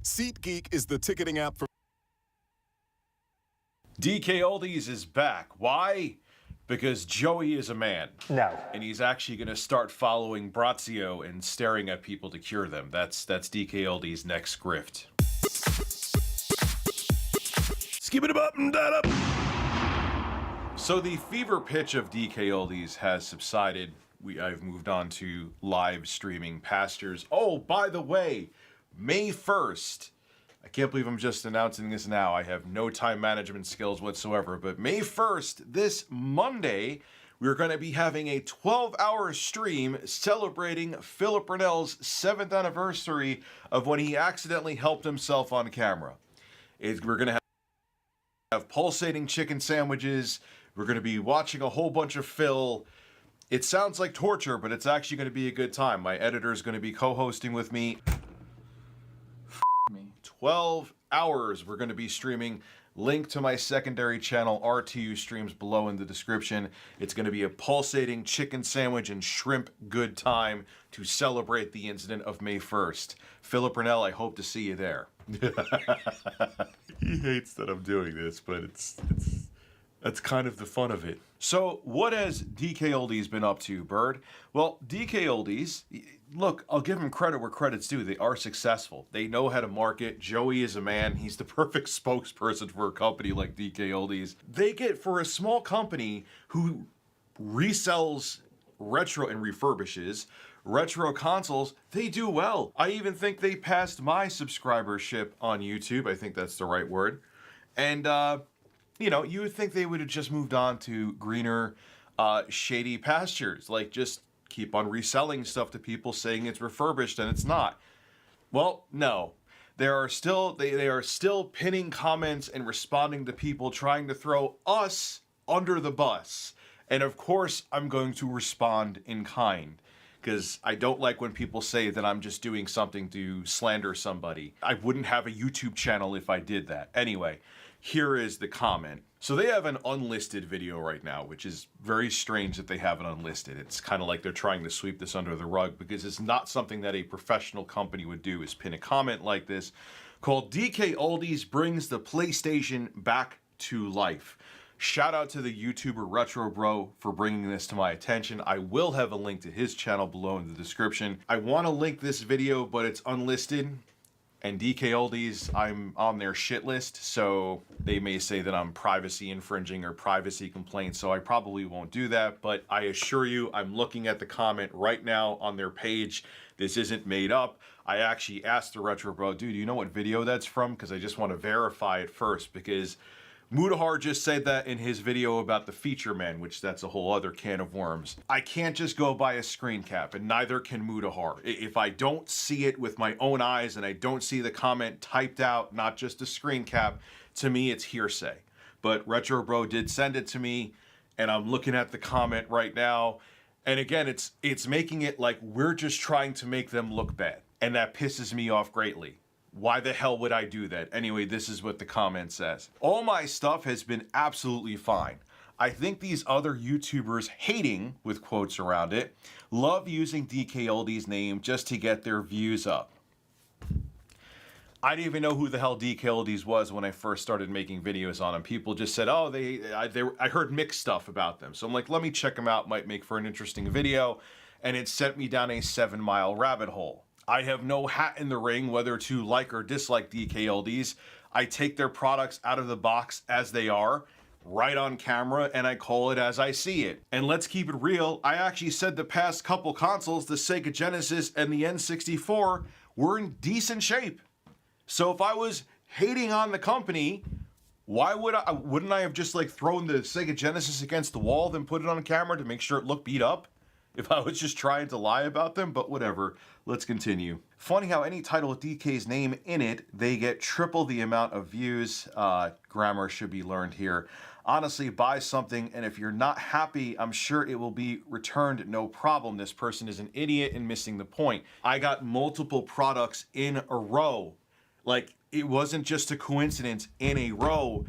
SeatGeek is the ticketing app for... DK Oldies is back. Why? Because Joey is a man. No. And he's actually going to start following Brazio and staring at people to cure them. That's DK Oldies' next grift. Skip it up and that up. So the fever pitch of DK Oldies has subsided. I've moved on to live streaming pastures. Oh, by the way, May 1st. I can't believe I'm just announcing this now. I have no time management skills whatsoever. But May 1st, this Monday, we're going to be having a 12-hour stream celebrating Philip Rennell's 7th anniversary of when he accidentally helped himself on camera. We're going to have pulsating chicken sandwiches. We're going to be watching a whole bunch of Phil. It sounds like torture, but it's actually going to be a good time. My editor is going to be co-hosting with me. 12 hours we're going to be streaming. Link to my secondary channel, RTU Streams, below in the description. It's going to be a pulsating chicken sandwich and shrimp good time to celebrate the incident of May 1st. Philip Rennell, I hope to see you there. He hates that I'm doing this, but that's kind of the fun of it. So, what has DK Oldies been up to, Bird? Well, DK Oldies, look, I'll give them credit where credit's due. They are successful. They know how to market. Joey is a man. He's the perfect spokesperson for a company like DK Oldies. They get, for a small company who resells retro and refurbishes retro consoles, they do well. I even think they passed my subscribership on YouTube. I think that's the right word. And, you know, you would think they would have just moved on to greener, shady pastures. Like, just keep on reselling stuff to people saying it's refurbished and it's not. Well, no. They are still pinning comments and responding to people trying to throw us under the bus. And of course, I'm going to respond in kind. Because I don't like when people say that I'm just doing something to slander somebody. I wouldn't have a YouTube channel if I did that. Anyway, here is the comment. So they have an unlisted video right now, which is very strange that they have it unlisted. It's kind of like they're trying to sweep this under the rug because it's not something that a professional company would do, is pin a comment like this called DK Oldies brings the PlayStation back to life. Shout out to the YouTuber Retro Bro for bringing this to my attention. I will have a link to his channel below in the description. I want to link this video, but it's unlisted. And DK Oldies, I'm on their shit list, so they may say that I'm privacy infringing or privacy complaint, so I probably won't do that. But I assure you, I'm looking at the comment right now on their page. This isn't made up. I actually asked the Retro Bro, dude, do you know what video that's from? Because I just want to verify it first, because Mudahar just said that in his video about the Feature Man, which that's a whole other can of worms. I can't just go by a screen cap, and neither can Mudahar. If I don't see it with my own eyes and I don't see the comment typed out, not just a screen cap, to me it's hearsay. But Retro Bro did send it to me, and I'm looking at the comment right now. And again, it's making it like we're just trying to make them look bad. And that pisses me off greatly. Why the hell would I do that? Anyway, this is what the comment says. All my stuff has been absolutely fine. I think these other YouTubers hating, with quotes around it, love using DK Oldies' name just to get their views up. I didn't even know who the hell DK Oldies was when I first started making videos on him. People just said, oh, I heard mixed stuff about them. So I'm like, let me check them out, might make for an interesting video. And it sent me down a 7-mile rabbit hole. I have no hat in the ring whether to like or dislike DK Oldies. I take their products out of the box as they are, right on camera, and I call it as I see it. And let's keep it real, I actually said the past couple consoles, the Sega Genesis and the N64, were in decent shape. So if I was hating on the company, why wouldn't I have just like thrown the Sega Genesis against the wall, then put it on camera to make sure it looked beat up? If I was just trying to lie about them, but whatever, let's continue. Funny how any title with DK's name in it, they get triple the amount of views. Grammar should be learned here. Honestly, buy something, and if you're not happy, I'm sure it will be returned, no problem. This person is an idiot and missing the point. I got multiple products in a row. Like, it wasn't just a coincidence in a row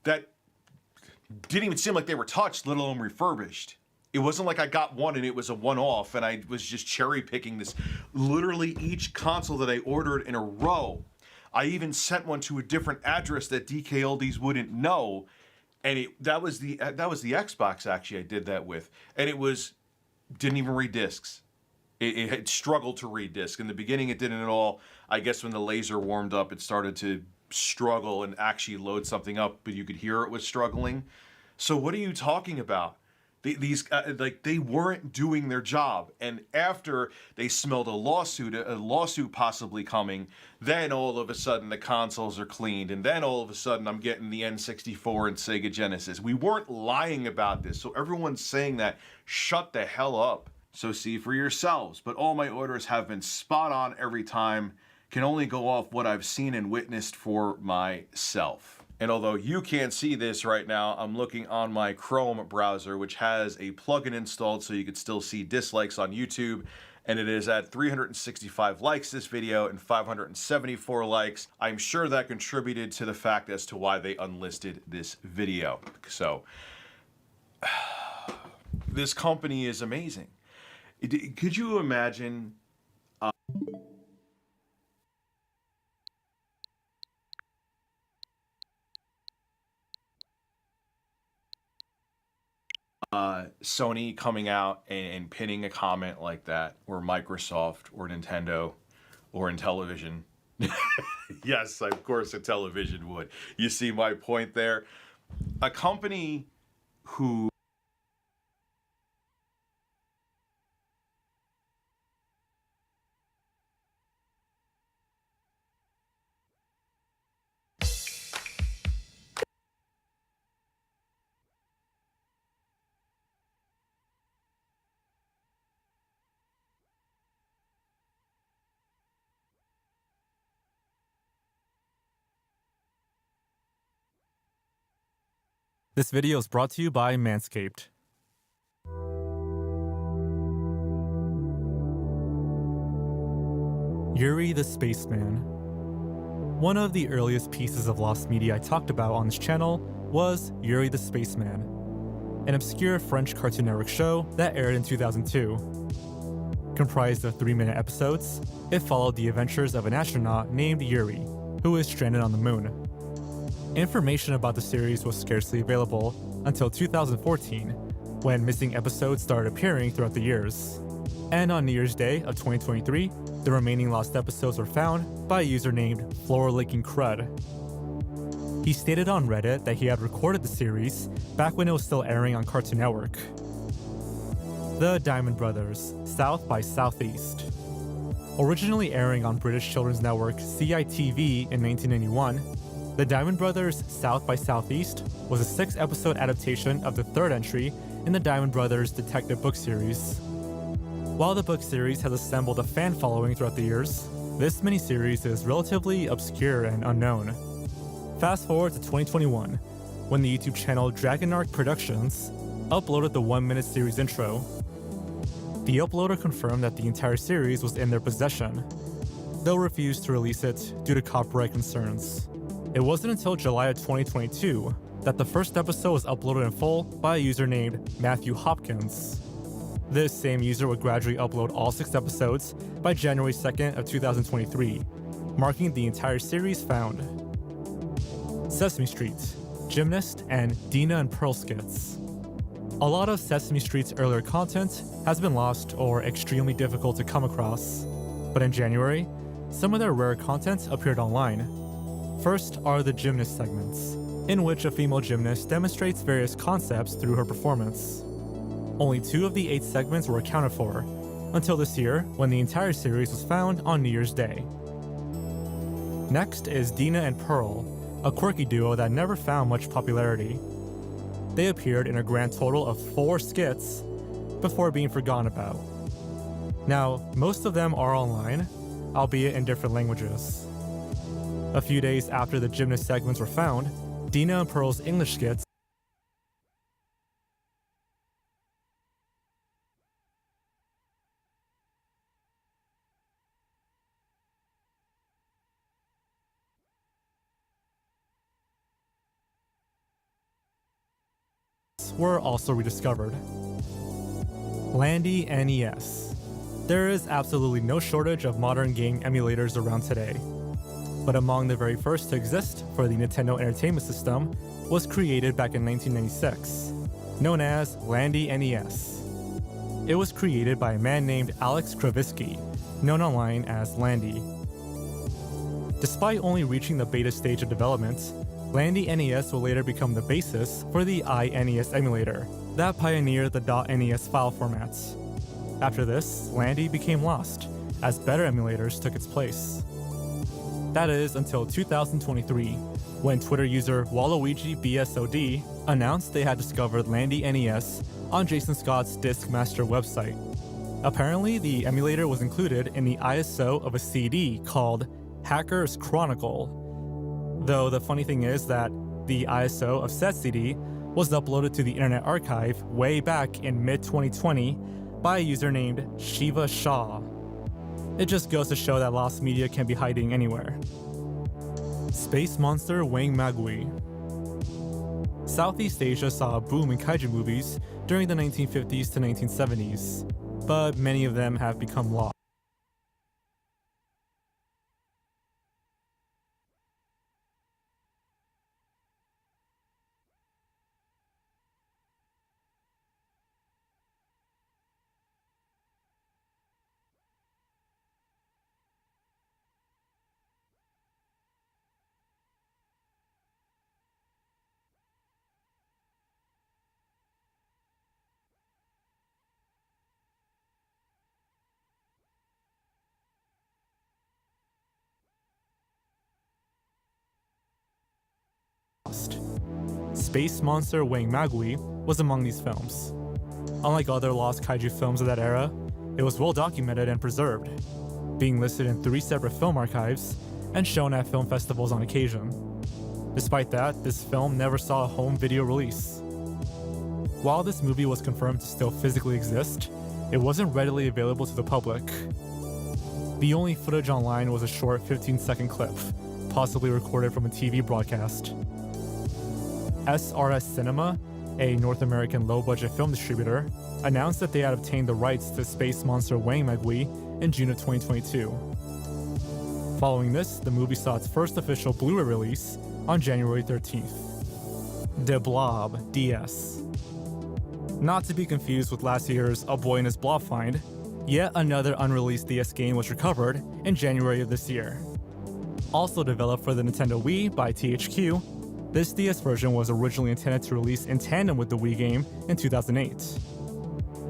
that didn't even seem like they were touched, let alone refurbished. It wasn't like I got one and it was a one-off and I was just cherry picking this. Literally each console that I ordered in a row, I even sent one to a different address that DK Oldies wouldn't know, and that was the Xbox actually I did that with, and it didn't even read discs. It had struggled to read discs. In the beginning, it didn't at all. I guess when the laser warmed up, it started to struggle and actually load something up, but you could hear it was struggling. So what are you talking about? These they weren't doing their job, and after they smelled a lawsuit possibly coming, then all of a sudden the consoles are cleaned, and then all of a sudden I'm getting the N64 and Sega Genesis. We weren't lying about this, so everyone's saying that, shut the hell up. So see for yourselves, but all my orders have been spot on every time. Can only go off what I've seen and witnessed for myself. And although you can't see this right now, I'm looking on my Chrome browser, which has a plugin installed so you could still see dislikes on YouTube. And it is at 365 likes this video and 574 likes. I'm sure that contributed to the fact as to why they unlisted this video. So, this company is amazing. Could you imagine Sony coming out and pinning a comment like that, or Microsoft or Nintendo or Intellivision? Yes, of course Intellivision would. You see my point there? A company who This video is brought to you by Manscaped. Yuri the Spaceman. One of the earliest pieces of lost media I talked about on this channel was Yuri the Spaceman, an obscure French Cartoon Network show that aired in 2002. Comprised of 3-minute episodes, it followed the adventures of an astronaut named Yuri, who is stranded on the moon. Information about the series was scarcely available until 2014, when missing episodes started appearing throughout the years. And on New Year's Day of 2023, the remaining lost episodes were found by a user named FloorLicking He stated on Reddit that he had recorded the series back when it was still airing on Cartoon Network. The Diamond Brothers, South by Southeast. Originally airing on British children's network CITV in 1991, The Diamond Brothers South by Southeast was a 6-episode adaptation of the third entry in the Diamond Brothers detective book series. While the book series has assembled a fan following throughout the years, this miniseries is relatively obscure and unknown. Fast forward to 2021, when the YouTube channel Dragonarch Productions uploaded the 1-minute series intro. The uploader confirmed that the entire series was in their possession, though refused to release it due to copyright concerns. It wasn't until July of 2022 that the first episode was uploaded in full by a user named Matthew Hopkins. This same user would gradually upload all 6 episodes by January 2nd of 2023, marking the entire series found. Sesame Street, Gymnast, and Dina and Pearl skits. A lot of Sesame Street's earlier content has been lost or extremely difficult to come across, but in January, some of their rare content appeared online. First are the gymnast segments, in which a female gymnast demonstrates various concepts through her performance. Only 2 of the 8 segments were accounted for, until this year when the entire series was found on New Year's Day. Next is Dina and Pearl, a quirky duo that never found much popularity. They appeared in a grand total of 4 skits before being forgotten about. Now, most of them are online, albeit in different languages. A few days after the gymnast segments were found, Dina and Pearl's English skits were also rediscovered. Landy NES. There is absolutely no shortage of modern game emulators around today. but among the very first to exist for the Nintendo Entertainment System was created back in 1996, known as Landy NES. It was created by a man named Alex Kravisky, known online as Landy. Despite only reaching the beta stage of development, Landy NES will later become the basis for the iNES emulator that pioneered the .NES file formats. After this, Landy became lost, as better emulators took its place. That is until 2023, when Twitter user WaluigiBSOD announced they had discovered Landy NES on Jason Scott's Discmaster website. Apparently, the emulator was included in the ISO of a CD called Hacker's Chronicle, though the funny thing is that the ISO of said CD was uploaded to the Internet Archive way back in mid-2020 by a user named Shiva Shah. It just goes to show that lost media can be hiding anywhere. Space monster Wang Magui. Southeast Asia saw a boom in kaiju movies during the 1950s to 1970s, but many of them have become lost. Space monster Wang Magui was among these films. Unlike other lost kaiju films of that era, it was well documented and preserved, being listed in 3 separate film archives and shown at film festivals on occasion. Despite that, this film never saw a home video release. While this movie was confirmed to still physically exist, it wasn't readily available to the public. The only footage online was a short 15-second clip, possibly recorded from a TV broadcast. SRS Cinema, a North American low-budget film distributor, announced that they had obtained the rights to Space Monster Wang Magui in June of 2022. Following this, the movie saw its first official Blu-ray release on January 13th. De Blob DS. Not to be confused with last year's A Boy and His Blob find, yet another unreleased DS game was recovered in January of this year. Also developed for the Nintendo Wii by THQ, this DS version was originally intended to release in tandem with the Wii game in 2008.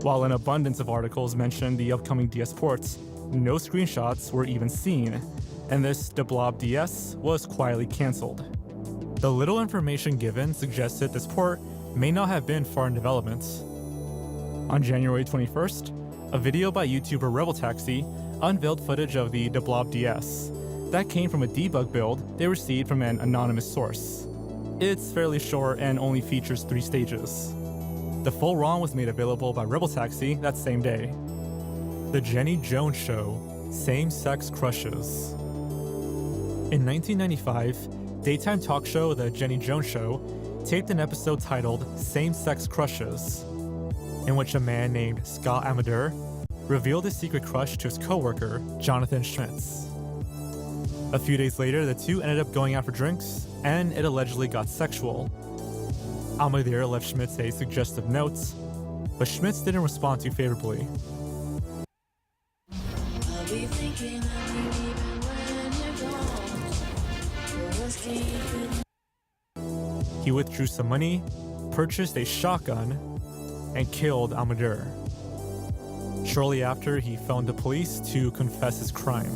While an abundance of articles mentioned the upcoming DS ports, no screenshots were even seen, and this De Blob DS was quietly cancelled. The little information given suggested this port may not have been far in development. On January 21st, a video by YouTuber Rebel Taxi unveiled footage of the De Blob DS that came from a debug build they received from an anonymous source. It's fairly short and only features 3 stages. The full ROM was made available by Rebel Taxi that same day. The Jenny Jones Show, Same-Sex Crushes. In 1995, daytime talk show The Jenny Jones Show taped an episode titled Same-Sex Crushes, in which a man named Scott Amador revealed his secret crush to his coworker, Jonathan Schmitz. A few days later, the two ended up going out for drinks, and it allegedly got sexual. Amador left Schmitz a suggestive note, but Schmitz didn't respond too favorably. He withdrew some money, purchased a shotgun, and killed Amador. Shortly after, he phoned the police to confess his crime.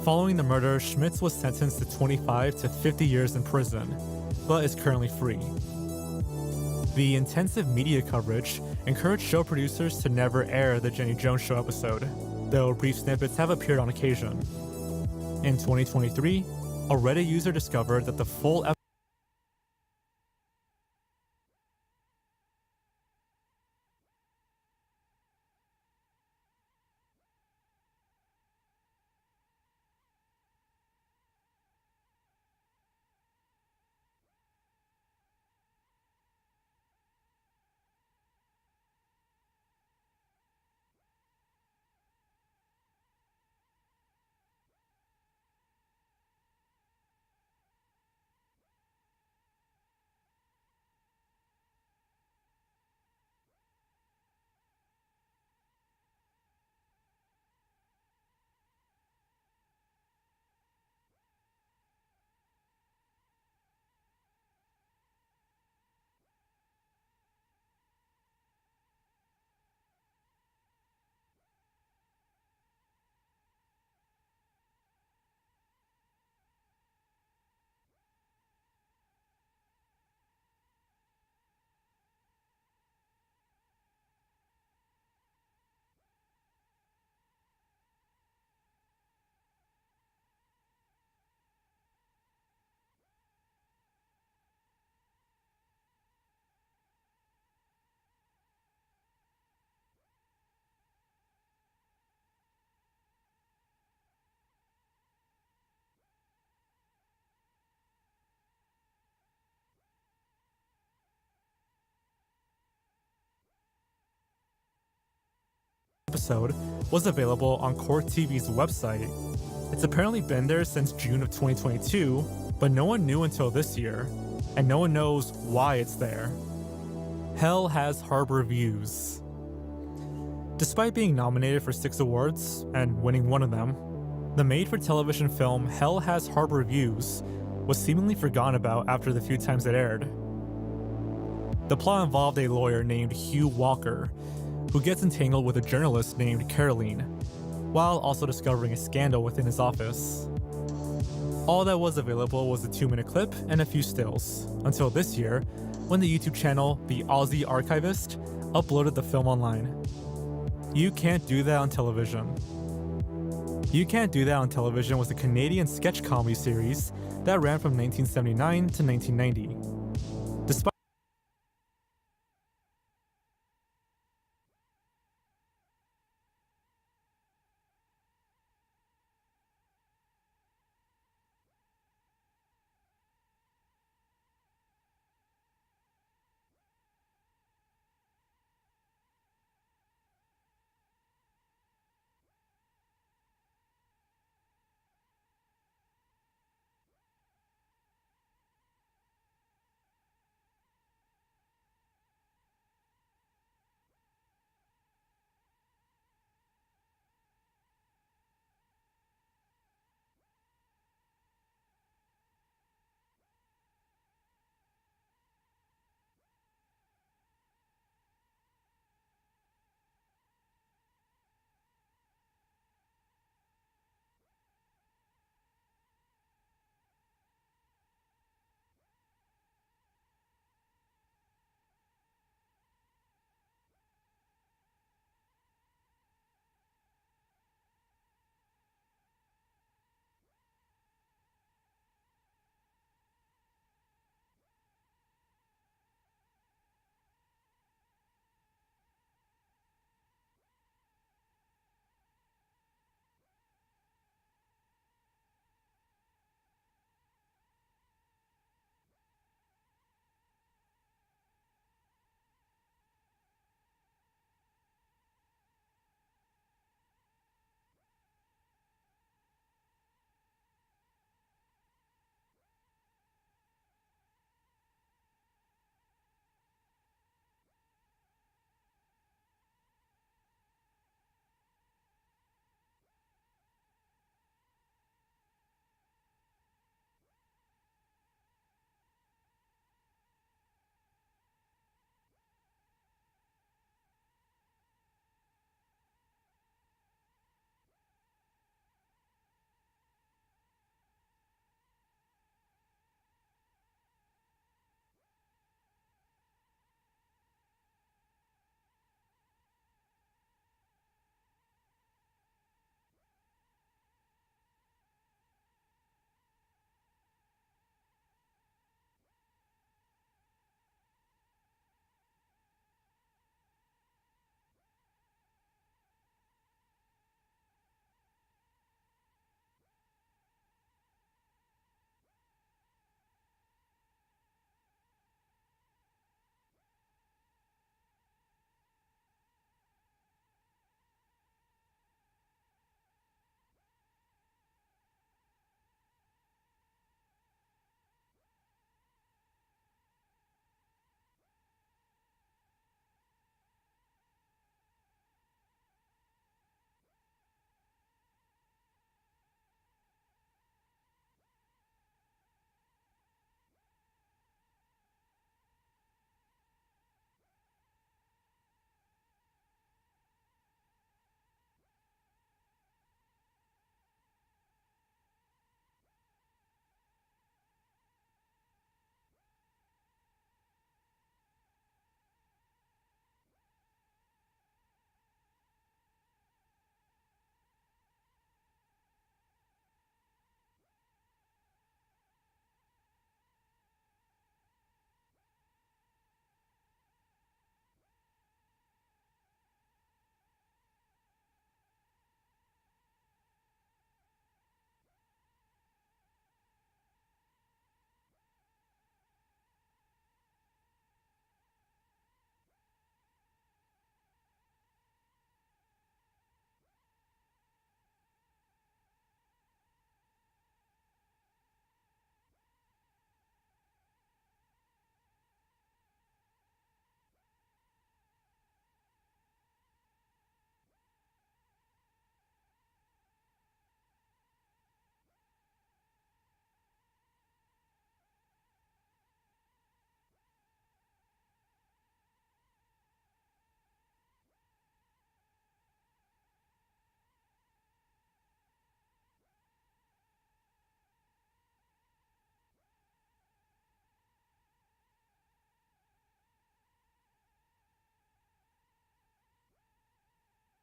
Following the murder, Schmitz was sentenced to 25 to 50 years in prison, but is currently free. The intensive media coverage encouraged show producers to never air the Jenny Jones Show episode, though brief snippets have appeared on occasion. In 2023, a Reddit user discovered that the full episode episode was available on Court TV's website. It's apparently been there since June of 2022, but no one knew until this year, and no one knows why it's there. Hell Has Harbor Views. Despite being nominated for 6 awards, and winning one of them, the made-for-television film Hell Has Harbor Views was seemingly forgotten about after the few times it aired. The plot involved a lawyer named Hugh Walker, who gets entangled with a journalist named Caroline, while also discovering a scandal within his office. All that was available was a 2-minute clip and a few stills, until this year, when the YouTube channel The Aussie Archivist uploaded the film online. You Can't Do That on Television. You Can't Do That on Television was a Canadian sketch comedy series that ran from 1979 to 1990. Despite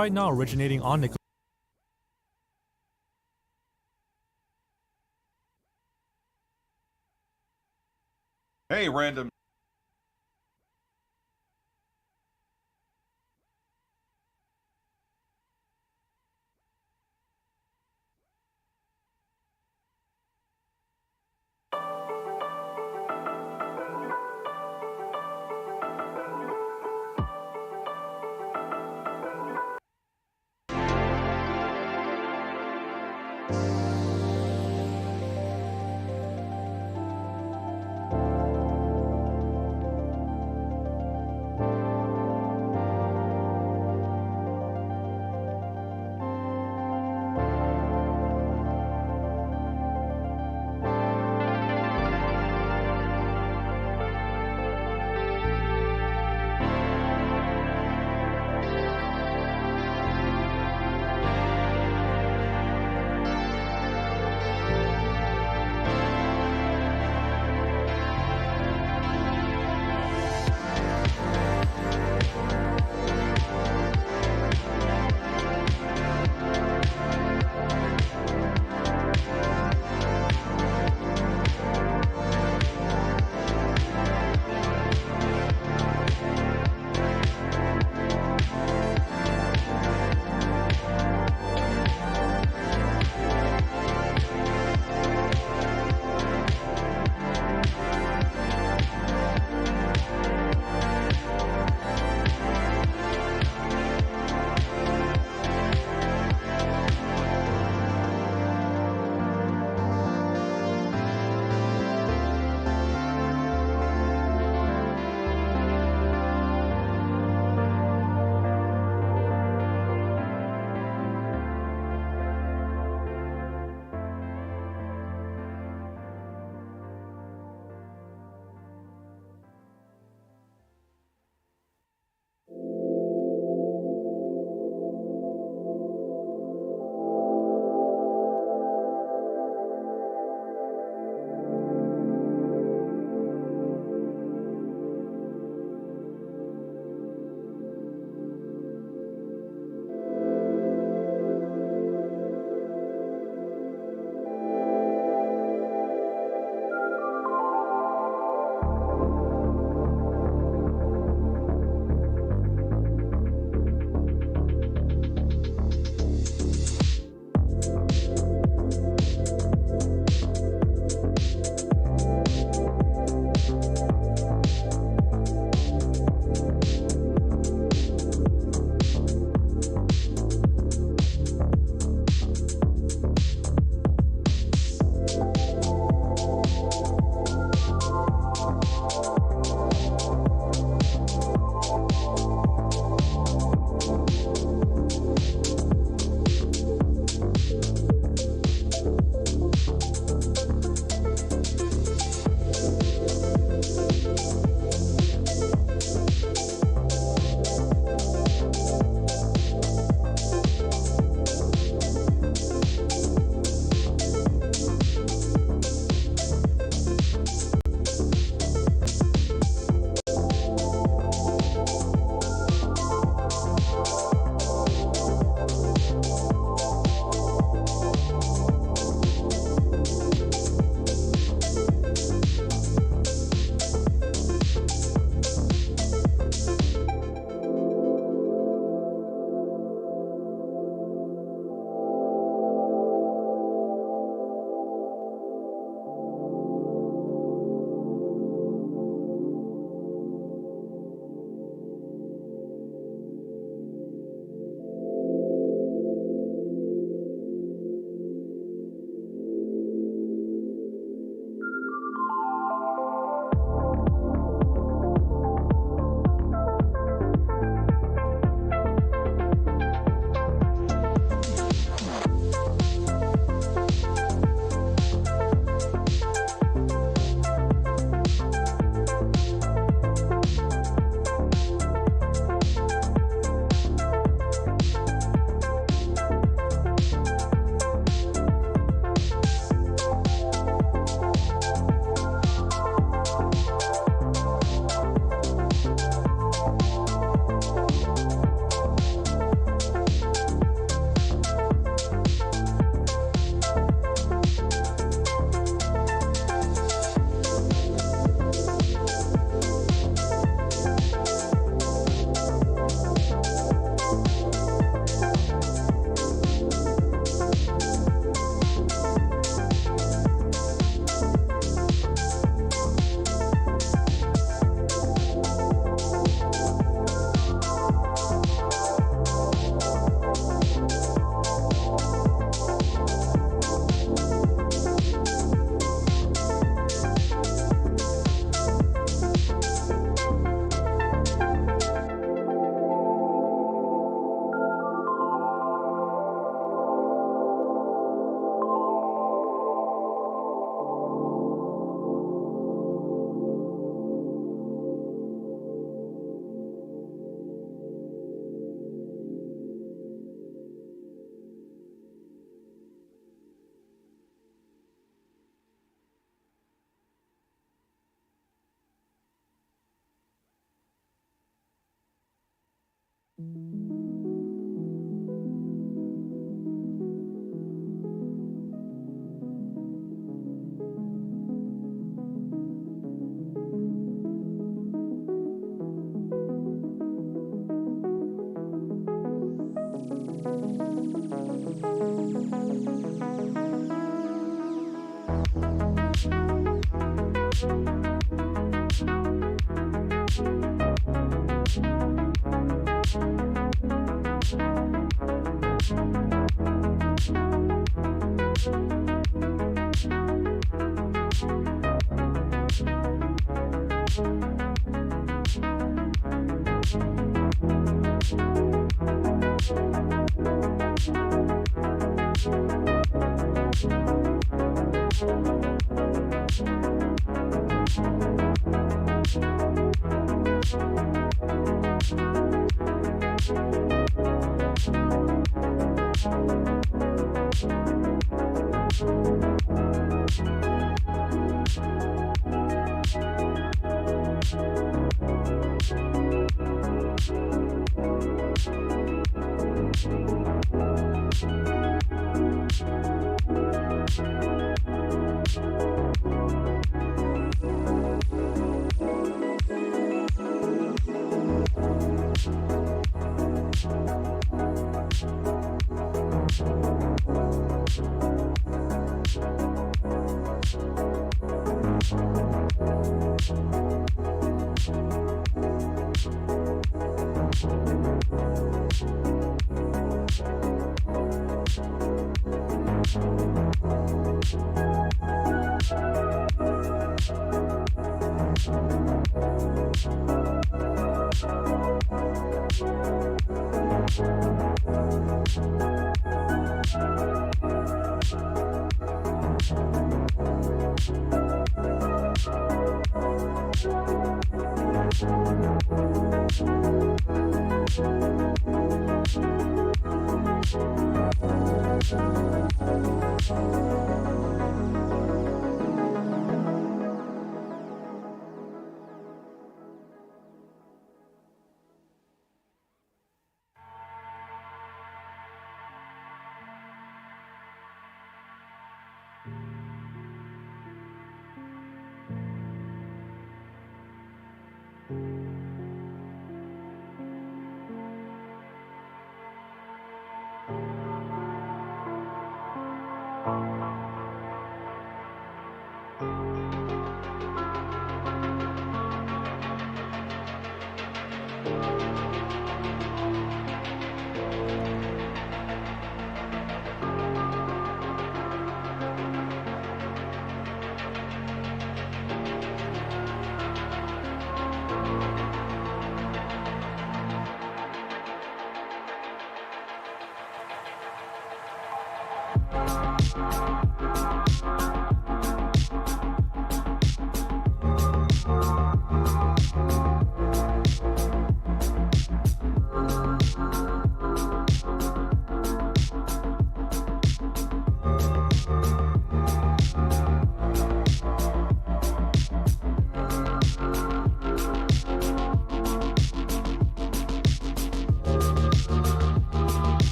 despite not originating on Nickelodeon. Hey, random.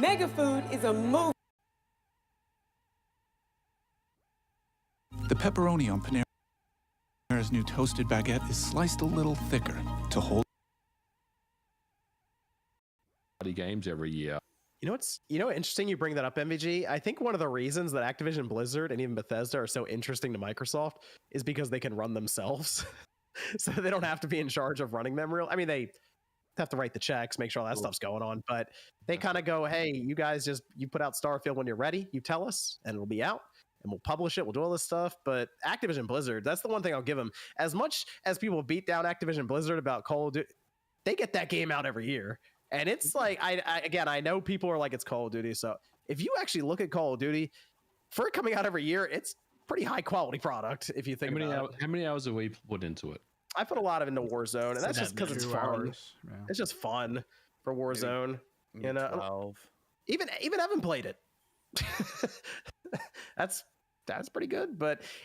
Mega Food is a movie. The pepperoni on Panera's new toasted baguette is sliced a little thicker to hold. Games every year. You know what's interesting you bring that up, MVG? I think one of the reasons that Activision Blizzard and even Bethesda are so interesting to Microsoft is because they can run themselves. So they don't have to be in charge of running them I mean, they have to write the checks, make sure all that stuff's going on, but they kind of go, hey, you guys you put out Starfield when you're ready, you tell us, and it'll be out, and we'll publish it, we'll do all this stuff. But Activision Blizzard, that's the one thing I'll give them. As much as people beat down Activision Blizzard about Call of Duty, they get that game out every year. And it's like, I know people are like, it's Call of Duty. So if you actually look at Call of Duty, for it coming out every year, it's pretty high quality product. If you think about it. How many hours have we put into it? I put a lot of into Warzone, and that's just because it's fun. Yeah. It's just fun for Warzone. You know, 12. even Evan played it. That's pretty good,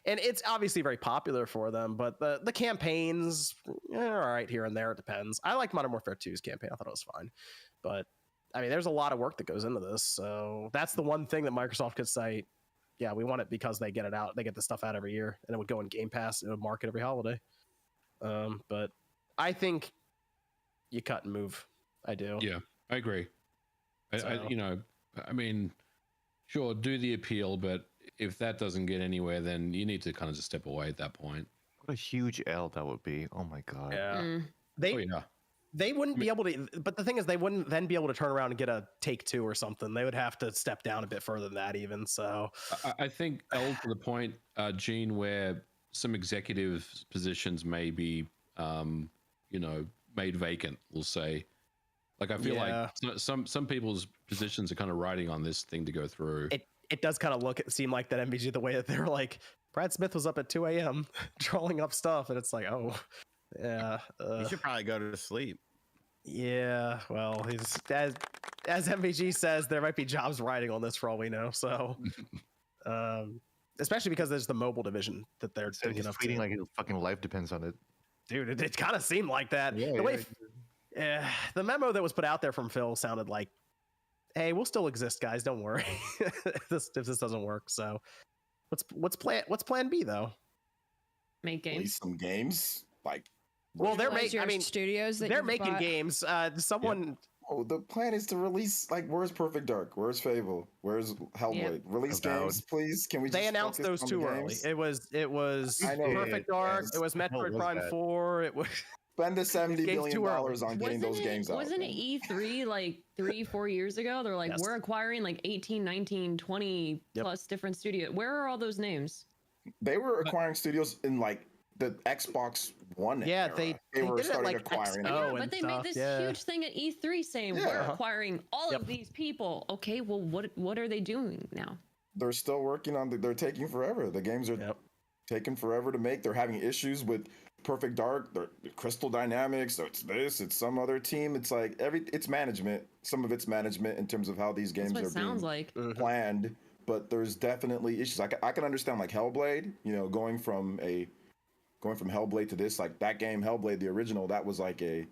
and it's obviously very popular for them. But the campaigns, all right, here and there, it depends. I like Modern Warfare 2's campaign. I thought it was fine, but I mean, there's a lot of work that goes into this. So that's the one thing that Microsoft could say, yeah, we want it because they get it out. They get the stuff out every year, and it would go in Game Pass. It would market every holiday. But I think you cut and move. I do. Yeah, I agree. I mean, sure, do the appeal, but if that doesn't get anywhere, then you need to kind of just step away at that point. What a huge L that would be. Oh my god. Yeah. Yeah. They wouldn't be able to, but the thing is, they wouldn't then be able to turn around and get a Take-Two or something. They would have to step down a bit further than that, even. So I think L to the point, Gene, where some executive positions may be, made vacant. We'll say, like I feel like some people's positions are kind of riding on this thing to go through. It does kind of seem like that MVG, the way that they're like, Brad Smith was up at 2 a.m. drawing up stuff, and it's like, oh, yeah. You should probably go to sleep. Yeah, well, he's as MVG says, there might be jobs riding on this for all we know. So, especially because there's the mobile division that they're thinking of. Tweeting like his fucking life depends on it. Dude, it kind of seemed like that. Yeah, the memo that was put out there from Phil sounded like, hey, we'll still exist, guys. Don't worry if this doesn't work. So, what's plan B though? Make games. Release some games like. Well, they're making. I mean, studios. They're making games. Someone. Oh, the plan is to release like where's Perfect Dark? Where's Fable? Where's Hellblade? Release games, please. Can we? They just announced those too early. It was Perfect Dark. It was Metroid Prime 4. It was. Spend the $70 billion on getting those games out. Wasn't it E3 like 3-4 years ago? They're like, we're acquiring like 18, 19, 20 plus different studios. Where are all those names? They were acquiring studios in like the Xbox One. Yeah, era. they were did it starting like acquiring. But they made this huge thing at E3 saying we're acquiring all of these people. Okay, well, what are they doing now? They're still working on. They're taking forever. The games are taking forever to make. They're having issues with Perfect Dark, Crystal Dynamics. So it's some other team. It's like it's management. Some of it's management in terms of how these games are being planned. But there's definitely issues. I can understand like Hellblade. Going from Hellblade to this, like that game Hellblade, the original, that was like a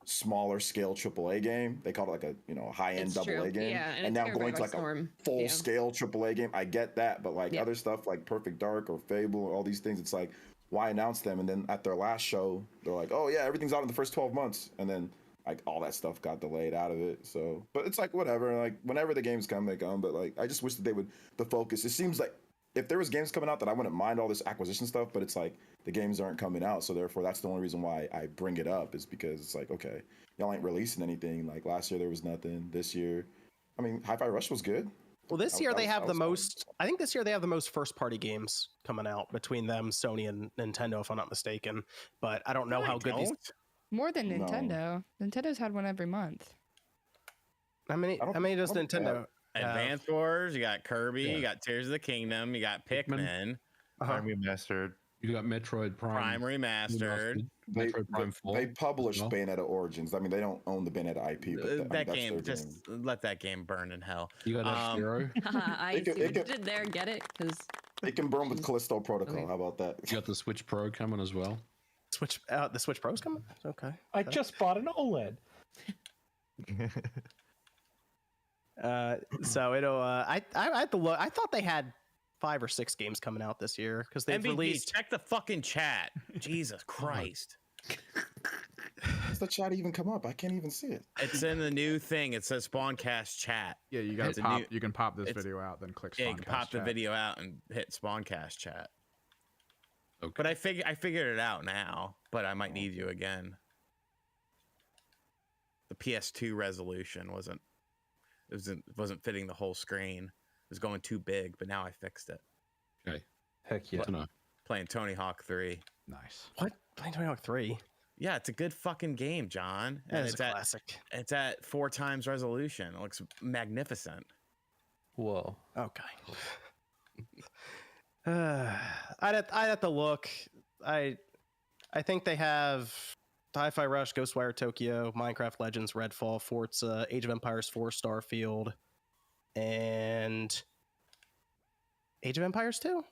smaller scale AAA game. They called it like a high end AA game. Yeah, and now going to like a full scale AAA game. I get that, but like other stuff like Perfect Dark or Fable or all these things, it's like, why announce them? And then at their last show, they're like, oh yeah, everything's out in the first 12 months. And then like all that stuff got delayed out of it. So, but it's like, whatever, like whenever the games come, they come. But like, I just wish that they would, the focus, it seems like if there was games coming out that I wouldn't mind all this acquisition stuff, but it's like the games aren't coming out. So therefore that's the only reason why I bring it up, is because it's like, okay, y'all ain't releasing anything. Like last year there was nothing. This year, I mean, Hi-Fi Rush was good. Well, this year they have the most. I think this year they have the most first-party games coming out between them, Sony, and Nintendo, if I'm not mistaken. But I don't know how good these. More than Nintendo. Nintendo's had one every month. How many does Nintendo? Advance Wars. You got Kirby. You got Tears of the Kingdom. You got Pikmin. Prime Remastered. You got Metroid Prime Remastered. Metroid Prime 4. They published Bayonetta Origins. I mean, they don't own the Bayonetta IP, but that game, just let that game burn in hell. You got F-Zero. I see what you did there. Get it? Because it can burn with Callisto Protocol. How about that? You got the Switch Pro coming as well. The Switch Pro's coming? Okay. I just bought an OLED. So it'll. I had to look. I thought they had 5 or 6 games coming out this year because they've MVP, released. check the fucking chat. Jesus Christ. Does the chat even come up? I can't even see it. It's in the new thing. It says Spawncast chat. Yeah, you got to pop. You can pop this video out, then click Spawncast. Yeah, you can pop the chat. video out and hit Spawncast chat. Okay. But I figured it out now. But I might need you again. The PS2 resolution wasn't fitting the whole screen. It was going too big. But now I fixed it. Okay. Heck yeah. Playing Tony Hawk 3. Nice. What? Playing Tony Hawk 3? Yeah, it's a good fucking game, John. That And is it's a classic. It's at 4 times resolution. It looks magnificent. Whoa. Okay. I'd have to look. I think they have Hi-Fi Rush, Ghostwire Tokyo, Minecraft Legends, Redfall, Forza, Age of Empires 4, Starfield, and Age of Empires 2.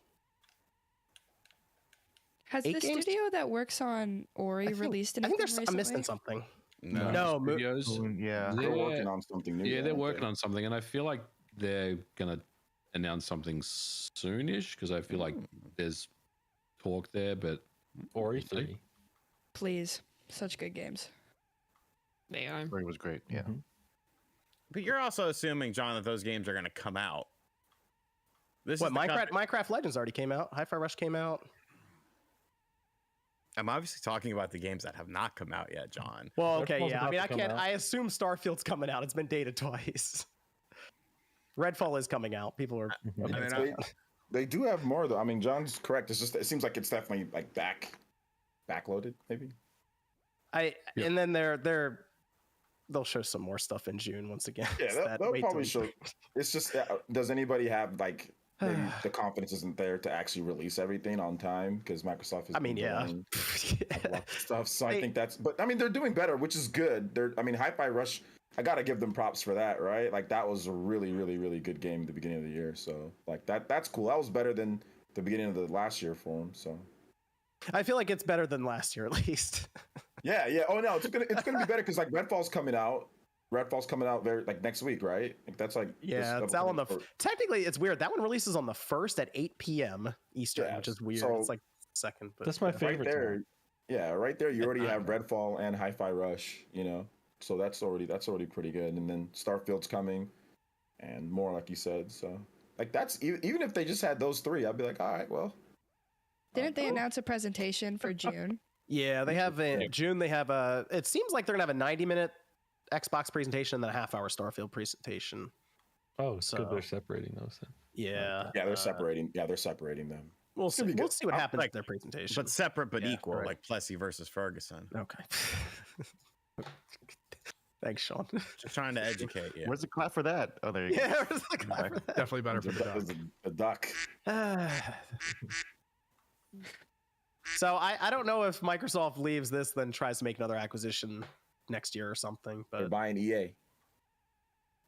Has 8 the games? studio that works on Ori released I anything think recently? I'm missing something. No. Studios. Yeah. They're working on something new. Yeah, they're aren't working they? on something, and I feel like they're gonna announce something soonish because I feel like there's talk there, but Ori 3. Please. Such good games. They are. It was great. Yeah. But you're also assuming, John, that those games are going to come out. This What, is the Minecraft Legends already came out. Hi-Fi Rush came out. I'm obviously talking about the games that have not come out yet, John. Well, okay, Redfall's yeah. I about mean, to I come can't. out. I assume Starfield's coming out. It's been dated twice. Redfall is coming out. People are. They do have more though. I mean, John's correct. It's just it seems like it's definitely like backloaded, maybe. And then they'll show some more stuff in June once again. Yeah, they'll probably show. It's just, does anybody have like maybe the confidence isn't there to actually release everything on time because Microsoft is. I mean, yeah. Stuff. So I think that's. But I mean, they're doing better, which is good. I mean, Hi-Fi Rush. I gotta give them props for that, right? Like that was a really, really, really good game at the beginning of the year. So like that's cool. That was better than the beginning of the last year for them. So. I feel like it's better than last year, at least. Yeah. Oh no, it's gonna be better because like Redfall's coming out. Redfall's coming out very like next week, right? Like that's like it's out on the. Technically, it's weird. That one releases on the 1st at 8 p.m. Eastern, which is weird. So, it's like second. But That's my favorite. Right there, yeah, right there. You already have Redfall and Hi-Fi Rush. You know, so that's already pretty good. And then Starfield's coming, and more like you said. So like that's even if they just had those 3, I'd be like, all right, well. Didn't they announce a presentation for June? Yeah, they have in June. They have a. It seems like they're gonna have a 90-minute Xbox presentation and then a half-hour Starfield presentation. Oh, it's good they're separating those then. Yeah. Yeah, they're separating. Yeah, they're separating them. We'll see. We'll see what happens with their presentation. But separate but equal, right. like Plessy versus Ferguson. Okay. Thanks, Sean. Just trying to educate you. Where's the clap for that? Oh, there you go. Yeah, where's the clap for that? Definitely better for the duck. The duck. So I don't know if Microsoft leaves this, then tries to make another acquisition next year or something. They're But buying EA.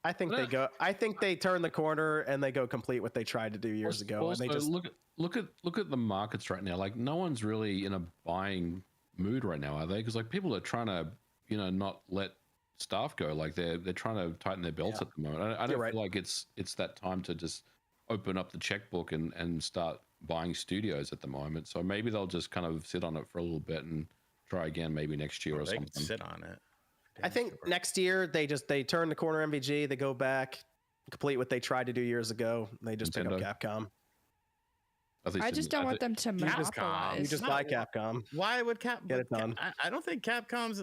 I think they go. I think they turn the corner and they go complete what they tried to do years ago. Also, And they just look at the markets right now. Like no one's really in a buying mood right now, are they? Because like people are trying to, not let staff go. Like they're trying to tighten their belts at the moment. I don't feel like it's that time to just open up the checkbook and start buying studios at the moment. So maybe they'll just kind of sit on it for a little bit and try again maybe next year or They something. can sit on it. I think next year they turn the corner MVG, they go back, complete what they tried to do years ago. They just pick up Capcom. I just don't want them to You monopolize. just buy Capcom. Why would Capcom Get it done? I don't think Capcom's.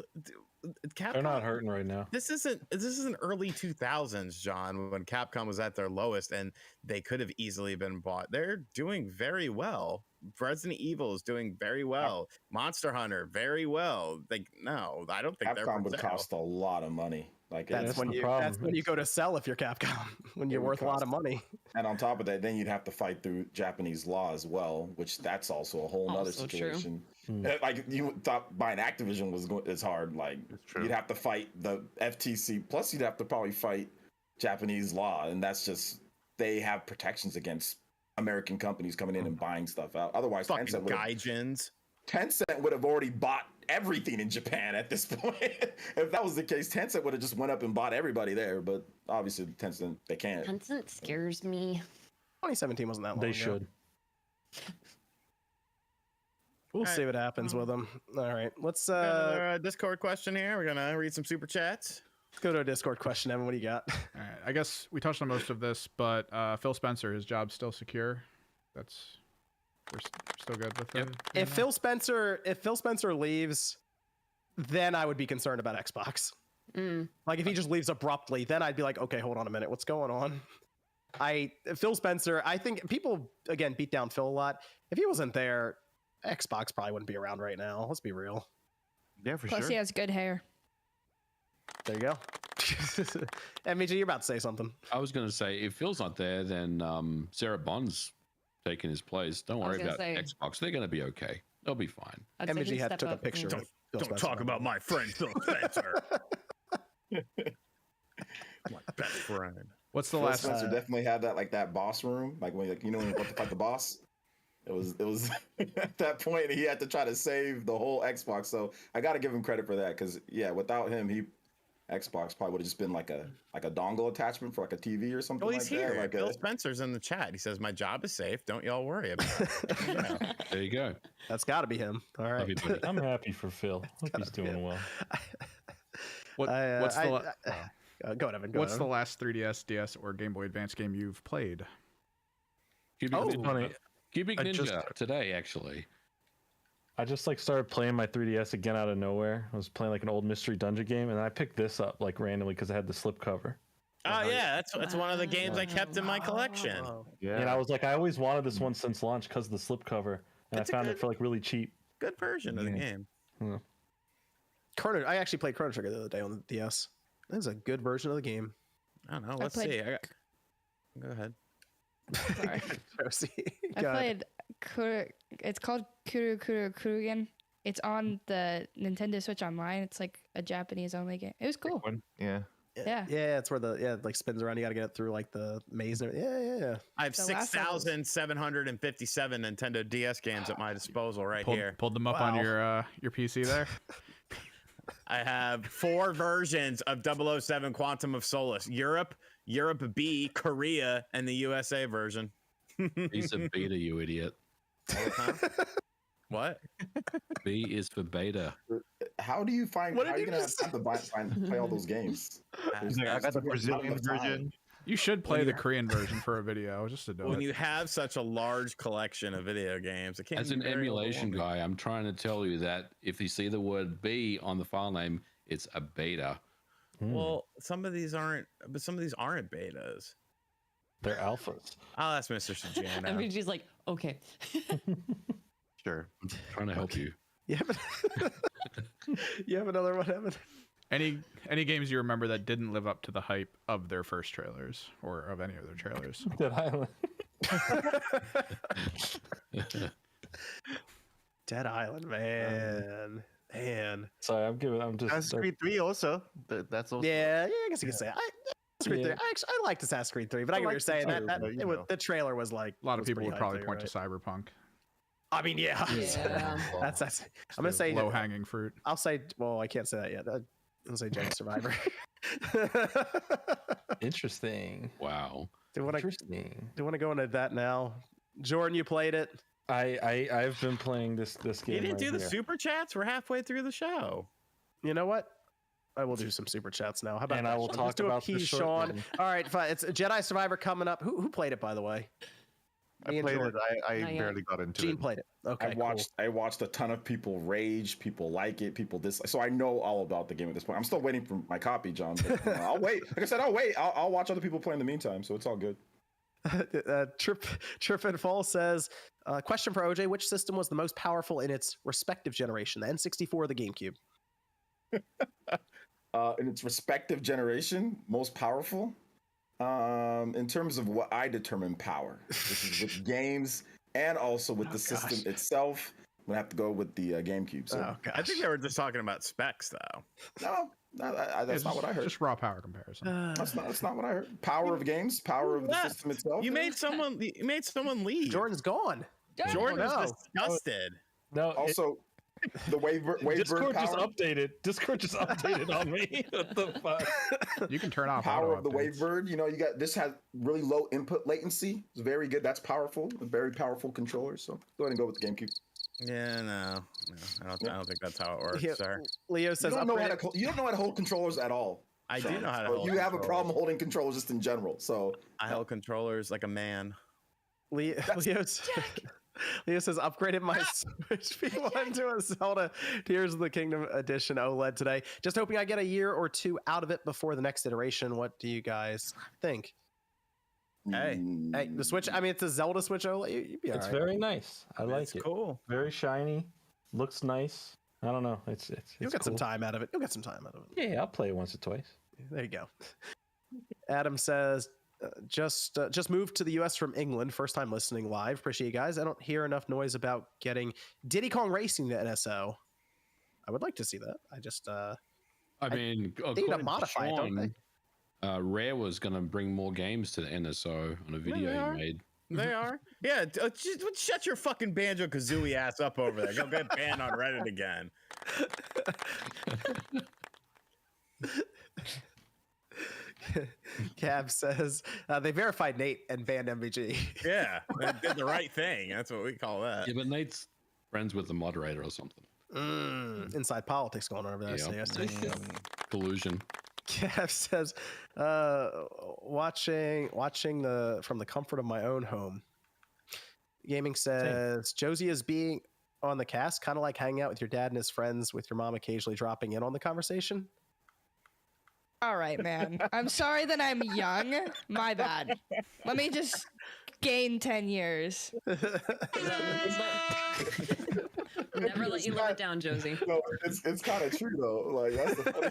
Capcom, They're not hurting right now. This isn't early 2000s, John, when Capcom was at their lowest and they could have easily been bought. They're doing very well. Resident Evil is doing very well. Monster Hunter, very well. No, I don't think Capcom would cost a lot of money. Like That's when you go to sell if you're Capcom, when you're worth a lot of money. And on top of that, then you'd have to fight through Japanese law as well, which that's also a whole nother situation. Like you thought buying Activision is hard. Like you'd have to fight the FTC, plus you'd have to probably fight Japanese law, and that's just they have protections against American companies coming in and buying stuff out. Otherwise, fucking Gaijins. Tencent would have already bought everything in Japan at this point. If that was the case, Tencent would have just went up and bought everybody there. But obviously, Tencent, they can't. Tencent scares me. 2017 wasn't that long They ago. should. We'll see what happens with them. All right, let's Another Discord question here. We're gonna read some super chats. let's go to a Discord question. Evan, what do you got? All right, I guess we touched on most of this, but Phil Spencer, his job's still secure. We're still good with him. If Phil Spencer leaves, then I would be concerned about Xbox. Like if he just leaves abruptly, then I'd be like, okay, hold on a minute, what's going on? Phil Spencer, I think people again beat down Phil a lot. If he wasn't there, Xbox probably wouldn't be around right now. Let's be real. Yeah, for Plus, sure. he has good hair. There you go. MVG, you're about to say something. I was going to say, if Phil's not there, then Sarah Bond's taking his place. Don't worry about Xbox. They're going to be okay. They'll be fine. MVG had took a picture. Of Phil Spencer. Talk about my friend Phil Spencer. My best friend. What's the Phil last? Spencer definitely had that boss room, like when when you're about to fight the boss. It was at that point he had to try to save the whole Xbox. So I got to give him credit for that because without him, Xbox probably would have just been like a dongle attachment for like a TV or something. Well, he's like here. that. Phil Spencer's in the chat. He says, "My job is safe. Don't y'all worry about it." There you go. That's got to be him. All right. I'm happy for Phil. Hope he's doing well. What's the go ahead, Evan. What's the last 3DS, DS, or Game Boy Advance game you've played? Cubic funny. Cubic I Ninja just- today, actually. I just started playing my 3DS again out of nowhere. I was playing like an old mystery dungeon game, and I picked this up like randomly because I had the slipcover. Oh yeah, that's one of the games I kept in my collection. Yeah. And I was like, I always wanted this one since launch because of the slipcover, and It's a I found good- it for like really cheap. Good version of the game. Yeah. I actually played Chrono Trigger the other day on the DS. That is a good version of the game. I don't know. Let's see. Go ahead. Sorry. Rosie, I go played ahead. it's called Kuru Kuru Kurugen. It's on the Nintendo Switch Online. It's like a Japanese only game. It was cool. Yeah. Yeah. Yeah, it's where it like spins around. You got to get it through like the maze. And yeah. I have The last one was- 6,757 Nintendo DS games at my disposal right here. Pulled them up on your PC there. I have 4 versions of 007 Quantum of Solace: Europe B, Korea, and the USA version. He's a beta, you idiot. What? B is for beta. How do you find? What How are did you you gonna have just- time to play all those games? There's I got the not enough Brazilian time. version. You should play the Korean version for a video just to do When it. you have such a large collection of video games, it can't As be an very emulation overwhelming. guy, I'm trying to tell you that if you see the word B on the file name, it's a beta. Well, some of these aren't betas. They're alphas. I'll ask Mr. Sajano. I mean, she's like, okay. Sure. I'm trying to help you. You have another one, Evan? Any games you remember that didn't live up to the hype of their first trailers or of any of their trailers? Dead Island. Dead Island, man. Sorry, I'm just. Assassin's Creed 3 also. That's also. Yeah, I guess you could say. Assassin's Creed 3. I liked Assassin's Creed 3, but I get what you're saying. The trailer was like. A lot of was people pretty would probably hyped point there, to Cyberpunk. I mean, yeah. That's. I'm gonna say low hanging fruit. I'll say. Well, I can't say that yet. I'll say Jedi Survivor. Interesting. Wow. Do you want Interesting. to go into that now? Jordan, you played it. I've been playing this game. You didn't right do the here. super chats? We're halfway through the show. You know what? I will do some super chats now. How about And that? I will Let's talk do a about the key, short Sean. version. All right, fine. It's Jedi Survivor coming up. Who played it, by the way? I Me and played it. Jordan. I Not yet. barely got into Gene it. played it. Okay, I watched a ton of people rage, people like it, people dislike. So I know all about the game at this point. I'm still waiting for my copy, John. But, I'll wait. Like I said, I'll wait. I'll watch other people play in the meantime. So it's all good. Trip and Fall says, question for OJ: which system was the most powerful in its respective generation, the N64 or the GameCube? In its respective generation, most powerful. In terms of what I determine power, this is with games and also with the system itself. I'm gonna have to go with the GameCube. So I think they were just talking about specs, though. no, that's not what I heard. Just raw power comparison. That's not what I heard. Power of games, power of the system itself. You made someone leave. Jordan's gone. Jordan Oh, no. was disgusted. No. Also, the wave Discord power, just updated. Discord just updated on me. What the fuck? You can turn off power auto of the updates. Wavebird. You know, you got this has really low input latency. It's very good. That's powerful. A very powerful controller. So go ahead and go with the GameCube. Yeah, no, I don't think that's how it works, sir. Leo says you don't know how to hold controllers at all. I Sean. do know how to So hold you have a controllers. problem holding controllers just in general. So I held controllers like a man. Leo says upgraded my Switch P1 to a Zelda Tears of the Kingdom Edition OLED today. Just hoping I get a year or two out of it before the next iteration. What do you guys think? Hey, the Switch. I mean, it's a Zelda Switch OLED. You'd be all It's right. very nice. I like it. Cool. Very shiny. Looks nice. I don't know. It's You'll get cool. some time out of it. You'll get some time out of it. Yeah, I'll play it once or twice. There you go. Adam says, just moved to the U.S. from England. First time listening live. Appreciate you guys. I don't hear enough noise about getting Diddy Kong Racing to NSO. I would like to see that. I just I mean, they need to according to modify it, don't they? Sean, Rare was going to bring more games to the NSO on a video he made. They are. Yeah, just shut your fucking Banjo Kazooie ass up over there. Go get banned on Reddit again. Cab says they verified Nate and banned MVG. Yeah, they did the right thing. That's what we call that. Yeah, but Nate's friends with the moderator or something. Inside politics going on over there. Yeah. So yes. Collusion. Kev says, watching from the comfort of my own home. Gaming says, Josie is being on the cast, kind of like hanging out with your dad and his friends, with your mom occasionally dropping in on the conversation. All right, man. I'm sorry that I'm young. My bad. Let me just gain 10 years. Never let you live it down, Josie. No, it's kind of true though. Like that's the funny.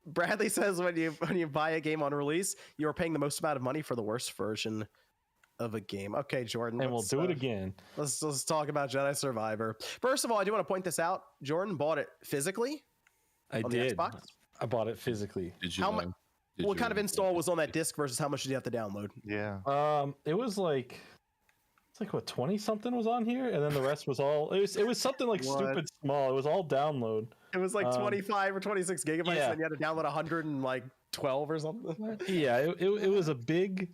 Bradley says when you buy a game on release, you are paying the most amount of money for the worst version of a game. Okay, Jordan. And we'll do it again. Let's talk about Jedi Survivor. First of all, I do want to point this out. Jordan bought it physically. I on did. The Xbox. I bought it physically. Did you? What kind of install was on that disc versus how much did you have to download? Yeah. It was like, it's like what, 20 something was on here, and then the rest was all. It was something like stupid small. It was all download. It was like 25 or 26 gigabytes, yeah. and you had to download 112 or something. Yeah, it was a very,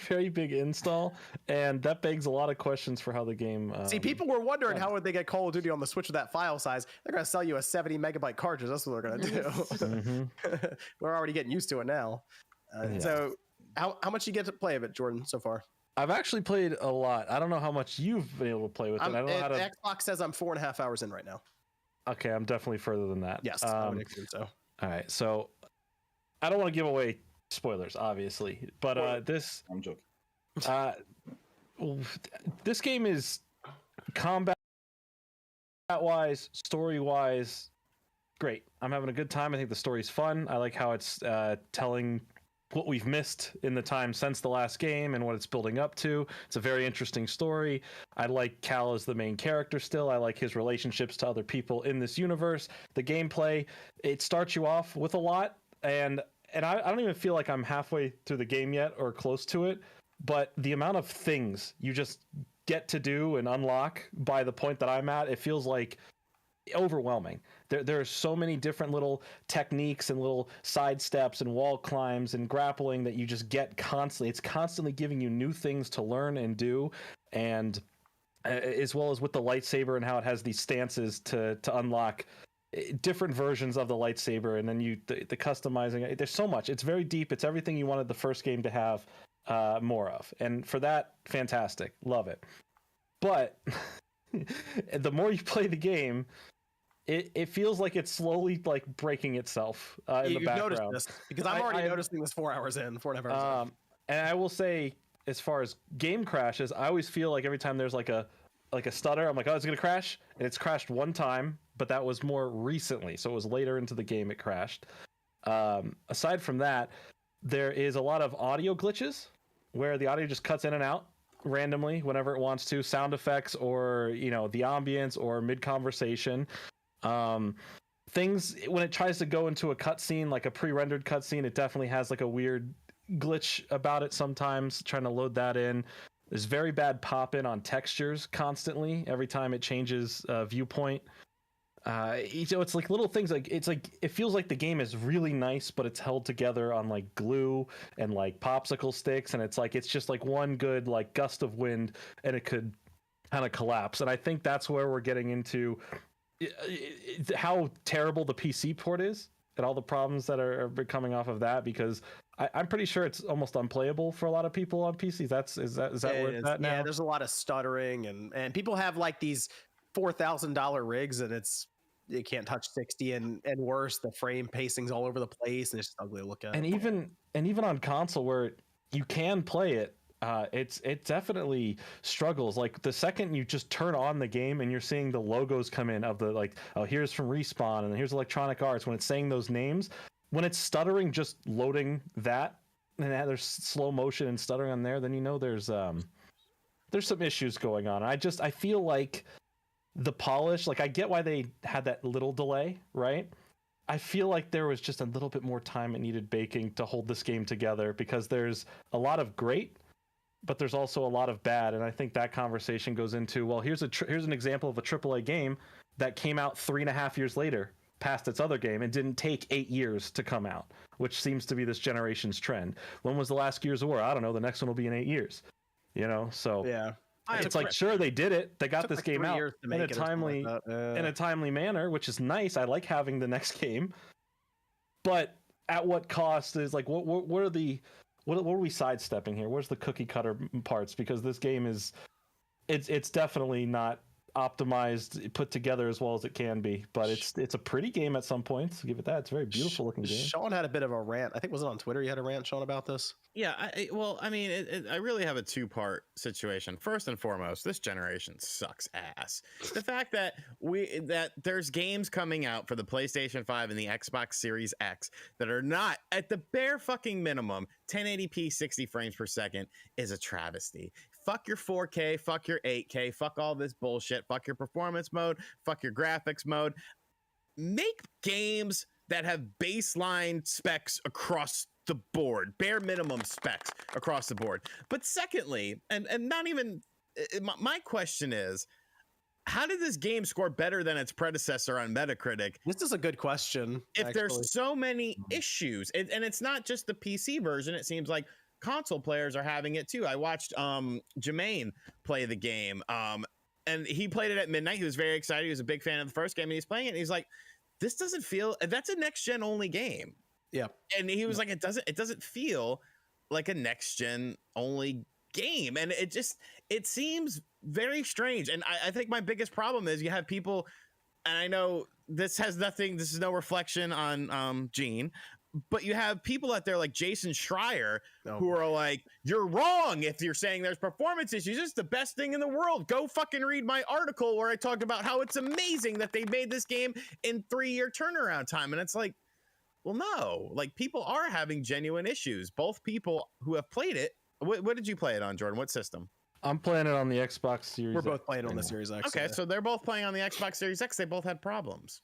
very big install, and that begs a lot of questions for how the game. See, people were wondering how would they get Call of Duty on the Switch with that file size. They're gonna sell you a 70 megabyte cartridge. That's what they're gonna do. Mm-hmm. We're already getting used to it now. Yeah. So, how much you get to play of it, Jordan, so far? I've actually played a lot. I don't know how much you've been able to play with it. I don't know how to. The Xbox says I'm 4.5 hours in right now. Okay, I'm definitely further than that. Yes, I would assume so. All right, so I don't want to give away spoilers, obviously, but this. I'm joking. This game is combat-wise, story-wise, great. I'm having a good time. I think the story's fun. I like how it's telling what we've missed in the time since the last game and what it's building up to. It's a very interesting story. I like Cal as the main character still. I like his relationships to other people in this universe. The gameplay, it starts you off with a lot, and I don't even feel like I'm halfway through the game yet or close to it, but the amount of things you just get to do and unlock by the point that I'm at, it feels like overwhelming. There are so many different little techniques and little side steps and wall climbs and grappling that you just get constantly. It's constantly giving you new things to learn and do, and as well as with the lightsaber and how it has these stances to unlock different versions of the lightsaber, and then the customizing. There's so much. It's very deep. It's everything you wanted the first game to have more of, and for that, fantastic. Love it. But the more you play the game, it feels like it's slowly like breaking itself in the background. Noticed this because I'm already noticing this 4 hours in, 4.5 hours in. And I will say, as far as game crashes, I always feel like every time there's like a stutter, I'm like, oh, it's gonna crash, and it's crashed one time, but that was more recently, so it was later into the game it crashed. Aside from that, there is a lot of audio glitches where the audio just cuts in and out randomly whenever it wants to, sound effects or the ambience or mid conversation. Things when it tries to go into a cutscene, like a pre-rendered cutscene, it definitely has like a weird glitch about it sometimes, trying to load that in. There's very bad pop-in on textures constantly every time it changes viewpoint. It's like little things, like it feels like the game is really nice, but it's held together on like glue and like popsicle sticks, and it's just like one good like gust of wind and it could kind of collapse. And I think that's where we're getting into how terrible the PC port is and all the problems that are coming off of that, because I'm pretty sure it's almost unplayable for a lot of people on PCs. Is that where it's at now? Yeah, there's a lot of stuttering, and people have like these $4,000 rigs, and you can't touch 60, and worse, the frame pacing's all over the place, and it's just ugly to look at. And even on console where you can play it, it definitely struggles. Like the second you just turn on the game and you're seeing the logos come in of the like, oh, here's from Respawn and here's Electronic Arts, when it's saying those names, when it's stuttering just loading that, and there's slow motion and stuttering on there, then you know there's some issues going on. I feel like the polish, like I get why they had that little delay, right? I feel like there was just a little bit more time it needed baking to hold this game together, because there's a lot of great, but there's also a lot of bad. And I think that conversation goes into, well, here's an example of a AAA game that came out 3.5 years later past its other game and didn't take 8 years to come out, which seems to be this generation's trend. When was the last Gears of War? I don't know. The next one will be in 8 years, so yeah. It's like, sure, they did it. They got this like game out in a timely manner, which is nice. I like having the next game, but at what cost? Is like, what are we sidestepping here? Where's the cookie cutter parts? Because this game it's definitely not optimized, put together as well as it can be, but it's a pretty game at some points. Give it that. It's a very beautiful looking game. Sean had a bit of a rant. I think, was it on Twitter? You had a rant, Sean, about this? Yeah, I really have a two-part situation. First and foremost, this generation sucks ass. The fact that there's games coming out for the PlayStation 5 and the Xbox Series X that are not at the bare fucking minimum 1080p 60 frames per second is a travesty. Fuck your 4K, fuck your 8K, fuck all this bullshit, fuck your performance mode, fuck your graphics mode. Make games that have baseline specs across the board, bare minimum specs across the board. But secondly, and not even, my question is, how did this game score better than its predecessor on Metacritic? This is a good question. If there's so many issues, and it's not just the PC version, it seems like console players are having it too. I watched Jermaine play the game, and he played it at midnight. He was very excited. He was a big fan of the first game, and he's playing it, and he's like, this doesn't feel, that's a next gen only game. Yeah. And he was like, it doesn't feel like a next gen only game. And it seems very strange. And I think my biggest problem is you have people, and I know this is no reflection on Gene, but you have people out there like Jason Schreier who are like, you're wrong if you're saying there's performance issues. It's the best thing in the world. Go fucking read my article where I talked about how it's amazing that they made this game in 3-year turnaround time. And it's like, well, no, like people are having genuine issues. Both people who have played it. What did you play it on, Jordan? What system? I'm playing it on the Xbox Series X. We're both playing on the Series X. Okay, so they're both playing on the Xbox Series X. They both had problems.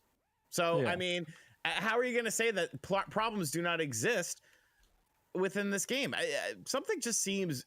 So, yeah. I mean, how are you going to say that problems do not exist within this game? Something just seems,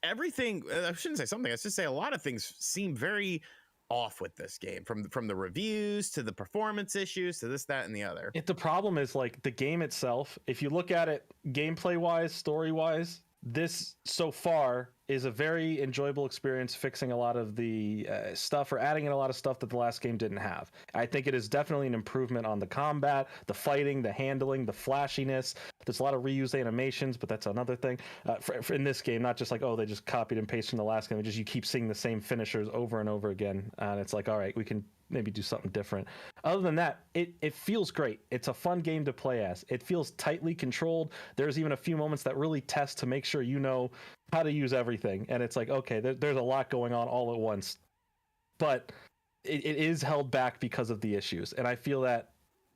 everything, I shouldn't say something, I should say a lot of things seem very off with this game, from the reviews to the performance issues to this, that, and the other. The problem is like the game itself, if you look at it gameplay wise, story wise, this so far is a very enjoyable experience, fixing a lot of the stuff or adding in a lot of stuff that the last game didn't have. I think it is definitely an improvement on the combat, the fighting, the handling, the flashiness. There's a lot of reused animations, but that's another thing for in this game, not just like, oh, they just copied and pasted from the last game. Just you keep seeing the same finishers over and over again. And it's like, all right, we can maybe do something different. Other than that, it feels great. It's a fun game to play as. It feels tightly controlled. There's even a few moments that really test to make sure you know how to use everything. And it's like, okay, there's a lot going on all at once. But it is held back because of the issues. And I feel that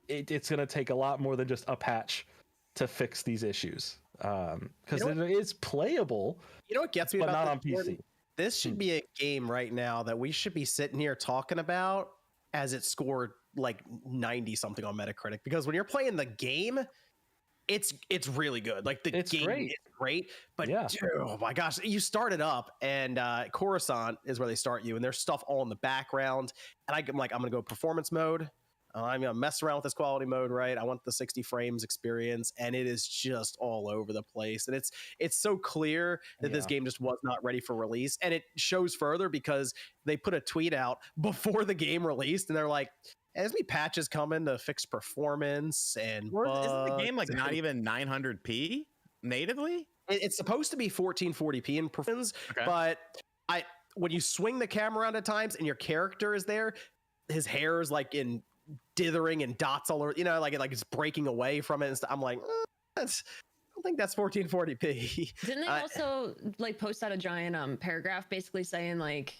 it's going to take a lot more than just a patch to fix these issues. Because it is playable. You know what gets me but about not on PC. This should be a game right now that we should be sitting here talking about as it scored like 90 something on Metacritic, because when you're playing the game, it's really good. Like the It's game great. is great, but Yeah. dude, oh my gosh, you start it up and Coruscant is where they start you, and there's stuff all in the background, and I'm like, I'm gonna go performance mode. I'm gonna mess around with this quality mode, right? I want the 60 frames experience, and it is just all over the place. And it's so clear that this game just was not ready for release, and it shows further because they put a tweet out before the game released, and they're like, "There's any patches coming to fix performance and Isn't the game like not even 900p natively? It's supposed to be 1440p in performance, but when you swing the camera around at times and your character is there, his hair is like in dithering and dots all over, you know, like it's breaking away from it and stuff. I'm like, I don't think that's 1440p. Didn't they also like post out a giant paragraph basically saying like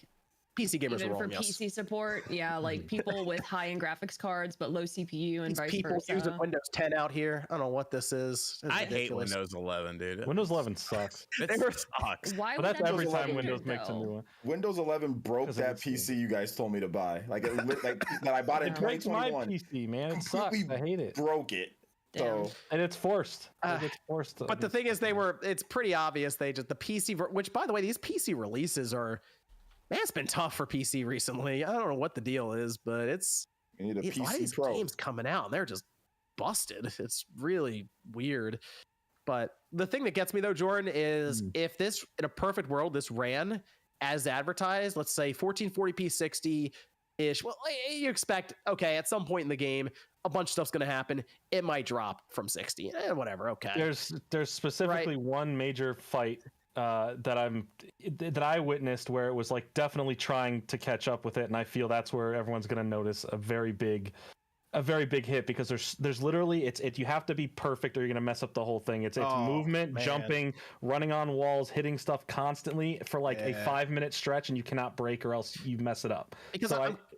PC gamers even are wrong, for PC support, like people with high-end graphics cards but low CPU and vice people versa. using Windows 10 out here. I don't know what this is. I hate Windows 11, dude. Windows 11 sucks. It sucks. Why But would that's that every be time standard, Windows makes a though? new one. Windows 11 broke 'Cause that it's- PC you guys told me to buy. Like, like that I bought in It breaks my 2021. PC, man. It sucks. Completely I hate it. Broke it. Damn. So And it's forced. It's forced. But the thing is, it's pretty obvious they just the PC, which by the way, these PC releases are, man, it's been tough for PC recently. I don't know what the deal is, but you need a a lot of PC these Pro. games coming out and they're just busted. It's really weird. But the thing that gets me though, Jordan, is if this in a perfect world this ran as advertised, let's say 1440p 60 ish. Well, you expect at some point in the game a bunch of stuff's going to happen. It might drop from 60. Whatever. Okay. There's specifically one major fight that I witnessed where it was like definitely trying to catch up with it, and I feel that's where everyone's going to notice a very big hit, because there's literally you have to be perfect or you're going to mess up the whole thing. It's movement, man. jumping, running on walls, hitting stuff constantly for like a 5-minute stretch, and you cannot break or else you mess it up. Because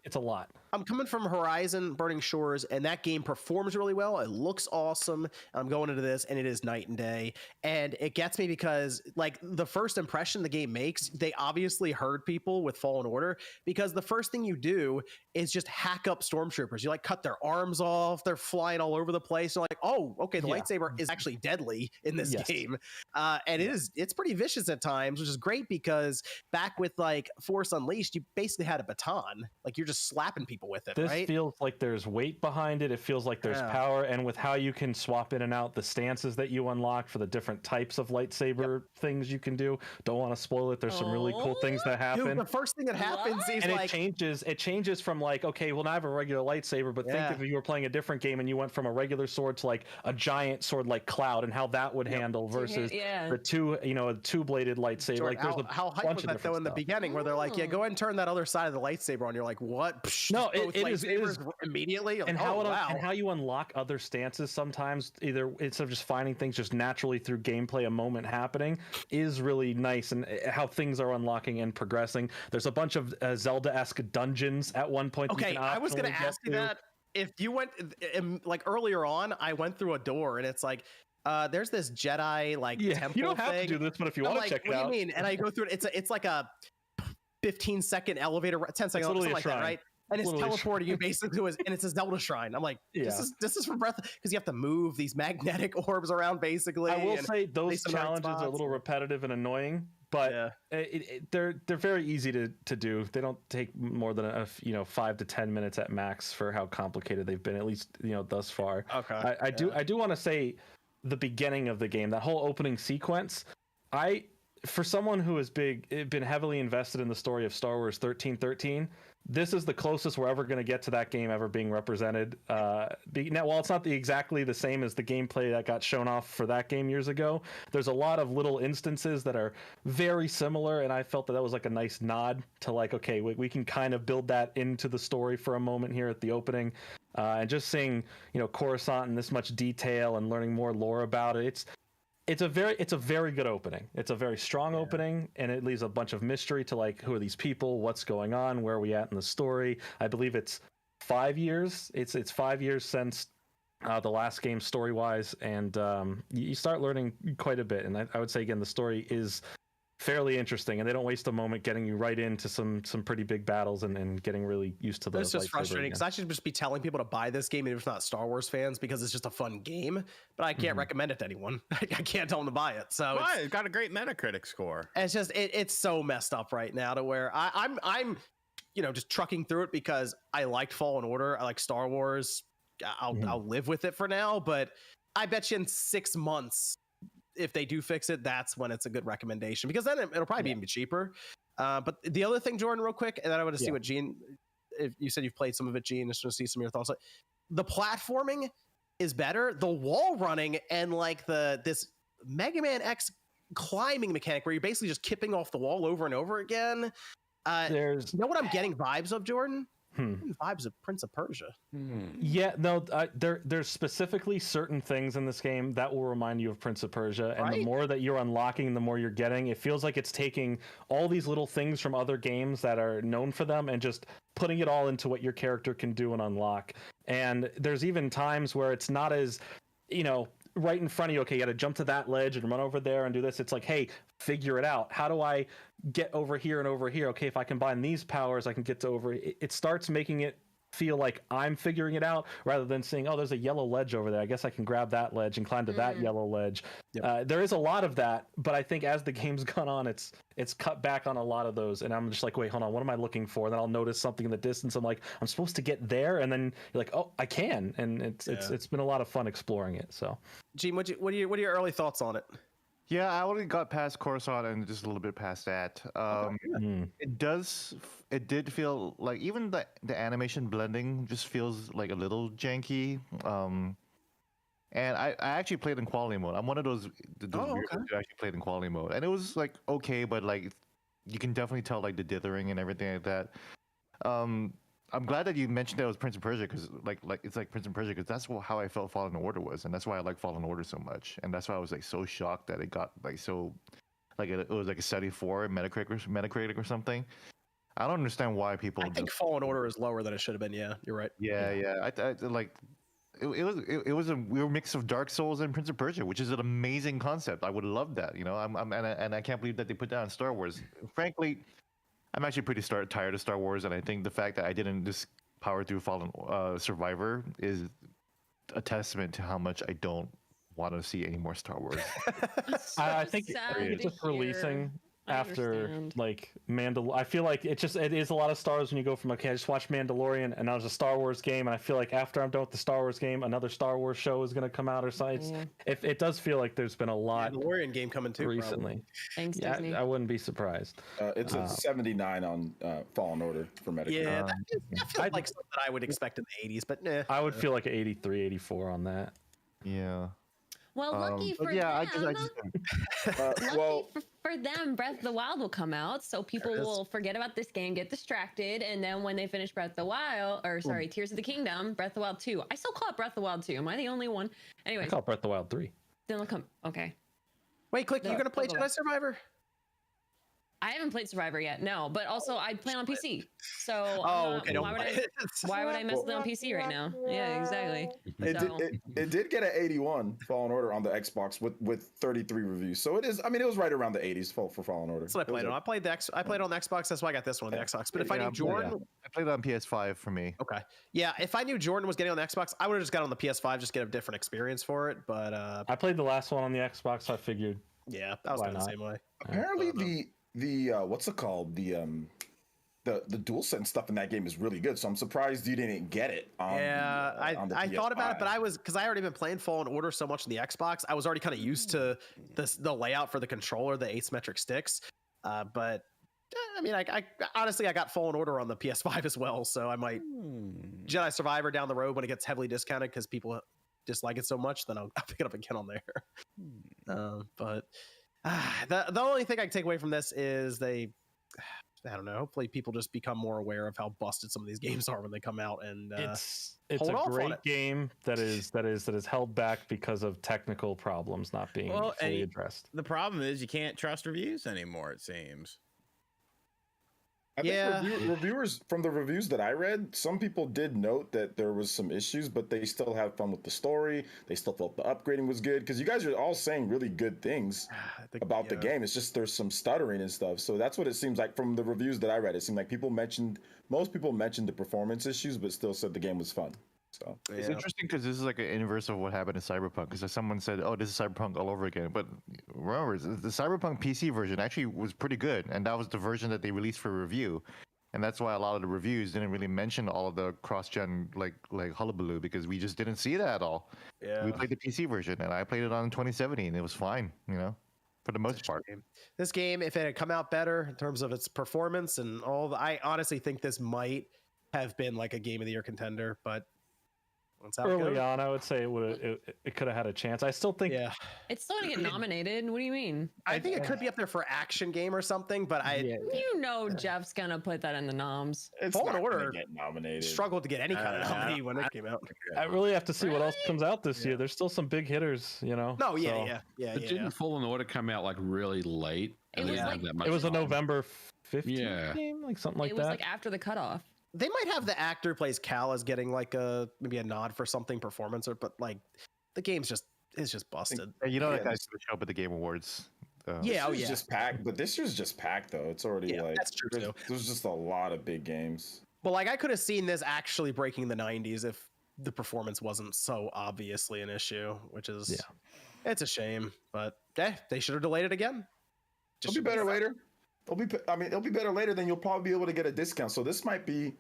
it's a lot. I'm coming from Horizon Burning Shores, and that game performs really well. It looks awesome. I'm going into this, and it is night and day. And it gets me because, like, the first impression the game makes, they obviously heard people with Fallen Order, because the first thing you do is just hack up stormtroopers. You, like, cut their arms off. They're flying all over the place. You're like, oh, okay, the lightsaber is actually deadly in this game. And it's pretty vicious at times, which is great because back with, like, Force Unleashed, you basically had a baton. Like, you're just slapping people with it, This right? feels like there's weight behind it. It feels like there's power, and with how you can swap in and out the stances that you unlock for the different types of lightsaber things you can do. Don't want to spoil it. There's some really cool things that happen. Dude, the first thing that happens is and like it changes from like, okay, well now I have a regular lightsaber, but think if you were playing a different game and you went from a regular sword to like a giant sword like Cloud, and how that would handle versus the two-bladed lightsaber. Jordan, like there's how hype was that though in the beginning, where they're like, yeah, go ahead and turn that other side of the lightsaber on. You're like, what? Psh, no, both it is immediately. Like, and wow. how you unlock other stances sometimes, either instead of just finding things just naturally through gameplay, a moment happening, is really nice, and how things are unlocking and progressing. There's a bunch of Zelda-esque dungeons at one point. Okay, I was going to ask you that. If you went like earlier on, I went through a door and it's like, there's this Jedi temple. You don't have thing. to do this, but if you want to check it out, what do you mean? And I go through it. It's like a 15-second elevator, 10 seconds, something like that, right? And it's teleporting you basically to and it's a Zelda shrine. I'm like, this is for Breath, because you have to move these magnetic orbs around basically. I will say those challenges are a little repetitive and annoying, but they're very easy to do. They don't take more than 5 to 10 minutes at max for how complicated they've been, at least thus far. Okay. I do want to say the beginning of the game, that whole opening sequence, for someone who has been heavily invested in the story of Star Wars 1313, this is the closest we're ever going to get to that game ever being represented. Now, while it's not exactly the same as the gameplay that got shown off for that game years ago, there's a lot of little instances that are very similar, and I felt that was like a nice nod to like, okay, we can kind of build that into the story for a moment here at the opening. And just seeing, Coruscant in this much detail and learning more lore about it, it's a very good opening. It's a very strong opening, and it leaves a bunch of mystery to like, who are these people, what's going on, where are we at in the story. I believe it's 5 years. It's 5 years since the last game story wise, and you start learning quite a bit. And I would say again, the story is fairly interesting, and they don't waste a moment getting you right into some pretty big battles and getting really used to the. It's just lightsaber frustrating again. because I should just be telling people to buy this game, even if not Star Wars fans, because it's just a fun game. But I can't recommend it to anyone. I can't tell them to buy it. So It's got a great Metacritic score. it's just it's so messed up right now to where I'm just trucking through it because I liked Fallen Order. I like Star Wars. I'll live with it for now. But I bet you in 6 months, if they do fix it, that's when it's a good recommendation, because then it'll probably be even cheaper. But the other thing, Jordan, real quick, and then I want to see what Gene, if you said you've played some of it, Gene, just to see some of your thoughts. The platforming is better. The wall running and like this Mega Man X climbing mechanic where you're basically just kipping off the wall over and over again. There's you know what I'm getting vibes of, Jordan? Vibes of Prince of Persia. Yeah, no, there's specifically certain things in this game that will remind you of Prince of Persia, and the more that you're unlocking, the more you're getting. It feels like it's taking all these little things from other games that are known for them and just putting it all into what your character can do and unlock. And there's even times where it's not as, right in front of you, okay, you got to jump to that ledge and run over there and do this. It's like, hey, figure it out. How do I get over here and over here? Okay, if I combine these powers, I can get to over. It starts making it feel like I'm figuring it out rather than saying, oh, there's a yellow ledge over there. I guess I can grab that ledge and climb to that yellow ledge. There is a lot of that, but I think as the game's gone on, it's cut back on a lot of those. And I'm just like, wait, hold on, what am I looking for? And then I'll notice something in the distance. I'm like, I'm supposed to get there. And then you're like, oh, I can. And it's been a lot of fun exploring it. So, Gene, what are your early thoughts on it? Yeah, I already got past Coruscant and just a little bit past that. It did feel like even the animation blending just feels like a little janky. And I actually played in quality mode. I'm one of those weirdos who actually played in quality mode, and it was like okay, but like you can definitely tell like the dithering and everything like that. I'm glad that you mentioned that it was Prince of Persia, because like it's like Prince of Persia, because that's how I felt Fallen Order was, and that's why I like Fallen Order so much, and that's why I was like so shocked that it got like so, like it was like a 74 Metacritic or something. I don't understand why people. I think Fallen Order is lower than it should have been. Yeah, you're right. Yeah. I like it was a weird mix of Dark Souls and Prince of Persia, which is an amazing concept. I would love that. And I can't believe that they put that on Star Wars. Frankly, I'm actually pretty tired of Star Wars, and I think the fact that I didn't just power through Fallen Survivor is a testament to how much I don't want to see any more Star Wars. I think it's just releasing after like Mandalorian. I feel like it is a lot of stars when you go from okay, I just watched Mandalorian and now there's a Star Wars game, and I feel like after I'm done with the Star Wars game, another Star Wars show is going to come out or something. It does feel like there's been a lot. Mandalorian game coming too recently. Thanks, Disney. I wouldn't be surprised. It's a 79 on Fallen Order for Metacritic. Yeah, that feels like something I would expect in the 80s, but nah. I would feel like an 83, 84 on that. Yeah. Well, lucky for yeah, them. Well, for them, Breath of the Wild will come out, so people will forget about this game, get distracted, and then when they finish Breath of the Wild, Tears of the Kingdom, Breath of the Wild 2. I still call it Breath of the Wild 2. Am I the only one? Anyway, I call it Breath of the Wild 3. Then they'll come. Okay. Wait, Click, you gonna play Jedi Survivor? I haven't played Survivor yet, no, but also I play on PC. So okay, why would I mess with it on PC right now? Yeah, exactly. It did get an 81 Fallen Order on the Xbox with 33 reviews. So it is. I mean, it was right around the 80s for Fallen Order. That's what I played on. I played on the Xbox. That's why I got this one on the Xbox. But if I knew Jordan, I played it on PS5 for me. Okay, yeah. If I knew Jordan was getting on the Xbox, I would have just got on the PS5, just get a different experience for it. But I played the last one on the Xbox, so I figured. Yeah, I was going the same way. Apparently the what's it called, the DualSense stuff in that game is really good, so I'm surprised you didn't get it on I thought about it, but because I already been playing Fallen Order so much on the Xbox, I was already kind of used to the layout for the controller, the asymmetric sticks, but I mean, I honestly got Fallen Order on the PS5 as well, so I might Jedi Survivor down the road when it gets heavily discounted because people dislike it so much, then I'll pick it up again on there. But the only thing I can take away from this is I don't know. Hopefully, people just become more aware of how busted some of these games are when they come out, and it's a great game that is held back because of technical problems not being fully addressed. The problem is you can't trust reviews anymore. It seems. I think reviewers, from the reviews that I read, some people did note that there was some issues, but they still have fun with the story. They still felt the upgrading was good, because you guys are all saying really good things about the game. It's just there's some stuttering and stuff. So that's what it seems like from the reviews that I read. It seemed like most people mentioned the performance issues, but still said the game was fun. So it's interesting because this is like an inverse of what happened in Cyberpunk. Because someone said, "Oh, this is Cyberpunk all over again," but remember, the Cyberpunk PC version actually was pretty good, and that was the version that they released for review, and that's why a lot of the reviews didn't really mention all of the cross-gen like hullabaloo, because we just didn't see that at all. Yeah, we played the PC version, and I played it on 2070, and it was fine, for the most part. This game, if it had come out better in terms of its performance and all, I honestly think this might have been like a Game of the Year contender, but. Early on, I would say it could have had a chance. I still think it's still gonna get nominated. What do you mean? I think it could be up there for action game or something, but Jeff's gonna put that in the noms. Fallen Order get nominated. Struggled to get any kind of nominee when it came out. I really have to see what else comes out this year. There's still some big hitters, No, But didn't Fallen Order come out like really late? It was like it was a November 15th game, like something like that. It was like after the cutoff. They might have the actor who plays Cal as getting like maybe a nod for something performance, but like the game's just busted. That guy's gonna show up at the Game Awards. Just packed, but this year's just packed though. It's already that's true too. There's just a lot of big games. But like I could have seen this actually breaking the 90s if the performance wasn't so obviously an issue, which is it's a shame. But they should have delayed it again. It'll be better later. It'll be better later. Then you'll probably be able to get a discount. So this might be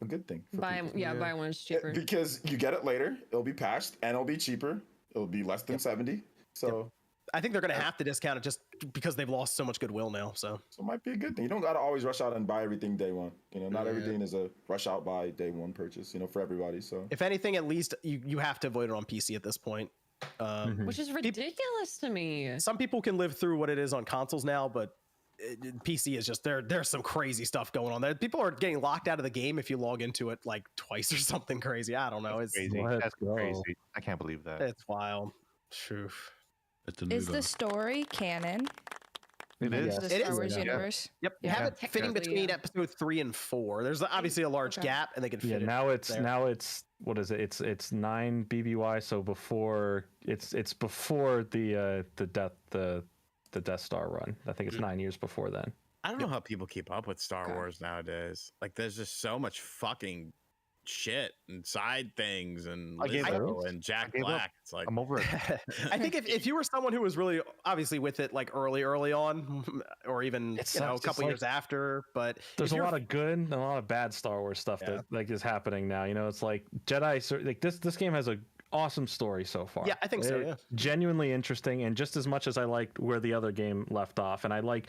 a good thing. Buy one is cheaper because you get it later. It'll be patched and it'll be cheaper. It'll be less than 70. So I think they're gonna have to discount it just because they've lost so much goodwill now. So it might be a good thing. You don't gotta always rush out and buy everything day one. Not everything is a rush out buy day one purchase. For everybody. So if anything, at least you have to avoid it on PC at this point. Which is ridiculous to me. Some people can live through what it is on consoles now, but PC is just there's some crazy stuff going on there. People are getting locked out of the game if you log into it like twice or something crazy. I don't know. It's crazy. That's crazy. I can't believe that. It's wild. Is the story canon? It is. The Star Wars universe. Yep. You have it fitting between episode 3 and 4. There's obviously a large gap, and they can fit it. Now it's what is it? It's 9 BBY. So before it's before the Death Star run. I think it's 9 years before then. I don't know how people keep up with Star Wars nowadays. Like, there's just so much fucking shit and side things and Lizzo and Jack Black. It's like I'm over it. I think if you were someone who was really obviously with it like early on, or even a couple years after, but there's a lot of good and a lot of bad Star Wars stuff that like is happening now. It's like Jedi. Like this game has a awesome story so far. Yeah, I think so. Yeah, genuinely interesting, and just as much as I liked where the other game left off, and I like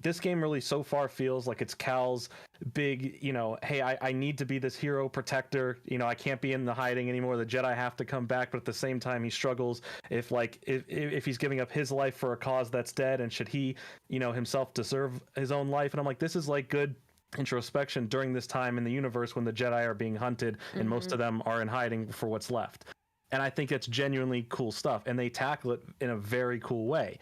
this game really so far feels like it's Cal's big, hey, I need to be this hero protector. I can't be in the hiding anymore. The Jedi have to come back, but at the same time he struggles if he's giving up his life for a cause that's dead, and should he, himself deserve his own life? And I'm like, this is like good introspection during this time in the universe when the Jedi are being hunted and most of them are in hiding for what's left. And I think it's genuinely cool stuff, and they tackle it in a very cool way.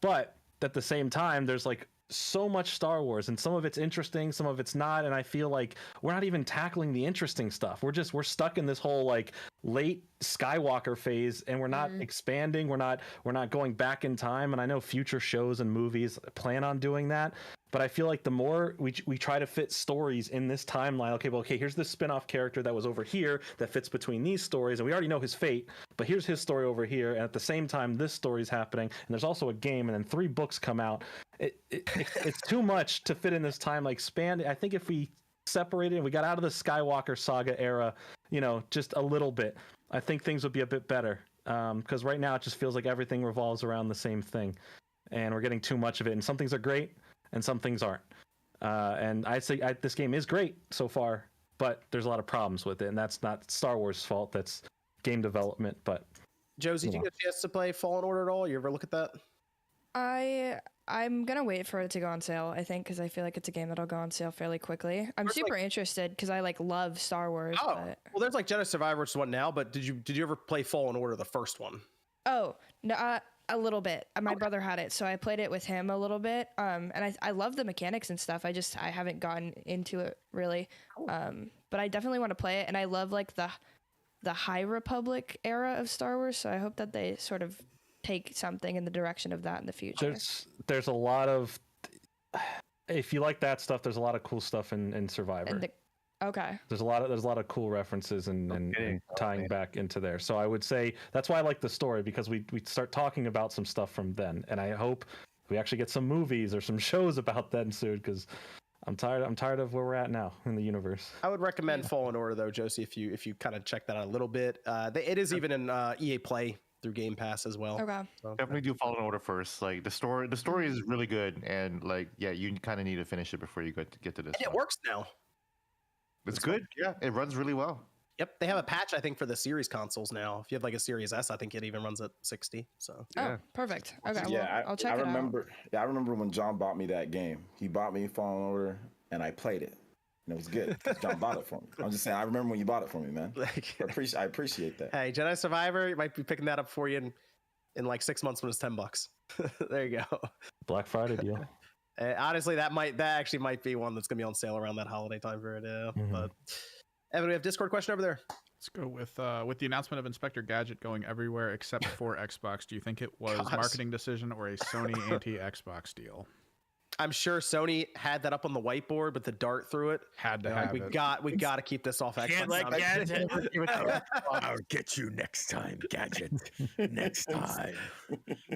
But at the same time, there's like so much Star Wars, and some of it's interesting, some of it's not, and I feel like we're not even tackling the interesting stuff. We're stuck in this whole like late Skywalker phase, and we're not expanding. We're not going back in time. And I know future shows and movies plan on doing that, but I feel like the more we try to fit stories in this timeline, okay, here's this spin-off character that was over here that fits between these stories, and we already know his fate, but here's his story over here, and at the same time this story's happening, and there's also a game, and then 3 books come out. It's too much to fit in this time. Like, expand. I think if we separated and we got out of the Skywalker saga era, just a little bit, I think things would be a bit better. Because right now it just feels like everything revolves around the same thing, and we're getting too much of it. And some things are great, and some things aren't. And I say this game is great so far, but there's a lot of problems with it, and that's not Star Wars' fault. That's game development. But Josie, did you get a chance to play Fallen Order at all? You ever look at that? I'm gonna wait for it to go on sale, I think, because I feel like it's a game that'll go on sale fairly quickly. I'm super interested because I love Star Wars. Oh, well, there's like Jedi Survivor, which is one now, but did you ever play Fallen Order, the first one? Oh no, A little bit. My brother had it, so I played it with him a little bit. And I love the mechanics and stuff. I haven't gotten into it really. But I definitely want to play it, and I love like the High Republic era of Star Wars. So I hope that they sort of take something in the direction of that in the future. There's a lot of, if you like that stuff, there's a lot of cool stuff in Survivor. Okay. There's a lot of cool references and tying back into there. So I would say that's why I like the story, because we start talking about some stuff from then, and I hope we actually get some movies or some shows about then soon, because I'm tired of where we're at now in the universe. I would recommend Fallen Order though, Josie, if you kind of check that out a little bit. It is even in EA Play through Game Pass as well. Okay. So, Definitely do Fallen Order first. Like the story is really good, and like you kind of need to finish it before you get to this. and it works now. It's good. Yeah, it runs really well. Yep, they have a patch I think for the Series consoles now. If you have like a Series S, I think it even runs at 60. So Oh, perfect. Okay, Yeah, I'll check I it remember. Yeah, I remember when John bought me that game. He bought me Fallen Order, and I played it, and it was good. 'Cause John bought it for me. I'm just saying. I remember when you bought it for me, man. I appreciate that. Hey, Jedi Survivor, you might be picking that up for you in like 6 months when it's $10. There you go. Black Friday deal. Honestly, that actually might be one that's gonna be on sale around that holiday time period. Yeah. But Evan, we have Discord question over there. Let's go with the announcement of Inspector Gadget going everywhere except for Xbox. Do you think it was Gosh. marketing decision or a Sony anti-Xbox deal? I'm sure Sony had that up on the whiteboard, but the dart through it. Had to They're like, have we it. got to keep this off Xbox. Can't let Gadget. I'll get you next time, Gadget. Next time.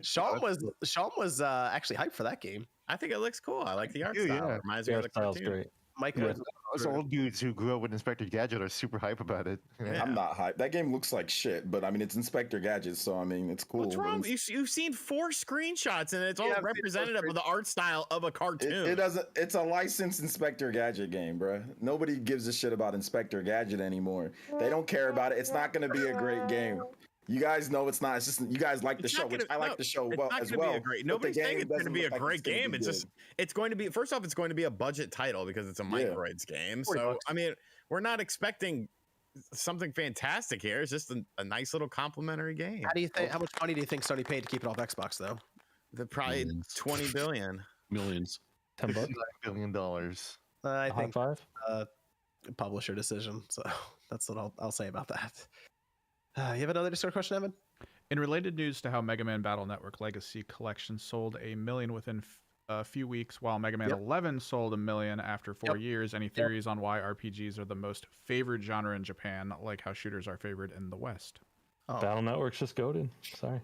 Sean was actually hyped for that game. I think it looks cool. I like the art Yeah, style. yeah. Reminds me of the style's cartoon. great. Mike Yeah, was those old dudes who grew up with Inspector Gadget are super hype about it. Yeah. I'm not hyped. That game looks like shit, but I mean, it's Inspector Gadget, so I mean, it's cool. What's wrong? You've seen 4 screenshots, and it's all representative of the art style of a cartoon. It doesn't. It's a licensed Inspector Gadget game, bro. Nobody gives a shit about Inspector Gadget anymore. They don't care about it. It's not going to be a great game. You guys know it's not. It's just you guys like the show, which I like the show well as well. Nobody's saying it's going to be a great game. It's just it's going to be, first off, it's going to be a budget title because it's a microids game. So I mean, we're not expecting something fantastic here. It's just a nice little complimentary game. How do you think? How much money do you think Sony paid to keep it off Xbox though? They're probably 20 billion. Millions. $10. $69 billion. I High think five. publisher decision. So that's what I'll say about that. You have another Discord question, Evan? In related news to how Mega Man Battle Network Legacy Collection sold 1 million within a few weeks, while Mega Man 11 sold 1 million after 4 years, any theories on why RPGs are the most favored genre in Japan, like how shooters are favored in the West? Battle Network's just goated. Sorry.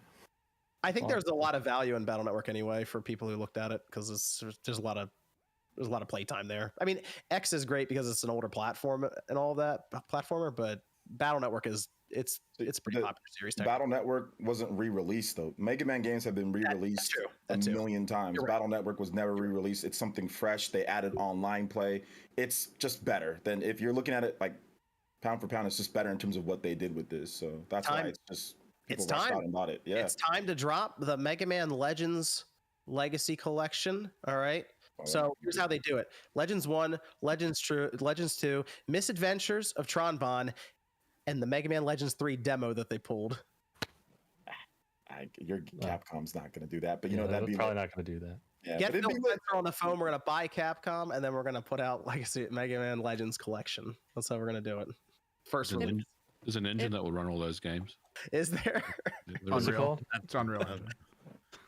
I think there's a lot of value in Battle Network anyway for people who looked at it, because there's a lot of playtime there. I mean, X is great because it's an older platform and all of that platformer, but Battle Network is it's pretty popular series. Battle Network wasn't re-released though. Mega Man games have been re-released a million times. Right. Battle Network was never re-released. It's something fresh. They added online play. It's just better than if you're looking at it like pound for pound. It's just better in terms of what they did with this. So that's why it's just people rushed out and bought it. Yeah, it's time to drop the Mega Man Legends Legacy Collection. All right. So here's how they do it: Legends 1, Legends 2, Misadventures of Tron Bonne, and the Mega Man Legends 3 demo that they pulled. Your Capcom's not going to do that, but you know that'd be probably not going to do that. Yeah, Get Phil Spencer on the phone. We're going to buy Capcom, and then we're going to put out Legacy Mega Man Legends Collection. That's how we're going to do it. First release. There's an engine that will run all those games. Is there? Unreal. It's Unreal Engine.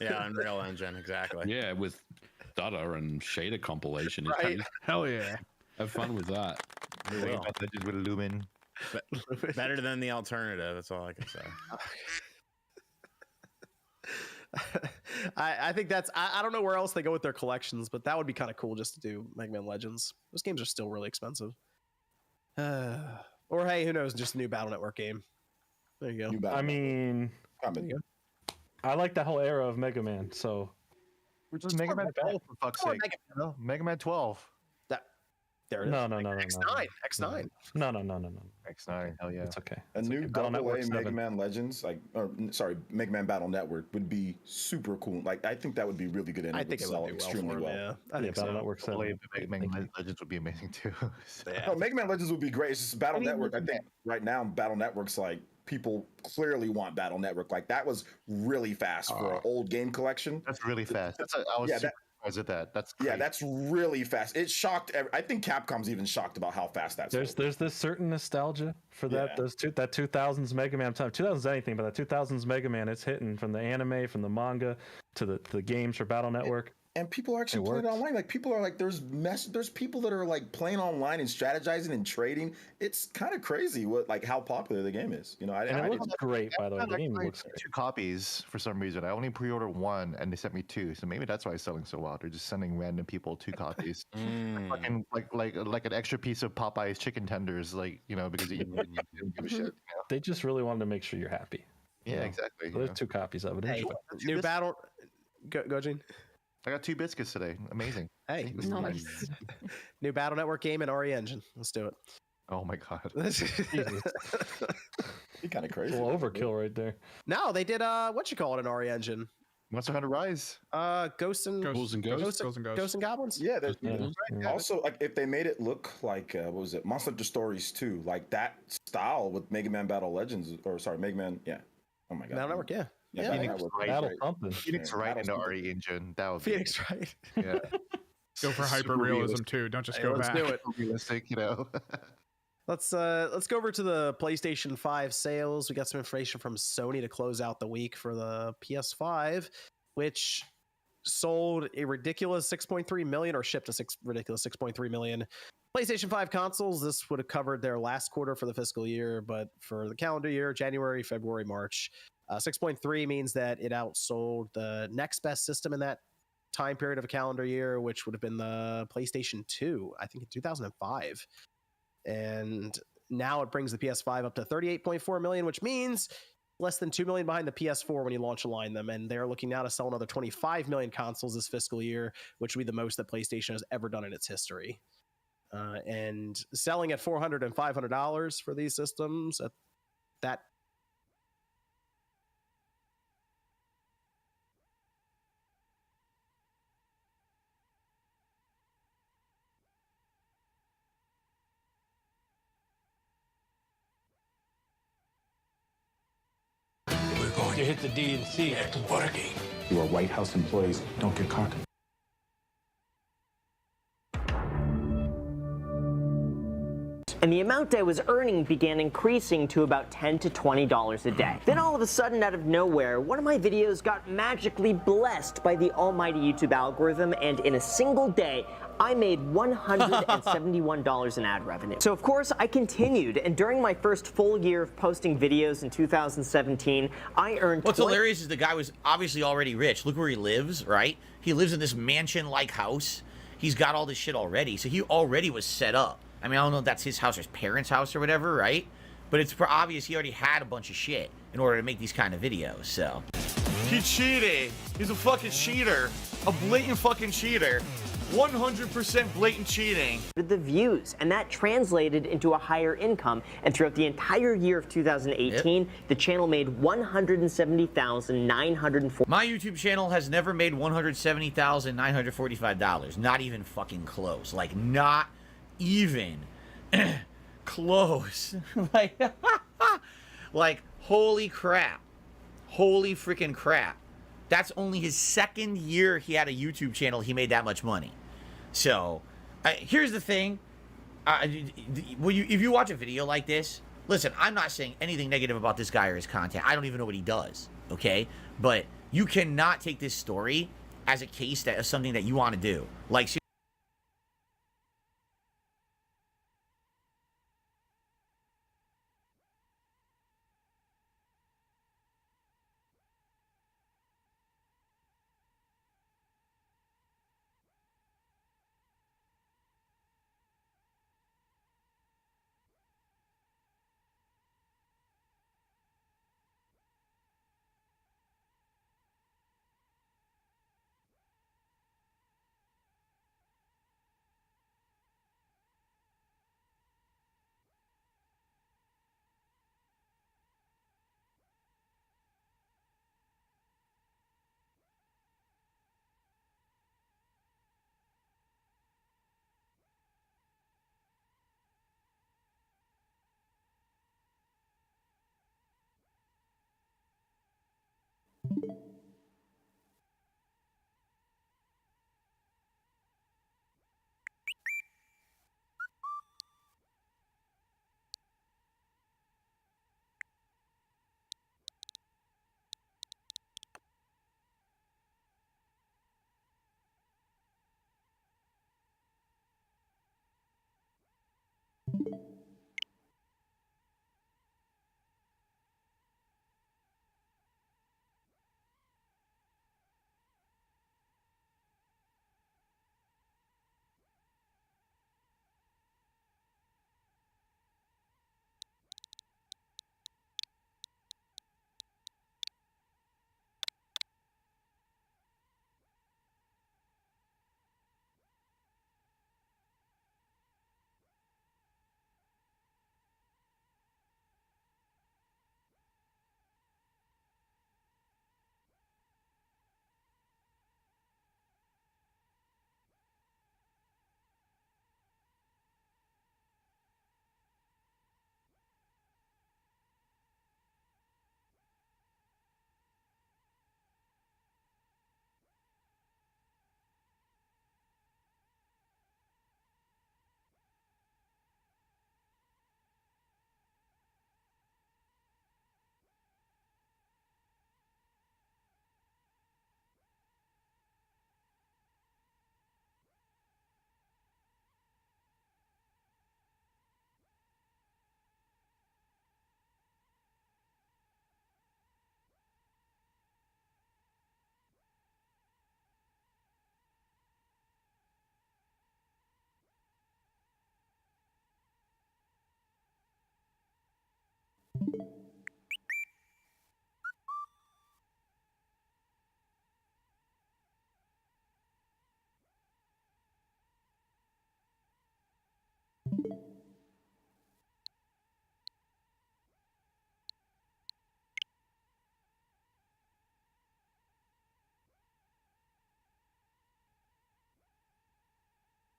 Yeah, Unreal Engine, exactly. Yeah, with data and shader compilation. Right. Hell yeah. Have fun with that. Legends with Lumen. Better than the alternative. That's all I can say. I think that's I don't know where else they go with their collections, but that would be kind of cool just to do Mega Man Legends. Those games are still really expensive. Or hey, who knows? Just a new Battle Network game. There you go. I mean, I like that whole era of Mega Man. So, which is Mega Man 12 for fuck's sake. Mega Man 12. There it is. No. X9. X9. No. X9. Hell yeah. It's okay. A new Battle Network AA Mega 7. Man Legends, Mega Man Battle Network would be super cool. Like I think that would be really good. And I think it would do extremely well. Yeah, I think Battle so. Network 7. Mega Man Legends would be amazing too. No, Mega Man Legends would be great. It's just Battle Network. I think right now Battle Network's like people clearly want Battle Network. Like that was really fast for an old game collection. That's really fast. I was super surprised at that. That's crazy. Yeah, that's really fast. It shocked. I think Capcom's even shocked about how fast that's. There's this certain nostalgia for that. That 2000s Mega Man. 2000s anything, but that 2000s Mega Man, it's hitting from the anime, from the manga, to the games for Battle Network. And people are actually playing it online. Like people are like, there's people that are like playing online and strategizing and trading. It's kind of crazy how popular the game is. You know, it looks great, by the way. The game looks great. 2 copies for some reason. I only pre-ordered 1, and they sent me 2. So maybe that's why it's selling so well. They're just sending random people 2 copies, like an extra piece of Popeye's chicken tenders, because you didn't give a shit. You know? They just really wanted to make sure you're happy. Yeah, exactly. So there's 2 copies of it. Hey, new battle. Go, Gene. I got 2 biscuits today. Amazing. Hey, nice. New Battle Network game and RE Engine. Let's do it. Oh my god. You're kind of crazy. A little overkill right there. No, they did an RE Engine. Monster Hunter Rise. Ghosts and Goblins. Yeah, also like if they made it look like what was it, Monster Hunter Stories 2, like that style with Mega Man Battle Legends, Mega Man, oh my god, Battle Network, yeah. Phoenix right into RE Engine. That would be Phoenix right. Yeah. Go for hyper realism too. Don't just go back. Let's do it. Realistic, Let's go over to the PlayStation 5 sales. We got some information from Sony to close out the week for the PS5, which sold a ridiculous 6.3 million, or shipped a ridiculous 6.3 million PlayStation 5 consoles. This would have covered their last quarter for the fiscal year, but for the calendar year, January, February, March, 6.3 means that it outsold the next best system in that time period of a calendar year, which would have been the PlayStation 2, I think in 2005. And now it brings the PS5 up to 38.4 million, which means less than 2 million behind the PS4 when you launch align them. And they're looking now to sell another 25 million consoles this fiscal year, which would be the most that PlayStation has ever done in its history. And selling at $400 and $500 for these systems at that. You hit the D and C at the Watergate. You are White House employees. Don't get caught. And the amount I was earning began increasing to about $10 to $20 a day. Then all of a sudden, out of nowhere, one of my videos got magically blessed by the almighty YouTube algorithm, and in a single day, I made $171 in ad revenue. So of course, I continued, and during my first full year of posting videos in 2017, I earned— What's hilarious is the guy was obviously already rich. Look where he lives, right? He lives in this mansion-like house. He's got all this shit already, so he already was set up. I mean, I don't know if that's his house or his parents' house or whatever, right? But it's obvious he already had a bunch of shit in order to make these kind of videos, so. He cheated. He's a fucking cheater. A blatant fucking cheater. 100% blatant cheating. The views, and that translated into a higher income. And throughout the entire year of 2018, the channel made $170,940. My YouTube channel has never made $170,945. Not even fucking close. Like, not even close. like, holy crap. Holy freaking crap. That's only his second year he had a YouTube channel he made that much money. So, here's the thing. If you watch a video like this, listen, I'm not saying anything negative about this guy or his content. I don't even know what he does, okay? But you cannot take this story as a case that is something that you want to do. Like,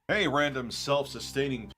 Hey, random self-sustaining.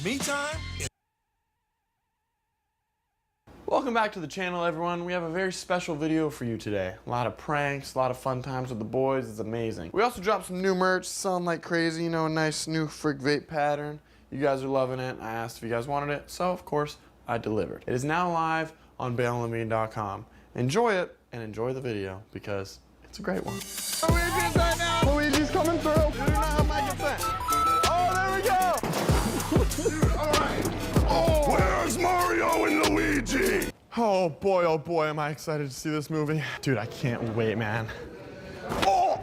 Me time. Welcome back to the channel, everyone. We have a very special video for you today. A lot of pranks, a lot of fun times with the boys. It's amazing. We also dropped some new merch, selling like crazy, you know, a nice new Frick Vape pattern. You guys are loving it. I asked if you guys wanted it, so of course I delivered. It is now live on BalenLevine.com. Enjoy it and enjoy the video because it's a great one. Luigi's right now. Luigi's coming through. Do not have my consent. Oh, there we go. Dude, all right. Oh, where's Mario and Luigi? Oh boy, am I excited to see this movie. Dude, I can't wait, man. Oh!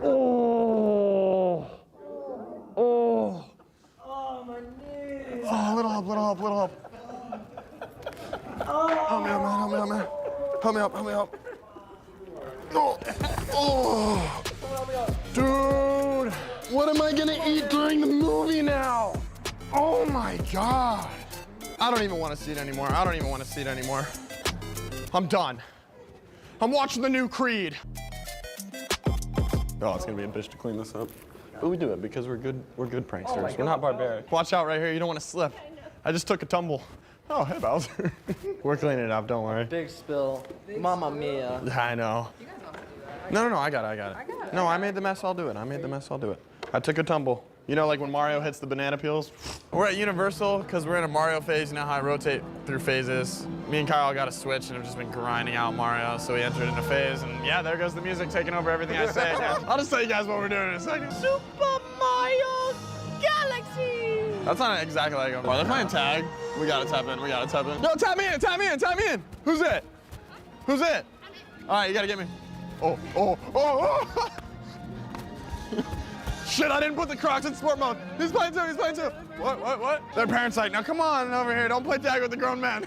Oh! Oh! Oh, my knees! Oh, little help. Oh. Help me out, man. Help me up. Oh! Oh! Dude! What am I gonna eat during the movie now? Oh my God. I don't even want to see it anymore. I'm done. I'm watching the new Creed. Oh, it's gonna be a bitch to clean this up. But we do it because we're good pranksters. We're not barbaric. Watch out right here, you don't want to slip. I just took a tumble. Oh, hey, Bowser. We're cleaning it up, don't worry. Big spill. Mamma mia. I know. No, I got it. No, I made the mess, I'll do it. I took a tumble. You know, like when Mario hits the banana peels? We're at Universal because we're in a Mario phase. You know how I rotate through phases? Me and Kyle got a Switch and have just been grinding out Mario, so we entered into phase, and yeah, there goes the music taking over everything I say. I'll just tell you guys what we're doing in a second. Super Mario Galaxy. That's not exactly like I'm. Oh, they're playing tag. We gotta tap in. No, tap me in. Who's it? All right, you gotta get me. Oh. Shit, I didn't put the Crocs in sport mode. He's playing too. What? Their parents like, now come on over here. Don't play tag with the grown man.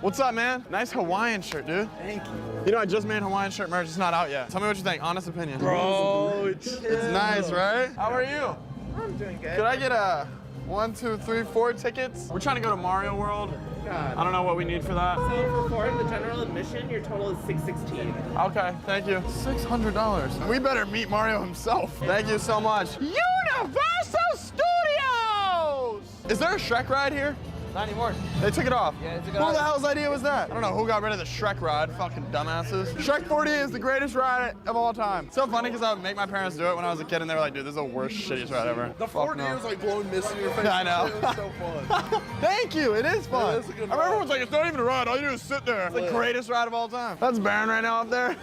What's up, man? Nice Hawaiian shirt, dude. Thank you. You know, I just made Hawaiian shirt merch. It's not out yet. Tell me what you think. Honest opinion. Bro, it's nice, right? How are you? I'm doing good. Could I get a 1, 2, 3, 4 tickets? We're trying to go to Mario World. God. I don't know what we need for that. So for 4 of the general admission, your total is $616. Okay, thank you. $600. We better meet Mario himself. Thank you so much. Universal Studios! Is there a Shrek ride here? Not anymore. They took it off. Yeah, Who the hell's idea was that? I don't know who got rid of the Shrek ride. Fucking dumbasses. Shrek 40 is the greatest ride of all time. It's so funny because I would make my parents do it when I was a kid and they were like, dude, this is the worst, shittiest ride ever. The 4D is like blowing mist in your face. Yeah, I know. It was so fun. Thank you. It is fun. It is a good I remember everyone's like, it's not even a ride. All you do is sit there. It's the greatest ride of all time. That's Baron right now up there.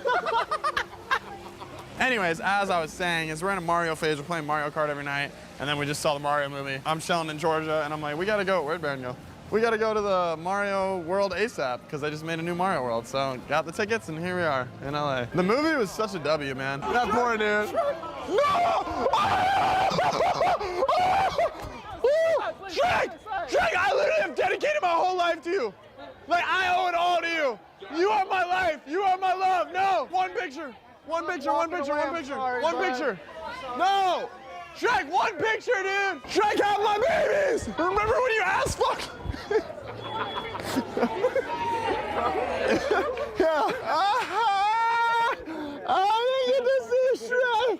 Anyways, as I was saying, is we're in a Mario phase. We're playing Mario Kart every night. And then we just saw the Mario movie. I'm chilling in Georgia and I'm like, we gotta go. Where'd Baron go? We gotta go to the Mario World ASAP because they just made a new Mario World. So got the tickets and here we are in LA. The movie was such a W, man. That poor dude. No! Shrek! I literally have dedicated my whole life to you. Like, I owe it all to you. You are my life. You are my love. No! One picture. No! Shrek, one picture, dude! Shrek, have my babies! Remember when you asked fuck? Yeah. I didn't get to see Shrek!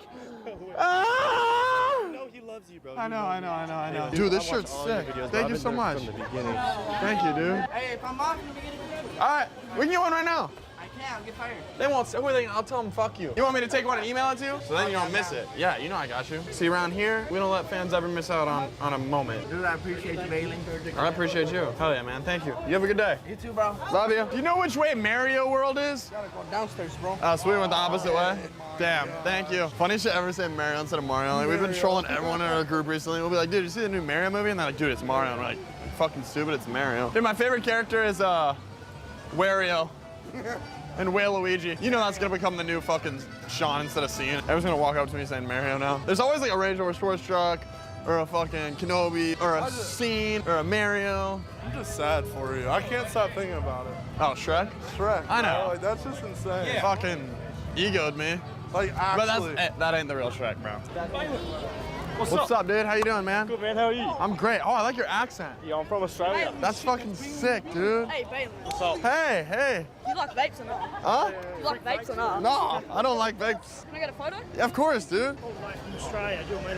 No, he loves you, bro. I know. Dude, this shirt's sick. Thank you so much. Thank you, dude. Hey, if I'm off, let me get a All right, we can get one right now. I can't, I'll get fired. They won't. I'll tell them fuck you. You want me to take one and email it to you? So then you don't miss it. Yeah, you know I got you. See, around here, we don't let fans ever miss out on a moment. Dude, I appreciate you, Bailey. I appreciate you. Hell yeah, man. Thank you. You have a good day. You too, bro. Love you. Do you know which way Mario World is? Gotta go downstairs, bro. So we went the opposite way? Damn, thank you. Funny shit ever say Mario instead of Mario. Like, we've been trolling everyone in our group recently. We'll be like, dude, you see the new Mario movie? And they're like, dude, it's Mario. And we're like, fucking stupid, it's Mario. Dude, my favorite character is Wario. And Waluigi. You know that's gonna become the new fucking Sean instead of Cena. Everyone's gonna walk up to me saying Mario now. There's always like a Range Rover Sports truck, or a fucking Kenobi, or a Scene, or a Mario. I'm just sad for you. I can't stop thinking about it. Oh, Shrek? Shrek. I know. Like, that's just insane. Yeah. Fucking egoed me. Like, actually. But that ain't the real Shrek, bro. What's up, dude? How you doing, man? Good, man. How are you? I'm great. Oh, I like your accent. Yo, I'm from Australia. That's fucking sick, dude. Hey, Bailey. What's up? Hey. You like like vapes or not? Huh? Do you like vapes or not? No, I don't like vapes. Can I get a photo? Yeah, of course, dude.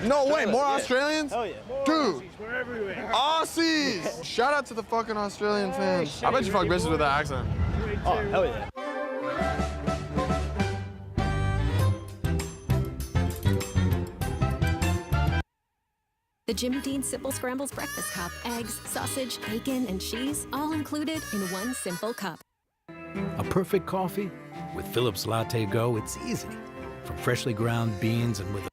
No way, more Australians? Hell yeah. Dude. We're everywhere. Aussies! Shout out to the fucking Australian fans. I bet you fuck bitches with that accent. Oh, hell yeah. The Jim Dean Simple Scrambles Breakfast Cup. Eggs, sausage, bacon, and cheese, all included in one simple cup. A perfect coffee? With Phillips Latte Go, it's easy. From freshly ground beans and with a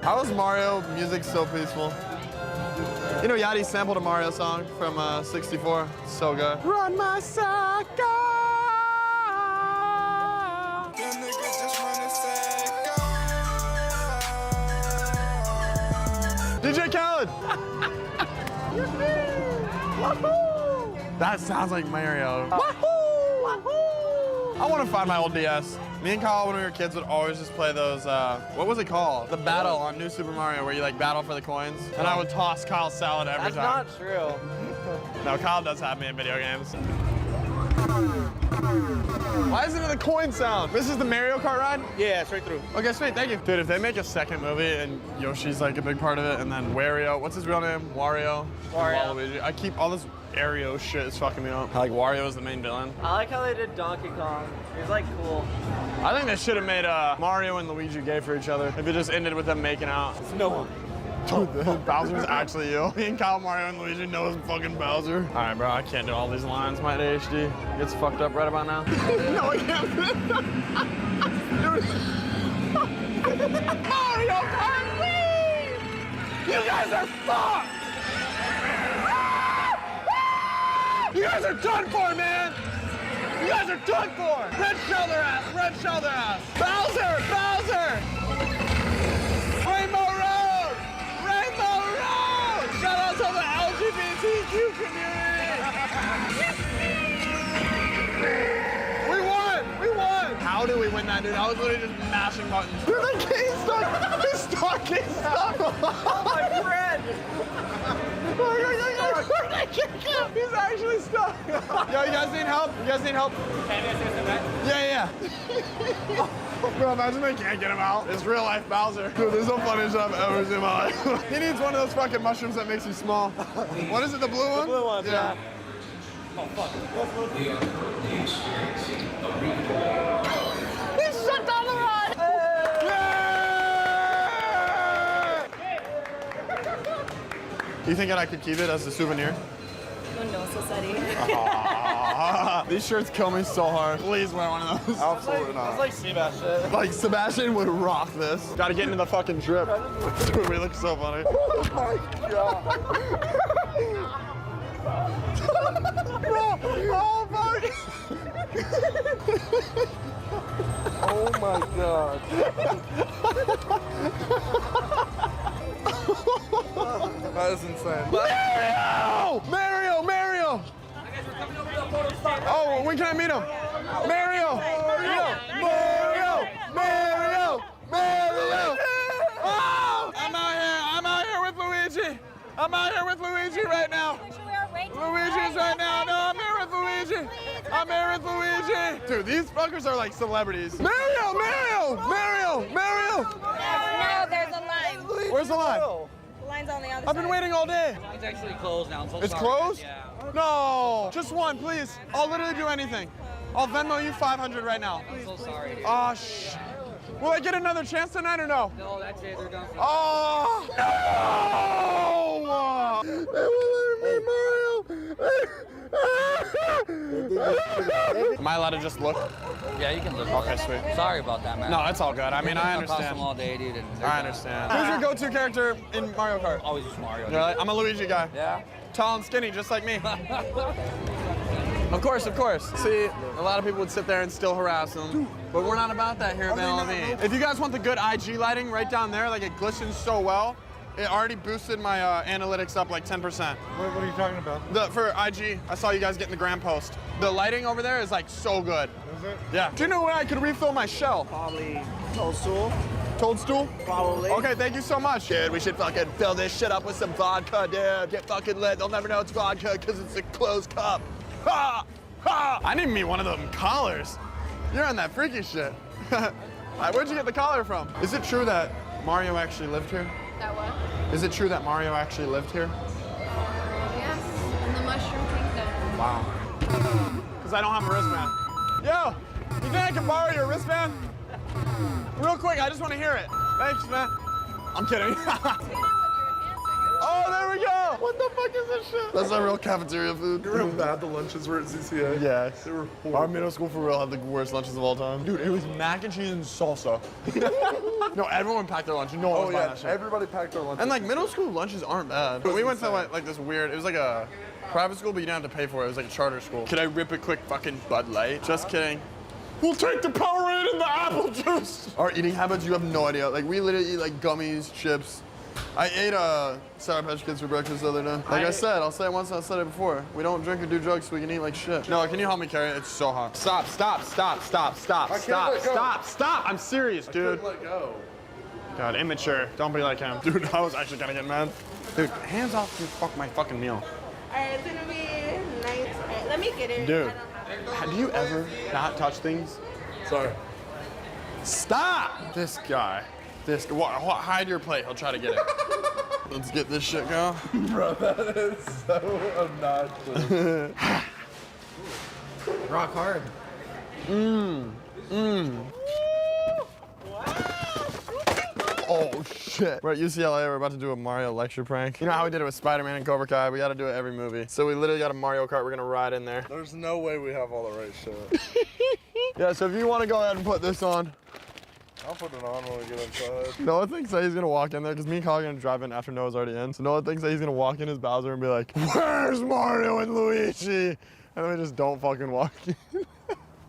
How is Mario music so peaceful? You know Yachty sampled a Mario song from 64. So good. Run my circle! DJ Khaled! That sounds like Mario. I want to find my old DS. Me and Kyle, when we were kids, would always just play those, what was it called? The battle on New Super Mario, where you like battle for the coins. And I would toss Kyle's salad every time. That's not true. No, Kyle does have me in video games. Why isn't it the coin sound? This is the Mario Kart ride? Yeah, straight through. Okay, sweet, thank you. Dude, if they make a second movie and Yoshi's like a big part of it, and then Wario, what's his real name? Wario? Waluigi. I keep all this Aereo shit is fucking me up. Like Wario is the main villain. I like how they did Donkey Kong. He's like cool. I think they should have made Mario and Luigi gay for each other. If it just ended with them making out. It's no one. Dude, Bowser's actually you. Me and Kyle, Mario, and Luigi know it's fucking Bowser. All right, bro, I can't do all these lines. My ADHD gets fucked up right about now. No, I can't. Mario Kart Wii! You guys are fucked! You guys are done for, man! You guys are done for! Red shell their ass! Red shell their ass! Bowser! Bowser! Rainbow Road! Rainbow Road! Shout out to the LGBTQ community! We won! We won! How did we win that, dude? I was literally just mashing buttons. Dude, the key's stuck! He's stuck! He's stuck! Oh, my friend! He's actually stuck. Yo, you guys need help? You guys need help? Yeah. Bro, imagine they can't get him out. It's real life Bowser. Dude, this is the funniest shit I've ever seen in my life. He needs one of those fucking mushrooms that makes you small. What is it, the blue one? The blue one, yeah. Oh, fuck. He shut down the rod! You think that I could keep it as a souvenir? These shirts kill me so hard. Please wear one of those. Absolutely not. It's like Sebastian. Like Sebastian would rock this. Gotta get into the fucking drip. Dude, we look so funny. Oh my god. Bro, oh my. Oh my god. That is insane. Mario! Mario! Oh, when can I meet him? Mario! Mario! Oh! I'm out here with Luigi. I'm out here with Luigi right now. Luigi's right now. No, I'm here with Luigi. I'm here with Luigi. Dude, these fuckers are like celebrities. Mario! No, there's a line. Where's the line? The line's on the other side. I've been waiting all day. It's actually closed now. I'm so It's sorry. closed? Yeah. No, just one, please. I'll literally do anything. I'll Venmo you 500 right now. I'm so sorry, dude. Oh, will I get another chance tonight or no? No, that's it. They're done. Oh, no! They won't let me, Mario! Am I allowed to just look? Yeah, you can look. Okay, sweet. Sorry about that, man. No, it's all good. I mean, I understand. All day, dude, I understand. Who's your go-to character in Mario Kart? Always just Mario. Really? I'm a Luigi guy. Yeah? Tall and skinny, just like me. Of course, of course. See, a lot of people would sit there and still harass them, but we're not about that here at LME. If you guys want the good IG lighting right down there, like it glistens so well, it already boosted my analytics up like 10%. What are you talking about? For IG, I saw you guys getting the gram post. The lighting over there is like so good. Is it? Yeah. Do you know where I could refill my shell? Probably Toadstool. Toadstool? Probably. Okay, thank you so much. Dude, we should fucking fill this shit up with some vodka, dude. Get fucking lit. They'll never know it's vodka because it's a closed cup. Ha! Ha! I need me one of them collars. You're on that freaky shit. Where'd you get the collar from? Is it true that Mario actually lived here? That what? Is it true that Mario actually lived here? Yes, in the Mushroom Kingdom. Wow. Because I don't have a wristband. Yo, you think I can borrow your wristband? Real quick, I just want to hear it. Thanks, man. I'm kidding. Oh, there we go. What the fuck is this shit? That's not real cafeteria food. You remember how bad the lunches were at ZCA? Yes. They were horrible. Our middle school for real had the worst lunches of all time. Dude, it was mac and cheese and salsa. No, everyone packed their lunch. No one was buying that shit. Everybody packed their lunch. And like middle school lunches aren't bad. But we went to like this weird, it was like a private school, but you didn't have to pay for it. It was like a charter school. Could I rip a quick fucking Bud Light? Just kidding. We'll take the Powerade and the apple juice. Our eating habits, you have no idea. Like we literally eat like gummies, chips. I ate Sour Patch Kids for breakfast the other day. Like I said, I'll say it once, I'll say it before. We don't drink or do drugs so we can eat like shit. No, can you help me carry it? It's so hot. Stop, stop, stop, stop, stop, stop, stop, stop. I'm serious, dude. I couldn't let go. God, immature. Don't be like him. Dude, I was actually gonna get mad. Dude, hands off my fucking meal. Alright, it's gonna be nice. Right, let me get it. Dude, do you ever not touch things? Sorry. Stop! This guy. Hide your plate. He'll try to get it. Let's get this shit going. Bro, that is so obnoxious. Rock hard. Oh shit. We're at UCLA, we're about to do a Mario lecture prank. You know how we did it with Spider-Man and Cobra Kai? We gotta do it every movie. So we literally got a Mario Kart, we're gonna ride in there. There's no way we have all the right shit. Yeah, so if you wanna go ahead and put this on. I'll put it on when we get inside. Noah thinks that he's gonna walk in there, because me and Kyle are gonna drive in after Noah's already in. So Noah thinks that he's gonna walk in as Bowser and be like, where's Mario and Luigi? And then we just don't fucking walk in.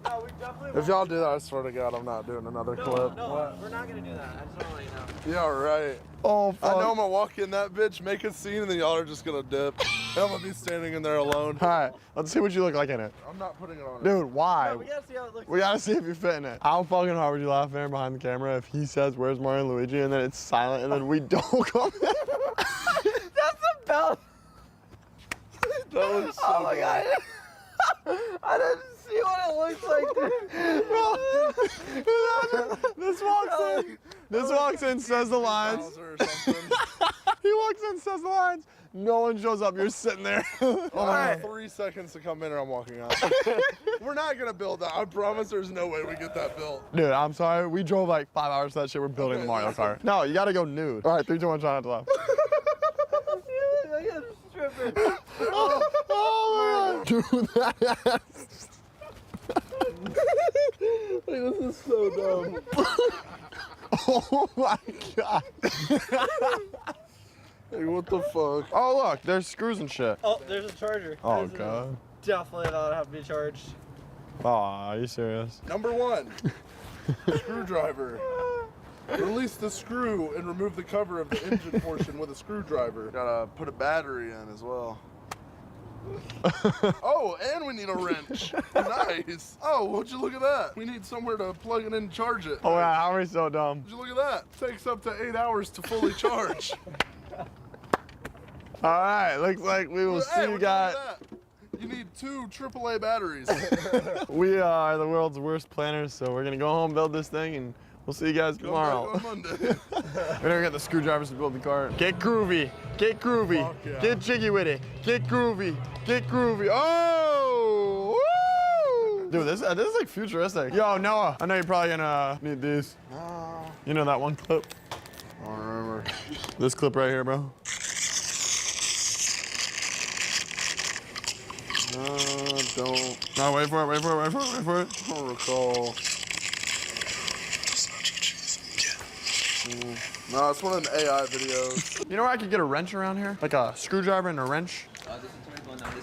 No, we definitely If y'all do that, I swear to God, I'm not doing another clip. No, we're not gonna do that. I just want to let you know. Yeah, right. Oh, fuck. I know I'm gonna walk in that bitch, make a scene, and then y'all are just gonna dip. And I'm gonna be standing in there alone. All right, let's see what you look like in it. I'm not putting it on. Dude, why? No, we gotta see how it looks. We gotta see if you fit in it. How fucking hard would you laugh there behind the camera if he says, where's Mario and Luigi, and then it's silent, and then we don't come in? That's a belt. That was so Oh my God. I didn't see what it looks like, dude. This walks in, says the lines. He walks in, says the lines. No one shows up. You're sitting there. Oh my God. 3 seconds to come in or I'm walking out. We're not gonna build that. I promise there's no way we get that built. Dude, I'm sorry. We drove like 5 hours to that shit. We're building the Mario Kart. No, you gotta go nude. All right, 3, 2, 1, try not to laugh. Oh, dude, that ass. Like, this is so dumb. Oh my God. Hey, what the fuck? Oh, look, there's screws and shit. Oh, there's a charger. Oh, There's God. Definitely not have to be charged. Oh, are you serious? Number 1, screwdriver. Release the screw and remove the cover of the engine portion with a screwdriver. Gotta put a battery in as well. Oh, and we need a wrench. Nice. Oh, would you look at that? We need somewhere to plug it in and charge it. Oh, yeah, how are we so dumb? Would you look at that? Takes up to 8 hours to fully charge. All right, looks like we will see you guys. You need 2 AAA batteries. We are the world's worst planners, so we're gonna go home, build this thing, and we'll see you guys tomorrow. On Monday. We're gonna get the screwdrivers to build the car. Get groovy, get groovy, Yeah. get jiggy with it, get groovy, get groovy. Oh! Woo! Dude, this is like futuristic. Yo, Noah, I know you're probably gonna need these. No. You know that one clip? I don't remember. This clip right here, bro. Don't. No, wait for it, wait for it, wait for it, wait for it. I don't recall. No, it's one of them AI videos. You know where I could get a wrench around here? Like a screwdriver and a wrench?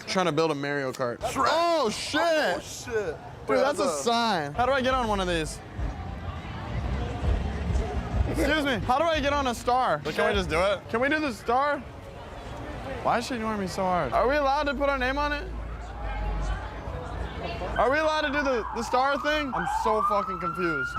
Trying to build a Mario Kart. Oh shit! Oh shit! Dude, that's a sign. How do I get on one of these? Excuse me. How do I get on a star? Can we just do it? Can we do the star? Why is she ignoring me so hard? Are we allowed to put our name on it? Are we allowed to do the star thing? I'm so fucking confused.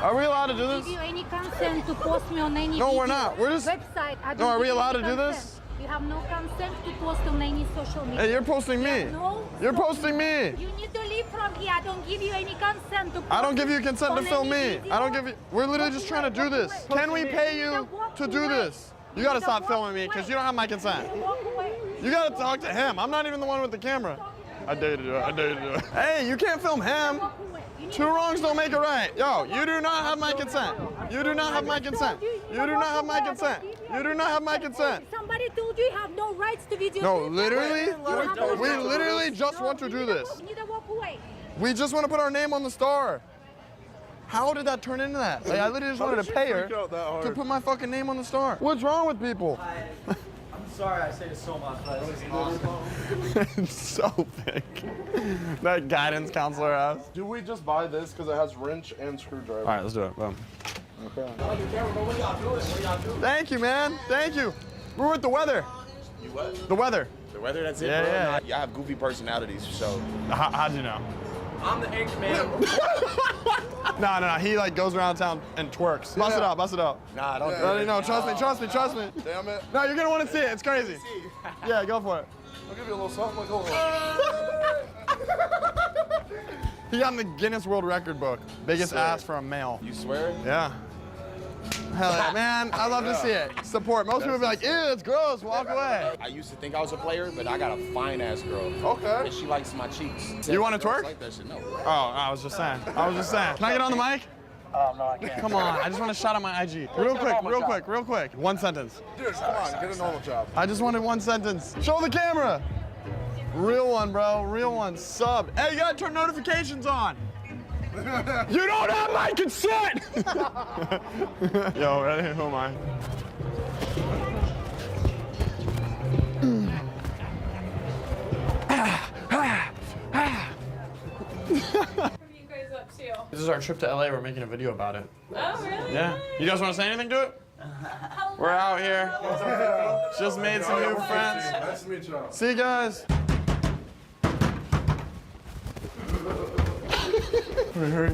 Are we allowed to do this? Give you any consent to post me on any No, we're not. We're just website. I don't No, are we give you allowed to any do consent. this? You have no consent to post on any social media. Hey, you're posting me. No. You're posting me. You need to leave from here. I don't give you any consent to post. I don't give you consent to on film any me. video. I don't give you. We're literally just trying to do this. Can we pay you to do this? You gotta stop filming me because you don't have my consent. You gotta talk to him. I'm not even the one with the camera. I dare you to do it. I dare you to do it. Hey, you can't film him. Two wrongs don't make it right. Yo, you do not have my consent. You do not have my consent. You do not have my consent. You do not have my consent. Somebody told you you have no rights to video. No, literally, we literally just want to do this. You need to walk away. We just want to put our name on the star. How did that turn into that? Like, I literally just wanted to pay her to put my fucking name on the star. What's wrong with people? I'm sorry I say this so much, but this is awesome. It's so big. That guidance counselor ass. Do we just buy this because it has wrench and screwdriver? All right, let's do it. Boom. Okay. Thank you, man. Thank you. We're with the weather. You what? The weather. The weather, that's it, Yeah, bro? yeah. Nah, I have goofy personalities, so. How'd you know? I'm the ink man. No. He like goes around town and twerks. Bust it out. Bust it out. Nah, don't do it. No, trust me. Trust me. Trust me. Damn it. No, you're gonna want to see it. It's crazy. Yeah, go for it. I'll give you a little something. Like, hold on. He got in the Guinness World Record book. Biggest ass for a male. You swear? Yeah. Hell yeah, man. I love to see it. Support. Most people be like, ew, it's gross. Walk away. I used to think I was a player, but I got a fine ass girl. Okay. And she likes my cheeks. You want to Girls twerk? Like that shit. No. Oh, I was just saying. Can I get on the mic? Oh, no, I can't. Come on. I just want a shot on my IG. Real quick. One sentence. Dude, come on. Get a normal job. I just wanted one sentence. Show the camera. Real one, bro. Real one. Sub. Hey, you gotta turn notifications on. You don't have my consent! Yo, ready? Who am I? This is our trip to LA. We're making a video about it. Oh, really? Yeah. You guys want to say anything to it? We're out here. Just made some new friends. Nice to meet you. See you guys. Hurry.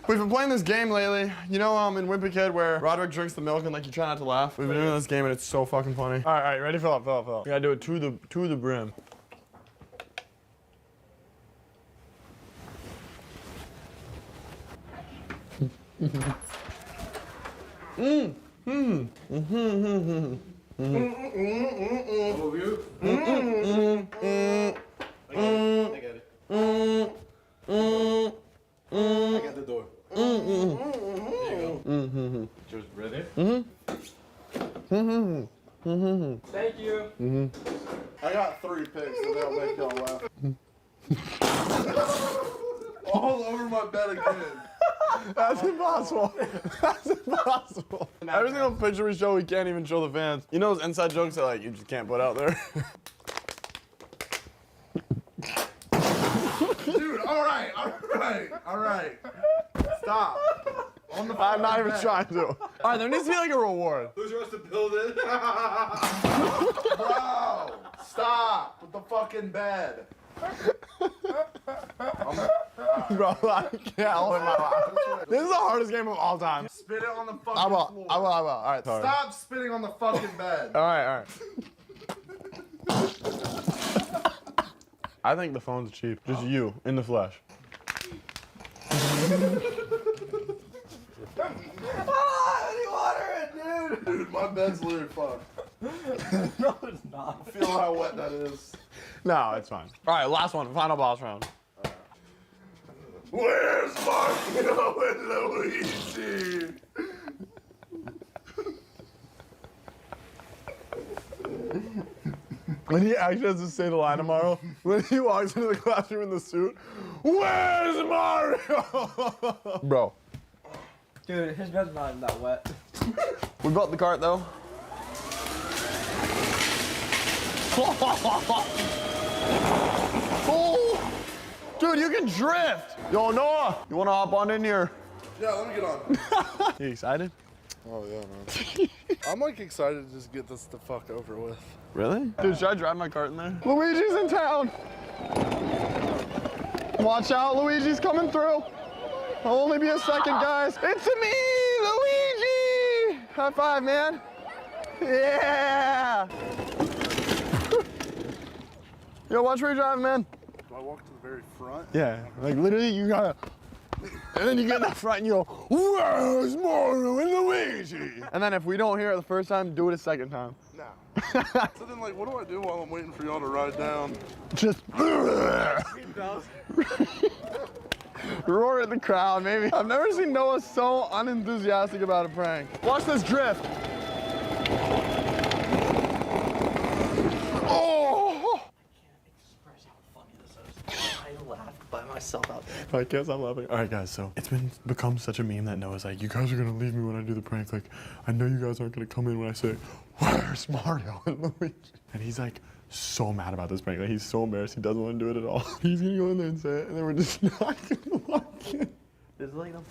We've been playing this game lately. You know, in Wimpy Kid where Roderick drinks the milk and like you try not to laugh. We've been doing this game and it's so fucking funny. All right, ready? Fill up. We gotta do it to the brim. I got the door. Just ready? Thank you. I got 3 picks, so that'll make y'all laugh. All over my bed again. That's impossible. That's impossible. Every single picture we show, we can't even show the fans. You know those inside jokes that like you just can't put out there? Dude, all right. Stop. On the I'm not even trying to. All right, there needs to be like a reward. Who's yours to build it? Bro, stop with the fucking bed. Bro, I can't hold my laugh. This is the hardest game of all time. Spit it on the fucking I will. floor. All right, sorry. Stop spitting on the fucking bed. All right. I think the phone's cheap. Just you, in the flesh. Any water in, dude? Dude, my bed's literally fucked. No, it's not. Feel how wet that is. No, it's fine. All right, last one. Final boss round. Where's Mario and Luigi? When he actually has to say the line tomorrow, when he walks into the classroom in the suit, where's Mario? Bro, Dude, his bed's not that wet. We bought the cart though. Oh, dude, you can drift. Yo, Noah, you wanna hop on in here? Yeah, let me get on. You excited? Oh yeah, man. I'm like excited to just get this the fuck over with. Really? Dude, should I drive my cart in there? Luigi's in town. Watch out, Luigi's coming through. I'll only be a second, guys. It's me, Luigi! High five, man. Yeah! Yo, watch where you're driving, man. Do I walk to the very front? Yeah, like literally you gotta, and then you get in the front and you go, where's Mario and Luigi? And then if we don't hear it the first time, do it a second time. No. So then, like, what do I do while I'm waiting for y'all to ride down? Just roar at the crowd, maybe. I've never seen Noah so unenthusiastic about a prank. Watch this drift. Oh! I laughed by myself out there. I guess I'm laughing. All right, guys, so it's become such a meme that Noah's like, you guys are gonna leave me when I do the prank. Like, I know you guys aren't gonna come in when I say, where's Mario and Luigi? And he's like so mad about this prank. Like, he's so embarrassed. He doesn't want to do it at all. He's gonna go in there and say it, and then we're just not gonna watch it. This is like the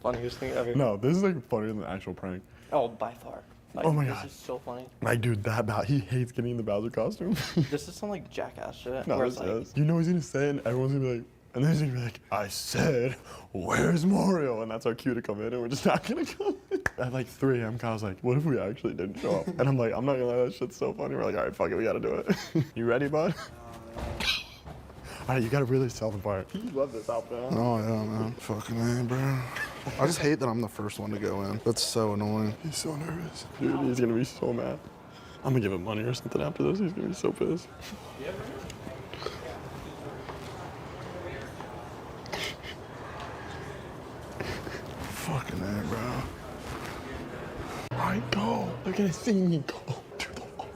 funniest thing ever. No, this is like funnier than the actual prank. Oh, by far. Like, Oh my this God. is so funny. Like, dude, he hates getting in the Bowser costume. This is some like jackass shit. No, where this it's like, is. You know he's gonna say it, and everyone's gonna be like, and then he's gonna be like, I said, where's Mario? And that's our cue to come in, and we're just not gonna come in. At like 3 a.m., Kyle's like, what if we actually didn't show up? And I'm like, I'm not gonna lie, that shit's so funny. We're like, all right, fuck it, we gotta do it. You ready, bud? All right, you gotta really self-fire. You love this outfit, huh? Oh yeah, man. Fucking A, bro. I just hate that I'm the first one to go in. That's so annoying. He's so nervous. Dude, he's gonna be so mad. I'm gonna give him money or something after this. He's gonna be so pissed. Fucking A, bro. All right, go. They're gonna see me go. To the walk.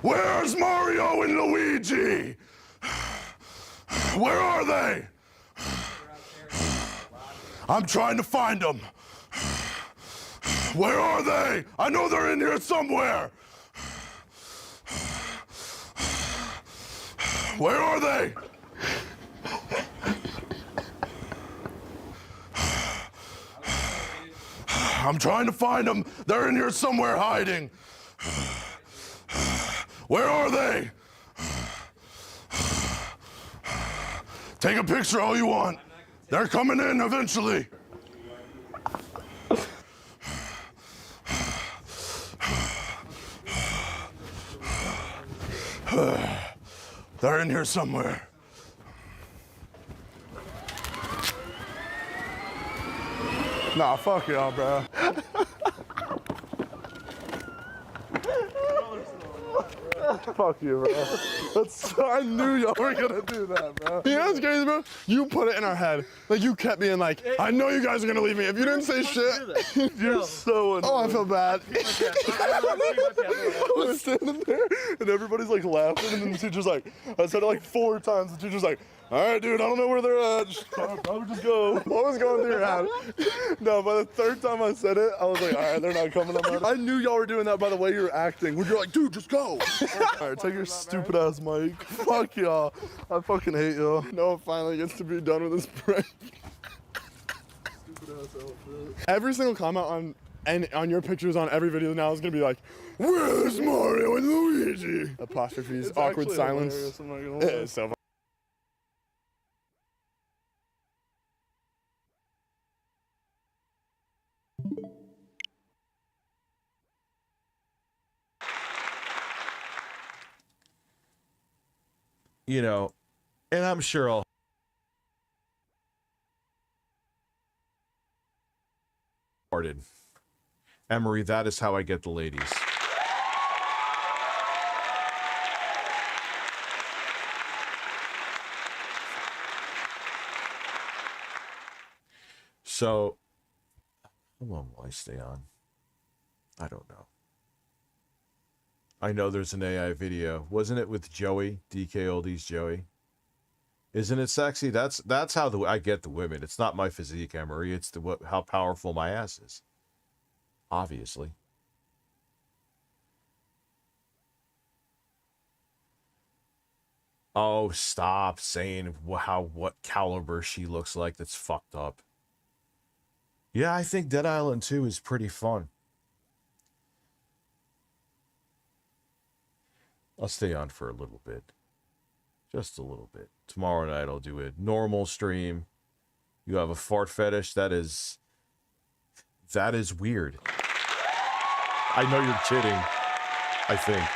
Where's Mario and Luigi? Where are they? I'm trying to find them. Where are they? I know they're in here somewhere. Where are they? I'm trying to find them. They're in here somewhere hiding. Where are they? Take a picture all you want. They're coming in eventually. They're in here somewhere. Nah, fuck y'all, bro. Fuck you, bro. I knew y'all were gonna do that, bro. You know what's crazy, bro? You put it in our head. Like, you kept being like, I know you guys are gonna leave me. If you didn't say shit, you're so annoying. Oh, I feel bad. I was standing there, and everybody's like laughing, and then the teacher's like, I said it like 4 times. The teacher's like, all right, dude, I don't know where they're at. Probably just go. What was going through your head? No, by the 3rd time I said it, I was like, all right, they're not coming. I knew y'all were doing that by the way you were acting. When you're like, dude, just go. All right, take your stupid ass mic. Fuck y'all. I fucking hate y'all. Noah finally gets to be done with this prank. Stupid ass outfit. Every single comment on your pictures on every video now is gonna be like, where's Mario and Luigi? Apostrophes, it's awkward silence. It is so funny. You know, and I'm sure I'll started. Emery, that is how I get the ladies. So, how long will I stay on? I don't know. I know there's an AI video. Wasn't it with Joey? DK Oldies Joey. Isn't it sexy? That's how I get the women. It's not my physique, Emery. It's how powerful my ass is. Obviously. Oh, stop saying what caliber she looks like. That's fucked up. Yeah, I think Dead Island 2 is pretty fun. I'll stay on for a little bit. Just a little bit. Tomorrow night I'll do a normal stream. You have a fart fetish? That is weird. I know you're kidding. I think.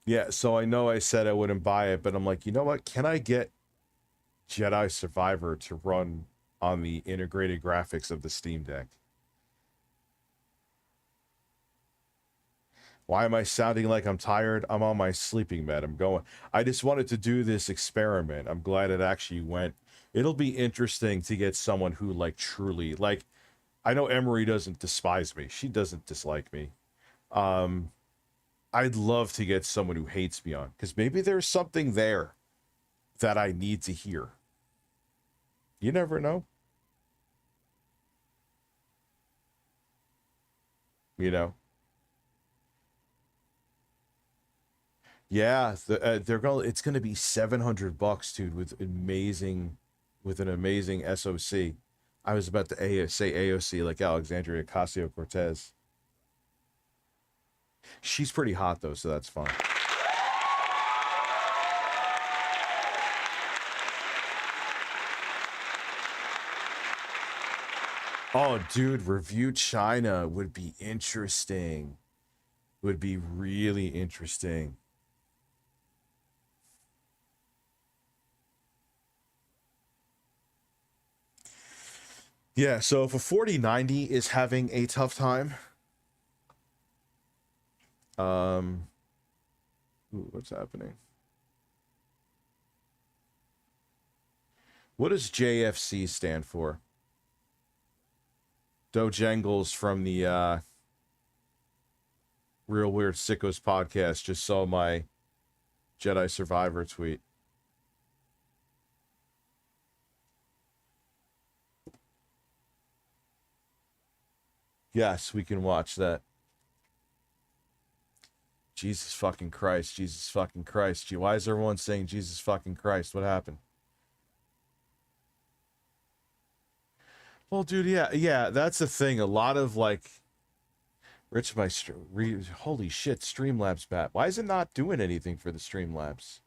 Yeah, so I know I said I wouldn't buy it, but I'm like, you know what? Can I get Jedi Survivor to run on the integrated graphics of the Steam Deck? Why am I sounding like I'm tired? I'm on my sleeping med. I just wanted to do this experiment. I'm glad it actually went. It'll be interesting to get someone who truly I know Emery doesn't despise me. She doesn't dislike me. I'd love to get someone who hates me on, because maybe there's something there that I need to hear. You never know. You know? Yeah, it's gonna be $700, dude, with an amazing SoC. I was about to say AOC like Alexandria Ocasio-Cortez. She's pretty hot though, so that's fine. Oh, dude, review China would be interesting. Would be really interesting. Yeah, so if a 4090 is having a tough time, what's happening? What does JFC stand for? Dojangles from the Real Weird Sickos podcast just saw my Jedi Survivor tweet. Yes, we can watch that. Jesus fucking Christ. Jesus fucking Christ. Gee, why is everyone saying Jesus fucking Christ? What happened? Well, dude, yeah, that's the thing. A lot of Rich, holy shit, Streamlabs bat. Why is it not doing anything for the Streamlabs?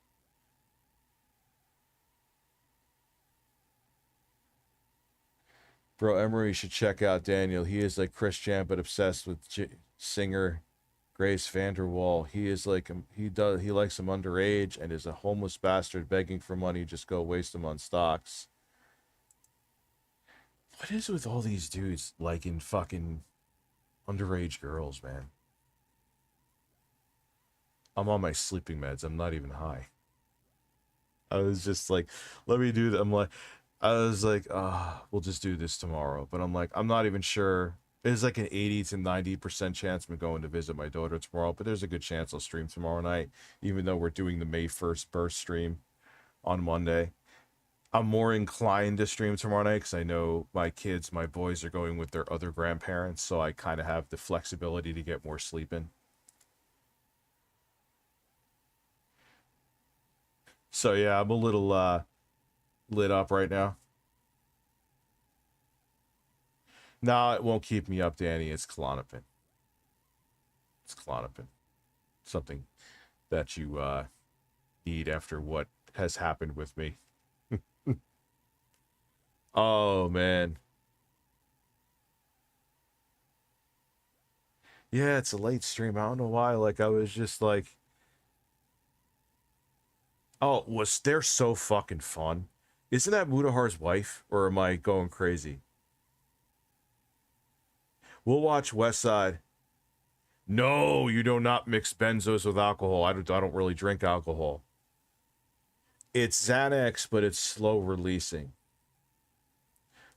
Bro, Emery should check out Daniel. He is like Chris Champ, but obsessed with singer Grace Vanderwall. He is like he likes him underage and is a homeless bastard begging for money. Just go waste him on stocks. What is with all these dudes liking fucking underage girls, man? I'm on my sleeping meds. I'm not even high. I was just like, let me do that. I was like, we'll just do this tomorrow. But I'm like, I'm not even sure. There's like an 80 to 90% chance I'm going to visit my daughter tomorrow. But there's a good chance I'll stream tomorrow night, even though we're doing the May 1st burst stream on Monday. I'm more inclined to stream tomorrow night because I know my boys are going with their other grandparents. So I kind of have the flexibility to get more sleep in. So yeah, I'm a little lit up right now. No, it won't keep me up, Danny. It's Klonopin. It's Klonopin. Something that you need after what has happened with me. Oh, man. Yeah, it's a late stream. I don't know why. I was just like... Oh, they're so fucking fun. Isn't that Mudahar's wife? Or am I going crazy? We'll watch West Side. No, you do not mix benzos with alcohol. I don't really drink alcohol. It's Xanax, but it's slow releasing.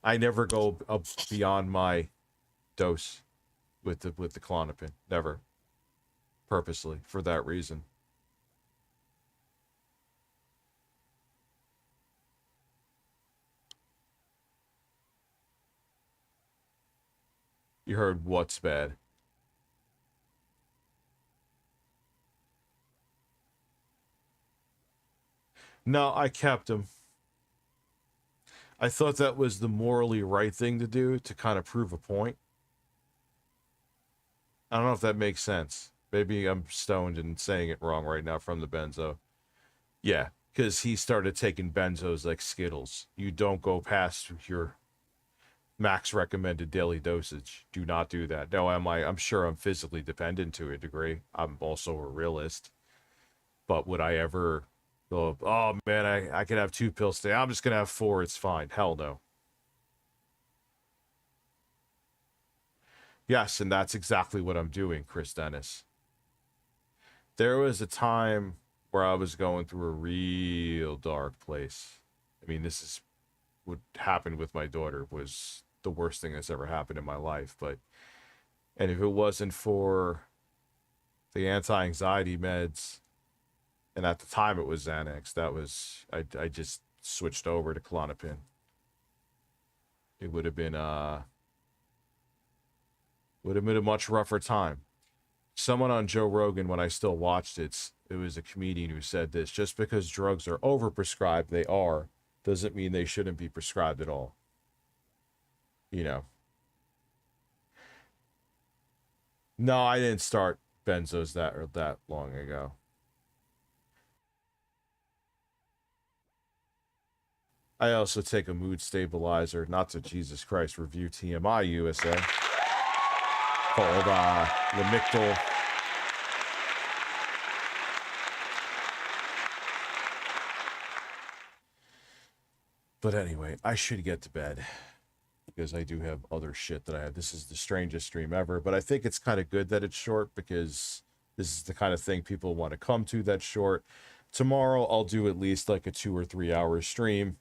I never go up beyond my dose with the Klonopin. Never. Purposely, for that reason. You heard what's bad. No, I kept him. I thought that was the morally right thing to do to kind of prove a point. I don't know if that makes sense. Maybe I'm stoned and saying it wrong right now from the benzo. Yeah, because he started taking benzos like Skittles. You don't go past your max recommended daily dosage. Do not do that. No, I'm sure I'm physically dependent to a degree. I'm also a realist. But would I ever go, oh man, I could have 2 pills today. I'm just going to have 4. It's fine. Hell no. Yes, and that's exactly what I'm doing, Chris Dennis. There was a time where I was going through a real dark place. I mean, this is what happened with my daughter was the worst thing that's ever happened in my life. And if it wasn't for the anti-anxiety meds, and at the time it was Xanax, I just switched over to Klonopin. It would have been a much rougher time. Someone on Joe Rogan, when I still watched it was a comedian who said this: just because drugs are overprescribed, they are, doesn't mean they shouldn't be prescribed at all. You know. No, I didn't start benzos that long ago. I also take a mood stabilizer, not to Jesus Christ review TMI USA, called Lamictal. But anyway, I should get to bed because I do have other shit that I have. This is the strangest stream ever, but I think it's kind of good that it's short because this is the kind of thing people want to come to that's short. Tomorrow, I'll do at least like a 2 or 3 hour stream.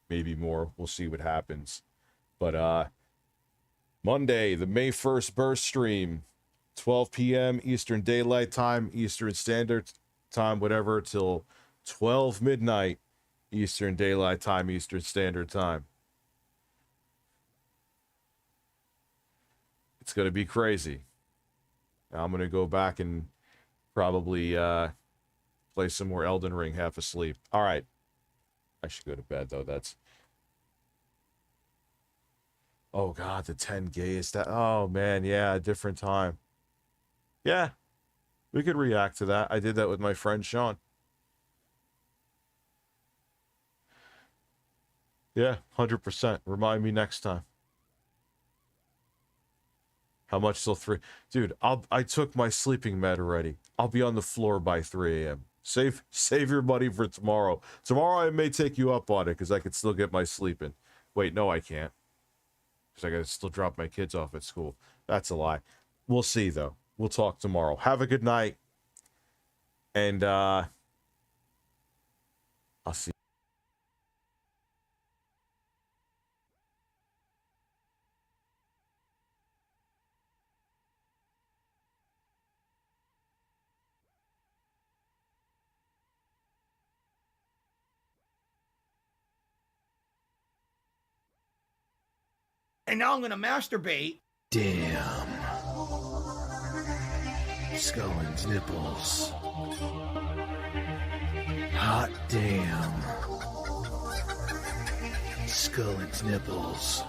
Maybe more. We'll see what happens. But Monday, the May 1st burst stream, 12 p.m. Eastern Daylight Time, Eastern Standard Time, whatever, till 12 midnight Eastern Daylight Time, Eastern Standard Time. It's going to be crazy. I'm going to go back and probably play some more Elden Ring half asleep. All right. I should go to bed, though. Oh, God, the 10 gayest. Oh, man, yeah, a different time. Yeah, we could react to that. I did that with my friend Sean. Yeah, 100%. Remind me next time. How much till 3? Dude, I took my sleeping med already. I'll be on the floor by 3 a.m. Save your money for tomorrow. Tomorrow I may take you up on it because I can still get my sleep in. Wait, no, I can't. Because I got to still drop my kids off at school. That's a lie. We'll see, though. We'll talk tomorrow. Have a good night. And I'll see. And now I'm gonna masturbate. Damn. Scullin's nipples. Hot damn. Scullin's nipples.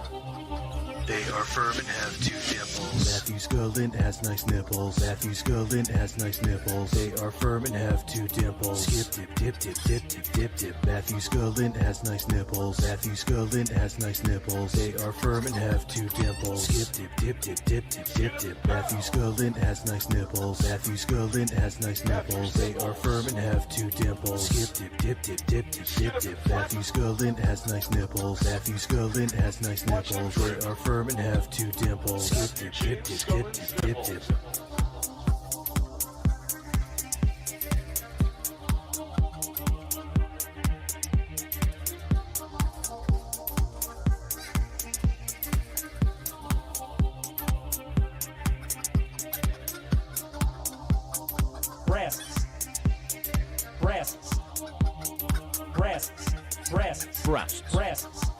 They are firm and have 2 nipples. Matthew Scullin has nice nipples. Matthew Scullin has nice nipples. They are firm and have 2 dimples. Skip dip dip dip dip dip dip dip. Matthew Scullin has nice nipples. Matthew Scullin has nice nipples. They are firm and have 2 dimples. Skip dip dip dip dip dip dip dip. Matthew Scullin has nice nipples. Matthew Scullin has nice nipples. They are firm and have 2 dimples. Skip dip dip dip dip dip dip dip. Matthew Scullin has nice nipples. Matthew Scullin has nice nipples. They are firm and have 2 dimples. Skip dip dip dip dip dip dip. breasts, breasts,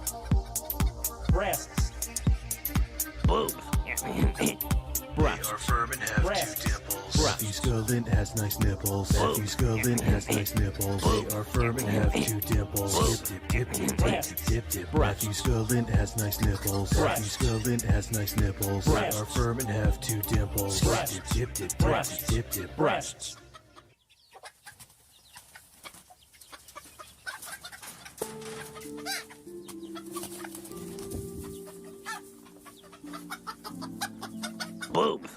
breasts, boobs. Breasts. They are firm and have Breasts. 2 dimples. Matthew Scullin has nice nipples. Matthew Scullin has nice nipples. They are firm and have 2 dimples. Dip, dip, dip, dip, dip, dip. Matthew Scullin has nice nipples. Matthew Scullin has nice nipples. They are firm and have 2 dimples. Dip, dip, dip, dip, dip, dip. Breasts. Boobs.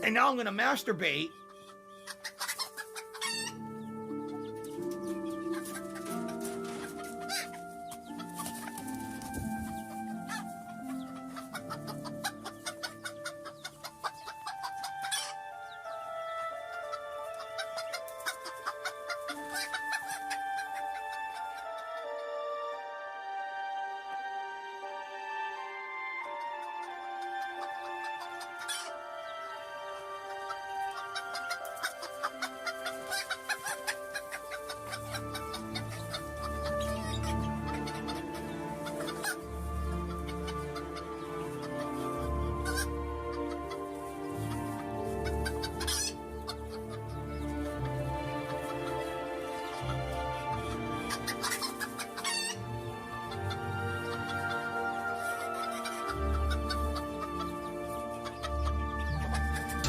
And now I'm gonna masturbate.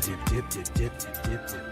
Dip, dip, dip, dip, dip, dip, dip.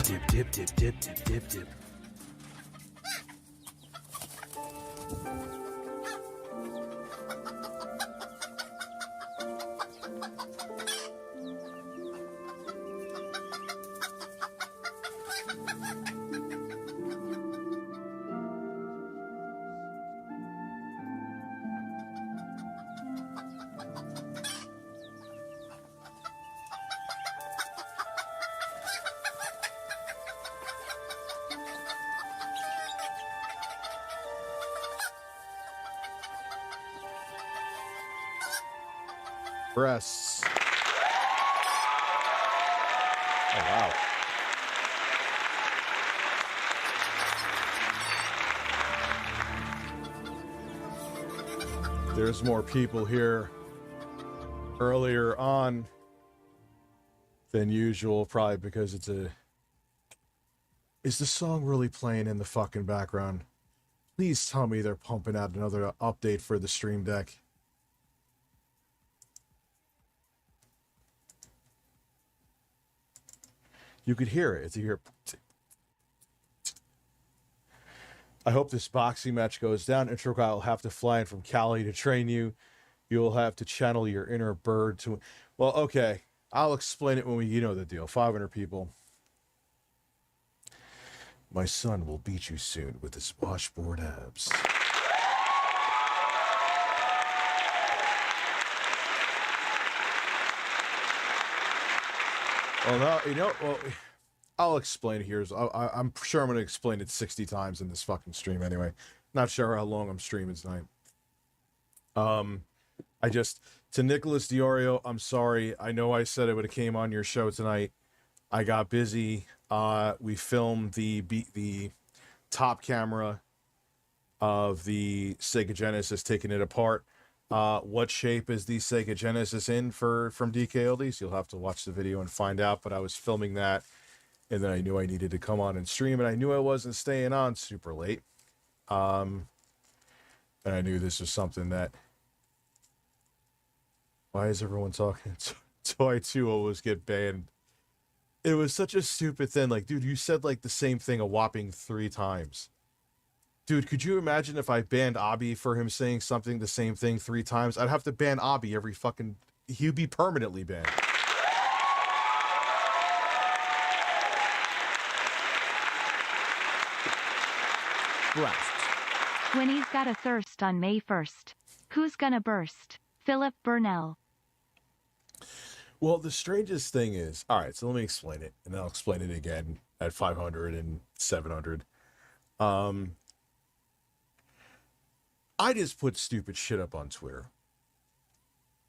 Dip, dip, dip, dip, dip, dip, dip. Breasts. Oh, wow. There's more people here earlier on than usual, probably because it's a... Is the song really playing in the fucking background? Please tell me they're pumping out another update for the Stream Deck. You could hear it. It's here. I hope this boxing match goes down. Intro guy will have to fly in from Cali to train you. You'll have to channel your inner bird to... Well, okay. I'll explain it when you know the deal. 500 people. My son will beat you soon with his washboard abs. Well, now, well, I'll explain it here. I'm sure I'm going to explain it 60 times in this fucking stream anyway. Not sure how long I'm streaming tonight. To Nicholas Diorio, I'm sorry. I know I said I would have came on your show tonight. I got busy. We filmed the top camera of the Sega Genesis, taking it apart. What shape is the Sega Genesis in from DK Oldies? You'll have to watch the video and find out, but I was filming that, and then I knew I needed to come on and stream, and I knew I wasn't staying on super late. And I knew this was something that... Why is everyone talking? Toy 2 always get banned. It was such a stupid thing. Like, dude, you said, like, the same thing a whopping 3 times. Dude, could you imagine if I banned Abby for him saying something the same thing 3 times? I'd have to ban Abby every fucking... He'd be permanently banned. Winnie's got a thirst on May 1st. Who's gonna burst? Philip Burnell. Well, the strangest thing is... Alright, so let me explain it. And I'll explain it again at 500 and 700. I just put stupid shit up on Twitter.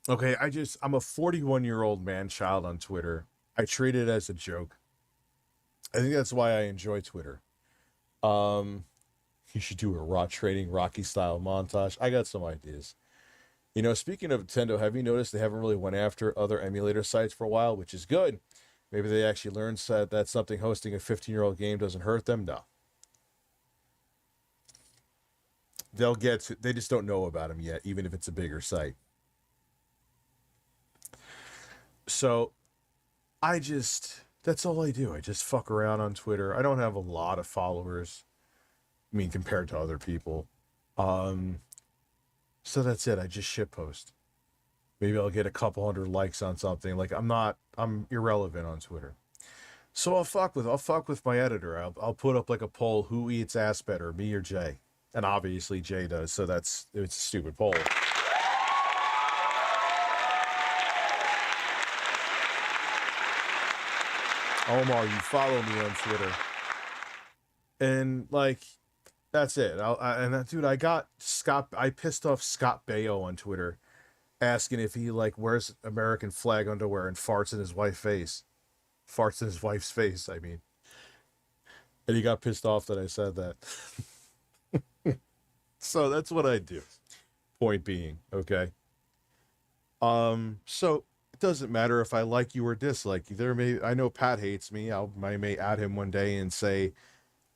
Okay, I'm a 41-year-old man-child on Twitter. I treat it as a joke. I think that's why I enjoy Twitter. You should do a raw trading Rocky-style montage. I got some ideas. You know, speaking of Nintendo, have you noticed they haven't really went after other emulator sites for a while, which is good. Maybe they actually learned that something hosting a 15-year-old game doesn't hurt them? No. They'll get to, they just don't know about them yet, even if it's a bigger site. So, that's all I do. I just fuck around on Twitter. I don't have a lot of followers. I mean, compared to other people. So that's it. I just shitpost. Maybe I'll get a couple hundred likes on something. Like, I'm irrelevant on Twitter. So I'll fuck with my editor. I'll put up like a poll, who eats ass better, me or Jay? And obviously Jay does, so it's a stupid poll. Omar, you follow me on Twitter. And like, that's it. Dude, I pissed off Scott Baio on Twitter, asking if he like wears American flag underwear and farts in his wife's face. Farts in his wife's face, I mean. And he got pissed off that I said that. So that's what I do. Point being, okay. So it doesn't matter if I like you or dislike you. I know Pat hates me. I may add him one day and say,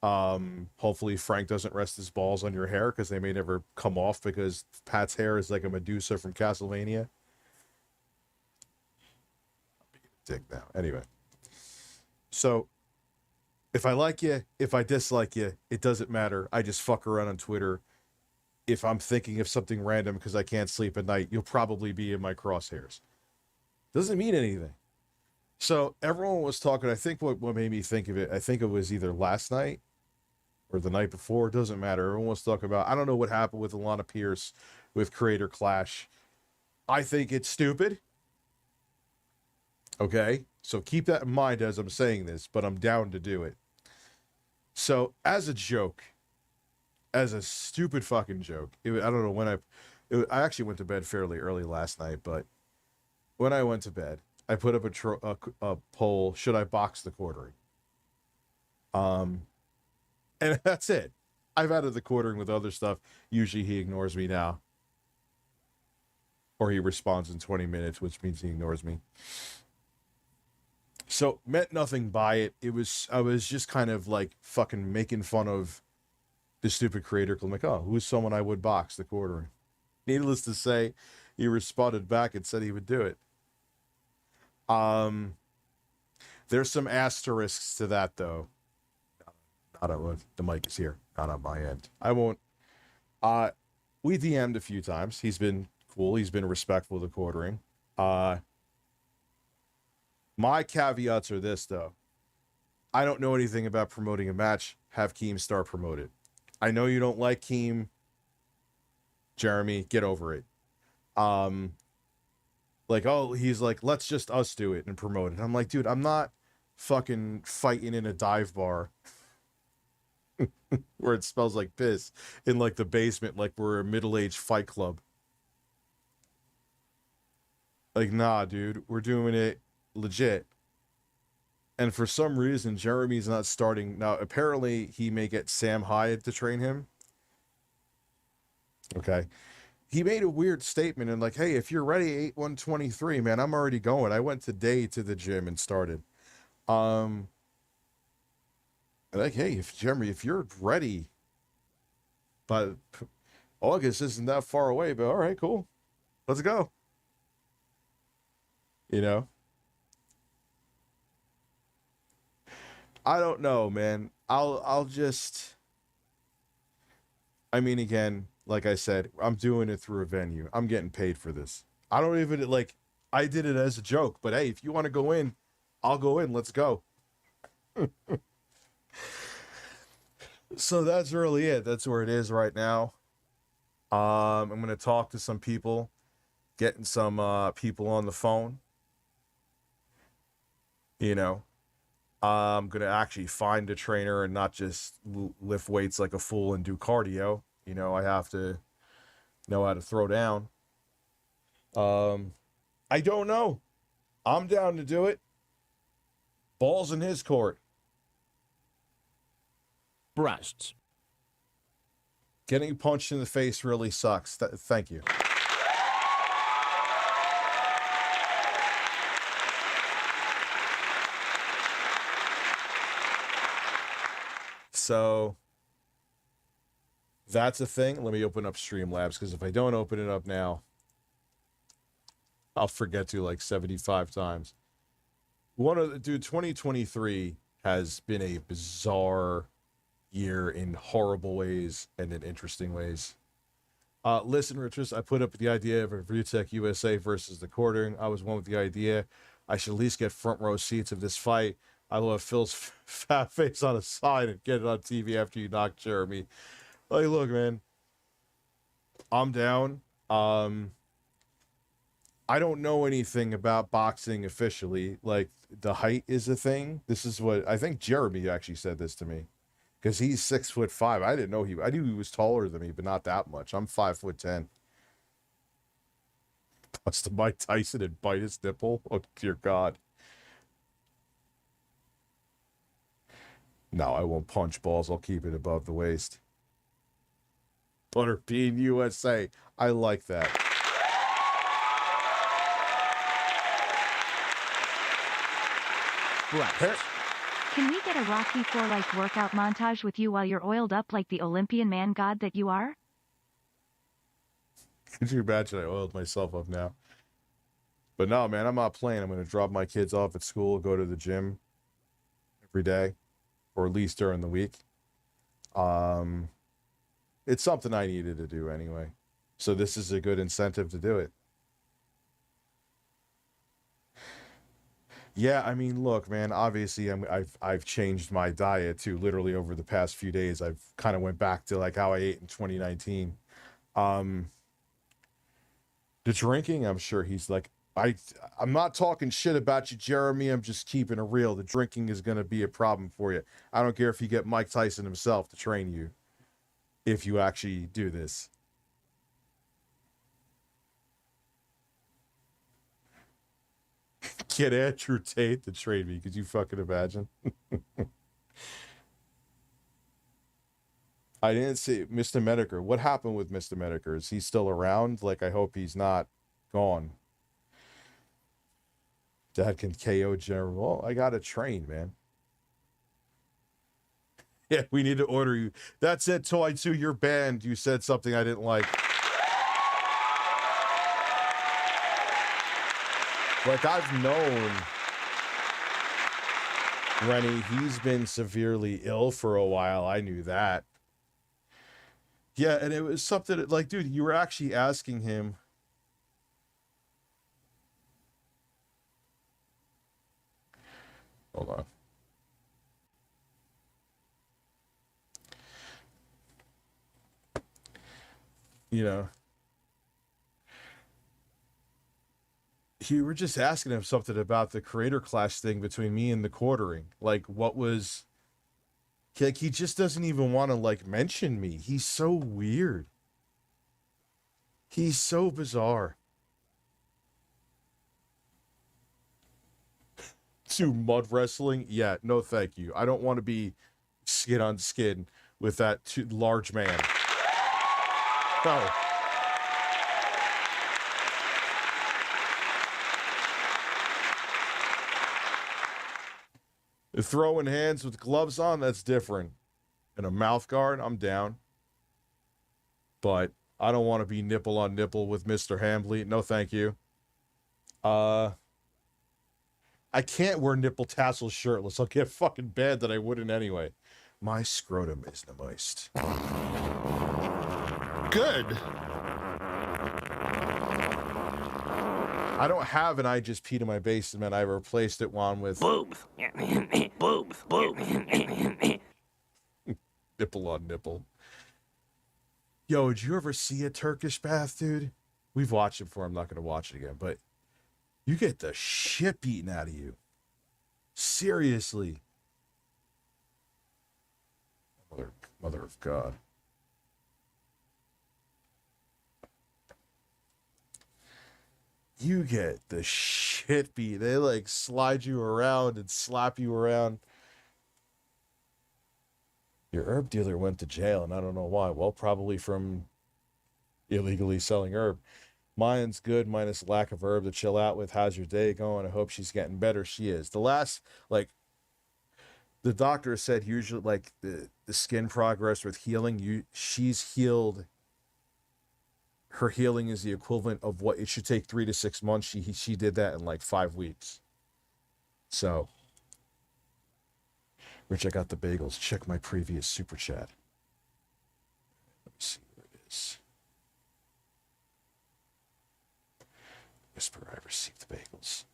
hopefully Frank doesn't rest his balls on your hair, because they may never come off, because Pat's hair is like a Medusa from Castlevania. Dick now. Anyway. So if I like you, if I dislike you, it doesn't matter. I just fuck around on Twitter. If I'm thinking of something random because I can't sleep at night, you'll probably be in my crosshairs. Doesn't mean anything. So everyone was talking, I think what made me think of it, I think it was either last night or the night before, it doesn't matter. Everyone was talking about, I don't know what happened with Alana Pierce with Creator Clash. I think it's stupid. Okay? So keep that in mind as I'm saying this, but I'm down to do it. So as a joke, as a stupid fucking joke, I don't know when I actually went to bed fairly early last night, but when I went to bed, I put up a poll, should I box the quartering? And that's it. I've added the quartering with other stuff. Usually he ignores me now. Or he responds in 20 minutes, which means he ignores me. So, meant nothing by it. I was just kind of like fucking making fun of the stupid creator. I'm like, oh, who's someone I would box the quartering? Needless to say, he responded back and said he would do it. There's some asterisks to that, though. Not on the mic is here, not on my end. I won't. We DM'd a few times. He's been cool. He's been respectful of the quartering. My caveats are this, though. I don't know anything about promoting a match. Have Keem start promote it. I know you don't like Keem. Jeremy, get over it. Like, oh, he's like, let's just us do it and promote it. I'm like, dude, I'm not fucking fighting in a dive bar where it smells like piss in like the basement, like we're a middle-aged fight club. Like, nah, dude, we're doing it legit. And for some reason, Jeremy's not starting. Now, apparently, he may get Sam Hyatt to train him. Okay. He made a weird statement and like, hey, if you're ready, 8/1/23, man, I'm already going. I went today to the gym and started. Like, hey, Jeremy, if you're ready, but August isn't that far away, but all right, cool. Let's go. You know? I don't know, man. I'll just, I mean, again, like I said, I'm doing it through a venue. I'm getting paid for this. I don't even, like, I did it as a joke, but hey, if you want to go in, I'll go in. Let's go. So that's really it. That's where it is right now. I'm going to talk to some people, getting some people on the phone. You know, I'm going to actually find a trainer and not just lift weights like a fool and do cardio. You know, I have to know how to throw down. I don't know. I'm down to do it. Ball's in his court. Breasts. Getting punched in the face really sucks. Thank you. So that's a thing. Let me open up Streamlabs, because if I don't open it up now, I'll forget to like 75 times. Dude, 2023 has been a bizarre year in horrible ways and in interesting ways. Listen, Richards, I put up the idea of a VTech USA versus the quartering. I was one with the idea. I should at least get front row seats of this fight. I will have Phil's fat face on a sign and get it on TV after you knock Jeremy. Like, look, man, I'm down. I don't know anything about boxing officially. Like, the height is a thing. This is what I think Jeremy actually said this to me, because he's 6'5". I didn't know I knew he was taller than me, but not that much. I'm 5'10". Bust to Mike Tyson and bite his nipple. Oh dear God. No, I won't punch balls. I'll keep it above the waist. Butterbean USA. I like that. Can we get a Rocky IV like workout montage with you while you're oiled up like the Olympian man god that you are? Could you imagine I oiled myself up now? But no, man, I'm not playing. I'm going to drop my kids off at school, go to the gym every day, or at least during the week. It's something I needed to do anyway. So this is a good incentive to do it. Yeah, I mean, look, man, obviously I've changed my diet too, literally over the past few days. I've kind of went back to like how I ate in 2019. The drinking, I'm sure he's like, I'm not talking shit about you, Jeremy. I'm just keeping it real. The drinking is going to be a problem for you. I don't care if you get Mike Tyson himself to train you, if you actually do this. Get Andrew Tate to trade me. Could you fucking imagine? I didn't see Mr. Medicare. What happened with Mr. Medicare? Is he still around? Like, I hope he's not gone. Dad can KO General. Well, I got to train, man. Yeah, we need to order you. That's it, Toy 2. You're banned. You said something I didn't like. Like, I've known Rennie, he's been severely ill for a while. I knew that. Yeah, and it was something that, like, dude, you were actually asking him. Hold on. You know, you were just asking him something about the creator clash thing between me and the quartering. Like, what was... Like, he just doesn't even want to, like, mention me. He's so weird. He's so bizarre. To mud wrestling? Yeah, no thank you. I don't want to be skin on skin with that large man. No. Throwing hands with gloves on, that's different. And a mouth guard, I'm down. But I don't want to be nipple on nipple with Mr. Hambly. No, thank you. I can't wear nipple tassels shirtless. I'll get fucking bad that I wouldn't anyway. My scrotum is moist. Good. I don't have an I just peed in my basement. I replaced it one with boobs. Boobs. Nipple on nipple. Yo, did you ever see a Turkish bath, dude? We've watched it before. I'm not going to watch it again, but you get the shit beaten out of you. Seriously. Mother of God. You get the shit beat. They like slide you around and slap you around. Your herb dealer went to jail, and I don't know why. Well, probably from illegally selling herb. Mine's good, minus lack of herb to chill out with. How's your day going? I hope she's getting better. She is. The last, like, the doctor said usually, like, the skin progress with healing, she's healed. Her healing is the equivalent of what it should take 3 to 6 months. She did that in like 5 weeks. So, Rich, I got the bagels. Check my previous super chat. Let me see where it is. Whisper, I received the bagels.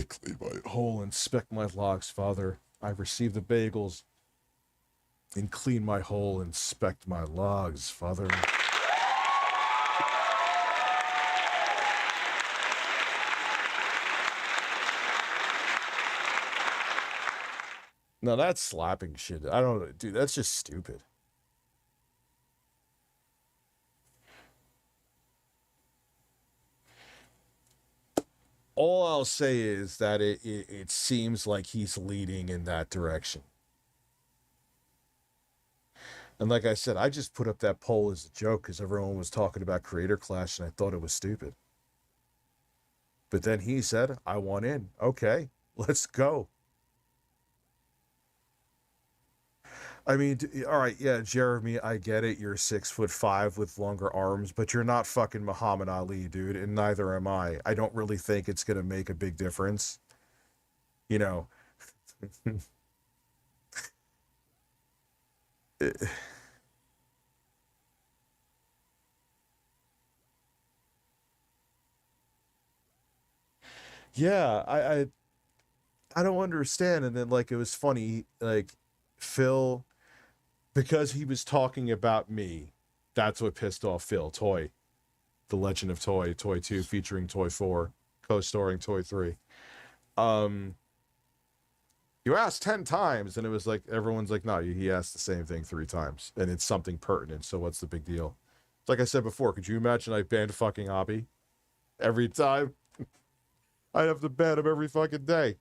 Clean my hole, inspect my logs, Father. I received the bagels. And clean my hole, inspect my logs, Father. No, that's slapping shit. I don't know, dude. That's just stupid. All I'll say is that it seems like he's leading in that direction. And like I said, I just put up that poll as a joke because everyone was talking about Creator Clash and I thought it was stupid. But then he said, I want in. Okay, let's go. I mean, all right, yeah, Jeremy, I get it. You're 6'5" with longer arms, but you're not fucking Muhammad Ali, dude, and neither am I. I don't really think it's gonna make a big difference. You know. Yeah, I don't understand. And then, like, it was funny, like, Phil, because he was talking about me, that's what pissed off Phil. Toy, The Legend of Toy, Toy 2 featuring Toy 4, co-starring Toy 3. You asked 10 times, and it was like, everyone's like, no, he asked the same thing 3 times, and it's something pertinent, so what's the big deal? Like I said before, could you imagine I banned fucking Hobby every time? I'd have to ban him every fucking day.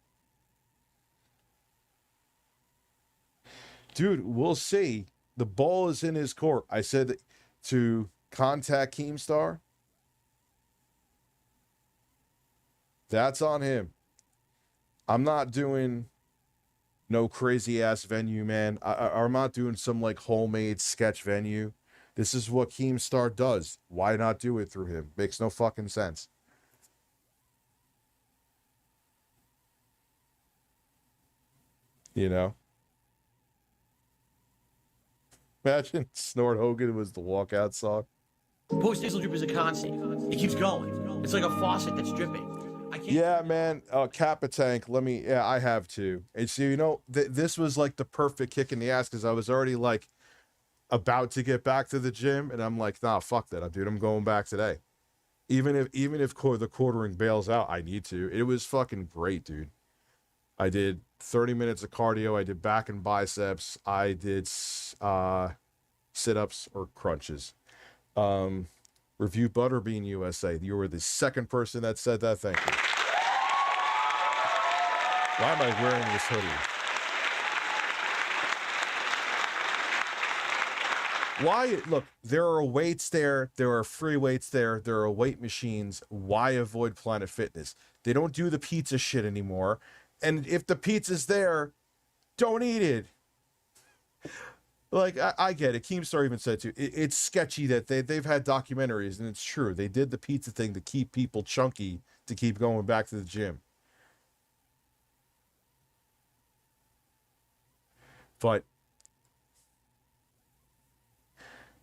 Dude, we'll see. The ball is in his court. I said to contact Keemstar. That's on him. I'm not doing no crazy ass venue, man. I'm not doing some like homemade sketch venue. This is what Keemstar does. Why not do it through him? Makes no fucking sense. You know? Imagine Snort Hogan was the walkout song. Post nasal drip is a constant. It keeps going. It's like a faucet that's dripping. Yeah, man. Kappa Tank. Yeah, I have too. And so, you know, this was like the perfect kick in the ass because I was already like about to get back to the gym, and I'm like, nah, fuck that, dude. I'm going back today. Even if the quartering bails out, I need to. It was fucking great, dude. I did 30 minutes of cardio. I did back and biceps. I did sit-ups or crunches. Review Butterbean USA. You were the second person that said that. Thank you. Why am I wearing this hoodie? Why? Look, there are weights there. There are free weights there. There are weight machines. Why avoid Planet Fitness? They don't do the pizza shit anymore. And if the pizza's there, don't eat it. Like, I get it. Keemstar even said too. It's sketchy that they've had documentaries, and it's true. They did the pizza thing to keep people chunky to keep going back to the gym. But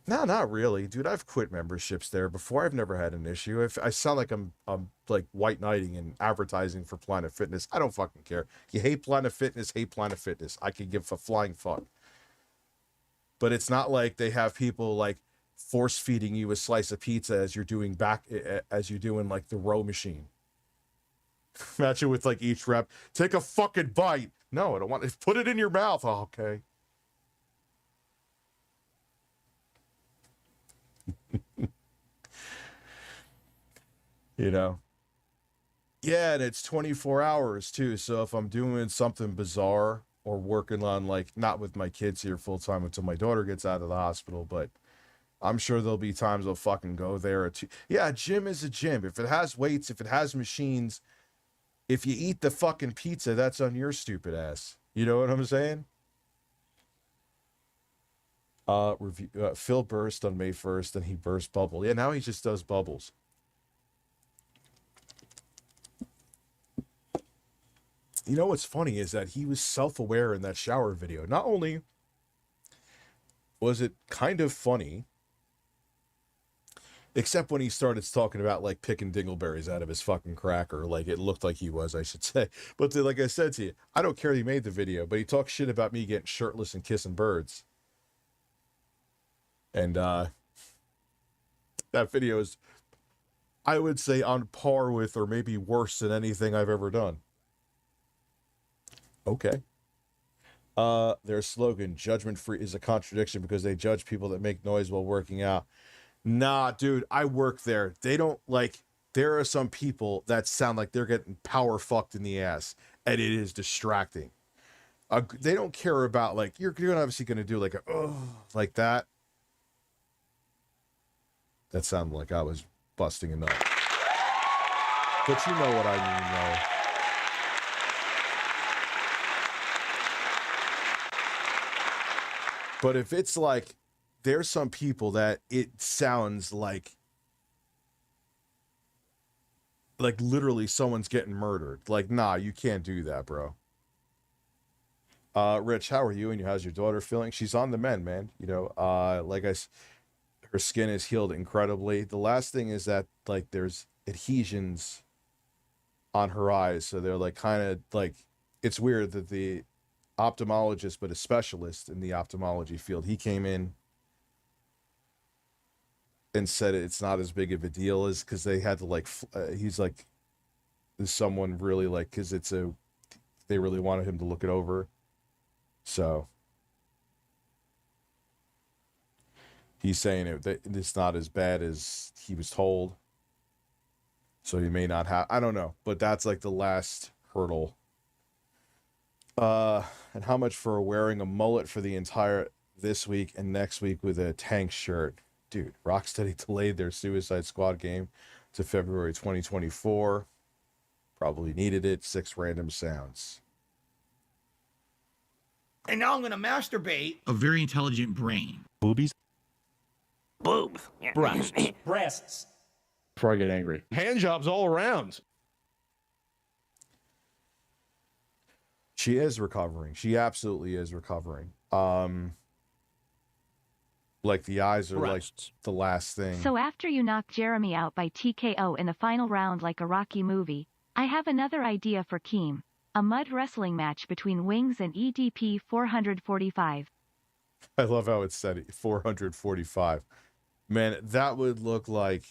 no, not really, dude. I've quit memberships there before. I've never had an issue. If I sound like I'm like white knighting and advertising for Planet Fitness, I don't fucking care. You hate Planet Fitness, hate Planet Fitness. I could give a flying fuck. But it's not like they have people like force feeding you a slice of pizza as you're doing like the row machine. Imagine with like each rep, take a fucking bite. No, I don't want it. Put it in your mouth. Oh, okay. You know? Yeah, and it's 24 hours too. So if I'm doing something bizarre or working on like, not with my kids here full time until my daughter gets out of the hospital, but I'm sure there'll be times I'll fucking go there. Yeah, a gym is a gym. If it has weights, if it has machines, if you eat the fucking pizza, that's on your stupid ass. You know what I'm saying? Phil burst on May 1st, and he burst bubble. Yeah, now he just does bubbles. You know what's funny is that he was self-aware in that shower video. Not only was it kind of funny, except when he started talking about like picking dingleberries out of his fucking cracker, like it looked like he was, I should say. But like I said to you, I don't care he made the video, but he talks shit about me getting shirtless and kissing birds. And that video is, I would say, on par with or maybe worse than anything I've ever done. Okay. Their slogan, judgment free, is a contradiction because they judge people that make noise while working out. Nah, dude, I work there. They don't like, there are some people that sound like they're getting power fucked in the ass, and it is distracting. They don't care about, like, you're obviously going to do like a, oh, like that. That sounded like I was busting a nut. But you know what I mean, though. But if it's like, there's some people that it sounds like literally someone's getting murdered. Like, nah, you can't do that, bro. Rich, how are you? And how's your daughter feeling? She's on the mend, man. You know, her skin is healed incredibly. The last thing is that like there's adhesions on her eyes, so they're like kind of like, it's weird that the ophthalmologist, but a specialist in the ophthalmology field, he came in and said it's not as big of a deal as because they had to like he's like, there's someone really like, because they really wanted him to look it over, so he's saying it's not as bad as he was told, so he may not have, I don't know, but that's like the last hurdle. And how much for wearing a mullet for the entire this week and next week with a tank shirt? Dude, Rocksteady delayed their Suicide Squad game to February 2024. Probably needed it. 6 random sounds. And now I'm going to masturbate a very intelligent brain. Boobies? Boobs. Breasts. Breasts. Before I get angry. Hand jobs all around. She is recovering. She absolutely is recovering. Like the eyes are like the last thing. So after you knock Jeremy out by TKO in the final round like a Rocky movie, I have another idea for Keem. A mud wrestling match between Wings and EDP 445. I love how it's said 445. Man, that would look like...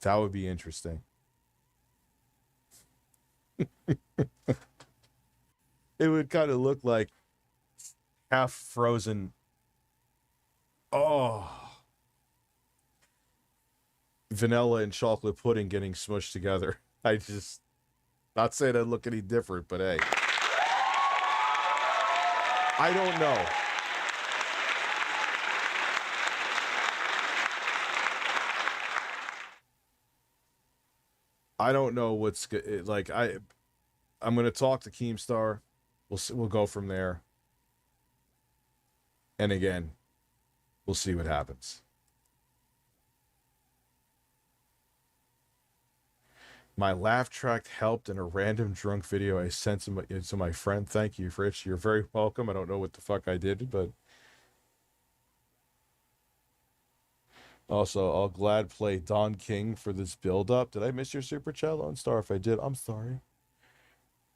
That would be interesting. It would kind of look like half frozen. Oh. Vanilla and chocolate pudding getting smushed together. I just... Not saying I'd look any different, but hey. I don't know. I don't know what's like. I'm gonna talk to Keemstar. We'll go from there. And again, we'll see what happens. My laugh track helped in a random drunk video I sent to my friend. Thank you, Rich. You're very welcome. I don't know what the fuck I did, but also, I'll glad play Don King for this build-up. Did I miss your super chat, Lone Star? If I did, I'm sorry.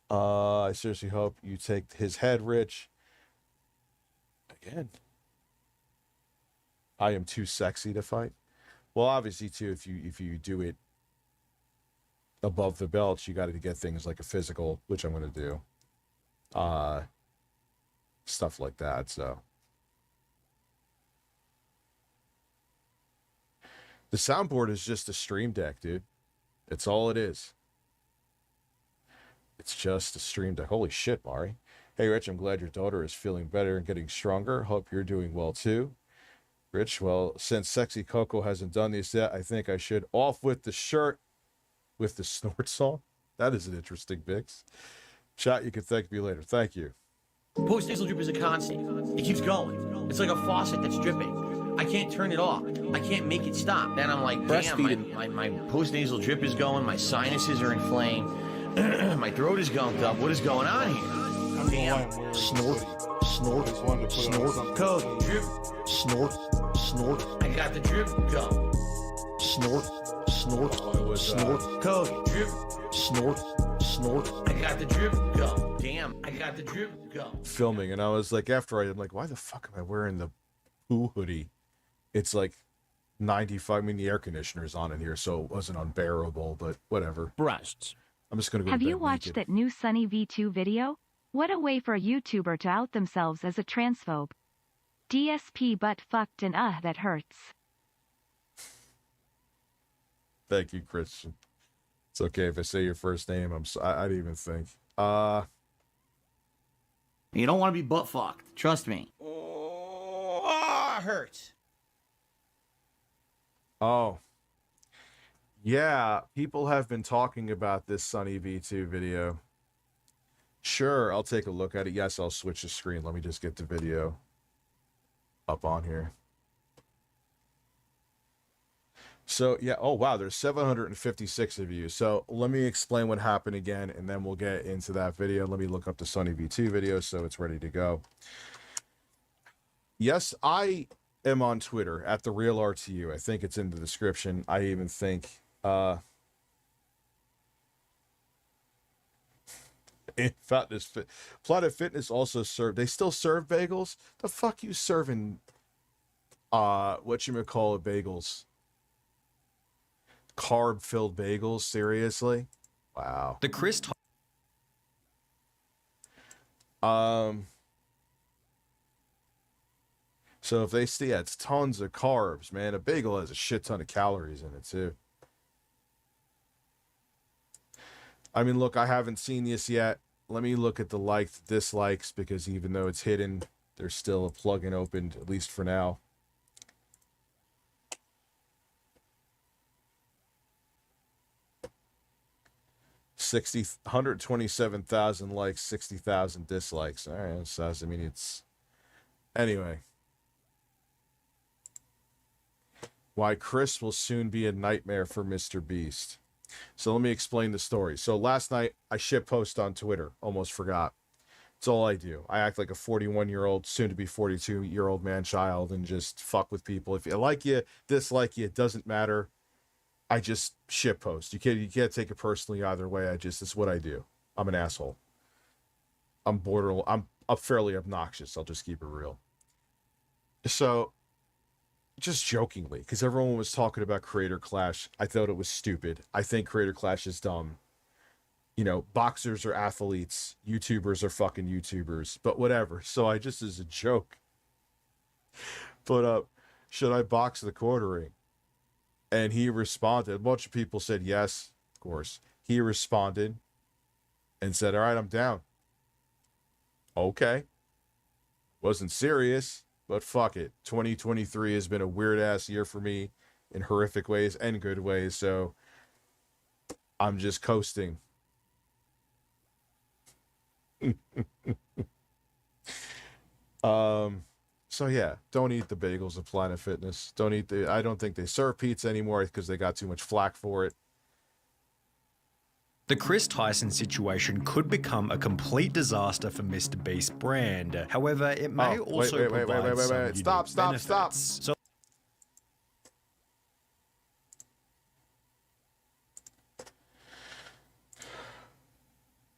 I seriously hope you take his head, Rich. Again, I am too sexy to fight. Well, obviously, too, if you do it above the belt, you got to get things like a physical, which I'm going to do. Stuff like that, so. The soundboard is just a stream deck, dude. It's all it is. It's just a stream deck. Holy shit, Mari. Hey, Rich, I'm glad your daughter is feeling better and getting stronger. Hope you're doing well, too. Rich, well, since Sexy Coco hasn't done this yet, I think I should. Off with the shirt with the snort song. That is an interesting mix. Chat, you can thank me later. Thank you. Post-nasal drip is a constant. It keeps going. It's like a faucet that's dripping. I can't turn it off. I can't make it stop. Then I'm like, damn, my post-nasal drip is going. My sinuses are inflamed. My throat is gunked up. What is going on here? Damn. Snort. Code. Drip. Snort. I got the drip. Go. Snort. Code. Drip. Snort. I got the drip. Go. Damn. I got the drip. Go. Filming, and I was like, I'm like, why the fuck am I wearing the poo hoodie? It's like 95. I mean, the air conditioner's on in here, so it wasn't unbearable, but whatever. Breasts. I'm just gonna go. Have to bed you watched naked. that new Sunny V2 video? What a way for a YouTuber to out themselves as a transphobe. DSP butt fucked and that hurts. Thank you, Christian. It's okay if I say your first name. I didn't even think. You don't want to be butt fucked. Trust me. Oh, it hurts. Oh. Yeah, people have been talking about this Sunny V2 video. Sure, I'll take a look at it. Yes, I'll switch the screen. Let me just get the video up on here. So, yeah. Oh, wow. There's 756 of you. So let me explain what happened again, and then we'll get into that video. Let me look up the Sunny V2 video so it's ready to go. Yes, I am on Twitter at the Real RTU. I think it's in the description. I even think in Fatness Planet Fitness also serve. They still serve bagels. The fuck you serving? Whatchamacallit bagels? Carb-filled bagels? Seriously? Wow. The Chris. So if they see it's tons of carbs, man. A bagel has a shit ton of calories in it too. I mean, look, I haven't seen this yet. Let me look at the likes, dislikes, because even though it's hidden, there's still a plugin opened, at least for now. $60, 127,000 likes, 60,000 dislikes. All right, so I mean, it's anyway. Why Chris will soon be a nightmare for Mr. Beast. So let me explain the story. So last night I shitpost on Twitter. Almost forgot. It's all I do. I act like a 41-year-old, soon to be 42-year-old man child and just fuck with people. If you like you, dislike you, it doesn't matter. I just shitpost. You can't take it personally either way. It's what I do. I'm an asshole. I'm fairly obnoxious. I'll just keep it real. So, just jokingly, because everyone was talking about Creator Clash, I thought it was stupid. I think Creator Clash is dumb. You know, boxers are athletes, YouTubers are fucking YouTubers, but whatever. So I just, as a joke, put up, should I box the quartering? And he responded. A bunch of people said yes, of course. He responded and said, all right, I'm down. Okay. Wasn't serious, but fuck it. 2023 has been a weird ass year for me in horrific ways and good ways, so I'm just coasting. So yeah, don't eat the bagels at Planet Fitness. I don't think they serve pizza anymore because they got too much flack for it. The Chris Tyson situation could become a complete disaster for Mr. Beast's brand. However, it may also provide some unique Stop. benefits. So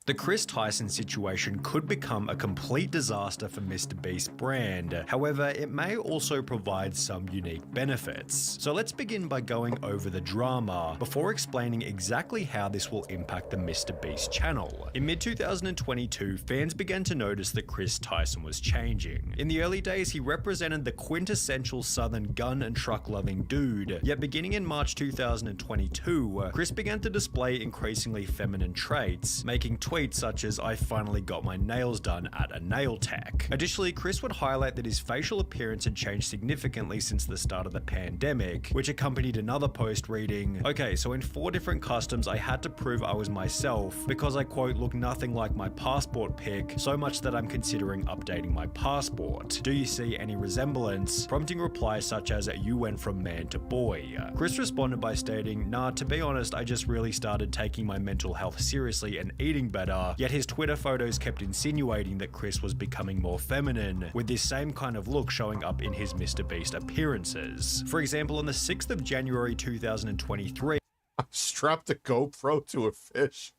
the Chris Tyson situation could become a complete disaster for Mr. Beast's brand. However, it may also provide some unique benefits. So let's begin by going over the drama before explaining exactly how this will impact the Mr. Beast channel. In mid-2022, fans began to notice that Chris Tyson was changing. In the early days, he represented the quintessential southern gun and truck loving dude. Yet beginning in March 2022, Chris began to display increasingly feminine traits, making tweets such as "I finally got my nails done at a nail tech." Additionally, Chris would highlight that his facial appearance had changed significantly since the start of the pandemic, which accompanied another post reading, "Okay, so in 4 different customs I had to prove I was myself because I quote look nothing like my passport pic, so much that I'm considering updating my passport. Do you see any resemblance?" Prompting replies such as "You went from man to boy." Chris responded by stating, "Nah, to be honest, I just really started taking my mental health seriously and eating better." Yet his Twitter photos kept insinuating that Chris was becoming more feminine, with this same kind of look showing up in his Mr. Beast appearances. For example, on the 6th of January 2023, I strapped a GoPro to a fish.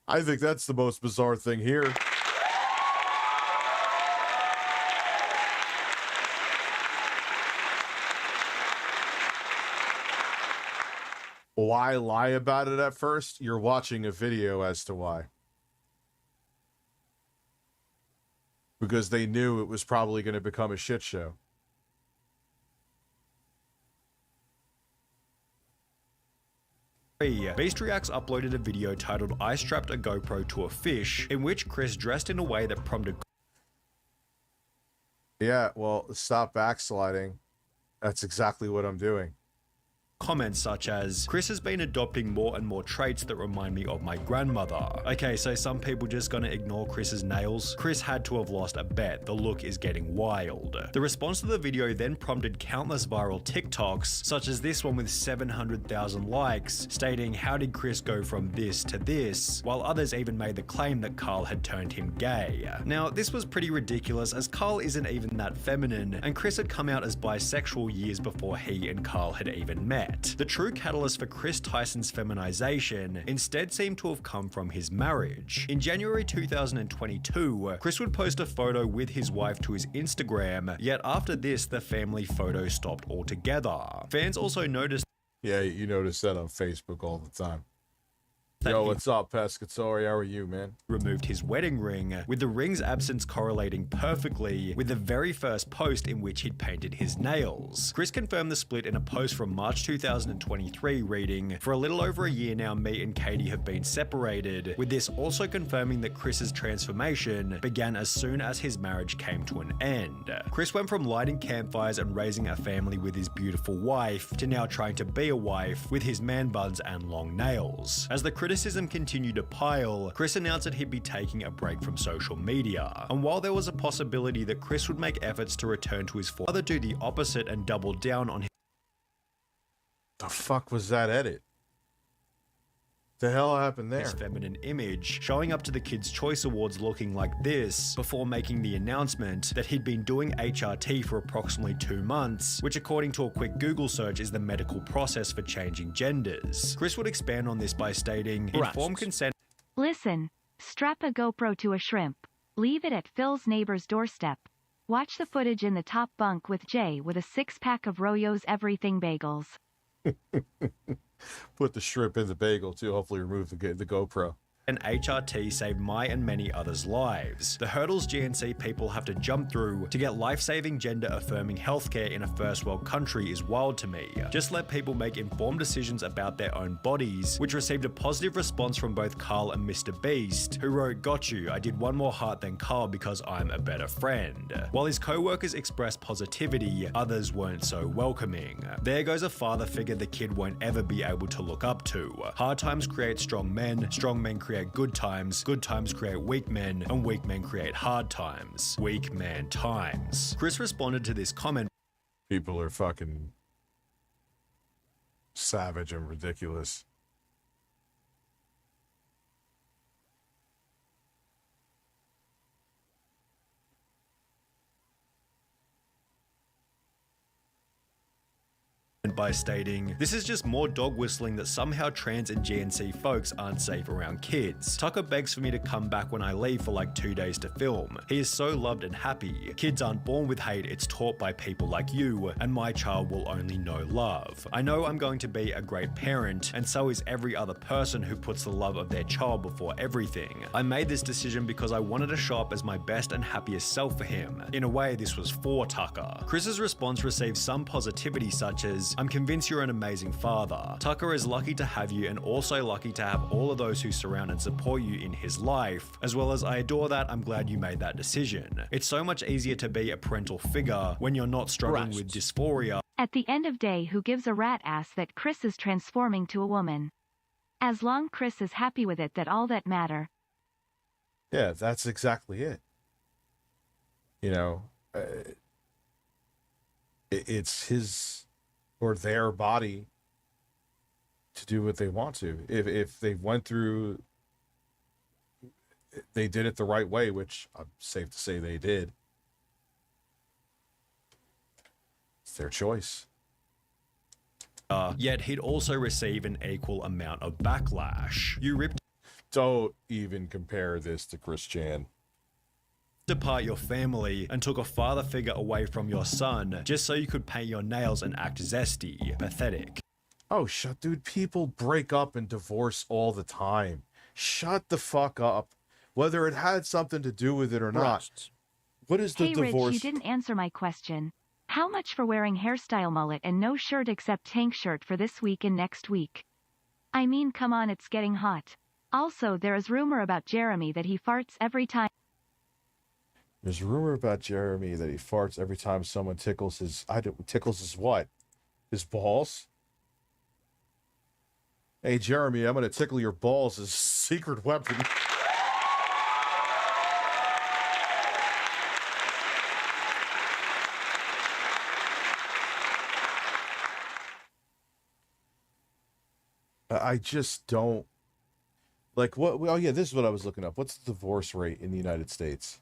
I think that's the most bizarre thing here. Why lie about it at first? You're watching a video as to why. Because they knew it was probably going to become a shit show. Beast Reacts uploaded a video titled "I strapped a GoPro to a fish," in which Chris dressed in a way that prompted well, stop backsliding. That's exactly what I'm doing. Comments such as, "Chris has been adopting more and more traits that remind me of my grandmother." Okay, so some people just gonna ignore Chris's nails? Chris had to have lost a bet. The look is getting wild. The response to the video then prompted countless viral TikToks, such as this one with 700,000 likes, stating, "How did Chris go from this to this?" While others even made the claim that Carl had turned him gay. Now, this was pretty ridiculous as Carl isn't even that feminine, and Chris had come out as bisexual years before he and Carl had even met. The true catalyst for Chris Tyson's feminization instead seemed to have come from his marriage. In January 2022, Chris would post a photo with his wife to his Instagram, yet after this, the family photo stopped altogether. Fans also noticed— Yeah, you notice that on Facebook all the time. Yo, what's up, Pescatore? How are you, man? Removed his wedding ring, with the ring's absence correlating perfectly with the very first post in which he'd painted his nails. Chris confirmed the split in a post from March 2023 reading, "For a little over a year now, me and Katie have been separated," with this also confirming that Chris's transformation began as soon as his marriage came to an end. Chris went from lighting campfires and raising a family with his beautiful wife to now trying to be a wife with his man buns and long nails. As the criticism continued to pile, Chris announced that he'd be taking a break from social media. And while there was a possibility that Chris would make efforts to return to his father, do the opposite and double down on his— The fuck was that edit? The hell happened there? His feminine image, showing up to the Kids' Choice Awards looking like this before making the announcement that he'd been doing HRT for approximately 2 months, which according to a quick Google search is the medical process for changing genders. Chris would expand on this by stating, informed consent. Listen, strap a GoPro to a shrimp. Leave it at Phil's neighbor's doorstep. Watch the footage in the top bunk with Jay with a 6-pack of Royo's Everything Bagels. Put the shrimp in the bagel too. Hopefully remove the GoPro. And HRT saved my and many others' lives. The hurdles GNC people have to jump through to get life-saving gender-affirming healthcare in a first-world country is wild to me. Just let people make informed decisions about their own bodies, which received a positive response from both Carl and Mr. Beast, who wrote, "Got you, I did one more heart than Carl because I'm a better friend." While his co-workers expressed positivity, others weren't so welcoming. There goes a father figure the kid won't ever be able to look up to. Hard times create strong men create good times create weak men, and weak men create hard times. Weak man times. Chris responded to this comment. People are fucking savage and ridiculous. By stating, "This is just more dog whistling that somehow trans and GNC folks aren't safe around kids. Tucker begs for me to come back when I leave for like 2 days to film. He is so loved and happy. Kids aren't born with hate, it's taught by people like you, and my child will only know love. I know I'm going to be a great parent, and so is every other person who puts the love of their child before everything. I made this decision because I wanted to show up as my best and happiest self for him. In a way, this was for Tucker." Chris's response received some positivity such as, "I'm convinced you're an amazing father. Tucker is lucky to have you and also lucky to have all of those who surround and support you in his life, as well as I adore that. I'm glad you made that decision. It's so much easier to be a parental figure when you're not struggling with dysphoria." At the end of day, who gives a rat ass that Chris is transforming to a woman? As long Chris is happy with it, that all that matter. Yeah, that's exactly it. You know, it's his or their body to do what they want to. If they went through, they did it the right way, which I'm safe to say they did. It's their choice. Yet he'd also receive an equal amount of backlash. You ripped Don't even compare this to Chris Chan. apart your family and took a father figure away from your son just so you could paint your nails and act zesty. Pathetic. Oh, dude, people break up and divorce all the time. Shut the fuck up. Whether it had something to do with it or not. What is the Hey divorce? Rich, you didn't answer my question. How much for wearing hairstyle mullet and no shirt except tank shirt for this week and next week? I mean, come on, it's getting hot. Also, there is rumor about Jeremy that he farts every time. There's a rumor about Jeremy that he farts every time someone tickles his... tickles his what? His balls? Hey, Jeremy, I'm going to tickle your balls as a secret weapon. I just don't... Like, what... Oh, yeah, this is what I was looking up. What's the divorce rate in the United States?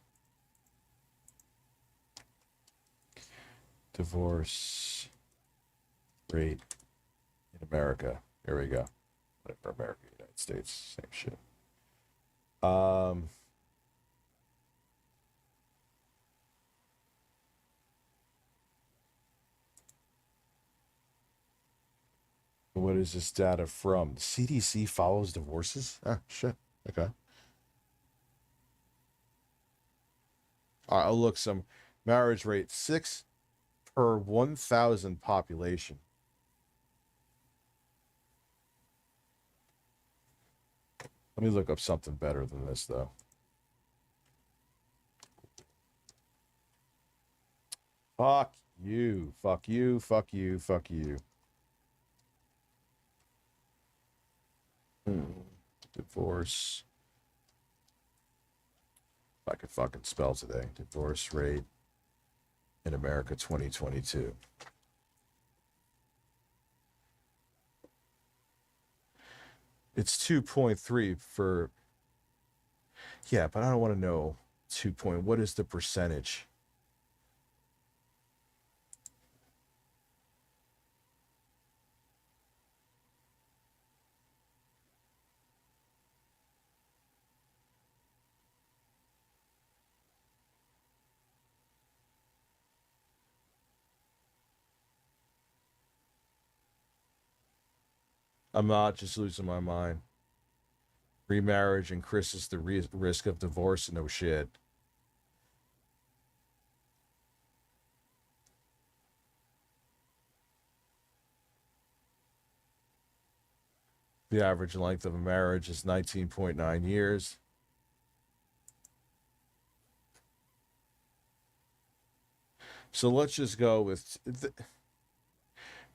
Divorce rate in America. Here we go. Whatever, America, United States, same shit. What is this data from? The CDC follows divorces? Ah, shit. Okay. All right, I'll look some marriage rate 6 per 1,000 population. Let me look up something better than this, though. Fuck you. Fuck you. Fuck you. Fuck you. Divorce. If I could fucking spell today. Divorce rate in America 2022. It's 2.3 for. Yeah, but I don't want to know 2 point. What is the percentage? I'm not just losing my mind. Remarriage increases the risk of divorce. No shit. The average length of a marriage is 19.9 years. So let's just go with...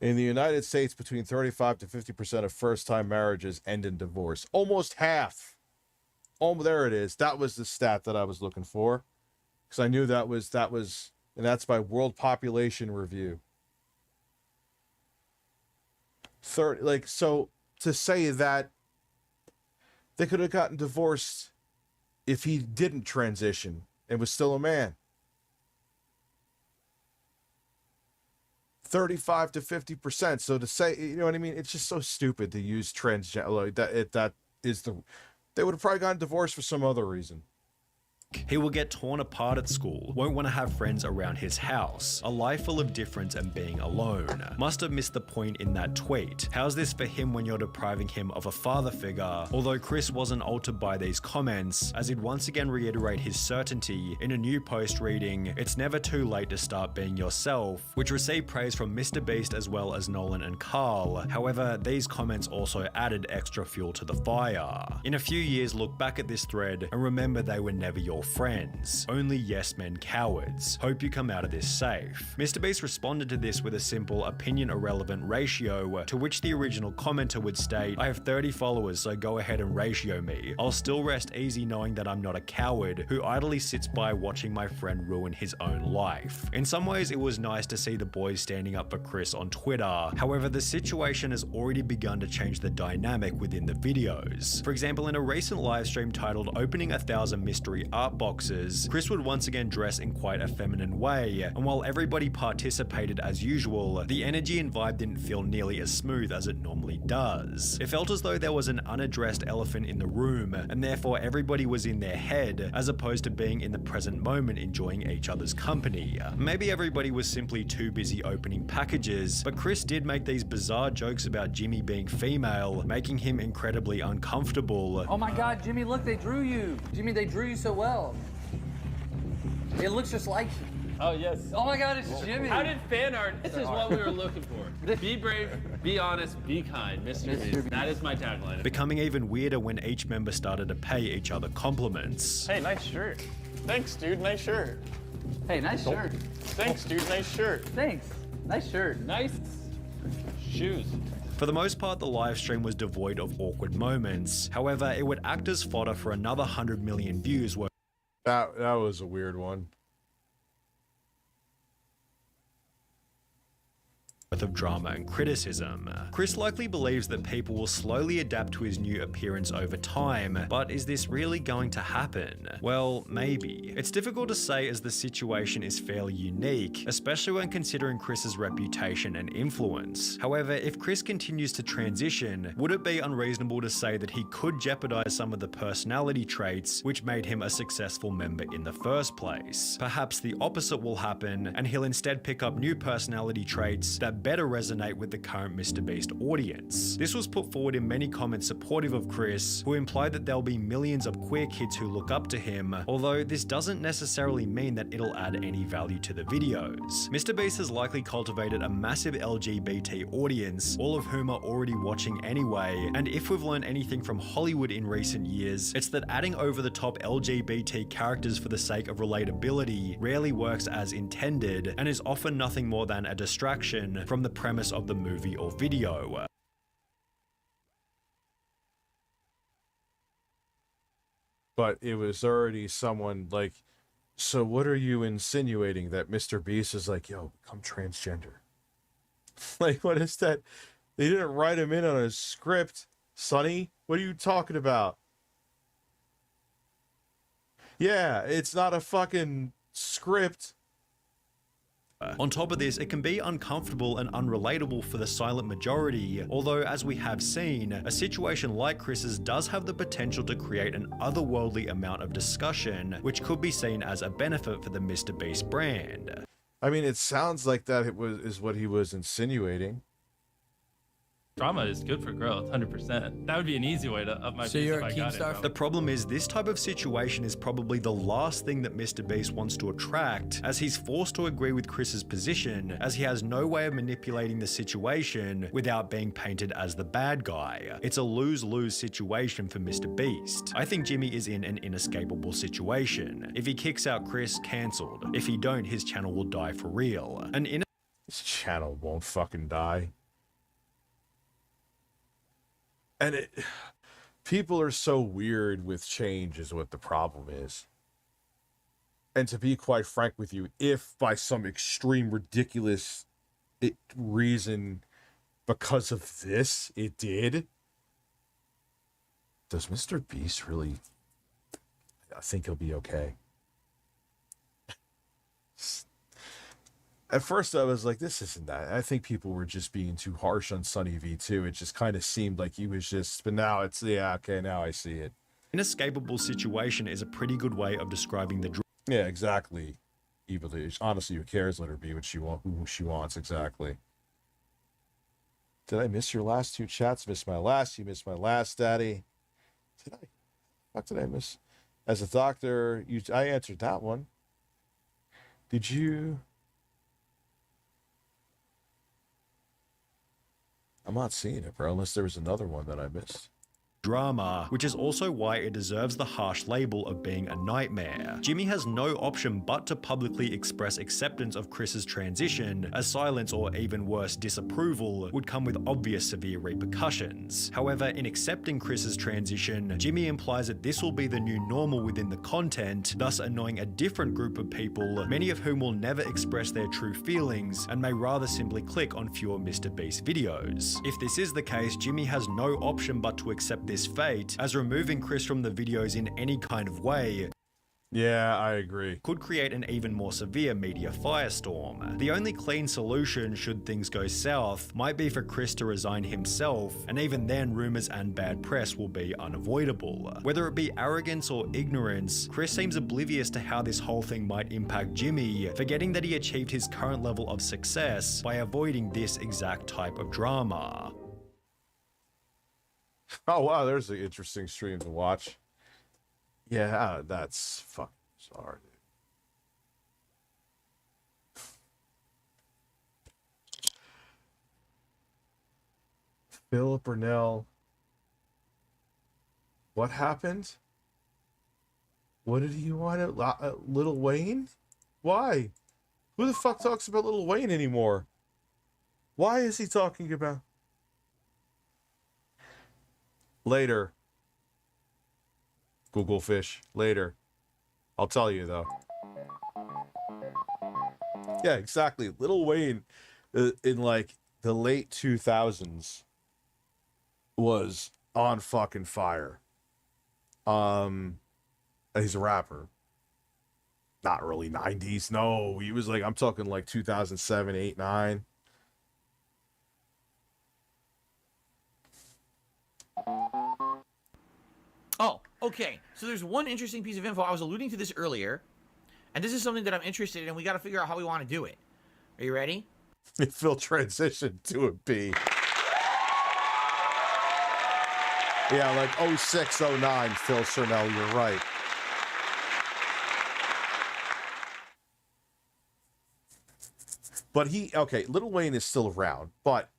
In the United States, between 35 to 50% of first-time marriages end in divorce. Almost half. Oh, there it is. That was the stat that I was looking for. Because I knew that was, and that's by World Population Review. So to say that they could have gotten divorced if he didn't transition and was still a man. 35 to 50%. So to say, you know what I mean? It's just so stupid to use transgender. Like they would have probably gotten divorced for some other reason. He will get torn apart at school, won't want to have friends around his house, a life full of difference and being alone. Must have missed the point in that tweet. How's this for him when you're depriving him of a father figure? Although Chris wasn't altered by these comments, as he'd once again reiterate his certainty in a new post reading, "It's never too late to start being yourself," which received praise from Mr. Beast as well as Nolan and Carl. However, these comments also added extra fuel to the fire. In a few years, look back at this thread and remember they were never your friends, only yes men cowards. Hope you come out of this safe. Mr. Beast responded to this with a simple opinion irrelevant ratio, to which the original commenter would state, "I have 30 followers, so go ahead and ratio me. I'll still rest easy knowing that I'm not a coward who idly sits by watching my friend ruin his own life." In some ways, it was nice to see the boys standing up for Chris on Twitter. However, the situation has already begun to change the dynamic within the videos. For example, in a recent livestream titled "Opening 1,000 Mystery Art Boxes," Chris would once again dress in quite a feminine way, and while everybody participated as usual, the energy and vibe didn't feel nearly as smooth as it normally does. It felt as though there was an unaddressed elephant in the room, and therefore everybody was in their head, as opposed to being in the present moment enjoying each other's company. Maybe everybody was simply too busy opening packages, but Chris did make these bizarre jokes about Jimmy being female, making him incredibly uncomfortable. Oh my god, Jimmy, look, they drew you. Jimmy, they drew you so well. It looks just like you. Oh, yes. Oh my god, it's Jimmy. How did fan art? This is what we were looking for. Be brave, be honest, be kind, Mr. Beast. That is my tagline. Becoming even weirder when each member started to pay each other compliments. Hey, nice shirt. Thanks, dude. Nice shirt. Hey, nice shirt. Thanks, dude. Nice shirt. Thanks. Nice shirt. Nice shoes. For the most part, the live stream was devoid of awkward moments. However, it would act as fodder for another 100 million views where That was a weird one. of drama and criticism. Chris likely believes that people will slowly adapt to his new appearance over time, but is this really going to happen? Well, maybe. It's difficult to say as the situation is fairly unique, especially when considering Chris's reputation and influence. However, if Chris continues to transition, would it be unreasonable to say that he could jeopardize some of the personality traits which made him a successful member in the first place? Perhaps the opposite will happen, and he'll instead pick up new personality traits that better resonate with the current Mr. Beast audience. This was put forward in many comments supportive of Chris, who implied that there'll be millions of queer kids who look up to him, although this doesn't necessarily mean that it'll add any value to the videos. Mr. Beast has likely cultivated a massive LGBT audience, all of whom are already watching anyway, and if we've learned anything from Hollywood in recent years, it's that adding over-the-top LGBT characters for the sake of relatability rarely works as intended, and is often nothing more than a distraction from the premise of the movie or video. But it was already someone like, so what are you insinuating, that Mr. Beast is like, yo, become transgender? Like, what is that? They didn't write him in on a script. Sonny, what are you talking about? Yeah, it's not a fucking script. On top of this, it can be uncomfortable and unrelatable for the silent majority, although as we have seen, a situation like Chris's does have the potential to create an otherworldly amount of discussion, which could be seen as a benefit for the MrBeast brand. I mean, it sounds like that is what he was insinuating. Drama is good for growth, 100%. That would be an easy way to up my base if I got it. The problem is this type of situation is probably the last thing that MrBeast wants to attract, as he's forced to agree with Chris's position, as he has no way of manipulating the situation without being painted as the bad guy. It's a lose-lose situation for MrBeast. I think Jimmy is in an inescapable situation. If he kicks out Chris, cancelled. If he don't, his channel will die for real. His channel won't fucking die. And people are so weird with change is what the problem is. And to be quite frank with you, if by some extreme ridiculous reason because of this it did, does MrBeast really, I think he'll be okay. At first I was like, this isn't that. I think people were just being too harsh on Sunny V2. It just kind of seemed like he was just, but now it's, yeah, okay, now I see it. Inescapable situation is a pretty good way of describing the Yeah, exactly. Evilly. Honestly, who cares? Let her be what she who she wants, exactly. Did I miss your last two chats? Missed my last. You missed my last, Daddy. Did I? What did I miss? As a doctor, I answered that one. Did you? I'm not seeing it, bro, unless there was another one that I missed. Drama, which is also why it deserves the harsh label of being a nightmare. Jimmy has no option but to publicly express acceptance of Chris's transition, as silence or even worse, disapproval would come with obvious severe repercussions. However, in accepting Chris's transition, Jimmy implies that this will be the new normal within the content, thus annoying a different group of people, many of whom will never express their true feelings and may rather simply click on fewer MrBeast videos. If this is the case, Jimmy has no option but to accept this fate, as removing Chris from the videos in any kind of way, yeah, I agree, could create an even more severe media firestorm. The only clean solution, should things go south, might be for Chris to resign himself, and even then rumors and bad press will be unavoidable. Whether it be arrogance or ignorance, Chris seems oblivious to how this whole thing might impact Jimmy, forgetting that he achieved his current level of success by avoiding this exact type of drama. Oh, wow, there's an interesting stream to watch. Yeah, that's fucking bizarre, dude. Philip Burnell. What happened? What did he want? Lil Wayne? Why? Who the fuck talks about Lil Wayne anymore? Why is he talking about... Later. Google fish. Later. I'll tell you, though. Yeah, exactly. Lil Wayne, in, like, the late 2000s, was on fucking fire. He's a rapper. Not early 90s. No, he was, like, I'm talking, like, 2007, 8, 9. Oh, okay. So there's one interesting piece of info. I was alluding to this earlier, and this is something that I'm interested in, and we got to figure out how we want to do it. Are you ready? Phil transitioned to a B. Yeah, like 06, 09, Phil Cernel, you're right. But okay, Lil Wayne is still around, but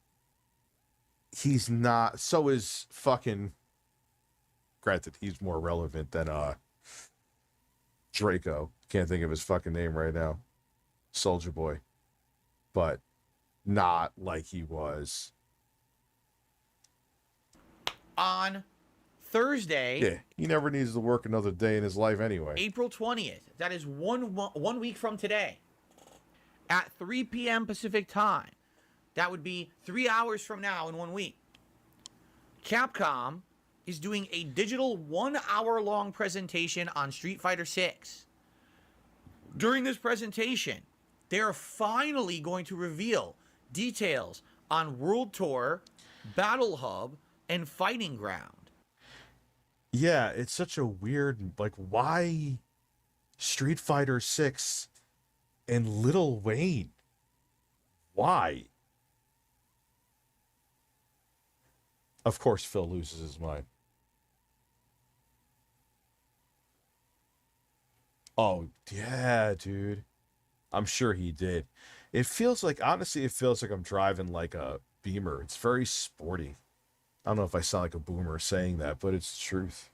he's not, so is fucking... Granted, he's more relevant than Draco. Can't think of his fucking name right now. Soulja Boy. But not like he was. On Thursday... Yeah, he never needs to work another day in his life anyway. April 20th. That is one week from today. At 3 p.m. Pacific time. That would be 3 hours from now in 1 week. Capcom is doing a digital 1 hour long presentation on Street Fighter 6. During this presentation, they are finally going to reveal details on World Tour, Battle Hub, and Fighting Ground. Yeah, it's such a weird, like, why Street Fighter 6 and Lil Wayne? Why? Of course, Phil loses his mind. Oh, yeah, dude. I'm sure he did. It feels like, honestly, it feels like I'm driving like a Beamer. It's very sporty. I don't know if I sound like a boomer saying that, but it's the truth.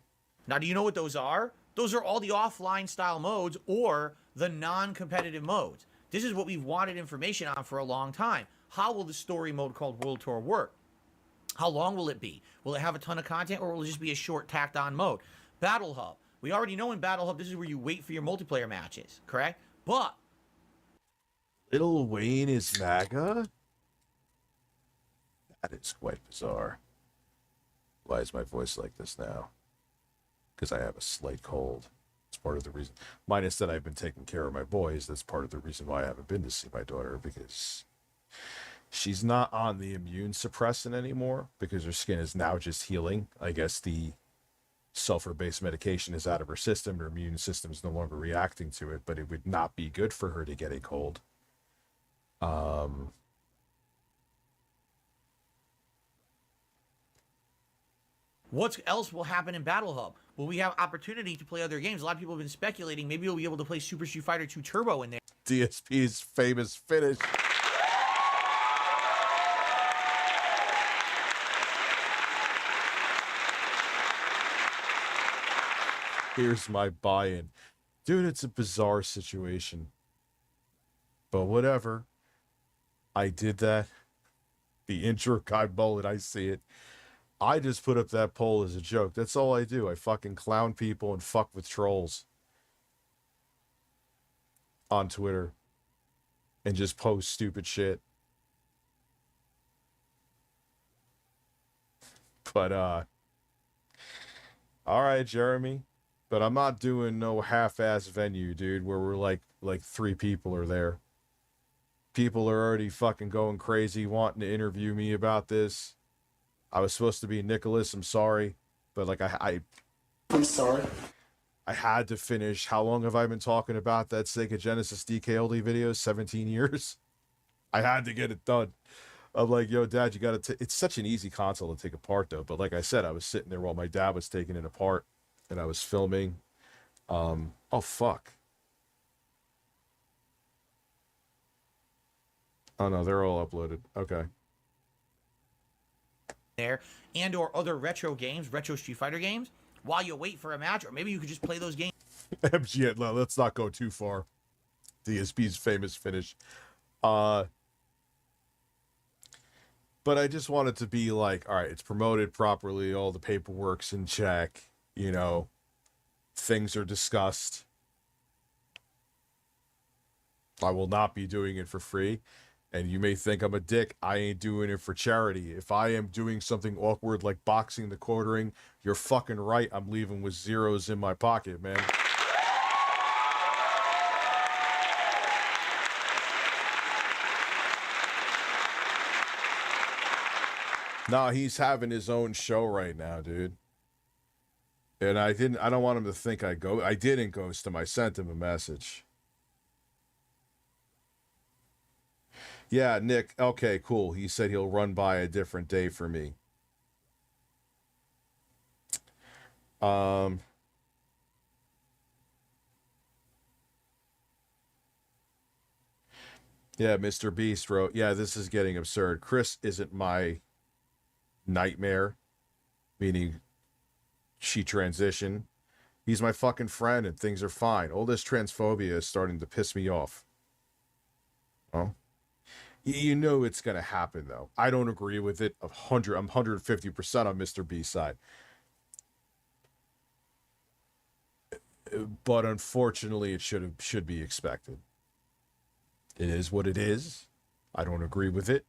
Now, do you know what those are? Those are all the offline style modes or the non-competitive modes. This is what we've wanted information on for a long time. How will the story mode called World Tour work? How long will it be? Will it have a ton of content, or will it just be a short tacked on mode? Battle Hub. We already know in Battle Hub, this is where you wait for your multiplayer matches, correct? But Lil Wayne is MAGA? That is quite bizarre. Why is my voice like this now? Because I have a slight cold. It's part of the reason. Minus that I've been taking care of my boys. That's part of the reason why I haven't been to see my daughter, because she's not on the immune suppressant anymore because her skin is now just healing. I guess the sulfur-based medication is out of her system. Her immune system is no longer reacting to it, but it would not be good for her to get a cold. what else will happen in Battle Hub? Will we have opportunity to play other games? A lot of people have been speculating maybe we'll be able to play Super Street Fighter 2 Turbo in there. DSP's famous finish. Here's my buy-in. Dude, it's a bizarre situation. But whatever. I did that. The intro God bullet, I see it. I just put up that poll as a joke. That's all I do. I fucking clown people and fuck with trolls on Twitter and just post stupid shit. But, all right, Jeremy. But I'm not doing no half-ass venue, dude, where we're like 3 people are there. People are already fucking going crazy wanting to interview me about this. I was supposed to be Nicholas, I'm sorry. But like I'm sorry. I had to finish. How long have I been talking about that Sega Genesis DKLD video? 17 years. I had to get it done. I'm like, yo, Dad, you gotta it's such an easy console to take apart though. But like I said, I was sitting there while my dad was taking it apart and I was filming. Oh fuck. Oh no, they're all uploaded. Okay. There and or other retro games, retro Street Fighter games, while you wait for a match, or maybe you could just play those games. MG, let's not go too far. DSP's famous finish. But I just wanted to be like, all right, it's promoted properly, all the paperwork's in check, you know, things are discussed. I will not be doing it for free. And you may think I'm a dick. I ain't doing it for charity. If I am doing something awkward like boxing the quartering, you're fucking right. I'm leaving with zeros in my pocket, man. Nah, he's having his own show right now, dude. And I don't want him to think I didn't ghost him. I sent him a message. Yeah, Nick, okay, cool. He said he'll run by a different day for me. Yeah, Mr. Beast wrote, yeah, this is getting absurd. Chris isn't my nightmare, meaning she transitioned. He's my fucking friend and things are fine. All this transphobia is starting to piss me off. Oh. You know it's going to happen, though. I don't agree with it. I'm 150% on Mr. B's side. But unfortunately, it should be expected. It is what it is. I don't agree with it.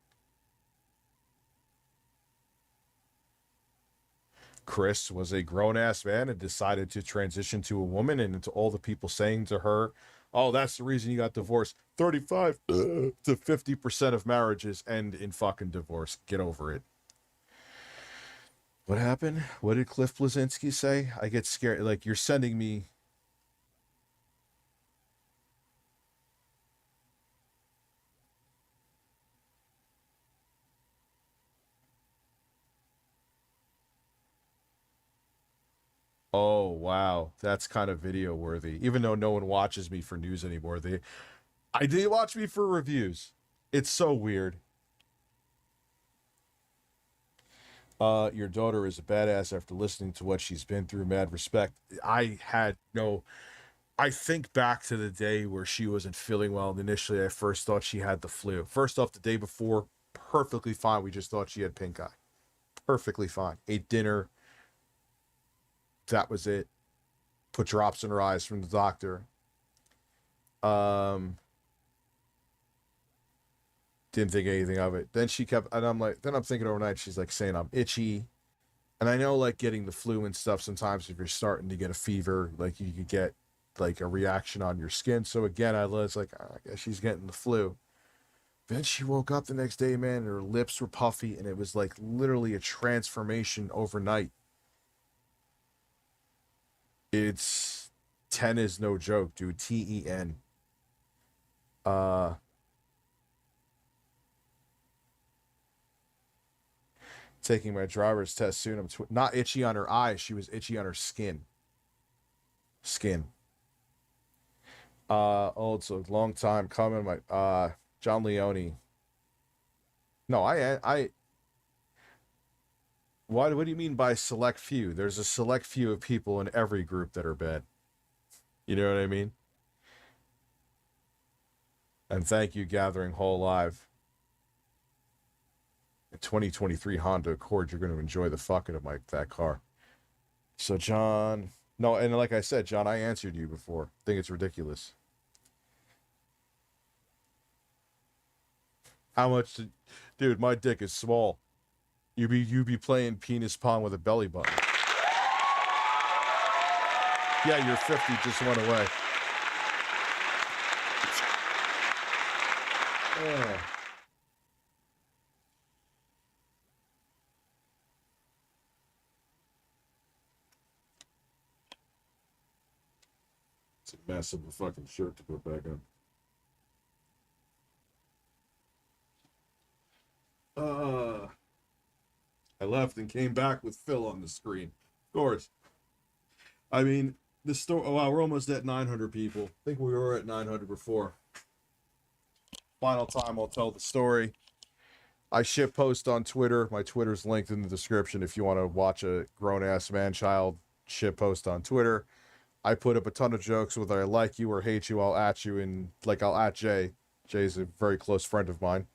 Chris was a grown-ass man and decided to transition to a woman, and into all the people saying to her, oh, that's the reason you got divorced. 35 to 50% of marriages end in fucking divorce. Get over it. What happened? What did Cliff Blazinski say? I get scared. Like, you're sending me... Oh, wow. That's kind of video worthy. Even though no one watches me for news anymore, they watch me for reviews. It's so weird. Your daughter is a badass after listening to what she's been through. Mad respect. I think back to the day where she wasn't feeling well, and initially I first thought she had the flu. First off, the day before, perfectly fine. We just thought she had pink eye. Perfectly fine. Ate dinner. That was it. Put drops in her eyes from the doctor. Didn't think anything of it. Then she kept, and I'm like, then I'm thinking overnight, she's like saying I'm itchy. And I know, like, getting the flu and stuff, sometimes if you're starting to get a fever, like, you could get, like, a reaction on your skin. So again, I was like, oh, I guess she's getting the flu. Then she woke up the next day, man, and her lips were puffy, and it was like literally a transformation overnight. It's 10 is no joke, dude. TEN. Taking my driver's test soon. I'm not itchy on her eyes. She was itchy on her skin. Oh, it's a long time coming. My John Leone. No, what do you mean by select few? There's a select few of people in every group that are bad. You know what I mean? And thank you, Gathering Whole Live. A 2023 Honda Accord, you're going to enjoy the fuck out of that car. So, John... No, and like I said, John, I answered you before. I think it's ridiculous. How much... Dude, my dick is small. You be playing penis pong with a belly button. Yeah, your 50 just went away. Oh. It's a mess of a fucking shirt to put back on. I left and came back with Phil on the screen. Of course. I mean, the store. Oh, wow, we're almost at 900 people. I think we were at 900 before. Final time I'll tell the story. I ship post on Twitter. My Twitter's linked in the description if you want to watch a grown-ass man-child ship post on Twitter. I put up a ton of jokes, whether I like you or hate you, I'll at you, and like I'll at Jay. Jay's a very close friend of mine.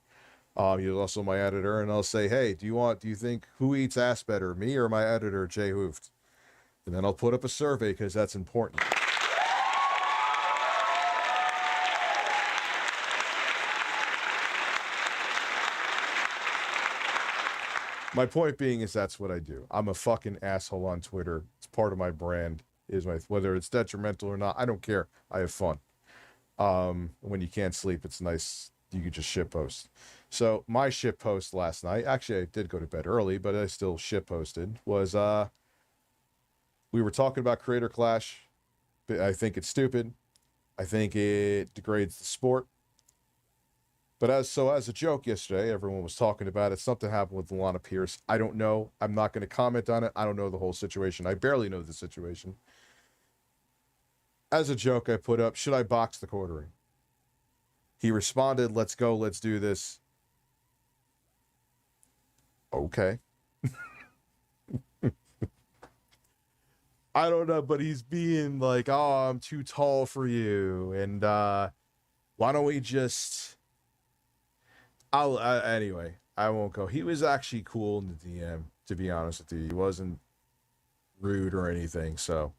He's also my editor, and I'll say, hey, do you think who eats ass better, me or my editor, Jay Hooft? And then I'll put up a survey because that's important. My point being is that's what I do. I'm a fucking asshole on Twitter. It's part of my brand. Whether it's detrimental or not, I don't care. I have fun. When you can't sleep, it's nice. You could just shit post. So my shit post last night, actually I did go to bed early, but I still shit posted, was we were talking about Creator Clash. I think it's stupid. I think it degrades the sport. But as a joke yesterday, everyone was talking about it. Something happened with Lana Pierce. I don't know. I'm not going to comment on it. I don't know the whole situation. I barely know the situation. As a joke, I put up, should I box the quartering? He responded, let's go, let's do this. Okay. I don't know, but he's being like, oh, I'm too tall for you. And why don't we just... Anyway, I won't go. He was actually cool in the DM, to be honest with you. He wasn't rude or anything, so...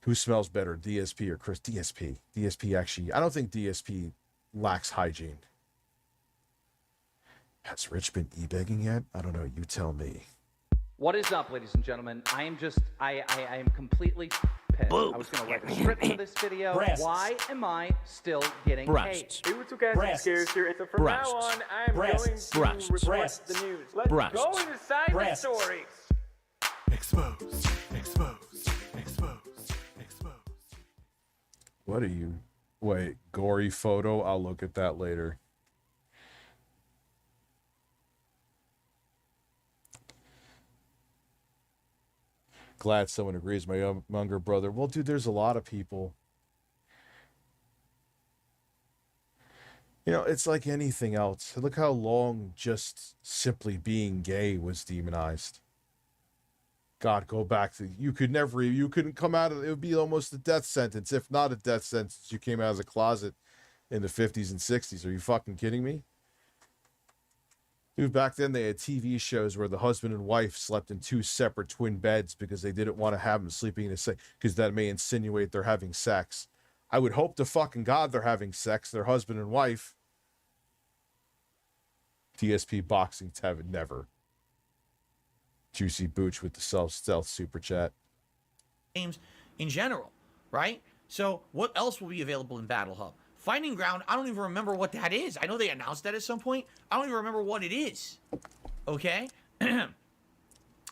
Who smells better, DSP or Chris? DSP. DSP actually... I don't think DSP lacks hygiene. Has Rich been e-begging yet? I don't know. You tell me. What is up, ladies and gentlemen? I am completely pissed. I was going to write a script for this video. Breasts. Why am I still getting Breasts. paid? It was okay, scarcer. And so from now on, I'm going to report the news. Let's go inside the story. Exposed. Exposed. Exposed. Exposed. What are you? Wait, gory photo? I'll look at that later. Glad someone agrees. My younger brother. Well, dude, there's a lot of people. You know, it's like anything else. Look how long just simply being gay was demonized. God, go back to, you couldn't come out of, it would be almost a death sentence. If not a death sentence, you came out of the closet in the 50s and 60s. Are you fucking kidding me? Dude, back then they had TV shows where the husband and wife slept in two separate twin beds because they didn't want to have them sleeping in the same, because that may insinuate they're having sex. I would hope to fucking God they're having sex, their husband and wife. DSP Boxing Tevin, never. Juicy Booch with the stealth super chat. Games in general, right? So what else will be available in Battle Hub? Finding Ground, I don't even remember what that is. I know they announced that at some point. I don't even remember what it is. Okay?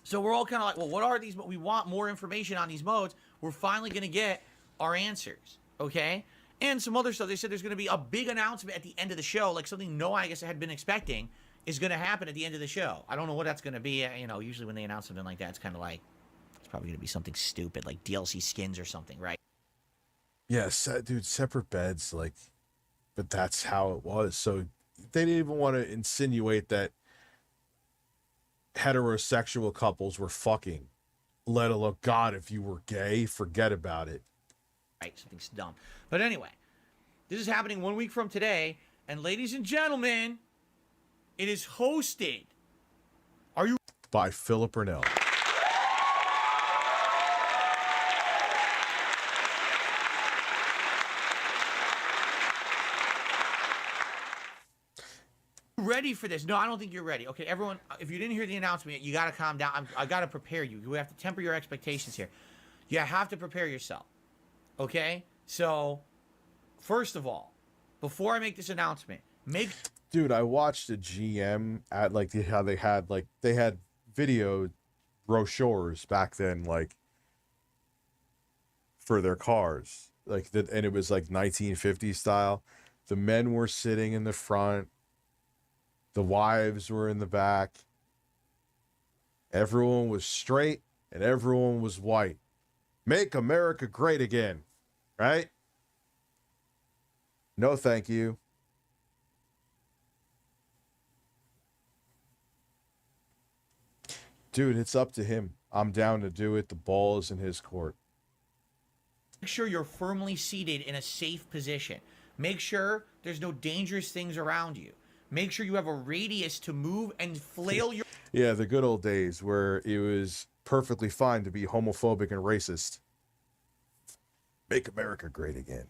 So we're all kind of like, well, what are these? We want more information on these modes. We're finally going to get our answers. Okay? And some other stuff. They said there's going to be a big announcement at the end of the show, like something no one, I guess, had been expecting is going to happen at the end of the show. I don't know what that's going to be. You know, usually when they announce something like that, it's kind of like, it's probably going to be something stupid, like DLC skins or something, right? Yes, dude, separate beds, like, but that's how it was. So they didn't even want to insinuate that heterosexual couples were fucking, let alone, God, if you were gay, forget about it. Right, something's dumb. But anyway, this is happening 1 week from today, and ladies and gentlemen, it is hosted. Are you by Philip Burnell. ready for this? No, I don't think you're ready. Okay, everyone, if you didn't hear the announcement yet, you got to calm down. I got to prepare you. We have to temper your expectations here. You have to prepare yourself. Okay? So, first of all, before I make this announcement, Dude, I watched a GM at like how they had video brochures back then, like for their cars, like that, and it was like 1950 style. The men were sitting in the front, the wives were in the back. Everyone was straight and everyone was white. Make America great again, right? No, thank you. Dude, it's up to him. I'm down to do it. The ball is in his court. make sure you're firmly seated in a safe position. Make sure there's no dangerous things around you. Make sure you have a radius to move and flail your... Yeah, the good old days where it was perfectly fine to be homophobic and racist. Make America great again.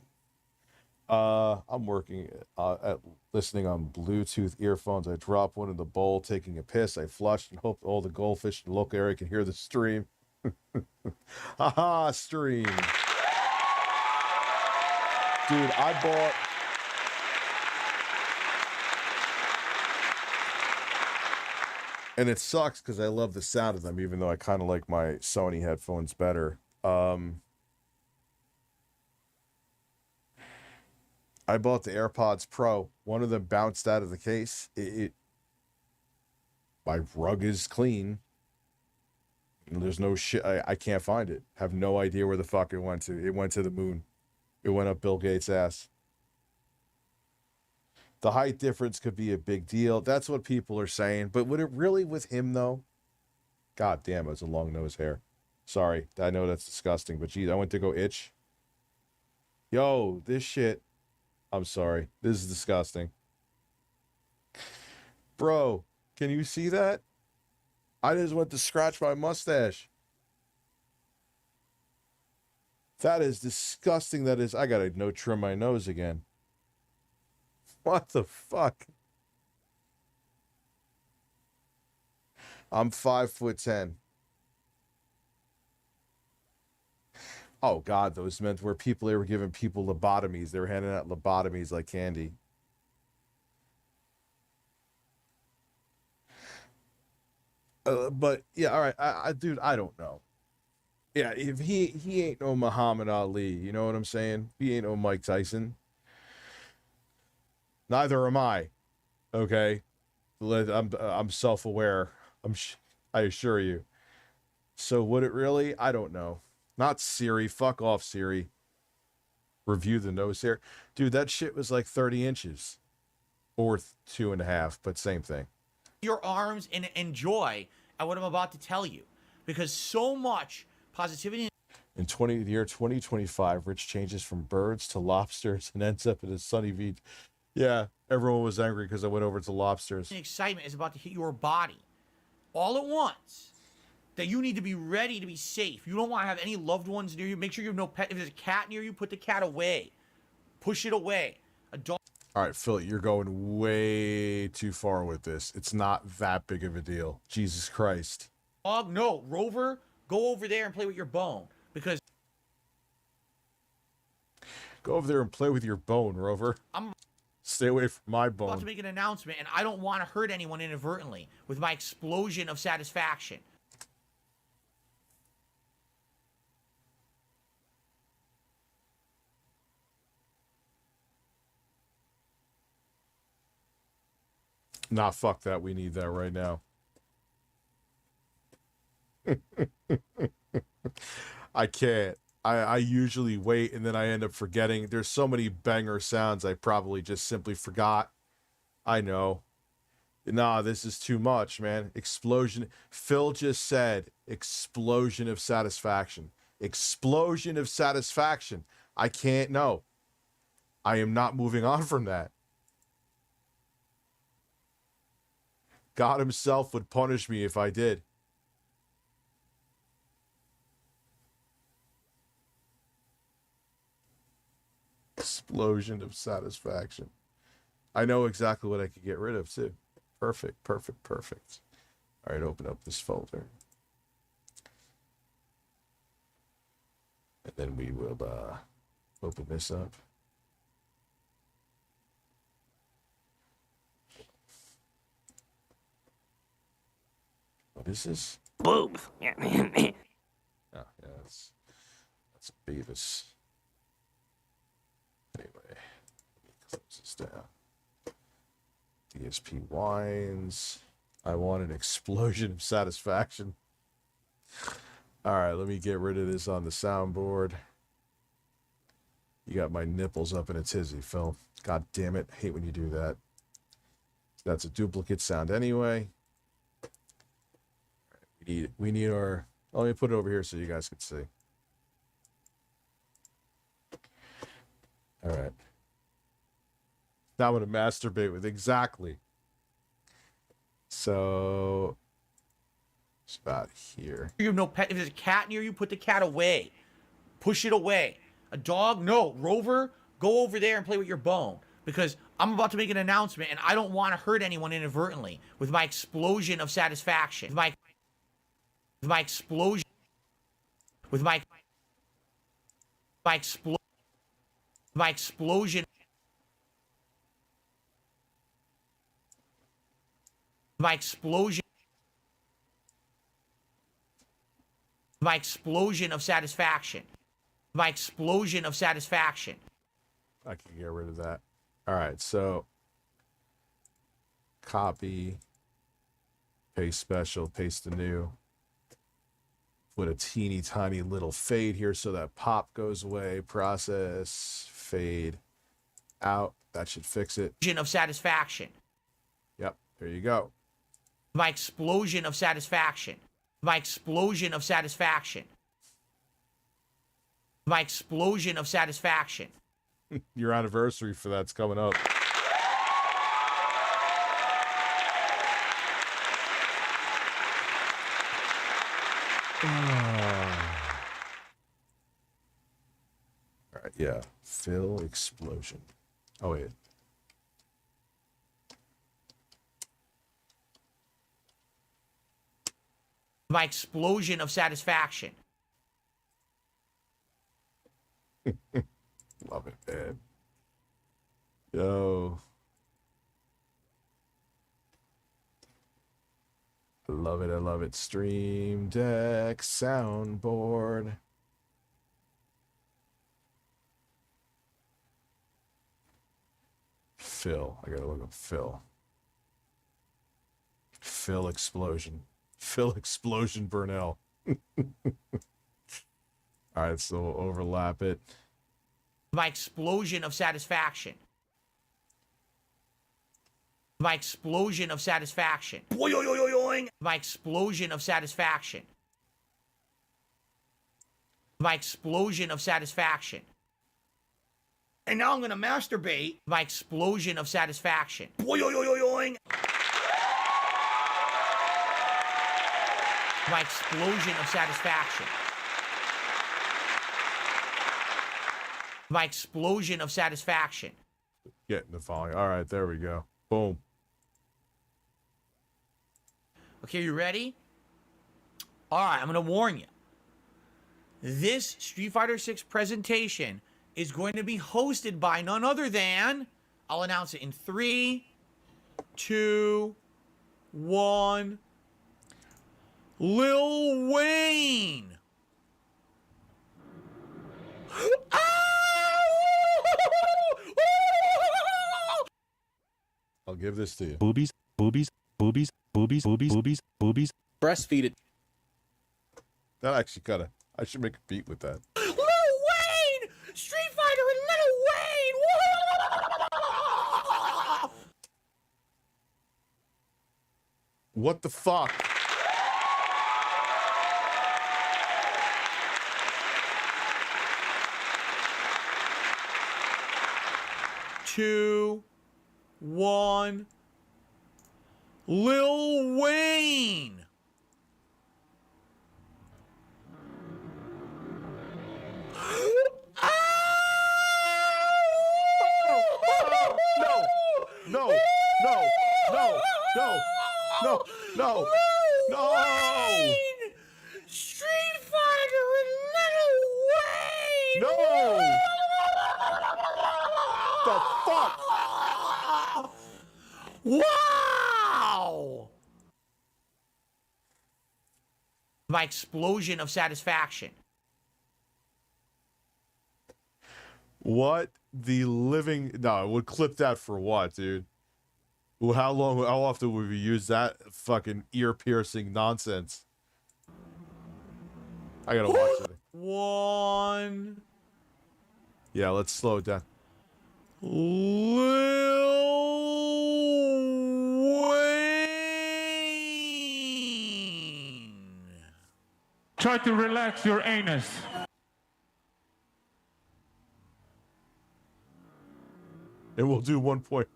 I'm working at listening on Bluetooth earphones. I dropped one in the bowl, taking a piss. I flushed and hoped all the goldfish in the local area can hear the stream. Haha, stream. Dude, I bought... And it sucks because I love the sound of them, even though I kind of like my Sony headphones better. I bought the AirPods Pro. One of them bounced out of the case. My rug is clean. And there's no shit. I can't find it. Have no idea where the fuck it went to. It went to the moon. It went up Bill Gates' ass. The height difference could be a big deal. That's what people are saying. But would it really with him, though? God damn, it's a long nose hair. Sorry. I know that's disgusting. But geez, I went to go itch. Yo, this shit. I'm sorry. This is disgusting. Bro, can you see that? I just went to scratch my mustache. That is disgusting. That is. I gotta no trim my nose again. What the fuck? I'm 5'10". Oh God, those meant where they were giving people lobotomies. They were handing out lobotomies like candy. But yeah, all right, dude, I don't know. Yeah, if he ain't no Muhammad Ali, you know what I'm saying? He ain't no Mike Tyson. Neither am I. Okay, I'm self-aware. I assure you. So would it really? I don't know. Not Siri. Fuck off, Siri. Review the nose hair, dude. That shit was like 30 inches, or 2.5, but same thing. Your arms and enjoy at what I'm about to tell you, because so much positivity. In the year 2025, Rich changes from birds to lobsters and ends up in a sunny beach. Yeah, everyone was angry because I went over to lobsters. Excitement is about to hit your body all at once. That you need to be ready to be safe. You don't want to have any loved ones near you. Make sure you have no pet. If there's a cat near you, put the cat away. Push it away. A dog. All right, Phil, you're going way too far with this. It's not that big of a deal. Jesus Christ. Dog, no. Rover, go over there and play with your bone. Because. Go over there and play with your bone, Rover. Stay away from my bone. I'm about to make an announcement, and I don't want to hurt anyone inadvertently with my explosion of satisfaction. Nah, fuck that. We need that right now. I can't. I usually wait and then I end up forgetting. There's so many banger sounds I probably just simply forgot. I know. Nah, this is too much, man. Explosion. Phil just said explosion of satisfaction. Explosion of satisfaction. I can't know. I am not moving on from that. God himself would punish me if I did. Explosion of satisfaction. I know exactly what I could get rid of too. Perfect, perfect, perfect. All right, open up this folder. And then we will open this up. What is this? Boobs. Oh, yeah, that's Beavis. Anyway, let me close this down. DSP Wines. I want an explosion of satisfaction. All right, let me get rid of this on the soundboard. You got my nipples up in a tizzy, Phil. God damn it. I hate when you do that. That's a duplicate sound anyway. We need our... Let me put it over here so you guys can see. All right. Now I'm going to masturbate with. Exactly. So... It's about here. You have no pet. If there's a cat near you, put the cat away. Push it away. A dog, no. Rover, go over there and play with your bone. Because I'm about to make an announcement, and I don't want to hurt anyone inadvertently with my explosion of satisfaction. With my explosion. With my explosion. My explosion. My explosion. My explosion of satisfaction. My explosion of satisfaction. I can get rid of that. All right, so copy, paste special, paste the new. Put a teeny tiny little fade here so that pop goes away. Process, fade out. That should fix it. Of satisfaction. Yep, there you go. My explosion of satisfaction. My explosion of satisfaction. My explosion of satisfaction. Your anniversary for that's coming up. All right, yeah. Fill explosion. Oh, wait. My explosion of satisfaction. Love it, man. Yo. I love it. I love it. Stream Deck soundboard. Phil. I gotta look up Phil. Phil Explosion. Phil Explosion Burnell. All right, so we'll overlap it. My explosion of satisfaction. My explosion of satisfaction. My explosion of satisfaction. My explosion of satisfaction. And now I'm gonna masturbate. My explosion of satisfaction. My explosion of satisfaction. My explosion of satisfaction. Getting the volume. All right, there we go. Boom. Okay, you ready? All right, I'm gonna warn you. This Street Fighter 6 presentation is going to be hosted by none other than, I'll announce it in 3, 2, 1, Lil Wayne. I'll give this to you. Boobies, boobies, boobies, boobies, boobies, boobies, boobies. Breastfeed it. That actually kind of, I should make a beat with that. Lil Wayne! Street Fighter and Lil Wayne! What the fuck? Two, 1, Lil Wayne. No, no, no, no, no, no, no. Street Fighter and Lil Wayne. No. The fuck? Wow! My explosion of satisfaction. What the living? No, I would clip that for what, dude? Well, how often would we use that fucking ear-piercing nonsense? I gotta watch it. 1. Yeah, let's slow it down. Lil Wayne. Try to relax your anus. And we'll do 1 point.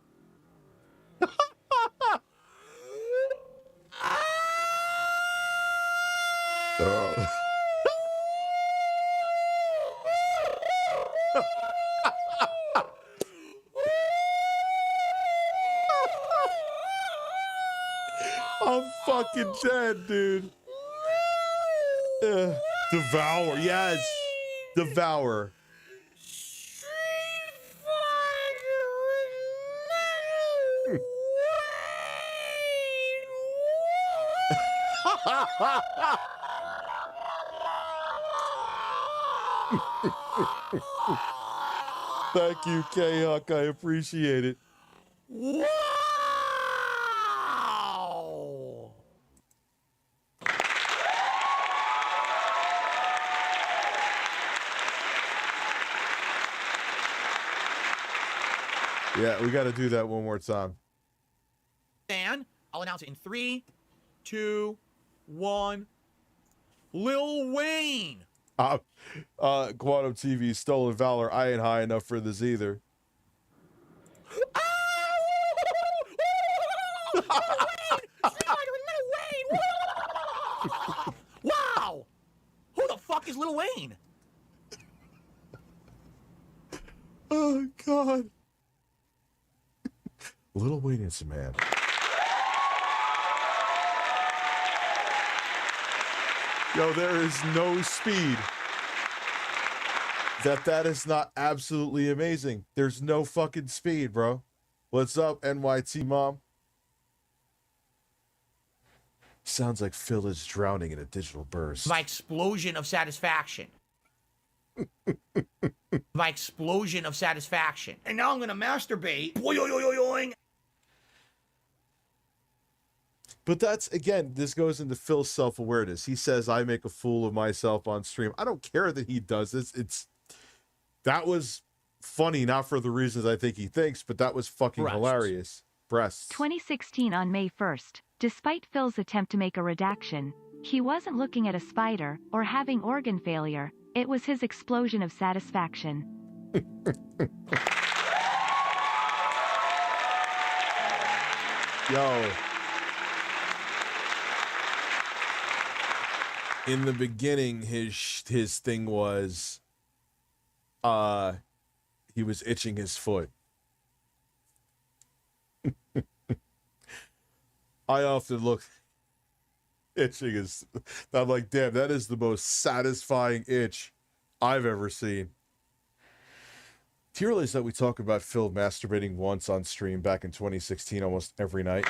I'm fucking dead, dude. Devour, yes. Devour. Thank you, K-Huck. I appreciate it. Wow! Yeah, we got to do that one more time. And I'll announce it in 3, 2, 1. Lil Wayne. Quantum TV, Stolen Valor. I ain't high enough for this either. Wow! Who the fuck is Lil Wayne? Oh, God. Lil Wayne is a man. Yo, there is no speed that is not absolutely amazing. There's no fucking speed, bro. What's up, NYT mom? Sounds like Phil is drowning in a digital burst. My explosion of satisfaction. My explosion of satisfaction. And now I'm gonna masturbate. Boing. But that's, again, this goes into Phil's self-awareness. He says, I make a fool of myself on stream. I don't care that he does this. That was funny, not for the reasons I think he thinks, but that was fucking hilarious. Breasts. 2016 on May 1st. Despite Phil's attempt to make a redaction, he wasn't looking at a spider or having organ failure. It was his explosion of satisfaction. Yo. In the beginning, his thing was, he was itching his foot. I often look itching his. I'm like, damn, that is the most satisfying itch I've ever seen. Do you realize that we talk about Phil masturbating once on stream back in 2016 almost every night?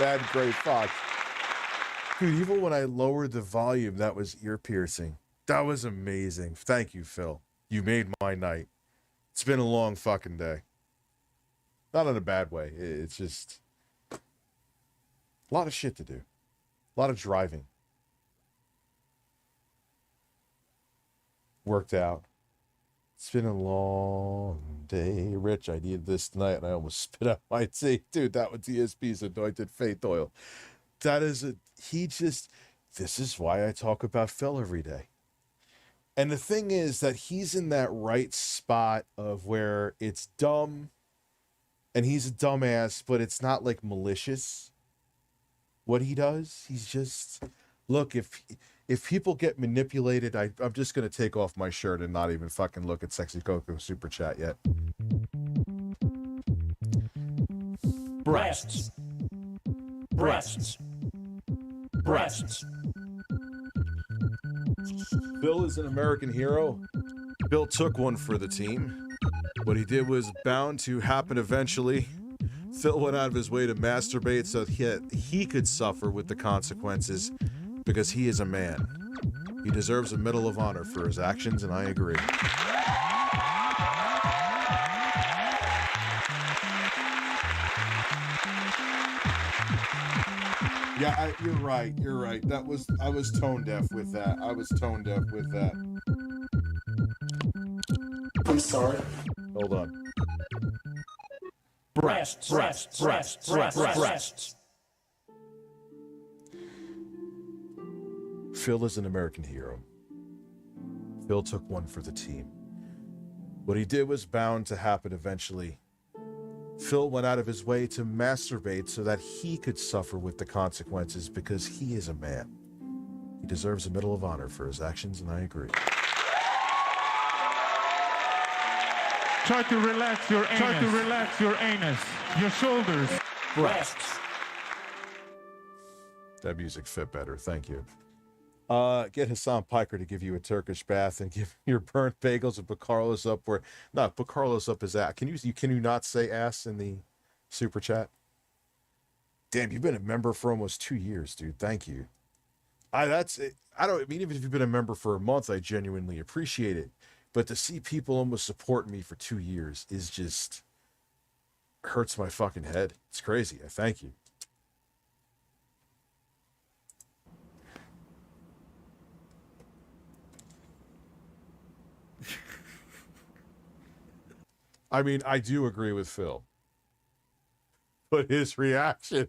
Mad Great Fox. Dude, even when I lowered the volume, that was ear piercing. That was amazing. Thank you, Phil. You made my night. It's been a long fucking day. Not in a bad way. It's just a lot of shit to do. A lot of driving. Worked out. It's been a long day. Rich, I needed this tonight and I almost spit out my tea. Dude, that was DSP's anointed faith oil. That is this is why I talk about Phil every day. And the thing is that he's in that right spot of where it's dumb and he's a dumbass, but it's not like malicious what he does. He's just, look, if people get manipulated, I'm just going to take off my shirt and not even fucking look at Sexy Coco Super Chat yet. Breasts. Breasts. Breasts. Bill is an American hero. Bill took one for the team. What he did was bound to happen eventually. Phil went out of his way to masturbate so he could suffer with the consequences because he is a man. He deserves a Medal of Honor for his actions, and I agree. Yeah, you're right. You're right. I was tone deaf with that. I'm sorry. Hold on. Breasts. Breasts. Breasts. Breasts. Breasts. Phil is an American hero. Phil took one for the team. What he did was bound to happen eventually. Phil went out of his way to masturbate so that he could suffer with the consequences because he is a man. He deserves a Medal of Honor for his actions, and I agree. Try to relax your anus. Try to relax your anus. Your shoulders. Breasts. That music fit better. Thank you. Get Hassan Piker to give you a Turkish bath and give your burnt bagels and put Carlos up where... No, put Carlos up his ass. Can you not say ass in the super chat? Damn, you've been a member for almost 2 years, dude. Thank you. Even if you've been a member for a month, I genuinely appreciate it. But to see people almost support me for 2 years is just hurts my fucking head. It's crazy. I thank you. I mean, I do agree with Phil. But his reaction...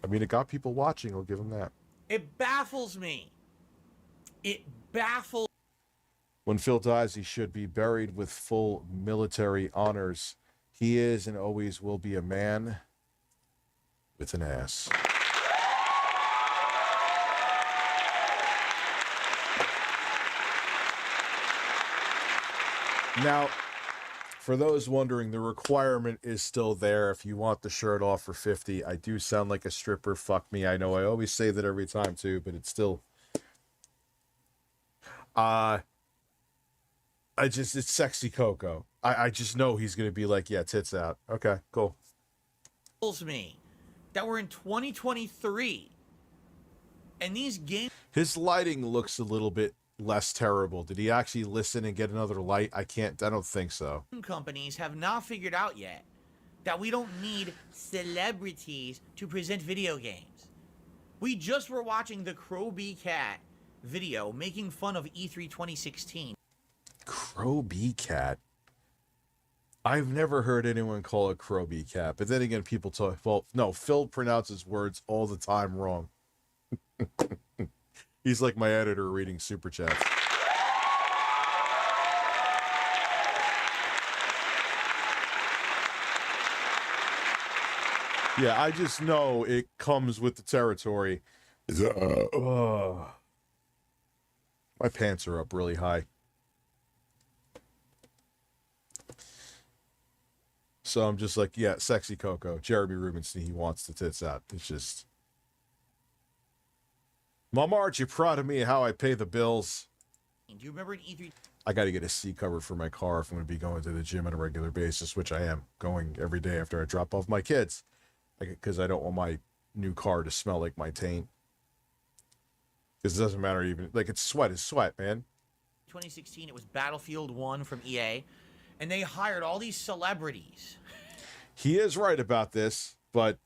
I mean, it got people watching. I'll give him that. It baffles me. It baffles. When Phil dies, he should be buried with full military honors. He is and always will be a man with an ass. Now, for those wondering, the requirement is still there. If you want the shirt off for 50, I do sound like a stripper. Fuck me. I know I always say that every time too, but it's still. It's sexy Coco. I just know he's gonna be like, yeah, tits out. Okay, cool. Tells me that we're in 2023, and these games. His lighting looks a little bit less terrible. Did he actually listen and get another light? I don't think so. Companies have not figured out yet that we don't need celebrities to present video games. We just were watching the Crow B Cat video making fun of E3 2016. Crow B Cat? I've never heard anyone call it Crow B Cat, but then again, people talk. Well, no, Phil pronounces words all the time wrong. He's like my editor reading super chats. Yeah, I just know it comes with the territory. My pants are up really high. So I'm just like, yeah, sexy Coco. Jeremy Rubinstein, he wants the tits out. It's just... Mama, aren't you proud of me how I pay the bills? Do you remember in E3? I got to get a seat cover for my car if I'm going to be going to the gym on a regular basis, which I am going every day after I drop off my kids. Because I don't want my new car to smell like my taint. Because it doesn't matter even... Like, it's sweat, man. 2016, it was Battlefield 1 from EA. And they hired all these celebrities. He is right about this, but...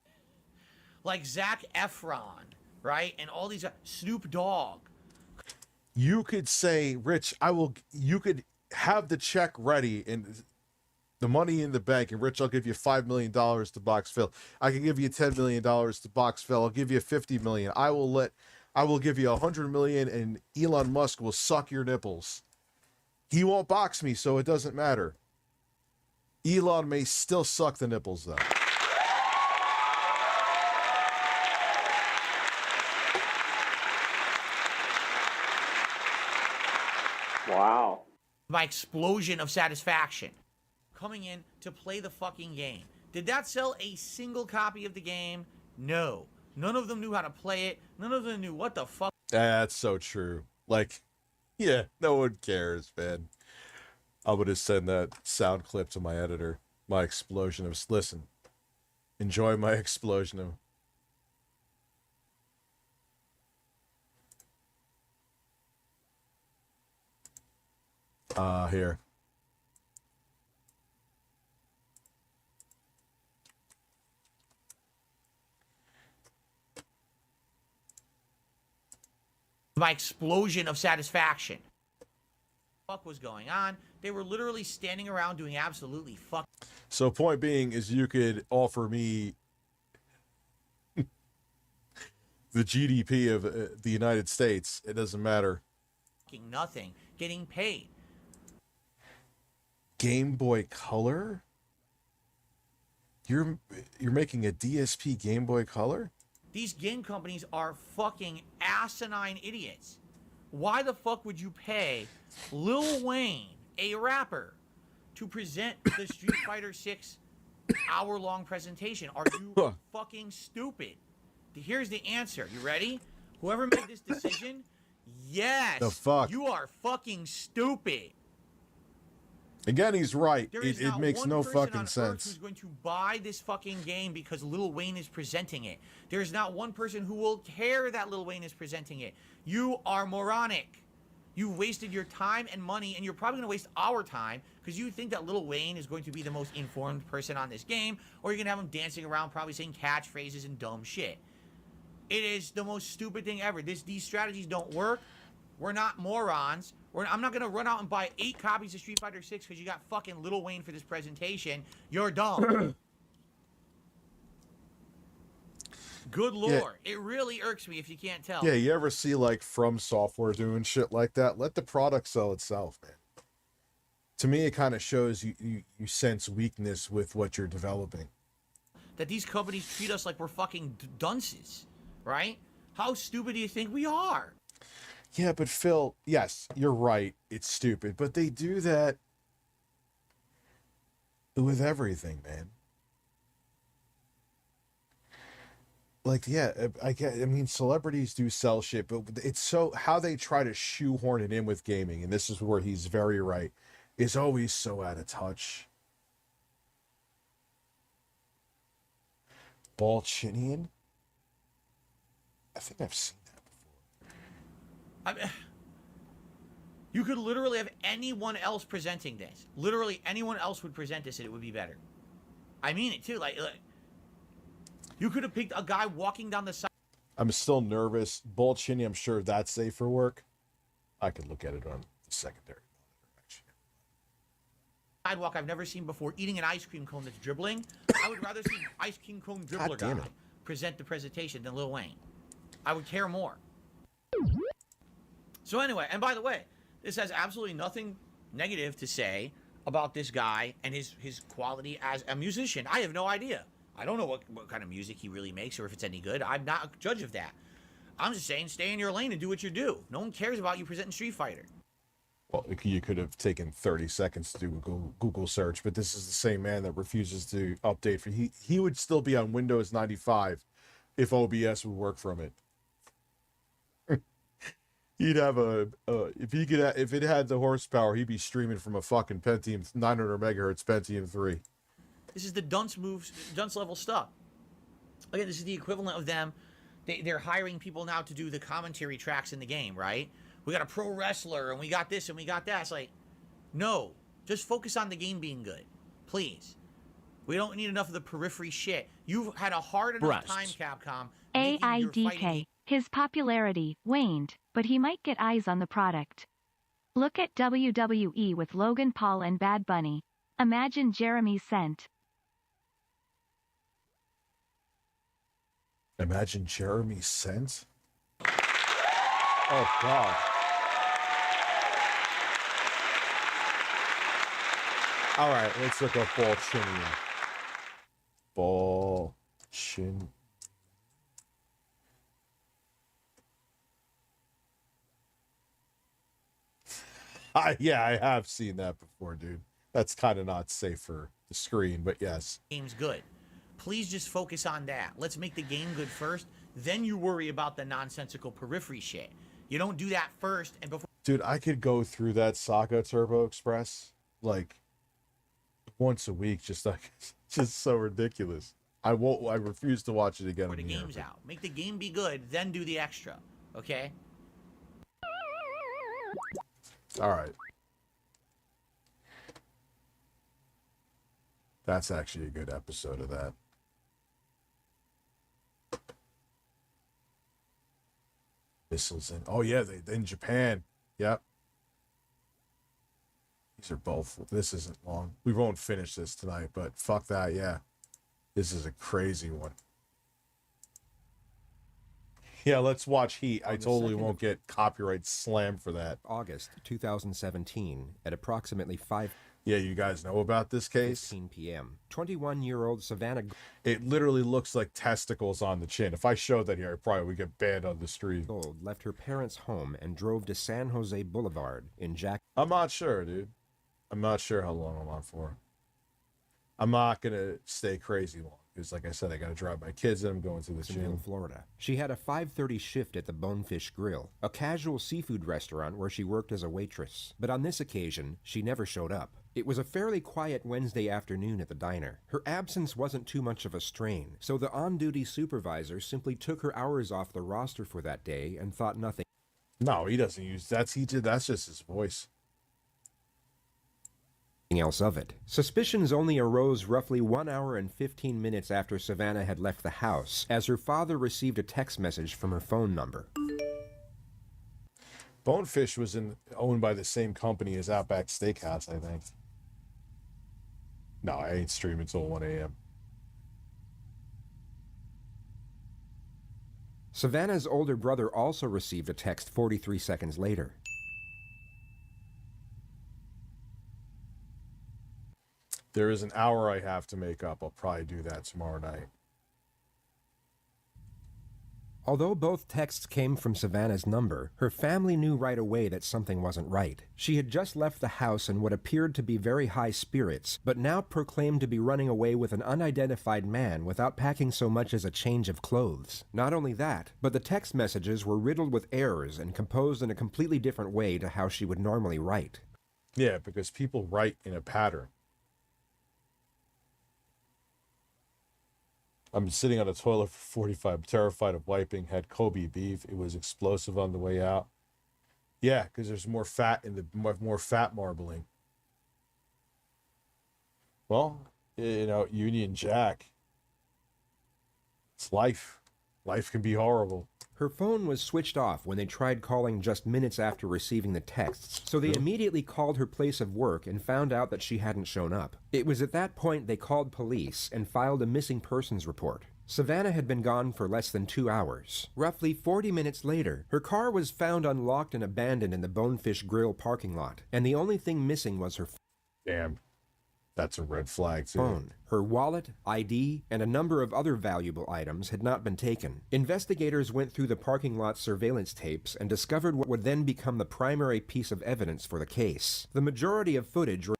Like Zac Efron, right? And all these... Snoop Dogg. You could say, Rich, you could have the check ready and the money in the bank, and Rich, I'll give you $5 million to Box Phil. I can give you $10 million to Box Phil. I'll give you $50 million. I will give you $100 million, and Elon Musk will suck your nipples. He won't box me, so it doesn't matter. Elon may still suck the nipples, though. Wow. My explosion of satisfaction. Coming in to play the fucking game. Did that sell a single copy of the game? No. None of them knew how to play it. None of them knew what the fuck. That's so true. Like, yeah, no one cares, man. I'm going to send that sound clip to my editor. My explosion of... Listen. Enjoy my explosion of... here. My explosion of satisfaction. What was going on? They were literally standing around doing absolutely fuck. So point being is you could offer me the GDP of the United States. It doesn't matter. Nothing. Getting paid. Game Boy Color? You're making a DSP Game Boy Color? These game companies are fucking asinine idiots. Why the fuck would you pay Lil Wayne, a rapper, to present the Street Fighter 6 hour-long presentation? Are you fucking stupid? Here's the answer. You ready? Whoever made this decision, yes, the fuck? You are fucking stupid. Again, he's right. It makes no fucking sense. Who's going to buy this fucking game because Lil Wayne is presenting it? There's not one person who will care that Lil Wayne is presenting it. You are moronic. You've wasted your time and money, and you're probably going to waste our time because you think that Lil Wayne is going to be the most informed person on this game, or you're going to have him dancing around probably saying catchphrases and dumb shit. It is the most stupid thing ever. These strategies don't work. We're not morons. I'm not going to run out and buy 8 copies of Street Fighter 6 because you got fucking Lil Wayne for this presentation. You're dumb. Good lord. Yeah. It really irks me if you can't tell. Yeah, you ever see like From Software doing shit like that? Let the product sell itself, man. To me, it kind of shows you sense weakness with what you're developing. That these companies treat us like we're fucking dunces, right? How stupid do you think we are? Yeah, but Phil, yes, you're right. It's stupid, but they do that. with everything, man. Like, yeah, I mean, celebrities do sell shit, but it's so how they try to shoehorn it in with gaming, and this is where he's very right, is always so out of touch. Balchinian? I think I've seen that before. I mean, you could literally have anyone else presenting this. Literally anyone else would present this and it would be better. I mean it too. Like you could have picked a guy walking down the side. I'm still nervous. Balchinian, I'm sure that's safe for work. I could look at it on the secondary Sidewalk I've never seen before, eating an ice cream cone that's dribbling. I would rather see ice cream cone dribbler guy present the presentation than Lil Wayne. I would care more. So anyway, and by the way, this has absolutely nothing negative to say about this guy and his quality as a musician. I have no idea. I don't know what kind of music he really makes or if it's any good. I'm not a judge of that. I'm just saying stay in your lane and do what you do. No one cares about you presenting Street Fighter. Well, you could have taken 30 seconds to do a Google search, but this is the same man that refuses to update. He would still be on Windows 95 if OBS would work from it. He'd have if it had the horsepower, he'd be streaming from a fucking Pentium 900 megahertz Pentium 3. This is the dunce moves, dunce level stuff. Again, this is the equivalent of them. They're hiring people now to do the commentary tracks in the game, right? We got a pro wrestler, and we got this, and we got that. It's like, no. Just focus on the game being good. Please. We don't need enough of the periphery shit. You've had a hard enough time, Capcom. IDK. His popularity waned, but he might get eyes on the product. Look at WWE with Logan Paul and Bad Bunny. Imagine Jeremy Sent. Imagine Jeremy Sent? Oh, God. All right, let's look up Balchinian. Balchin. Yeah, I have seen that before, dude. That's kind of not safe for the screen, but yes. Game's good. Please just focus on that. Let's make the game good first. Then you worry about the nonsensical periphery shit. You don't do that first and before. Dude, I could go through that Saga Turbo Express like once a week, just so ridiculous. I refuse to watch it again. Before the game's out. Make the game be good, then do the extra. Okay? All right. That's actually a good episode of that. Missiles in. Oh yeah, they in Japan. Yep. These are both. This isn't long. We won't finish this tonight, but fuck that. Yeah, this is a crazy one. Yeah, let's watch Heat. I totally won't get copyright slammed for that. August 2017 at approximately 5. Yeah, you guys know about this case? 15 p.m. 21-year-old Savannah. It literally looks like testicles on the chin. If I showed that here, I probably would get banned on the street. Gold left her parents' home and drove to San Jose Boulevard in Jack. I'm not sure, dude. I'm not sure how long I'm on for. I'm not going to stay crazy long. Because, like I said, I got to drive my kids and I'm going to the gym. Florida. She had a 5:30 shift at the Bonefish Grill, a casual seafood restaurant where she worked as a waitress. But on this occasion, she never showed up. It was a fairly quiet Wednesday afternoon at the diner. Her absence wasn't too much of a strain, so the on-duty supervisor simply took her hours off the roster for that day and thought nothing. No, he doesn't use that's just his voice. Else of it. Suspicions only arose roughly 1 hour and 15 minutes after Savannah had left the house, as her father received a text message from her phone number. Bonefish was owned by the same company as Outback Steakhouse, I think. No, I ain't streaming until 1 a.m. Savannah's older brother also received a text 43 seconds later. There is an hour I have to make up. I'll probably do that tomorrow night. Although both texts came from Savannah's number, her family knew right away that something wasn't right. She had just left the house in what appeared to be very high spirits, but now proclaimed to be running away with an unidentified man without packing so much as a change of clothes. Not only that, but the text messages were riddled with errors and composed in a completely different way to how she would normally write. Yeah, because people write in a pattern. I'm sitting on a toilet for 45, terrified of wiping, had Kobe beef. It was explosive on the way out. Yeah, because there's more fat in the more fat marbling. Well, you know, Union Jack. It's life. Life can be horrible. Her phone was switched off when they tried calling just minutes after receiving the texts, so they immediately called her place of work and found out that she hadn't shown up. It was at that point they called police and filed a missing persons report. Savannah had been gone for less than 2 hours. Roughly 40 minutes later, her car was found unlocked and abandoned in the Bonefish Grill parking lot, and the only thing missing was her Damn. That's a red flag, too. phone. Her wallet, ID, and a number of other valuable items had not been taken. Investigators went through the parking lot surveillance tapes and discovered what would then become the primary piece of evidence for the case. The majority of footage...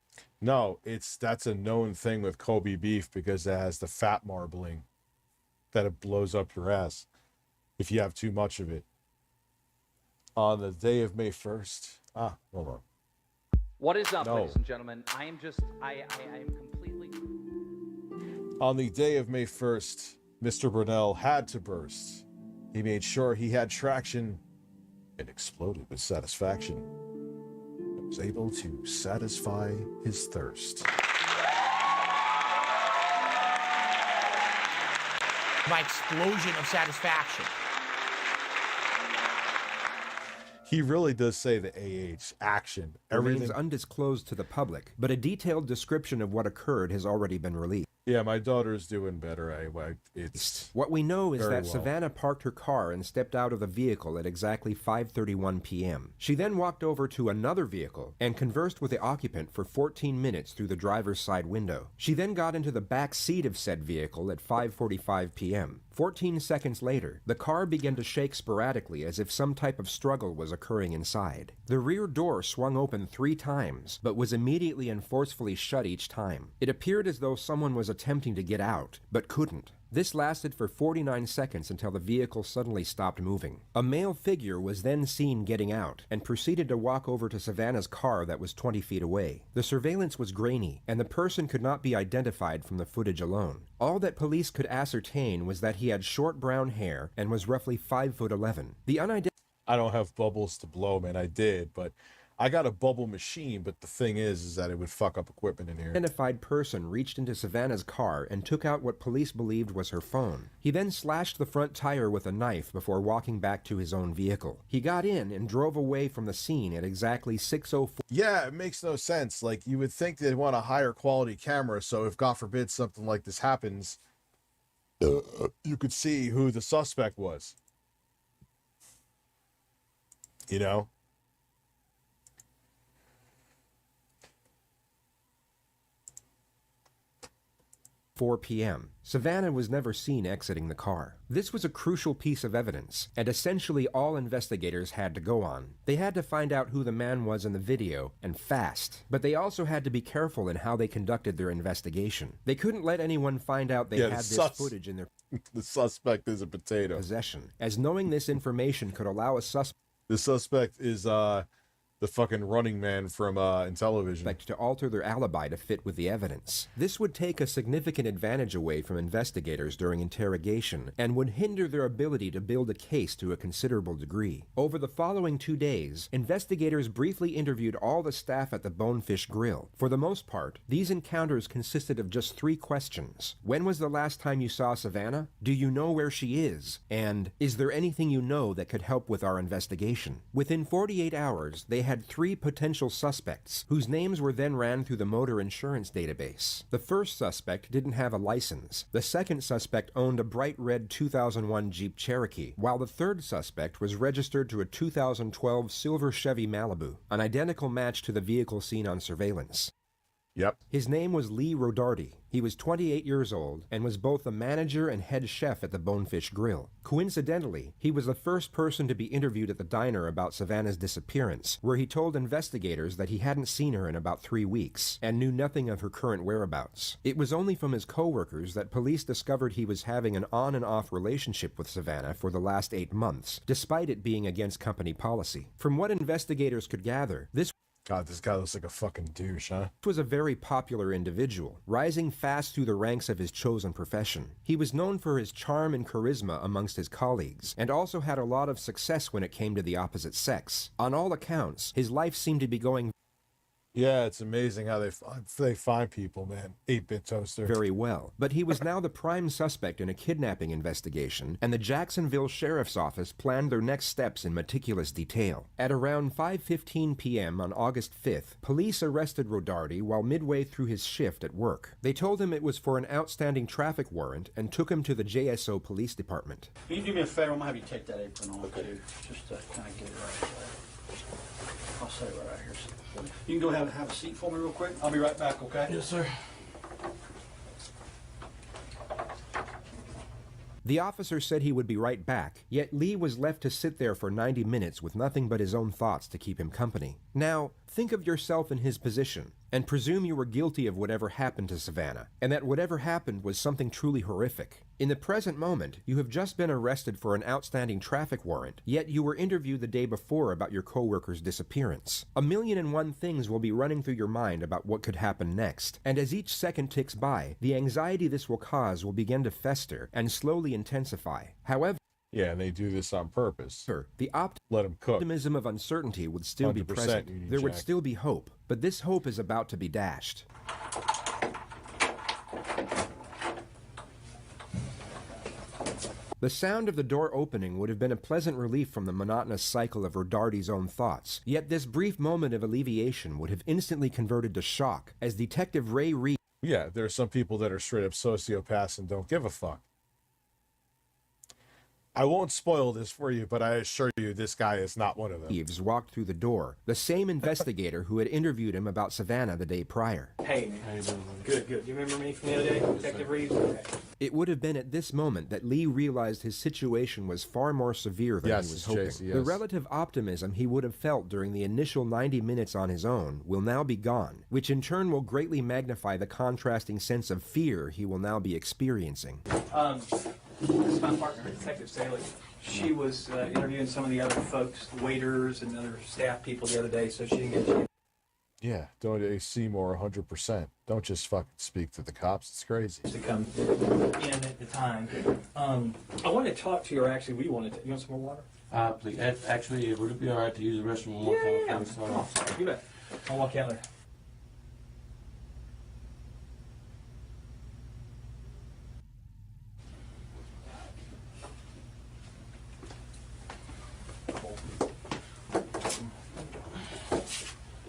No, that's a known thing with Kobe beef because it has the fat marbling that it blows up your ass if you have too much of it. On the day of May 1st... hold on. What is up, No. ladies and gentlemen? I am completely... On the day of May 1st, Mr. Brunel had to burst. He made sure he had traction and exploded with satisfaction. And was able to satisfy his thirst. My explosion of satisfaction. He really does say the AH, action. remains undisclosed to the public, but a detailed description of what occurred has already been released. Yeah, my daughter's doing better. It's What we know is very that well. Savannah parked her car and stepped out of the vehicle at exactly 5:31 p.m. She then walked over to another vehicle and conversed with the occupant for 14 minutes through the driver's side window. She then got into the back seat of said vehicle at 5:45 p.m. 14 seconds later, the car began to shake sporadically as if some type of struggle was occurring inside. The rear door swung open 3 times, but was immediately and forcefully shut each time. It appeared as though someone was attempting to get out, but couldn't. This lasted for 49 seconds until the vehicle suddenly stopped moving. A male figure was then seen getting out and proceeded to walk over to Savannah's car that was 20 feet away. The surveillance was grainy, and the person could not be identified from the footage alone. All that police could ascertain was that he had short brown hair and was roughly 5'11". The I don't have bubbles to blow, man. I did, but I got a bubble machine, but the thing is that it would fuck up equipment in here. Identified person reached into Savannah's car and took out what police believed was her phone. He then slashed the front tire with a knife before walking back to his own vehicle. He got in and drove away from the scene at exactly 6:04. Yeah, it makes no sense. Like, you would think they'd want a higher quality camera, so if, God forbid, something like this happens, you could see who the suspect was. You know? 4 p.m. Savannah was never seen exiting the car. This was a crucial piece of evidence, and essentially all investigators had to go on. They had to find out who the man was in the video, and fast. But they also had to be careful in how they conducted their investigation. They couldn't let anyone find out they had this footage in their the suspect is a potato. possession, as knowing this information could allow a suspect The suspect is the fucking Running Man from Intellivision. To alter their alibi to fit with the evidence. This would take a significant advantage away from investigators during interrogation and would hinder their ability to build a case to a considerable degree. Over the following 2 days, investigators briefly interviewed all the staff at the Bonefish Grill. For the most part, these encounters consisted of just 3 questions. When was the last time you saw Savannah? Do you know where she is? And is there anything you know that could help with our investigation? Within 48 hours, they had 3 potential suspects, whose names were then ran through the motor insurance database. The first suspect didn't have a license. The second suspect owned a bright red 2001 Jeep Cherokee, while the third suspect was registered to a 2012 silver Chevy Malibu, an identical match to the vehicle seen on surveillance. Yep. His name was Lee Rodarty. He was 28 years old and was both the manager and head chef at the Bonefish Grill. Coincidentally, he was the first person to be interviewed at the diner about Savannah's disappearance, where he told investigators that he hadn't seen her in about 3 weeks and knew nothing of her current whereabouts. It was only from his co-workers that police discovered he was having an on and off relationship with Savannah for the last 8 months, despite it being against company policy. From what investigators could gather, this God, this guy looks like a fucking douche, huh? was a very popular individual, rising fast through the ranks of his chosen profession. He was known for his charm and charisma amongst his colleagues, and also had a lot of success when it came to the opposite sex. On all accounts, his life seemed to be going Yeah, it's amazing how they find people, man. 8-bit toaster. very well. But he was now the prime suspect in a kidnapping investigation, and the Jacksonville Sheriff's Office planned their next steps in meticulous detail. At around 5:15 p.m. on August 5th, police arrested Rodarty while midway through his shift at work. They told him it was for an outstanding traffic warrant and took him to the JSO Police Department. Can you do me a favor? I'm gonna have you take that apron off too, just to kind of get it right there. I'll set it right here. You can go ahead and have a seat for me real quick. I'll be right back, okay? Yes, sir. The officer said he would be right back, yet Lee was left to sit there for 90 minutes with nothing but his own thoughts to keep him company. Now, think of yourself in his position, and presume you were guilty of whatever happened to Savannah, and that whatever happened was something truly horrific. In the present moment, you have just been arrested for an outstanding traffic warrant, yet you were interviewed the day before about your coworker's disappearance. 1,000,001 things will be running through your mind about what could happen next, and as each second ticks by, the anxiety this will cause will begin to fester and slowly intensify. However, Yeah, and they do this on purpose. the Let them cook. optimism of uncertainty would still be 100% present. Union There would Jack. still be hope, but this hope is about to be dashed. The sound of the door opening would have been a pleasant relief from the monotonous cycle of Rodarty's own thoughts, yet this brief moment of alleviation would have instantly converted to shock as Detective Ray Reed Yeah, there are some people that are straight up sociopaths and don't give a fuck. I won't spoil this for you, but I assure you this guy is not one of them. Reeves walked through the door, the same investigator who had interviewed him about Savannah the day prior. Hey, man. How you doing? Good, good. You remember me from the other day, Detective Reeves? Okay. It would have been at this moment that Lee realized his situation was far more severe than he was hoping. JC, yes. The relative optimism he would have felt during the initial 90 minutes on his own will now be gone, which in turn will greatly magnify the contrasting sense of fear he will now be experiencing. This is my partner, Detective Saley. She was interviewing some of the other folks, waiters and other staff people the other day, so she didn't get a chance Yeah, don't Seymour 100%. Don't just fucking speak to the cops. It's crazy. to come in at the time. I wanted to talk to you, or actually we wanted to. You want some more water? Please. Actually, would it be alright to use the restroom one more time? Come on, you bet. I'll walk out there.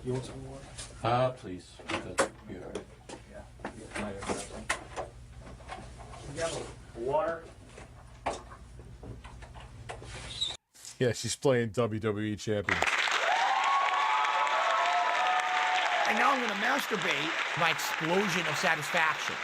You want some water? Please. That'd be alright. Yeah. We got water. Yeah, she's playing WWE champion. And now I'm going to masturbate my explosion of satisfaction.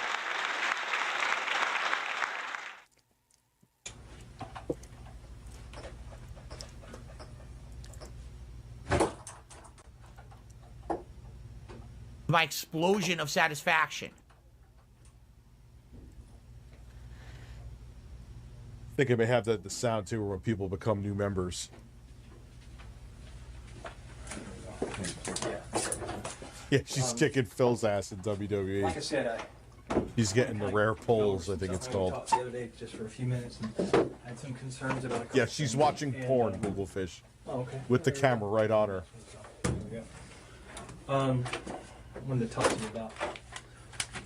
My explosion of satisfaction. I think I may have the sound too when people become new members. Yeah, she's kicking Phil's ass in WWE. Like I said, He's getting the rare polls, I think it's called. talked the other day just for a few minutes and had some concerns about a couple Yeah, she's things. watching And, porn, Googlefish. Oh, okay. With the camera right on her. There we go. I wanted to talk to you about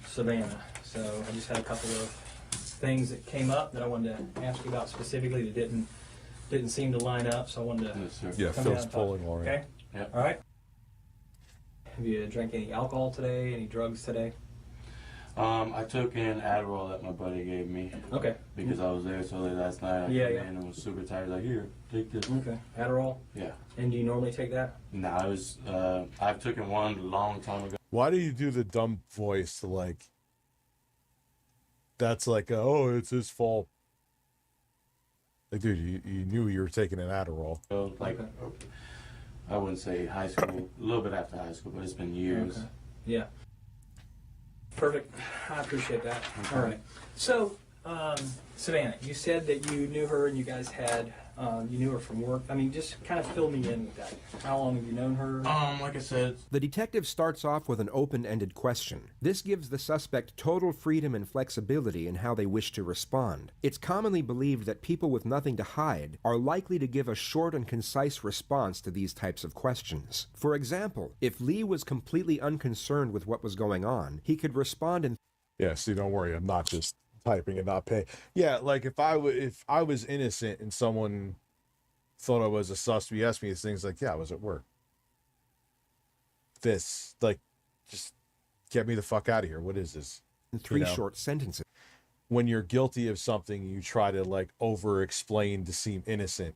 Savannah. So I just had a couple of things that came up that I wanted to ask you about specifically that didn't seem to line up. So I wanted to Yeah, come Phil's down and talk. pulling Lauren. Okay. Yeah. All right. Have you drank any alcohol today? Any drugs today? I took an Adderall that my buddy gave me. Okay. Because I was there so late last night. I Yeah, came yeah. in and was super tired. Like, here, take this. Okay. Adderall? Yeah. And do you normally take that? Nah, I've taken one a long time ago. Why do you do the dumb voice like that's like oh it's his fault? Like, dude, you knew you were taking an Adderall. Like, I wouldn't say high school, a little bit after high school, but it's been years. Okay. Yeah. Perfect. I appreciate that. Okay. All right. So, Savannah, you said that you knew her and you guys had, you knew her from work. I mean, just kind of fill me in with that. How long have you known her? Like I said, The detective starts off with an open-ended question. This gives the suspect total freedom and flexibility in how they wish to respond. It's commonly believed that people with nothing to hide are likely to give a short and concise response to these types of questions. For example, if Lee was completely unconcerned with what was going on, he could respond in... Yeah, see, don't worry, I'm not just typing and not paying. Yeah, like if I was innocent and someone thought I was a suspect, you asked me these things like, yeah, I was at work. This, like, just get me the fuck out of here. What is this? In three short sentences. When you're guilty of something, you try to like over-explain to seem innocent.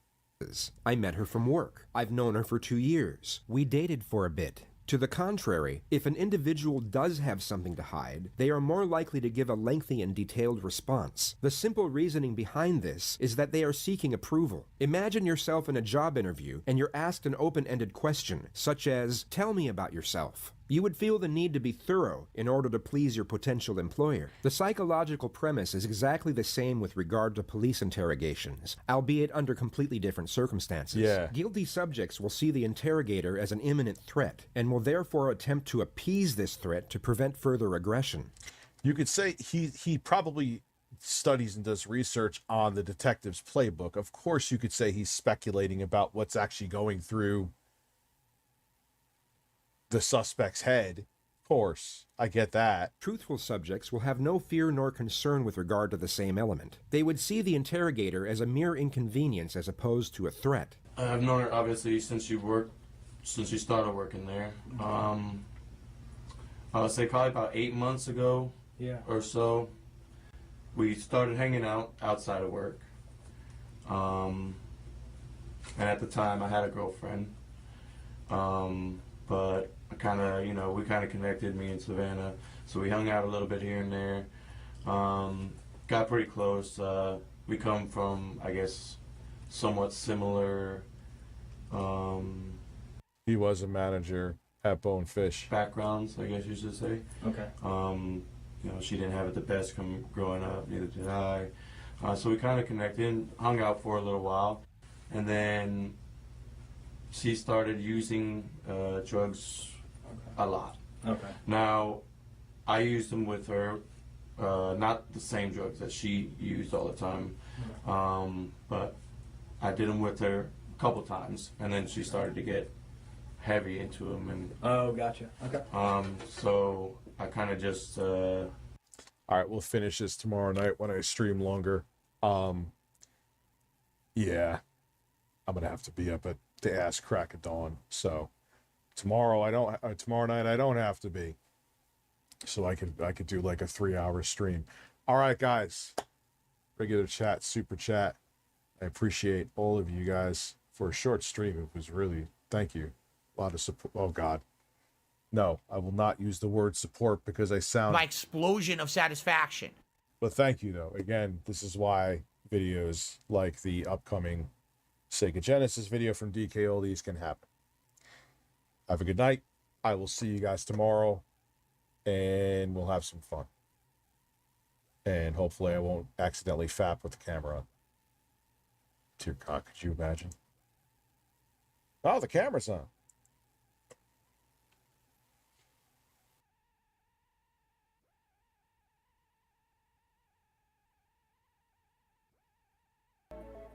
I met her from work. I've known her for 2 years. We dated for a bit. To the contrary, if an individual does have something to hide, they are more likely to give a lengthy and detailed response. The simple reasoning behind this is that they are seeking approval. Imagine yourself in a job interview and you're asked an open-ended question, such as, "Tell me about yourself." You would feel the need to be thorough in order to please your potential employer. The psychological premise is exactly the same with regard to police interrogations, albeit under completely different circumstances. Yeah. Guilty subjects will see the interrogator as an imminent threat and will therefore attempt to appease this threat to prevent further aggression. You could say he probably studies and does research on the detective's playbook. Of course, you could say he's speculating about what's actually going through the suspect's head. Of course, I get that. Truthful subjects will have no fear nor concern with regard to the same element. They would see the interrogator as a mere inconvenience as opposed to a threat. I've known her obviously since she started working there. I would say probably about 8 months ago or so, we started hanging out outside of work. And at the time I had a girlfriend. But I kind of, we kind of connected, me and Savannah. So we hung out a little bit here and there. Got pretty close. We come from, I guess, somewhat similar. He was a manager at Bonefish. Backgrounds, I guess you should say. Okay. She didn't have it the best growing up, neither did I. So we kind of connected, hung out for a little while. And then she started using drugs a lot. Okay. Now, I used them with her, not the same drugs that she used all the time, but I did them with her a couple times, and then she started to get heavy into them. And oh, gotcha. Okay. So I kind of just. All right, we'll finish this tomorrow night when I stream longer. Yeah, I'm gonna have to be up at the ass crack of dawn. So tomorrow night I don't have to be. So I could do like a 3-hour stream. All right, guys. Regular chat, super chat. I appreciate all of you guys for a short stream. It was really, thank you. A lot of support. Oh God. No, I will not use the word support because I sound My explosion of satisfaction. But thank you though. Again, this is why videos like the upcoming Sega Genesis video from DK Oldies can happen. Have a good night. I will see you guys tomorrow and we'll have some fun. And hopefully I won't accidentally fap with the camera on. Dear God, could you imagine? Oh, the camera's on.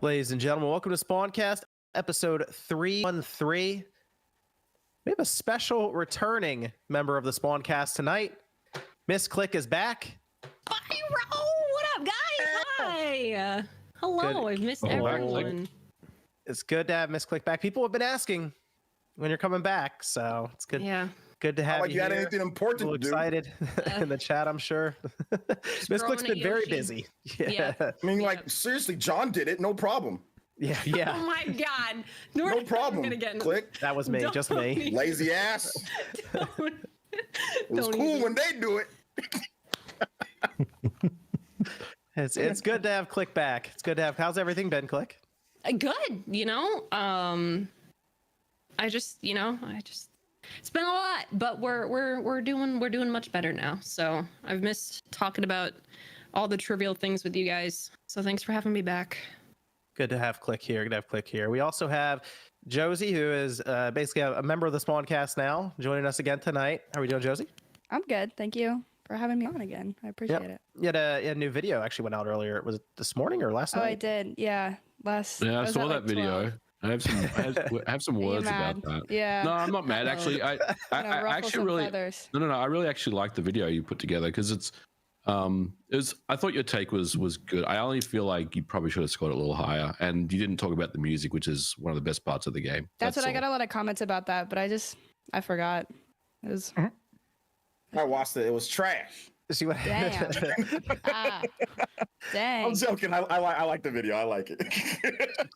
Ladies and gentlemen, welcome to Spawncast, episode 313. We have a special returning member of the Spawncast tonight. Miss Click is back. What up, guys? Hi. Hello. I've missed everyone. It's good to have Miss Click back. People have been asking when you're coming back, so it's good. Yeah. Good to have like you you had here. anything important to do. Excited in the chat, I'm sure. Miss Click's been very busy. Yeah. I mean, like, seriously, John did it. No problem. Yeah. Oh my God. No problem. That was me, just me. Lazy ass. It was Don't cool even. when they do it. It's good to have Click back. It's good to have. How's everything been, Click? Good, you know. It's been a lot, but we're doing much better now. So I've missed talking about all the trivial things with you guys. So thanks for having me back. Good to have Click here. Good to have Click here. We also have Josie, who is basically a member of the Spawncast now, joining us again tonight. How are we doing, Josie? I'm good. Thank you for having me on again. I appreciate it. You had a new video actually went out earlier. Was it this morning or last night? Oh, I did. Yeah. Yeah, I saw that video. I have some words about that. Yeah. No, I'm not mad. Actually, I actually really no. I really actually like the video you put together because it's I thought your take was good. I only feel like you probably should have scored it a little higher, and you didn't talk about the music, which is one of the best parts of the game. That's what I got a lot of comments about that, but I forgot. It was. I watched it. It was trash. See what? Damn. Dang. I'm joking. I like the video. I like it.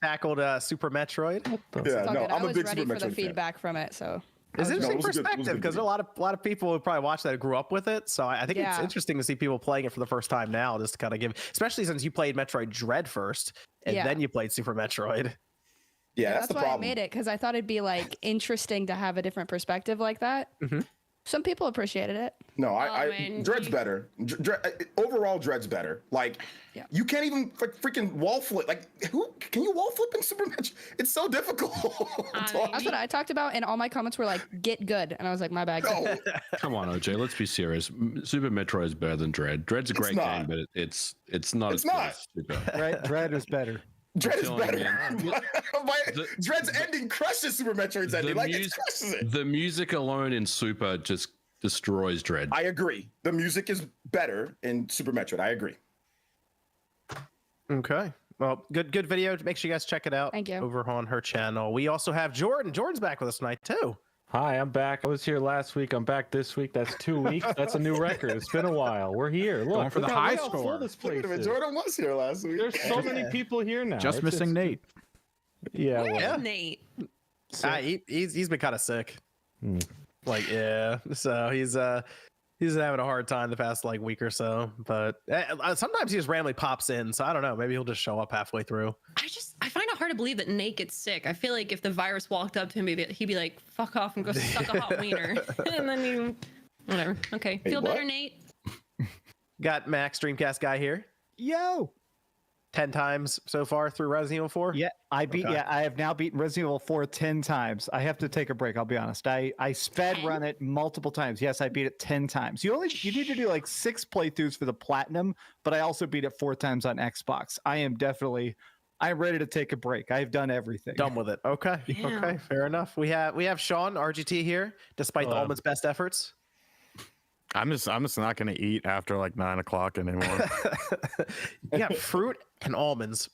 Tackled Super Metroid. Yeah, no, I I'm a was big ready Super for the Metroid fan. feedback from it, so. It's interesting it was a perspective because a lot of people who probably watch that who grew up with it. So I think it's interesting to see people playing it for the first time now, just to kind of give, especially since you played Metroid Dread first and then you played Super Metroid. Yeah, that's why I made it, because I thought it'd be like interesting to have a different perspective like that. Mm-hmm. Some people appreciated it. No, Dread's better. Overall, Dread's better. Like, you can't even freaking wall flip. Like, who can you wall flip in Super Metroid? It's so difficult. That's what I talked about, and all my comments were like, "Get good," and I was like, "My bad." No. Come on, OJ. Let's be serious. Super Metroid is better than Dread. Dread's a great game, but it's not. It's not. Dread is better. Dread is I'm better. telling Dread's ending crushes Super Metroid's ending. Like, it crushes it. The music alone in Super just destroys Dread. I agree. The music is better in Super Metroid. I agree. Okay. Well, good video. Make sure you guys check it out. Thank you. Over on her channel. We also have Jordan. Jordan's back with us tonight too. Hi, I'm back. I was here last week. I'm back this week. That's 2 weeks. That's a new record. It's been a while. We're here. Look, Going for the high score. This place Wait a minute, is. Jordan was here last week. There's so many people here now. Just missing Nate. Yeah. Where's Nate? He's been kind of sick. Like, yeah. So he's having a hard time the past like week or so. But sometimes he just randomly pops in. So I don't know. Maybe he'll just show up halfway through. I find it hard to believe that Nate gets sick. I feel like if the virus walked up to him, he'd be like, "Fuck off and go suck a hot wiener," and then whatever. Okay, feel better, Nate. Got Max Dreamcast guy here. Yo. 10 times so far through Resident Evil 4? Yeah, I have now beaten Resident Evil 4 10 times. I have to take a break, I'll be honest. I sped run it multiple times. Yes, I beat it 10 times. You need to do like 6 playthroughs for the platinum, but I also beat it 4 times on Xbox. I'm ready to take a break. I've done everything. Done with it. Okay. Yeah. Okay, fair enough. We have Sean RGT here, despite the Almond's best efforts. I'm just not gonna eat after like 9 o'clock anymore. You got fruit and almonds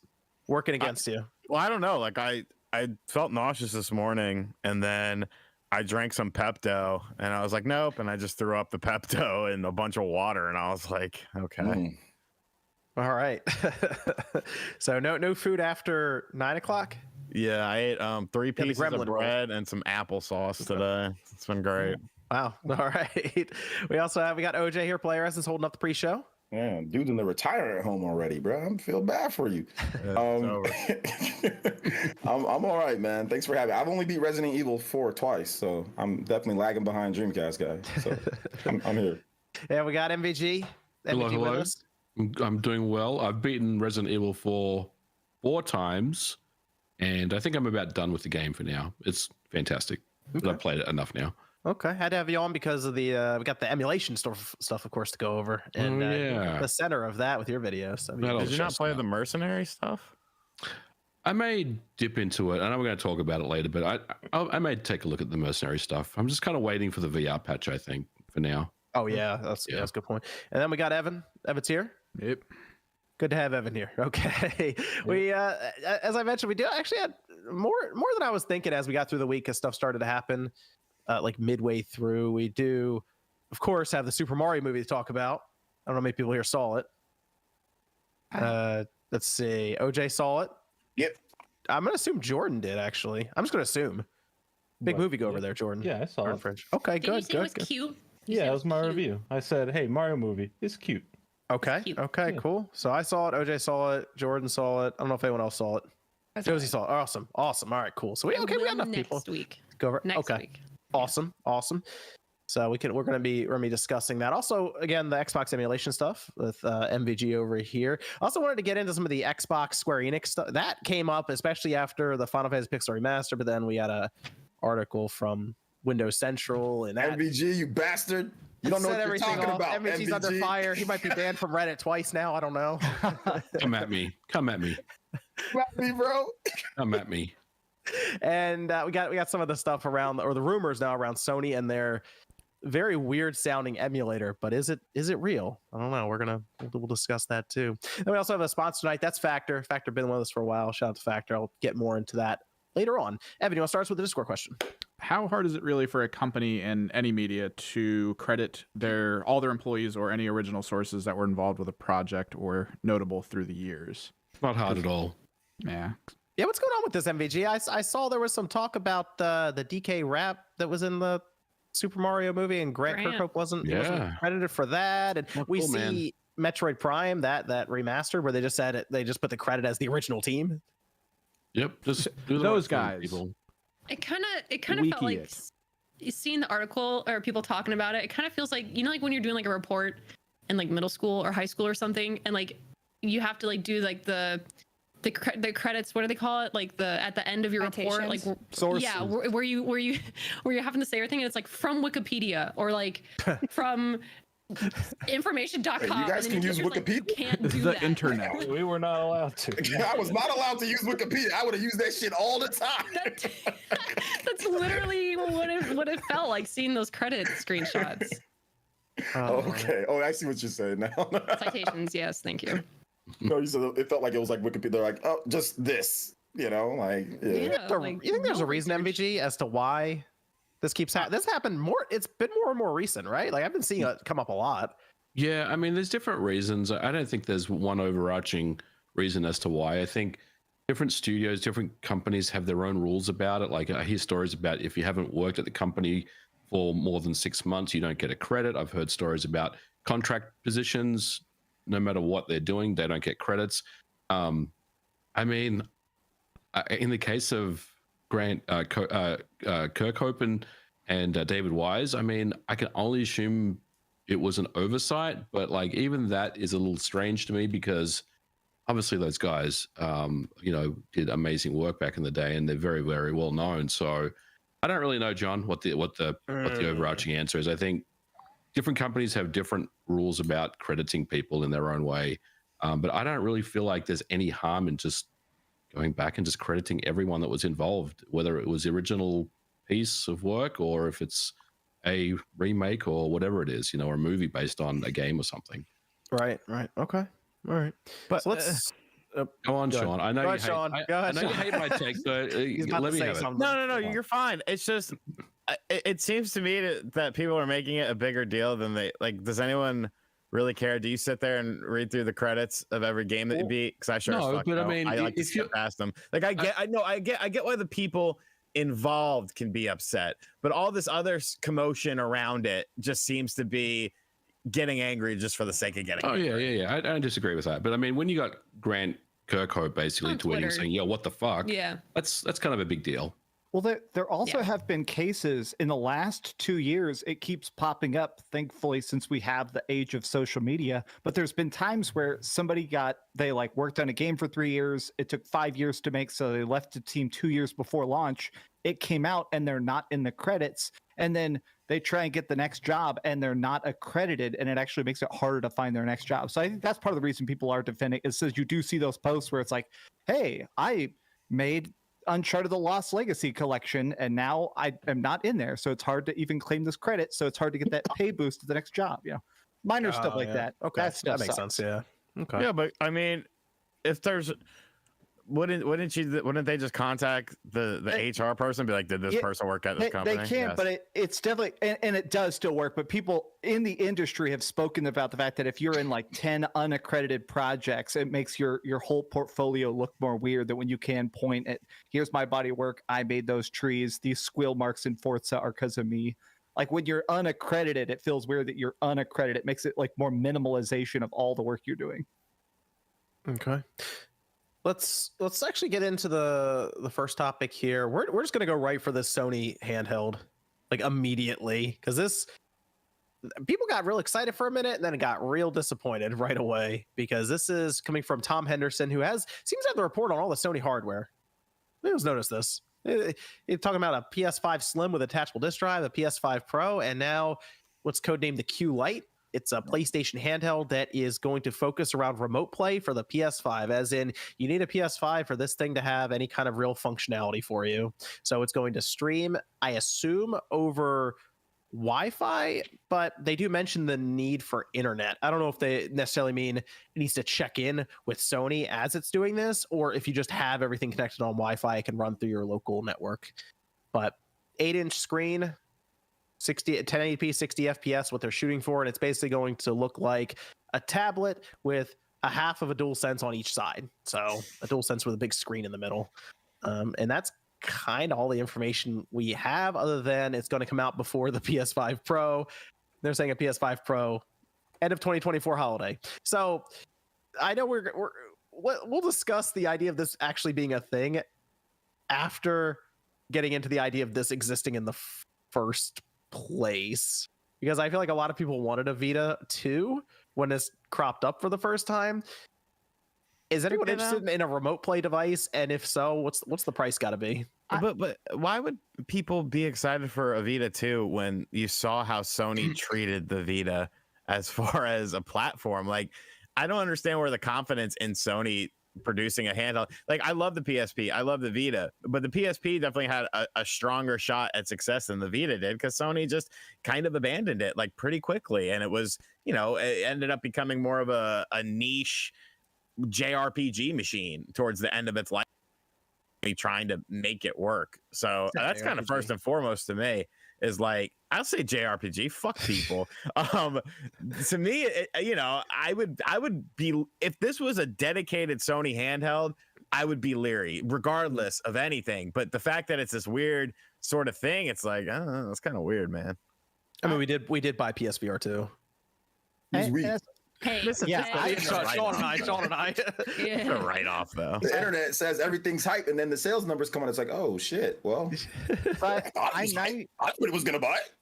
working against you. Well, I don't know. Like I felt nauseous this morning, and then I drank some Pepto, and I was like, nope. And I just threw up the Pepto in a bunch of water, and I was like, okay. All right. So no food after 9 o'clock. Yeah, I ate 3 pieces of bread and some applesauce today. It's been great. Wow. All right. We got OJ here, Player Essence, holding up the pre-show. Man, dude's in the retirement home already, bro. I feel bad for you. I'm all right, man. Thanks for having me. I've only beat Resident Evil 4 twice, so I'm definitely lagging behind Dreamcast guy. So I'm here. Yeah, we got MVG. Hello. With us. I'm doing well. I've beaten Resident Evil 4 times, and I think I'm about done with the game for now. It's fantastic. But I've played it enough now. Okay, had to have you on because of the we got the emulation stuff, of course, to go over, and the center of that with your videos. So, did you not play the mercenary stuff? I may dip into it. I know we're going to talk about it later, but I may take a look at the mercenary stuff. I'm just kind of waiting for the VR patch, I think, for now. Oh yeah, that's a good point. And then we got Evan. Evan's here. Yep. Good to have Evan here. Okay, we as I mentioned, we do actually had more than I was thinking as we got through the week as stuff started to happen. Like midway through, we do, of course, have the Super Mario movie to talk about. I don't know how many people here saw it. Let's see. OJ saw it. Yep. I'm gonna assume Jordan did. Actually, I'm just gonna assume. Big movie go over there, Jordan. Yeah, I saw it. French. Okay, Did you good. say it was cute? Yeah, that was my review. I said, hey, Mario movie is cute. Okay. Okay, cool. So I saw it. OJ saw it. Jordan saw it. I don't know if anyone else saw it. Josie saw it. Awesome. Awesome. All right, cool. So we got enough people. Next week. Go over. Next okay. week. Awesome. Awesome. So we're gonna be discussing that. Also, again, the Xbox emulation stuff with MVG over here. I also wanted to get into some of the Xbox Square Enix stuff that came up, especially after the Final Fantasy Pixel Remaster. But then we had a article from Windows Central and MVG, you bastard! You don't know what you're talking about. MVG's under fire. He might be banned from Reddit twice now. I don't know. Come at me. Come at me. Come at me, bro. Come at me. And we got some of the stuff around, or the rumors now around Sony and their very weird sounding emulator, but is it real? I don't know. We'll discuss that too. And we also have a sponsor tonight. That's Factor. Factor been with us for a while. Shout out to Factor. I'll get more into that later on. Evan, you want to start with the Discord question? How hard is it really for a company in any media to credit all their employees or any original sources that were involved with a project or notable through the years? Not hard at all. Yeah. Yeah, what's going on with this, MVG? I saw there was some talk about the DK rap that was in the Super Mario movie, and Grant Kirkhope wasn't credited for that. And we see Metroid Prime, that remaster, where they just said they just put the credit as the original team. Yep, just those guys. It kind of felt like seeing the article or people talking about it. It kind of feels like, you know, like when you're doing like a report in like middle school or high school or something, and like you have to like do like the credits, what do they call it, like at the end of your report, like source, yeah, where you having to say everything, and it's like from Wikipedia or like from information.com. Hey, you guys can use Wikipedia. Like, can't do the that. internet. We were not allowed to. I was not allowed to use Wikipedia. I would have used that shit all the time. That's literally what it felt like seeing those credit screenshots. Okay. Oh, I see what you're saying now. Citations, yes, thank you. No, you said it felt like it was like Wikipedia. They're like, oh, just this, you know, like. Yeah. You think there's a reason, MVG, as to why this keeps happening? This happened more. It's been more and more recent, right? Like I've been seeing it come up a lot. Yeah, I mean, there's different reasons. I don't think there's one overarching reason as to why. I think different studios, different companies have their own rules about it. Like I hear stories about if you haven't worked at the company for more than 6 months, you don't get a credit. I've heard stories about contract positions. No matter what they're doing, they don't get credits. I mean, in the case of Grant Kirkhope and David Wise, I mean, I can only assume it was an oversight, but like even that is a little strange to me because obviously those guys, you know, did amazing work back in the day, and they're very, very well known. So I don't really know, John, what the overarching answer is. I think different companies have different rules about crediting people in their own way. But I don't really feel like there's any harm in just going back and just crediting everyone that was involved, whether it was the original piece of work or if it's a remake or whatever it is, you know, or a movie based on a game or something. Right. Okay. All right. But so let's go on, Sean. I know you hate, Sean. I know you hate my take, so let me have it. No, you're fine. It's just it seems to me that people are making it a bigger deal than they like. Does anyone really care? Do you sit there and read through the credits of every game that you beat? Because I sure as fuck I mean, I like to skip past them. Like I get why the people involved can be upset, but all this other commotion around it just seems to be getting angry just for the sake of getting angry. Yeah. I don't disagree with that, but I mean, when you got Grant Kirkhope basically tweeting saying, "Yo, what the fuck?" Yeah, that's kind of a big deal. Well, there also have been cases in the last 2 years. It keeps popping up, thankfully, since we have the age of social media. But there's been times where somebody they like worked on a game for 3 years. It took 5 years to make, so they left the team 2 years before launch. It came out and they're not in the credits. And then they try and get the next job and they're not accredited. And it actually makes it harder to find their next job. So I think that's part of the reason people are defending it. Says you do see those posts where it's like, hey, I made Uncharted: The Lost Legacy collection, and now I am not in there, so it's hard to even claim this credit. So it's hard to get that pay boost to the next job. You know, minor stuff like that. Okay, that makes sucks. sense. Yeah. Okay. Yeah, but I mean, if there's wouldn't they just contact the HR person and be like, did this person work at this company? They can, but it's definitely, and it does still work, but people in the industry have spoken about the fact that if you're in like 10 unaccredited projects, it makes your whole portfolio look more weird than when you can point at, here's my body of work, I made those trees, these squill marks in Forza are because of me. Like when you're unaccredited, it feels weird that you're unaccredited. It makes it like more minimalization of all the work you're doing. Okay. Let's actually get into the first topic here. We're just gonna go right for this Sony handheld, like immediately, because this people got real excited for a minute and then it got real disappointed right away, because this is coming from Tom Henderson, who seems to have the report on all the Sony hardware. Who's noticed this? You're talking about a PS5 Slim with attachable disk drive, a PS5 Pro, and now what's codenamed the Q Lite. It's a PlayStation handheld that is going to focus around remote play for the PS5, as in you need a PS5 for this thing to have any kind of real functionality for you. So it's going to stream, I assume, over Wi-Fi, but they do mention the need for internet. I don't know if they necessarily mean it needs to check in with Sony as it's doing this, or if you just have everything connected on Wi-Fi, it can run through your local network. But 8-inch screen, 1080p 60 FPS, what they're shooting for, and it's basically going to look like a tablet with a half of a DualSense on each side. So a DualSense with a big screen in the middle. And that's kind of all the information we have, other than it's going to come out before the PS5 Pro. They're saying a PS5 Pro end of 2024 holiday. So I know we'll discuss the idea of this actually being a thing after getting into the idea of this existing in the first place, because I feel like a lot of people wanted a Vita too when this cropped up for the first time. Is anyone interested in a remote play device? And if so, what's the price got to be? But why would people be excited for a Vita 2 when you saw how Sony treated the Vita as far as a platform? Like, I don't understand where the confidence in Sony producing a handheld. Like, I love the PSP, I love the Vita, but the PSP definitely had a stronger shot at success than the Vita did, because Sony just kind of abandoned it like pretty quickly, and it was, it ended up becoming more of a niche JRPG machine towards the end of its life, trying to make it work. So that's kind of first and foremost to me, is like, I'll say JRPG, fuck people. To me, I would be, if this was a dedicated Sony handheld, I would be leery regardless of anything. But the fact that it's this weird sort of thing, it's like, I don't know, it's kind of weird, man. I mean, we did buy PSVR too. Hey, Sean and I. It's a write-off, though. The internet says everything's hype, and then the sales numbers come on. It's like, oh shit. Well, but I thought it was gonna buy it.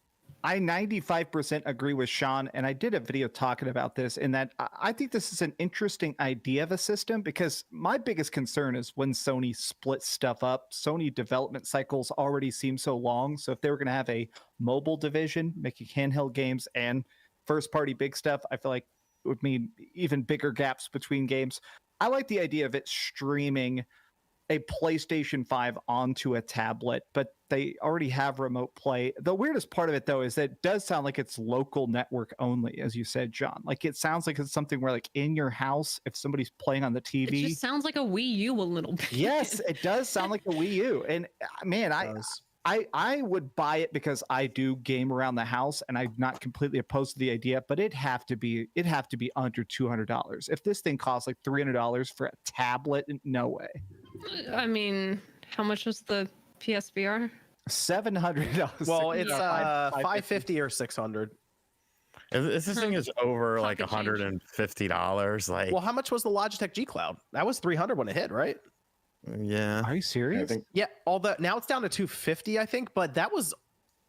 I 95% agree with Sean, and I did a video talking about this, in that I think this is an interesting idea of a system, because my biggest concern is when Sony splits stuff up. Sony development cycles already seem so long, so if they were going to have a mobile division making handheld games and first-party big stuff, I feel like it would mean even bigger gaps between games. I like the idea of it streaming a PlayStation 5 onto a tablet, but they already have remote play. The weirdest part of it, though, is that it does sound like it's local network only, as you said, John. Like, it sounds like it's something where, like, in your house, if somebody's playing on the TV. It just sounds like a Wii U a little bit. Yes, it does sound like a Wii U. And man, I would buy it because I do game around the house, and I'm not completely opposed to the idea, but it'd have to be under $200. If this thing costs like $300 for a tablet, no way. I mean, how much was the PSVR? $700. Well, it's $550 or $600. This thing is over like $150. Like, well, how much was the Logitech G Cloud? That was $300 when it hit, right? Yeah. Are you serious? Yeah. Now it's down to $250, I think, but that was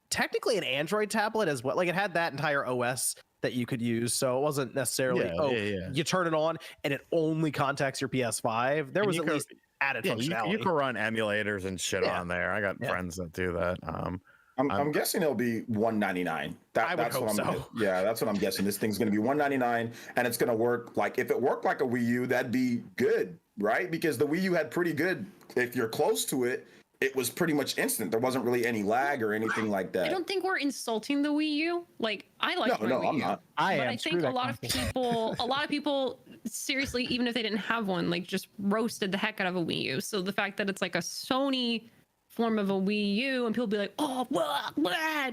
technically an Android tablet as well. Like, it had that entire OS that you could use, so it wasn't necessarily you turn it on and it only contacts your PS5. There was at least added functionality. You can run emulators and shit on there. I got friends that do that. I'm guessing it'll be $199. That's what I'm guessing. This thing's going to be $199, and it's going to work like, if it worked like a Wii U, that'd be good, right? Because the Wii U had pretty good, if you're close to it, it was pretty much instant. There wasn't really any lag or anything like that. I don't think we're insulting the Wii U. Like, I like my Wii U. I'm not. I think a lot of people, seriously, even if they didn't have one, like, just roasted the heck out of a Wii U. So the fact that it's like a Sony form of a Wii U, and people be like, oh, what?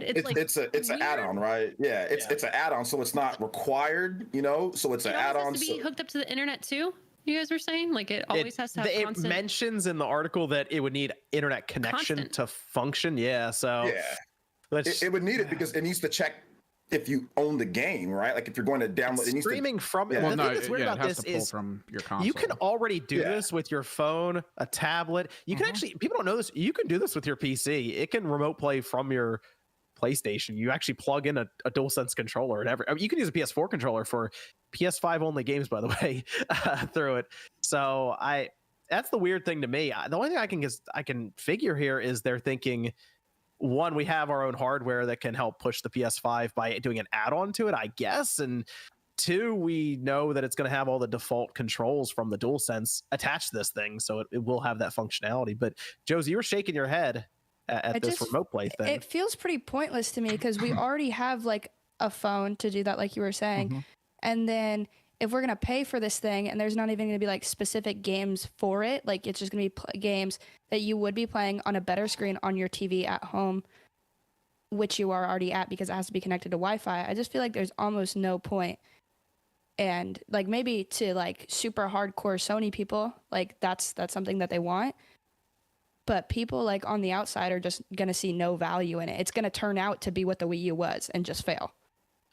It's an add-on, right? Yeah, it's an add-on, so it's not required, so it's an add-on. It has to be hooked up to the internet too. You guys were saying, like, it always has to have constant. It mentions in the article that it would need internet connection to function. Yeah, so It would need it because it needs to check if you own the game, right? Like if you're going to download, it needs streaming to, from. Yeah. The Well, thing no, that's weird yeah, it about has this to pull is from your you console. can already do this with your phone, a tablet. You can actually, people don't know this. You can do this with your PC. It can remote play from your PlayStation. You actually plug in a DualSense controller and I mean, you can use a PS4 controller for PS5 only games, by the way, through it. So that's the weird thing to me. The only thing I can figure here is they're thinking, one, we have our own hardware that can help push the PS5 by doing an add-on to it, I guess, and two, we know that it's going to have all the default controls from the DualSense attached to this thing, so it will have that functionality. But Josie, you were shaking your head at this remote play thing. It feels pretty pointless to me because we already have like a phone to do that, like you were saying, and then if we're gonna pay for this thing and there's not even gonna be like specific games for it, like it's just gonna be games that you would be playing on a better screen on your TV at home, which you are already at because it has to be connected to Wi-Fi. I just feel like there's almost no point. And like maybe to like super hardcore Sony people, like that's something that they want. But people like on the outside are just gonna see no value in it. It's gonna turn out to be what the Wii U was and just fail.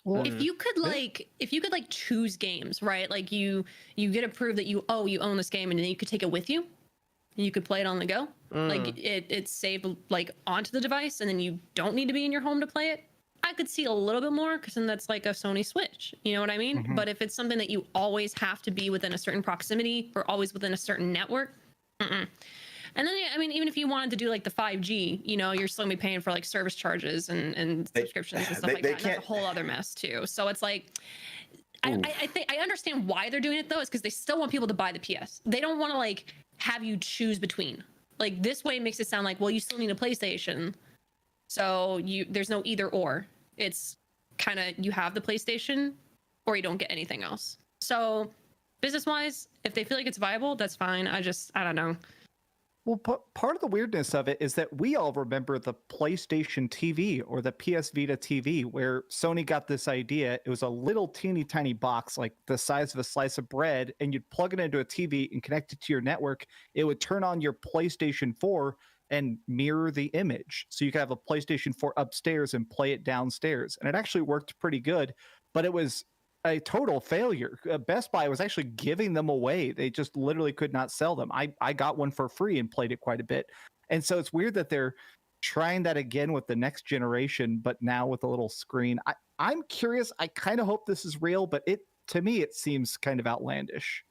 Well, if you could choose games, right? Like you get approved that you own this game and then you could take it with you and you could play it on the go. Like it's saved like onto the device and then you don't need to be in your home to play it. I could see a little bit more because then that's like a Sony Switch. You know what I mean? But if it's something that you always have to be within a certain proximity or always within a certain network, And then, I mean, even if you wanted to do like the 5G, you know, you're still gonna be paying for like service charges and subscriptions and stuff like that. And that's a whole other mess too. So it's like, I think I understand why they're doing it though, is because they still want people to buy the PS. They don't want to like have you choose between. Like this way makes it sound like, well, you still need a PlayStation, so there's no either or. It's kind of you have the PlayStation or you don't get anything else. So business wise, if they feel like it's viable, that's fine. I don't know. Well, part of the weirdness of it is that we all remember the PlayStation TV or the PS Vita TV, where Sony got this idea. It was a little teeny tiny box, like the size of a slice of bread, and you'd plug it into a TV and connect it to your network. It would turn on your PlayStation 4 and mirror the image. So you could have a PlayStation 4 upstairs and play it downstairs. And it actually worked pretty good, but it was a total failure. Best Buy was actually giving them away. They just literally could not sell them. I got one for free and played it quite a bit. And so it's weird that they're trying that again with the next generation, but now with a little screen. I'm curious. I kind of hope this is real, but to me, it seems kind of outlandish.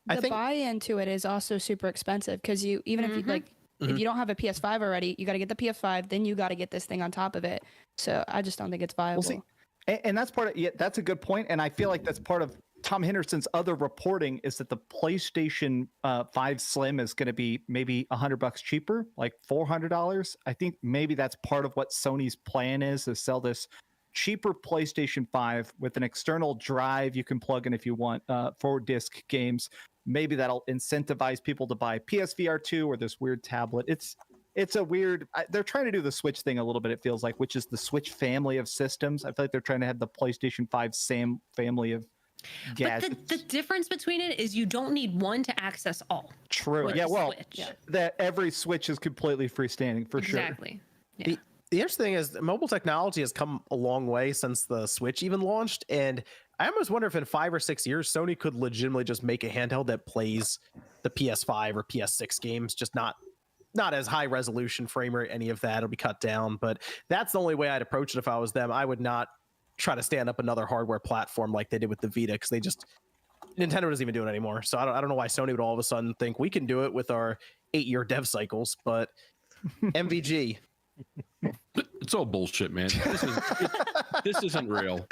The buy-in to it is also super expensive because if you if you don't have a PS5 already, you got to get the PS5, then you got to get this thing on top of it. So I just don't think it's viable. We'll see. And that's part of that's a good point. And I feel like that's part of Tom Henderson's other reporting is that the PlayStation 5 Slim is going to be maybe $100 cheaper, like $400. I think maybe that's part of what Sony's plan is to sell this cheaper PlayStation 5 with an external drive you can plug in if you want for disc games. Maybe that'll incentivize people to buy PSVR 2 or this weird tablet. It's a weird, they're trying to do the Switch thing a little bit, it feels like, which is the Switch family of systems. I feel like they're trying to have the PlayStation 5 family of gadgets. But the difference between it is you don't need one to access all. True. Yeah, well, that every Switch is completely freestanding for sure. Exactly. Yeah. The interesting thing is mobile technology has come a long way since the Switch even launched. And I almost wonder if in 5 or 6 years, Sony could legitimately just make a handheld that plays the PS5 or PS6 games, just not as high resolution frame rate, any of that. It'll be cut down, but that's the only way I'd approach it if I was them. I would not try to stand up another hardware platform like they did with the Vita, because Nintendo doesn't even do it anymore. So I don't know why Sony would all of a sudden think we can do it with our 8-year dev cycles, but MVG. It's all bullshit, man. This isn't real.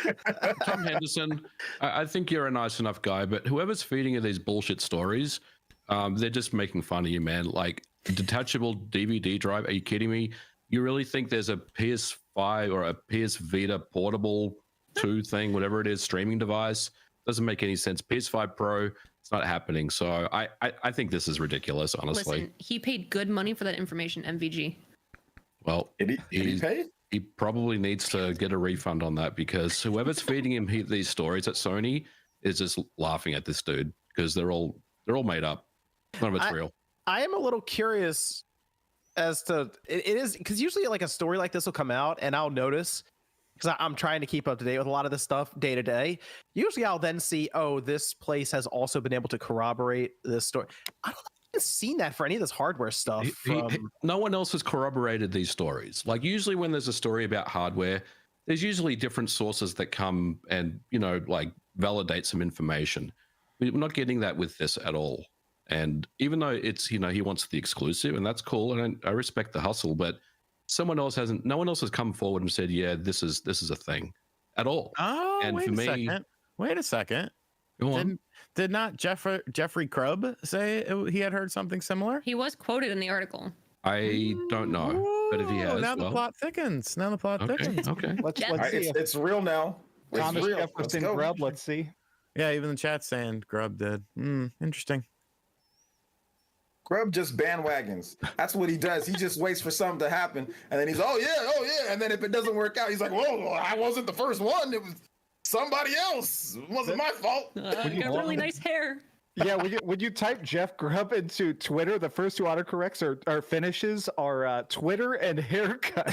Tom Henderson, I think you're a nice enough guy, but whoever's feeding you these bullshit stories, they're just making fun of you, man. Like, detachable DVD drive, are you kidding me? You really think there's a PS5 or a PS Vita portable 2 thing, whatever it is, streaming device? Doesn't make any sense. PS5 Pro, it's not happening. So I think this is ridiculous, honestly. Listen, he paid good money for that information, MVG. Well, did he pay? He probably needs to get a refund on that, because whoever's feeding him these stories at Sony is just laughing at this dude, because they're all made up. None of it's real. I am a little curious as to it is because usually like a story like this will come out and I'll notice because I'm trying to keep up to date with a lot of this stuff day to day. Usually I'll then see, oh, this place has also been able to corroborate this story. I don't think I've seen that for any of this hardware stuff. No one else has corroborated these stories. Like usually when there's a story about hardware, there's usually different sources that come and, like validate some information. We're not getting that with this at all. And even though it's, he wants the exclusive, and that's cool, and I respect the hustle, but no one else has come forward and said, yeah, this is a thing at all. Oh, and wait for me, second. Wait a second. Go on. Did not Jeffrey Krubb say he had heard something similar? He was quoted in the article. I don't know, but if he has, now the plot thickens. Now the plot thickens. Okay. Let's see. It's real now. Thomas real. Jefferson Grubb. Let's see. Yeah, even the chat's saying Grubb did. Interesting. Grubb just bandwagons. That's what he does. He just waits for something to happen, and then he's, oh yeah. And then if it doesn't work out, he's like, whoa, I wasn't the first one. It was somebody else. It wasn't my fault. You got really nice hair. Yeah, when you type Jeff Grubb into Twitter, the first two autocorrects or finishes are Twitter and haircut.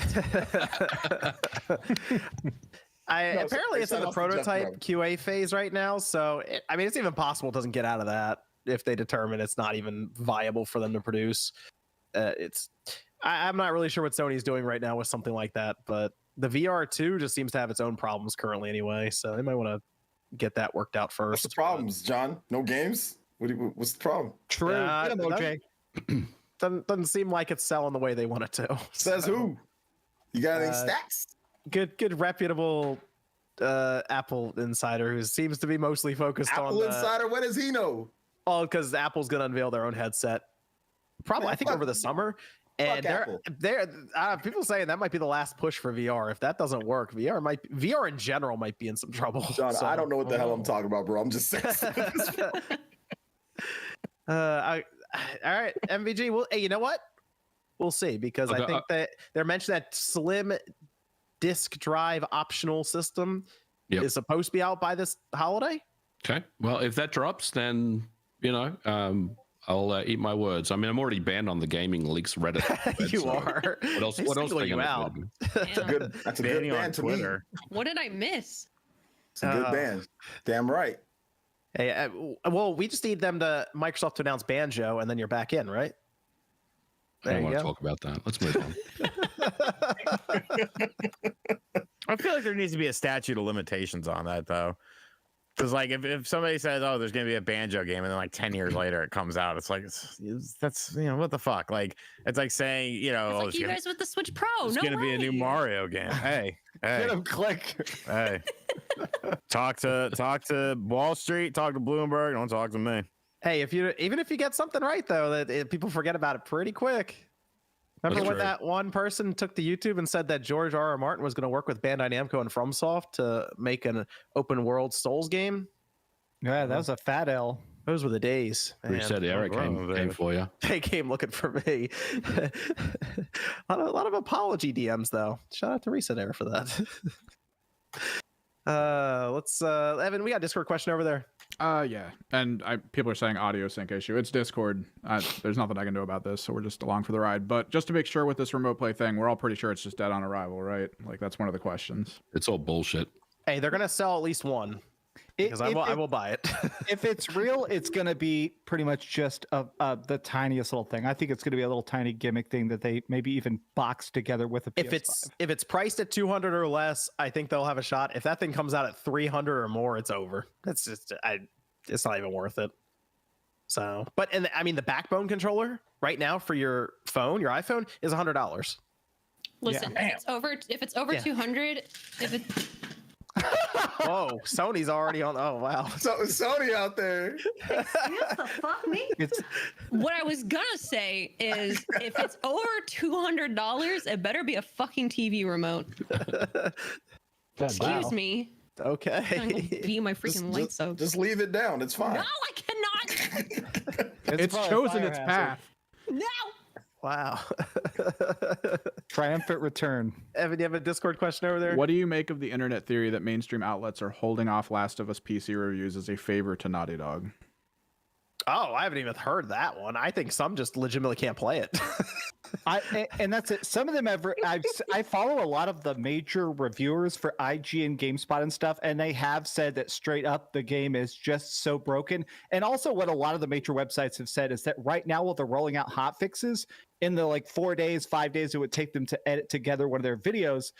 Apparently it's in the prototype QA phase right now, so it's even possible it doesn't get out of that if they determine it's not even viable for them to produce. I'm not really sure what Sony's doing right now with something like that, but the VR2 just seems to have its own problems currently anyway, so they might want to get that worked out first. What's the problems, John? No games? What's the problem? True. Doesn't seem like it's selling the way they want it to. Says who? You got any stats? Good reputable Apple insider who seems to be mostly focused on Apple insider. What does he know? Oh, because Apple's gonna unveil their own headset, probably I think over the summer. And they're people saying that might be the last push for VR. If that doesn't work, VR in general might be in some trouble. John, I don't know what the hell I'm talking about, bro. I'm just saying. All right, MVG. Well, hey, you know what? We'll see, because I think that they're mentioning that slim disk drive optional system is supposed to be out by this holiday. Okay. Well, if that drops, then I'll eat my words. I mean, I'm already banned on the Gaming Leaks Reddit. You are. What else? What else? Are you out? That's a good ban to Twitter. What did I miss? It's a good ban. Damn right. Hey, well, we just need Microsoft to announce Banjo, and then you're back in, right? I don't want to talk about that. Let's move on. I feel like there needs to be a statute of limitations on that, though. Because, like, if somebody says, oh, there's going to be a Banjo game, and then, like, 10 years later it comes out, it's like, that's, what the fuck? Like, it's like saying, it's like you guys with the Switch Pro. It's going to be a new Mario game. Hey. Get him, click. Hey. Talk to Wall Street, talk to Bloomberg, don't talk to me. Hey, even if you get something right, though, people forget about it pretty quick. Remember when that one person took to YouTube and said that George R.R. Martin was going to work with Bandai Namco and FromSoft to make an open world Souls game? Yeah, that was a fat L. Those were the days. You said Eric came for you. They came looking for me. a lot of apology DMs, though. Shout out to Reset Air for that. Let's Evan, we got a Discord question over there. Yeah, and people are saying audio sync issue. It's Discord. There's nothing I can do about this, so we're just along for the ride. But just to make sure with this remote play thing, we're all pretty sure it's just dead on arrival, right? Like, that's one of the questions. It's all bullshit. Hey, they're gonna sell at least one. Because I will buy it. If it's real, it's going to be pretty much just the tiniest little thing. I think it's going to be a little tiny gimmick thing that they maybe even box together with a PS5. If it's priced at $200 or less, I think they'll have a shot. If that thing comes out at $300 or more, it's over. It's just it's not even worth it. So, but the Backbone controller right now for your iPhone is $100. Listen, if it's over 200, if it's Whoa, Sony's already on. Oh, wow. So Sony out there. What the fuck, me? What I was gonna say is if it's over $200, it better be a fucking TV remote. Excuse me. Okay. I'm gonna beat my freaking lights out. Just leave it down. It's fine. No, I cannot. It's chosen its path. No. Wow. Triumphant return. Evan, do you have a Discord question over there? What do you make of the internet theory that mainstream outlets are holding off Last of Us PC reviews as a favor to Naughty Dog? Oh, I haven't even heard that one. I think some just legitimately can't play it. And that's it. Some of them I follow a lot of the major reviewers for IG and GameSpot and stuff, and they have said that straight up the game is just so broken. And also, what a lot of the major websites have said is that right now, while they're rolling out hot fixes, in the like 4 days, 5 days it would take them to edit together one of their videos,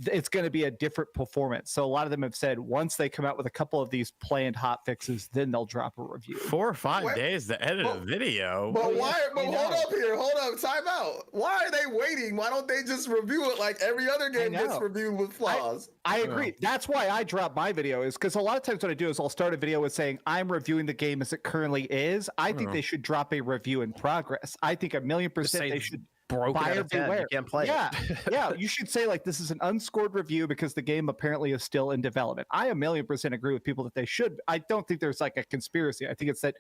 it's going to be a different performance. So a lot of them have said once they come out with a couple of these planned hot fixes, then they'll drop a review. 4 or 5 days to edit a video. But why? But hold up here. Hold up. Time out. Why are they waiting? Why don't they just review it like every other game gets reviewed with flaws? I agree. That's why I drop my video, is because a lot of times what I do is I'll start a video with saying I'm reviewing the game as it currently is. I think they should drop a review in progress. I think 1,000,000% they should. Buyer beware. You can't play it. Yeah. You should say like this is an unscored review because the game apparently is still in development. I 1,000,000% agree with people that they should. I don't think there's like a conspiracy. I think it's that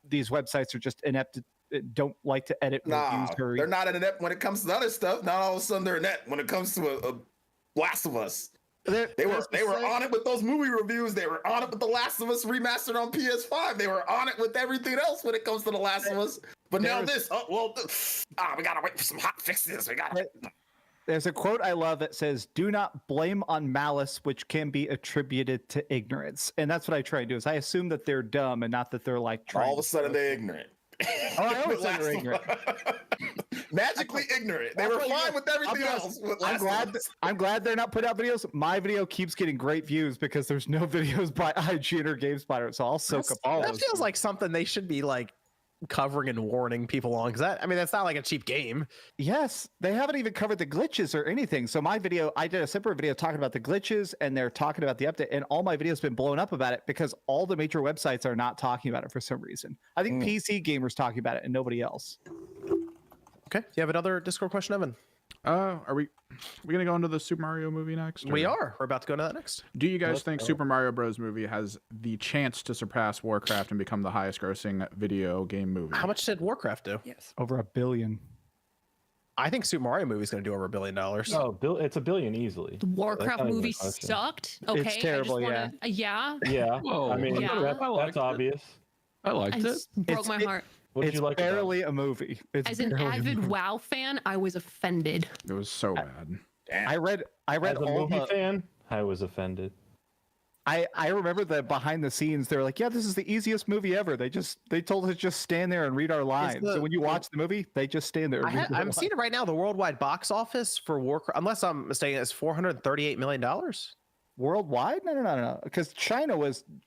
these websites are just inept, don't like to edit reviews. They're not inept when it comes to other stuff. Not all of a sudden they're inept when it comes to a Last of Us. They were on it with those movie reviews. They were on it with The Last of Us remastered on PS5. They were on it with everything else when it comes to The Last of Us. But now this, we gotta wait for some hot fixes. There's a quote I love that says, "Do not blame on malice, which can be attributed to ignorance." And that's what I try to do. Is I assume that they're dumb and not that they're like trying. All of a sudden they're ignorant. I always say they're ignorant. Magically ignorant. They were fine with everything else. I'm glad they're not putting out videos. My video keeps getting great views because there's no videos by IGN or GameSpot, so I'll soak up all that those. Feels like something they should be like covering and warning people on, because that's not like a cheap game. Yes, they haven't even covered the glitches or anything. So my video, I did a separate video talking about the glitches, and they're talking about the update, and all my videos been blown up about it because all the major websites are not talking about it for some reason. I think PC gamers talking about it and nobody else. Okay, you have another Discord question, Evan? Are we gonna go into the Super Mario movie next? We are. We're about to go into that next. Do you guys think Super Mario Bros. Movie has the chance to surpass Warcraft and become the highest grossing video game movie? How much did Warcraft do? Yes. Over $1 billion. I think Super Mario movie is going to do over $1 billion. Oh, it's $1 billion easily. The Warcraft movie sucked. Okay, it's terrible. Yeah. Yeah. Whoa. I mean, that's obvious. I liked it. Broke my heart. What did It's you like? barely a movie. As an avid WoW fan, I was offended. It was so bad. I read As a all movie the. fan, I was offended. I remember the behind the scenes. They were like, "Yeah, this is the easiest movie ever." They told us to just stand there and read our lines. So when you watch the movie, they just stand there. I'm seeing it right now. The worldwide box office for Warcraft, unless I'm mistaken, is $438 million. Worldwide? No. Because China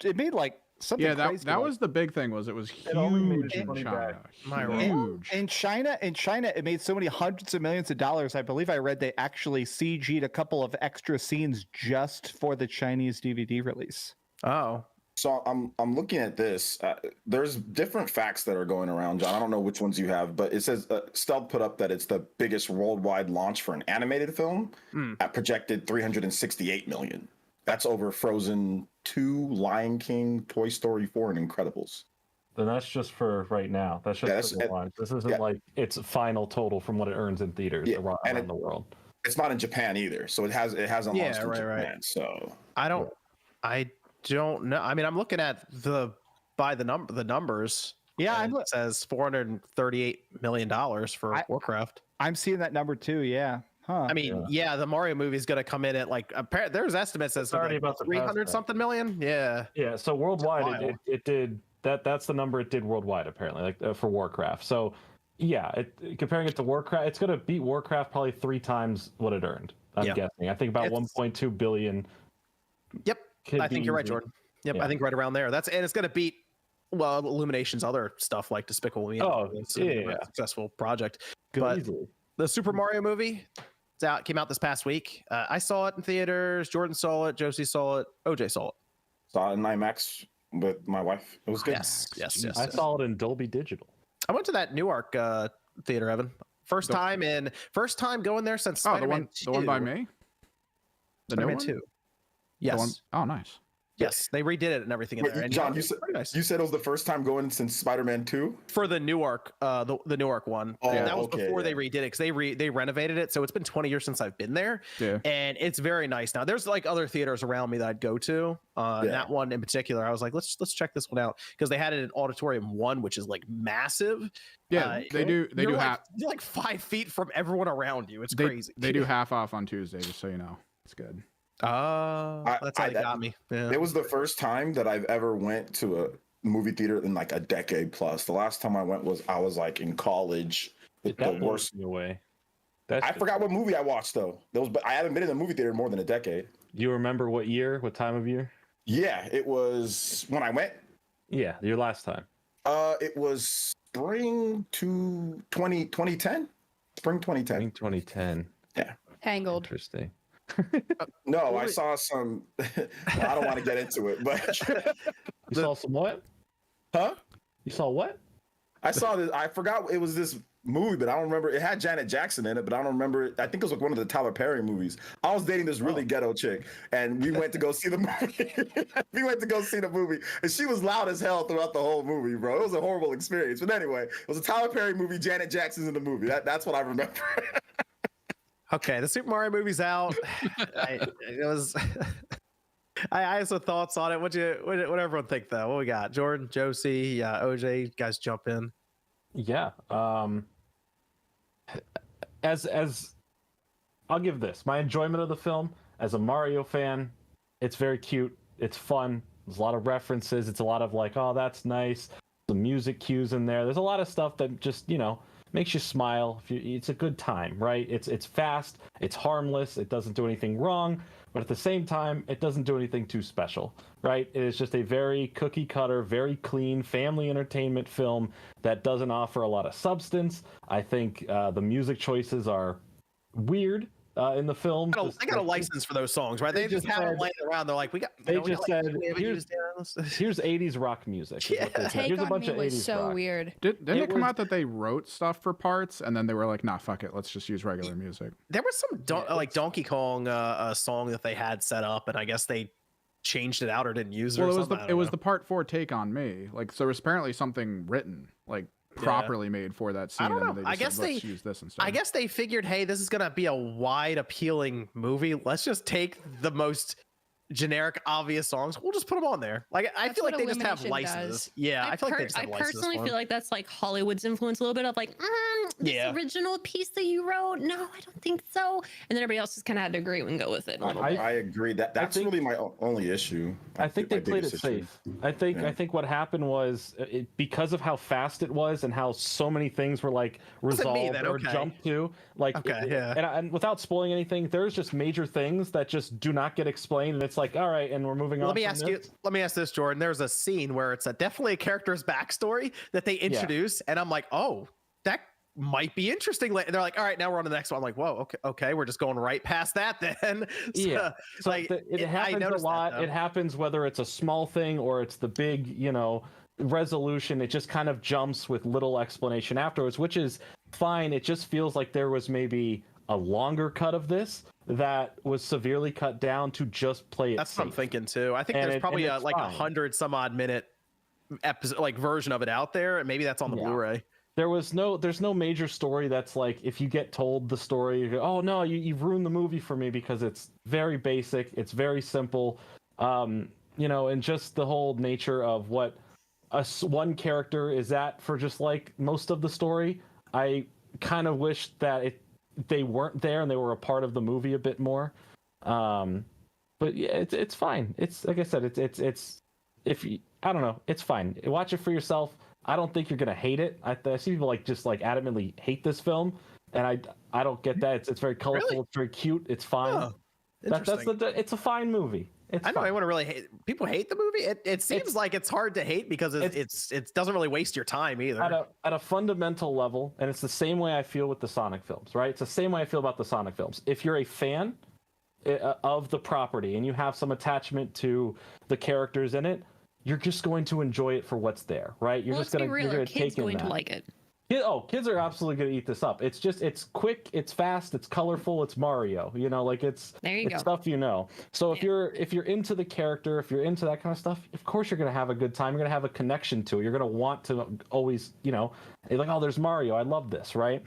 it made like something. Yeah, crazy that was the big thing. Was it was huge in China. Huge. In China, it made so many hundreds of millions of dollars. I believe I read they actually CG'd a couple of extra scenes just for the Chinese DVD release. Oh. So I'm looking at this. There's different facts that are going around, John. I don't know which ones you have, but it says Stealth put up that it's the biggest worldwide launch for an animated film at projected 368 million. That's over Frozen 2, Lion King, Toy Story 4, and Incredibles. Then that's just for right now. That's just for the launch. This isn't like its final total from what it earns in theaters around the world. It's not in Japan either, so it hasn't launched in Japan. Right. So I don't know. I mean, I'm looking at the numbers. Yeah, it says $438 million for Warcraft. I'm seeing that number too. Yeah. Huh. I mean, the Mario movie is going to come in at like there's estimates that's already like about 300 something million. Yeah. Yeah. So worldwide, it did that. That's the number it did worldwide apparently, like for Warcraft. So yeah, comparing it to Warcraft, it's going to beat Warcraft probably 3 times what it earned. I'm guessing. I think about 1.2 billion. Yep. I think you're right, Jordan. Yep. Yeah. I think right around there. And it's going to beat Illumination's other stuff like Despicable Me. It's a successful project. But easily. The Super Mario movie. Came out this past week. I saw it in theaters. Jordan saw it. Josie saw it. OJ saw it. Saw it in IMAX with my wife. It was good. Yes. I saw it in Dolby Digital. I went to that Newark theater, Evan. First time going there since Spider-Man 2. The one by me. Spider-Man 2. Yes. Oh, nice. Yes, they redid it and everything in Wait, there. And John, yeah, you said it was the first time going since Spider-Man 2? For the Newark, the Newark one. Oh, And that was okay, before yeah. they redid it because they renovated it. So it's been 20 years since I've been there. Yeah. And it's very nice now. There's like other theaters around me that I'd go to. That one in particular, I was like, let's check this one out because they had it in Auditorium 1, which is like massive. Yeah, they do like, you're like 5 feet from everyone around you. It's crazy. They do half off on Tuesday, just so you know. It's good. That's how they got me. Yeah. It was the first time that I've ever went to a movie theater in like a decade plus. The last time I went I was like in college. The worst way. I forgot what movie I watched though. I haven't been in a movie theater in more than a decade. You remember what year? What time of year? Yeah, it was when I went. Yeah, your last time. It was spring 2010. Spring 2010. 2010. Yeah. Tangled. Interesting. No, I saw some. I don't want to get into it, but you saw some what? Huh? You saw what? I saw this. I forgot it was this movie, but I don't remember. It had Janet Jackson in it, but I don't remember. I think it was like one of the Tyler Perry movies. I was dating this really ghetto chick, and we went to go see the movie. And she was loud as hell throughout the whole movie, bro. It was a horrible experience. But anyway, it was a Tyler Perry movie. Janet Jackson's in the movie. That's what I remember. Okay, the Super Mario movie's out. It was. I have some thoughts on it. What everyone think though? What we got? Jordan, Josie, OJ, you guys jump in. Yeah. As I'll give this my enjoyment of the film as a Mario fan. It's very cute. It's fun. There's a lot of references. It's a lot of like, oh, that's nice. Some music cues in there. There's a lot of stuff that just makes you smile. It's a good time, right? It's fast. It's harmless. It doesn't do anything wrong. But at the same time, it doesn't do anything too special, right? It is just a very cookie cutter, very clean family entertainment film that doesn't offer a lot of substance. I think the music choices are weird in the film. I got a license for those songs, right? They just have them laying around. They're like, here's 80s rock music. Yeah. Here's a bunch of 80s so rock. weird. Didn't it come out that they wrote stuff for parts and then they were like, nah, fuck it, let's just use regular music? There was some Donkey Kong song that they had set up, and I guess they changed it out or didn't use it. Well, or something. it was the part 4 take on me. Like, so there was apparently something written, like properly made for that scene. I don't know. And they just said, let's use this instead. I guess they figured, hey, this is gonna be a wide appealing movie. Let's just take the most generic, obvious songs. We'll just put them on there. Like I feel like they just have licenses. Yeah, I feel like they just have licenses. I personally feel like that's like Hollywood's influence a little bit of like, this original piece that you wrote. No, I don't think so. And then everybody else just kind of had to agree and go with it. I agree. That's really my only issue. I think they played it safe. I think what happened was because of how fast it was and how so many things were like resolved or jumped to. Like, and without spoiling anything, there's just major things that just do not get explained, and it's like, all right, and we're moving on. Let me ask this, Jordan. There's a scene where it's definitely a character's backstory that they introduce, and I'm like, oh, that might be interesting. And they're like, all right, now we're on the next one. I'm like, whoa, okay, we're just going right past that then. So it happens a lot. It happens whether it's a small thing or it's the big, resolution. It just kind of jumps with little explanation afterwards, which is fine. It just feels like there was maybe a longer cut of this that was severely cut down to just play it That's safe. what I'm thinking too. I think there's probably like 100 some odd minute episode, like version of it out there, and maybe that's on the Blu-ray. There's no major story that's like, if you get told the story, you go, oh no, you've ruined the movie for me, because it's very basic, it's very simple, and just the whole nature of what one character is at for just like most of the story. I kind of wish that they weren't there and they were a part of the movie a bit more. But yeah, it's fine. It's like I said, it's I don't know, it's fine. Watch it for yourself. I don't think you're gonna hate it. I see people just adamantly hate this film, and I don't get that. It's very colorful. Really? It's very cute. It's fine. Oh, it's a fine movie. I know anyone really people hate the movie. It seems like it's hard to hate because it doesn't really waste your time either. At a fundamental level, and it's the same way I feel with the Sonic films, right? It's the same way I feel about the Sonic films. If you're a fan of the property and you have some attachment to the characters in it, you're just going to enjoy it for what's there, right? You're just going to kids going to like it. Kids are absolutely going to eat this up. It's quick, it's fast, it's colorful, it's Mario. You know, like it's stuff you know. So if you're into the character, if you're into that kind of stuff, of course you're going to have a good time. You're going to have a connection to it. You're going to want to always, you know, like, oh, there's Mario. I love this, right?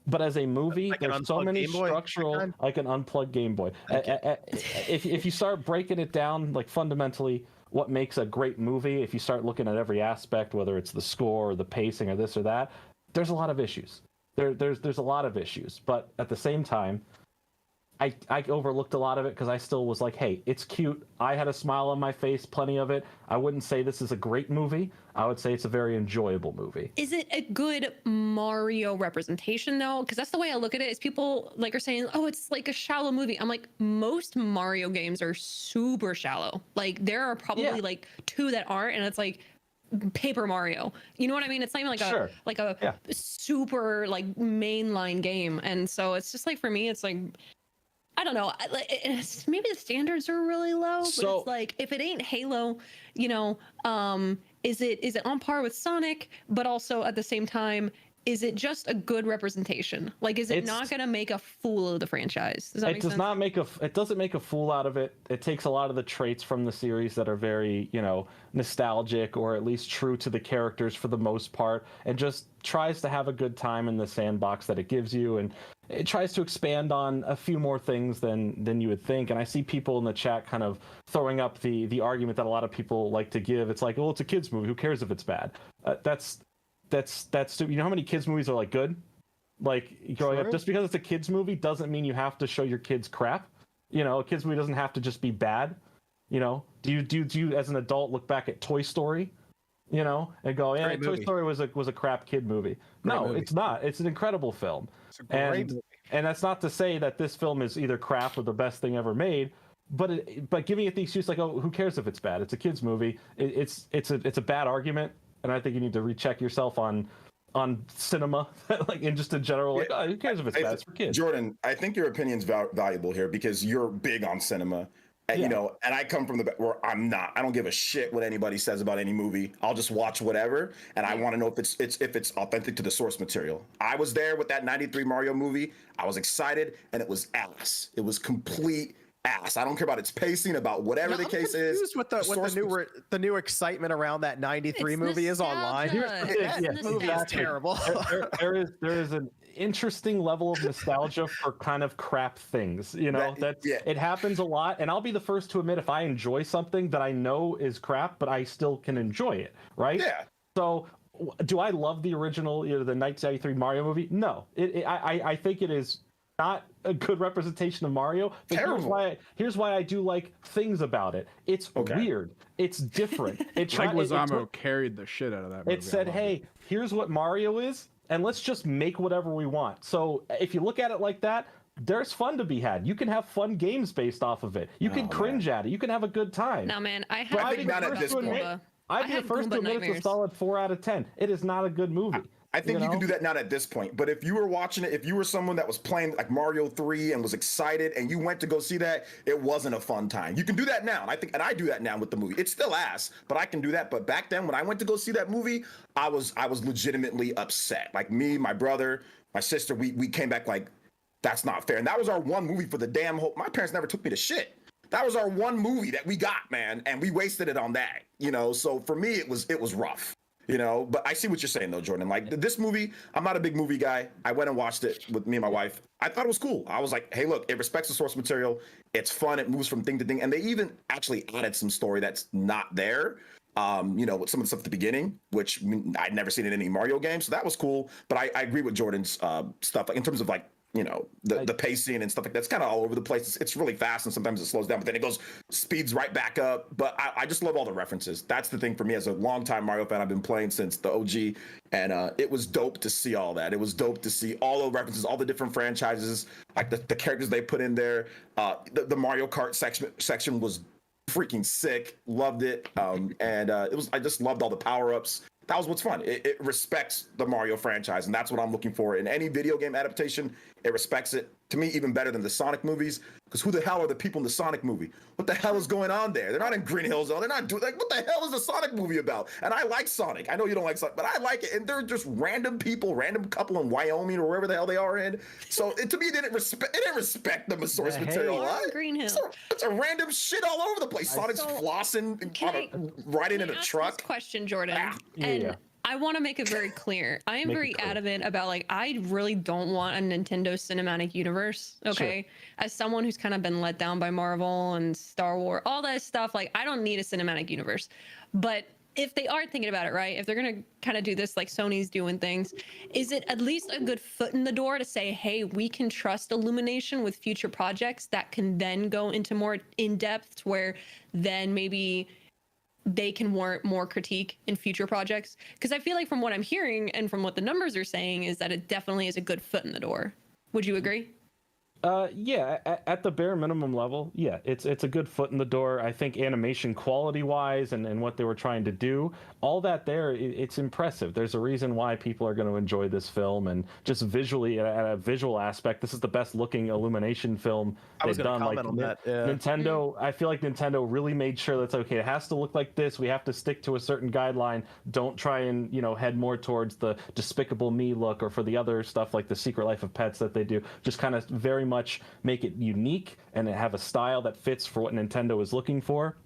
But as a movie, there's so many structural, like an unplugged Game Boy. If you start breaking it down, like fundamentally, what makes a great movie, if you start looking at every aspect, whether it's the score or the pacing or this or that, there's a lot of issues. There's a lot of issues. But at the same time, I overlooked a lot of it because I still was like, hey, it's cute. I had a smile on my face, plenty of it. I wouldn't say this is a great movie. I would say it's a very enjoyable movie. Is it a good Mario representation though? Because that's the way I look at it. Is people like are saying, oh, it's like a shallow movie. I'm like, most Mario games are super shallow. Like there are probably like 2 that aren't, and it's like Paper Mario. You know what I mean? It's not even like a super like mainline game. And so it's just like, for me, it's like, I don't know. Maybe the standards are really low, but it's like, if it ain't Halo, you know, is it on par with Sonic? But also at the same time, is it just a good representation? Like, is it not going to make a fool of the franchise? Does that make sense? It doesn't make a fool out of it. It takes a lot of the traits from the series that are very, you know, nostalgic, or at least true to the characters for the most part, and just tries to have a good time in the sandbox that it gives you, and it tries to expand on a few more things than you would think. And I see people in the chat kind of throwing up the argument that a lot of people like to give. It's like, well, it's a kids movie. Who cares if it's bad? That's stupid. You know how many kids movies are like good? Like growing up, just because it's a kids movie doesn't mean you have to show your kids crap. You know, a kids movie doesn't have to just be bad. You know, do you as an adult look back at Toy Story, you know, and go, yeah, Toy Story was a crap kid movie? No, it's not. It's an incredible film. It's a great movie. And that's not to say that this film is either crap or the best thing ever made. But giving it the excuse like, oh, who cares if it's bad? It's a kids movie. It's a bad argument. And I think you need to recheck yourself on cinema, like, in just in general. Like, oh, who cares if it's bad? It's for kids. Jordan, I think your opinion's valuable here because you're big on cinema. And, you know, and I come from the where I'm not. I don't give a shit what anybody says about any movie. I'll just watch whatever, and I want to know if it's authentic to the source material. I was there with that '93 Mario movie. I was excited, and it was ass. It was complete ass. I don't care about its pacing, about whatever the case is. What the new excitement around that '93 movie is online. That movie is terrible. there is an interesting level of nostalgia for kind of crap things. You know, it happens a lot, and I'll be the first to admit if I enjoy something that I know is crap, but I still can enjoy it. Right? Yeah. So, do I love the original, you know, the 1993 Mario movie? No. I think it is not a good representation of Mario. But here's why I do like things about it. It's weird. It's different. Leguizamo carried the shit out of that movie. It said, hey, here's what Mario is, and let's just make whatever we want. So if you look at it like that, there's fun to be had. You can have fun games based off of it. You can cringe at it. You can have a good time. No, man, I'd be the first to admit it's a solid 4 out of 10. It is not a good movie. I think you can do that now at this point. But if you were watching it, if you were someone that was playing like Mario 3 and was excited and you went to go see that, it wasn't a fun time. You can do that now. And I do that now with the movie. It's still ass, but I can do that. But back then when I went to go see that movie, I was legitimately upset. Like me, my brother, my sister, we came back like, that's not fair. And that was our one movie for the damn whole, my parents never took me to shit. That was our one movie that we got, man. And we wasted it on that, you know? So for me, it was rough. You know, but I see what you're saying, though, Jordan. Like, this movie, I'm not a big movie guy. I went and watched it with me and my wife. I thought it was cool. I was like, hey, look, it respects the source material. It's fun. It moves from thing to thing. And they even actually added some story that's not there, you know, with some of the stuff at the beginning, which I'd never seen in any Mario game. So that was cool. But I agree with Jordan's stuff, like in terms of, like, you know, the pacing and stuff like that's kind of all over the place. It's really fast and sometimes it slows down, but then it speeds right back up. But I just love all the references. That's the thing for me as a longtime Mario fan. I've been playing since the OG, and it was dope to see all that. It was dope to see all the references, all the different franchises, like the characters they put in there. The Mario Kart section was freaking sick. Loved it. I just loved all the power-ups. That was what's fun. It respects the Mario franchise, and that's what I'm looking for in any video game adaptation. It respects it. to me even better than the Sonic movies, because who the hell are the people in the Sonic movie? What the hell is going on there? They're not in Green Hill Zone. They're not doing, like, what the hell is the Sonic movie about? And I like Sonic. I know you don't like Sonic, but I like it. And they're just random people, random couple in Wyoming or wherever the hell they are in. So to me, it didn't respect them as source material. Green Hill. It's a random shit all over the place. Sonic's flossing, riding in a truck. This question, Jordan. And I want to make it very clear. I am very adamant about, like, I really don't want a Nintendo cinematic universe. Okay. Sure. As someone who's kind of been let down by Marvel and Star Wars, all that stuff, like, I don't need a cinematic universe. But if they are thinking about it, right, if they're going to kind of do this like Sony's doing things, is it at least a good foot in the door to say, hey, we can trust Illumination with future projects that can then go into more in-depth, where then maybe they can warrant more critique in future projects? Because I feel like from what I'm hearing and from what the numbers are saying is that it definitely is a good foot in the door. Would you agree? Yeah, at the bare minimum level, yeah, it's a good foot in the door. I think animation quality wise and what they were trying to do, all that there, it's impressive. There's a reason why people are going to enjoy this film, and just visually, at a visual aspect, this is the best looking Illumination film they've done. Like Nintendo, I feel like Nintendo really made sure that's okay. It has to look like this. We have to stick to a certain guideline. Don't try and head more towards the Despicable Me look, or for the other stuff like the Secret Life of Pets that they do. Just kind of very much make it unique and have a style that fits for what Nintendo is looking for.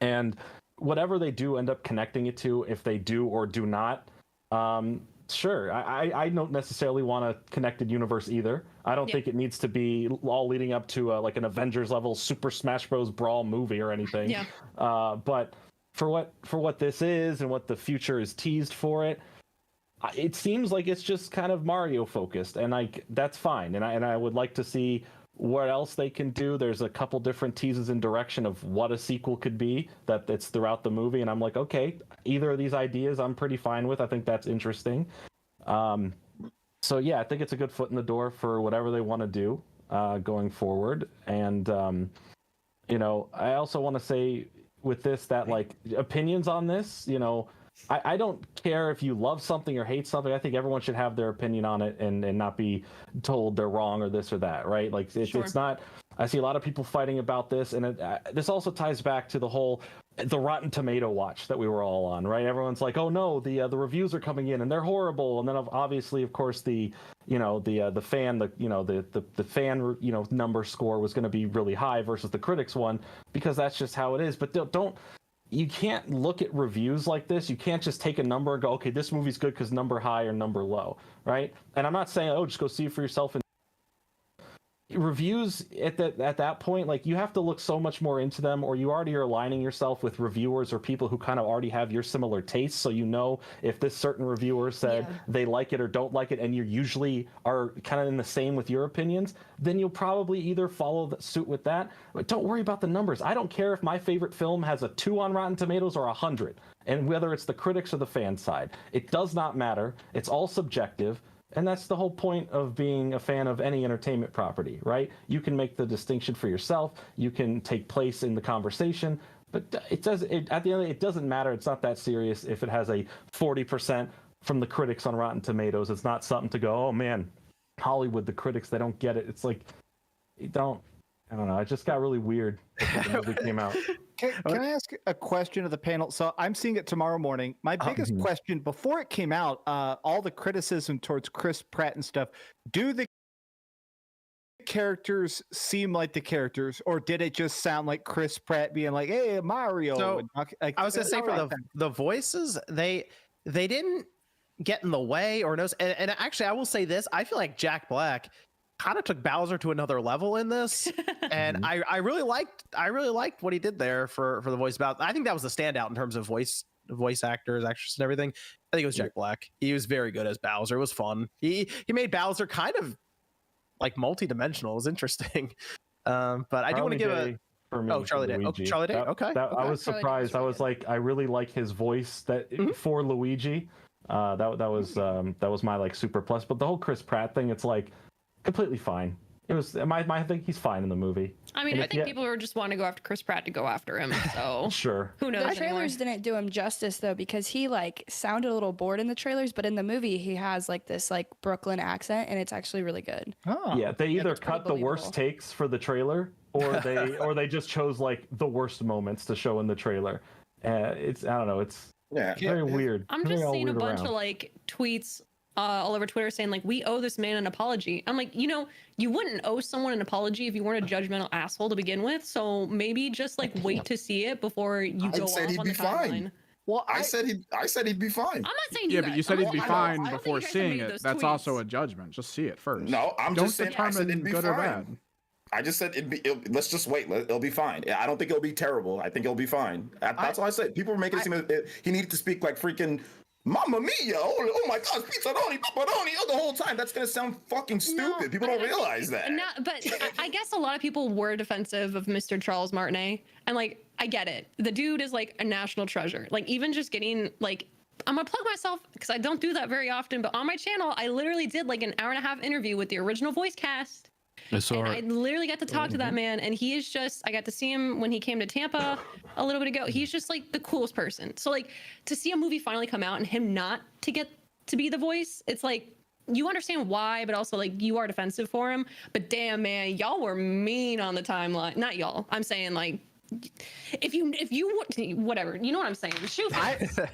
And whatever they do end up connecting it to, if they do or do not, sure. I don't necessarily want a connected universe either. I don't think it needs to be all leading up to like an Avengers level Super Smash Bros. Brawl movie or anything. Yeah. But for what this is and what the future is teased for it, it seems like it's just kind of Mario focused, and like that's fine. And I would like to see what else they can do. There's a couple different teases in direction of what a sequel could be that's throughout the movie, and I'm like, okay, either of these ideas I'm pretty fine with. I think that's interesting. So yeah, I think it's a good foot in the door for whatever they want to do going forward. And I also want to say with this that, like, opinions on this, I don't care if you love something or hate something. I think everyone should have their opinion on it and not be told they're wrong or this or that, right? Like, it's not... I see a lot of people fighting about this, and this also ties back to the Rotten Tomato watch that we were all on, right? Everyone's like, oh no, the reviews are coming in and they're horrible, and then obviously, of course, the fan number score was going to be really high versus the critics one, because that's just how it is. But you can't look at reviews like this. You can't just take a number and go, okay, this movie's good because number high or number low, right? And I'm not saying, oh, just go see it for yourself. And reviews at that point, like, you have to look so much more into them, or you already are aligning yourself with reviewers or people who kind of already have your similar tastes. So if this certain reviewer said they like it or don't like it, and you usually are kind of in the same with your opinions, then you'll probably either follow suit with that. But don't worry about the numbers. I don't care if my favorite film has a 2 on Rotten Tomatoes or 100, and whether it's the critics or the fan side, it does not matter. It's all subjective. And that's the whole point of being a fan of any entertainment property, right? You can make the distinction for yourself. You can take place in the conversation, but at the end of the day, it doesn't matter. It's not that serious if it has a 40% from the critics on Rotten Tomatoes. It's not something to go, oh man, Hollywood, the critics, they don't get it. It's like, I don't know. It just got really weird when the movie came out. Can I ask a question of the panel? So I'm seeing it tomorrow morning. My biggest question, before it came out, all the criticism towards Chris Pratt and stuff, do the characters seem like the characters, or did it just sound like Chris Pratt being like, hey, Mario? So, I was going to say, for the voices, they didn't get in the way or knows. And actually, I will say this. I feel like Jack Black kind of took Bowser to another level in this, and I really liked what he did there for the voice. I think that was the standout in terms of voice actors, actresses, and everything. I think it was Jack Black. He was very good as Bowser. It was fun. He made Bowser kind of like multi-dimensional. It was interesting. But I do want to give Charlie Day. Oh, Charlie Day. Okay. I was surprised. I was like, I really like his voice for Luigi. That was my like super plus. But the whole Chris Pratt thing, it's like completely fine. It was. I think he's fine in the movie. I mean, I think people were just wanting to go after Chris Pratt to go after him. So sure. Who knows? The trailers didn't do him justice though, because he like sounded a little bored in the trailers, but in the movie he has like this like Brooklyn accent, and it's actually really good. Oh. Yeah, they either cut the worst takes for the trailer, or they just chose like the worst moments to show in the trailer. It's I don't know. It's very weird. I'm just seeing a bunch of like tweets all over Twitter saying like, we owe this man an apology. I'm like, you wouldn't owe someone an apology if you weren't a judgmental asshole to begin with. So maybe just like wait to see it before you go off on the timeline. Well, I said he'd be fine. I'm not saying Yeah, but you said he'd be fine before seeing it. That's also a judgment. Just see it first. No, I'm Don't just saying I said it'd be good fine. or bad. I just said let's just wait. It'll be fine. I don't think it'll be terrible. I think it'll be fine. That's all I said. People were making it seem that he needed to speak like freaking Mamma Mia! Oh my gosh, pizzaroni, pepperoni! The whole time. That's gonna sound fucking stupid. People don't realize that. No, but I guess a lot of people were defensive of Mr. Charles Martinet, and like I get it. The dude is like a national treasure. Like even just getting like, I'm gonna plug myself because I don't do that very often, but on my channel I literally did like an hour-and-a-half interview with the original voice cast. I literally got to talk to that man, and he is just, I got to see him when he came to Tampa a little bit ago. He's just like the coolest person. So like to see a movie finally come out and him not to get to be the voice, it's like you understand why, but also like you are defensive for him. But damn man, y'all were mean on the timeline. Not y'all. I'm saying like if you whatever, you know what I'm saying. Shoot.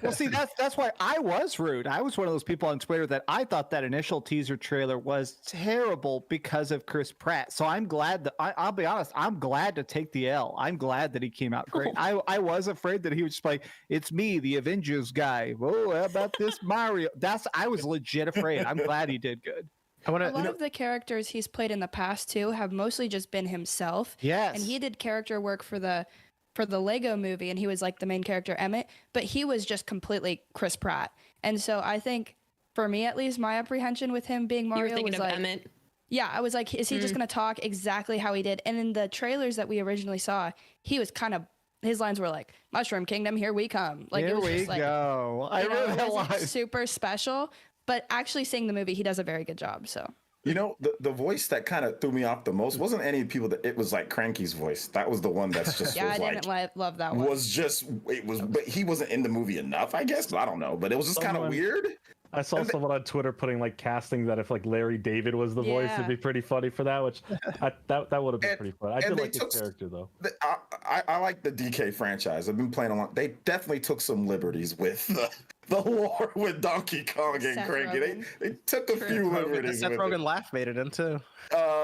Well, see, that's why I was rude. I was one of those people on Twitter that I thought that initial teaser trailer was terrible because of Chris Pratt. So I'm glad that I'll be honest, I'm glad to take the L. I'm glad that he came out great. I was afraid that he was just like, it's me, the Avengers guy. Oh, how about this Mario? I was legit afraid. I'm glad he did good. A lot of the characters he's played in the past too have mostly just been himself. Yes. And he did character work for the Lego movie, and he was like the main character Emmett, but he was just completely Chris Pratt. And so I think for me at least, my apprehension with him being Mario You were thinking was of like, Emmett. Yeah, I was like, is he just going to talk exactly how he did? And in the trailers that we originally saw, he was kind of, his lines were like, Mushroom Kingdom, here we come. Like, here it was we just like, go. I really it wasn't like super special, but actually seeing the movie, he does a very good job. So the voice that kind of threw me off the most wasn't any people that it was like Cranky's voice. That was the one that's just yeah, was I didn't love that one. But he wasn't in the movie enough, I guess. But I don't know. But it was just kind of weird. I saw someone on Twitter putting like casting that if like Larry David was the voice, it'd be pretty funny for that. Which that would have been pretty fun. I did like his character though. I like the DK franchise. I've been playing a lot. They definitely took some liberties with the war with Donkey Kong and Cranky. They took a few liberties. Seth with Rogen it. laugh made it in too.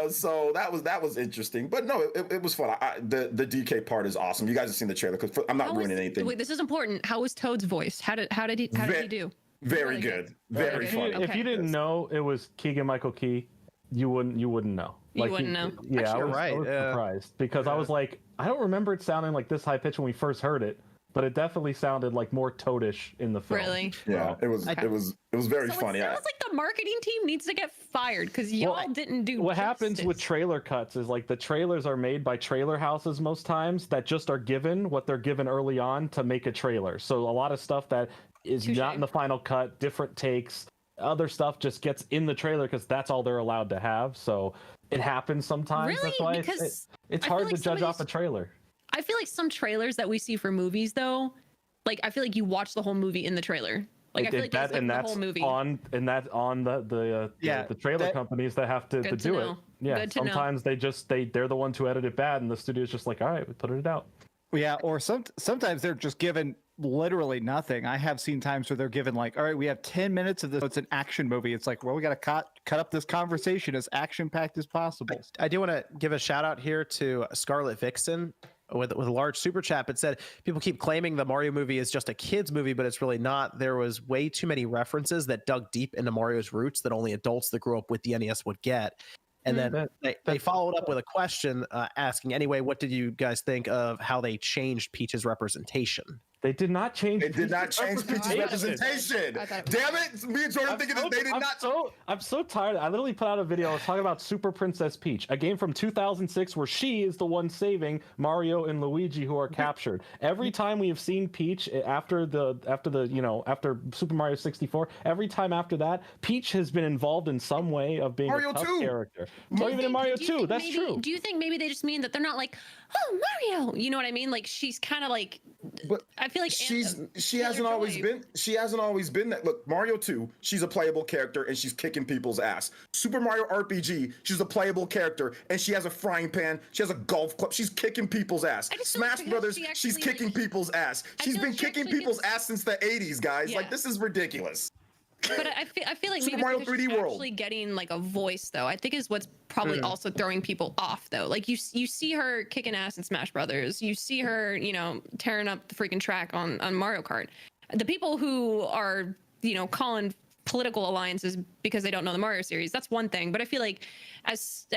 So that was interesting, but no, it was fun. The DK part is awesome. You guys have seen the trailer because I'm not ruining anything. Wait, this is important. How was Toad's voice? How did he do? Very good. Very funny. If you didn't know it was Keegan-Michael Key, you wouldn't know. You wouldn't know. Yeah, Actually, I was right. surprised because I was like, I don't remember it sounding like this high pitch when we first heard it, but it definitely sounded like more Toadish in the film. Really? Yeah, it was very funny. It sounds like the marketing team needs to get fired because y'all didn't do. What happens with trailer cuts is like the trailers are made by trailer houses most times that just are given what they're given early on to make a trailer. So a lot of stuff that is not in the final cut, different takes, other stuff just gets in the trailer because that's all they're allowed to have. So it happens sometimes. Really? That's why Because it's I hard feel like to judge off a trailer. I feel like some trailers that we see for movies though, like I feel like you watch the whole movie in the trailer. Like I feel like that's like the whole movie. On the trailer companies that have to do it. Yeah, sometimes they're the ones who edit it bad, and the studio's just like, all right, we put it out. Yeah, or sometimes they're just given literally nothing. I have seen times where they're given like, all right, we have 10 minutes of this. It's an action movie. It's like, well, we got to cut up this conversation as action packed as possible. I do want to give a shout out here to Scarlet Vixen with a large super chat. It said people keep claiming the Mario movie is just a kids movie, but it's really not. There was way too many references that dug deep into Mario's roots that only adults that grew up with the NES would get. And then they followed up with a question asking, anyway, what did you guys think of how they changed Peach's representation? They did not change. It did not change Peach's representation. Damn it! Me and Jordan thinking that they did not. I'm so tired. I literally put out a video. I was talking about Super Princess Peach, a game from 2006 where she is the one saving Mario and Luigi who are captured. Every time we have seen Peach after Super Mario 64, every time after that, Peach has been involved in some way of being Mario a tough 2 character. Or even in Mario 2, that's true. Do you think maybe they just mean that they're not like, oh, Mario? You know what I mean? Like she's kind of like. But I feel like she hasn't always been that. Look, Mario 2, she's a playable character and she's kicking people's ass. Super Mario RPG, she's a playable character and she has a frying pan. She has a golf club. She's kicking people's ass. Smash Brothers, she's kicking people's ass. She's been kicking people's ass since the 80s, guys. Yeah. Like, this is ridiculous. But I feel like Super maybe Mario because 3D she's World. actually getting like a voice though. I think is what's probably also throwing people off though. Like you see her kicking ass in Smash Brothers. You see her, tearing up the freaking track on Mario Kart. The people who are, calling political alliances because they don't know the Mario series, that's one thing. But I feel like as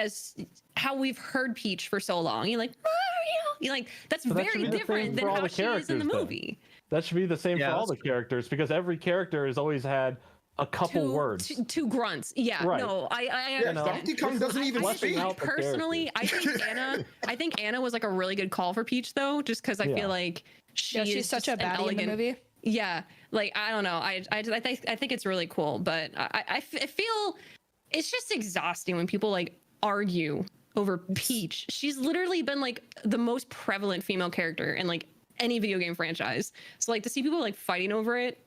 how we've heard Peach for so long, you're like, Mario, you're like, that's very different than how she is in the movie. That should be the same for all the characters because every character has always had a couple words. Two grunts. Yeah, right. no, I understand. Donkey Kong doesn't even speak. Personally, I think Anna was like a really good call for Peach though, just because I feel like she's such a baddie in the movie. Yeah, like I don't know. I think it's really cool, but I feel it's just exhausting when people like argue over Peach. She's literally been like the most prevalent female character in like any video game franchise. So like to see people like fighting over it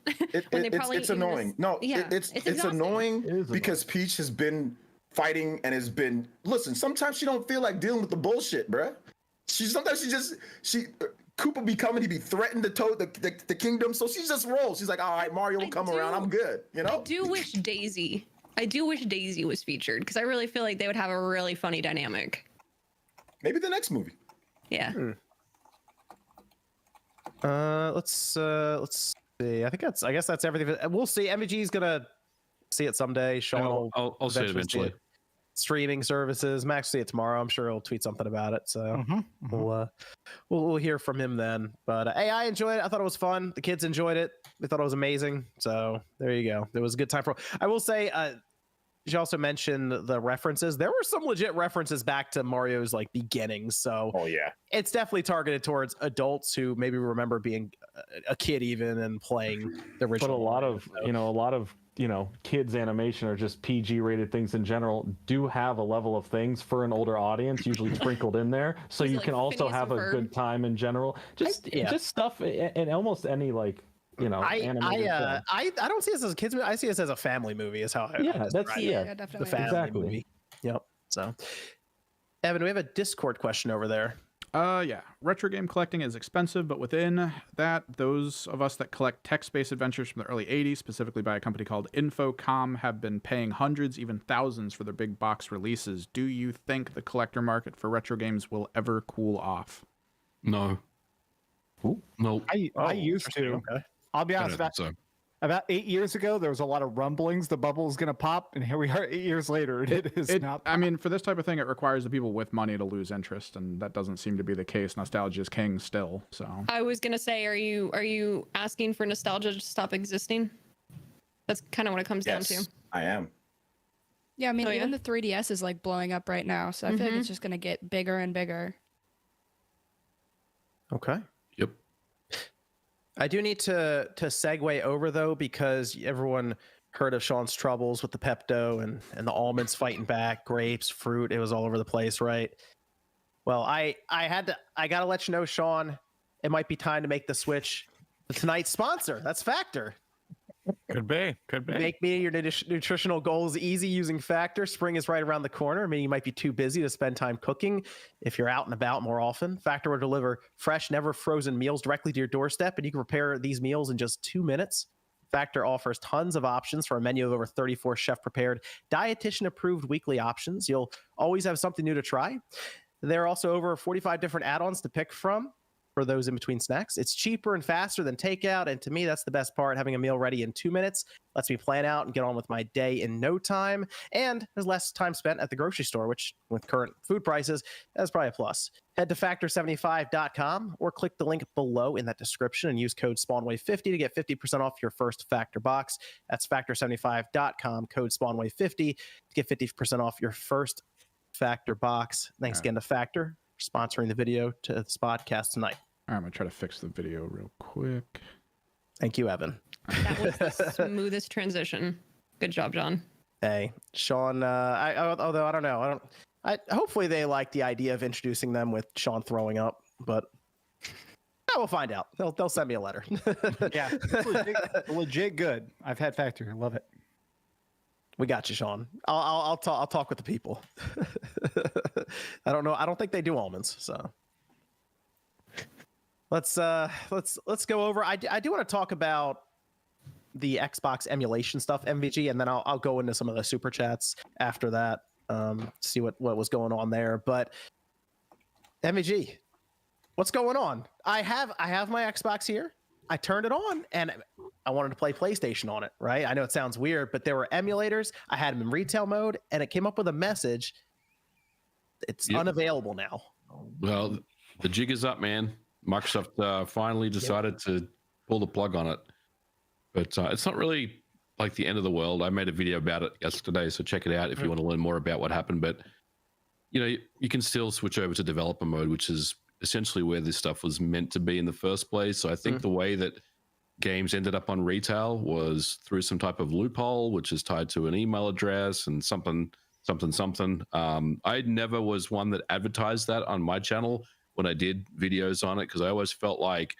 when they probably it's annoying. It's annoying because Peach has been fighting and has been sometimes she don't feel like dealing with the bullshit, bruh. Koopa be coming, he be threatened to toad the kingdom, so she just rolls. She's like, all right, Mario will come around, I'm good, I do wish Daisy was featured because I really feel like they would have a really funny dynamic. Maybe the next movie. Yeah. Let's see. I guess that's everything. We'll see. MVG's gonna see it someday. Sean, I'll see it eventually. Streaming services. Max will see it tomorrow. I'm sure he'll tweet something about it. So we'll hear from him then. But hey, I enjoyed it. I thought it was fun. The kids enjoyed it. They thought it was amazing. So there you go. It was a good time for. I will say. You also mentioned the references. There were some legit references back to Mario's like beginnings. So it's definitely targeted towards adults who maybe remember being a kid even and playing the original. But a lot of kids animation or just PG rated things in general do have a level of things for an older audience usually sprinkled in there. So you can also have a good time in general. Just stuff in almost any like. I don't see this as a kids movie. I see this as a family movie. Is how I definitely the family movie. Yep. So, Evan, we have a Discord question over there. Yeah. Retro game collecting is expensive, but within that, those of us that collect text-based adventures from the early 80s, specifically by a company called Infocom, have been paying hundreds, even thousands for their big box releases. Do you think the collector market for retro games will ever cool off? No. Ooh. No. I used to. Okay. I'll be honest. About 8 years ago, there was a lot of rumblings. The bubble was going to pop, and here we are 8 years later. It is not. I mean, for this type of thing, it requires the people with money to lose interest, and that doesn't seem to be the case. Nostalgia is king still. So I was gonna say, are you asking for nostalgia to stop existing? That's kind of what it comes down to. I am. Yeah, I mean, even the 3DS is like blowing up right now, so I feel like it's just going to get bigger and bigger. Okay. Yep. I do need to segue over though, because everyone heard of Sean's troubles with the Pepto and the almonds fighting back, grapes, fruit. It was all over the place, right? Well, I gotta let you know, Sean, it might be time to make the switch to tonight's sponsor. That's Factor. Could be. Make meeting your nutritional goals easy using Factor. Spring is right around the corner, meaning you might be too busy to spend time cooking. If you're out and about more often, Factor will deliver fresh, never frozen meals directly to your doorstep, and you can prepare these meals in just 2 minutes. Factor offers tons of options for a menu of over 34 chef-prepared, dietitian-approved weekly options. You'll always have something new to try. There are also over 45 different add-ons to pick from for those in between snacks. It's cheaper and faster than takeout, and to me, that's the best part. Having a meal ready in 2 minutes lets me plan out and get on with my day in no time, and there's less time spent at the grocery store, which with current food prices, that's probably a plus. Head to factor75.com or click the link below in that description and use code SpawnWave50 to get 50% off your first Factor box. That's factor75.com, code SpawnWave50 to get 50% off your first Factor box. Thanks again to Factor for sponsoring the video to this podcast tonight. All right, I'm gonna try to fix the video real quick. Thank you, Evan. That was the smoothest transition. Good job, John. Hey, Sean. Although I don't know, hopefully they like the idea of introducing them with Sean throwing up, but we'll find out. They'll send me a letter. Yeah, legit good. I've had Factor. Love it. We got you, Sean. I'll talk with the people. I don't know. I don't think they do almonds. So let's go over. I do want to talk about the Xbox emulation stuff, MVG, and then I'll go into some of the super chats after that. See what was going on there. But MVG, what's going on? I have my Xbox here. I turned it on and I wanted to play PlayStation on it, right? I know it sounds weird, but there were emulators. I had them in retail mode and it came up with a message. It's unavailable now. Well, the jig is up, man. Microsoft finally decided to pull the plug on it. But it's not really like the end of the world. I made a video about it yesterday, so check it out if you want to learn more about what happened. But, you can still switch over to developer mode, which is essentially where this stuff was meant to be in the first place. So I think the way that games ended up on retail was through some type of loophole, which is tied to an email address and something. I never was one that advertised that on my channel when I did videos on it, because I always felt like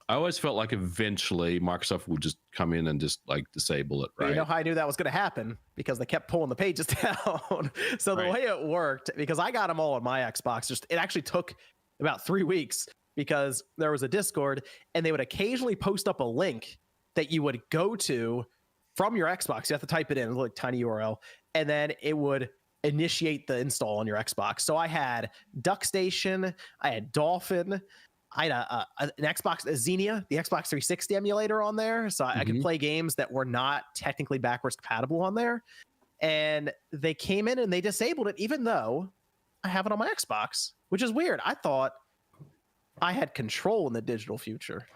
eventually Microsoft would just come in and just like disable it, right? You know how I knew that was going to happen? Because they kept pulling the pages down. So the way it worked, because I got them all on my Xbox, it actually took about 3 weeks, because there was a Discord and they would occasionally post up a link that you would go to from your Xbox. You have to type it in, like tiny URL, and then it would initiate the install on your Xbox. So I had DuckStation, I had Dolphin, I had an Xbox, Xenia, the Xbox 360 emulator on there. So I could play games that were not technically backwards compatible on there. And they came in and they disabled it, even though I have it on my Xbox, which is weird. I thought I had control in the digital future.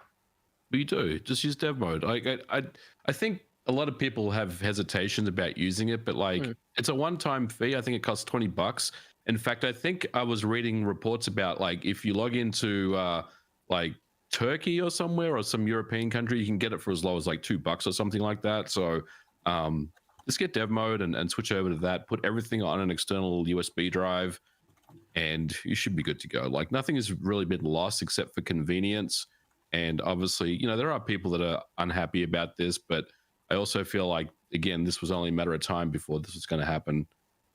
But you do. Just use dev mode. I think a lot of people have hesitations about using it, but it's a one-time fee. I think it costs $20. In fact, I think I was reading reports about if you log into Turkey or somewhere or some European country, you can get it for as low as $2 or something like that. So just get dev mode and switch over to that. Put everything on an external USB drive, and you should be good to go. Nothing has really been lost except for convenience. And obviously, there are people that are unhappy about this, but I also feel like, again, this was only a matter of time before this was going to happen.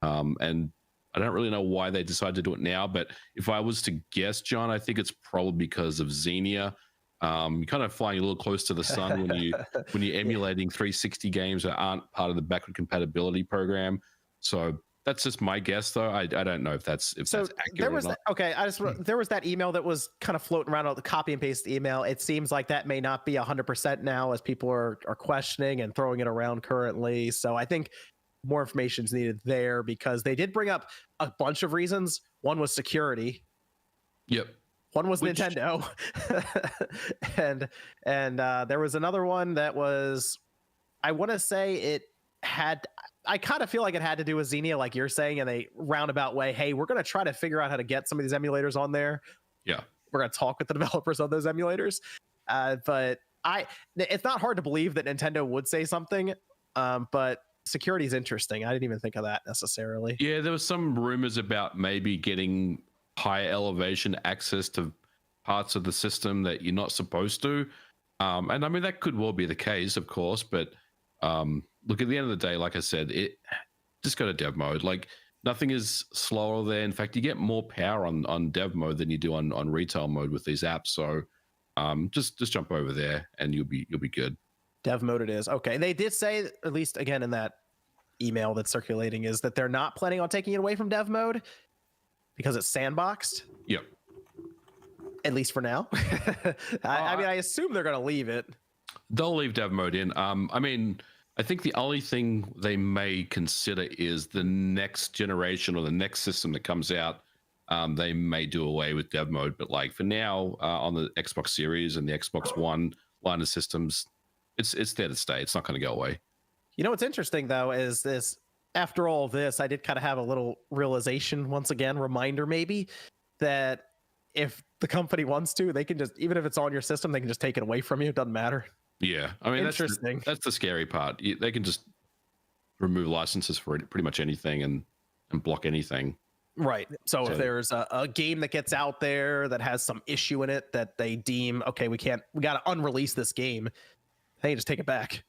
And I don't really know why they decided to do it now, but if I was to guess, John, I think it's probably because of Xenia. You're kind of flying a little close to the sun when you're emulating 360 games that aren't part of the backward compatibility program. So that's just my guess, though. I don't know if that's accurate or not. There was that email that was kind of floating around, the copy and paste email. It seems like that may not be 100% now, as people are questioning and throwing it around currently. So I think more information is needed there, because they did bring up a bunch of reasons. One was security. Yep. One was Nintendo. and there was another one that was, I want to say it had, I kind of feel like it had to do with Xenia, like you're saying, in a roundabout way. Hey, we're going to try to figure out how to get some of these emulators on there. Yeah. We're going to talk with the developers on those emulators. But it's not hard to believe that Nintendo would say something. But security is interesting. I didn't even think of that necessarily. Yeah, there was some rumors about maybe getting high elevation access to parts of the system that you're not supposed to. And I mean, that could well be the case, of course, but look, at the end of the day, like I said, it just go to dev mode. Nothing is slower there. In fact, you get more power on dev mode than you do on retail mode with these apps. So just jump over there and you'll be good. Dev mode it is. Okay. They did say, at least again in that email that's circulating, is that they're not planning on taking it away from dev mode because it's sandboxed. Yep. at least for now. I mean, I assume they're going to leave it. They'll leave dev mode in. I mean, I think the only thing they may consider is the next generation or the next system that comes out. They may do away with dev mode, but like for now, on the Xbox Series and the Xbox One line of systems, it's there to stay. It's not going to go away. You know what's interesting though is this. After all this, I did kind of have a little realization once again, reminder maybe, that if the company wants to, they can just, even if it's on your system, they can just take it away from you. It doesn't matter. Yeah, I mean, interesting. That's the scary part. They can just remove licenses for pretty much anything and block anything. Right. So if there's a game that gets out there that has some issue in it that they deem, okay, we got to unrelease this game, they can just take it back.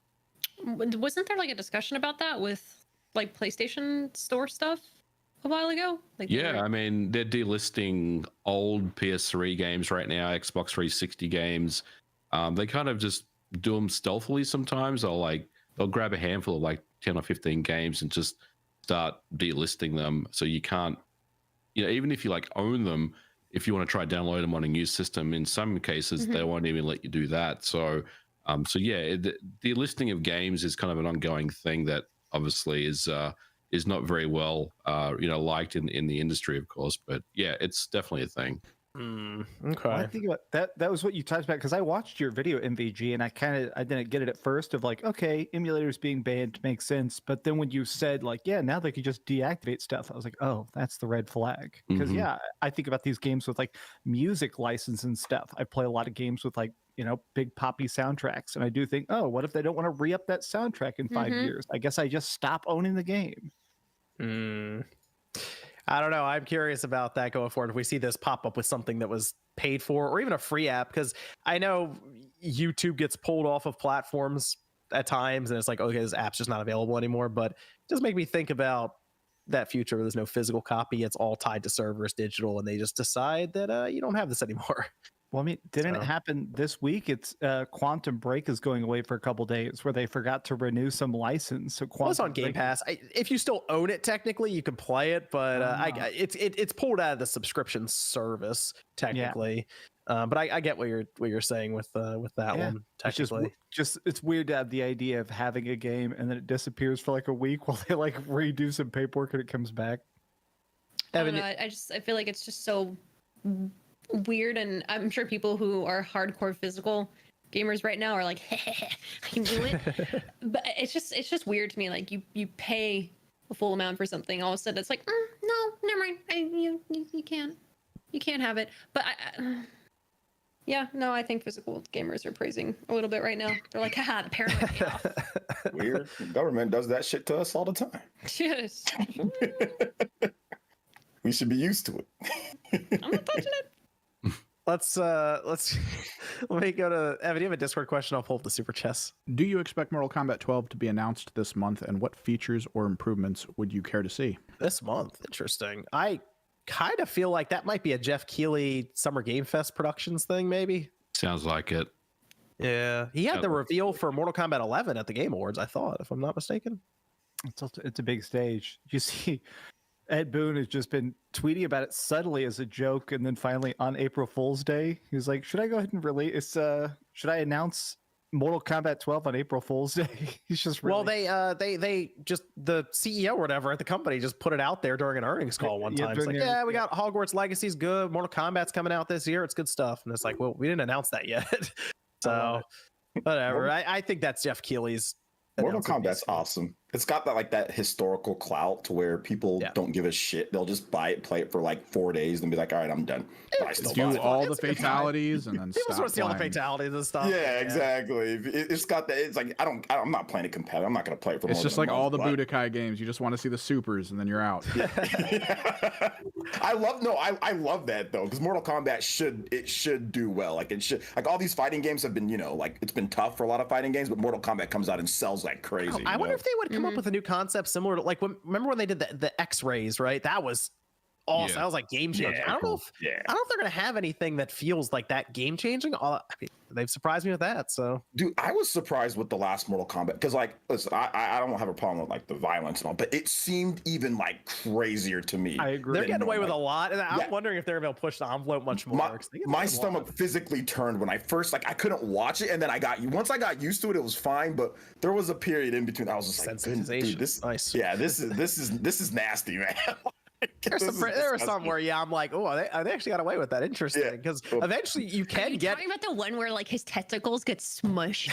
Wasn't there like a discussion about that with like PlayStation Store stuff a while ago? Like I mean, they're delisting old PS3 games right now, Xbox 360 games. They kind of just do them stealthily sometimes. They'll grab a handful of like 10 or 15 games and just start delisting them. So you can't, even if you like own them, if you want to try download them on a new system, in some cases they won't even let you do that. So the delisting of games is kind of an ongoing thing that obviously is not very well liked in the industry, of course, but yeah, it's definitely a thing. Okay. Well, I think about that was what you talked about, because I watched your video, MVG, and I didn't get it at first of like, okay, emulators being banned makes sense, but then when you said like, yeah, now they could just deactivate stuff, I was like, oh, that's the red flag. Because I think about these games with like music license and stuff. I play a lot of games with like, big poppy soundtracks, and I do think, oh, what if they don't want to re-up that soundtrack in 5 years? I guess I just stop owning the game. I don't know. I'm curious about that going forward. If we see this pop up with something that was paid for or even a free app, because I know YouTube gets pulled off of platforms at times and it's like, okay, this app's just not available anymore. But it does make me think about that future where there's no physical copy. It's all tied to servers, digital, and they just decide that you don't have this anymore. Well, I mean, didn't it happen this week? It's Quantum Break is going away for a couple days where they forgot to renew some license. So it's on Game Pass. If you still own it, technically, you can play it, but it's pulled out of the subscription service technically. Yeah. But I get what you're saying with that one. Technically, it's weird to have the idea of having a game and then it disappears for like a week while they like redo some paperwork and it comes back. I don't know. I feel like it's just so weird, and I'm sure people who are hardcore physical gamers right now are like, I can do it. But it's just weird to me. Like you pay a full amount for something, all of a sudden it's like, no, never mind. You can't have it. But I think physical gamers are praising a little bit right now. They're like, haha, the paranoid paid off. Weird. The government does that shit to us all the time. Yes. We should be used to it. I'm not touching it. Let's let me go to Evan. You have a Discord question. I'll pull up the super chess. Do you expect Mortal Kombat 12 to be announced this month, and what features or improvements would you care to see? This month? Interesting. I kind of feel like that might be a Jeff Keighley Summer Game Fest Productions thing, maybe. Sounds like it. Yeah, he had the reveal for Mortal Kombat 11 at the Game Awards, I thought, if I'm not mistaken. It's a big stage. You see, Ed Boon has just been tweeting about it subtly as a joke, and then finally on April Fool's Day, he was like, "Should I go ahead and release? Should I announce Mortal Kombat 12 on April Fool's Day?" He's just well, they just the CEO or whatever at the company just put it out there during an earnings call one time. It's like, we got Hogwarts Legacy's good. Mortal Kombat's coming out this year. It's good stuff. And it's like, well, we didn't announce that yet. So whatever. I think that's Jeff Keighley's. Mortal Kombat's awesome. It's got that historical clout to where people don't give a shit. They'll just buy it, play it for like 4 days, and be like, all right, I'm done. But I still do all the fatalities and then people sort of see all the fatalities and stuff. Yeah, exactly. It's got that. It's like I'm not playing it competitive. I'm not going to play it for. It's just like all the Budokai games. You just want to see the supers, and then you're out. I love that though, because Mortal Kombat should do well. Like it should. Like all these fighting games have been, it's been tough for a lot of fighting games, but Mortal Kombat comes out and sells like crazy. I wonder if they would come up with a new concept similar to remember when they did the X-rays, right? That was awesome. That was like game changing. Yeah, I don't know if they're gonna have anything that feels like that game changing. I mean, they've surprised me with that. So, dude, I was surprised with the last Mortal Kombat because, like, listen, I don't have a problem with like the violence and all, but it seemed even like crazier to me. I agree. They're getting away with a lot, and I'm wondering if they're gonna push the envelope much more. My stomach physically turned when I first I couldn't watch it, and then once I got used to it, it was fine. But there was a period in between. I was just like, dude, this, nice. Yeah, this is nasty, man. There was some where I'm like, oh, they actually got away with that. Interesting, because eventually you can get. Talking about the one where like his testicles get smushed.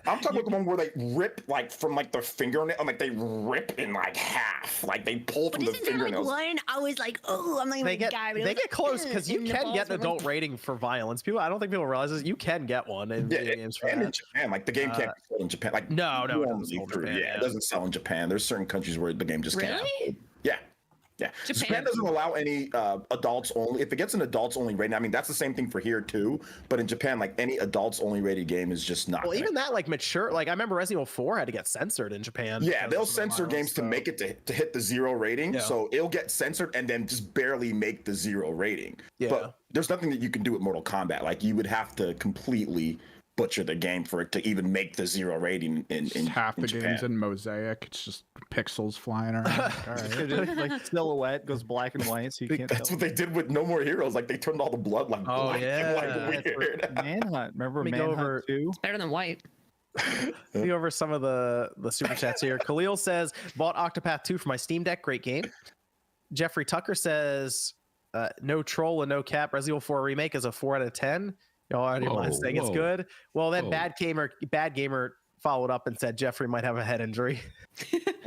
I'm talking about the one where they rip like from like their fingernail, like they rip in like half, like they pull from the fingernails. One, I was like, oh, I'm not even they get guy, they get close because you can get an adult rating for violence. I don't think people realize this. You can get one in video games for that. In Japan, like the game can't be sold in Japan. Like no, it doesn't sell in Japan. It doesn't sell in Japan. There's certain countries where the game just can't. Yeah. Yeah, Japan doesn't allow any adults only. If it gets an adults only rating, I mean that's the same thing for here too. But in Japan, like any adults only rated game is just not. Well, even that like mature. Like I remember Resident Evil 4 had to get censored in Japan. Yeah, they'll censor games to make it to hit the 0 rating. Yeah. So it'll get censored and then just barely make the 0 rating. Yeah. But there's nothing that you can do with Mortal Kombat. Like you would have to completely butcher the game for it to even make the 0 rating in half the Japan. game's in mosaic. It's just pixels flying around. All right. Like silhouette goes black and white, so you can't. That's what they did with No More Heroes. Like they turned all the blood like black and like weird. Manhunt. Remember Manhunt 2? It's better than white. See over some of the super chats here. Khalil says bought Octopath 2 for my Steam Deck. Great game. Jeffrey Tucker says no troll and no cap. Resident Evil 4 remake is a 4 out of 10. Y'all already saying it's good. Well, then Bad Gamer followed up and said Jeffrey might have a head injury.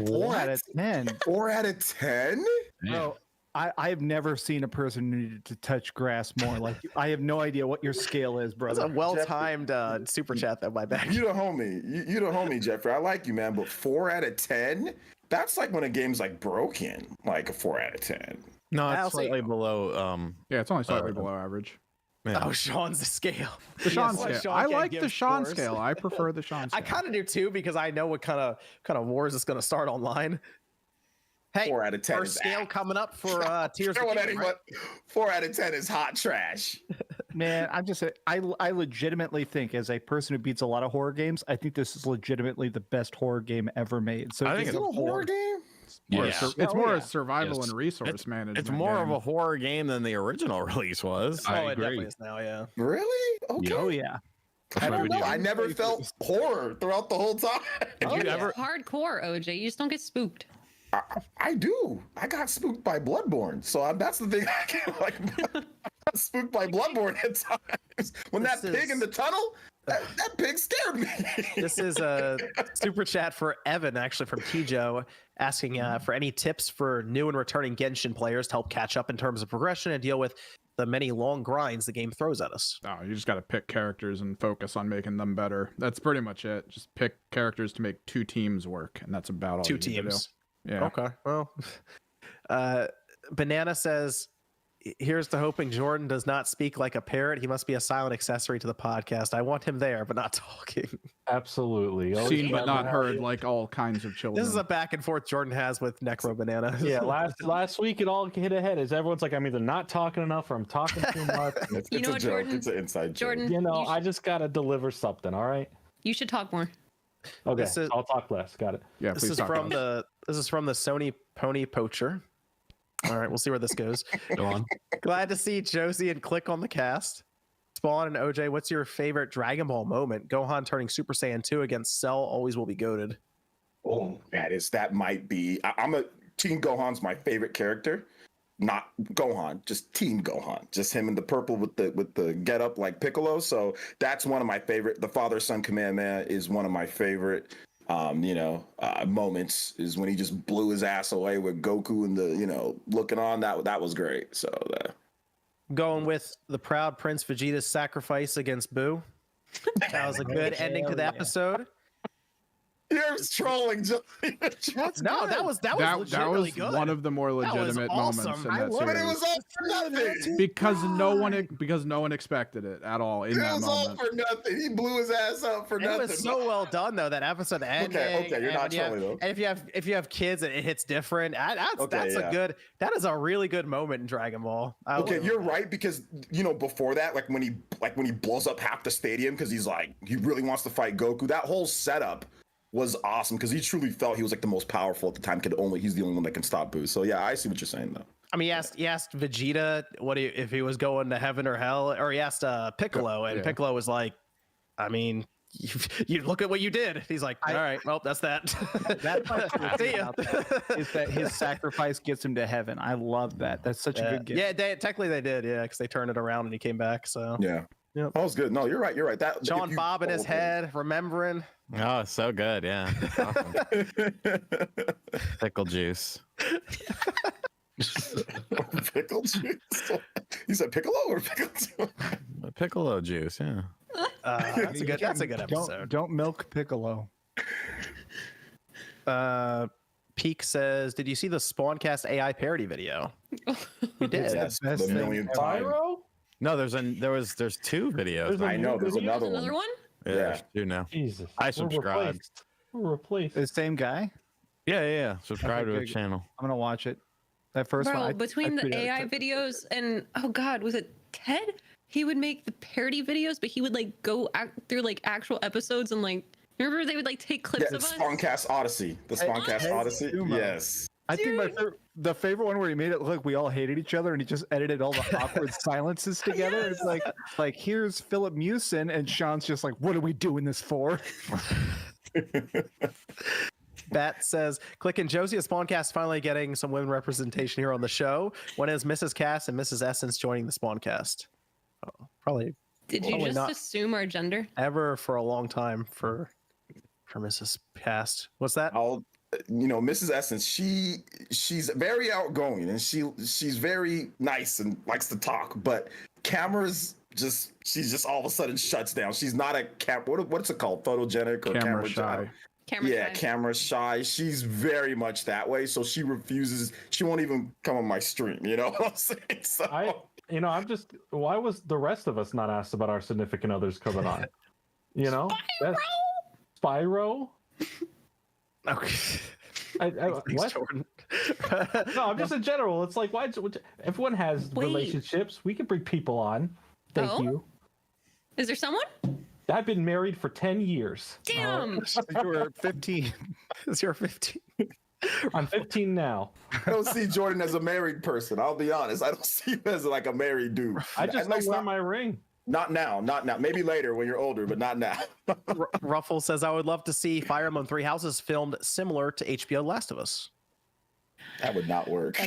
4 out of 10. 4 out of 10? Bro, I have never seen a person who needed to touch grass more. Like I have no idea what your scale is, brother. That's a well-timed super chat though, my bad. You the homie. You the homie, Jeffrey. I like you, man. But 4 out of 10? That's like when a game's like broken. Like a 4 out of 10. No, it's slightly below. Yeah, it's only slightly below average. Yeah. Oh, Sean's the scale. The Sean scale. I like the Sean scale. I prefer the Sean scale. I kind of do too because I know what kind of wars is going to start online. Hey, 4 out of 10 first scale coming up for Tears of the Kingdom. 4 out of 10 is hot trash. Man, I legitimately think, as a person who beats a lot of horror games, I think this is legitimately the best horror game ever made. So I think it's a horror game. It's more a survival and resource management. It's more of a horror game than the original release was. I agree. It definitely is now, yeah. Really? Okay. Oh yeah. I don't know. I never felt horror throughout the whole time. Hardcore, OJ. You just don't get spooked. I do. I got spooked by Bloodborne. So that's the thing. I get like I got spooked by Bloodborne at times. When that pig in the tunnel, that pig scared me. This is a super chat for Evan, actually from Tijo, asking for any tips for new and returning Genshin players to help catch up in terms of progression and deal with the many long grinds the game throws at us. Oh, you just got to pick characters and focus on making them better. That's pretty much it. Just pick characters to make 2 teams work, and that's about all. 2 teams. Yeah. Okay. Well, Banana says, here's to hoping Jordan does not speak like a parrot. He must be a silent accessory to the podcast. I want him there, but not talking. Absolutely. Seen but not heard, like all kinds of children. This is a back and forth Jordan has with Necro Banana. Yeah, last week it all hit ahead. As everyone's like, I'm either not talking enough or I'm talking too much. It's a joke. Jordan, it's an inside joke. Jordan, I just gotta deliver something. All right. You should talk more. Okay, I'll talk less. Got it. Yeah, this is from the Sony Pony Poacher. All right, we'll see where this goes. Go on. Glad to see Josie and Click on the cast. Spawn and OJ, what's your favorite Dragon Ball moment? Gohan turning Super Saiyan 2 against Cell always will be goated. Oh, that might be. I'm a Team Gohan's my favorite character. Not Gohan, just Team Gohan, just him in the purple with the get up like Piccolo. So that's one of my favorite. The father son Kamehameha is one of my favorite. Moments is when he just blew his ass away with Goku and the looking on. That was great. So going with the proud Prince Vegeta's sacrifice against Boo. That was a good ending to the episode. Here's trolling. No, that was legitimately good. One of the more legitimate moments in that series. But it was all for nothing. Because no one expected it at all in that It was moment. all for nothing. He blew his ass up for nothing. It was so well done though. That episode ending. Okay, you're not trolling though. And if you have kids and it hits different, that is a really good moment in Dragon Ball. Okay, you're right, because before that, like when he blows up half the stadium because he really wants to fight Goku. That whole setup was awesome because he truly felt he was like the most powerful at the time. He's the only one that can stop Boo. So yeah, I see what you're saying though. I mean, he asked Vegeta if he was going to heaven or hell, or he asked Piccolo, and Piccolo was like, I mean, you look at what you did. He's like, all right, well, that's that. That's my favorite thing about that, is that his sacrifice gets him to heaven. I love that. That's such a good gift. Yeah, technically they did, because they turned it around and he came back. So yeah, that was good. No, you're right. You're right. That John Bob in his head, remembering. Oh, so good. Yeah. Awesome. Pickle juice. Pickle juice. You said Piccolo or Pickle juice? Piccolo juice. Yeah. That's a good episode. Don't milk Piccolo. Peak says, "Did you see the Spawncast AI parody video?" We did. That's the millionth time. No, there's two videos. I know. There's another one. Yeah, there's two now. Jesus. I subscribed. We're replaced. The same guy? Yeah. Subscribe to Okay, the channel. I'm gonna watch it. That first Bro, one. between the AI videos and oh god, was it Ted? He would make the parody videos, but he would like go through like actual episodes and like remember they would like take clips of us. Spawncast Odyssey. The Spawncast Odyssey. Yes. I think the favorite one where he made it look like we all hated each other and he just edited all the awkward silences together. It's like here's Philip Mewson and Sean's just like, what are we doing this for? Bat says, Click and Josie at Spawncast finally getting some women representation here on the show. When is Mrs. Cass and Mrs. Essence joining the Spawncast? Probably. Did you just assume our gender? Ever for a long time for Mrs. Cass. What's that? Mrs. Essence, she's very outgoing and she's very nice and likes to talk, but cameras she's just all of a sudden shuts down. She's not a what's it called? Photogenic or camera shy? Camera shy. She's very much that way. So she refuses. She won't even come on my stream. You know what I'm saying? So I'm just. Why was the rest of us not asked about our significant others coming on? Spyro. Okay. What? No, I'm just in general. It's like, why? Everyone has relationships. We can bring people on. Thank you. Is there someone? I've been married for 10 years. Damn. You were 15. You're 15. I'm 15 now. I don't see Jordan as a married person. I'll be honest. I don't see him as like a married dude. I just don't wear my ring. Not now. Maybe later when you're older, but not now. Ruffle says, I would love to see Fire Emblem Three Houses filmed similar to HBO Last of Us. That would not work.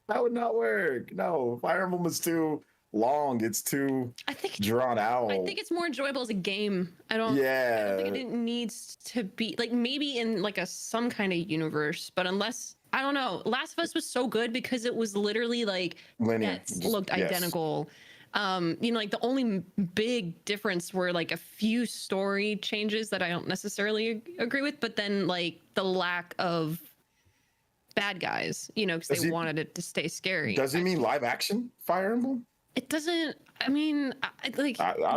That would not work. No, Fire Emblem is too long. It's too drawn out. I think it's more enjoyable as a game. I don't think it needs to be like maybe in like some kind of universe, but unless I don't know. Last of Us was so good because it was literally like sets looked identical. Like the only big difference were like a few story changes that I don't necessarily agree with, but then like the lack of bad guys, because they wanted it to stay scary. Does he mean live action Fire Emblem? It doesn't. I mean, I'm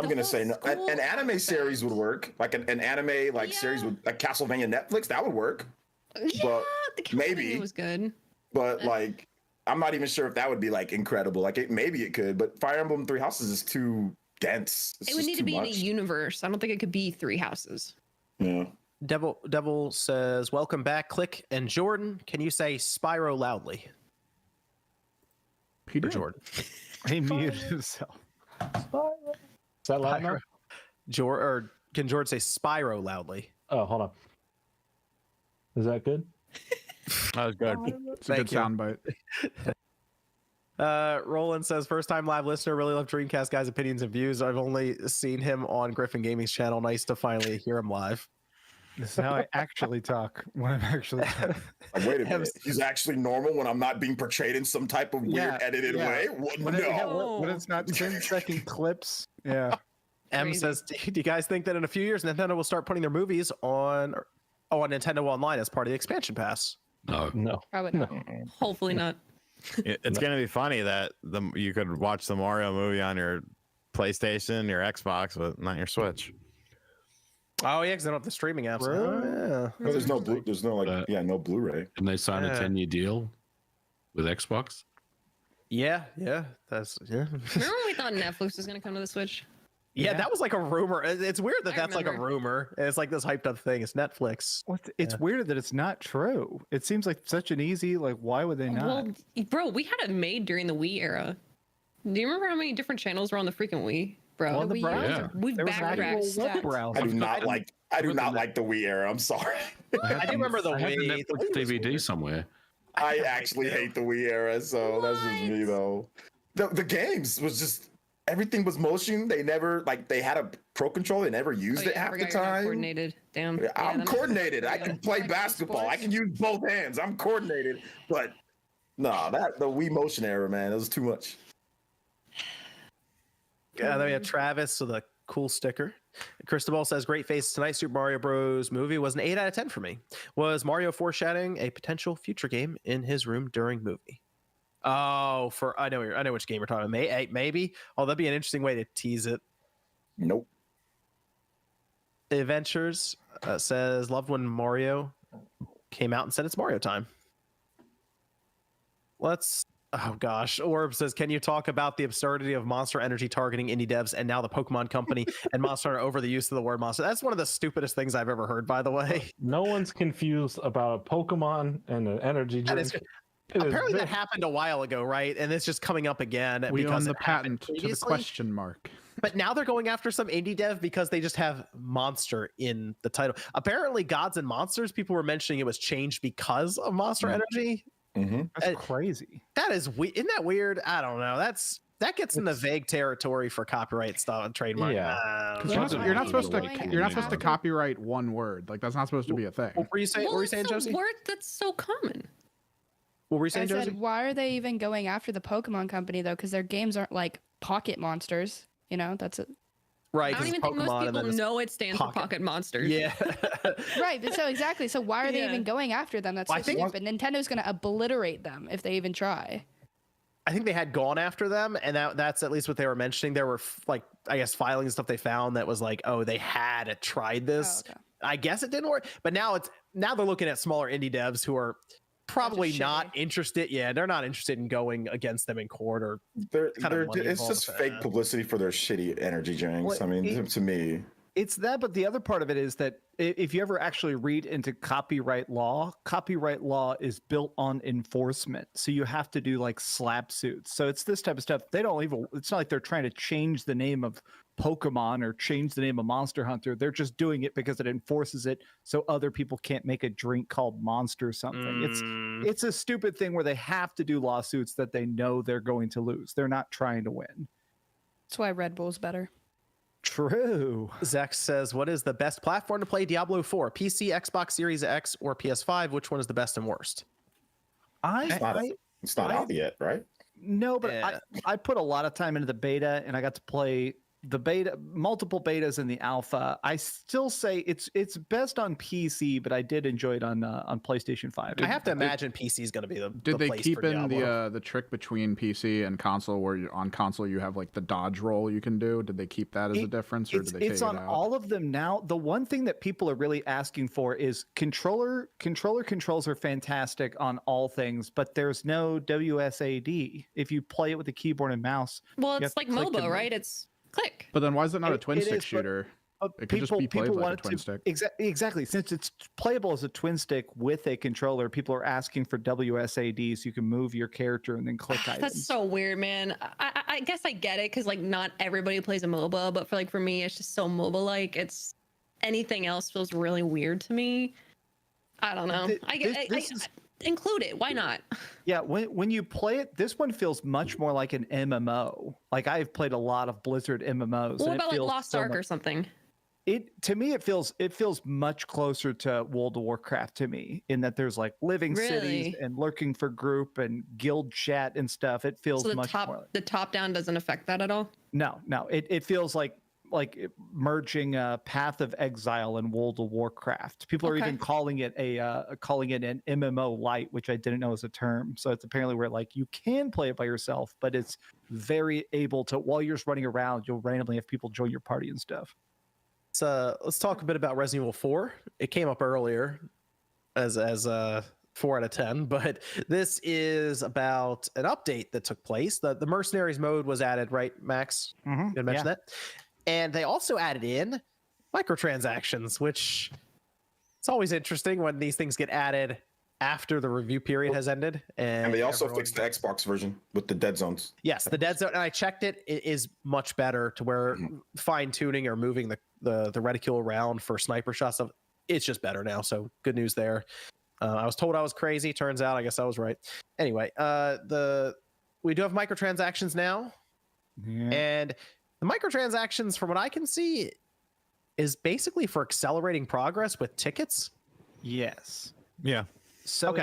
gonna say no. An anime series would work, like an anime series with like Castlevania Netflix. That would work. Yeah, but the Castlevania maybe was good. But like, I'm not even sure if that would be like incredible. Like, maybe it could, but Fire Emblem Three Houses is too dense. It would need to be in a universe. I don't think it could be Three Houses. Yeah. Devil says, "Welcome back, Click and Jordan. Can you say Spyro loudly?" Peter Jordan. He muted himself. Spyro. Is that loud enough? Or can Jordan say Spyro loudly? Oh, hold on. Is that good? That was good. It's a good soundbite. Roland says, first time live listener, really love Dreamcast guys' opinions and views. I've only seen him on Griffin Gaming's channel. Nice to finally hear him live. This is how I actually talk when I'm actually talking. Wait a minute. He's actually normal when I'm not being portrayed in some type of weird edited way? When it's not 10-second clips. Yeah. M Crazy. says, do you guys think that in a few years Nintendo will start putting their movies on Nintendo Online as part of the expansion pass? No. Probably not. Hopefully not. It's gonna be funny that you could watch the Mario movie on your PlayStation, your Xbox, but not your Switch. Oh yeah, because they don't have the streaming apps. Oh, yeah. No, there's no no Blu-ray. And they sign a Yeah. 10-year deal with Xbox. Yeah. That's Remember when we thought Netflix was gonna come to the Switch? Yeah, that was like a rumor. It's weird that that's like a remember. rumor. It's like this hyped up thing. It's Netflix. It's weird that it's not true. It seems like such an easy, like, why would they not? Well, bro, we had it made during the Wii era. Do you remember how many different channels were on the freaking Wii, bro? On the browser. We've There was an actual backtracked. web stats. browser. I do not like the Wii era. I'm sorry. I do remember the I have the Wii. Netflix DVD somewhere. I actually hate the Wii era, so that's just me though. The games was just everything was motion. They never they had a pro controller. They never used it I half the forgot you're not time. coordinated. Damn. I'm coordinated. I can play basketball. I can use both hands. I'm coordinated. But the Wii motion era, man, it was too much. Yeah, then we had Travis with a cool sticker. Cristobal says, great faces tonight. Super Mario Bros. Movie was an 8 out of 10 for me. Was Mario foreshadowing a potential future game in his room during movie? Oh, I know which game we're talking about. Maybe. Oh, that'd be an interesting way to tease it. Nope. Adventures says, loved when Mario came out and said it's Mario time. Oh gosh. Orb says, can you talk about the absurdity of Monster Energy targeting indie devs and now the Pokemon Company and Monster Hunter over the use of the word monster? That's one of the stupidest things I've ever heard, by the way. No one's confused about a Pokemon and an energy drink. Apparently that happened a while ago, right? And it's just coming up again. We because own the it happened patent to the previously. question mark. But now they're going after some indie dev because they just have monster in the title. Apparently, Gods and Monsters, people were mentioning it was changed because of Monster Energy. That's crazy. That is isn't that weird? I don't know. That gets in the vague territory for copyright stuff and trademark. Yeah. You're not supposed to copyright one word. Like that's not supposed to be a thing. What were you saying? Well, what were you it's saying, a Josie? word that's so common. What were you I saying, Josie? said, why are they even going after the Pokemon Company though? Because their games aren't like pocket monsters. You know, that's it. Right. I don't even think most people know it stands for Pocket Monsters. Yeah. Right. But so exactly. So why are they even going after them? That's so I think- stupid. Nintendo's going to obliterate them if they even try. I think they had gone after them, and that's at least what they were mentioning. There were I guess filings and stuff they found that was like, oh, they had tried this. Oh, okay. I guess it didn't work, but now they're looking at smaller indie devs who are probably not interested. Yeah, they're not interested in going against them in court or It's just fake publicity for their shitty energy drinks. Well, I mean, to me. It's that, but the other part of it is that if you ever actually read into copyright law is built on enforcement. So you have to do like slap suits. So it's this type of stuff. It's not like they're trying to change the name of Pokemon or change the name of Monster Hunter. They're just doing it because it enforces it so other people can't make a drink called Monster something. It's a stupid thing where they have to do lawsuits that they know they're going to lose. They're not trying to win. That's why Red Bull's better. True. Zach says, what is the best platform to play Diablo 4? PC, Xbox Series X, or PS5? Which one is the best and worst? It's not out yet, right? No, but I put a lot of time into the beta, and I got to play the multiple betas in the alpha. I still say it's best on PC, but I did enjoy it on PlayStation 5. I have to imagine PC is going to be the Did the they place keep for in Diablo. the trick between PC and console, where on console you have like the dodge roll you can do? Did they keep that as a difference, or did they take It's it on out? all of them now. The one thing that people are really asking for is controller controls are fantastic on all things, but there's no WSAD. If you play it with the keyboard and mouse, Well, you it's have like to click to MOBA, move. right? It's click. But then why is it not a It- twin it stick is, but- shooter? It could just be played like a twin stick. Exactly. Since it's playable as a twin stick with a controller, people are asking for WSAD so you can move your character and then click items. That's so weird, man. I guess I get it because like not everybody plays a MOBA, but for me, it's just so MOBA-like. It's anything else feels really weird to me. I don't know. Include it. Why not? Yeah, when you play it, this one feels much more like an MMO. Like I've played a lot of Blizzard MMOs. What and it about like feels Lost so Ark or much- something? To me it feels much closer to World of Warcraft to me, in that there's like living cities Really? and lurking for group and guild chat and stuff. It feels So much more. the top down doesn't affect that at all. No, it feels like merging Path of Exile and World of Warcraft. People are even calling it an MMO light, which I didn't know was a term. So it's apparently where like you can play it by yourself, but it's very able to, while you're just running around, you'll randomly have people join your party and stuff. Let's talk a bit about Resident Evil 4. It came up earlier as 4 out of 10, but this is about an update that took place. The Mercenaries mode was added, right, Max? You had mentioned that. And they also added in microtransactions, which it's always interesting when these things get added after the review period has ended. And they also fixed the Xbox version with the dead zones. Yes, the dead zone, and I checked it. It is much better to where fine tuning or moving the reticule around for sniper shots stuff. It's just better now. So good news there. I was told I was crazy. Turns out, I guess I was right. Anyway, we do have microtransactions now, and the microtransactions, from what I can see, is basically for accelerating progress with tickets. Yes. Yeah. So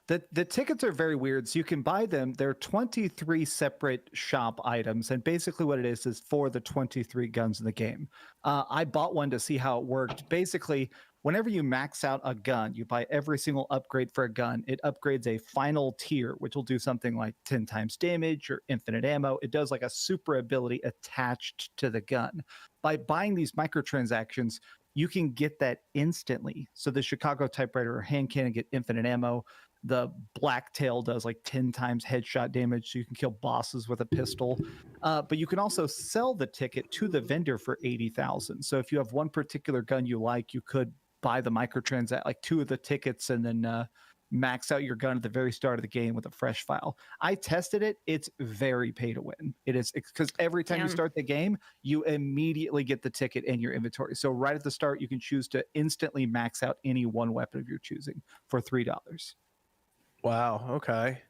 the tickets are very weird. So you can buy them. They're 23 separate shop items, and basically what it is for the 23 guns in the game. I bought one to see how it worked. Basically, whenever you max out a gun, you buy every single upgrade for a gun. It upgrades a final tier, which will do something like 10 times damage or infinite ammo. It does like a super ability attached to the gun. By buying these microtransactions, you can get that instantly. So the Chicago typewriter or hand cannon get infinite ammo. The Blacktail does like 10 times headshot damage, so you can kill bosses with a pistol. But you can also sell the ticket to the vendor for 80,000. So if you have one particular gun you like, you could buy the microtransact, like 2 of the tickets, and then max out your gun at the very start of the game with a fresh file. I tested it. It's very pay to win. It is, because every time you start the game, you immediately get the ticket in your inventory. So right at the start, you can choose to instantly max out any one weapon of your choosing for $3. Wow. Okay.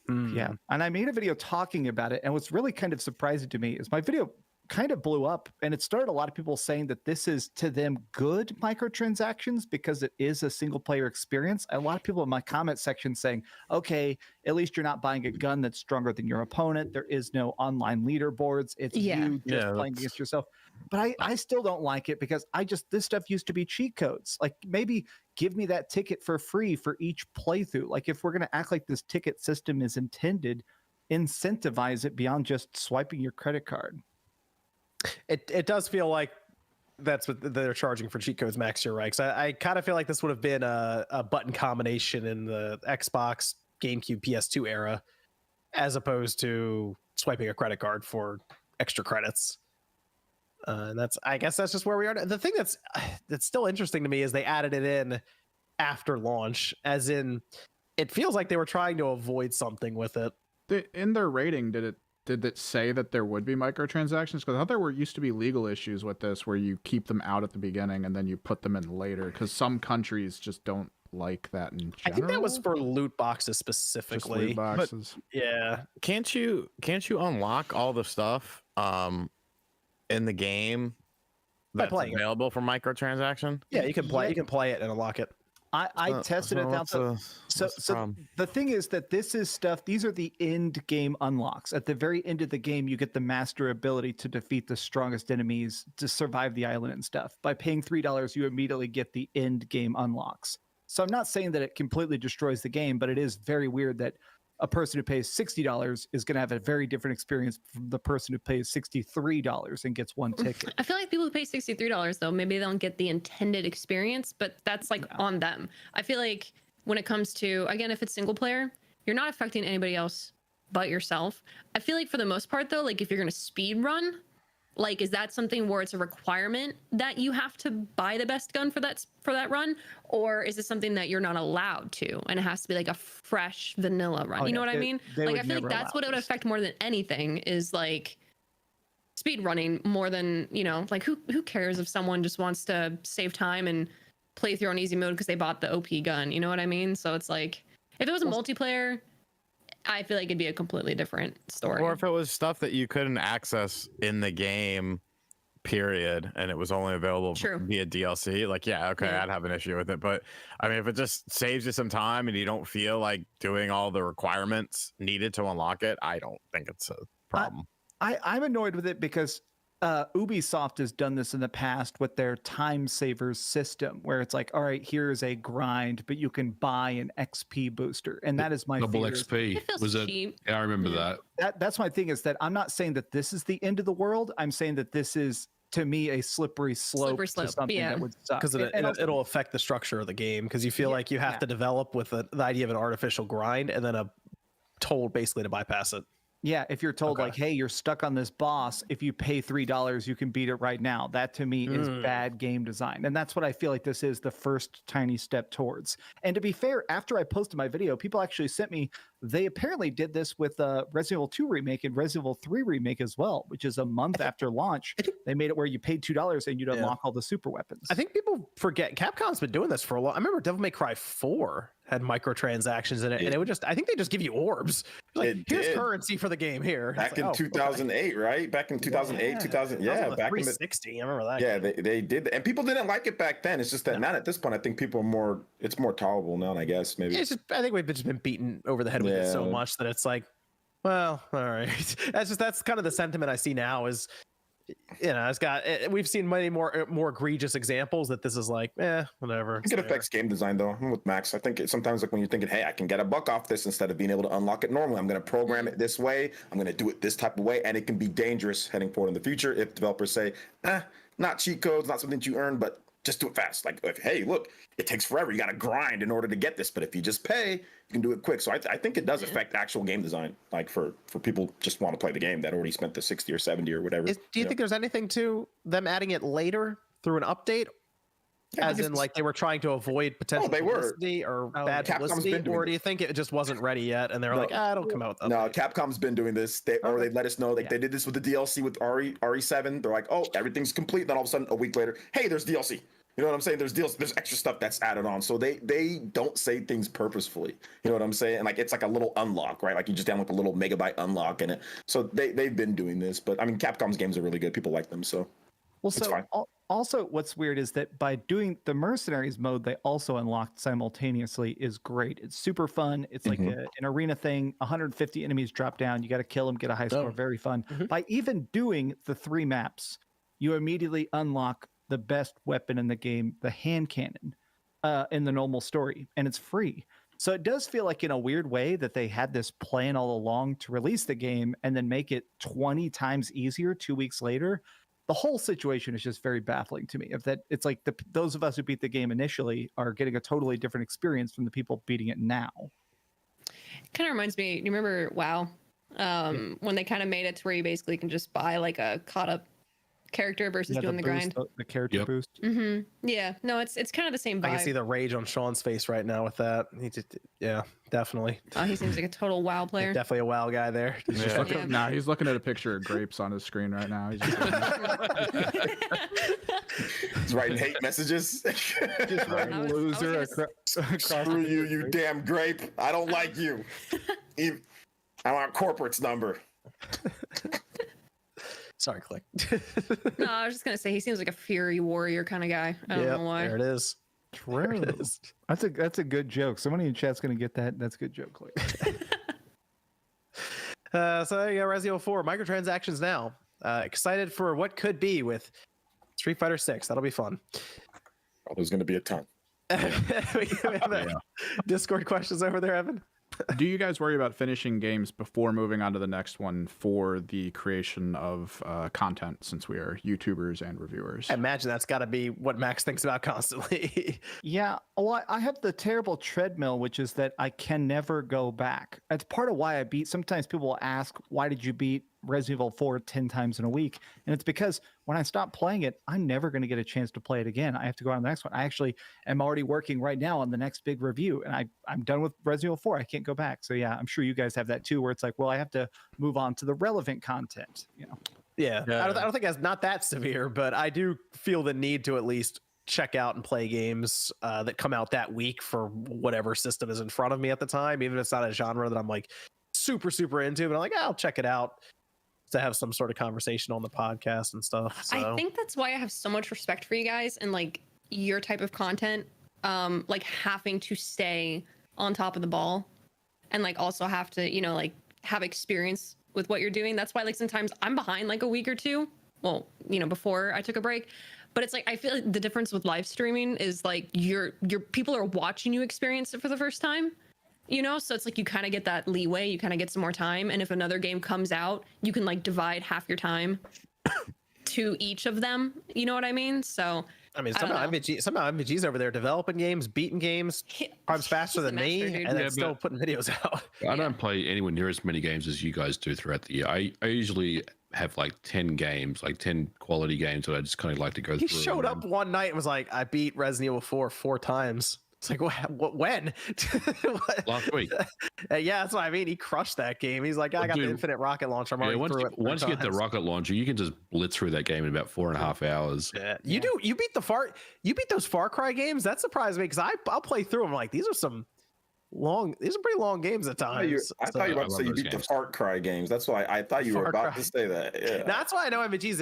Yeah. And I made a video talking about it. And what's really kind of surprising to me is my video kind of blew up, and it started a lot of people saying that this is, to them, good microtransactions because it is a single player experience. A lot of people in my comment section saying, okay, at least you're not buying a gun that's stronger than your opponent. There is no online leaderboards. It's you just playing against yourself. But I still don't like it because this stuff used to be cheat codes. Like, maybe give me that ticket for free for each playthrough. Like, if we're going to act like this ticket system is intended, incentivize it beyond just swiping your credit card. It does feel like that's what they're charging for cheat codes, Max. You're right. 'Cause I kind of feel like this would have been a button combination in the Xbox, GameCube, PS2 era, as opposed to swiping a credit card for extra credits. And I guess that's just where we are. The thing that's still interesting to me is they added it in after launch, as in it feels like they were trying to avoid something with it. In their rating, did it say that there would be microtransactions? Because I thought there used to be legal issues with this where you keep them out at the beginning and then you put them in later, because some countries just don't like that in general. I think that was for loot boxes specifically. Just loot boxes. But, yeah. Can't you unlock all the stuff in the game that's available for microtransaction? Yeah, you can play it and unlock it. I tested it out. So the thing is that this is stuff, these are the end game unlocks. At the very end of the game, you get the master ability to defeat the strongest enemies, to survive the island and stuff. By paying $3, you immediately get the end game unlocks. So I'm not saying that it completely destroys the game, but it is very weird that a person who pays $60 is going to have a very different experience from the person who pays $63 and gets one ticket. I feel like people who pay $63 though, maybe they don't get the intended experience, but that's like on them. I feel like when it comes to, again, if it's single player, you're not affecting anybody else but yourself. I feel like for the most part though, like if you're going to speed run, like, is that something where it's a requirement that you have to buy the best gun for that run? Or is it something that you're not allowed to, and it has to be like a fresh vanilla run? You know what I mean? Like, I feel like that's what it would affect more than anything, is like speed running more than, you know, like who cares if someone just wants to save time and play through on easy mode because they bought the OP gun? You know what I mean? So it's like, if it was a multiplayer, I feel like it'd be a completely different story. Or if it was stuff that you couldn't access in the game, period, and it was only available via DLC, like, yeah, okay, I'd have an issue with it. But I mean, if it just saves you some time and you don't feel like doing all the requirements needed to unlock it, I don't think it's a problem. I'm annoyed with it because Ubisoft has done this in the past with their time savers system, where it's like, all right, here's a grind, but you can buy an XP booster, and that is my double fear. XP. Was it? Yeah, I remember that. That's my thing, is that I'm not saying that this is the end of the world. I'm saying that this is, to me, a slippery slope, to something that would suck. Because it'll affect the structure of the game, because you feel like you have to develop with the idea of an artificial grind and then a told basically to bypass it. Yeah, if you're told like, hey, you're stuck on this boss, if you pay $3, you can beat it right now. That to me is bad game design. And that's what I feel like this is the first tiny step towards. And to be fair, after I posted my video, people actually sent me, they apparently did this with Resident Evil 2 Remake and Resident Evil 3 Remake as well, which is a month after launch. They made it where you paid $2 and you'd unlock all the super weapons. I think people forget Capcom's been doing this for a while. I remember Devil May Cry 4 had microtransactions in it, and it would just, I think they just give you orbs. Like, here's currency for the game here. Back in 2008, right? Back in 2008, 2000. Yeah, back in the 360. I remember that. Yeah, they did. And people didn't like it back then. It's just that now at this point, I think people are more, it's more tolerable now, I guess, maybe. Yeah, it's just, I think we've just been beaten over the head with it so much that it's like, well, all right. That's kind of the sentiment I see now is, you know, we've seen many more egregious examples that this is like, whatever. I think it affects game design though. I'm with Max. I think sometimes like when you're thinking, hey, I can get a buck off this instead of being able to unlock it normally. I'm going to program it this way. I'm going to do it this type of way, and it can be dangerous heading forward in the future if developers say, not cheat codes, not something that you earn, but just do it fast. Like, hey, look, it takes forever. You got to grind in order to get this, but if you just pay, you can do it quick. So I think it does affect actual game design, like for people just want to play the game that already spent the 60 or 70 or whatever. Do you think there's anything to them adding it later through an update? As in, like, they were trying to avoid potential publicity or bad publicity, or do you think it just wasn't ready yet and they're like, it'll come out? No, Capcom's been doing this. They let us know, like they did this with the DLC with RE7. They're like, oh, everything's complete. Then all of a sudden, a week later, hey, there's DLC. You know what I'm saying? There's extra stuff that's added on. So they don't say things purposefully. You know what I'm saying? And like it's like a little unlock, right? Like you just download a little megabyte unlock in it. So they've been doing this, but I mean Capcom's games are really good. People like them, so it's fine. Also, what's weird is that by doing the Mercenaries mode, they also unlocked simultaneously is great. It's super fun. It's like an arena thing. 150 enemies drop down. You got to kill them, get a high score. Very fun. By even doing the 3 maps, you immediately unlock the best weapon in the game, the hand cannon, in the normal story, and it's free. So it does feel like in a weird way that they had this plan all along to release the game and then make it 20 times easier 2 weeks later. The whole situation is just very baffling to me. If that, it's like those of us who beat the game initially are getting a totally different experience from the people beating it now. It kind of reminds me, you remember WoW? When they kind of made it to where you basically can just buy like a caught up character versus doing the grind. The character boost. Yeah, no, it's kind of the same vibe. I can see the rage on Sean's face right now with that. Definitely. Oh, he seems like a total WoW player. Definitely a WoW guy there. He's looking at a picture of grapes on his screen right now. He's writing hate messages. Just writing loser across. Screw you, you damn grape. I don't like you. I want corporate's number. Sorry, Click. No, I was just gonna say he seems like a fury warrior kind of guy. I don't know why. There it is. True. That's a good joke. Somebody in chat's gonna get that. That's a good joke, Click. So yeah, Resident Evil 4 microtransactions now. Excited for what could be with Street Fighter 6. That'll be fun. Oh, there's gonna be a ton. We have Discord questions over there, Evan. Do you guys worry about finishing games before moving on to the next one for the creation of content, since we are YouTubers and reviewers? I imagine that's got to be what Max thinks about constantly. Yeah. Well, I have the terrible treadmill, which is that I can never go back. That's part of why I beat. Sometimes people will ask, why did you beat Resident Evil 4 10 times in a week? And it's because when I stop playing it, I'm never going to get a chance to play it again. I have to go on to the next one. I actually am already working right now on the next big review, and I'm done with Resident Evil 4. I can't go back. So yeah, I'm sure you guys have that too, where it's like, well, I have to move on to the relevant content, you know? Yeah. I don't think that's not that severe, but I do feel the need to at least check out and play games that come out that week for whatever system is in front of me at the time, even if it's not a genre that I'm like super into, but I'm like, I'll check it out to have some sort of conversation on the podcast and stuff. So. I think that's why I have so much respect for you guys and like your type of content, like having to stay on top of the ball and like also have to, you know, like have experience with what you're doing. That's why like sometimes I'm behind like a week or two well, before I took a break. But it's like I feel like the difference with live streaming is like your people are watching you experience it for the first time. So it's like you kind of get that leeway, you kind of get some more time, and if another game comes out, you can like divide half your time to each of them. You know what I mean? So I mean, somehow MVG's over there developing games, beating games, times faster than me, and then still putting videos out. I don't play anywhere near as many games as you guys do throughout the year. I usually have like 10 games, like 10 quality games that I just kind of like to go He through. He showed up one night and was like, I beat Resident Evil 4 times. It's like, what when? Last week. Yeah, that's what I mean. He crushed that game. He's like, I got the infinite rocket launcher. I'm already through it. Once you get the rocket launcher, you can just blitz through that game in about 4.5 hours. Yeah. You beat those Far Cry games. That surprised me because I'll play through them. Like these are pretty long games at times. I thought you were about to say you beat the Far Cry games. That's why I thought you were about to say that. Yeah. That's why I know MVG's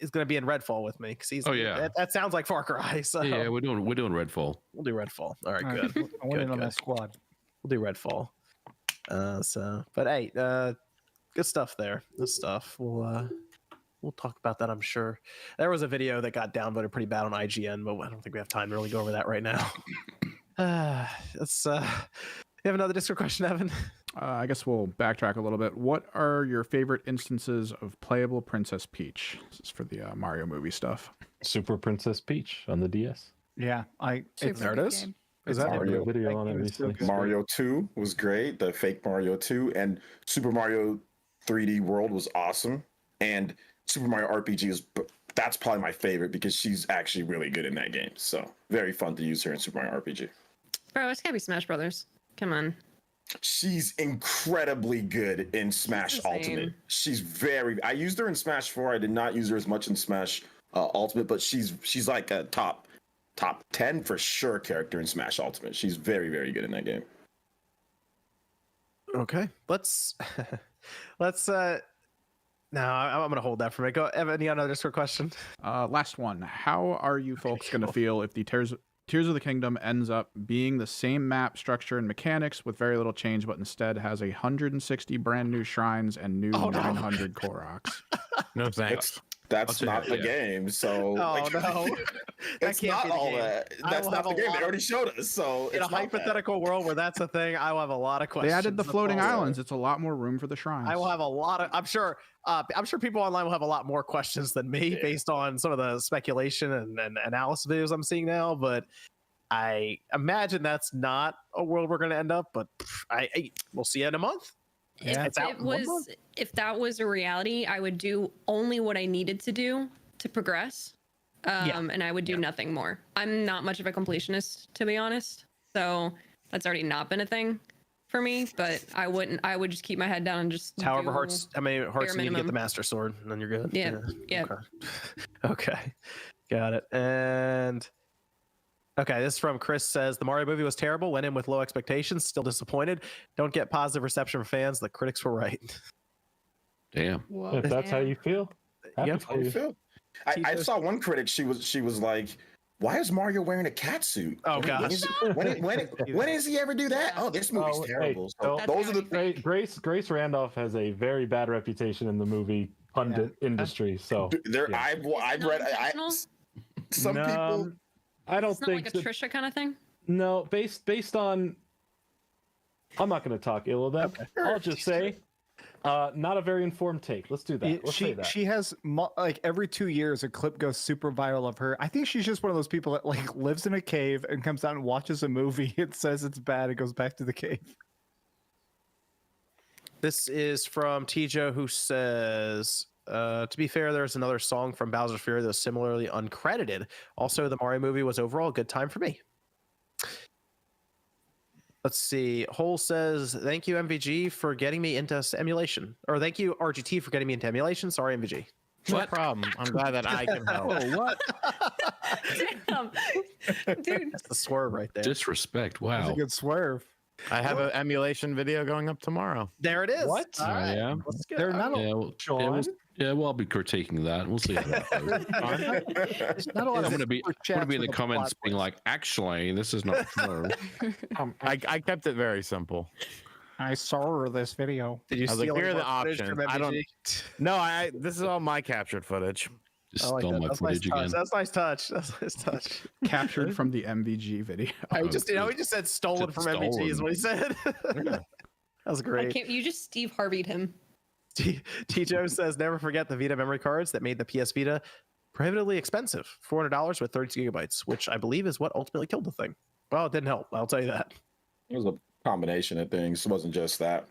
is going to be in Redfall with me because he's. Oh yeah, that sounds like Far Cry. So yeah, we're doing Redfall. We'll do Redfall. All right, good. I went in on that squad. We'll do Redfall. But hey, good stuff there. Good stuff. We'll talk about that, I'm sure. There was a video that got downvoted pretty bad on IGN, but I don't think we have time to really go over that right now. Let's. You have another Discord question, Evan? I guess we'll backtrack a little bit. What are your favorite instances of playable Princess Peach? This is for the Mario movie stuff. Super Princess Peach on the DS. Yeah, there it is. Is that Mario video on it recently? Mario 2 was great. The fake Mario 2 and Super Mario 3D World was awesome. And Super Mario RPG that's probably my favorite because she's actually really good in that game. So very fun to use her in Super Mario RPG. Bro, it's gotta be Smash Brothers. Come on. She's incredibly good in Smash Ultimate. I used her in Smash 4. I did not use her as much in Smash Ultimate, but she's like a top 10 for sure character in Smash Ultimate. She's very, very good in that game. Okay. Let's no, I'm gonna hold that for me. Go, Evan, any other Discord question? Last one. How are you folks going to feel if the Tears of the Kingdom ends up being the same map structure and mechanics with very little change, but instead has 160 brand new shrines and new 900 Koroks? No thanks. That's not the game. So no, it's not all that. That's not the game. They already showed us. So in a hypothetical world where that's a thing, I will have a lot of questions. They added the floating islands. It's a lot more room for the shrines. I will have a lot of. I'm sure people online will have a lot more questions than me based on some of the speculation and analysis videos I'm seeing now. But I imagine that's not a world we're going to end up. But we'll see in a month. If that was a reality, I would do only what I needed to do to progress, and I would do nothing more. I'm not much of a completionist, to be honest, so that's already not been a thing for me. But I would just keep my head down and just how many hearts you need to get the Master Sword, and then you're good. Yeah. Okay. Got it. And okay, this is from Chris says the Mario movie was terrible, went in with low expectations, still disappointed. Don't get positive reception from fans. The critics were right. Damn. If that's how you feel. How you feel. I saw one critic, she was like, why is Mario wearing a cat suit? Oh gosh. When does he ever do that? Oh, this movie's terrible. Hey, those are the Grace Randolph has a very bad reputation in the movie pundit industry. So I've read some people. I don't it's not think like a Trisha kind of thing. No, based on. I'm not going to talk ill of that. Okay. I'll just say, not a very informed take. Let's do that. Let's say that. She has like every 2 years a clip goes super viral of her. I think she's just one of those people that like lives in a cave and comes out and watches a movie. It says it's bad. It goes back to the cave. This is from Tijo, who says. To be fair, there's another song from Bowser's Fury that was similarly uncredited. Also, the Mario movie was overall a good time for me. Let's see. Hole says, thank you, MVG, for getting me into emulation. Or thank you, RGT, for getting me into emulation. Sorry, MVG. No problem. I'm glad that I can help. Oh, what? Damn. Dude. That's the swerve right there. Disrespect. Wow. That's a good swerve. I have an emulation video going up tomorrow. There it is. What? All right. Yeah. Let's go. They're not I'll be critiquing that. We'll see how that goes. I'm going to be in the comments being like, actually, this is not true. I kept it very simple. I saw this video. Did you I was like, steal here are any the more footage options. from I don't. MVG? No, this is all my captured footage. Just I like stole that. my That's footage nice touch. again. That's nice touch. That's nice touch. Captured from the MVG video. He just said stolen from MVG is what he said. That was I great. can't. You just Steve Harvey'd him. T-Joe says, never forget the Vita memory cards that made the PS Vita prohibitively expensive. $400 with 32 gigabytes, which I believe is what ultimately killed the thing. Well, it didn't help. I'll tell you that. It was a combination of things. It wasn't just that.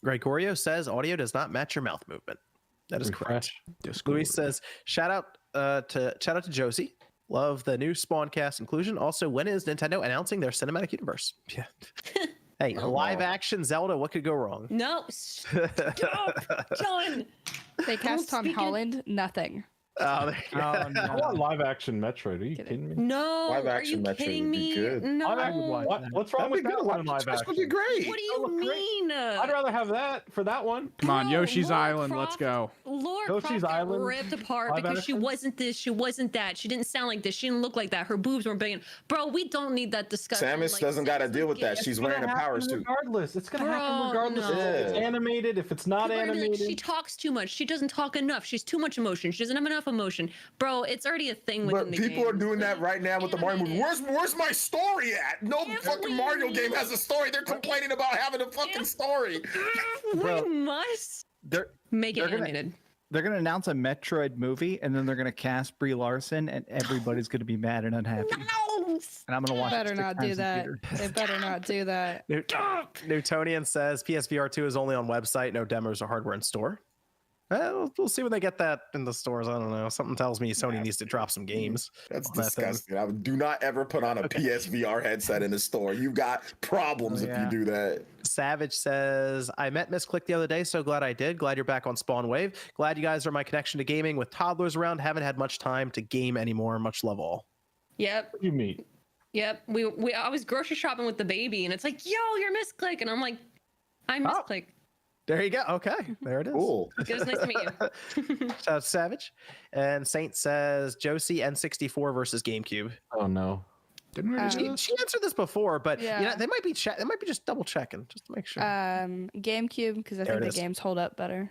Gregorio says audio does not match your mouth movement. That is correct. Luis says, shout out to Josie. Love the new Spawncast inclusion. Also, when is Nintendo announcing their cinematic universe? Yeah. Hey, live action Zelda, what could go wrong? No, stop, John. They cast Tom Holland. Nothing. Oh, I want live action Metroid. Are you kidding me? No, Live are action you Metroid kidding would be me? good. No. What's wrong with that one in live That's action? gonna be great. What do you mean? I'd rather have that for that one. Come on, Bro, Yoshi's Lara Island. Let's Croft- go. Laura Yoshi's Croft got Island, ripped apart live because she action? wasn't this, she wasn't that. She didn't sound like this. She didn't look like that. Her boobs weren't big. Bro, we don't need that discussion. Samus doesn't got to deal with that. It's She's gonna wearing a power happen suit. Regardless, it's gonna happen Bro, regardless no. if it's animated, if it's not People are gonna be like, animated. she talks too much. She doesn't talk enough. She's too much emotion. She doesn't have enough emotion. Bro, it's already a thing within But the people game. are doing that right now with the Mario movie. Where's my story at? No fucking Mario game has a story. They're complaining about having a fucking story. We must make it animated. They're gonna announce a Metroid movie, and then they're gonna cast Brie Larson, and everybody's gonna be mad and unhappy. No! And I'm gonna watch. Better it 6 not do times in that. theater. They better not do that. Newtonian says PSVR 2 is only on website, no demos or hardware in store. We'll see when they get that in the stores. I don't know. Something tells me Sony needs to drop some games. That's on that thing. disgusting. Do not ever put on a PSVR headset in the store. You've got problems if you do that. Savage says, I met Miss Click the other day, so glad I did. Glad you're back on Spawn Wave. Glad you guys are my connection to gaming with toddlers around. Haven't had much time to game anymore. Much love all. Yep. You meet. Yep. I was grocery shopping with the baby, and it's like, yo, you're Miss Click. And I'm like, I'm Miss Click. There you go. Okay, there it is. Cool. It was nice to meet you. Shout out to Savage. And Saint says Josie N64 versus GameCube. Oh no. Didn't we she answered this before, but Yeah. you know, they might be just double checking just to make sure. GameCube, because I There think it the is. games hold up better.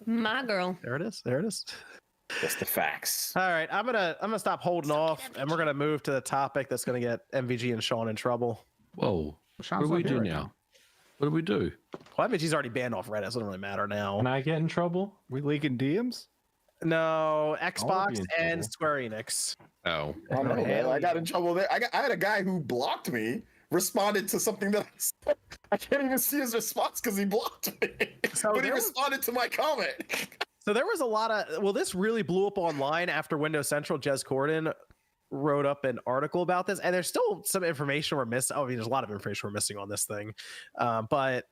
My girl. There it is. There it is. That's the facts. All right, I'm gonna stop holding off, and we're gonna move to the topic that's gonna get MVG and Sean in trouble. Whoa. What do we do now? What do we do? Well, MVG's already banned off Reddit. So it doesn't really matter now. Can I get in trouble? We leaking DMs? No, be Xbox in and trouble. Square Enix. Oh. I know, man. I got in trouble there. I had a guy who blocked me, responded to something that I said. I can't even see his response because he blocked me. But he responded to my comment. So there was a lot of this really blew up online after Windows Central. Jez Corden wrote up an article about this, and there's still some information we're missing. I mean, there's a lot of information we're missing on this thing, but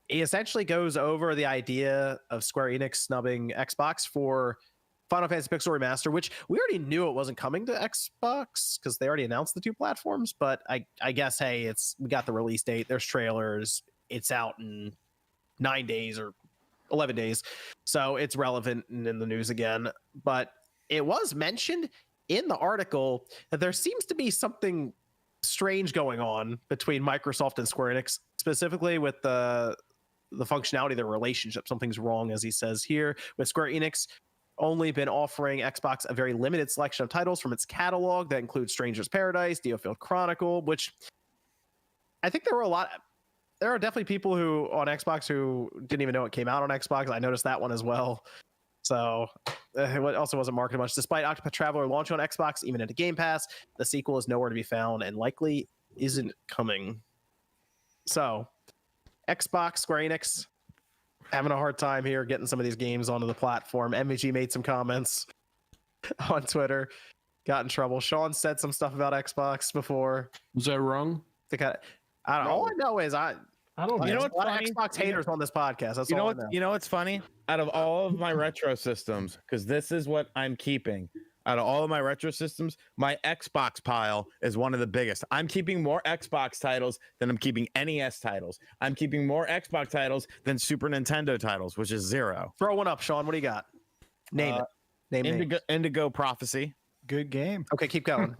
he essentially goes over the idea of Square Enix snubbing Xbox for Final Fantasy Pixel Remaster, which we already knew it wasn't coming to Xbox because they already announced the two platforms. But I guess, hey, we got the release date. There's trailers. It's out in 9 days or 11 days, so it's relevant and in the news again. But it was mentioned in the article that there seems to be something strange going on between Microsoft and Square Enix, specifically with the functionality of their relationship. Something's wrong, as he says here, with Square Enix only been offering Xbox a very limited selection of titles from its catalog that includes Stranger's Paradise, Diofield Chronicle, which I think there are definitely people who on Xbox who didn't even know it came out on Xbox. I noticed that one as well. So it also wasn't marketed much. Despite Octopath Traveler launching on Xbox, even into Game Pass, the sequel is nowhere to be found and likely isn't coming. So Xbox, Square Enix, having a hard time here getting some of these games onto the platform. MVG made some comments on Twitter, got in trouble. Sean said some stuff about Xbox before. Was that wrong? I don't know. All I know is I don't know. You know There's what's a lot funny? of Xbox haters on this podcast. That's You know all I what? know. You know what's funny? Out of all of my retro systems, because this is what I'm keeping. Out of all of my retro systems, my Xbox pile is one of the biggest. I'm keeping more Xbox titles than I'm keeping NES titles. I'm keeping more Xbox titles than Super Nintendo titles, which is 0. Throw one up, Sean. What do you got? Name it. Name Indigo Prophecy. Good game. Okay, keep going.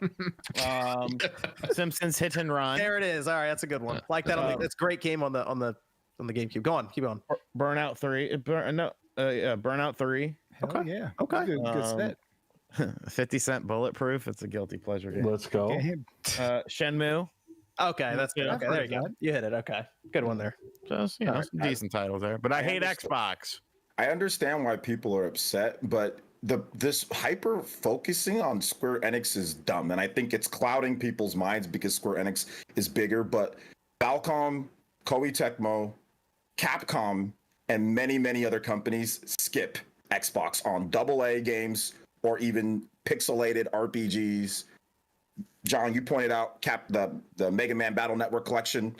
Simpsons Hit and Run. There it is. All right, that's a good one. Like that. That's a great game on the GameCube. Go on, keep going. Burnout 3. Burnout 3. Hell yeah. Okay. Good set. 50 Cent Bulletproof. It's a guilty pleasure game. Let's go. Shenmue. Okay, that's good. Okay, there you go. You hit it. Okay, good one there. Just some decent titles there, but I hate Xbox. I understand why people are upset, but this hyper focusing on Square Enix is dumb, and I think it's clouding people's minds because Square Enix is bigger. But Falcom, Koei Tecmo, Capcom, and many other companies skip Xbox on AA games or even pixelated RPGs. John, you pointed out the Mega Man Battle Network collection.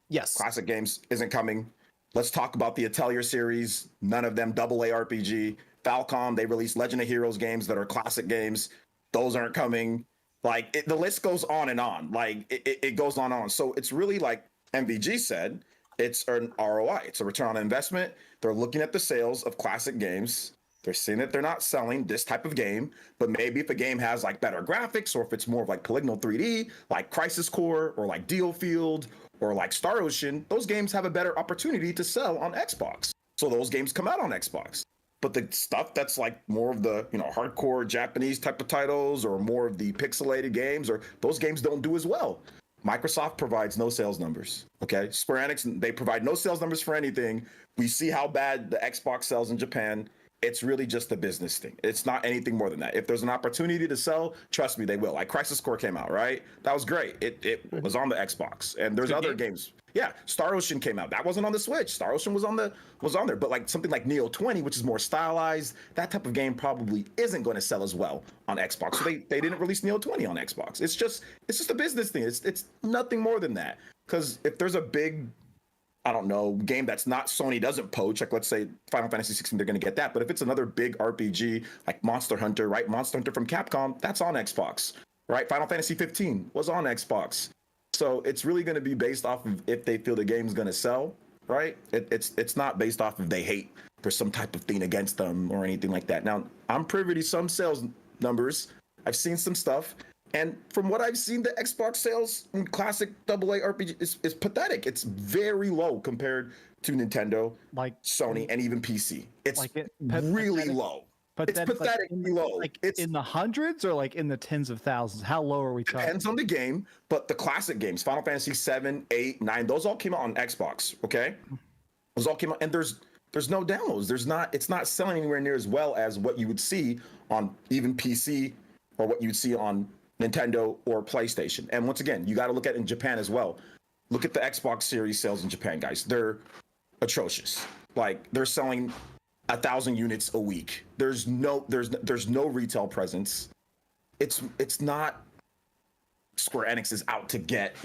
Yes. Classic games isn't coming. Let's talk about the Atelier series. None of them AA RPG. Falcom, they released Legend of Heroes games that are classic games. Those aren't coming. Like, the list goes on and on. Like, it goes on and on. So it's really like MVG said, it's an ROI. It's a return on investment. They're looking at the sales of classic games. They're seeing that they're not selling this type of game, but maybe if a game has like better graphics, or if it's more of like polygonal 3D, like Crisis Core or like Deal Field or like Star Ocean, those games have a better opportunity to sell on Xbox. So those games come out on Xbox. But the stuff that's like more of the, hardcore Japanese type of titles or more of the pixelated games, or those games don't do as well. Microsoft provides no sales numbers. Okay. Square Enix, they provide no sales numbers for anything. We see how bad the Xbox sells in Japan. It's really just a business thing. It's not anything more than that. If there's an opportunity to sell, trust me, they will. Like Crisis Core came out, right? That was great. It was on the Xbox, and there's other games. Yeah, Star Ocean came out. That wasn't on the Switch. Star Ocean was on there. But like something like Neo 20, which is more stylized, that type of game probably isn't going to sell as well on Xbox. So they didn't release Neo 20 on Xbox. It's just a business thing. It's nothing more than that. Because if there's a big, I don't know, game that's not Sony doesn't poach, like let's say Final Fantasy 16, they're going to get that. But if it's another big RPG like Monster Hunter, right? Monster Hunter from Capcom, that's on Xbox, right? Final Fantasy 15 was on Xbox. So it's really going to be based off of if they feel the game's going to sell, right? It's not based off of they hate for some type of thing against them or anything like that. Now, I'm privy to some sales numbers. I've seen some stuff. And from what I've seen, the Xbox sales in classic AA RPG is pathetic. It's very low compared to Nintendo, like Sony, and even PC. It's like really low. But it's pathetically low. Like it's in the hundreds or like in the tens of thousands. How low are we talking? Depends on the game, but the classic games, Final Fantasy 7, 8, 9, those all came out on Xbox. Okay, those all came out, and there's no downloads. It's not selling anywhere near as well as what you would see on even PC or what you'd see on Nintendo or PlayStation. And once again, you got to look at it in Japan as well. Look at the Xbox Series sales in Japan, guys. They're atrocious. Like they're selling 1,000 units a week. There's no retail presence. It's not Square Enix is out to get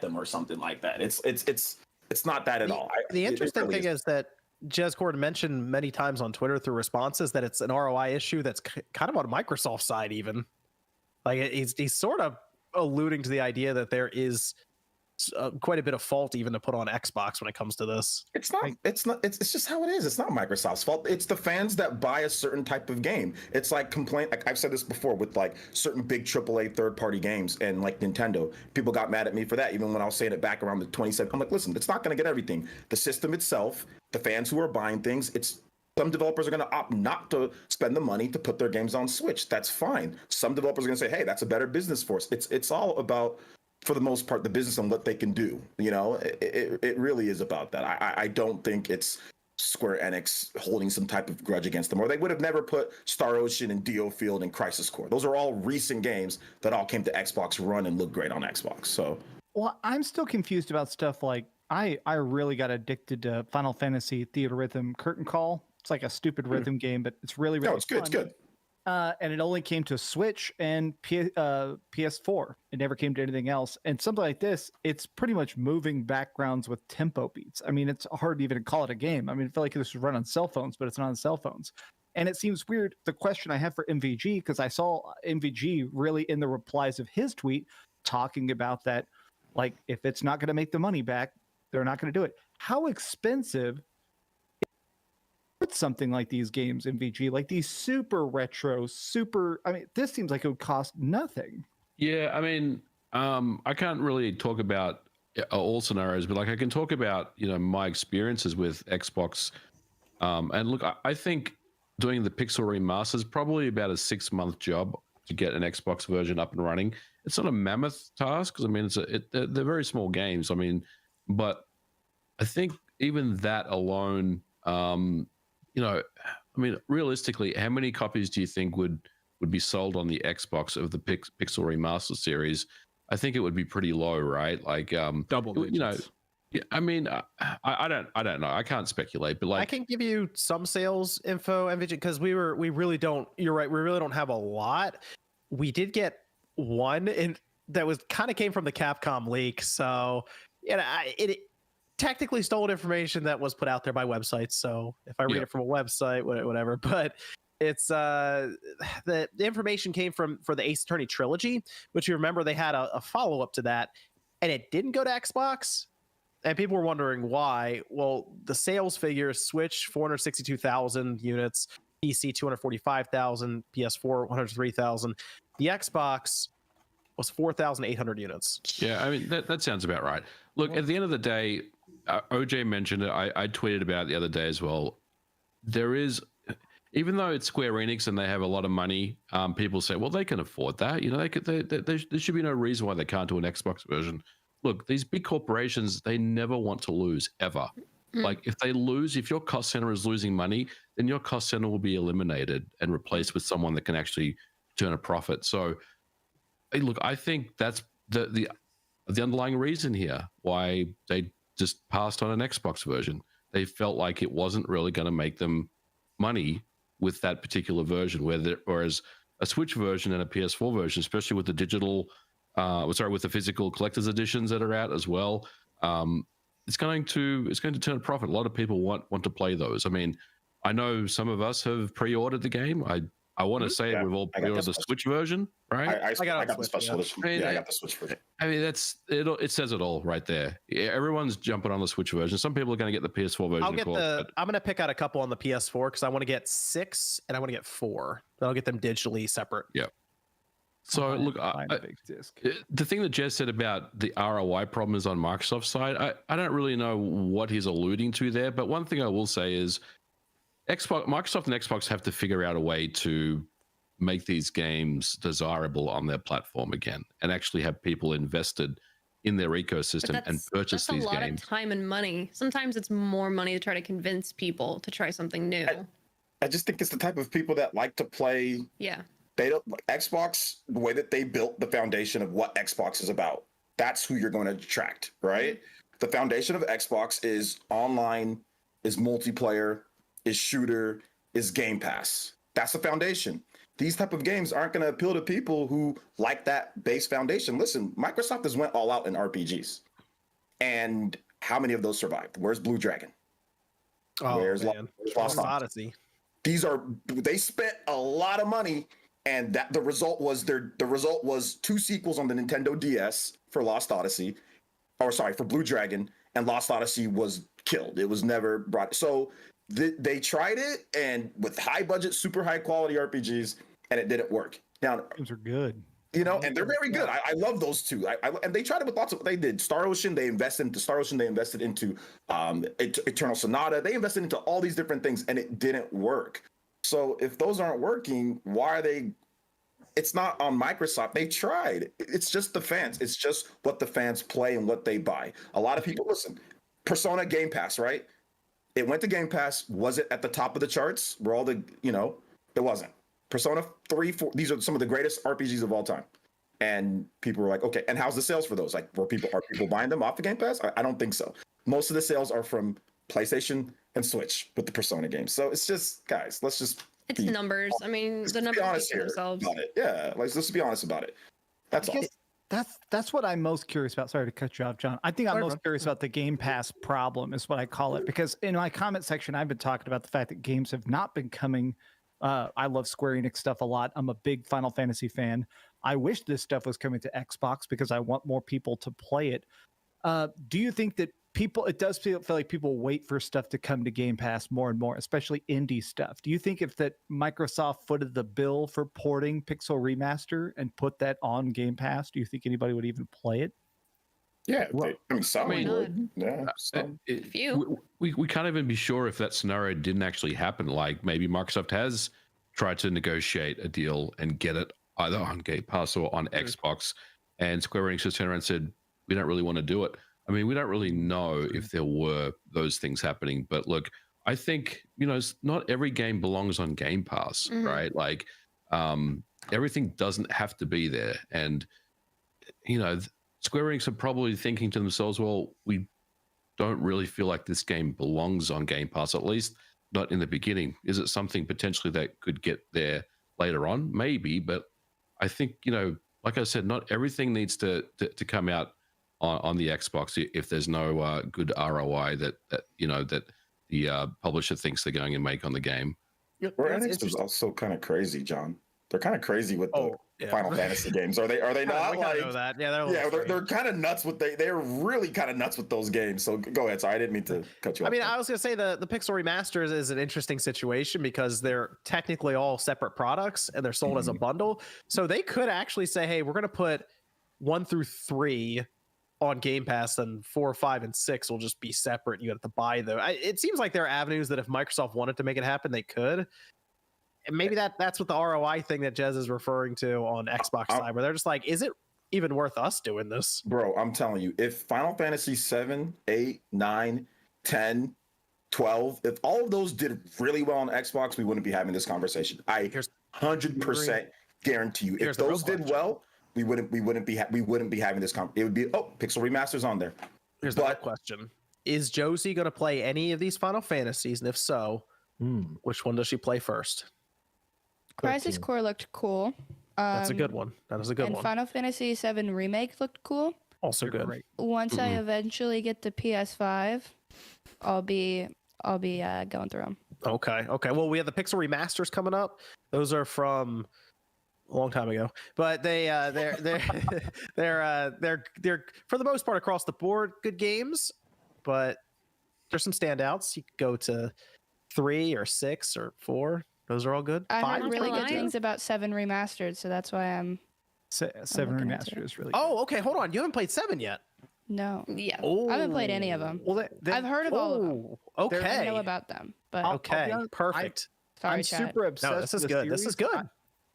them or something like that. It's not that at all. The interesting thing is that Jez Cord mentioned many times on Twitter through responses that it's an ROI issue that's kind of on Microsoft's side even. Like he's sort of alluding to the idea that there is quite a bit of fault even to put on Xbox when it comes to this. It's not. It's just how it is. It's not Microsoft's fault. It's the fans that buy a certain type of game. It's like complaint. Like I've said this before with like certain big AAA third-party games and like Nintendo. People got mad at me for that, even when I was saying it back around the 27. I'm like, listen, it's not going to get everything. The system itself, the fans who are buying things, some developers are going to opt not to spend the money to put their games on Switch. That's fine. Some developers are going to say, hey, that's a better business for us. It's all about, for the most part, the business and what they can do. It really is about that. I don't think it's Square Enix holding some type of grudge against them, or they would have never put Star Ocean and Dio Field and Crisis Core. Those are all recent games that all came to Xbox Run and look great on Xbox. So, well, I'm still confused about stuff like I really got addicted to Final Fantasy Theater Rhythm Curtain Call. It's like a stupid rhythm game, but it's really it's good. fun. It's good. And it only came to Switch and PS4. It never came to anything else. And something like this, it's pretty much moving backgrounds with tempo beats. I mean, it's hard to even call it a game. I mean, I feel like this was run on cell phones, but it's not on cell phones. And it seems weird. The question I have for MVG, because I saw MVG really in the replies of his tweet talking about that, like, if it's not going to make the money back, they're not going to do it. How expensive something like these games in VG, like these super retro, super. I mean, this seems like it would cost nothing. Yeah, I mean, I can't really talk about all scenarios, but like I can talk about my experiences with Xbox. And look, I think doing the Pixel remaster is probably about a 6-month job to get an Xbox version up and running. It's not a mammoth task because I mean they're very small games. I mean, but I think even that alone, I mean, realistically, how many copies do you think would be sold on the Xbox of the Pixel remaster series? I think it would be pretty low, right? Like double digits. Yeah, I mean, I don't know. I can't speculate, but like I can give you some sales info, MVG, because we really don't. You're right. We really don't have a lot. We did get one, and that was kind of came from the Capcom leak. So, it technically stolen information that was put out there by websites. So if I read it from a website, whatever. But it's the information came for the Ace Attorney trilogy, which you remember they had a follow up to that, and it didn't go to Xbox. And people were wondering why. Well, the sales figures: Switch 462,000 units, PC 245,000, PS4 103,000. The Xbox was 4,800 units. Yeah, I mean that sounds about right. Look, at the end of the day, OJ mentioned it. I tweeted about it the other day as well. There is, even though it's Square Enix and they have a lot of money, people say, well, they can afford that. There should be no reason why they can't do an Xbox version. Look, these big corporations, they never want to lose, ever. Like if they lose, if your cost center is losing money, then your cost center will be eliminated and replaced with someone that can actually turn a profit. So, look, I think that's the underlying reason here why they just passed on an Xbox version. They felt like it wasn't really going to make them money with that particular version, whereas a Switch version and a PS4 version, especially with the digital, with the physical collector's editions that are out as well, it's going to turn a profit. A lot of people want to play those. I mean, I know some of us have pre-ordered the game. I want to say we've all pre-ordered the Switch version, right? I got the special edition. I got the Switch version. I mean, it says it all right there. Everyone's jumping on the Switch version. Some people are going to get the PS4 version. I'm going to pick out a couple on the PS4 because I want to get 6 and I want to get 4. Then I'll get them digitally separate. Yeah. So look, the thing that Jez said about the ROI problem is on Microsoft's side. I don't really know what he's alluding to there, but one thing I will say is Microsoft and Xbox have to figure out a way to make these games desirable on their platform again and actually have people invested in their ecosystem and purchase these games. That's a lot of time and money. Sometimes it's more money to try to convince people to try something new. I just think it's the type of people that like to play. Yeah. They don't Xbox, the way that they built the foundation of what Xbox is about. That's who you're going to attract, right? The foundation of Xbox is online, is multiplayer, is shooter, is Game Pass. That's the foundation. These type of games aren't going to appeal to people who like that base foundation. Listen, Microsoft has went all out in RPGs. And how many of those survived? Where's Blue Dragon? Where's Lost Odyssey? They spent a lot of money, and that the result was 2 sequels on the Nintendo DS for Lost Odyssey, for Blue Dragon, and Lost Odyssey was killed. It was never brought. So they tried it, and with high budget, super high quality RPGs, and it didn't work. Now games are good, and they're very good. I love those two. And they tried it with lots of. They did Star Ocean. They invested into Star Ocean. They invested into Eternal Sonata. They invested into all these different things, and it didn't work. So if those aren't working, why are they? It's not on Microsoft. They tried. It's just the fans. It's just what the fans play and what they buy. A lot of people listen. Persona Game Pass, right? It went to Game Pass. Was it at the top of the charts? Were all the it wasn't. Persona 3, 4. These are some of the greatest RPGs of all time. And people were like, okay. And how's the sales for those? Like, are people buying them off the Game Pass? I don't think so. Most of the sales are from PlayStation and Switch with the Persona games. So it's just, guys, let's just. It's numbers. I mean, the numbers speak for themselves. Yeah, let's be honest about it. That's all. That's what I'm most curious about. Sorry to cut you off, John. I think I'm most curious about the Game Pass problem is what I call it, because in my comment section, I've been talking about the fact that games have not been coming. I love Square Enix stuff a lot. I'm a big Final Fantasy fan. I wish this stuff was coming to Xbox because I want more people to play it. Do you think that it does feel like people wait for stuff to come to Game Pass more and more, especially indie stuff. Do you think if that Microsoft footed the bill for porting Pixel Remaster and put that on Game Pass, do you think anybody would even play it? Yeah, some would. Yeah, we can't even be sure if that scenario didn't actually happen. Like maybe Microsoft has tried to negotiate a deal and get it either on Game Pass or on Xbox, and Square Enix just turned around and said, we don't really want to do it. I mean, we don't really know if there were those things happening, but look, I think, not every game belongs on Game Pass, right? Like, everything doesn't have to be there. And, Square Enix are probably thinking to themselves, well, we don't really feel like this game belongs on Game Pass, at least not in the beginning. Is it something potentially that could get there later on? Maybe, but I think, like I said, not everything needs to come out on the Xbox if there's no good ROI that the publisher thinks they're going to make on the game. Square Enix is also kind of crazy, John. They're kind of crazy with the Final Fantasy games. Are they not? We kind of know that. Yeah, they're kind of nuts with they're really kind of nuts with those games. So go ahead. Sorry, I didn't mean to cut you off. I mean, I was gonna say the Pixel Remasters is an interesting situation because they're technically all separate products and they're sold as a bundle. So they could actually say, hey, we're gonna put 1 through 3 on Game Pass, and 4, 5, and 6 will just be separate. You have to buy them. It seems like there are avenues that if Microsoft wanted to make it happen, they could. And maybe that's what the ROI thing that Jez is referring to on Xbox side, where they're just like, is it even worth us doing this? Bro, I'm telling you, if Final Fantasy 7, 8, 9, 10, 12, if all of those did really well on Xbox, we wouldn't be having this conversation. I 100% guarantee you. If those did well, we wouldn't be having this conversation. It would be, Pixel Remaster's on there. Here's the question. Is Josie going to play any of these Final Fantasies? And if so, which one does she play first? Crisis Core looked cool. That's a good one. That is a good one. And Final Fantasy VII Remake looked cool. Also good. Once I eventually get the PS5, I'll be going through them. Okay. Well, we have the Pixel Remasters coming up. Those are from a long time ago, but they're for the most part across the board good games, but there's some standouts. You could go to 3 or 6 or 4. Those are all good. I heard really good things about 7 Remastered, so that's why I'm 7 Remastered is really good. Oh, okay. Hold on. You haven't played 7 yet. No. Yeah. I haven't played any of them. Well, I've heard of all of them. Okay. I know about them, but okay. Perfect. I'm super obsessed. No, this is with good. the This is series. good.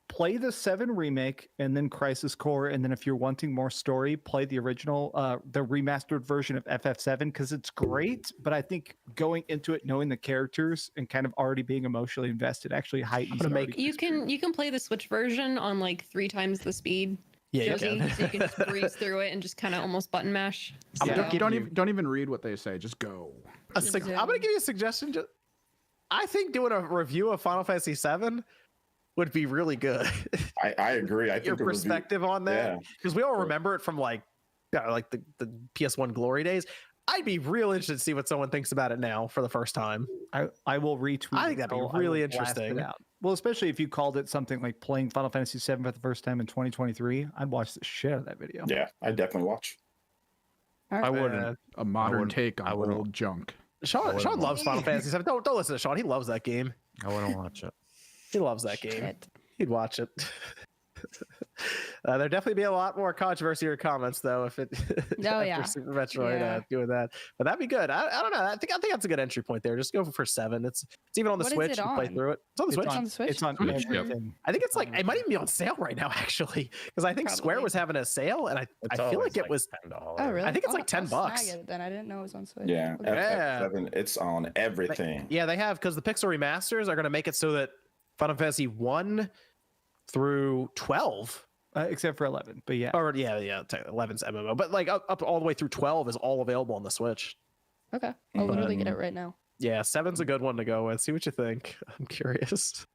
Play the 7 remake and then Crisis Core, and then if you're wanting more story, play the original, the remastered version of FF7 because it's great. But I think going into it knowing the characters and kind of already being emotionally invested actually heightens. You can play the Switch version on like 3 times the speed. Yeah, Josie, so you can just breeze through it and just kind of almost button mash. So. Don't even read what they say. Just go. I'm gonna give you a suggestion. I think doing a review of Final Fantasy VII would be really good. I agree. I think your perspective on that, because we all remember it from like the PS1 glory days. I'd be real interested to see what someone thinks about it now for the first time. I will retweet. I think that'd be really interesting. Well, especially if you called it something like playing Final Fantasy VII for the first time in 2023, I'd watch the shit out of that video. Yeah, I'd definitely watch. I wouldn't. A modern take on old junk. Sean loves Final Fantasy VII. Don't listen to Sean. He loves that game. I wouldn't watch it. He loves that game. He'd watch it. There'd definitely be a lot more controversy or comments though if it Super Metroid doing that, but that'd be good. I don't know. I think that's a good entry point there. Just go for 7. It's even on the Switch. You can play through it. It's on the Switch. On the Switch. It's on everything. I think it's like it might even be on sale right now actually, because I think Square was having a sale and I feel like it was $10. Oh really? I think it's like $10. Snag it, then I didn't know it was on Switch. Yeah, FF7, it's on everything. They have, because the Pixel Remasters are going to make it so that Final Fantasy 1 through 12. Except for 11, but yeah. Or 11's MMO, but like up all the way through 12 is all available on the Switch. Okay, I'll literally get it right now. Yeah, 7's a good one to go with. See what you think. I'm curious.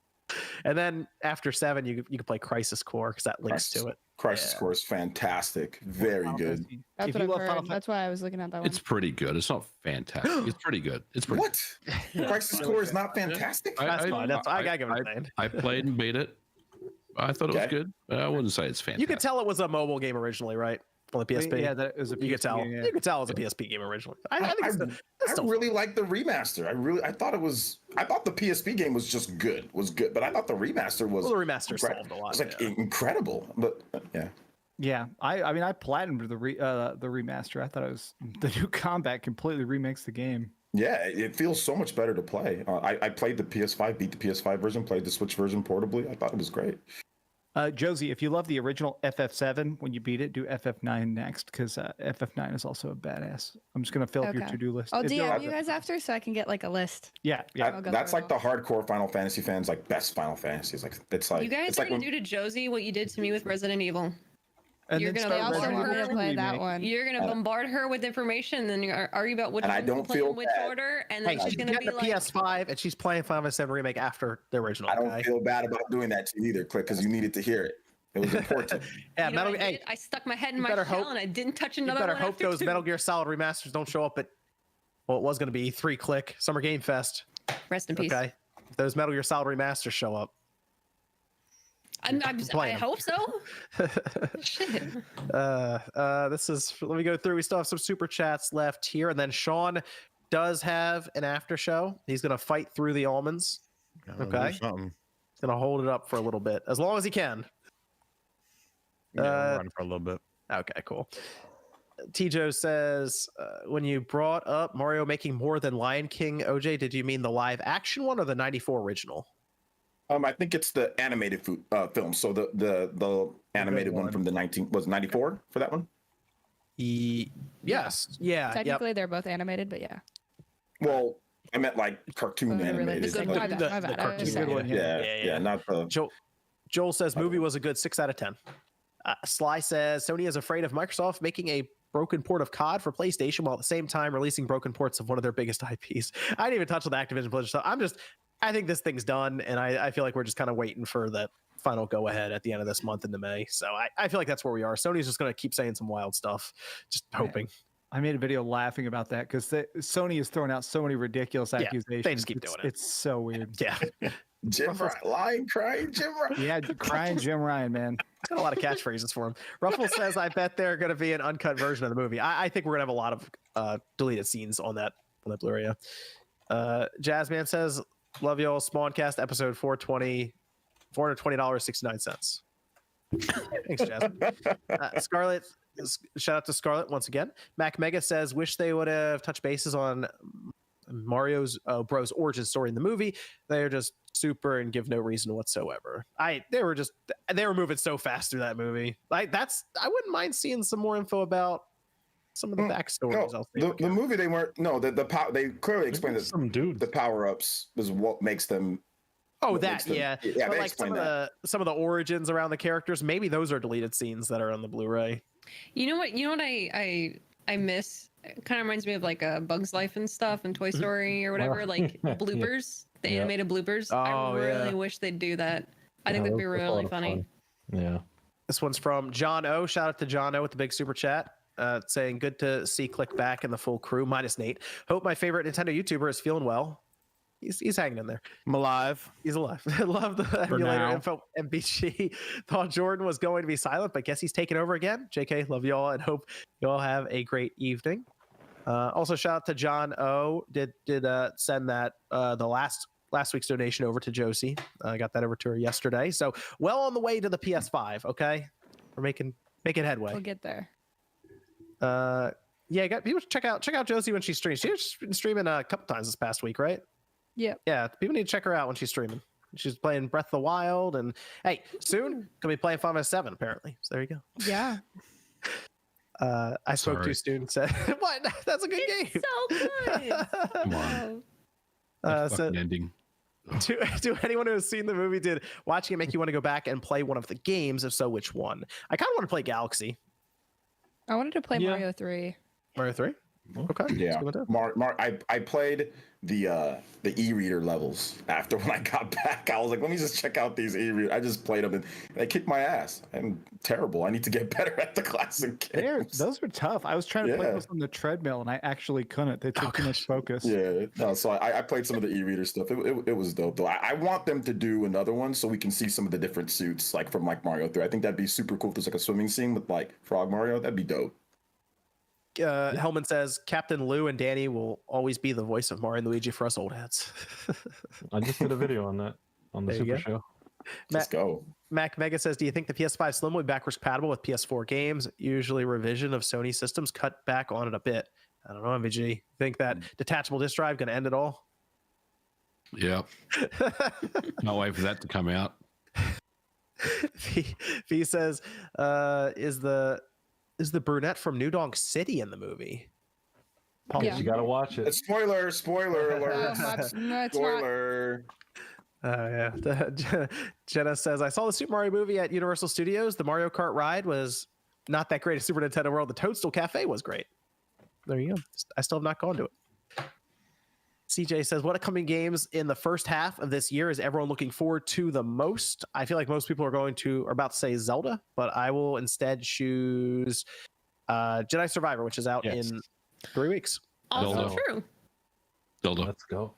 And then after 7, you can play Crisis Core because that links to it. Crisis Core is fantastic. Very good. That's what I've heard. That's why I was looking at that one. It's pretty good. It's not fantastic. It's pretty good. It's pretty What? Crisis Core is not fantastic? That's fine. I gotta give it a name. I played and beat it. I thought it was good. I wouldn't say it's fantastic. You could tell it was a mobile game originally, right? on the PSP. Yeah, that was a PSP you could tell. game, yeah. You could tell it was a PSP game originally. I think I really like the remaster. I thought the PSP game was just good. But I thought the remaster was the remaster solved a lot. It was incredible. But yeah. Yeah, I mean I platinumed the remaster. I thought it was the new combat completely remakes the game. Yeah, it feels so much better to play. I played the PS5, beat the PS5 version, played the Switch version portably. I thought it was great. Josie, if you love the original FF7, when you beat it, do FF9 next, because FF9 is also a badass. I'm just gonna fill up your to-do list. I'll DM you guys after so I can get like a list. Yeah. That's like the hardcore Final Fantasy fans, like best Final Fantasy. It's like you guys are gonna do to Josie what you did to me with Resident Evil. And you're then gonna start bombard Resident her. Evil play that one. You're gonna bombard her with information, and then you're argue about which And I one don't to play feel in which bad. order, and then Hey, she's gonna get be the like, PS5, and she's playing Final Fantasy VII Remake after the original. I don't feel bad about doing that to you either, Click, because you needed to hear it. It was important. Yeah, you know Metal what I Gear. did? I stuck my head in you my better shell, hope- and I didn't touch You another better one hope after those two. Metal Gear Solid remasters don't show up at it was going to be 3-click Summer Game Fest. Rest in peace. Okay, if those Metal Gear Solid remasters show up. I hope so. Shit. This is. Let me go through. We still have some super chats left here, and then Sean does have an after show. He's going to fight through the almonds. Okay, he's going to hold it up for a little bit, as long as he can. Run for a little bit. Okay, cool. Tijo says, when you brought up Mario making more than Lion King, OJ, did you mean the live action one or the 94 original? I think it's the animated film. So the animated one from the 94 for that one. Yes. Yeah. Technically, they're both animated, but yeah. Well, I meant like cartoon animated. The good one. My bad. cartoon. Yeah, not the. Joel says movie was a good 6 out of 10. Sly says Sony is afraid of Microsoft making a broken port of COD for PlayStation while at the same time releasing broken ports of one of their biggest IPs. I didn't even touch on the Activision Blizzard stuff. I think this thing's done, and I feel like we're just kind of waiting for the final go ahead at the end of this month into May. So I feel like that's where we are. Sony's just going to keep saying some wild stuff, just hoping. I made a video laughing about that because Sony is throwing out so many ridiculous accusations. They just keep doing it. It's so weird. Yeah. Jim Ryan, crying Jim Ryan. Yeah, crying Jim Ryan, man. Got a lot of catchphrases for him. Ruffle says, I bet they're going to be an uncut version of the movie. I think we're going to have a lot of deleted scenes on that Blu-ray. Jazzman says, love y'all. Spawncast episode 420, $420.69. Thanks, Jazz. Scarlett, shout out to Scarlett once again. Mac Mega says, wish they would have touched bases on Mario's Bros origin story in the movie. They're just super and give no reason whatsoever. They were moving so fast through that movie. I wouldn't mind seeing some more info about some of the backstories. The movie they weren't. No, they clearly explained that some dude. The power-ups is what makes them. Oh, what that makes them, yeah. Yeah, but they like explained that. some of the origins around the characters, maybe those are deleted scenes that are on the Blu-ray. You know what I miss? It kind of reminds me of like a Bug's Life and stuff and Toy Story or whatever, like bloopers, the animated bloopers. I really wish they'd do that. I think that'd be really funny. Yeah. This one's from John O. Shout out to John O with the big super chat. Saying good to see Click back and the full crew minus Nate. Hope my favorite Nintendo YouTuber is feeling well. He's hanging in there. I'm alive. He's alive. Love the emulator info. MBG thought Jordan was going to be silent, but guess he's taking over again. JK, love y'all and hope you all have a great evening. Also, shout out to John O. Did send that the last week's donation over to Josie. I got that over to her yesterday. So well on the way to the PS5. Okay, we're making headway. We'll get there. Yeah, people check out Josie when she streams. She's been streaming a couple times this past week, right? Yep. Yeah, people need to check her out when she's streaming. She's playing Breath of the Wild, and hey, soon gonna be playing Final Fantasy 7 apparently. So there you go. Yeah. I spoke too soon. Said what? That's a good game. So good. Come on. So ending. to anyone who has seen the movie, did watching it make you want to go back and play one of the games? If so, which one? I kind of want to play Galaxy. I wanted to play Mario 3. Mario 3? Okay. Yeah. Mark, I played the e-reader levels after when I got back. I was like, let me just check out these e-readers. I just played them and they kicked my ass. I'm terrible. I need to get better at the classic games. Those were tough. I was trying to play those on the treadmill and I actually couldn't. They took too much focus. Yeah. No, so I played some of the e-reader stuff. It was dope though. I want them to do another one so we can see some of the different suits like from like Mario 3. I think that'd be super cool if there's like a swimming scene with like Frog Mario. That'd be dope. Hellman says Captain Lou and Danny will always be the voice of Mario and Luigi for us old heads. I just did a video on that on the There you Super go. Show. Let's go. Mac Mega says, do you think the PS5 Slim will be backwards compatible with PS4 games? Usually revision of Sony systems cut back on it a bit. I don't know, MVG. Think that detachable disk drive going to end it all? Yeah. Can't wait for that to come out. V says, is the brunette from New Donk City in the movie? Yeah. You got to watch it. Spoiler alert. No, it's Spoiler. Yeah. Jenna says, I saw the Super Mario movie at Universal Studios. The Mario Kart ride was not that great at Super Nintendo World. The Toadstool Cafe was great. There you go. I still have not gone to it. CJ says, what upcoming games in the first half of this year is everyone looking forward to the most? I feel like most people are about to say Zelda, but I will instead choose Jedi Survivor, which is out in 3 weeks. Also true. Zelda. Let's go.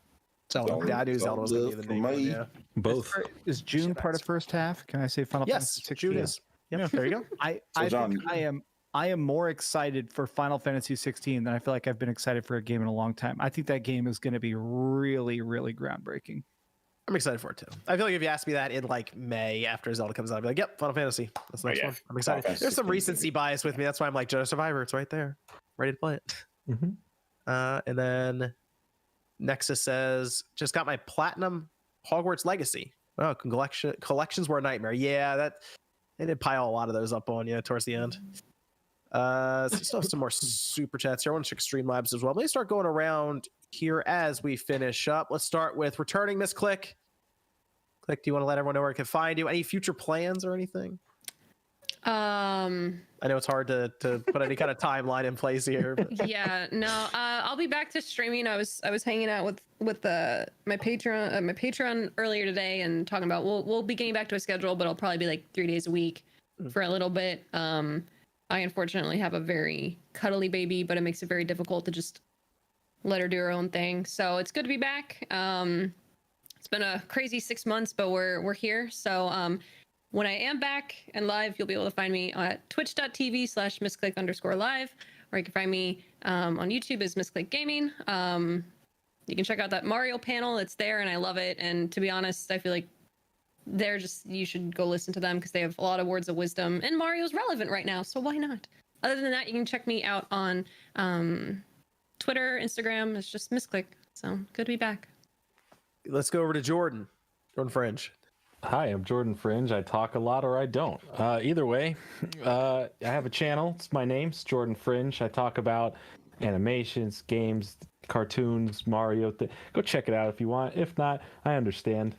Zelda. Yeah, I knew Zelda was going to be the name. Yeah. Both. Is June part of first half? Can I say Final Yes, Fantasy 16? June is. Yep, there you go. I think I am more excited for Final Fantasy 16 than I feel like I've been excited for a game in a long time. I think that game is going to be really, really groundbreaking. I'm excited for it too. I feel like if you asked me that in like May after Zelda comes out, I'd be like, yep, Final Fantasy. That's the next one. I'm excited. There's some recency bias with me. That's why I'm like, Jedi Survivor, it's right there. Ready to play it. And then Nexus says, just got my Platinum Hogwarts Legacy. Oh, collections were a nightmare. Yeah, they did pile a lot of those up on you towards the end. Still have some more super chats here. I want to check Streamlabs as well. Let me start going around here as we finish up. Let's start with returning Miss Click. Click, do you want to let everyone know where I can find you? Any future plans or anything? I know it's hard to put any kind of timeline in place here. But. Yeah, no. I'll be back to streaming. I was hanging out with my Patreon earlier today and talking about we'll be getting back to a schedule, but I'll probably be like 3 days a week for a little bit. I unfortunately have a very cuddly baby, but it makes it very difficult to just let her do her own thing. So it's good to be back. It's been a crazy 6 months, but we're here. So when I am back and live, you'll be able to find me at twitch.tv/missclick_live, or you can find me on YouTube as Missclick Gaming. You can check out that Mario panel. It's there, and I love it. And to be honest, I feel like you should go listen to them because they have a lot of words of wisdom, and Mario's relevant right now, so why not? Other than that, you can check me out on Twitter, Instagram. It's just Missclick. So good to be back. Let's go over to Jordan Fringe. Hi, I'm Jordan Fringe. I talk a lot or I don't. Either way, I have a channel. It's my name. It's Jordan Fringe. I talk about animations, games, cartoons, Mario. Go check it out if you want. If not, I understand.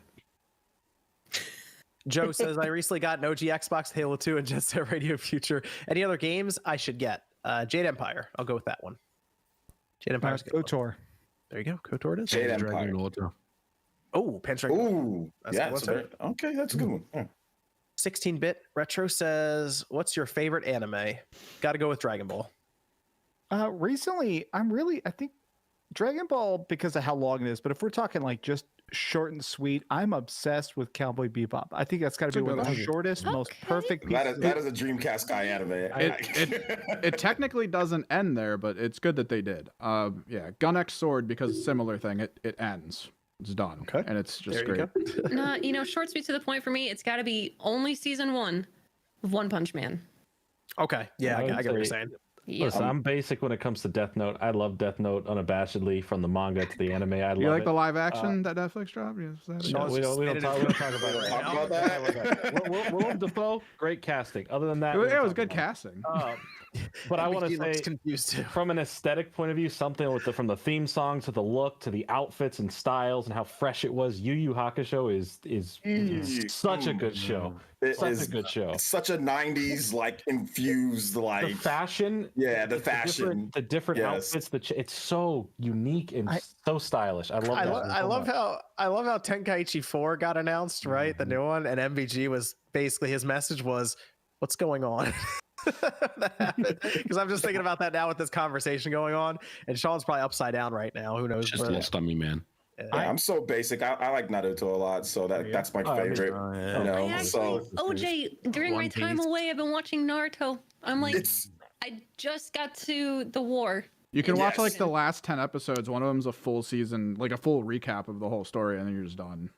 Joe says, I recently got an OG Xbox, Halo 2, and Jet Set Radio Future. Any other games I should get? Jade Empire. I'll go with that one. Jade Empire's good. KOTOR. There you go. KOTOR it is. Jade Empire. Oh, Panzer. Ooh, that's yeah, okay, that's a good one. Yeah. 16-bit Retro says, what's your favorite anime? Got to go with Dragon Ball. Recently, I think Dragon Ball because of how long it is, but if we're talking like just short and sweet, I'm obsessed with Cowboy Bebop. I think that's got to be one of the shortest, most perfect pieces. That is a Dreamcast guy anime. It technically doesn't end there, but it's good that they did. Yeah, Gun X Sword, because similar thing, it ends. It's done. Okay. And it's just great. No, short, sweet, to the point for me. It's got to be only season 1 of One Punch Man. Okay. Yeah, I get what you're saying. Yeah. Listen, I'm basic when it comes to Death Note. I love Death Note unabashedly from the manga to the anime. I love you like it. the live action that Netflix dropped? No, we don't talk about that. Willem Dafoe, great casting. Other than that, it was good casting. But I want to looks say, confused too. From an aesthetic point of view, something with from the theme song to the look to the outfits and styles and how fresh it was. Yu Yu Hakusho is such a good show. Such a good show. It's such a '90s like infused like the fashion. Yeah, the fashion, the different outfits. It's so unique and so stylish. I love that. I love how Tenkaichi 4 got announced, right? The new one, and MVG was basically his message was, "What's going on?" Because I'm just thinking about that now with this conversation going on, and Sean's probably upside down right now. Who knows? Just lost on me, man. Yeah, I'm so basic. I like Naruto a lot, so that's my favorite. You know, OJ, during my time away, I've been watching Naruto. I'm like, I just got to the war. You can watch like the last 10 episodes. One of them's a full season, like a full recap of the whole story, and then you're just done.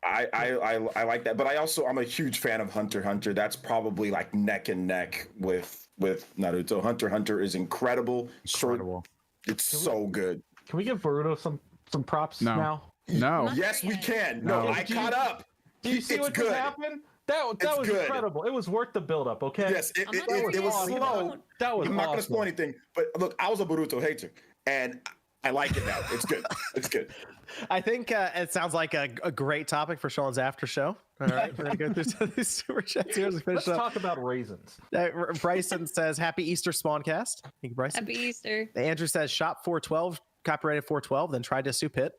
I like that, but I'm a huge fan of Hunter x Hunter. That's probably like neck and neck with Naruto. Hunter x Hunter is incredible. It's so good. Can we give Boruto some props now? No. Yes, we can. No, I caught up. Do you see what just happened? That was good. Incredible. It was worth the build up. Okay. Yes, it was slow. That was. I'm not gonna spoil anything, but look, I was a Boruto hater, and I like it now. It's good. It's good. I think it sounds like a great topic for Sean's after show. All right, we're gonna go through some of these super chats here as we finish Let's up. talk about raisins. Bryson says, "Happy Easter, Spawncast." Thank you, Bryson. Happy Easter. Andrew says, "Shop 412, copyrighted 412, then tried to sue Pitt."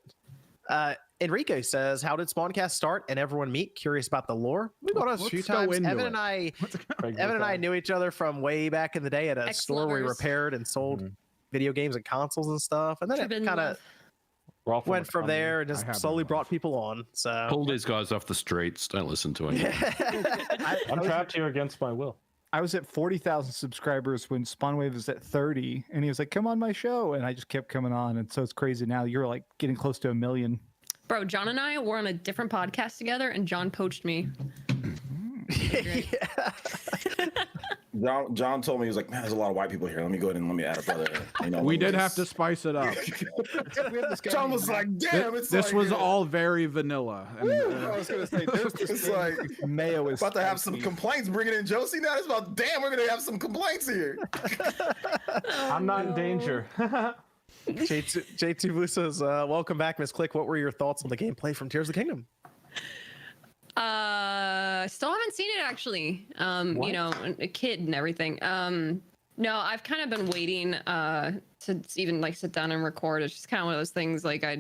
Enrique says, "How did Spawncast start and everyone meet? Curious about the lore." We've gone on a few times. Evan and I knew each other from way back in the day at a store where we repaired and sold video games and consoles and stuff, and then it kind of went from there and just slowly brought people on. So pull these guys off the streets. Don't listen to anyone. I'm trapped here against my will. I was at 40,000 subscribers when Spawnwave was at 30, and he was like, "Come on my show," and I just kept coming on, and so it's crazy now. You're like getting close to 1 million. Bro, John and I were on a different podcast together, and John poached me. John told me, he was like, "Man, there's a lot of white people here. Let me go ahead and let me add a brother." You know, we did have to spice it up. John was like, "Damn, this was all very vanilla." And, I was gonna say, it's like Mayo is about to have some complaints. Bringing in Josie now. It's about damn. We're gonna have some complaints here. I'm not in danger. J2 Blue says, "Welcome back, Miss Click. What were your thoughts on the gameplay from Tears of the Kingdom?" Still haven't seen it actually. You know, a kid and everything. No, I've kind of been waiting to even like sit down and record. It's just kind of one of those things. Like I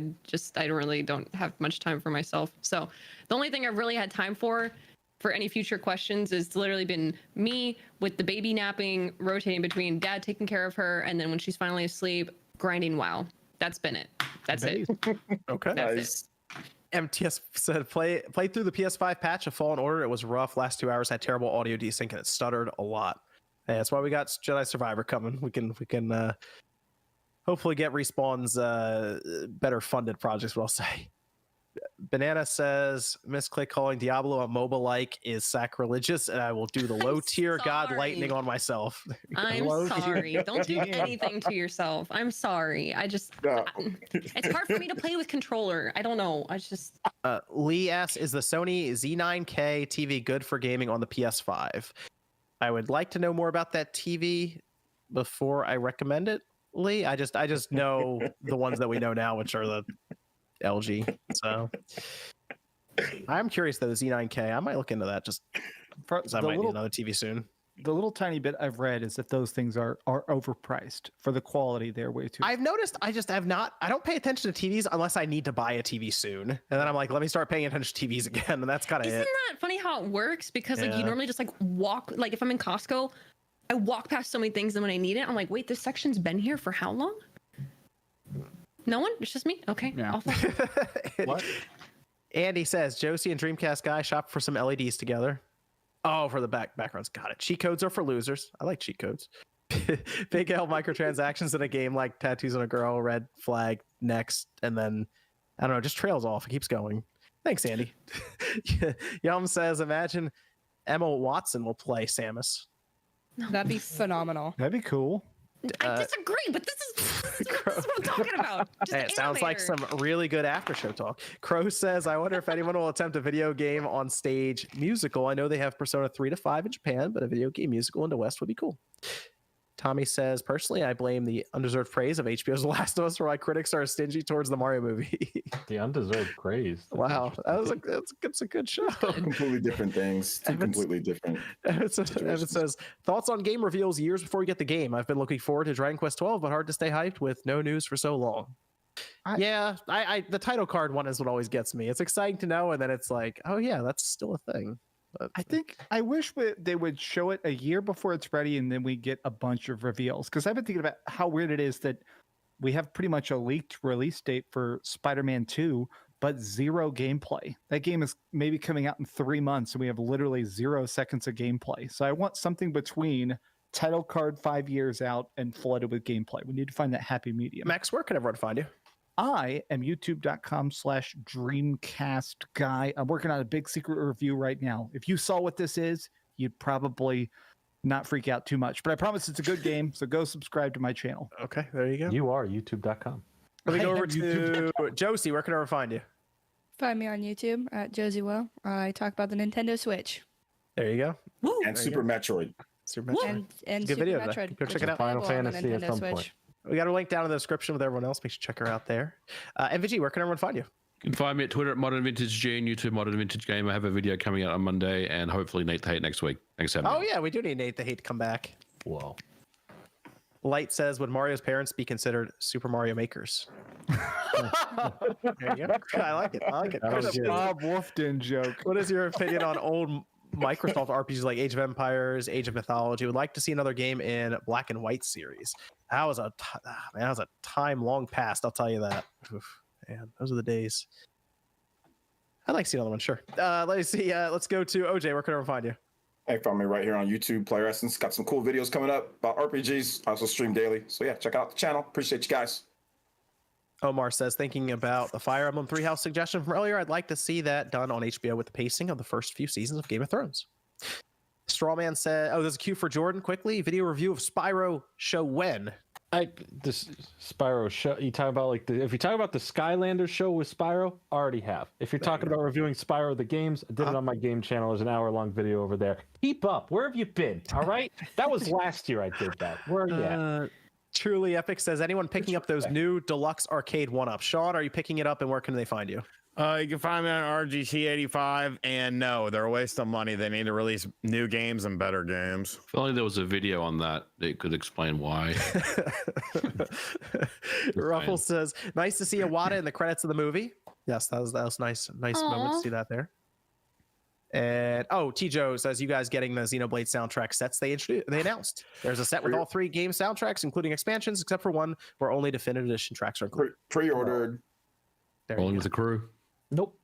really don't have much time for myself. So the only thing I've really had time for any future questions is literally been me with the baby napping, rotating between dad taking care of her, and then when she's finally asleep, grinding WoW. That's been it. That's it. Okay. That's it. MTS said, play through the PS5 patch of Fallen Order. It was rough. Last 2 hours had terrible audio desync and it stuttered a lot. Yeah, that's why we got Jedi Survivor coming. We can hopefully get Respawn's better funded projects. What I'll say. Banana says, "Miss Click calling Diablo a MOBA like is sacrilegious, and I will do the low tier God lightning on myself." I'm sorry. Don't do anything to yourself. I'm sorry. It's hard for me to play with controller. I don't know. I just Lee asks, "Is the Sony Z9K TV good for gaming on the PS5?" I would like to know more about that TV before I recommend it, Lee. I just know the ones that we know now, which are the LG. So I'm curious though, the Z9K. I might look into that just because I might need another TV soon. The little tiny bit I've read is that those things are overpriced for the quality. They're way too. I've noticed. I don't pay attention to TVs unless I need to buy a TV soon, and then I'm like, let me start paying attention to TVs again, and that's kind of it. Isn't that funny how it works? Because like you normally just like walk. Like if I'm in Costco, I walk past so many things, and when I need it, I'm like, wait, this section's been here for how long? No one? It's just me? Okay. Yeah. What? Andy says, "Josie and Dreamcast guy shop for some LEDs together." Oh, for the backgrounds. Got it. Cheat codes are for losers. I like cheat codes. Big L microtransactions in a game like tattoos on a girl, red flag, next, and then, I don't know, just trails off. It keeps going. Thanks, Andy. Yum says, "Imagine Emma Watson will play Samus." That'd be phenomenal. That'd be cool. I disagree, but this is what I'm talking about. Hey, it sounds like some really good after show talk. Crow says, "I wonder if anyone will attempt a video game on stage musical. I know they have Persona 3 to 5 in Japan, but a video game musical in the West would be cool." Tommy says, personally, I blame the undeserved praise of HBO's The Last of Us for why critics are stingy towards the Mario movie. The undeserved praise. Wow, that's a good show. Completely different things. Two completely different. It says, thoughts on game reveals years before we get the game. I've been looking forward to Dragon Quest 12, but hard to stay hyped with no news for so long. The title card one is what always gets me. It's exciting to know, and then it's like, oh yeah, that's still a thing. But I wish they would show it a year before it's ready, and then we get a bunch of reveals. Because I've been thinking about how weird it is that we have pretty much a leaked release date for Spider-Man 2, but zero gameplay. That game is maybe coming out in 3 months, and we have literally 0 seconds of gameplay. So I want something between title card 5 years out and flooded with gameplay. We need to find that happy medium. Max, where can everyone find you? I am youtube.com/Dreamcast guy. I'm working on a big secret review right now. If you saw what this is, you'd probably not freak out too much, but I promise it's a good game. So go subscribe to my channel. Okay, there you go. You are youtube.com. Let me go over to Josie. Where can everyone find you? Find me on YouTube at Josie Will. I talk about the Nintendo Switch. There you go. And Super Metroid. Super Metroid. And Good Super video. Metroid. Go check it out. Final Fantasy at some Switch. point. We got a link down in the description with everyone else. Make sure you check her out there. MVG, where can everyone find you? You can find me at Twitter at Modern Vintage G and YouTube Modern Vintage Game. I have a video coming out on Monday and hopefully Nate the Hate next week. Thanks, Adam. Oh yeah, we do need Nate the Hate to come back. Whoa. Light says, would Mario's parents be considered Super Mario makers? There you go. I like it. That was good. Bob Wolfden joke. What is your opinion on old Microsoft RPGs like Age of Empires, Age of Mythology? Would like to see another game in Black and White series. That was a time long past. I'll tell you that. Oof, man, those are the days. I'd like to see another one. Sure. Let me see. Let's go to OJ. Where can everyone find you? Hey, find me right here on YouTube, Player Essence. Got some cool videos coming up about RPGs. I also stream daily. So yeah, check out the channel. Appreciate you guys. Omar says, thinking about the Fire Emblem Three House suggestion from earlier, I'd like to see that done on HBO with the pacing of the first few seasons of Game of Thrones. Strawman said, oh, there's a cue for Jordan quickly. Video review of Spyro show when? This Spyro show, you talk about if you talk about the Skylanders show with Spyro, already have. If you're talking about reviewing Spyro the games, I did it on my game channel. There's an hour-long video over there. Keep up. Where have you been? All right? That was last year I did that. Where are you at? Truly Epic says, anyone picking up those new deluxe arcade one-ups? Sean, are you picking it up, and where can they find you? You can find me on RGT85, and no, they're a waste of money. They need to release new games and better games. If only there was a video on that, it could explain why. Ruffle says, nice to see Iwata in the credits of the movie. Yes, that was nice moment to see that there. And T. Joe says, you guys getting the Xenoblade soundtrack sets they announced. There's a set with all 3 game soundtracks, including expansions, except for one where only definitive edition tracks are included. Pre-ordered. Rolling with the crew. Nope.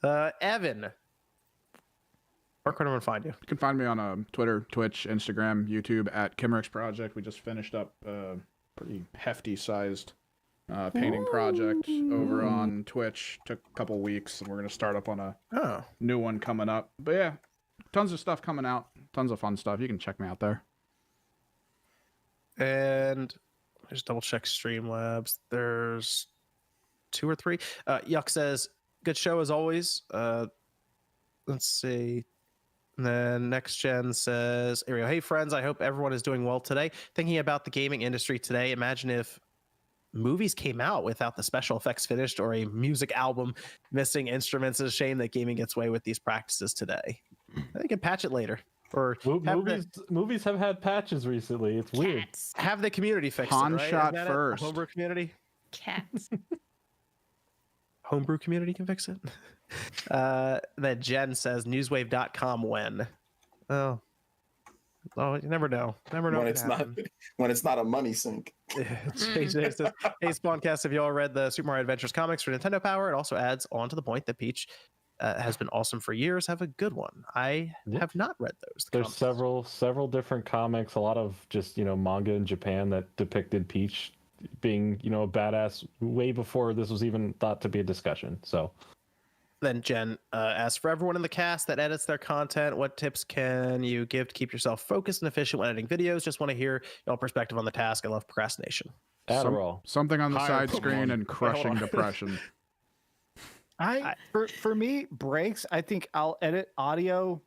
Evan, where can everyone find you? You can find me on Twitter, Twitch, Instagram, YouTube at Kimmerix Project. We just finished up a pretty hefty sized painting project over on Twitch. Took a couple weeks, and we're gonna start up on a new one coming up. But yeah, tons of stuff coming out, tons of fun stuff. You can check me out there. And I just double check Streamlabs. There's 2 or 3. Yuck says, good show as always. Let's see. And then Next Gen says, here we go. Hey friends, I hope everyone is doing well today. Thinking about the gaming industry today, imagine if movies came out without the special effects finished or a music album missing instruments. It's a shame that gaming gets away with these practices today. They can patch it later. Or movies have had patches recently. It's weird. Have the community fix it, right? Shot first. Homebrew community? Cats. Homebrew community can fix it. Then Jen says, newswave.com when? Oh, you never know. Never know when it's not a money sink. JJ says, hey, Spawncast, have you all read the Super Mario Adventures comics for Nintendo Power? It also adds on to the point that Peach has been awesome for years. Have a good one. I have not read those. There's several different comics, a lot of just manga in Japan that depicted Peach being a badass way before this was even thought to be a discussion. So then Jen asks, for everyone in the cast that edits their content, what tips can you give to keep yourself focused and efficient when editing videos? Just want to hear your perspective on the task. I love procrastination. Adderall. Something on the side screen and crushing depression. For me, breaks, I think I'll edit audio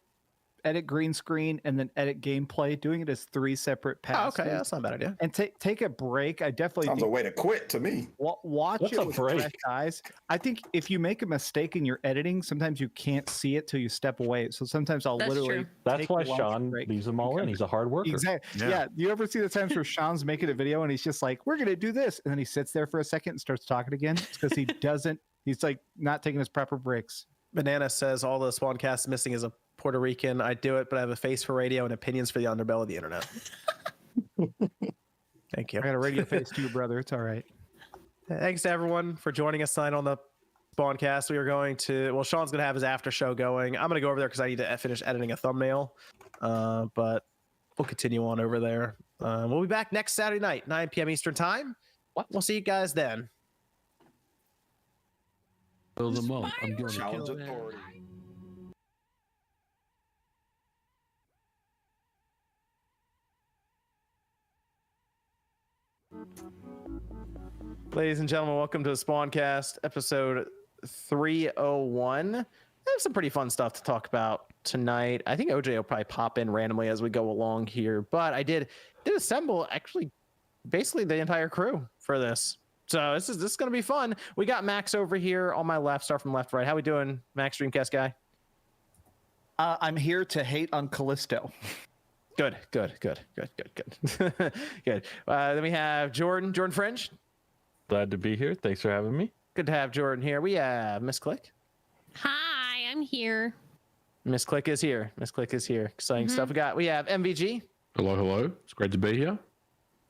edit green screen and then edit gameplay. Doing it as 3 separate passes. Okay, that's not a bad idea. And take a break. I definitely Sounds think a way to quit to me. watch What's it a with break? fresh eyes. I think if you make a mistake in your editing, sometimes you can't see it till you step away. So sometimes I'll That's literally. true. That's take why a lunch Sean break leaves them all in. He's a hard worker. Exactly. Yeah. Yeah. You ever see the times where Sean's making a video and he's just like, "We're gonna do this," and then he sits there for a second and starts talking again? It's because he doesn't. He's like not taking his proper breaks. Banana says all the Spawncast missing is a Puerto Rican. I do it, but I have a face for radio and opinions for the underbelly of the internet. Thank you. I got a radio face too, brother. It's all right. Thanks to everyone for joining us tonight on the Spawncast. We are going to, well, Sean's going to have his after show going. I'm going to go over there because I need to finish editing a thumbnail. But we'll continue on over there. We'll be back next Saturday night, 9 p.m. Eastern Time. We'll see you guys then. Kill them all. I'm going to Challenge kill them. authority. Ladies and gentlemen, welcome to the Spawncast, episode 301. I have some pretty fun stuff to talk about tonight. I think OJ will probably pop in randomly as we go along here, but I did assemble actually basically the entire crew for this. So this is going to be fun. We got Max over here on my left. Start from left to right. How we doing, Max, Dreamcast guy? I'm here to hate on Callisto. Good. Good. Then we have Jordan Fringe. Glad to be here. Thanks for having me. Good to have Jordan here. We have Miss Click. Hi, I'm here. Miss Click is here. Exciting stuff. We have MVG. Hello. It's great to be here.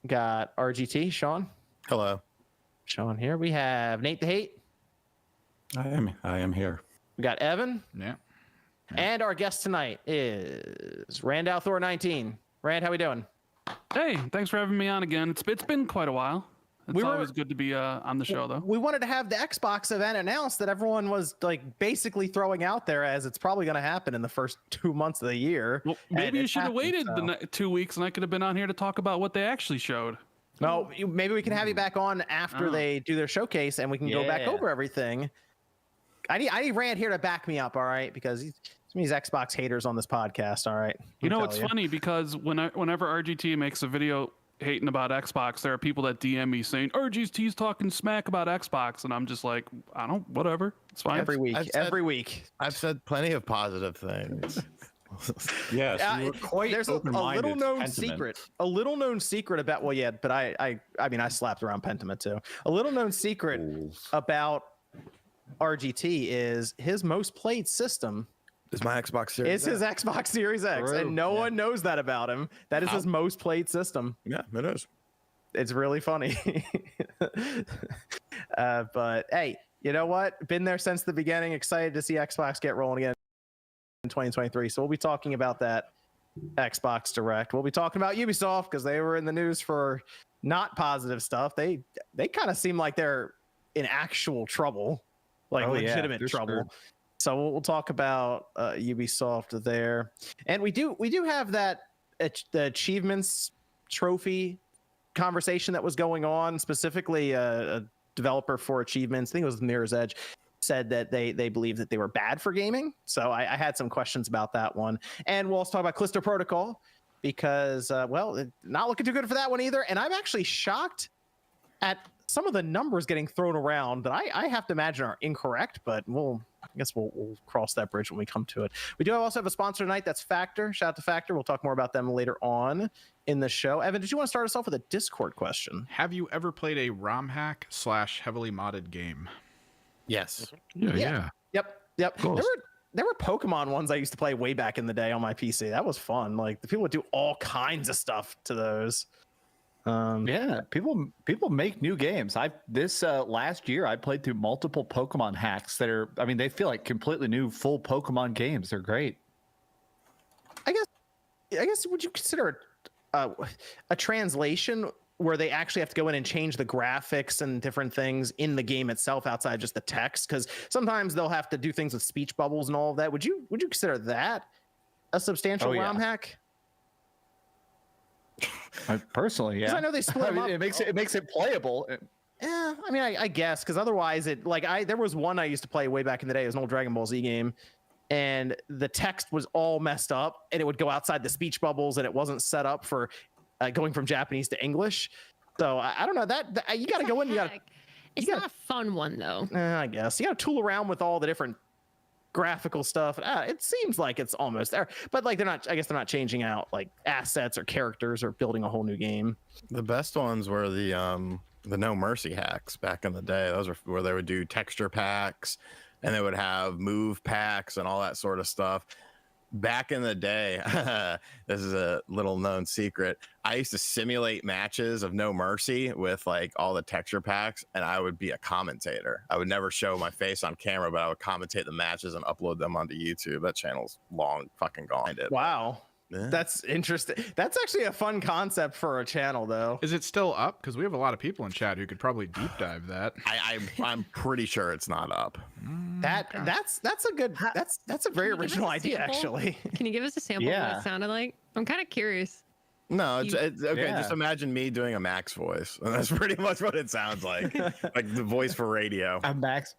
Got RGT. Sean. Hello. Sean here. We have Nate the Hate. I am here. We got Evan. Yeah. And our guest tonight is Randall Thor 19. Rand, how we doing? Hey, thanks for having me on again. It's been quite a while. It's always good to be on the show, though. We wanted to have the Xbox event announced that everyone was like basically throwing out there as it's probably going to happen in the first 2 months of the year. Well, maybe you should have waited the 2 weeks, and I could have been on here to talk about what they actually showed. No, maybe we can have you back on after they do their showcase, and we can go back over everything. I need Rand here to back me up, all right? Because some of these Xbox haters on this podcast, all right? You know, it's funny because whenever RGT makes a video hating about Xbox, there are people that DM me saying RGT's talking smack about Xbox, and I'm just like, whatever, it's fine. Every week. I've said plenty of positive things. Yes, you were quite there's a little known secret. A little known secret about but I mean I slapped around Pentiment too. A little known secret about RGT is his most played system is my Xbox Series. It's his Xbox Series X, and no one knows that about him. That is his most played system. Yeah, it is. It's really funny. But hey, you know what? Been there since the beginning. Excited to see Xbox get rolling again in 2023. So we'll be talking about that Xbox Direct. We'll be talking about Ubisoft because they were in the news for not positive stuff. They kind of seem like they're in actual trouble, like legitimate trouble. Sure. So we'll talk about Ubisoft there, and we do have that the achievements trophy conversation that was going on. Specifically, a developer for achievements, I think it was Mirror's Edge, said that they believe that they were bad for gaming. So I had some questions about that one, and we'll also talk about Callisto Protocol because not looking too good for that one either. And I'm actually shocked at some of the numbers getting thrown around that I have to imagine are incorrect, but I guess we'll cross that bridge when we come to it. We do also have a sponsor tonight. That's Factor. Shout out to Factor. We'll talk more about them later on in the show. Evan, did you want to start us off with a Discord question? Have you ever played a ROM hack / heavily modded game? Yes. Yeah. Yep. There were Pokemon ones I used to play way back in the day on my PC. That was fun. Like the people would do all kinds of stuff to those. People make new games. This last year I played through multiple Pokemon hacks that are, I mean, they feel like completely new full Pokemon games. They're great. I guess would you consider a translation where they actually have to go in and change the graphics and different things in the game itself outside just the text? Because sometimes they'll have to do things with speech bubbles and all of that. Would you consider that a substantial ROM hack? Personally, yeah. I know they split them up. It makes it playable. Yeah, I mean, I guess because otherwise, there was one I used to play way back in the day. It was an old Dragon Ball Z game, and the text was all messed up, and it would go outside the speech bubbles, and it wasn't set up for going from Japanese to English. So I don't know that you got to go in. You got. It's not a fun one though. I guess you got to tool around with all the different graphical stuff. It seems like it's almost there, but like they're not. I guess they're not changing out like assets or characters or building a whole new game. The best ones were the No Mercy hacks back in the day. Those were where they would do texture packs and they would have move packs and all that sort of stuff. Back in the day, this is a little known secret. I used to simulate matches of No Mercy with like all the texture packs, and I would be a commentator. I would never show my face on camera, but I would commentate the matches and upload them onto YouTube. That channel's long fucking gone. Wow. That's interesting. That's actually a fun concept for a channel, though. Is it still up? Because we have a lot of people in chat who could probably deep dive that. I'm pretty sure it's not up. That's a good. That's a very original idea, actually. Can you give us a sample of what it sounded like? I'm kind of curious. No, it's okay. Yeah. Just imagine me doing a Max voice, and that's pretty much what it sounds like. Like the voice for radio. I'm Max.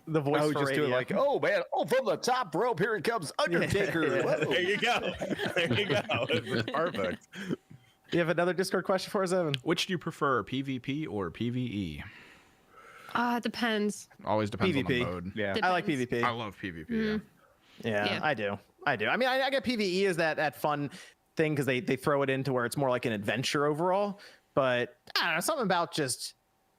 The voice for just radio. doing like, oh man, oh from the top rope, here it comes Undertaker. There you go. There you go. It's perfect. You have another Discord question for us, Evan? Which do you prefer, PvP or PvE? It depends. Always depends PvP. on the mode. Yeah, I like PvP. I love PvP. Yeah, I do. I mean, I get PvE is that fun thing because they throw it into where it's more like an adventure overall. But I don't know, something about just,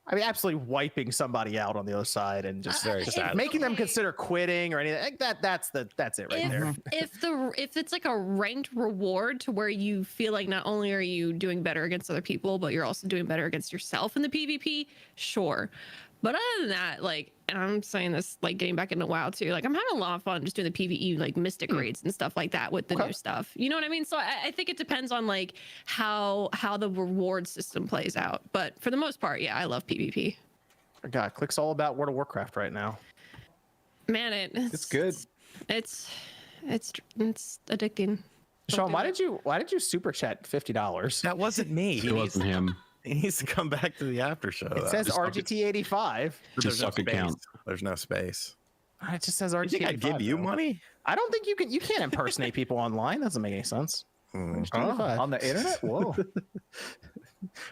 I mean, absolutely wiping somebody out on the other side and just making them consider quitting or anything like that. That's it right there. If it's like a ranked reward to where you feel like not only are you doing better against other people, but you're also doing better against yourself in the PvP, sure. But other than that, like, and I'm saying this like getting back into WoW too, like I'm having a lot of fun just doing the PvE like Mystic raids and stuff like that with the new stuff. You know what I mean? So I think it depends on like how the reward system plays out. But for the most part, yeah, I love PvP. God, Click's all about World of Warcraft right now. Man, it's good. It's addicting. Sean, why did you super chat $50? That wasn't me. It wasn't him. He needs to come back to the after show. It says RGT 85. Just suck account. There's no space. It just says RGT. You think I'd give you money? I don't think you can. You can't impersonate people online. Doesn't make any sense. On the internet? Whoa.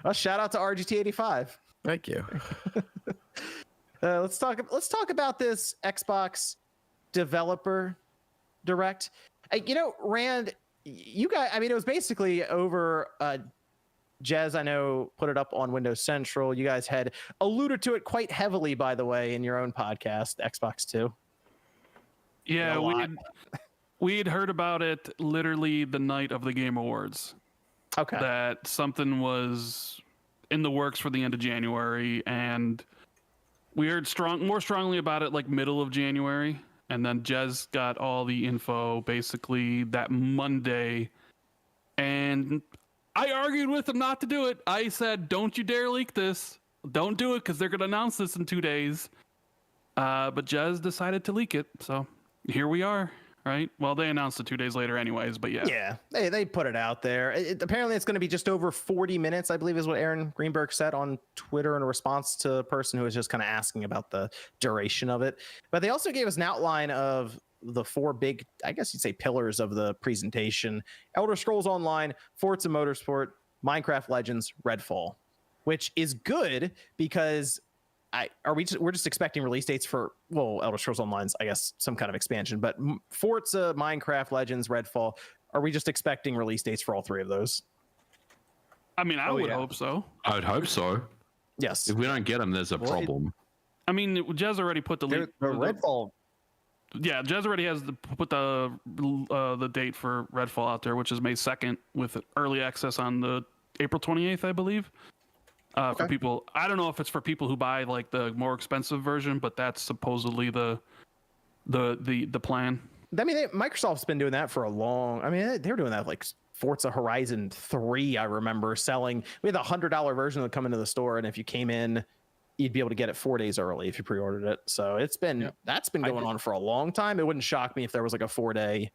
Well, shout out to RGT 85. Thank you. Let's talk about this Xbox developer direct. Rand, you guys. I mean, it was basically over. Jez, I know, put it up on Windows Central. You guys had alluded to it quite heavily, by the way, in your own podcast, Xbox 2. Yeah, we had heard about it literally the night of the Game Awards. Okay. That something was in the works for the end of January, and we heard more strongly about it like middle of January, and then Jez got all the info basically that Monday, and I argued with him not to do it. I said, don't you dare leak this. Don't do it because they're going to announce this in 2 days. But Jez decided to leak it. So here we are, right? Well, they announced it 2 days later anyways, but yeah. Yeah, they put it out there. Apparently, it's going to be just over 40 minutes, I believe is what Aaron Greenberg said on Twitter in a response to a person who was just kind of asking about the duration of it. But they also gave us an outline of the 4 big, I guess you'd say, pillars of the presentation: Elder Scrolls Online, Forza Motorsport, Minecraft Legends, Redfall, which is good because we're just expecting release dates for, well, Elder Scrolls Online's, I guess, some kind of expansion, but Forza, Minecraft Legends, Redfall, are we just expecting release dates for all 3 of those? I mean, I would hope so. I would hope so. Yes. If we don't get them, there's a problem. I mean, Jez already put the Redfall. Yeah, Jez already has put the date for Redfall out there, which is May 2nd, with early access on the April 28th, I believe. For people, I don't know if it's for people who buy like the more expensive version, but that's supposedly the plan. I mean, Microsoft's been doing that for a long. I mean, they were doing that like Forza Horizon 3. I remember selling. We had the $100 version that would come into the store, and if you came in, you'd be able to get it 4 days early if you pre-ordered it. So that's been going on for a long time. It wouldn't shock me if there was like a 4-day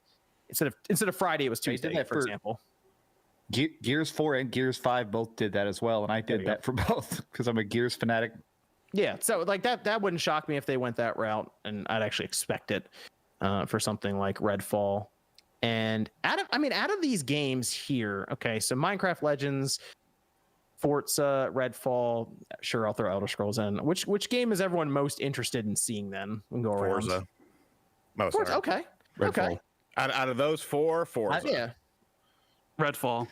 instead of Friday, it was Tuesday, for example. Gears 4 and Gears 5 both did that as well, and I did that for both because I'm a Gears fanatic. Yeah, so like that wouldn't shock me if they went that route, and I'd actually expect it. for something like Redfall. And out of these games here, okay, so Minecraft Legends, Forza, Redfall, sure, I'll throw Elder Scrolls in. Which game is everyone most interested in seeing then? We can go around. Forza. Most Forza, are. okay. Redfall. Okay. Out of those four, Forza. Yeah. Redfall.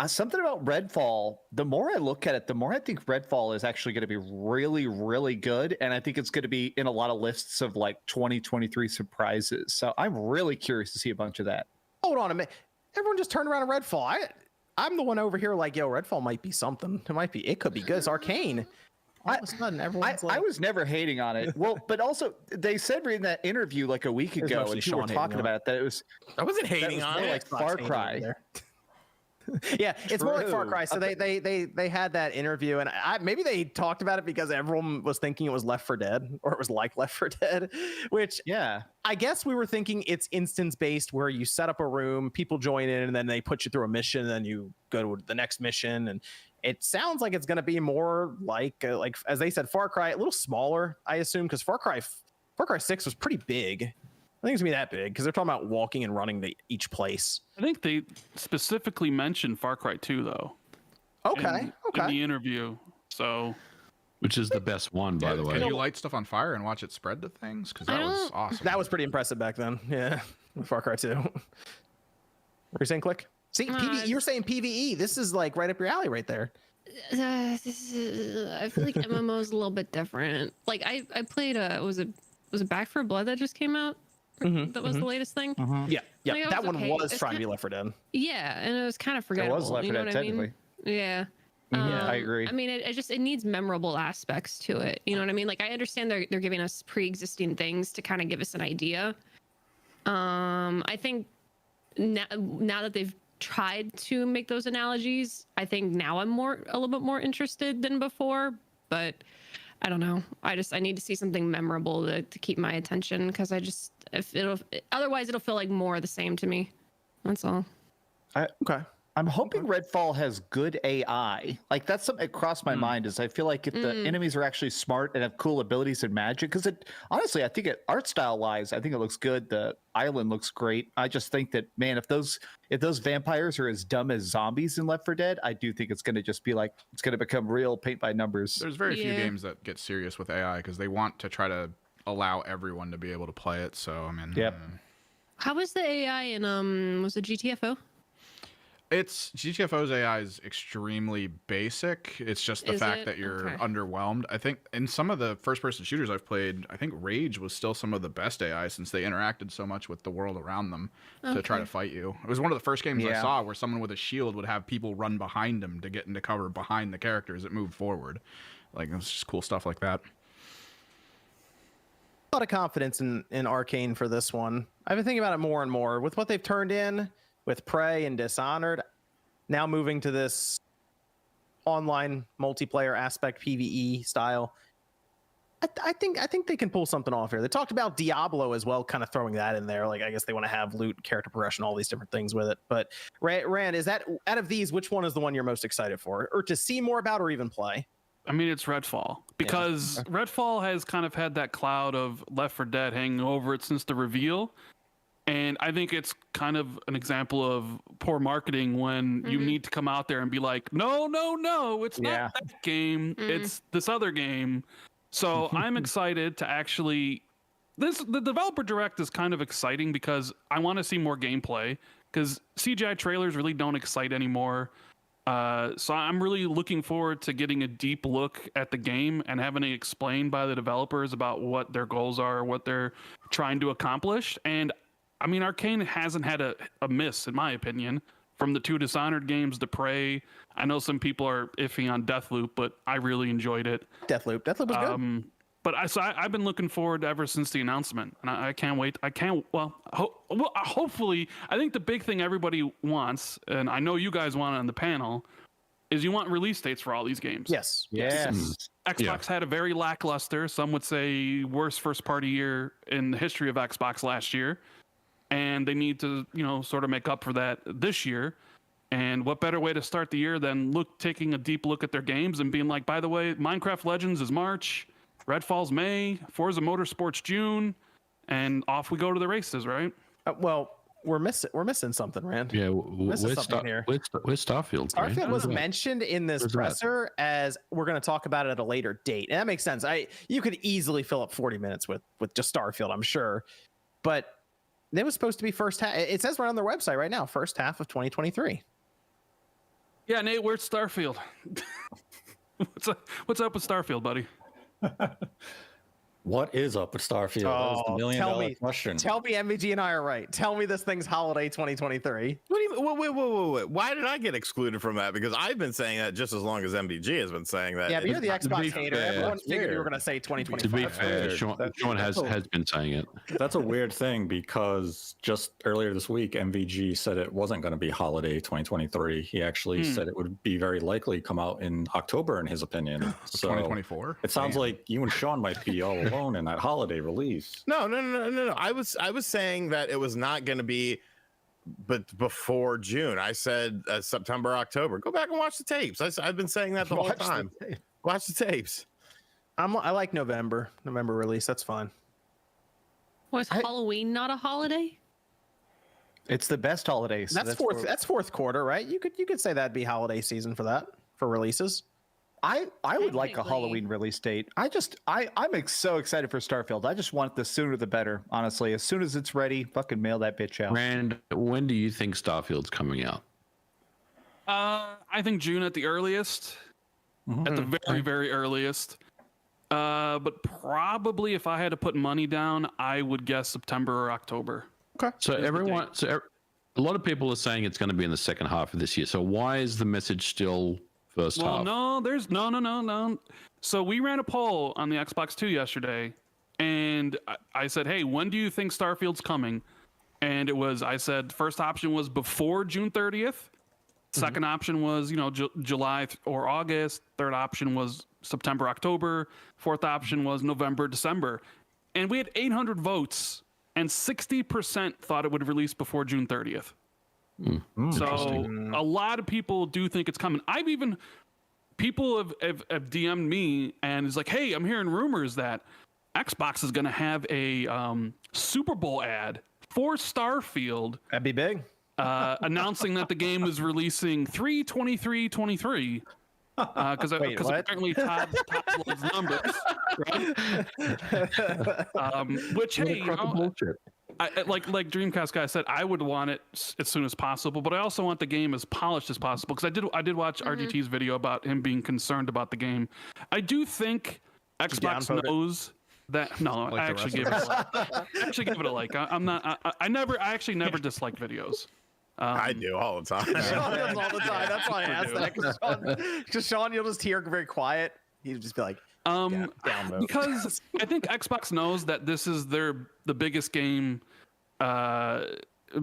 Something about Redfall. The more I look at it, the more I think Redfall is actually going to be really, really good, and I think it's going to be in a lot of lists of like 2023 surprises. So I'm really curious to see a bunch of that. Hold on a minute. Everyone just turned around to Redfall. I'm the one over here like, yo, Redfall might be something. It could be good. It's Arcane. All of a sudden, everyone's I was never hating on it. Well, but also they said in that interview like a week ago, and people were talking about it, that it was. I wasn't hating on it. Like Far Cry. Yeah, it's more like Far Cry. So they had that interview, and maybe they talked about it because everyone was thinking it was Left 4 Dead, or it was like Left 4 Dead, which I guess we were thinking it's instance based, where you set up a room, people join in, and then they put you through a mission, and then you go to the next mission, and it sounds like it's going to be more like as they said, Far Cry, a little smaller, I assume, because Far Cry 6 was pretty big. I think it's gonna be that big because they're talking about walking and running to each place. I think they specifically mentioned Far Cry 2 though. Okay. In the interview, so. Which is the best one, by the way. Can you light stuff on fire and watch it spread to things? Because that was awesome. That was pretty impressive back then. Yeah, Far Cry 2. What are you saying, Click? See, you're saying PvE. This is like right up your alley, right there. I feel like MMO is a little bit different. Like I played was it Back 4 Blood that just came out? That was the latest thing. Yeah, Like, that one okay. was It's trying to kinda- be Left 4 Dead. Yeah, and it was kind of forgettable. It was Left 4 you know Dead, what I mean? technically. Yeah. I agree. I mean, it needs memorable aspects to it. You know what I mean? Like I understand they're giving us pre-existing things to kind of give us an idea. I think now that they've tried to make those analogies, I think now I'm a little bit more interested than before. But I don't know. I need to see something memorable to keep my attention, because otherwise it'll feel like more of the same to me. That's all. Okay. I'm hoping Redfall has good AI. Like that's something that crossed my mind. Is I feel like if the enemies are actually smart and have cool abilities and magic, because honestly, I think art style wise, I think it looks good. The island looks great. I just think that, man, if those vampires are as dumb as zombies in Left 4 Dead, I do think it's going to just be like it's going to become real paint by numbers. There's very few games that get serious with AI because they want to try to allow everyone to be able to play it. So I mean, How was the AI in was it GTFO? It's GTFO's AI is extremely basic. It's just the fact that you're underwhelmed. I think in some of the first-person shooters I've played, I think Rage was still some of the best AI since they interacted so much with the world around them to try to fight you. It was one of the first games I saw where someone with a shield would have people run behind him to get into cover behind the characters that moved forward. Like, it was just cool stuff like that. A lot of confidence in Arcane for this one. I've been thinking about it more and more with what they've turned in with Prey and Dishonored, now moving to this online multiplayer aspect, PvE style. I think they can pull something off here. They talked about Diablo as well, kind of throwing that in there. Like, I guess they want to have loot, character progression, all these different things with it. But Rand, is that out of these, which one is the one you're most excited for, or to see more about, or even play? I mean, it's Redfall, because Redfall has kind of had that cloud of Left 4 Dead hanging over it since the reveal. And I think it's kind of an example of poor marketing when you need to come out there and be like, no, it's not that game. It's this other game. So I'm excited to actually... The developer direct is kind of exciting because I want to see more gameplay, because CGI trailers really don't excite anymore. So I'm really looking forward to getting a deep look at the game and having it explained by the developers about what their goals are, what they're trying to accomplish. And I mean, Arcane hasn't had a miss, in my opinion, from the 2 Dishonored games to Prey. I know some people are iffy on Deathloop, but I really enjoyed it. Deathloop was good. But I've been looking forward to ever since the announcement, and I can't wait. Hopefully, I think the big thing everybody wants, and I know you guys want it on the panel, is you want release dates for all these games. Yes. Xbox had a very lackluster, some would say worst first-party year in the history of Xbox last year. And they need to, sort of make up for that this year. And what better way to start the year than taking a deep look at their games and being like, by the way, Minecraft Legends is March. Redfall's May, Forza Motorsports June, and off we go to the races, right? Well, we're missing something, Rand. Yeah, where's Starfield? Starfield was mentioned in this presser as we're going to talk about it at a later date, and that makes sense. You could easily fill up 40 minutes with just Starfield, I'm sure, but it was supposed to be first half. It says right on their website right now, first half of 2023. Yeah, Nate, where's Starfield? What's up with Starfield, buddy? What is up with Starfield? That was the million-dollar question. Tell me MVG and I are right. Tell me this thing's holiday 2023. What do you mean? Wait. Why did I get excluded from that? Because I've been saying that just as long as MVG has been saying that. Yeah, but you're the Xbox hater. Everyone figured you were going to say 2025. To be fair, Sean has been saying it. That's a weird thing because just earlier this week, MVG said it wasn't going to be holiday 2023. He actually said it would be very likely come out in October, in his opinion. So 2024. It sounds like you and Sean might be all alone in that holiday release. No. I was saying that it was not going to be, but before June. I said September, October. Go back and watch the tapes. I've been saying that the whole time. Watch the tapes. I like November release. That's fine. Was Halloween not a holiday? It's the best holiday. So that's fourth quarter, right? You could say that'd be holiday season for releases. I would like a Halloween release date. I'm so excited for Starfield. I just want the sooner the better, honestly. As soon as it's ready, fucking mail that bitch out. Rand, when do you think Starfield's coming out? I think June at the earliest. At the very, very earliest. But probably if I had to put money down, I would guess September or October. Okay. So a lot of people are saying it's going to be in the second half of this year. So why is the message still first half? No, there's no. So we ran a poll on the Xbox 2 yesterday, and I said, hey, when do you think Starfield's coming? And I said first option was before June 30th. Second option was, July or August. Third option was September, October. Fourth option was November, December. And we had 800 votes, and 60% thought it would release before June 30th. So a lot of people do think it's coming. People have DM'd me and it's like, hey, I'm hearing rumors that Xbox is going to have a Super Bowl ad for Starfield. That'd be big. Announcing that the game is releasing 3/23/23. Because apparently Todd loves numbers, right? Which, hey, like Dreamcast guy said, I would want it as soon as possible, but I also want the game as polished as possible. Because I did watch RGT's video about him being concerned about the game. I do think Xbox knows that. No, I actually give it a like. Actually give it a like. I'm not. I actually never dislike videos. I do all the time. Sean does all the time. That's why I asked that. Because Sean, you'll just hear very quiet. He'd just be like, because I think Xbox knows that this is the biggest game,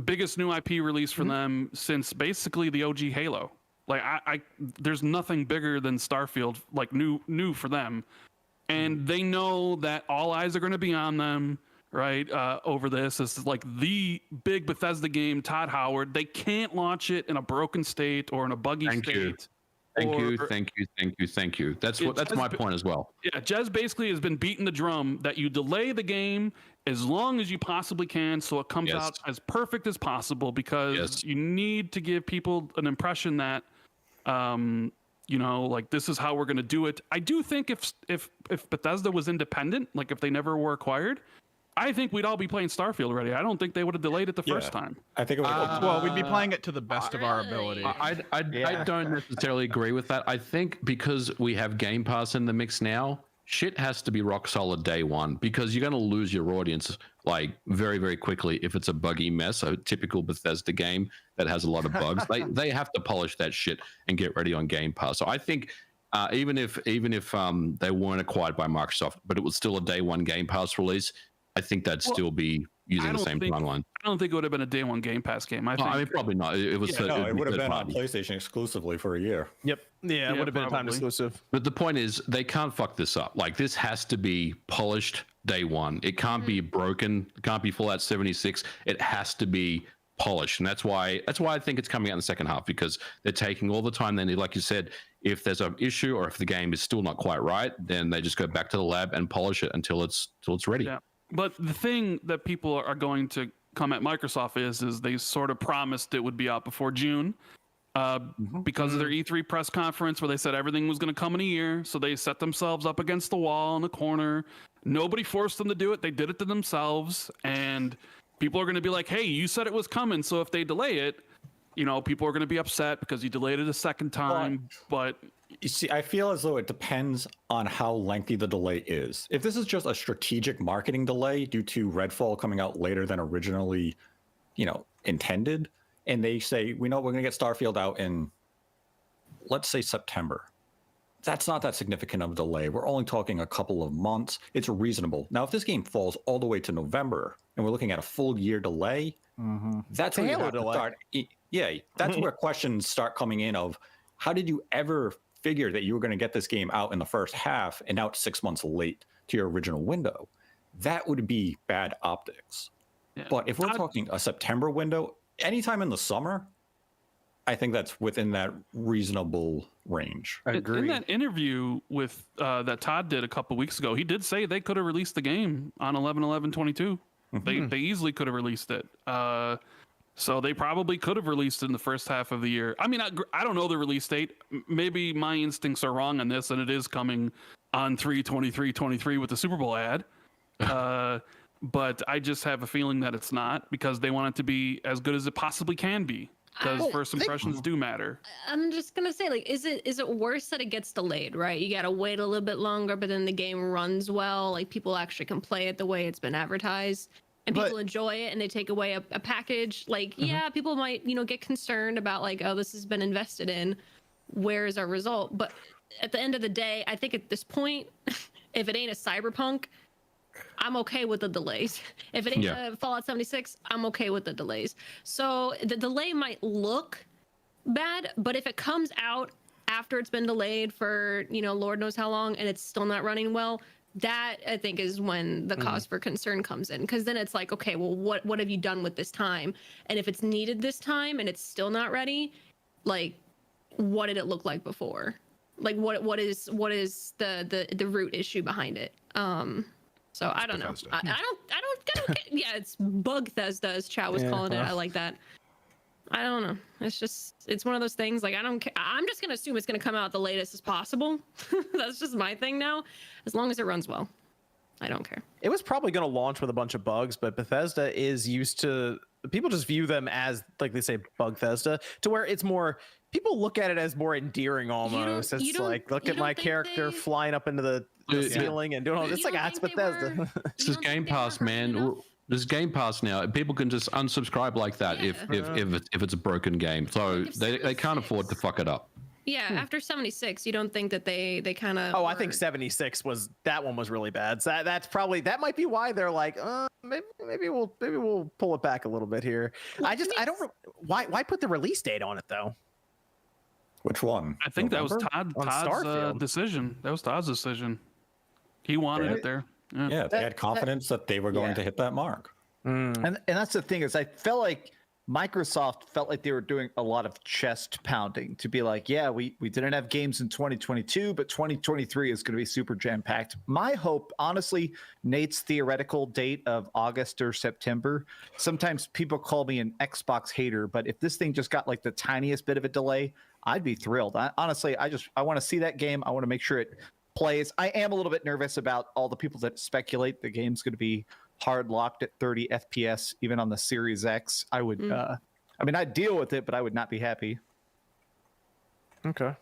biggest new IP release for them since basically the OG Halo. Like there's nothing bigger than Starfield, like new for them, and they know that all eyes are going to be on them. Right, over this is like the big Bethesda game. Todd Howard, they can't launch it in a broken state or in a buggy state. Thank you. That's my point as well. Yeah, Jez basically has been beating the drum that you delay the game as long as you possibly can, so it comes out as perfect as possible. Because you need to give people an impression that, like this is how we're going to do it. I do think if Bethesda was independent, like if they never were acquired, I think we'd all be playing Starfield already. I don't think they would have delayed it the first time. I think it would. Well, we'd be playing it to the best of our ability. I don't necessarily agree with that. I think because we have Game Pass in the mix now, shit has to be rock solid day one, because you're going to lose your audience like very, very quickly if it's a buggy mess, a typical Bethesda game that has a lot of bugs. they have to polish that shit and get ready on Game Pass. So I think even if they weren't acquired by Microsoft, but it was still a day one Game Pass release, I think that'd still be using the same timeline. I don't think it would have been a day one Game Pass game. I think probably not. It was. It would have been on PlayStation exclusively for a year. Yep. Yeah, it would have been time exclusive. But the point is, they can't fuck this up. Like, this has to be polished day one. It can't be broken. It can't be Fallout 76. It has to be polished, and that's why I think it's coming out in the second half, because they're taking all the time they need. Like you said, if there's an issue or if the game is still not quite right, then they just go back to the lab and polish it until it's ready. Yeah, but the thing that people are going to come at Microsoft is they sort of promised it would be out before June, because of their E3 press conference where they said everything was going to come in a year. So they set themselves up against the wall in the corner. Nobody forced them to do it. They did it to themselves, and people are going to be like, hey, you said it was coming. So if they delay it, people are going to be upset because you delayed it a second time. But you see, I feel as though it depends on how lengthy the delay is. If this is just a strategic marketing delay due to Redfall coming out later than originally, intended, and they say, we know we're going to get Starfield out in, let's say, September. That's not that significant of a delay. We're only talking a couple of months. It's reasonable. Now, if this game falls all the way to November and we're looking at a full year delay, that's where you have to start. Yeah, that's where questions start coming in of, how did you ever figure that you were going to get this game out in the first half and now it's 6 months late to your original window? That would be bad optics. Yeah. But if we're talking a September window, anytime in the summer, I think that's within that reasonable range. In that interview with that Todd did a couple weeks ago, he did say they could have released the game on 11/11/22. They easily could have released it. So they probably could have released it in the first half of the year. I mean, I don't know the release date. Maybe my instincts are wrong on this, and it is coming on 3/23/23 with the Super Bowl ad. But I just have a feeling that it's not, because they want it to be as good as it possibly can be. Because first impressions do matter. I'm just gonna say, is it worse that it gets delayed, right? You gotta wait a little bit longer, but then the game runs well, like people actually can play it the way it's been advertised, and people enjoy it, and they take away a package. Yeah, people might get concerned about oh, this has been invested in, where is our result? But at the end of the day, I think at this point, if it ain't a Cyberpunk, I'm okay with the delays. If it ain't a Fallout 76, I'm okay with the delays. So the delay might look bad, but if it comes out after it's been delayed for, Lord knows how long, and it's still not running well, that I think is when the cause for concern comes in. Because then it's like, okay, well, what have you done with this time? And if it's needed this time and it's still not ready, what did it look like before? What is the root issue behind it? So I don't know. I don't. Yeah, it's Bugthesda, as Chow was calling it. I like that. I don't know. It's one of those things. I don't care. I'm just gonna assume it's gonna come out the latest as possible. That's just my thing now. As long as it runs well, I don't care. It was probably gonna launch with a bunch of bugs, but Bethesda is used to, people just view them as, like they say, Bugthesda, to where it's more, people look at it as more endearing almost. It's like, look at my character flying up into the ceiling and doing all this. It's Bethesda. This is Game Pass, man. There's Game Pass now. People can just unsubscribe like that if it's a broken game. So they can't afford to fuck it up. Yeah, after 76, you don't think that they kind of. Oh, I think 76 that one was really bad. So that might be why they're like, maybe we'll pull it back a little bit here. Well, why put the release date on it though? Which one? I think November? That was Todd's decision. That was Todd's decision. He wanted it there. Yeah, they had confidence that they were going to hit that mark. And that's the thing, is I felt like Microsoft felt like they were doing a lot of chest pounding to be like, yeah, we didn't have games in 2022, but 2023 is going to be super jam-packed. My hope, honestly, Nate's theoretical date of August or September, sometimes people call me an Xbox hater, but if this thing just got the tiniest bit of a delay, I'd be thrilled. Honestly, I want to see that game. I want to make sure it plays. I am a little bit nervous about all the people that speculate the game's going to be hard locked at 30 FPS, even on the Series X. I would, I'd deal with it, but I would not be happy. Okay.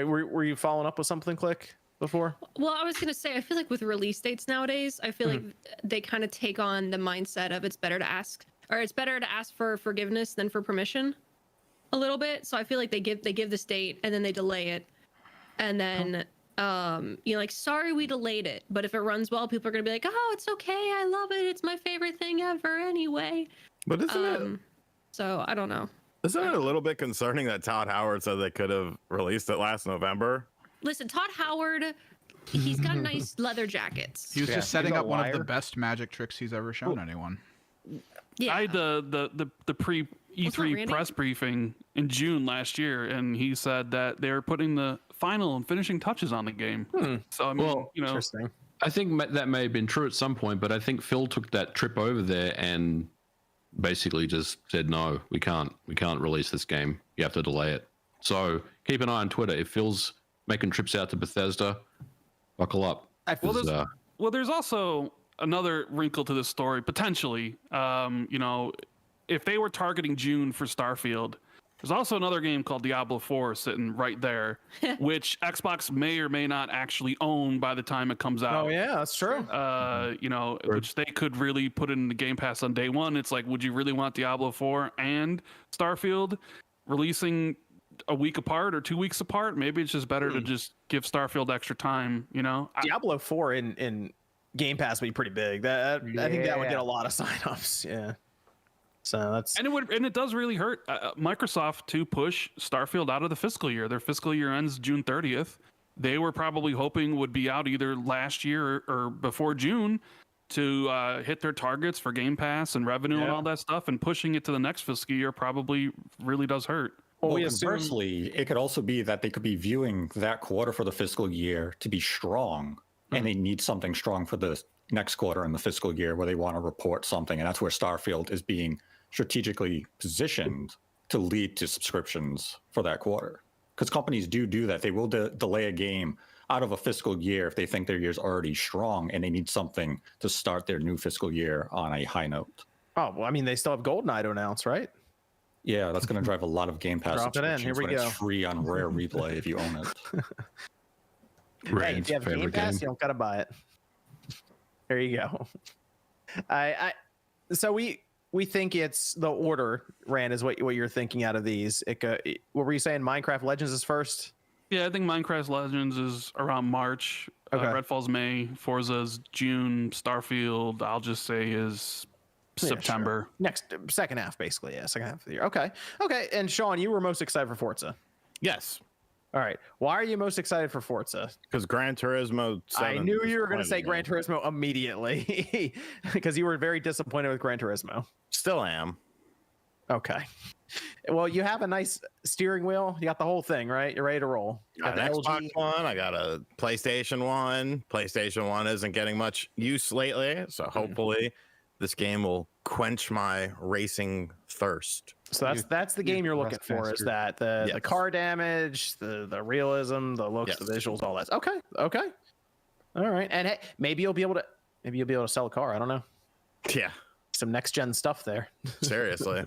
Were you following up with something, Click, before? Well, I was going to say, I feel like with release dates nowadays, I feel like they kind of take on the mindset of it's better to ask for forgiveness than for permission a little bit. So I feel like they give this date and then they delay it. And then, sorry we delayed it. But if it runs well, people are going to be like, oh, it's okay. I love it. It's my favorite thing ever anyway. But isn't it? So I don't know. Isn't it a little bit concerning that Todd Howard said they could have released it last November? Listen, Todd Howard, he's got nice leather jackets. He was just setting up one of the best magic tricks he's ever shown anyone. Yeah. I had the pre E3 press briefing in June last year, and he said that they're putting the final and finishing touches on the game. So I mean, interesting. I think that may have been true at some point, but I think Phil took that trip over there and basically just said, no, we can't release this game. You have to delay it. So keep an eye on Twitter. If Phil's making trips out to Bethesda, buckle up. Well, there's also another wrinkle to this story, potentially. If they were targeting June for Starfield, there's also another game called Diablo 4 sitting right there, which Xbox may or may not actually own by the time it comes out. Oh yeah, that's true. Which they could really put in the Game Pass on day one. It's like, would you really want Diablo 4 and Starfield releasing a week apart or 2 weeks apart? Maybe it's just better to just give Starfield extra time. Diablo 4 in Game Pass would be pretty big. I think that would get a lot of signups. Yeah. So that's and it does really hurt Microsoft to push Starfield out of the fiscal year. Their fiscal year ends June 30th. They were probably hoping would be out either last year or before June to hit their targets for Game Pass and revenue and all that stuff. And pushing it to the next fiscal year probably really does hurt. Well, conversely, it could also be that they could be viewing that quarter for the fiscal year to be strong, and they need something strong for the next quarter in the fiscal year where they want to report something, and that's where Starfield is being strategically positioned to lead to subscriptions for that quarter. Because companies do that. They will delay a game out of a fiscal year if they think their year's already strong and they need something to start their new fiscal year on a high note. Oh, well, I mean, they still have GoldenEye to announce, right? Yeah, that's going to drive a lot of Game Pass Drop it in. Here we when go. It's free on Rare Replay if you own it. Hey, if you have Game Pass, you don't got to buy it. There you go. So we think it's the order, Rand, is what you're thinking out of these. What were you saying? Minecraft Legends is first? Yeah, I think Minecraft Legends is around March. Okay. Redfall's May. Forza's June. Starfield, I'll just say, is September. Sure. Next second half, basically. Yeah, second half of the year. Okay. And Sean, you were most excited for Forza. Yes. All right. Why are you most excited for Forza? Because Gran Turismo 7. I knew you were going to say Gran Turismo immediately because you were very disappointed with Gran Turismo. Still am. Okay. Well, you have a nice steering wheel. You got the whole thing, right? You're ready to roll. You got an Xbox One. I got a PlayStation One. PlayStation One isn't getting much use lately, so hopefully this game will quench my racing thirst. So that's the game you're looking for. Is that the car damage, the realism, the looks, the visuals, all that? Okay. All right. And hey, maybe you'll be able to sell a car. I don't know. Yeah. Some next gen stuff there. Seriously.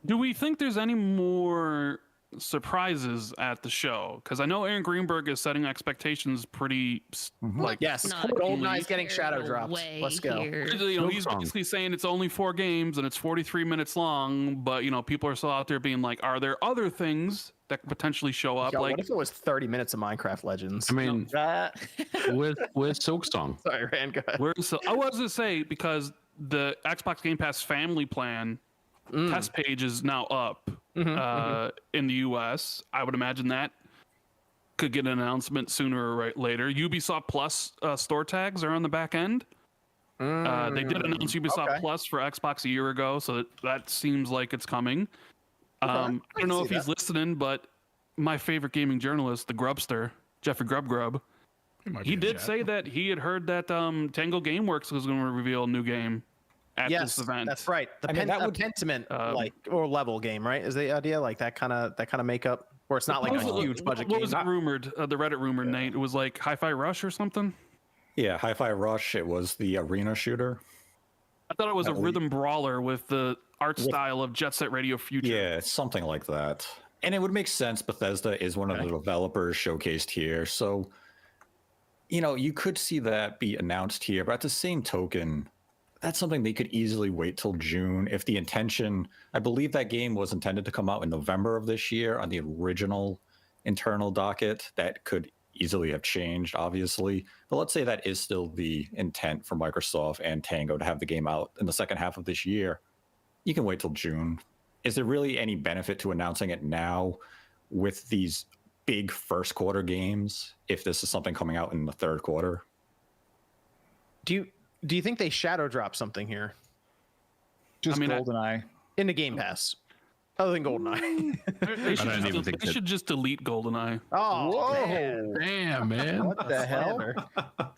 Do we think there's any more surprises at the show? Because I know Aaron Greenberg is setting expectations pretty yes. GoldenEye's getting shadow dropped. Let's go. He's basically saying it's only 4 games and it's 43 minutes long, but people are still out there being like, are there other things that could potentially show up? What if it was 30 minutes of Minecraft Legends? I mean, where's Silksong? Sorry, Rand, go ahead. I was going to say, because the Xbox Game Pass family plan test page is now up in the US. I would imagine that could get an announcement sooner or later. Ubisoft Plus store tags are on the back end. They did announce Ubisoft Plus for Xbox a year ago, so that seems like it's coming. I don't know if he's listening, but my favorite gaming journalist, the Grubster, Jeffrey Grub, he did say that he had heard that Tango Gameworks was going to reveal a new game at this event. That's right. Pentiment or level game, right? Is the idea like that kind of makeup, where it's not like a huge budget game? What was it rumored? The Reddit rumor, Nate. It was like Hi-Fi Rush or something. Yeah, Hi-Fi Rush. It was the arena shooter. I thought it was a rhythm brawler with the art style of Jet Set Radio Future. Yeah, something like that. And it would make sense. Bethesda is one of the developers showcased here, so you could see that be announced here. But at the same token, that's something they could easily wait till June. If the intention, I believe that game was intended to come out in November of this year on the original internal docket. That could easily have changed, obviously. But let's say that is still the intent for Microsoft and Tango to have the game out in the second half of this year. You can wait till June. Is there really any benefit to announcing it now with these big first quarter games if this is something coming out in the third quarter? Do you think they shadow drop something here? Just GoldenEye. Into Game Pass. Other than GoldenEye. They should just delete GoldenEye. Oh, whoa. Damn, man. What the hell?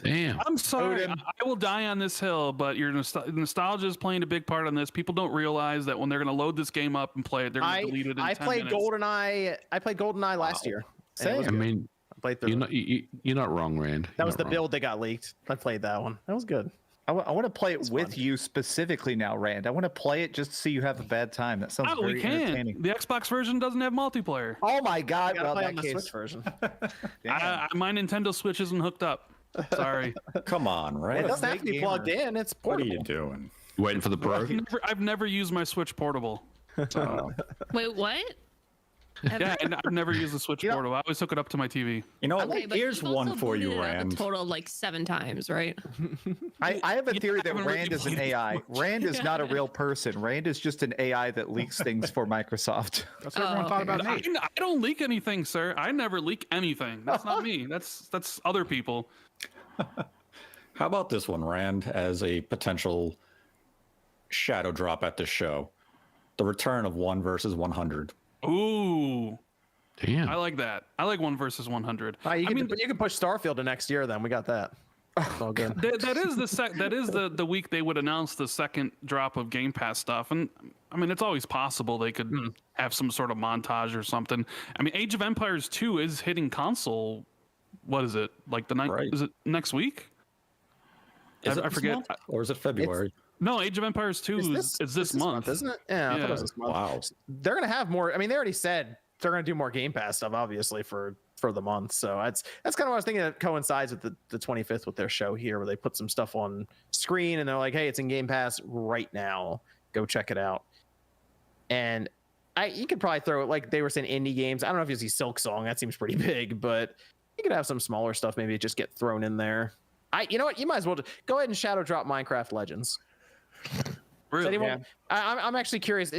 Damn. I'm sorry. I will die on this hill, but your nostalgia is playing a big part on this. People don't realize that when they're going to load this game up and play it, they're going to delete it in 10 played minutes. GoldenEye. I played GoldenEye last year. I mean, I played through you're not wrong, Rand. that was the build that got leaked. I played that one. That was good. I want to play it with you specifically now, Rand. I want to play it just to see you have a bad time. That sounds very we can. entertaining. The Xbox version doesn't have multiplayer. Oh my God! Well, Well, play on that the case. Switch version. My Nintendo Switch isn't hooked up. Sorry. Come on, right? It doesn't have to be plugged in. It's portable. What are you doing? You waiting for the Pro? I've never used my Switch portable. Wait, what? Yeah, and I've never used the Switch portable. I always hook it up to my TV. You know, Okay, but here's you've one also for you, booted it up Rand. A total of like 7 times, right? I have a theory that haven't Rand really is an played it. AI. Rand is not a real person. Rand is just an AI that leaks things for Microsoft. That's what everyone thought about Nate. I don't leak anything, sir. I never leak anything. That's not me. That's other people. How about this one, Rand, as a potential shadow drop at the show? The return of 1 versus 100. Ooh. Damn. I like that. I like 1 versus 100. You can push Starfield to next year. Then we got that. It's all good. that is the week they would announce the second drop of Game Pass stuff, and I mean it's always possible they could have some sort of montage or something. I mean, Age of Empires 2 is hitting console. What is it like the night? Right. Is it next week? Is it I forget. this month? Or is it February? No, Age of Empires 2 is this month, isn't it? Yeah, I thought it was this month. Wow. They're gonna have more. I mean, they already said they're gonna do more Game Pass stuff, obviously for the month. So that's kind of what I was thinking. It coincides with the 25th with their show here, where they put some stuff on screen and they're like, "Hey, it's in Game Pass right now. Go check it out." And you could probably throw it like they were saying indie games. I don't know if you see Silk Song. That seems pretty big, but you could have some smaller stuff maybe just get thrown in there. You know what? You might as well just go ahead and shadow drop Minecraft Legends. Really? Anyone, I'm actually curious.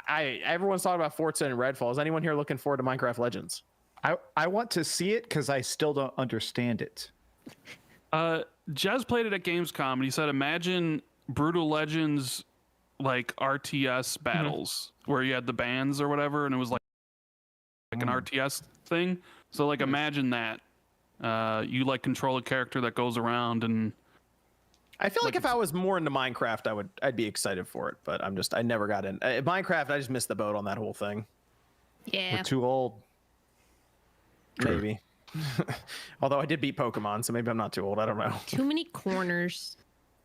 Everyone's talking about Forza and Redfall. Is anyone here looking forward to Minecraft Legends? I want to see it because I still don't understand it. Jez played it at Gamescom and he said, imagine Brutal Legends like RTS battles where you had the bands or whatever, and it was like an RTS thing. So like imagine that. You like control a character that goes around, and I feel like if I was more into Minecraft, I'd be excited for it, but I never got in. Minecraft, I just missed the boat on that whole thing. Yeah. We're too old. Maybe. Although I did beat Pokemon, so maybe I'm not too old. I don't know. Too many corners.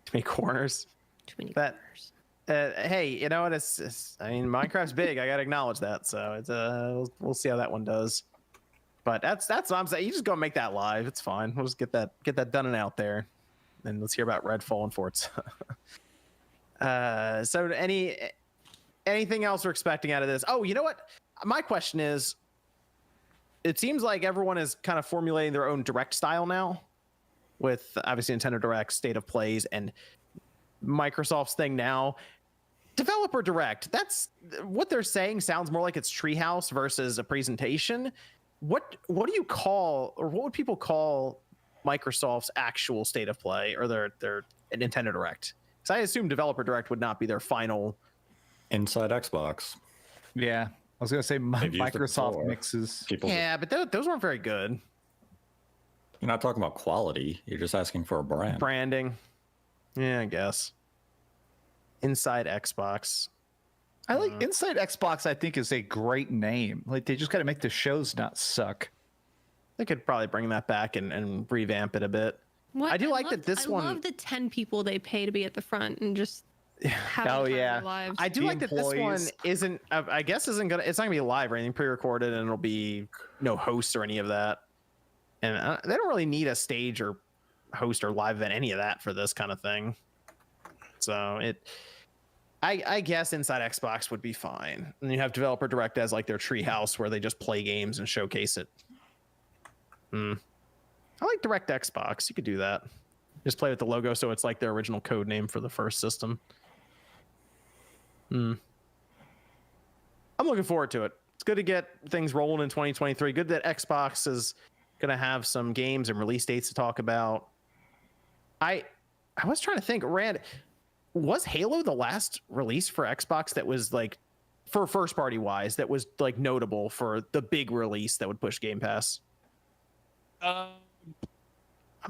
Too many corners. Too many corners. Hey, you know what? I mean, Minecraft's big. I gotta acknowledge that. So it's we'll see how that one does. But that's what I'm saying. You just go make that live. It's fine. We'll just get that done and out there. And let's hear about Redfall and Forza. So anything else we're expecting out of this? Oh, you know what? My question is, it seems like everyone is kind of formulating their own direct style now, with obviously Nintendo Direct, State of Plays, and Microsoft's thing now. Developer Direct. That's what they're saying. Sounds more like it's Treehouse versus a presentation. What do you call, or what would people call Microsoft's actual State of Play or their Nintendo Direct? Because I assume Developer Direct would not be their final. Inside Xbox. Yeah, I was gonna say Microsoft mixes. Yeah, but those weren't very good. You're not talking about quality. You're just asking for a brand. Branding. Yeah, I guess. Inside Xbox. I like Inside Xbox. I think is a great name. Like they just got to make the shows not suck. They could probably bring that back and revamp it a bit. What? I do like that this one. I love the 10 people they pay to be at the front and just have Oh a time of yeah, their lives. I do like that this one isn't. I guess isn't gonna. It's not gonna be live or anything, pre-recorded, and it'll be no host or any of that. And they don't really need a stage or host or live event, any of that for this kind of thing. So I guess Inside Xbox would be fine. And you have Developer Direct as like their treehouse where they just play games and showcase it. I like Direct Xbox. You could do that. Just play with the logo so it's like their original code name for the first system. I'm looking forward to it. It's good to get things rolling in 2023. Good that Xbox is going to have some games and release dates to talk about. I was trying to think, Rand, was Halo the last release for Xbox that was like, for first party wise, that was like notable for the big release that would push Game Pass? I'm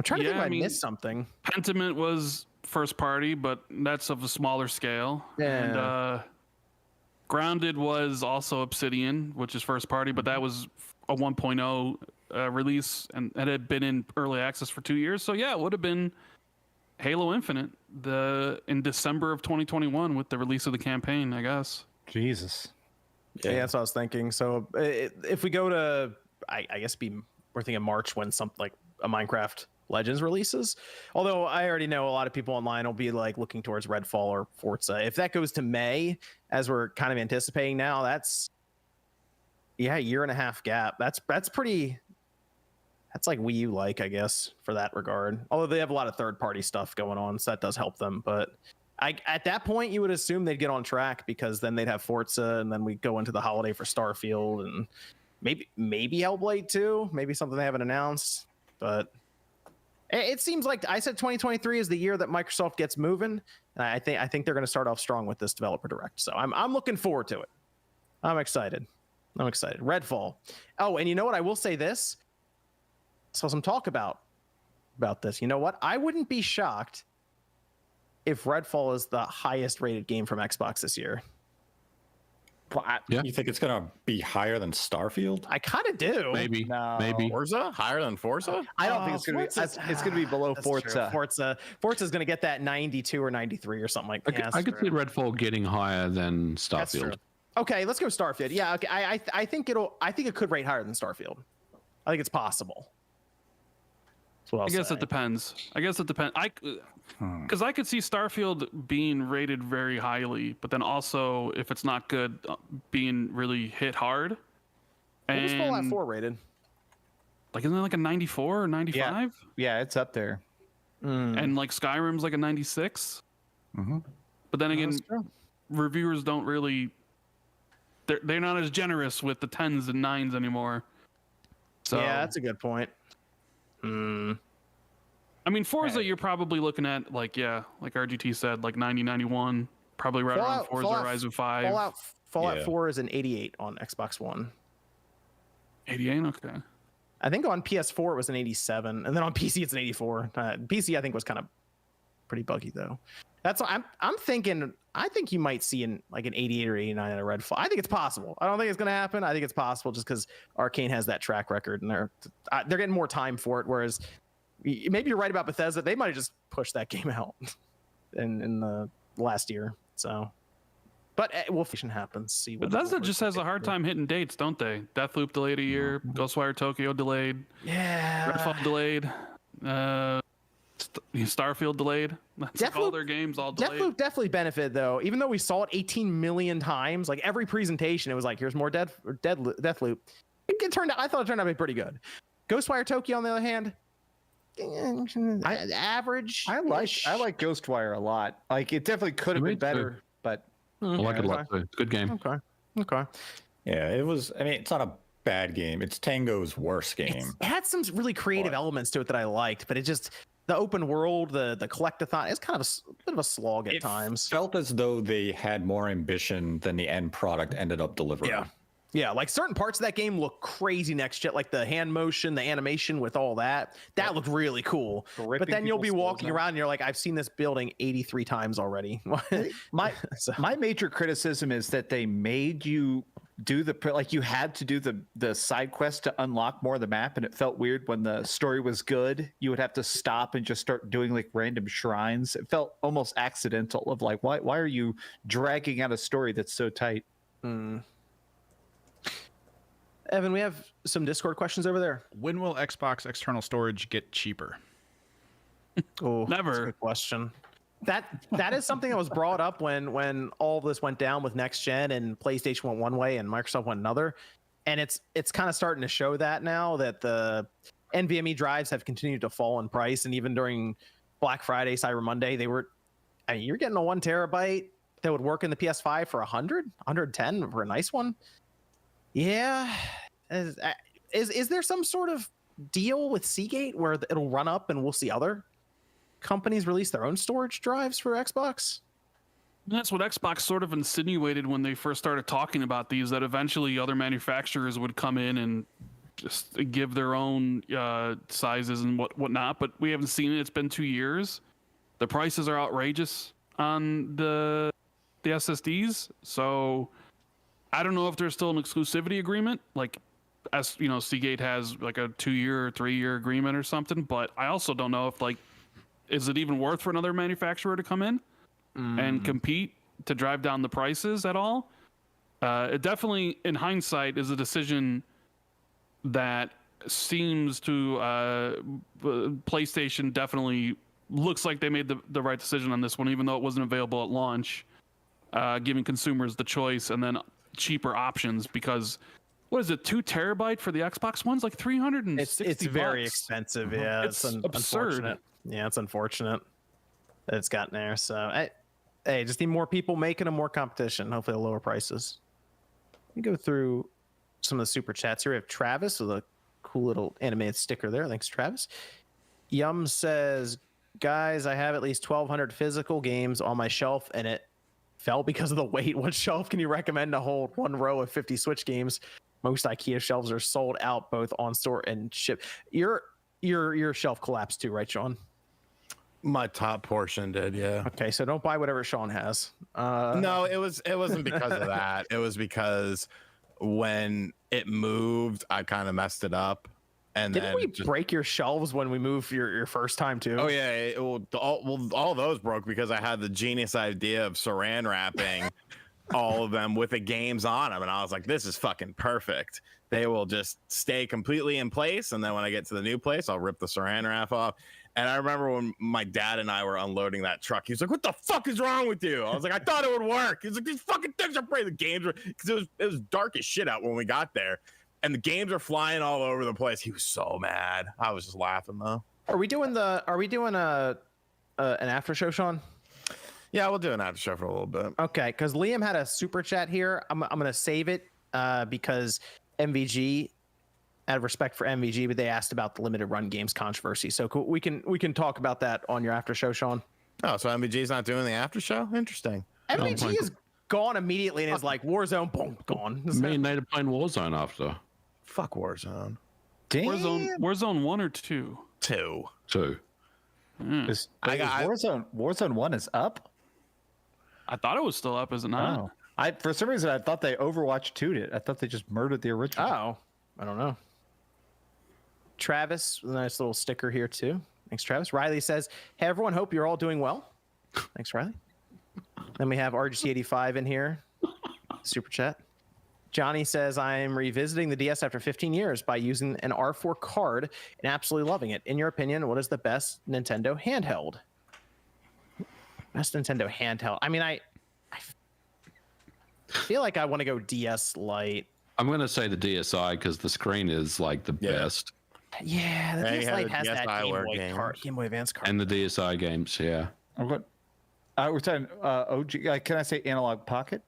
trying to think if I missed something. Pentiment was first party, but that's of a smaller scale. Yeah. And Grounded was also Obsidian, which is first party, but that was a 1.0 release, and it had been in early access for 2 years. So yeah, it would have been Halo Infinite in December of 2021 with the release of the campaign, I guess. Jesus. Yeah, that's what I was thinking. So if we go to, I guess we're thinking March when something like a Minecraft Legends releases. Although I already know a lot of people online will be like looking towards Redfall or Forza. If that goes to May, as we're kind of anticipating now, that's a year and a half gap. That's pretty. That's like Wii U like, I guess, for that regard. Although they have a lot of third party stuff going on, so that does help them. But at that point, you would assume they'd get on track, because then they'd have Forza, and then we go into the holiday for Starfield, and maybe Hellblade 2, maybe something they haven't announced. But it seems like I said 2023 is the year that Microsoft gets moving, and I think they're going to start off strong with this developer direct. So I'm looking forward to it. I'm excited. Redfall. Oh, and you know what? I will say this. So some talk about this. You know what? I wouldn't be shocked if Redfall is the highest rated game from Xbox this year. You think it's gonna be higher than Starfield? I kind of do. Maybe. Forza higher than Forza? I don't think it's gonna be. It's gonna be below Forza. Forza's gonna get that 92 or 93 or something like that. I could see Redfall getting higher than Starfield. That's true. Okay, let's go Starfield. Yeah, okay. I think it could rate higher than Starfield. I think it's possible. I guess it depends. Because I could see Starfield being rated very highly, but then also, if it's not good, being really hit hard. What was Fallout 4 rated? Like, isn't it like a 94 or 95? Yeah, it's up there. And like Skyrim's like a 96. But then again, reviewers don't really. They're not as generous with the 10s and 9s anymore. So yeah, that's a good point. I mean, Forza, you're probably looking at like RGT said, like 90, 91, probably right around Forza Horizon 5. Fallout 4 is an 88 on Xbox One. 88, okay. I think on PS4 it was an 87, and then on PC it's an 84. PC I think was kind of pretty buggy though. That's I'm thinking. I think you might see an 88 or 89 in a Redfall. I think it's possible. I don't think it's going to happen. I think it's possible just because Arcane has that track record, and they're getting more time for it. Whereas maybe you're right about Bethesda. They might have just pushed that game out in the last year. So, but Wolfenstein happens. See, Bethesda just has a hard time hitting dates, don't they? Deathloop delayed a year. Ghostwire Tokyo delayed. Yeah. Redfall delayed. Starfield delayed. That's like all their games all delayed. Deathloop definitely benefited though. Even though we saw it 18 million times, like every presentation, it was like, "Here's more Deathloop." I thought it turned out to be pretty good. Ghostwire Tokyo, on the other hand, average. I like Ghostwire a lot. Like, it definitely could have been better, but I like it a lot too. It's a good game. Okay. Yeah, it was. I mean, it's not a bad game. It's Tango's worst game. It had some really creative elements to it that I liked, but it just. The open world, the collectathon, it's kind of a bit of a slog at times. Felt as though they had more ambition than the end product ended up delivering. Yeah, like certain parts of that game look crazy next gen, like the hand motion, the animation with all that. That looked really cool. But then you'll be walking around and you're like, I've seen this building 83 times already. My major criticism is that they made you do you had to do the side quest to unlock more of the map, and it felt weird when the story was good. You would have to stop and just start doing like random shrines. It felt almost accidental of like, why are you dragging out a story that's so tight? Evan, we have some Discord questions over there. When will Xbox external storage get cheaper? Oh, never. That's a good question. That is something that was brought up when all this went down with next gen and PlayStation went one way and Microsoft went another, and it's kind of starting to show that now that the NVMe drives have continued to fall in price, and even during Black Friday, Cyber Monday, you're getting a 1 terabyte that would work in the PS5 for 100, 110 for a nice one. Yeah, is there some sort of deal with Seagate where it'll run up and we'll see other companies release their own storage drives for Xbox? That's what Xbox sort of insinuated when they first started talking about these, that eventually other manufacturers would come in and just give their own sizes and whatnot. But we haven't seen it. It's been 2 years. The prices are outrageous on the SSDs. So I don't know if there's still an exclusivity agreement, like as you know, Seagate has like a 2-year or 3-year agreement or something. But I also don't know if is it even worth for another manufacturer to come in and compete to drive down the prices at all? It definitely, in hindsight, is a decision that seems to PlayStation definitely looks like they made the right decision on this one, even though it wasn't available at launch, giving consumers the choice and then cheaper options. Because what is it, 2 terabyte for the Xbox One's like $360? It's very expensive. Yeah, It's absurd. Unfortunate. Yeah, it's unfortunate that it's gotten there. So hey, just need more people making them, more competition. Hopefully, lower prices. Let me go through some of the super chats here. We have Travis with a cool little animated sticker there. Thanks, Travis. Yum says, guys, I have at least 1,200 physical games on my shelf, and it fell because of the weight. What shelf can you recommend to hold 1 row of 50 Switch games? Most IKEA shelves are sold out both on store and ship. Your shelf collapsed too, right, Sean? My top portion did, yeah. Okay, so don't buy whatever Sean has. No, it wasn't because of that. It was because when it moved, I kind of messed it up. And didn't we break your shelves when we moved your first time too? Oh yeah, all those broke because I had the genius idea of saran wrapping all of them with the games on them, and I was like, this is fucking perfect. They will just stay completely in place, and then when I get to the new place, I'll rip the saran wrap off. And I remember when my dad and I were unloading that truck, he was like, what the fuck is wrong with you? I was like, I thought it would work. He's like, these fucking things are breaking. The games were, because it was dark as shit out when we got there, and the games are flying all over the place. He was so mad. I was just laughing though. Are we doing an after show, Sean? Yeah, we'll do an after show for a little bit. Okay, because Liam had a super chat here. I'm gonna save it because MVG, out of respect for MVG, but they asked about the limited run games controversy. So we can talk about that on your after show, Sean. Oh, so MVG's not doing the after show? Interesting. MVG is gone immediately and is like Warzone, boom, gone. Me and Nate are playing Warzone after. Fuck Warzone. Damn. Warzone 1 or 2? 2. Warzone 1 is up? I thought it was still up, is it not? Oh. For some reason I thought they Overwatch 2'd it. I thought they just murdered the original. Oh, I don't know. Travis with a nice little sticker here too. Thanks, Travis. Riley says, hey everyone, hope you're all doing well. Thanks, Riley. Then we have RGC85 in here. Super chat. Johnny says, I'm revisiting the DS after 15 years by using an R4 card and absolutely loving it. In your opinion, what is the best Nintendo handheld? Best Nintendo handheld. I mean, I feel like I want to go DS Lite. I'm going to say the DSi because the screen is like the best. Yeah, the DS Lite has that Game Boy Advance card. And the DSi games, yeah. We're talking OG. Can I say Analog Pocket?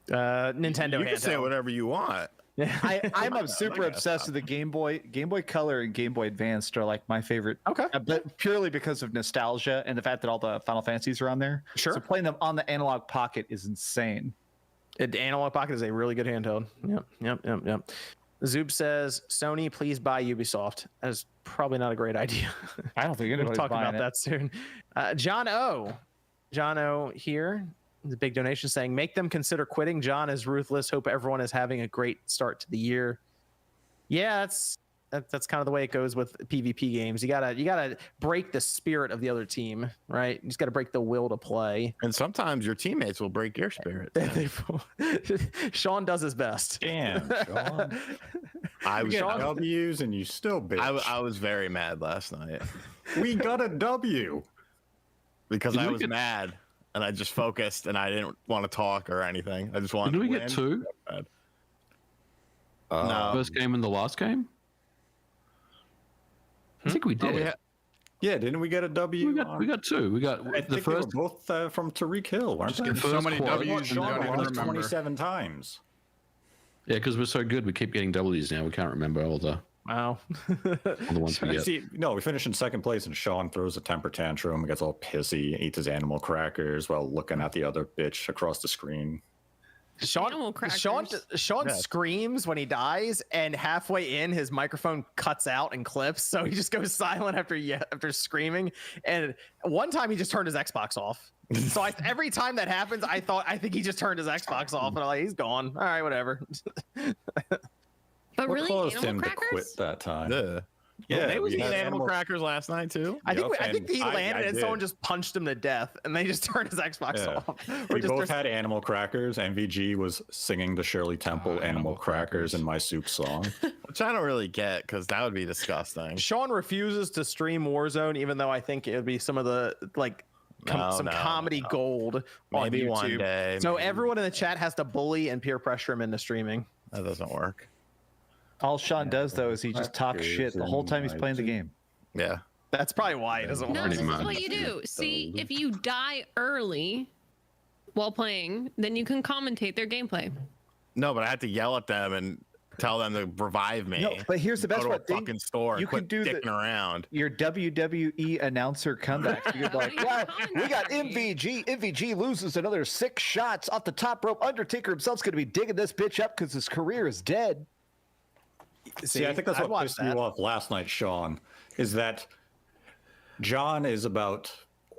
Nintendo. You can say whatever you want. I'm super obsessed with the Game Boy. Game Boy Color and Game Boy Advanced are like my favorite. Okay, but purely because of nostalgia and the fact that all the Final Fantasies are on there. Sure. So playing them on the Analog Pocket is insane. The Analog Pocket is a really good handheld. Yep. Zoob says, Sony, please buy Ubisoft. That is probably not a great idea. I don't think anybody's We'll talk about buying that soon. John O here. The big donation saying, make them consider quitting. John is ruthless. Hope everyone is having a great start to the year. Yeah, that's kind of the way it goes with PvP games. You gotta break the spirit of the other team, right? You just gotta break the will to play. And sometimes your teammates will break your spirit. Sean does his best. Damn, Sean. I was W's and you still bitch. I was very mad last night. We got a W because I was mad. And I just focused, and I didn't want to talk or anything. I just wanted to win. Did we get 2? No. First game and the last game? I think we did. Yeah, didn't we get a W? We got 2. We got the first. They were both from Tariq Hill, weren't they? So many W's. Sean won 27 times. Yeah, because we're so good, we keep getting W's now. We can't remember all the Wow. All the ones we get. See, no, we finished in second place, and Sean throws a temper tantrum, gets all pissy, eats his animal crackers while looking at the other bitch across the screen. Sean screams when he dies, and halfway in, his microphone cuts out and clips, so he just goes silent after screaming. And one time, he just turned his Xbox off. So every time that happens, I think he just turned his Xbox off, and I'm like, he's gone. All right, whatever. But really, caused animal him crackers? to quit that time? Yeah, he was we eating had animal crackers last night too. I think he landed and someone just punched him to death, and they just turned his Xbox off. We both had animal crackers, and VG was singing the Shirley Temple "Animal Crackers" in my soup song, which I don't really get because that would be disgusting. Sean refuses to stream Warzone, even though I think it would be some of the comedy gold on Maybe YouTube. one day. So everyone in the chat has to bully and peer pressure him into streaming. That doesn't work. All Sean does though is he just talks shit the whole time he's playing the game. Yeah, that's probably why he doesn't No, want this to. is what you do. See, if you die early while playing, then you can commentate their gameplay. No, but I had to yell at them and tell them to revive me. No, but here's the best Go to a part. fucking store. You Quit can do dicking around. Your WWE announcer comeback. You're like, well, we got MVG. MVG loses another 6 shots off the top rope. Undertaker himself's going to be digging this bitch up because his career is dead. See, I think that's what pissed you off last night, Sean, is that John is about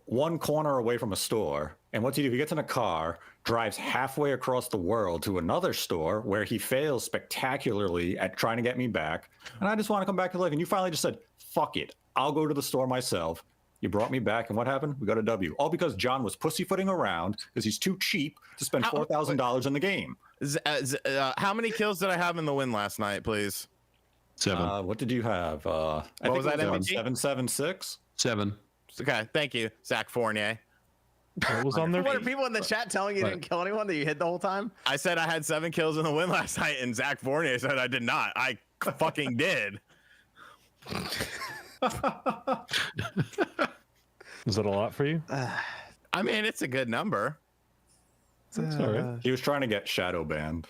one corner away from a store, and what's he do? He gets in a car, drives halfway across the world to another store where he fails spectacularly at trying to get me back, and I just want to come back to life, and you finally just said, fuck it, I'll go to the store myself. You brought me back, and what happened? We got a W. All because John was pussyfooting around because he's too cheap to spend $4,000 in the game. How many kills did I have in the win last night, please? 7. What did you have? I think was that, MVG? 776? 7. Okay, thank you, Zach Fournier. What was on there? What are people in the chat telling you didn't kill anyone that you hid the whole time? I said I had 7 kills in the win last night, and Zach Fournier said I did not. I fucking did. Is that a lot for you? I mean, it's a good number. Sorry. He was trying to get shadow banned.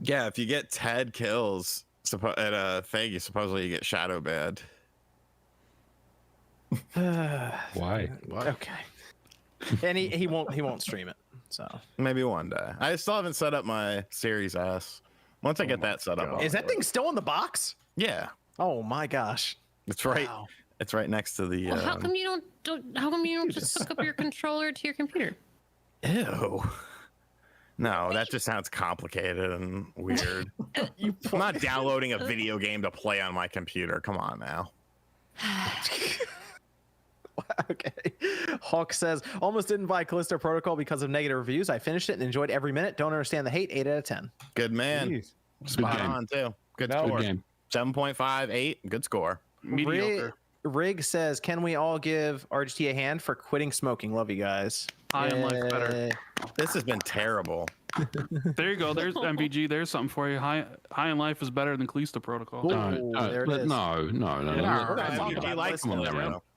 Yeah, if you get 10 kills at a thing, you supposedly get shadow banned. Why? Okay. And he won't stream it. So maybe one day. I still haven't set up my Series S. Once I get that set up, is that thing still in the box? Yeah. Oh my gosh. It's right. Wow. It's right next to the. Well, how come you don't? How come you don't just hook up your controller to your computer? Ew. No, that just sounds complicated and weird. I'm not downloading a video game to play on my computer. Come on now. Okay. Hawk says, almost didn't buy Callisto Protocol because of negative reviews. I finished it and enjoyed every minute. Don't understand the hate. 8 out of 10. Good man. Jeez. Spot on too. Good score. Good game. 7.5, 8. Good score. Mediocre. Rig says, can we all give RGT a hand for quitting smoking? Love you guys. High in life better. This has been terrible. There you go. There's MVG. There's something for you. High in life is better than Callisto Protocol. There it is. No.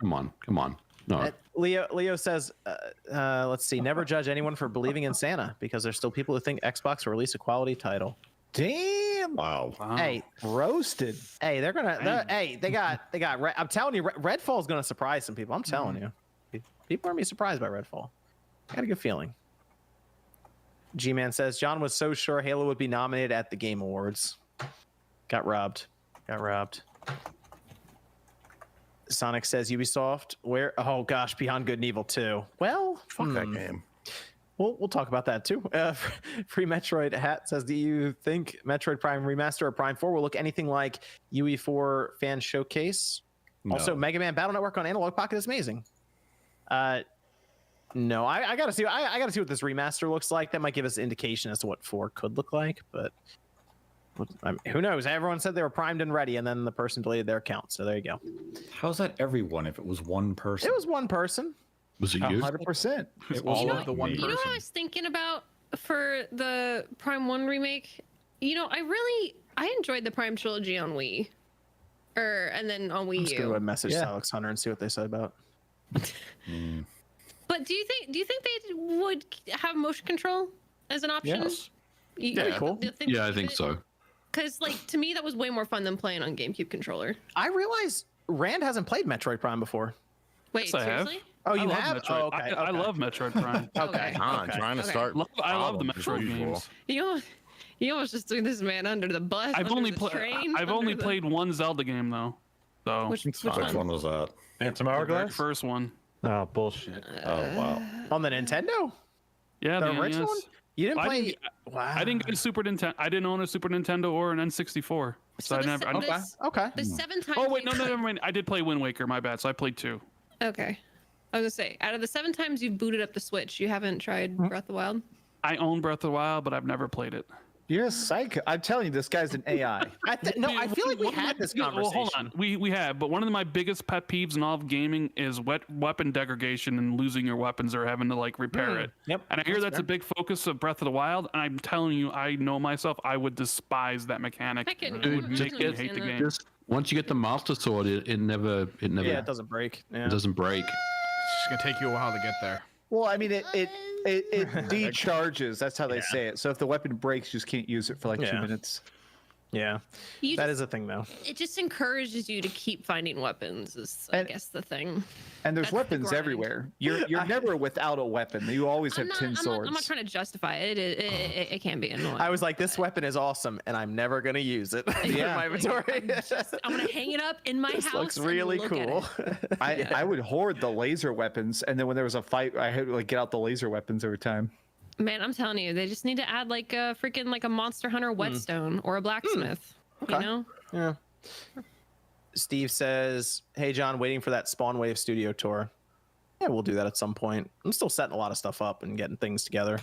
Come on. No. Leo says, let's see. Never judge anyone for believing in Santa because there's still people who think Xbox will release a quality title. Damn. Wow. Hey, roasted. Hey, they got. I'm telling you, Redfall is gonna surprise some people. I'm telling you, people are gonna be surprised by Redfall. I got a good feeling. G-Man says John was so sure Halo would be nominated at the Game Awards. Got robbed. Sonic says Ubisoft. Where? Oh gosh, Beyond Good and Evil 2. Well, fuck that game. We'll talk about that too. Free Metroid Hat says, do you think Metroid Prime Remaster or Prime 4 will look anything like UE4 Fan Showcase? No. Also, Mega Man Battle Network on Analog Pocket is amazing. No, I gotta see. I gotta see what this remaster looks like. That might give us an indication as to what 4 could look like. But who knows? Everyone said they were primed and ready, and then the person deleted their account. So there you go. How's that everyone if it was one person? It was one person. Was it you? 100%. It was all of the one You know person. what I was thinking about for the Prime 1 remake? You know, I enjoyed the Prime trilogy on Wii. And then on Wii I'm just gonna go U. and message Alex Hunter and see what they say about. But do you think they would have motion control as an option? Yes. Yeah, cool. Yeah, I think so. Because like to me that was way more fun than playing on GameCube controller. I realize Rand hasn't played Metroid Prime before. Wait, Yes, I have. seriously? Oh, you I love have? Metroid. Oh, okay. I love Metroid Prime. Okay. Trying to start. I love the problems as Metroid usual. games. You almost just threw this man under the bus. I've under only the played. train, I've under only the- played one Zelda game though. So Which Which one? one was that? Phantom the very Hourglass. first one. Oh bullshit. Oh wow. On the Nintendo? Yeah, The the original NES. one? You didn't I play. didn't, Wow. I didn't get a Super Nintendo. I didn't own a Super Nintendo or an N64. So I the never. se- I don't- this- Okay. The 7 times. Oh wait, you- no, never mind. I did play Wind Waker. My bad. So I played 2. Okay. I was gonna say, out of the 7 times you've booted up the Switch, you haven't tried Breath of the Wild. I own Breath of the Wild, but I've never played it. You're a psycho. I'm telling you, this guy's an AI. I feel like we One of had my- this Well, conversation. hold on. We have, but one of my biggest pet peeves in all of gaming is weapon degradation and losing your weapons or having to like repair it. Yep. And I hear that's a big focus of Breath of the Wild. And I'm telling you, I know myself, I would despise that mechanic. I can- It I would can make me understand hate the that. game. Just once you get the Master Sword, it never Yeah, it doesn't break. Yeah. it doesn't break. It's just gonna take you a while to get there. Well, I mean, it decharges. That's how they say it. So if the weapon breaks, you just can't use it for like 2 Yeah. minutes. Yeah. You That just- is a thing, though. It just encourages you to keep finding weapons. Is I guess the thing. And there's That's the weapons grind. everywhere. You're never without a weapon. You always have tin swords. I'm not trying to justify it. It can be annoying. I was like, this weapon is awesome, and I'm never going to use it in my inventory. I'm gonna hang it up in my This house. looks and really look at cool. it. I would hoard the laser weapons, and then when there was a fight, I had to like get out the laser weapons every time. Man, I'm telling you, they just need to add like a freaking like a Monster Hunter whetstone or a blacksmith. Okay. You know? Yeah. Steve says, "Hey John, waiting for that Spawn Wave studio tour. Yeah, we'll do that at some point. I'm still setting a lot of stuff up and getting things together.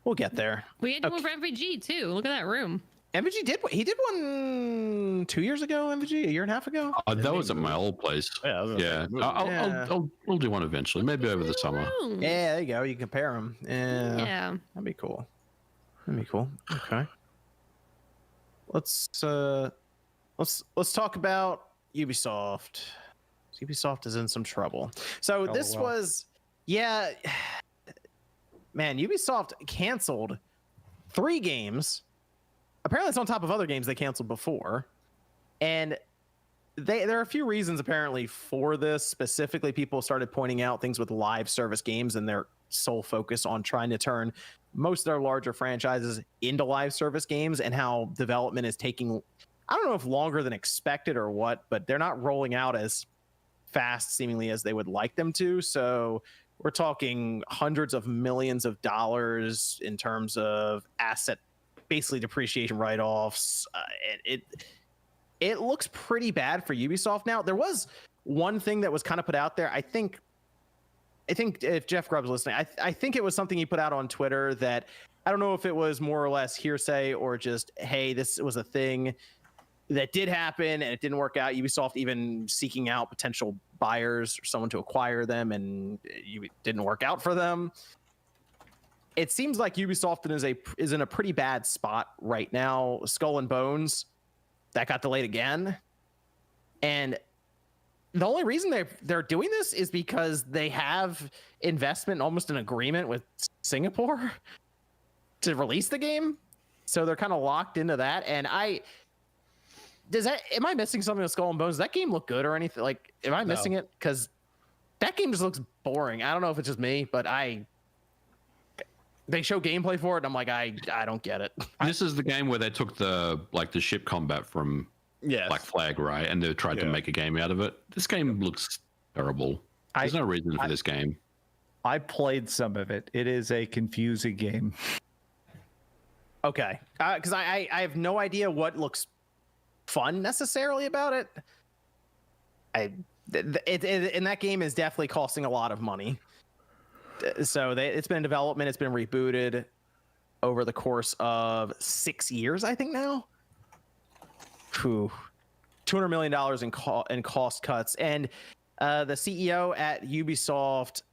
We'll get there. We had to one for MVG too. Look at that room. MVG did one 2 years ago. MVG a year and a half ago. That was at my old place. Yeah. I'll do one eventually. Maybe over the summer. Yeah, there you go. You compare them. Yeah. That'd be cool. That'd be cool. Okay. Let's talk about Ubisoft. Ubisoft is in some trouble. So this was, man, Ubisoft canceled 3 games. Apparently, it's on top of other games they canceled before, and there are a few reasons apparently for this. Specifically, people started pointing out things with live service games and their sole focus on trying to turn most of their larger franchises into live service games, and how development is taking, I don't know if longer than expected or what, but they're not rolling out as fast seemingly as they would like them to. So we're talking hundreds of millions of dollars in terms of asset, basically depreciation write-offs. It looks pretty bad for Ubisoft now. There was one thing that was kind of put out there. I think if Jeff Grubb's listening, I think it was something he put out on Twitter that I don't know if it was more or less hearsay or just, hey, this was a thing that did happen and it didn't work out. Ubisoft even seeking out potential buyers or someone to acquire them, and it didn't work out for them. It seems like Ubisoft is in a pretty bad spot right now. Skull and Bones, that got delayed again. And the only reason they're doing this is because they have investment, almost an agreement with Singapore to release the game. So they're kind of locked into that. And am I missing something with Skull and Bones? Does that game look good or anything? Like, am I missing it? Because that game just looks boring. I don't know if it's just me, but they show gameplay for it, and I'm like, I don't get it. This is the game where they took the ship combat from Black Flag, right? And they tried to make a game out of it. This game looks terrible. There's no reason for this game. I played some of it. It is a confusing game. Okay. Because I have no idea what looks fun necessarily about it. And that game is definitely costing a lot of money. So it's been in development. It's been rebooted over the course of 6 years, I think now. $200 million in cost cuts. And the CEO at Ubisoft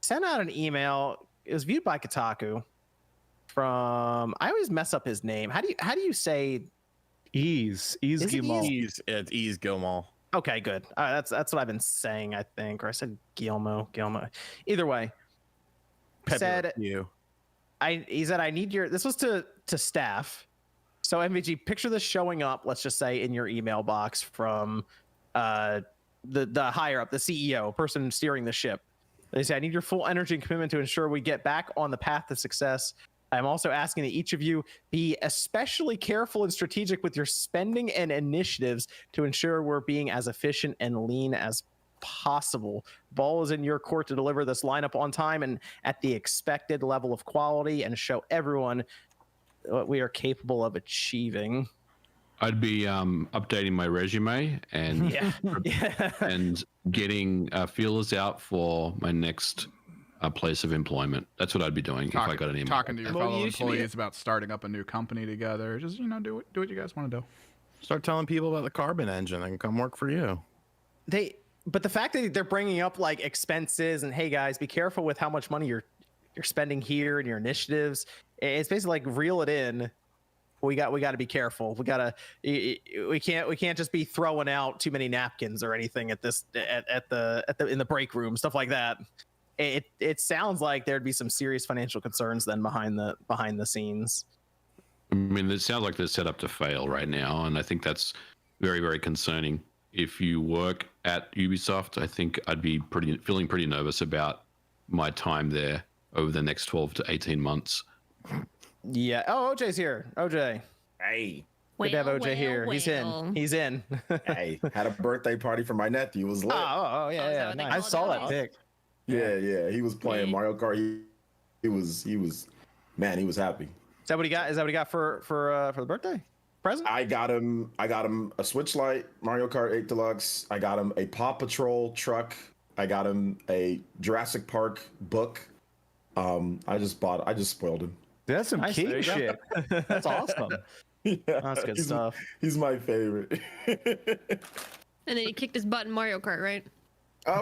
sent out an email. It was viewed by Kotaku from, I always mess up his name. How do you say Yves Guillemot? It's Yves Guillemot. Okay, good. That's what I've been saying, I think. Or I said Guillemot. Either way. He said, I need your, this was to staff, So MVG, picture this showing up, let's just say, in your email box from the higher up, the CEO, person steering the ship. They say, I need your full energy and commitment to ensure we get back on the path to success. I'm also asking that each of you be especially careful and strategic with your spending and initiatives to ensure we're being as efficient and lean as possible. Ball is in your court to deliver this lineup on time and at the expected level of quality and show everyone what we are capable of achieving. I'd be updating my resume and and getting feelers out for my next place of employment. That's what I'd be doing if I got an email. Talking to your fellow employees about starting up a new company together. Just do what you guys want to do. Start telling people about the carbon engine and come work for you. But the fact that they're bringing up like expenses and hey guys, be careful with how much money you're spending here and your initiatives. It's basically like reel it in. We got to be careful. We can't just be throwing out too many napkins or anything at in the break room, stuff like that. It sounds like there'd be some serious financial concerns then behind the scenes. I mean, it sounds like they're set up to fail right now, and I think that's very, very concerning. If you work at Ubisoft, I think I'd be feeling pretty nervous about my time there over the next 12 to 18 months. Yeah. Oh, OJ's here. OJ. Hey. Good to have OJ here. He's in. Hey, had a birthday party for my nephew. It was lit. Oh yeah. Nice. I saw that pic. Yeah. He was playing Mario Kart. He was happy. Is that what he got? Is that what he got for the birthday present? I got him a Switch Lite, Mario Kart 8 Deluxe. I got him a Paw Patrol truck. I got him a Jurassic Park book. I just spoiled him. That's some king shit. That's awesome. Yeah, that's good stuff. He's my favorite. And then he kicked his butt in Mario Kart, right?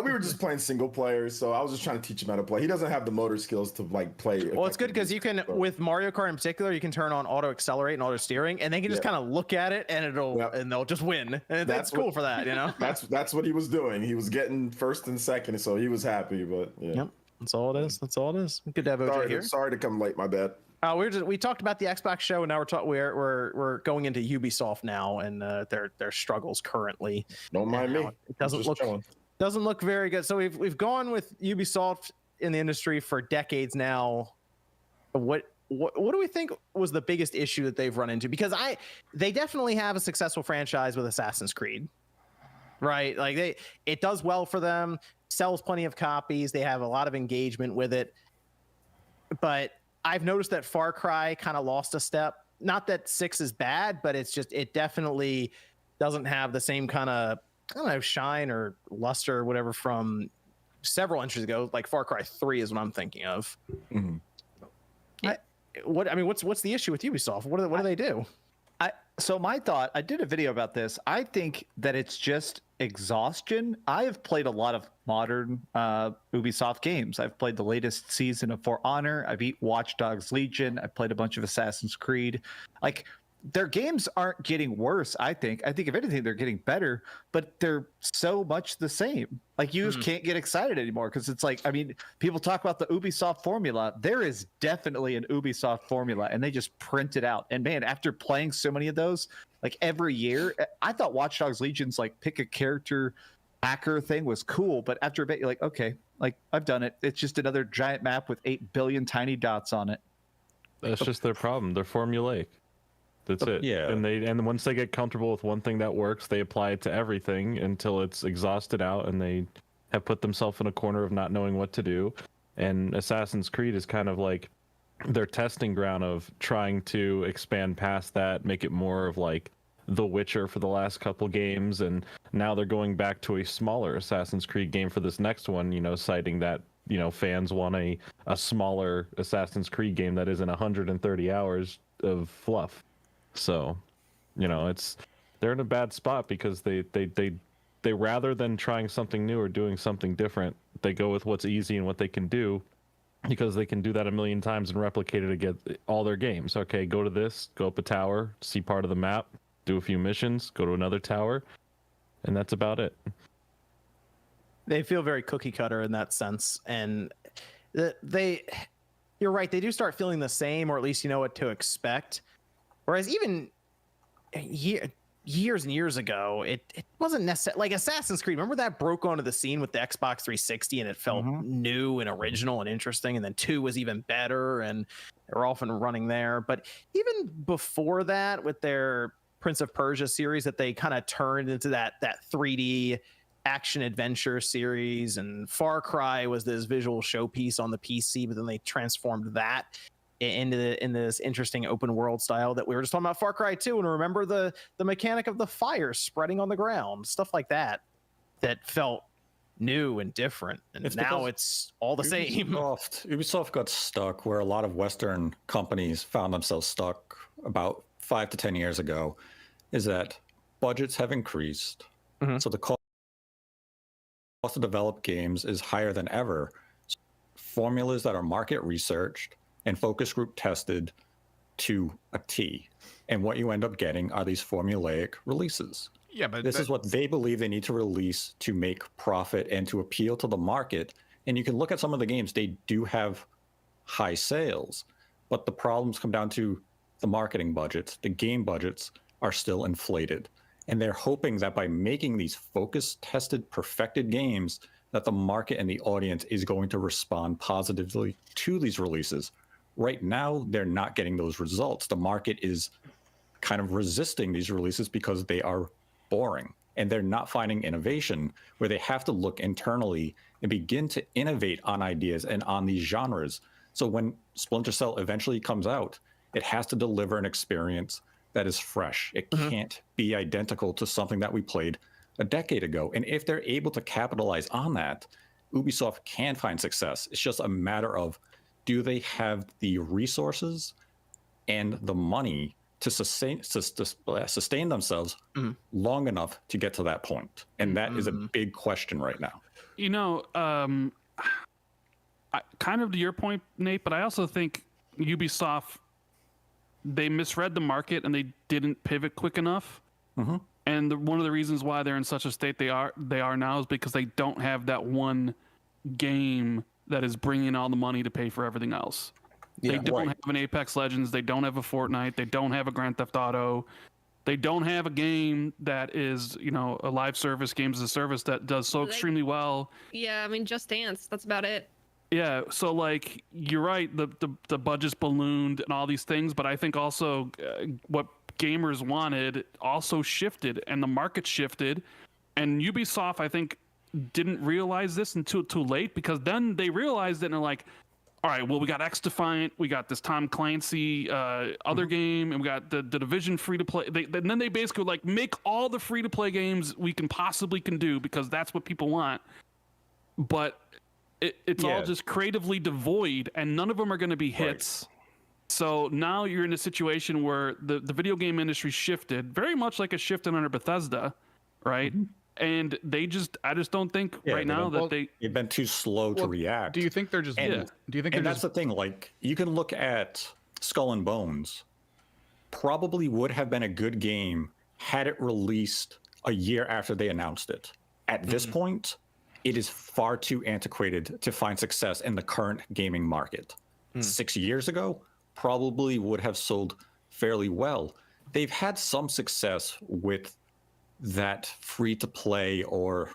We were just playing single player, so I was just trying to teach him how to play. He doesn't have the motor skills to like play. Well, it's good because you can, with Mario Kart in particular, you can turn on auto accelerate and auto steering, and they can just kind of look at it and and they'll just win. And that's cool for that, you know. That's what he was doing. He was getting first and second, so he was happy. But yeah. Yep, that's all it is. Good to have OJ here. Sorry to come late. My bad. We talked about the Xbox show, and now we're going into Ubisoft now and their struggles currently. Don't mind me. It doesn't look very good. So we've gone with Ubisoft in the industry for decades now. What do we think was the biggest issue that they've run into? Because they definitely have a successful franchise with Assassin's Creed, right? Like it does well for them, sells plenty of copies. They have a lot of engagement with it, but I've noticed that Far Cry kind of lost a step. Not that 6 is bad, but it definitely doesn't have the same kind of, I don't know, shine or luster or whatever from several entries ago. Like Far Cry 3 is what I'm thinking of. Mm-hmm. What's the issue with Ubisoft? What do they do? So my thought, I did a video about this. I think that it's just exhaustion. I have played a lot of modern Ubisoft games. I've played the latest season of For Honor. I beat Watch Dogs Legion. I played a bunch of Assassin's Creed. Like, their games aren't getting worse, I think. I think if anything, they're getting better, but they're so much the same. Like, you just can't get excited anymore because it's like, I mean, people talk about the Ubisoft formula. There is definitely an Ubisoft formula, and they just print it out. And man, after playing so many of those, like every year, I thought Watch Dogs Legion's like pick a character hacker thing was cool, but after a bit, you're like, okay, like I've done it. It's just another giant map with 8 billion tiny dots on it. That's just their problem. They're formulaic. That's it. Yeah. And once they get comfortable with one thing that works, they apply it to everything until it's exhausted out and they have put themselves in a corner of not knowing what to do. And Assassin's Creed is kind of like their testing ground of trying to expand past that, make it more of like The Witcher for the last couple games, and now they're going back to a smaller Assassin's Creed game for this next one, you know, citing that, you know, fans want a smaller Assassin's Creed game that isn't 130 hours of fluff. So, you know, they're in a bad spot because they rather than trying something new or doing something different, they go with what's easy and what they can do, because they can do that a million times and replicate it against all their games. Okay, go to this, go up a tower, see part of the map, do a few missions, go to another tower, and that's about it. They feel very cookie cutter in that sense, and you're right, they do start feeling the same, or at least you know what to expect. Whereas even years and years ago, it wasn't necessarily like Assassin's Creed. Remember that broke onto the scene with the Xbox 360 and it felt new and original and interesting. And then 2 was even better and they were often running there. But even before that, with their Prince of Persia series that they kind of turned into that 3D action adventure series, and Far Cry was this visual showpiece on the PC, but then they transformed that into this interesting open world style that we were just talking about Far Cry 2, and remember the mechanic of the fire spreading on the ground, stuff like that felt new and different, and now it's all the same. Ubisoft got stuck where a lot of Western companies found themselves stuck about 5 to 10 years ago, is that budgets have increased, so the cost to develop games is higher than ever. Formulas that are market researched and focus group tested to a T. And what you end up getting are these formulaic releases. Yeah, but this is what they believe they need to release to make profit and to appeal to the market. And you can look at some of the games, they do have high sales, but the problems come down to the marketing budgets. The game budgets are still inflated. And they're hoping that by making these focus tested, perfected games, that the market and the audience is going to respond positively to these releases. Right now, they're not getting those results. The market is kind of resisting these releases because they are boring and they're not finding innovation, where they have to look internally and begin to innovate on ideas and on these genres. So when Splinter Cell eventually comes out, it has to deliver an experience that is fresh. It can't be identical to something that we played a decade ago. And if they're able to capitalize on that, Ubisoft can find success. It's just a matter of, do they have the resources and the money to sustain themselves long enough to get to that point? And that is a big question right now. You know, kind of to your point, Nate, but I also think Ubisoft, they misread the market and they didn't pivot quick enough. And one of the reasons why they're in such a state they are now is because they don't have that one game that is bringing all the money to pay for everything else. They don't have an Apex Legends. They don't have a Fortnite. They don't have a Grand Theft Auto. They don't have a game that is, you know, a live service, games as a service that does so extremely well. Yeah, I mean, Just Dance. That's about it. Yeah, so like you're right, the budget's ballooned and all these things, but I think also what gamers wanted also shifted, and the market shifted, and Ubisoft I think didn't realize this until too late, because then they realized it and they're like, all right, well, we got X Defiant, we got this Tom Clancy other game, and we got the Division free to play. And then they basically like make all the free to play games we can possibly do because that's what people want. But it's all just creatively devoid, and none of them are going to be hits. So now you're in a situation where the video game industry shifted, very much like a shift under Bethesda, right? And I just don't think right now that they've been too slow to react. Do you think they're just? And that's the thing. Like, you can look at Skull and Bones. Probably would have been a good game had it released a year after they announced it. At this point, it is far too antiquated to find success in the current gaming market. 6 years ago, probably would have sold fairly well. They've had some success with that free to play or,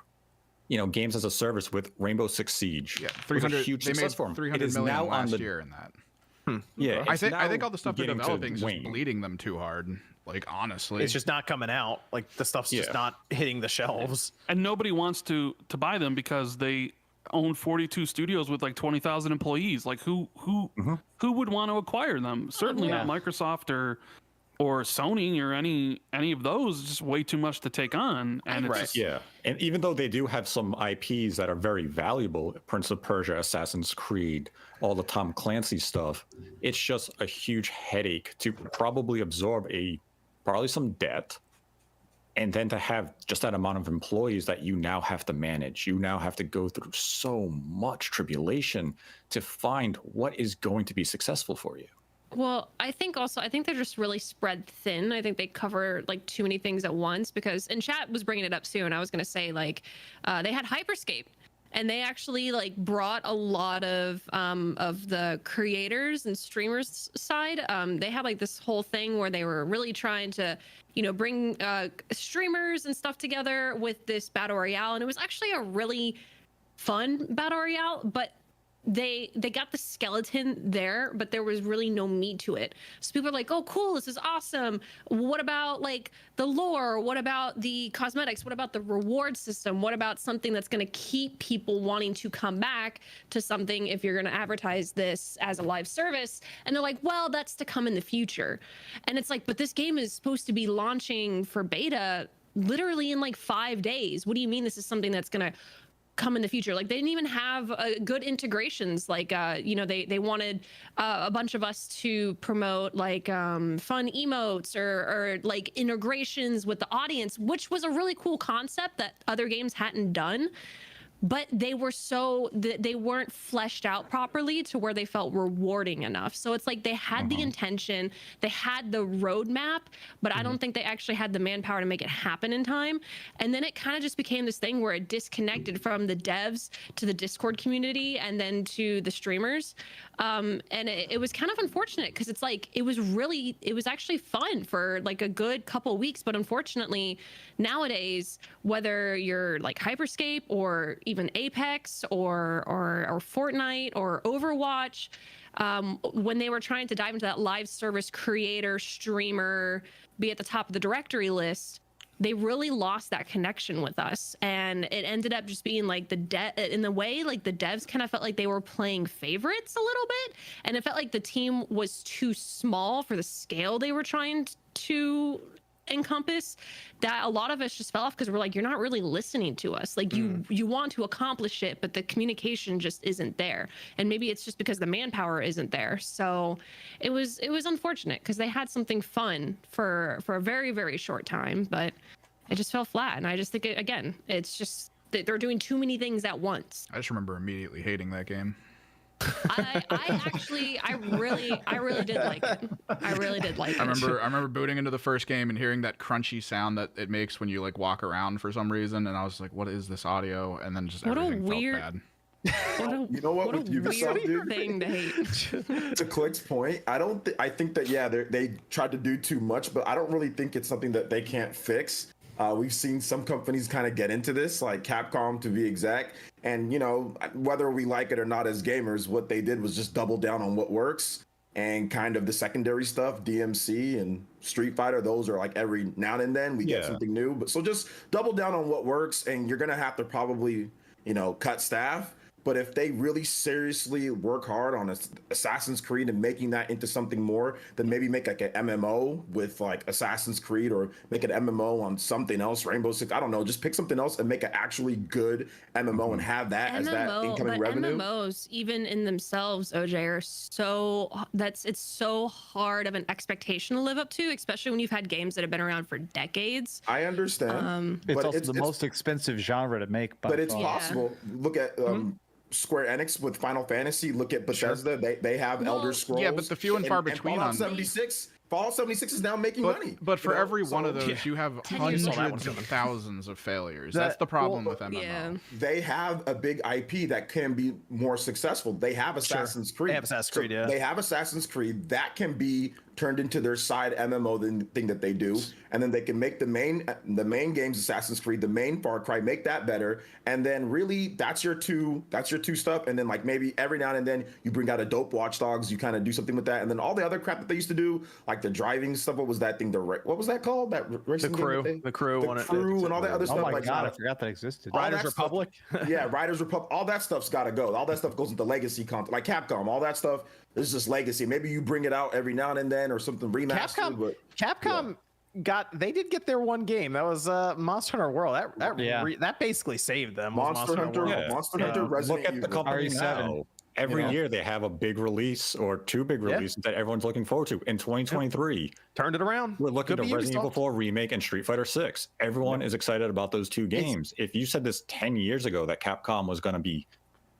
you know, games as a service with Rainbow Six Siege. Yeah, 300. Was a huge success for them. 300 million last year in that. Yeah, I think all the stuff they're developing is just bleeding them too hard. Like, honestly, it's just not coming out. Like, the stuff's just not hitting the shelves, and nobody wants to buy them because they own 42 studios with like 20,000 employees. Like, who would want to acquire them? Certainly not Microsoft or Sony or any of those. Just way too much to take on. And it's and even though they do have some IPs that are very valuable, Prince of Persia, Assassin's Creed, all the Tom Clancy stuff, it's just a huge headache to probably absorb probably some debt, and then to have just that amount of employees that you now have to manage. You now have to go through so much tribulation to find what is going to be successful for you. Well, I think they're just really spread thin. I think they cover like too many things at once, because, and chat was bringing it up soon. I was going to say, like, they had Hyperscape, and they actually like brought a lot of the creators and streamers side. They had like this whole thing where they were really trying to, you know, bring streamers and stuff together with this battle royale, and it was actually a really fun battle royale. But they got the skeleton there, but there was really no meat to it. So people are like, oh cool, this is awesome. What about like the lore? What about the cosmetics? What about the reward system? What about something that's going to keep people wanting to come back to something if you're going to advertise this as a live service? And they're like, well, that's to come in the future. And it's like, but this game is supposed to be launching for beta literally in like 5 days. What do you mean this is something that's going to come in the future? Like, they didn't even have good integrations. Like, you know, they wanted a bunch of us to promote like fun emotes or like integrations with the audience, which was a really cool concept that other games hadn't done. But they weren't fleshed out properly to where they felt rewarding enough. So it's like they had the intention, they had the roadmap, but I don't think they actually had the manpower to make it happen in time. And then it kind of just became this thing where it disconnected from the devs to the Discord community and then to the streamers. And it was kind of unfortunate because it's like it was actually fun for like a good couple weeks. But unfortunately, nowadays, whether you're like Hyperscape or even Apex or Fortnite or Overwatch, when they were trying to dive into that live service creator, streamer, be at the top of the directory list, they really lost that connection with us. And it ended up just being like in the way, like the devs kind of felt like they were playing favorites a little bit. And it felt like the team was too small for the scale they were trying to encompass, that a lot of us just fell off because we're like, you're not really listening to us. Like you want to accomplish it, but the communication just isn't there. And maybe it's just because the manpower isn't there. So it was unfortunate because they had something fun for a very, very short time, but it just fell flat. And I just think again, it's just they're doing too many things at once. I just remember immediately hating that game. I really did like it. I really did like it. I remember booting into the first game and hearing that crunchy sound that it makes when you like walk around for some reason, and I was like, "What is this audio?" And then just everything felt bad. You know what? With Ubisoft, dude, thing to hate. To Click's point, I think that they tried to do too much, but I don't really think it's something that they can't fix. We've seen some companies kind of get into this, like Capcom to be exact. And, you know, whether we like it or not as gamers, what they did was just double down on what works, and kind of the secondary stuff, DMC and Street Fighter, those are like every now and then we get something new. But so just double down on what works, and you're going to have to probably, you know, cut staff. But if they really seriously work hard on Assassin's Creed and making that into something more, then maybe make like an MMO with like Assassin's Creed, or make an MMO on something else, Rainbow Six. I don't know. Just pick something else and make an actually good MMO and have that as that incoming revenue. MMOs, even in themselves, OJ, are it's so hard of an expectation to live up to, especially when you've had games that have been around for decades. I understand. It's also the most expensive genre to make. But it's possible. Look at Square Enix with Final Fantasy. Look at Bethesda. They have Elder Scrolls. Yeah, but the few and far between Fallout 76. Fallout 76 is now making money. But for every one of those, you have hundreds of thousands of failures. That's the problem with MMO. Yeah. They have a big IP that can be more successful. They have Assassin's Creed. They have Assassin's Creed, yeah. They have Assassin's Creed that can be turned into their side MMO thing that they do, and then they can make the main games, Assassin's Creed, the main Far Cry, make that better, and then really that's your two stuff, and then like maybe every now and then you bring out a dope Watch Dogs, you kind of do something with that, and then all the other crap that they used to do, like the driving stuff. What was that thing? What was that called? That racing the crew, game the crew, and all that other stuff. Oh my like god, I forgot that existed. Riders Republic. Yeah, Riders Republic. All that stuff's got to go. All that stuff goes into legacy content, like Capcom. All that stuff is just legacy. Maybe you bring it out every now and then or something remastered. Capcom they did get their one game. That was Monster Hunter World. That basically saved them. Monster Hunter Resident Look at the company now. Every year they have a big release or two big releases that everyone's looking forward to. In 2023, turned it around. We're looking at Resident Evil 4 Remake and Street Fighter 6. Everyone is excited about those two games. If you said this 10 years ago that Capcom was going to be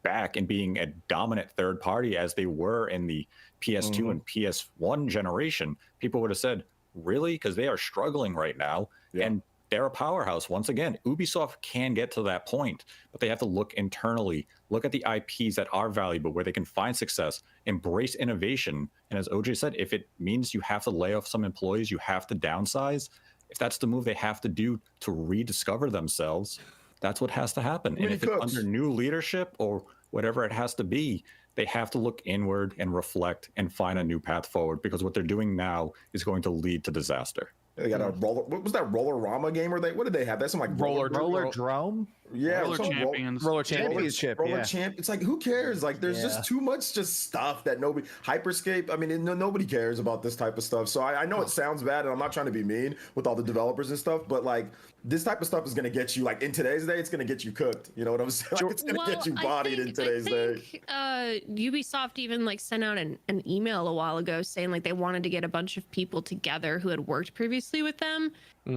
back and being a dominant third party as they were in the PS2 and PS1 generation, people would have said, really? Because they are struggling right now. And they're a powerhouse. Once again, Ubisoft can get to that point, but they have to look internally, look at the IPs that are valuable, where they can find success, embrace innovation. And as OJ said, if it means you have to lay off some employees, you have to downsize, if that's the move they have to do to rediscover themselves, that's what has to happen. And if it's under new leadership or whatever it has to be, they have to look inward and reflect and find a new path forward, because what they're doing now is going to lead to disaster. They got a roller. What was that Roller-Rama game? Or what did they have? That's some like roller drome. Yeah, Roller Champions. Roller Championship. Roller Champ. It's like, who cares? Like, there's just too much stuff that nobody. Hyperscape. I mean, nobody cares about this type of stuff. So I know it sounds bad, and I'm not trying to be mean with all the developers and stuff, but like, this type of stuff is going to get you, like, in today's day, it's going to get you cooked. You know what I'm saying? Like, it's going to get you bodied in today's day. Ubisoft even like sent out an email a while ago saying like they wanted to get a bunch of people together who had worked previously with them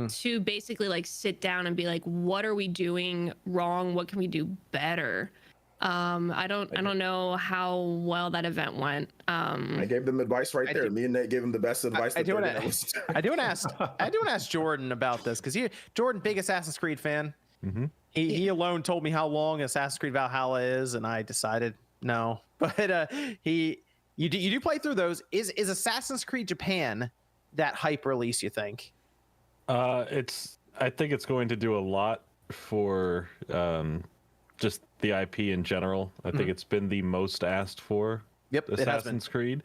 to basically like sit down and be like, what are we doing wrong? What can we do better? I don't know how well that event went. I gave them advice right there. Me and Nate gave them the best advice. I do want to ask Jordan about this, because Jordan, big Assassin's Creed fan. Mm-hmm. He alone told me how long Assassin's Creed Valhalla is, and I decided no. But you do play through those. Is Assassin's Creed Japan that hype release, you think? I think it's going to do a lot for just the IP in general. I think it's been the most asked for. Yep, Assassin's Creed.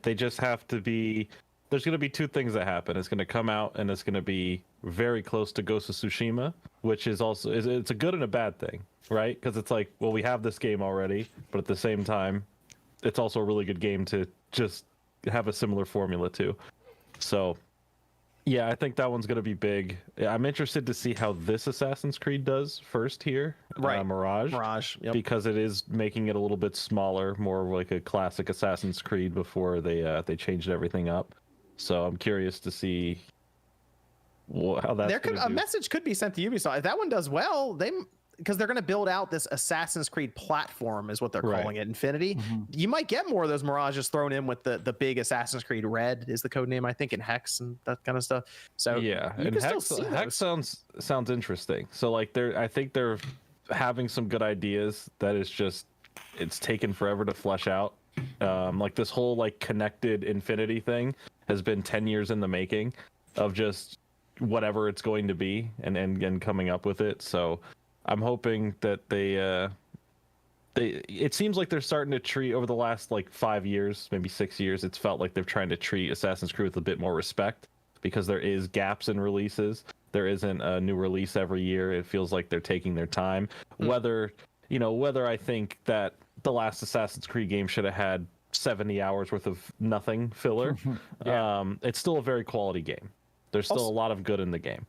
They just have to be. There's going to be two things that happen. It's going to come out and it's going to be very close to Ghost of Tsushima, which is also it's a good and a bad thing, right? Because it's like, well, we have this game already, but at the same time, it's also a really good game to just have a similar formula to. So, yeah, I think that one's going to be big. I'm interested to see how this Assassin's Creed does first here, right? Mirage, yep. Because it is making it a little bit smaller, more like a classic Assassin's Creed before they changed everything up. So I'm curious to see how that's a message could be sent to Ubisoft. If that one does well, because they're going to build out this Assassin's Creed platform, is what they're calling it, Infinity. You might get more of those Mirages thrown in with the big Assassin's Creed Red is the code name, I think, and Hex and that kind of stuff. So yeah, and Hex sounds interesting. So like I think they're having some good ideas that is just it's taken forever to flesh out. Like this whole like connected Infinity thing has been 10 years in the making of just whatever it's going to be and coming up with it. So I'm hoping that they it seems like they're starting to treat over the last like 5 years, maybe 6 years. It's felt like they're trying to treat Assassin's Creed with a bit more respect, because there is gaps in releases. There isn't a new release every year. It feels like they're taking their time. Whether I think that the last Assassin's Creed game should have had 70 hours worth of nothing filler. It's still a very quality game. There's still a lot of good in the game.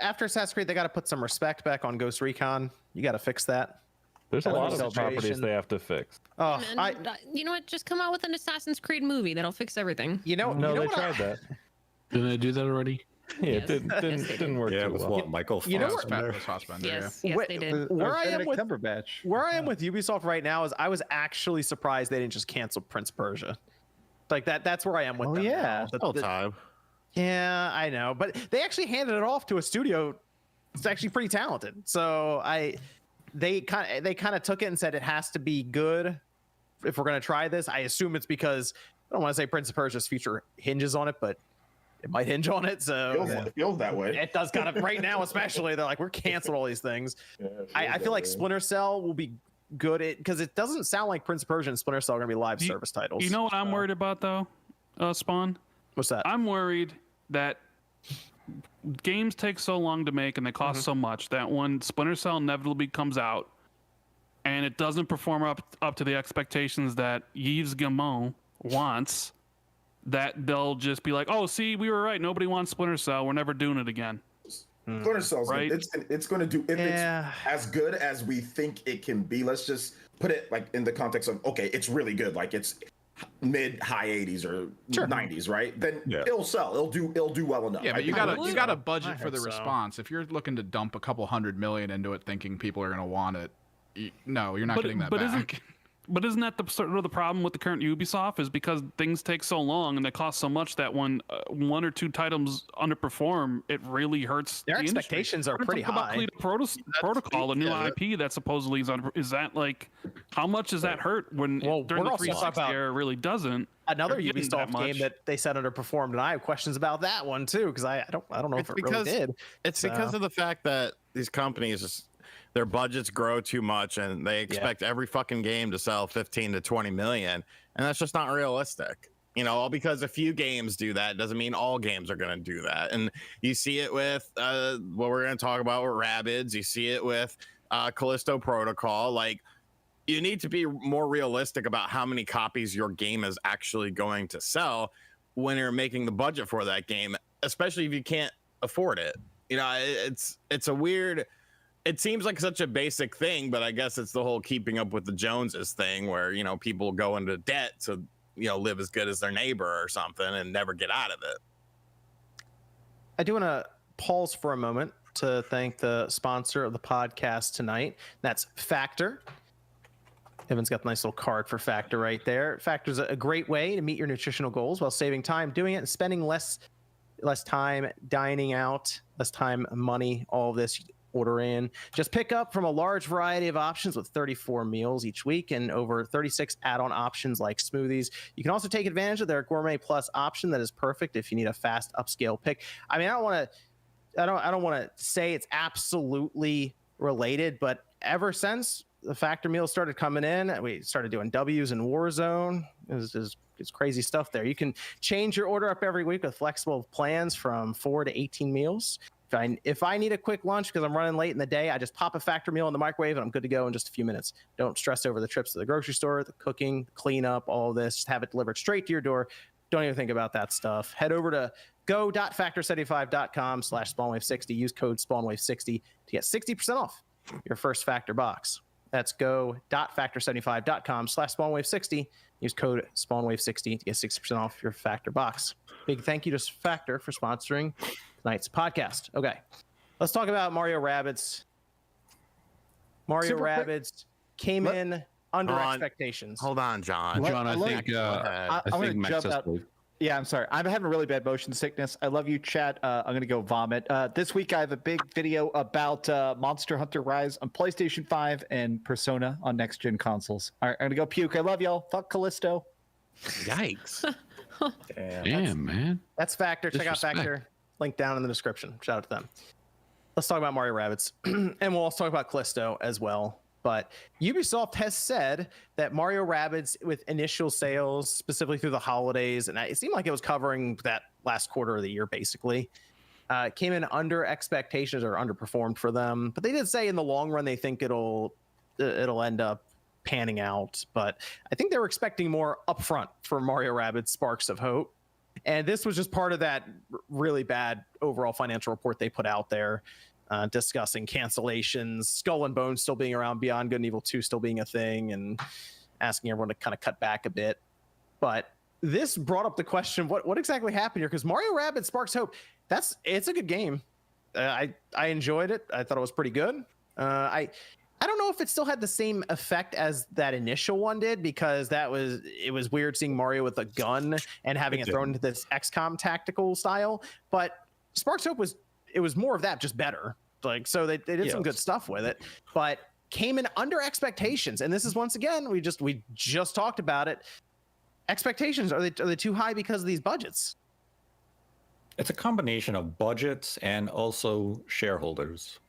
After Assassin's Creed, they gotta put some respect back on Ghost Recon. You gotta fix that. There's a lot of properties they have to fix. Oh, you know what? Just come out with an Assassin's Creed movie that'll fix everything. They tried that. Didn't they do that already? Yeah, it didn't work too well. What, Michael Fassbender? Yes, they did. Where I am with Ubisoft right now is I was actually surprised they didn't just cancel Prince of Persia. Like that's where I am with them. Yeah, the whole time. Yeah, I know, but they actually handed it off to a studio. It's actually pretty talented. So they kind of took it and said it has to be good if we're gonna try this. I assume it's because I don't want to say Prince of Persia's future hinges on it, but it might hinge on it. So it feels that way. It does kind of right now, especially. They're like, we're canceling all these things. I feel like Splinter Cell will be good because it doesn't sound like Prince of Persia and Splinter Cell are gonna be live service titles. You know what I'm worried about though, Spawn? What's that? I'm worried that games take so long to make and they cost so much that when Splinter Cell inevitably comes out and it doesn't perform up to the expectations that Yves Guillemot wants, that they'll just be like, oh, see, we were right. Nobody wants Splinter Cell. We're never doing it again. Splinter Cell's right? It's going to do if it's as good as we think it can be. Let's just put it like in the context of, okay, it's really good. Like it's mid-high 80s or 90s, right? Then it'll sell. It'll do well enough. Yeah, but you gotta budget for the response. If you're looking to dump a couple $100 million into it, thinking people are gonna want it, no, you're not getting that back. But isn't that the sort of the problem with the current Ubisoft is because things take so long and they cost so much that when one or two titles underperform, it really hurts. Their the expectations industry. are pretty About high. Protocol, a new IP that supposedly is that like how much does that hurt when during the 360 era really doesn't? Another They're getting that Ubisoft game much. that they said underperformed, and I have questions about that one too because I don't know if it really did. It's because of the fact that these companies their budgets grow too much and they expect every fucking game to sell 15 to 20 million, and that's just not realistic. All because a few games do that doesn't mean all games are going to do that. And you see it with what we're going to talk about with Rabbids. You see it with Callisto Protocol. Like, you need to be more realistic about how many copies your game is actually going to sell when you're making the budget for that game, especially if you can't afford it. It's a weird. It seems like such a basic thing, but I guess it's the whole keeping up with the Joneses thing where, people go into debt to, live as good as their neighbor or something and never get out of it. I do want to pause for a moment to thank the sponsor of the podcast tonight. That's Factor. Evan's got a nice little card for Factor right there. Factor's a great way to meet your nutritional goals while saving time doing it and spending less time dining out, less time, money, all of this. Order in. Just pick up from a large variety of options with 34 meals each week and over 36 add-on options like smoothies. You can also take advantage of their Gourmet Plus option that is perfect if you need a fast upscale pick. I mean, I don't want to say it's absolutely related, but ever since the Factor meals started coming in, we started doing W's in Warzone. It's crazy stuff there. You can change your order up every week with flexible plans from 4 to 18 meals. If I need a quick lunch because I'm running late in the day, I just pop a Factor meal in the microwave and I'm good to go in just a few minutes. Don't stress over the trips to the grocery store, the cooking, cleanup, all of this. Just have it delivered straight to your door. Don't even think about that stuff. Head over to go.factor75.com/spawnwave60. Use code spawnwave60 to get 60% off your first Factor box. That's go.factor75.com/spawnwave60. Use code spawnwave60 to get 60% off your Factor box. Big thank you to Factor for sponsoring tonight's podcast. Okay, let's talk about Mario Rabbids. Mario Rabbids came in under expectations. Hold on, John. John, I think Max has to. Yeah, I'm sorry. I'm having a really bad motion sickness. I love you, chat. I'm going to go vomit. This week, I have a big video about Monster Hunter Rise on PlayStation 5 and Persona on next-gen consoles. All right, I'm going to go puke. I love y'all. Fuck Callisto. Yikes. Damn, man. That's Factor. Check out Factor. Link down in the description. Shout out to them. Let's talk about Mario Rabbids. And we'll also talk about Callisto as well. But Ubisoft has said that Mario Rabbids, with initial sales, specifically through the holidays, and it seemed like it was covering that last quarter of the year, basically, came in under expectations or underperformed for them. But they did say in the long run they think it'll end up panning out. But I think they were expecting more upfront for Mario Rabbids Sparks of Hope. And this was just part of that really bad overall financial report they put out there, discussing cancellations, Skull and Bones still being around, Beyond Good and Evil 2 still being a thing, and asking everyone to kind of cut back a bit. But this brought up the question, what exactly happened here? Because Mario Rabbids Sparks Hope, it's a good game. I enjoyed it. I thought it was pretty good. I don't know if it still had the same effect as that initial one did, because it was weird seeing Mario with a gun and having it thrown into this XCOM tactical style. But Sparks Hope was more of that, just better. Like, so they did some good stuff with it, but came in under expectations. And this is, once again, we just talked about it. Expectations, are they too high because of these budgets? It's a combination of budgets and also shareholders.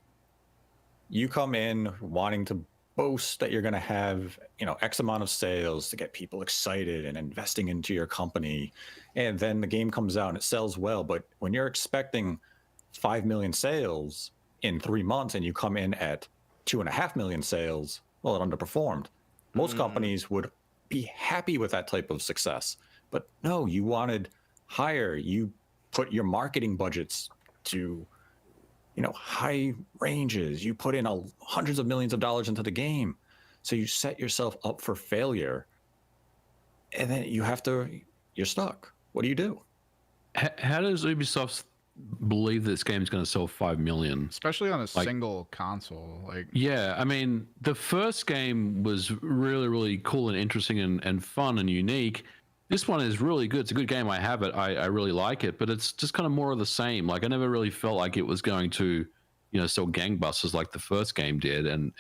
You come in wanting to boast that you're going to have, X amount of sales to get people excited and investing into your company. And then the game comes out and it sells well. But when you're expecting 5 million sales in 3 months and you come in at 2.5 million sales, well, it underperformed. Most companies would be happy with that type of success. But no, you wanted higher. You put your marketing budgets to high ranges. You put in hundreds of millions of dollars into the game. So you set yourself up for failure. And then you're stuck. What do you do? How does Ubisoft believe this game's going to sell 5 million, especially on a single console. Like, yeah, I mean, the first game was really, really cool and interesting and fun and unique. This one is really good. It's a good game. I have it. I really like it, but it's just kind of more of the same. Like, I never really felt like it was going to, sell gangbusters like the first game did. And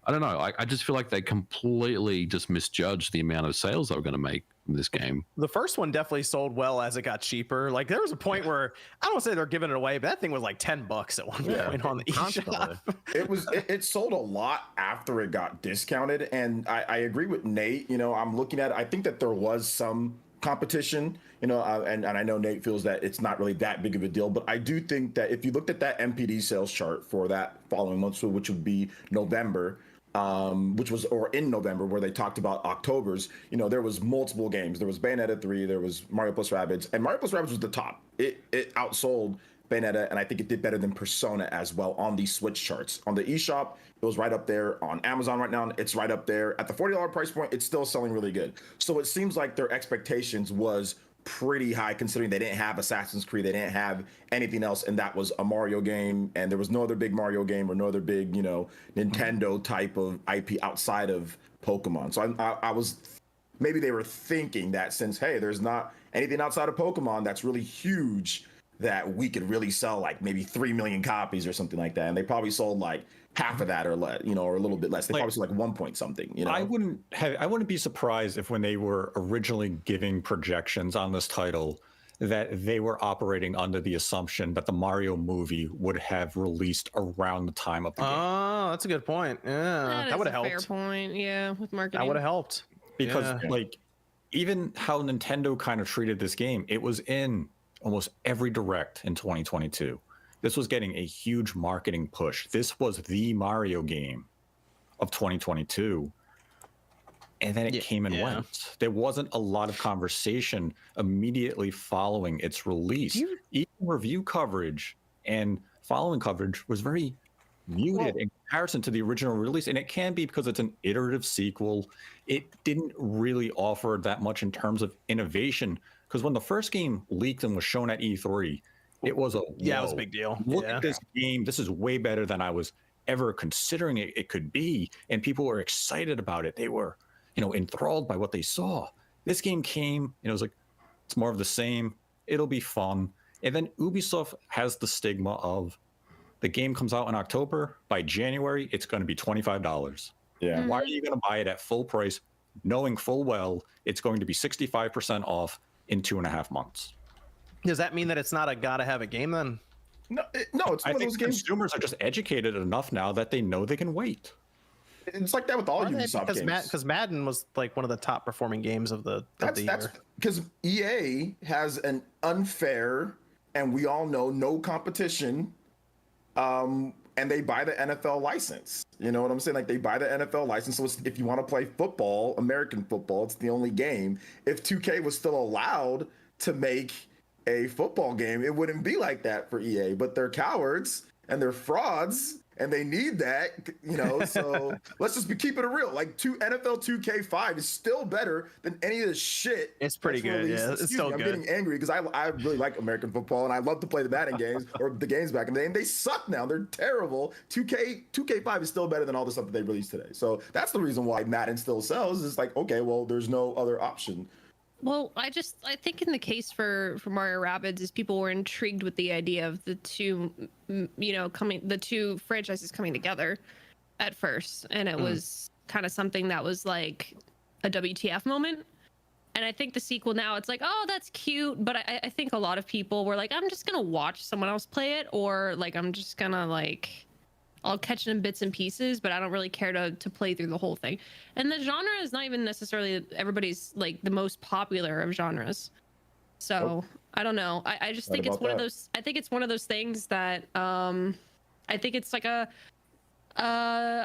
I don't know. I just feel like they completely just misjudged the amount of sales they were going to make from this game. The first one definitely sold well as it got cheaper. Like, there was a point where I don't say they're giving it away, but that thing was like $10 at one point on the eShop. It sold a lot after it got discounted, and I agree with Nate. I'm looking at it. I think that there was some competition, and I know Nate feels that it's not really that big of a deal, but I do think that if you looked at that MPD sales chart for that following month, which would be November, or in November, where they talked about October's, there was multiple games. There was Bayonetta 3, there was Mario plus Rabbids, and Mario plus Rabbids was the top. It outsold Bayonetta, and I think it did better than Persona as well on the Switch charts. On the eShop, it was right up there. On Amazon right now, it's right up there. At the $40 price point, it's still selling really good. So it seems like their expectations was pretty high, considering they didn't have Assassin's Creed, they didn't have anything else, and that was a Mario game, and there was no other big Mario game or no other big, Nintendo type of IP outside of Pokemon. So I was, maybe they were thinking that since, hey, there's not anything outside of Pokemon that's really huge, that we could really sell like maybe 3 million copies or something like that, and they probably sold like half of that or less, or a little bit less. They probably sold like 1 point something. I wouldn't be surprised if when they were originally giving projections on this title, that they were operating under the assumption that the Mario movie would have released around the time of the game. Oh, that's a good point. Yeah, that would have helped. Fair point. Yeah, with marketing. That would have helped. Because even how Nintendo kind of treated this game, it was in almost every direct in 2022. This was getting a huge marketing push. This was the Mario game of 2022. And then it came and went. There wasn't a lot of conversation immediately following its release. Even review coverage and following coverage was very muted in comparison to the original release. And it can be because it's an iterative sequel. It didn't really offer that much in terms of innovation. Because when the first game leaked and was shown at E3, it was it was a big deal. Look at this game. This is way better than I was ever considering it could be. And people were excited about it. They were, enthralled by what they saw. This game came, and it was like, it's more of the same. It'll be fun. And then Ubisoft has the stigma of the game comes out in October. By January, it's going to be $25. Yeah. Mm-hmm. Why are you going to buy it at full price, knowing full well it's going to be 65% off in 2.5 months? Does that mean that it's not a gotta have a game then? No, it's one of those games. Consumers are just educated enough now that they know they can wait. It's like that with all Ubisoft games. Because Madden was like one of the top performing games of the year. Because EA has an unfair, and we all know, no competition, and they buy the NFL license. You know what I'm saying? Like, they buy the NFL license. So if you want to play football, American football, it's the only game. If 2K was still allowed to make a football game, it wouldn't be like that for EA, but they're cowards and they're frauds and they need that, so let's just keep it real. Like NFL 2K5 is still better than any of the shit. It's pretty good. Yeah, it's still good. I'm getting angry because I really like American football and I love to play the Madden games or the games back in the day, and they suck now. They're terrible. 2K5 is still better than all the stuff that they released today. So that's the reason why Madden still sells. It's like, okay, well, there's no other option. Well, I think in the case for Mario Rabbids is people were intrigued with the idea of the two, the two franchises coming together at first. And it was kind of something that was like a WTF moment. And I think the sequel now, it's like, oh, that's cute. But I think a lot of people were like, I'm just going to watch someone else play it. Or like, I'm just going to I'll catch it in bits and pieces, but I don't really care to play through the whole thing. And the genre is not even necessarily everybody's like the most popular of genres. So I don't know. I just think it's one of those. I think it's one of those things that I think it's like a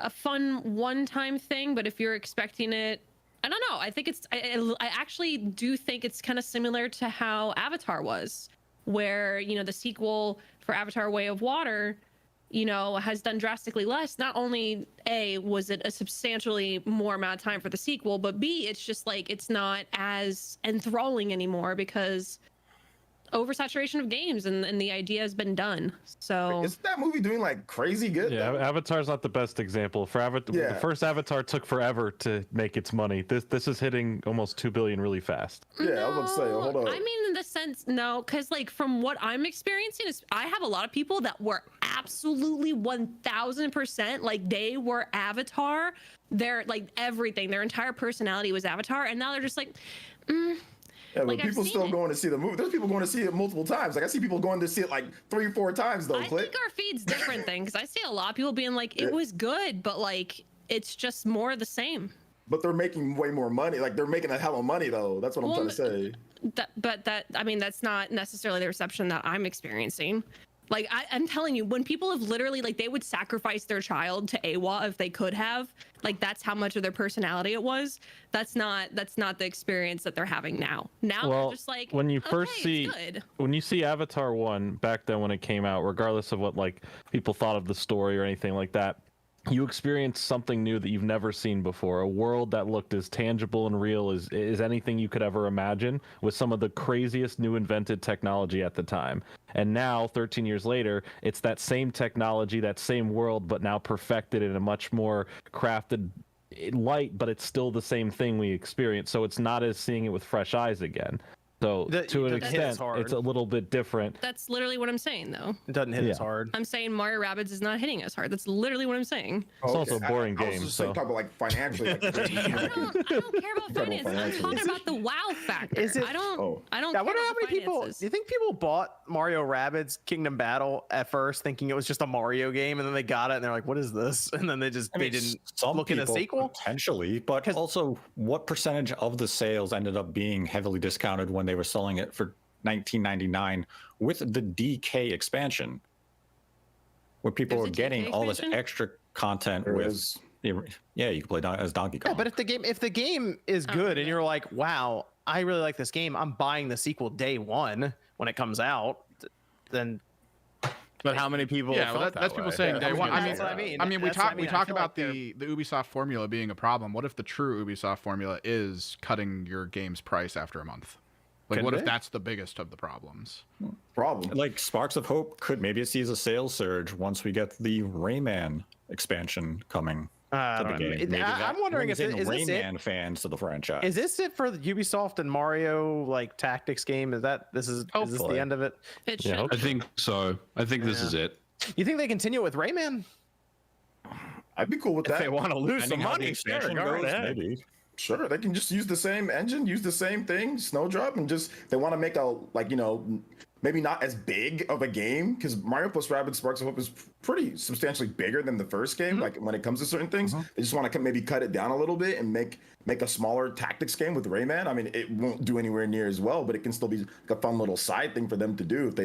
fun one-time thing. But if you're expecting it, I don't know. I think it's. I actually do think it's kind of similar to how Avatar was, where the sequel for Avatar: Way of Water, has done drastically less. Not only A, was it a substantially more amount of time for the sequel, but B, it's just like, it's not as enthralling anymore because oversaturation of games, and the idea has been done. So Isn't that movie doing like crazy good? Yeah, Avatar's not the best example. For Avatar, Yeah. the first Avatar took forever to make its money. This is hitting almost 2 billion really fast. Yeah, I was about to say, hold on. I mean, in the sense, no, because like from what I'm experiencing, is I have a lot of people that were absolutely 1000%, like they were Avatar. They're like everything. Their entire personality was Avatar, and now they're just like. Yeah, but Like, I've people seen still it. going to see the movie. There's people going to see it multiple times. Like I see people going to see it like 3-4 times though. I think our feed's different thing because I see a lot of people being like, it was good, but like it's just more of the same. But they're making way more money. Like they're making a hell of money though. That's what I'm trying to say. I mean, that's not necessarily the reception that I'm experiencing. Like I'm telling you, when people have literally like they would sacrifice their child to AWA if they could have, like that's how much of their personality it was. That's not the experience that they're having now. Now they're just like, when you first okay, it's good. when you see Avatar 1 back then when it came out, regardless of what like people thought of the story or anything like that, you experience something new that you've never seen before, a world that looked as tangible and real as anything you could ever imagine, with some of the craziest new invented technology at the time. And now 13 years later, it's that same technology, that same world, but now perfected in a much more crafted light, but it's still the same thing we experience, so it's not as seeing it with fresh eyes again. So to an extent, it's a little bit different. That's literally what I'm saying, though. It doesn't hit as hard. I'm saying Mario Rabbids is not hitting us hard. That's literally what I'm saying. It's also a boring I game. was just So talking about like financially. Like, I don't care about finance. I'm talking about the wow factor. Is it? I don't I care wonder how about many people. finances. Do you think people bought Mario Rabbids Kingdom Battle at first, thinking it was just a Mario game, and then they got it and they're like, "What is this?" And then they didn't some look in a people sequel. Potentially, but also what percentage of the sales ended up being heavily discounted when they were selling it for $19.99 with the DK expansion, where people were getting all this extra content with. Yeah, you can play as Donkey Kong. Yeah, but if the game is good and you're like, "Wow, I really like this game. I'm buying the sequel day one when it comes out," then. But how many people? Yeah, well, that's people saying day one. That's what I mean. I mean, we That's what talk I feel about like the Ubisoft formula being a problem. What if the true Ubisoft formula is cutting your game's price after a month? Like, Could what if be. that's the biggest of the problems? Like Sparks of Hope could maybe it sees a sales surge once we get the Rayman expansion coming to the game. Maybe I'm that wondering if brings in is this it? Rayman fans to the franchise. Is this it for the Ubisoft and Mario like tactics game? Is this the end of it? It Yeah, I think so. I think this is it. You think they continue with Rayman? I'd be cool with If that. they want to lose some Depending how the money, expansion sure, go goes, ahead. maybe. Sure, they can just use the same engine, use the same thing, Snowdrop, and just they want to make a maybe not as big of a game because Mario plus Rabbids Sparks of Hope is pretty substantially bigger than the first game. Like when it comes to certain things, they just want to maybe cut it down a little bit and make a smaller tactics game with Rayman. I mean, it won't do anywhere near as well, but it can still be like a fun little side thing for them to do if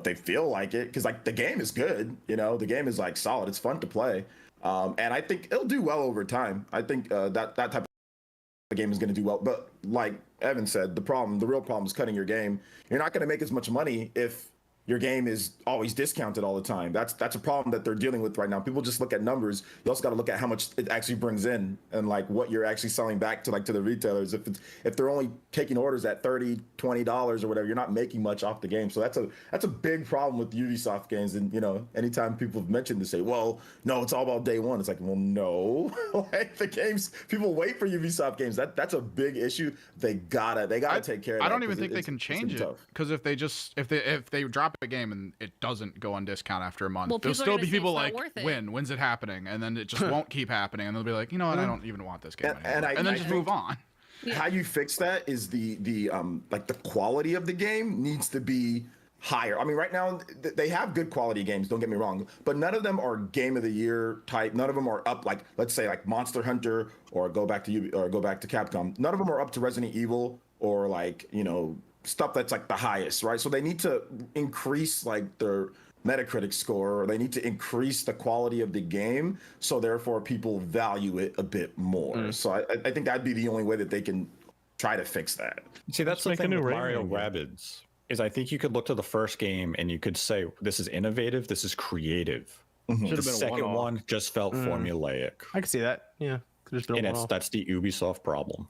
they feel like it. Because like the game is good, the game is like solid. It's fun to play, and I think it'll do well over time. I think that type of game is going to do well, but like Evan said, the real problem is cutting your game. You're not going to make as much money if your game is always discounted all the time. That's a problem that they're dealing with right now. People just look at numbers. You also got to look at how much it actually brings in and like what you're actually selling back to the retailers. If they're only taking orders at $30, $20 or whatever, you're not making much off the game. So that's a big problem with Ubisoft games. And anytime people have mentioned to say, well, no, it's all about day one. It's like, well, no, like the games, people wait for Ubisoft games. That's a big issue. They gotta take care of that. I don't even think they can change it because if they drop a game and it doesn't go on discount after a month, Well, there'll people are still gonna be say people it's not like, worth it. when's it happening? And then it just won't keep happening, and they'll be like, you know what, I don't even want this game anymore. And then just move on. How you fix that is the quality of the game needs to be higher. I mean, right now they have good quality games, don't get me wrong, but none of them are game of the year type. None of them are up like, let's say like Monster Hunter or go back to Capcom. None of them are up to Resident Evil or like, stuff that's like the highest, right? So they need to increase like their Metacritic score, or they need to increase the quality of the game, so therefore people value it a bit more. So I think that'd be the only way that they can try to fix that. See, that's the thing with Mario Rabbids is I think you could look to the first game and you could say this is innovative, this is creative. The second one just felt formulaic. I can see that. Yeah, could just been that's the Ubisoft problem.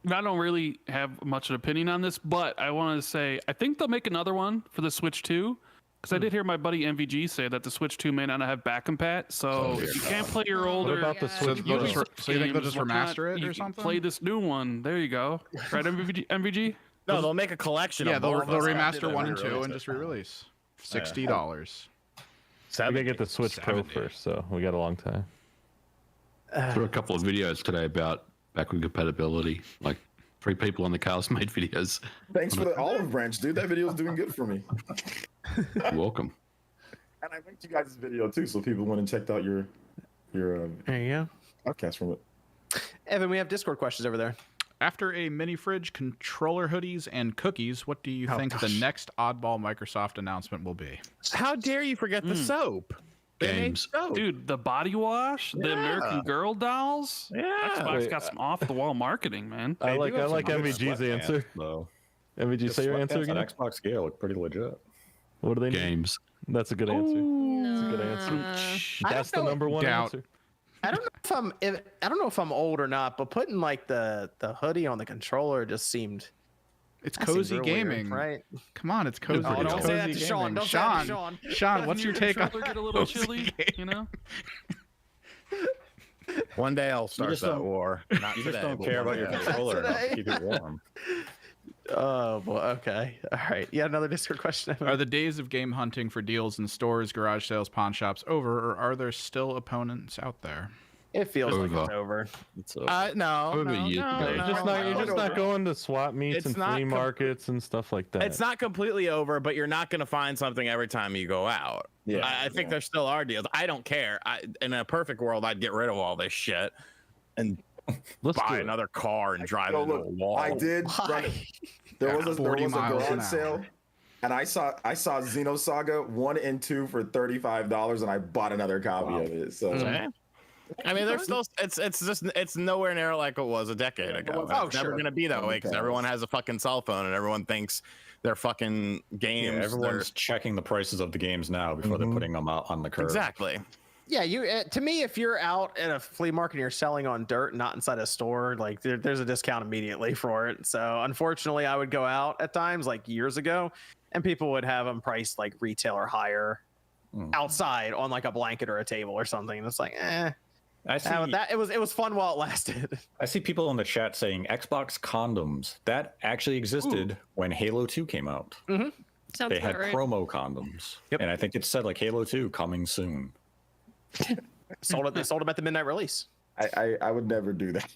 I don't really have much of an opinion on this, but I wanted to say I think they'll make another one for the Switch 2. Because I did hear my buddy MVG say that the Switch 2 may not have back compat, so if you can't play your older, What about the Switch Pro? So you think they'll just remaster it or you can something? play this new one. There you go. Right, MVG? No, they'll make a collection. Yeah, of they'll both of them. remaster 1 and 2 and just re-release. $60. We gotta get the Switch Pro first, so we got a long time. There were a couple of videos today about backward compatibility. Like 3 people on the Chaos made videos. Thanks for the olive branch, dude. That video's doing good for me. You're welcome. And I linked you guys' video too, so people went and checked out your there you go podcast from it. Evan, we have Discord questions over there. After a mini fridge, controller hoodies, and cookies, what do you think the next oddball Microsoft announcement will be? How dare you forget the soap? Games. Dude, the body wash, the American Girl dolls. Yeah. Xbox got some off the wall marketing, man. I like MVG's answer. Though. MVG, say your answer again. Xbox scale look pretty legit. What do they need? Games. That's a good answer. That's a good answer. That's the number one answer. I don't know if I'm old or not, but putting like the hoodie on the controller just seemed. It's that seemed cozy real gaming, weird, right? Come on, it's cozy. Oh, don't it's say that cozy to Sean. gaming. Don't say that to Sean. Sean, what's your take on get a little chilly? You know. One day I'll start that war. Not You today, just don't but care one about your day. controller enough to keep it warm. Oh, well, okay. All right. Yeah, another Discord question. Are the days of game hunting for deals in stores, garage sales, pawn shops over, or are there still opponents out there? It feels like it's over. No, Over no, years no, ago. no, You're just not going to swap meets It's and not flea markets and stuff like that. It's not completely over, but you're not going to find something every time you go out. Yeah, I think there still are deals. I don't care. In a perfect world, I'd get rid of all this shit and buy another car and drive it into a wall. I did. There was a garage sale, and I saw Xenosaga 1 and 2 for $35, and I bought another copy of it. So. I mean, there's still it's nowhere near like it was a decade ago. It's never gonna be that way because everyone has a fucking cell phone and everyone thinks their fucking games. Yeah, everyone's checking the prices of the games now before they're putting them out on the curb. Exactly. Yeah, to me, if you're out at a flea market and you're selling on dirt, not inside a store, like there's a discount immediately for it. So unfortunately, I would go out at times like years ago, and people would have them priced like retail or higher outside on like a blanket or a table or something. And it's like, I see that it was fun while it lasted. I see people in the chat saying Xbox condoms. That actually existed when Halo 2 came out. Sounds they had about right. promo condoms, and I think it said like Halo 2 coming soon. They sold them at the midnight release. I would never do that.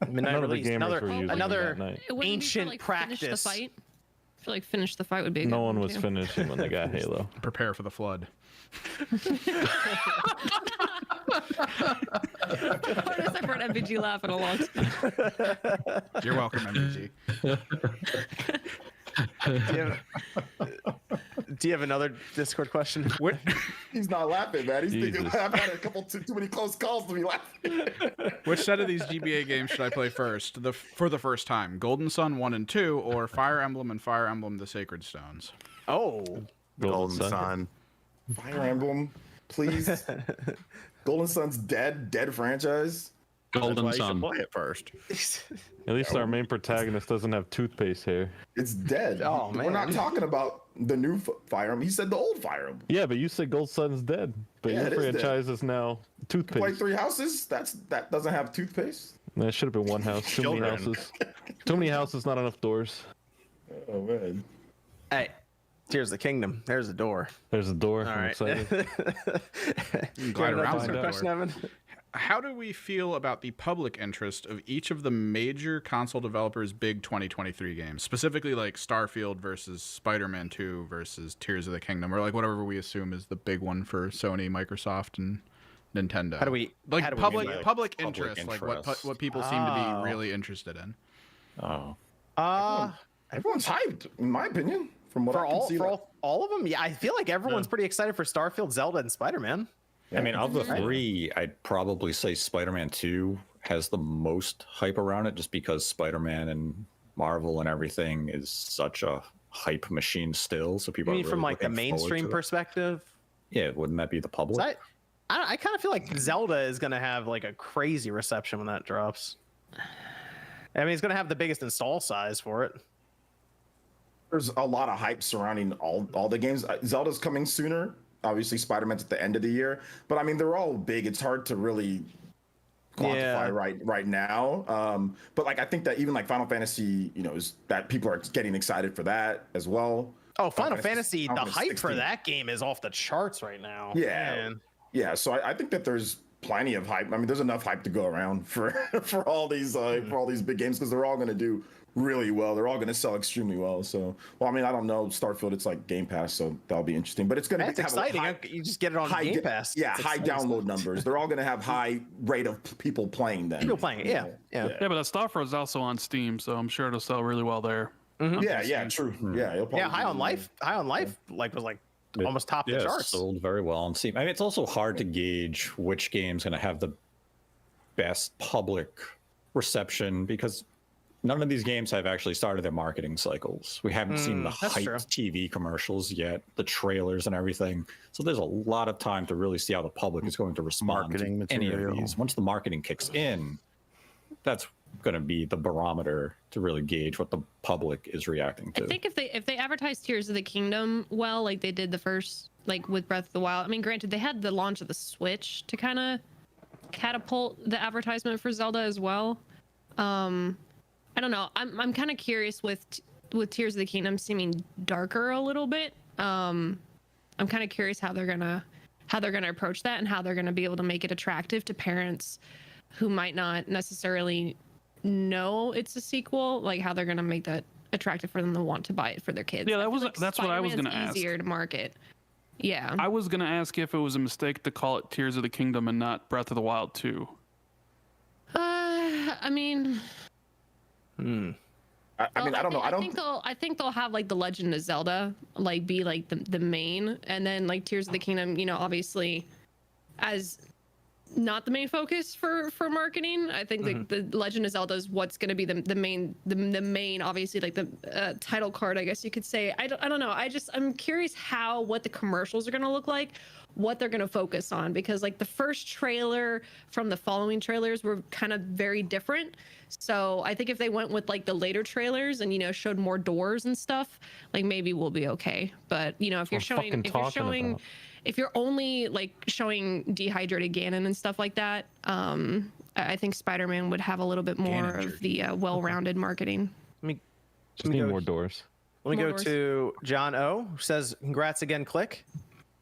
Midnight release. Another It wouldn't be ancient for, like, practice. Finish the fight. I feel like finish the fight would be a good No one one, was too. finishing when they got Halo. Prepare for the flood. I've heard MVG laugh in a long time. You're welcome, MVG. Do you have another Discord question? He's not laughing, man. He's thinking I've had a couple too many close calls to be laughing. Which set of these GBA games should I play first? For the first time, Golden Sun 1 and 2, or Fire Emblem and Fire Emblem: The Sacred Stones? Oh, Golden Sun. Fire Emblem, please. Golden Sun's dead franchise. Golden That's why you Sun. should play it first. At least our main protagonist doesn't have toothpaste hair. It's dead. Oh, man. We're not talking about the new Fire Emblem. He said the old Fire Emblem. Yeah, but you said Gold Sun's dead. But Yeah, your it is franchise is now toothpaste. Play 3 houses. That doesn't have toothpaste. That should have been one house. Too many Children. houses. Too many houses, not enough doors. Oh man. hey, Tears of the Kingdom. There's the door. There's a door. All I'm right. excited. Glide around Discord that question, door. Evan? How do we feel about the public interest of each of the major console developers' big 2023 games? Specifically, like Starfield versus Spider-Man 2 versus Tears of the Kingdom, or like whatever we assume is the big one for Sony, Microsoft, and Nintendo. How do we public interest, like what people seem to be really interested in? Everyone's hyped, in my opinion. From what I can see, all of them, yeah, I feel like everyone's pretty excited for Starfield, Zelda, and Spider-Man. I mean, of the 3, I'd probably say Spider-Man 2 has the most hype around it, just because Spider-Man and Marvel and everything is such a hype machine still. So people You mean are from really like the looking forward mainstream to it. perspective? Yeah, wouldn't that be the public? I kind of feel like Zelda is gonna have like a crazy reception when that drops. I mean, it's going to have the biggest install size for it. There's a lot of hype surrounding all the games. Zelda's coming sooner. Obviously, Spider-Man's at the end of the year. But I mean, they're all big. It's hard to really quantify right now. But like, I think that even like Final Fantasy, is that people are getting excited for that as well. Oh, Final Fantasy, the hype 16. For that game is off the charts right now. Yeah. Man. Yeah. So I think that there's plenty of hype. I mean, there's enough hype to go around for all these big games because they're all going to do really well. They're all going to sell extremely well. So, I mean, I don't know. Starfield, it's like Game Pass, so that'll be interesting. But it's going to be exciting. You just get it on Game Pass. Yeah, high download numbers. They're all going to have high rate of people playing them. People playing it, yeah. Yeah, but that Starfield is also on Steam, so I'm sure it'll sell really well there. Mm-hmm. Yeah, true. Yeah, High on Life was like almost top the charts. Sold very well on Steam. I mean, it's also hard to gauge which game's going to have the best public reception because none of these games have actually started their marketing cycles. We haven't seen the hyped TV commercials yet, the trailers and everything. So there's a lot of time to really see how the public is going to respond to any of these. Once the marketing kicks in, that's going to be the barometer to really gauge what the public is reacting to. I think if they advertise Tears of the Kingdom well, like they did the first, like with Breath of the Wild. I mean, granted, they had the launch of the Switch to kind of catapult the advertisement for Zelda as well. I don't know. I'm kind of curious with Tears of the Kingdom seeming darker a little bit. I'm kind of curious how they're gonna approach that and how they're gonna be able to make it attractive to parents who might not necessarily know it's a sequel. Like how they're gonna make that attractive for them to want to buy it for their kids. Yeah, that's what I was gonna ask. Easier to market. Yeah. I was gonna ask if it was a mistake to call it Tears of the Kingdom and not Breath of the Wild 2. I mean. I mean, I don't know. I think they'll have like the Legend of Zelda like be like the main, and then like Tears of the Kingdom, obviously as not the main focus for marketing. I think the Legend of Zelda is what's going to be the main, obviously like the title card, I guess you could say. I don't know. I'm curious what the commercials are going to look like, what they're going to focus on, because like the first trailer from the following trailers were kind of very different. So I think if they went with like the later trailers and showed more doors and stuff, like maybe we'll be okay. But if you're only like showing dehydrated Ganon and stuff like that, I think Spider-Man would have a little bit more of the well-rounded marketing. Just need more doors. Let me go to John O, who says, "Congrats again, Click.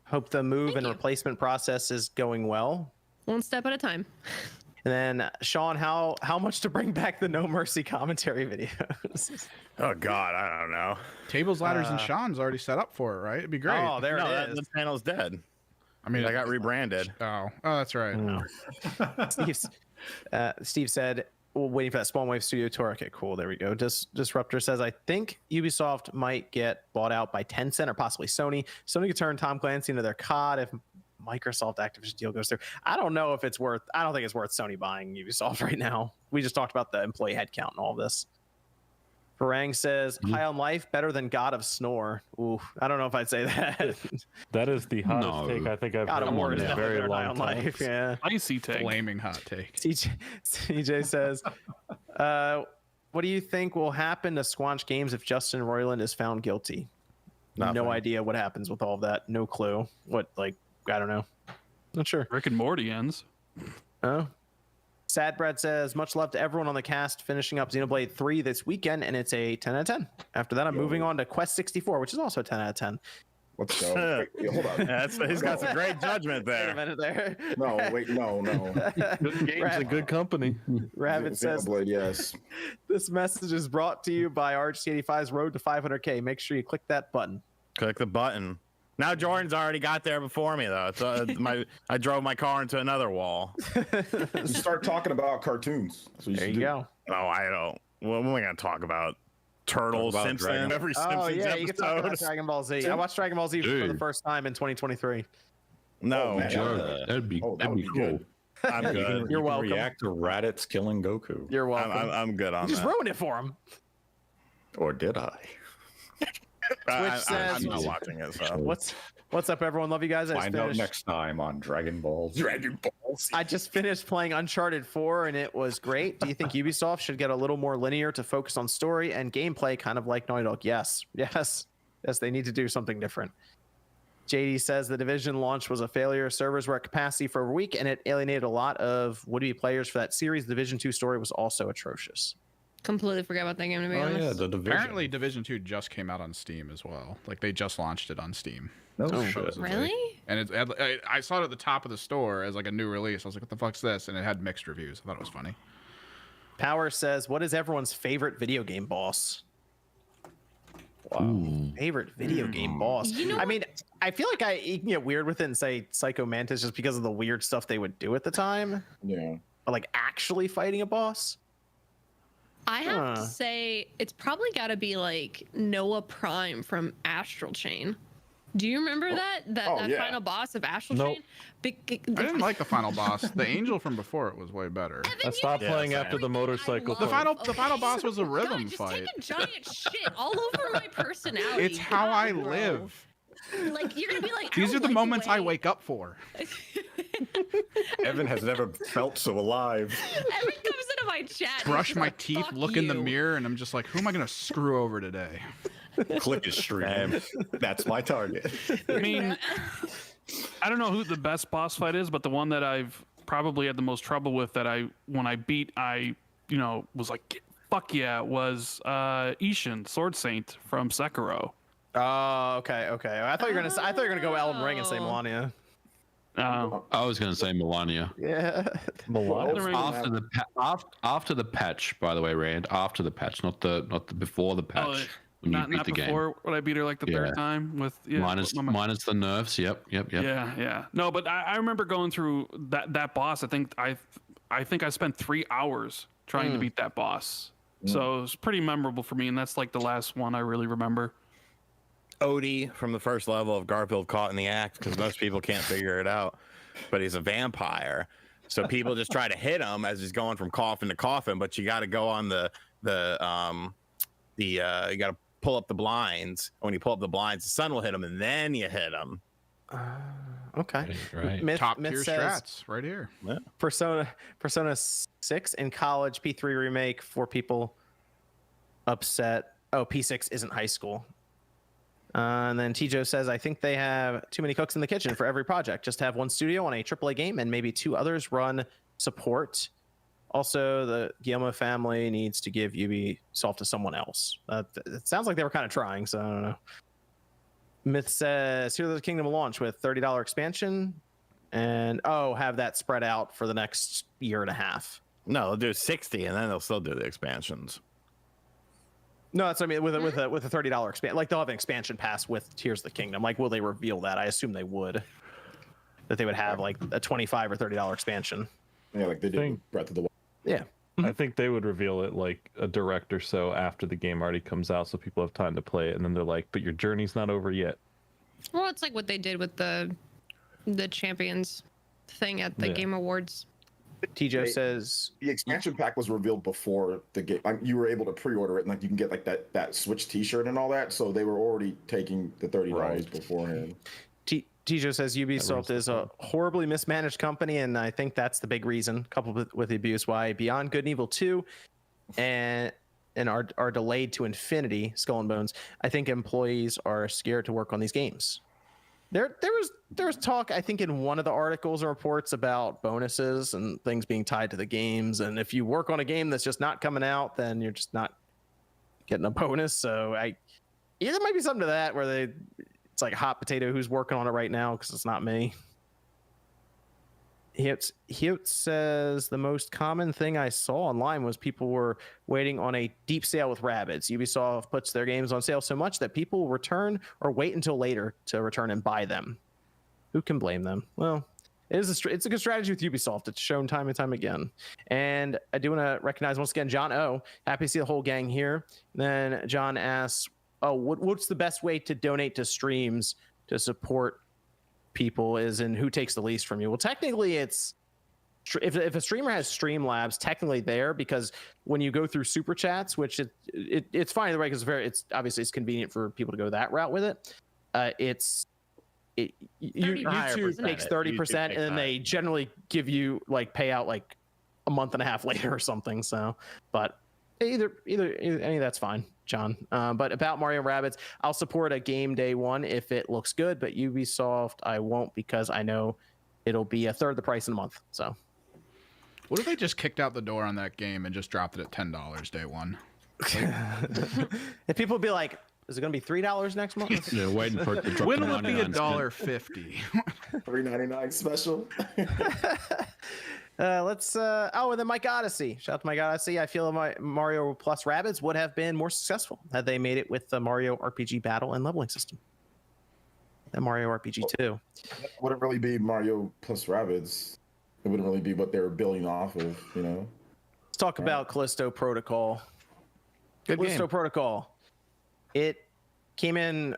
Hope the move and replacement process is going well. One step at a time." And then Sean, how much to bring back the No Mercy commentary videos? Oh God, I don't know. Tables, Ladders, and Sean's already set up for it, right? It'd be great. Oh, there it is. The channel's dead. I mean, I got rebranded. Oh, that's right. Steve said, waiting for that Spawn Wave Studio tour. Okay, cool. There we go. Disruptor says, I think Ubisoft might get bought out by Tencent or possibly Sony. Sony could turn Tom Clancy into their COD if Microsoft Activision deal goes through. I don't know if it's worth. I don't think it's worth Sony buying Ubisoft right now. We just talked about the employee headcount and all this. Farang says, High on Life better than God of Snore. Ooh, I don't know if I'd say that. That is the hottest take I think I've heard in a very long time. Life, yeah. Icy take. Flaming hot take. CJ says, what do you think will happen to Squanch Games if Justin Roiland is found guilty? No idea what happens with all of that. No clue. I don't know. Not sure. Rick and Morty ends. Oh. Sad Brad says, much love to everyone on the cast, finishing up Xenoblade 3 this weekend, and it's a 10 out of 10. After that, I'm moving on to Quest 64, which is also a 10 out of 10 Let's go. Wait, hold on. He's got some great judgment there. Wait a minute there. No. Good games and good company. Rabbit says, Xenoblade, yes. This message is brought to you by RHC85's Road to 500K. Make sure you click that button. Click the button. Now Jordan's already got there before me, though. I drove my car into another wall. You start talking about cartoons. There you go. Oh, I don't. What am I going to talk about? Turtles, Simpsons, every Simpsons episode. You can talk about Dragon Ball Z. I watched Dragon Ball Z for the first time in 2023. No, that'd be cool. Good. I'm good. You're welcome. React to Raditz killing Goku. You're welcome. I'm good on you that. just ruined it for him. Or did I? Twitch says, I'm not watching it. So. What's What's up, everyone? Love you guys. Find out next time on Dragon Ball. Dragon Balls. I just finished playing Uncharted 4 and it was great. Do you think Ubisoft should get a little more linear to focus on story and gameplay, kind of like Naughty Dog? Yes. They need to do something different. JD says the Division launch was a failure. Servers were at capacity for a week and it alienated a lot of would-be players for that series. The Division 2 story was also atrocious. Completely forgot about that game, to be honest. Yeah, the Division. Apparently, Division 2 just came out on Steam as well. Like, they just launched it on Steam. No Oh, shit. Really? And I saw it at the top of the store as like a new release. I was like, what the fuck's this? And it had mixed reviews. I thought it was funny. Power says, what is everyone's favorite video game boss? Wow. Favorite video game boss. You know I mean, I feel like I can get weird with it and say Psycho Mantis just because of the weird stuff they would do at the time. Yeah. But like actually fighting a boss? I have to say, it's probably got to be like Noah Prime from Astral Chain. Do you remember that final boss of Astral Chain? I didn't like the final boss. The angel from before it was way better. I stopped playing after the motorcycle. The final boss was a rhythm fight. Take a giant shit all over my personality. It's how I bro. live. Like, you're gonna be like, These are the moments I wake up for. Evan has never felt so alive. Evan comes into my chat. Brush he's my like, teeth, "Fuck look in the you." mirror, and I'm just like, who am I going to screw over today? Click his stream. That's my target. I mean, I don't know who the best boss fight is, but the one that I've probably had the most trouble with that when I beat, was like, fuck yeah, was Ishin, Sword Saint from Sekiro. Oh, okay. I thought you were gonna go Elden Ring and say Melania. I was going to say Melania. Yeah, Melania. After the patch, by the way, Rand. After the patch, not the before the patch. When you Not beat the before game. when I beat her like the third time with minus the nerfs. Yep. Yeah. No, but I remember going through that boss. I think I spent 3 hours trying to beat that boss. So it was pretty memorable for me, and that's like the last one I really remember. Odie from the first level of Garfield Caught in the Act, because most people can't figure it out, but he's a vampire, so people just try to hit him as he's going from coffin to coffin. But you got to go on you got to pull up the blinds. When you pull up the blinds, the sun will hit him, and then you hit him. Okay. Right. Top tier strats right here. Yeah. Persona 6 in college, P3 remake for people upset. Oh, P6 isn't high school. And then Tijo says, I think they have too many cooks in the kitchen for every project. Just have one studio on a AAA game and maybe 2 others run support. Also, the Guillermo family needs to give Ubisoft to someone else. It sounds like they were kind of trying, so I don't know. Myth says, Heroes of the Kingdom will launch with $30 expansion and, have that spread out for the next year and a half. No, they'll do 60 and then they'll still do the expansions. No, that's what I mean with a $30 expansion. Like they'll have an expansion pass with Tears of the Kingdom. Like, will they reveal that? I assume they would. That they would have like a $25 or $30 expansion. Yeah, like they did with Breath of the Wild. Yeah. I think they would reveal it like a direct or so after the game already comes out, so people have time to play it, and then they're like, "But your journey's not over yet." Well, it's like what they did with the Champions thing at the Game Awards. Tijo says the expansion pack was revealed before the game. You were able to pre-order it, and like you can get like that Switch T-shirt and all that. So they were already taking the $30 beforehand. Tijo says Ubisoft is a horribly mismanaged company, and I think that's the big reason, coupled with the abuse, why Beyond Good and Evil 2 and are delayed to infinity, Skull and Bones. I think employees are scared to work on these games. There was talk, I think, in one of the articles or reports about bonuses and things being tied to the games. And if you work on a game that's just not coming out, then you're just not getting a bonus. So there might be something to that where it's like hot potato who's working on it right now because it's not me. Hiot says the most common thing I saw online was people were waiting on a deep sale with Rabbids. Ubisoft puts their games on sale so much that people will return or wait until later to return and buy them. Who can blame them? Well, it's a good strategy with Ubisoft. It's shown time and time again. And I do want to recognize once again John O. Happy to see the whole gang here. And then John asks, what's the best way to donate to streams to support people, is in who takes the least from you? Well, technically it's if a streamer has Streamlabs, technically there, because when you go through super chats, which it's fine either way, because it's obviously it's convenient for people to go that route with it. It's YouTube takes 30%, and then they generally give you like payout like a month and a half later or something. So, but either any of that's fine, John. But about Mario Rabbids, I'll support a game day one if it looks good, but Ubisoft I won't, because I know it'll be a third the price in a month. So what if they just kicked out the door on that game and just dropped it at $10 day one? If people would be like, is it going to be $3 next month? Yeah, waiting for it to drop. When will it be $1.50? $3.99 special. Let's and then Mike Odyssey. Shout out to Mike Odyssey. I feel Mario plus Rabbids would have been more successful had they made it with the Mario RPG battle and leveling system. The Mario RPG 2. It wouldn't really be Mario plus Rabbids. It wouldn't really be what they were building off of, you know. Let's talk about Callisto Protocol. Good Callisto game. Protocol. It came in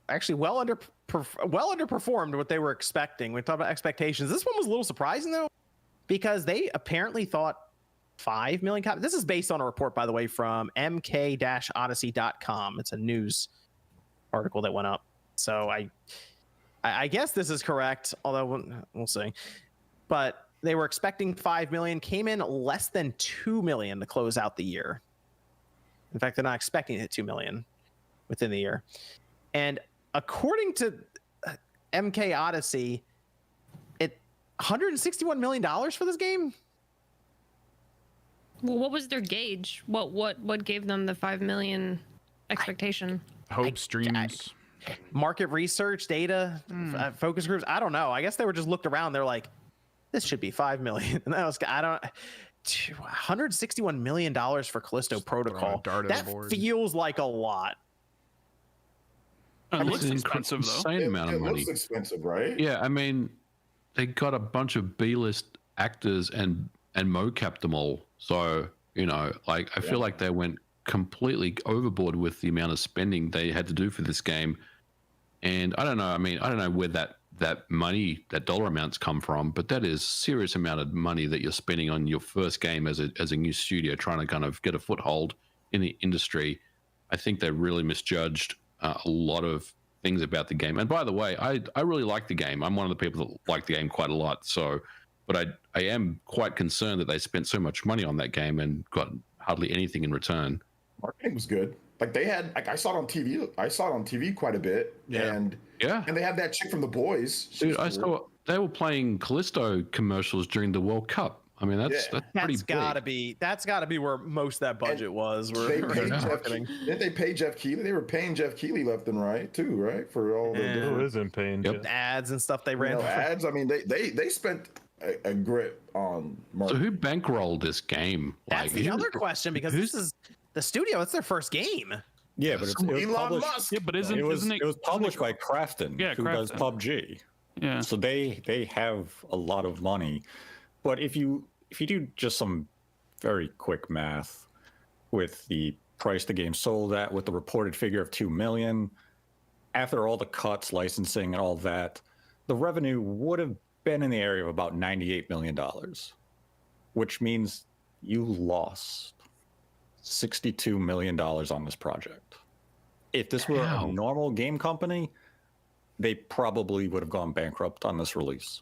actually well underperformed what they were expecting. We talked about expectations. This one was a little surprising though, because they apparently thought 5 million copies. This is based on a report, by the way, from mk-odyssey.com. It's a news article that went up. So I guess this is correct, although we'll see. But they were expecting 5 million, came in less than 2 million to close out the year. In fact, they're not expecting to hit 2 million within the year. And according to MK Odyssey, $161 million for this game. Well, what was their gauge? What gave them the 5 million expectation? Hopes, dreams, market research, data, focus groups. I don't know. I guess they were just looked around. They're like, this should be 5 million. And that was, $161 million for Callisto Protocol. That feels like a lot. It looks expensive, though. Insane amount of money. It looks expensive, right? Yeah, I mean, they got a bunch of B-list actors and mocapped them all. So, you know, like I feel like they went completely overboard with the amount of spending they had to do for this game. And I don't know. I mean, I don't know where that money, that dollar amounts come from, but that is serious amount of money that you're spending on your first game as a new studio trying to kind of get a foothold in the industry. I think they really misjudged a lot of things about the game. And by the way, I really like the game. I'm one of the people that like the game quite a lot. So, but I am quite concerned that they spent so much money on that game and got hardly anything in return. Marketing was good. Like they had, like I saw it on TV. I saw it on TV quite a bit. And they had that chick from The Boys. Dude, I saw they were playing Callisto commercials during the World Cup. I mean, that's pretty big. That's gotta be where most of that budget was. They paid didn't they pay Jeff Keighley? They were paying Jeff Keighley left and right too, right? For all the who isn't paying ads and stuff they ran. Ads. I mean, they spent a grip on marketing. So who bankrolled this game? That's the other question, because this is the studio. It's their first game. Yeah, but it was Elon published. Musk. Yeah, but It was published by Krafton, who does PUBG. Yeah. So they have a lot of money. But if you do just some very quick math with the price the game sold at, with the reported figure of 2 million, after all the cuts, licensing, and all that, the revenue would have been in the area of about $98 million, which means you lost $62 million on this project. If this were a normal game company, they probably would have gone bankrupt on this release.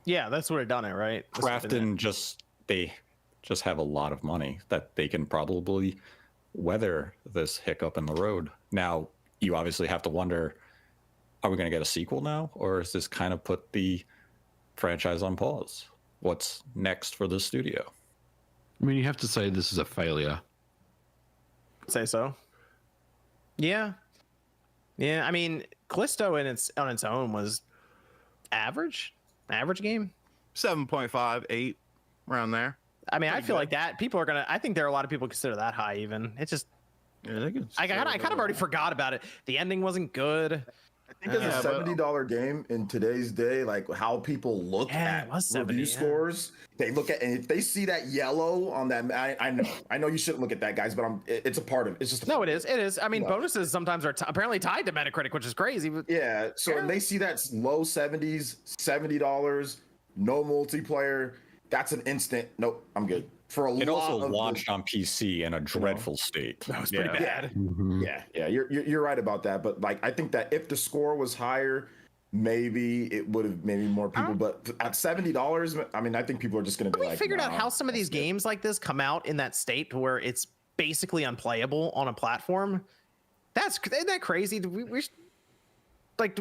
Yeah, that's what it done it, right? Krafton they just have a lot of money that they can probably weather this hiccup in the road. Now, you obviously have to wonder, are we going to get a sequel now? Or is this kind of put the franchise on pause? What's next for the studio? I mean, you have to say this is a failure. Say so. Yeah. I mean, Callisto on its own was average game. 7.5, 8, around there. I mean, I feel like that people are gonna. I think there are a lot of people consider that high. Even it's just. Yeah, I kind of already forgot about it. The ending wasn't good. I think it's a $70 game in today's day, like how people look at review scores. They look at, and if they see that yellow on that, I know you shouldn't look at that, guys, but it's a part of it. It's just it is. I mean, bonuses sometimes are apparently tied to Metacritic, which is crazy. Yeah. So when they see that low 70s, $70, no multiplayer, that's an instant. Nope, I'm good. It also launched on PC in a dreadful state. That was pretty bad. Yeah, you're right about that. But like, I think that if the score was higher, maybe it would have maybe more people. But at $70, I mean, I think people are just going to be we like, figured out "Nah, how some of these that's it." games like this come out in that state to where it's basically unplayable on a platform. Isn't that crazy? We like,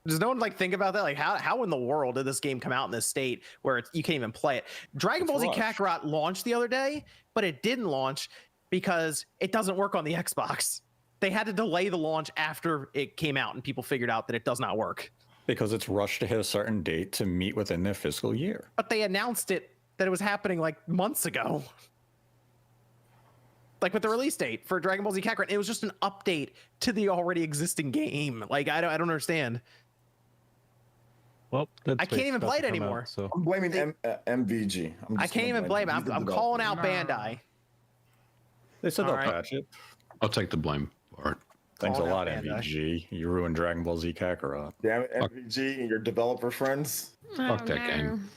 does no one like think about that? Like, how in the world did this game come out in this state where you can't even play it? Dragon Ball Z Kakarot launched the other day, but it didn't launch because it doesn't work on the Xbox. They had to delay the launch after it came out, and people figured out that it does not work. Because it's rushed to hit a certain date to meet within their fiscal year. But they announced that it was happening like months ago. Like with the release date for Dragon Ball Z Kakarot, it was just an update to the already existing game. Like I don't understand. Well, I can't even play it anymore. So I'm blaming MVG. I can't even blame it. I'm calling out Bandai. They said they'll All right. patch it. I'll take the blame for it. Thanks a Calling lot, out Bandai. MVG. You ruined Dragon Ball Z Kakarot. Damn it, MVG and your developer friends. Fuck that game.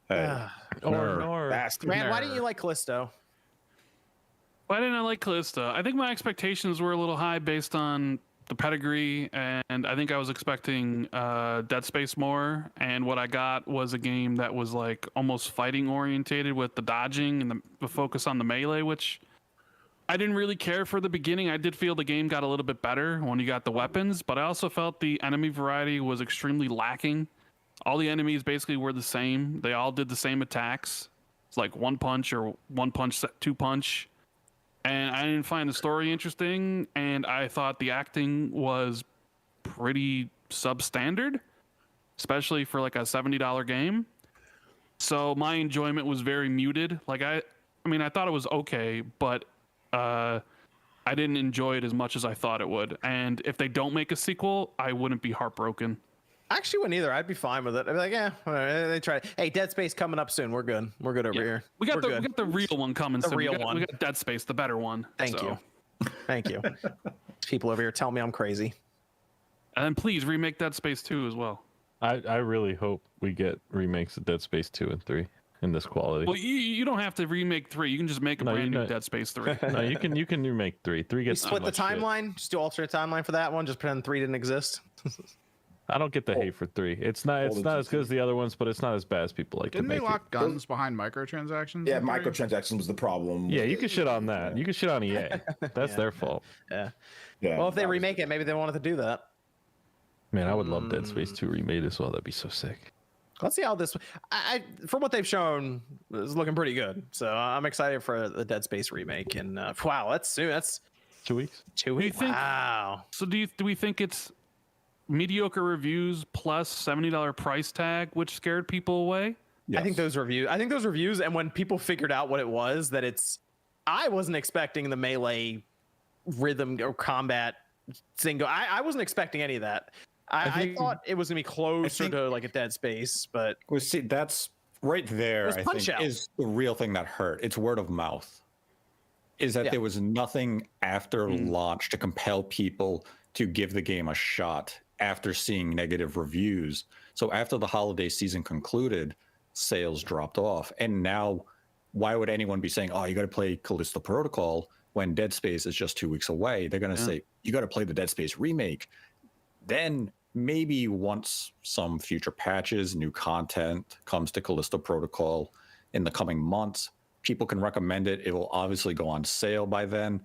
Hey, Bastard. Man, why didn't you like Callisto? Why didn't I like Callista? I think my expectations were a little high based on the pedigree, and I think I was expecting Dead Space more, and what I got was a game that was like almost fighting orientated with the dodging and the focus on the melee, which I didn't really care for the beginning. I did feel the game got a little bit better when you got the weapons, but I also felt the enemy variety was extremely lacking. All the enemies basically were the same. They all did the same attacks. It's like one punch or one punch, two punch. And I didn't find the story interesting, and I thought the acting was pretty substandard, especially for like a $70 game. So my enjoyment was very muted. Like I mean, I thought it was okay, but I didn't enjoy it as much as I thought it would. And if they don't make a sequel, I wouldn't be heartbroken. I actually wouldn't either. I'd be fine with it. I'd be like, yeah, whatever. They tried. Hey, Dead Space coming up soon. We're good. We're good over here. We got We're we got the real one coming The soon. real we got, one. We got Dead Space, the better one. Thank So- you. Thank you. People over here tell me I'm crazy. And then please remake Dead Space 2 as well. I really hope we get remakes of Dead Space 2 and 3 in this quality. Well, you don't have to remake 3. You can just make a brand new Dead Space 3. No, you can remake 3. 3 You gets split the much shit. timeline. Just do alternate timeline for that one. Just pretend 3 didn't exist. I don't get the hate for 3. It's not as good as the other ones, but it's not as bad as people like Didn't to they make lock guns behind microtransactions? Yeah, in theory? microtransactions was the problem. it. Yeah, you can shit on that. You can shit on EA. That's their fault. Yeah. Yeah. Well, if they remake it, maybe they wanted to do that. Man, I would love Dead Space 2 remade as well. That'd be so sick. Let's see how this. From what they've shown, it's looking pretty good. So I'm excited for the Dead Space remake. And wow, that's soon. That's 2 weeks. 2 weeks. Wow. So do we think it's mediocre reviews plus $70 price tag, which scared people away? I think those reviews, and when people figured out what it was, that it's. I wasn't expecting the melee rhythm or combat single. I wasn't expecting any of that. I thought it was gonna be closer to like a Dead Space, but well, see, that's right there. It was I think Punch-Out. is the real thing that hurt. It's word of mouth. Is that there was nothing after launch to compel people to give the game a shot after seeing negative reviews. So after the holiday season concluded, sales dropped off, and now why would anyone be saying, "Oh, you got to play Callisto Protocol" when Dead Space is just 2 weeks away? They're going to say, "You got to play the Dead Space remake." Then maybe once some future patches, new content comes to Callisto Protocol in the coming months, people can recommend it. It will obviously go on sale by then.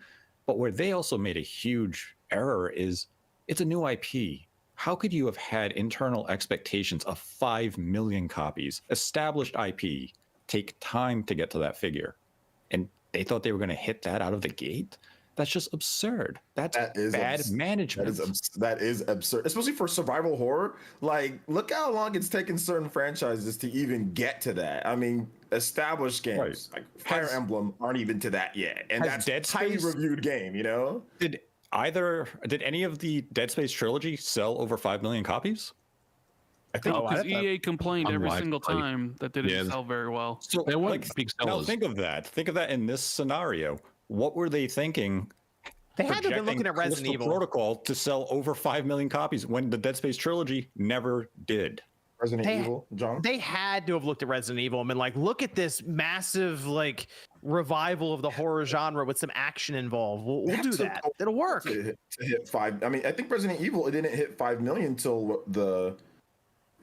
But where they also made a huge error is it's a new IP. How could you have had internal expectations of 5 million copies, established IP, take time to get to that figure? And they thought they were going to hit that out of the gate? That's just absurd. That is bad management. That is absurd, especially for survival horror. Like, look how long it's taken certain franchises to even get to that. I mean, established games like Fire Emblem aren't even to that yet, and that's Dead a highly Space- reviewed game. You know, Did any of the Dead Space trilogy sell over 5 million copies? I think Because EA complained every Unlikely. single time that they didn't Yeah. sell very well. So They weren't like, big now sellers. think of that. Think of that in this scenario. What were they thinking? They had to have been looking at projecting Resident Callisto Evil. Protocol to sell over 5 million copies when the Dead Space trilogy never did. Resident They- Evil, John. They had to have looked at Resident Evil and been like, look at this massive like revival of the horror genre with some action involved. We'll do that. It'll work. To hit 5. I mean, I think Resident Evil, it didn't hit 5 million till the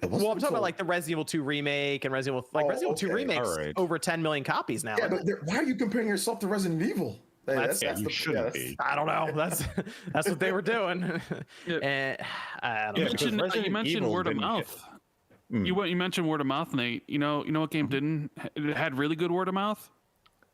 Well, I'm talking about like the Resident Evil 2 remake and Resident Evil 2 remakes over 10 million copies now. Yeah, but why are you comparing yourself to Resident Evil? Hey, that's you shouldn't be. I don't know. That's what they were doing. And I don't know. You mentioned word of mouth. You mentioned word of mouth, Nate. You know what game didn't? It had really good word of mouth.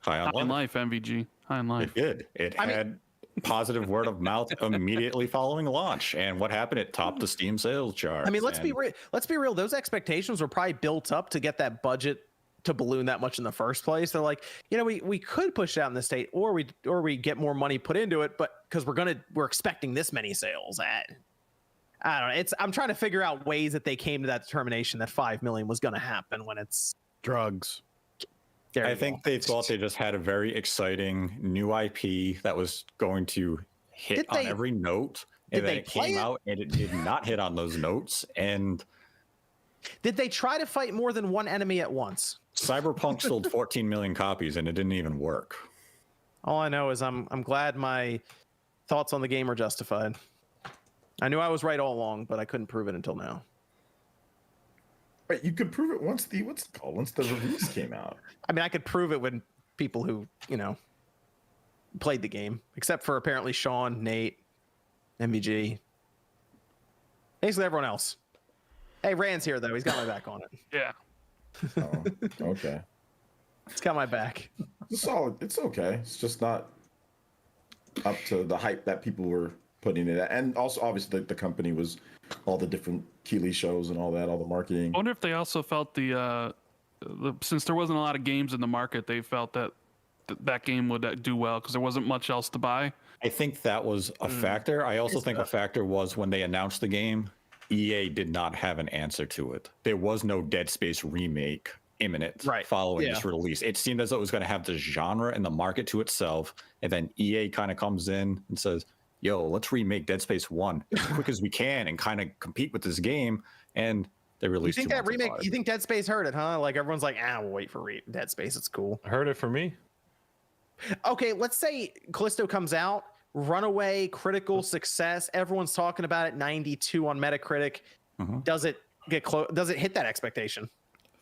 High on Life, MVG. High on Life. It did. It had positive word of mouth immediately following launch, and what happened? It topped the Steam sales chart. I mean, let's be real. Those expectations were probably built up to get that budget to balloon that much in the first place. They're like, we could push it out in the state, or we get more money put into it, but because we're expecting this many sales. I don't know. I'm trying to figure out ways that they came to that determination that 5 million was going to happen when it's drugs. I think they thought they just had a very exciting new IP that was going to hit on every note, and then it came out and it did not hit on those notes. And did they try to fight more than one enemy at once? Cyberpunk sold 14 million copies and it didn't even work. All I know is I'm glad my thoughts on the game are justified. I knew I was right all along, but I couldn't prove it until now. Wait, you could prove it once the release came out. I mean, I could prove it when people who played the game, except for apparently Sean, Nate, MVG, basically everyone else. Hey, Rand's here though. He's got my back on it. Yeah. Oh, okay. He's got my back. It's okay. It's just not up to the hype that people were putting it at. And also, obviously, the company was all the different Keeley shows and all the marketing. I wonder if they also felt since there wasn't a lot of games in the market, they felt that that game would do well because there wasn't much else to buy. I think that was a factor. I also think a factor was when they announced the game, EA did not have an answer to it. There was no Dead Space remake imminent following this release. It seemed as though it was going to have the genre and the market to itself, and then EA kind of comes in and says, yo, let's remake Dead Space 1 as quick as we can and kind of compete with this game. And they released You think Dead Space heard it, huh? Like everyone's like, we'll wait for Dead Space. It's cool. Heard it from me. Okay, let's say Callisto comes out, runaway critical success. Everyone's talking about it. 92 on Metacritic. Does it get close? Does it hit that expectation?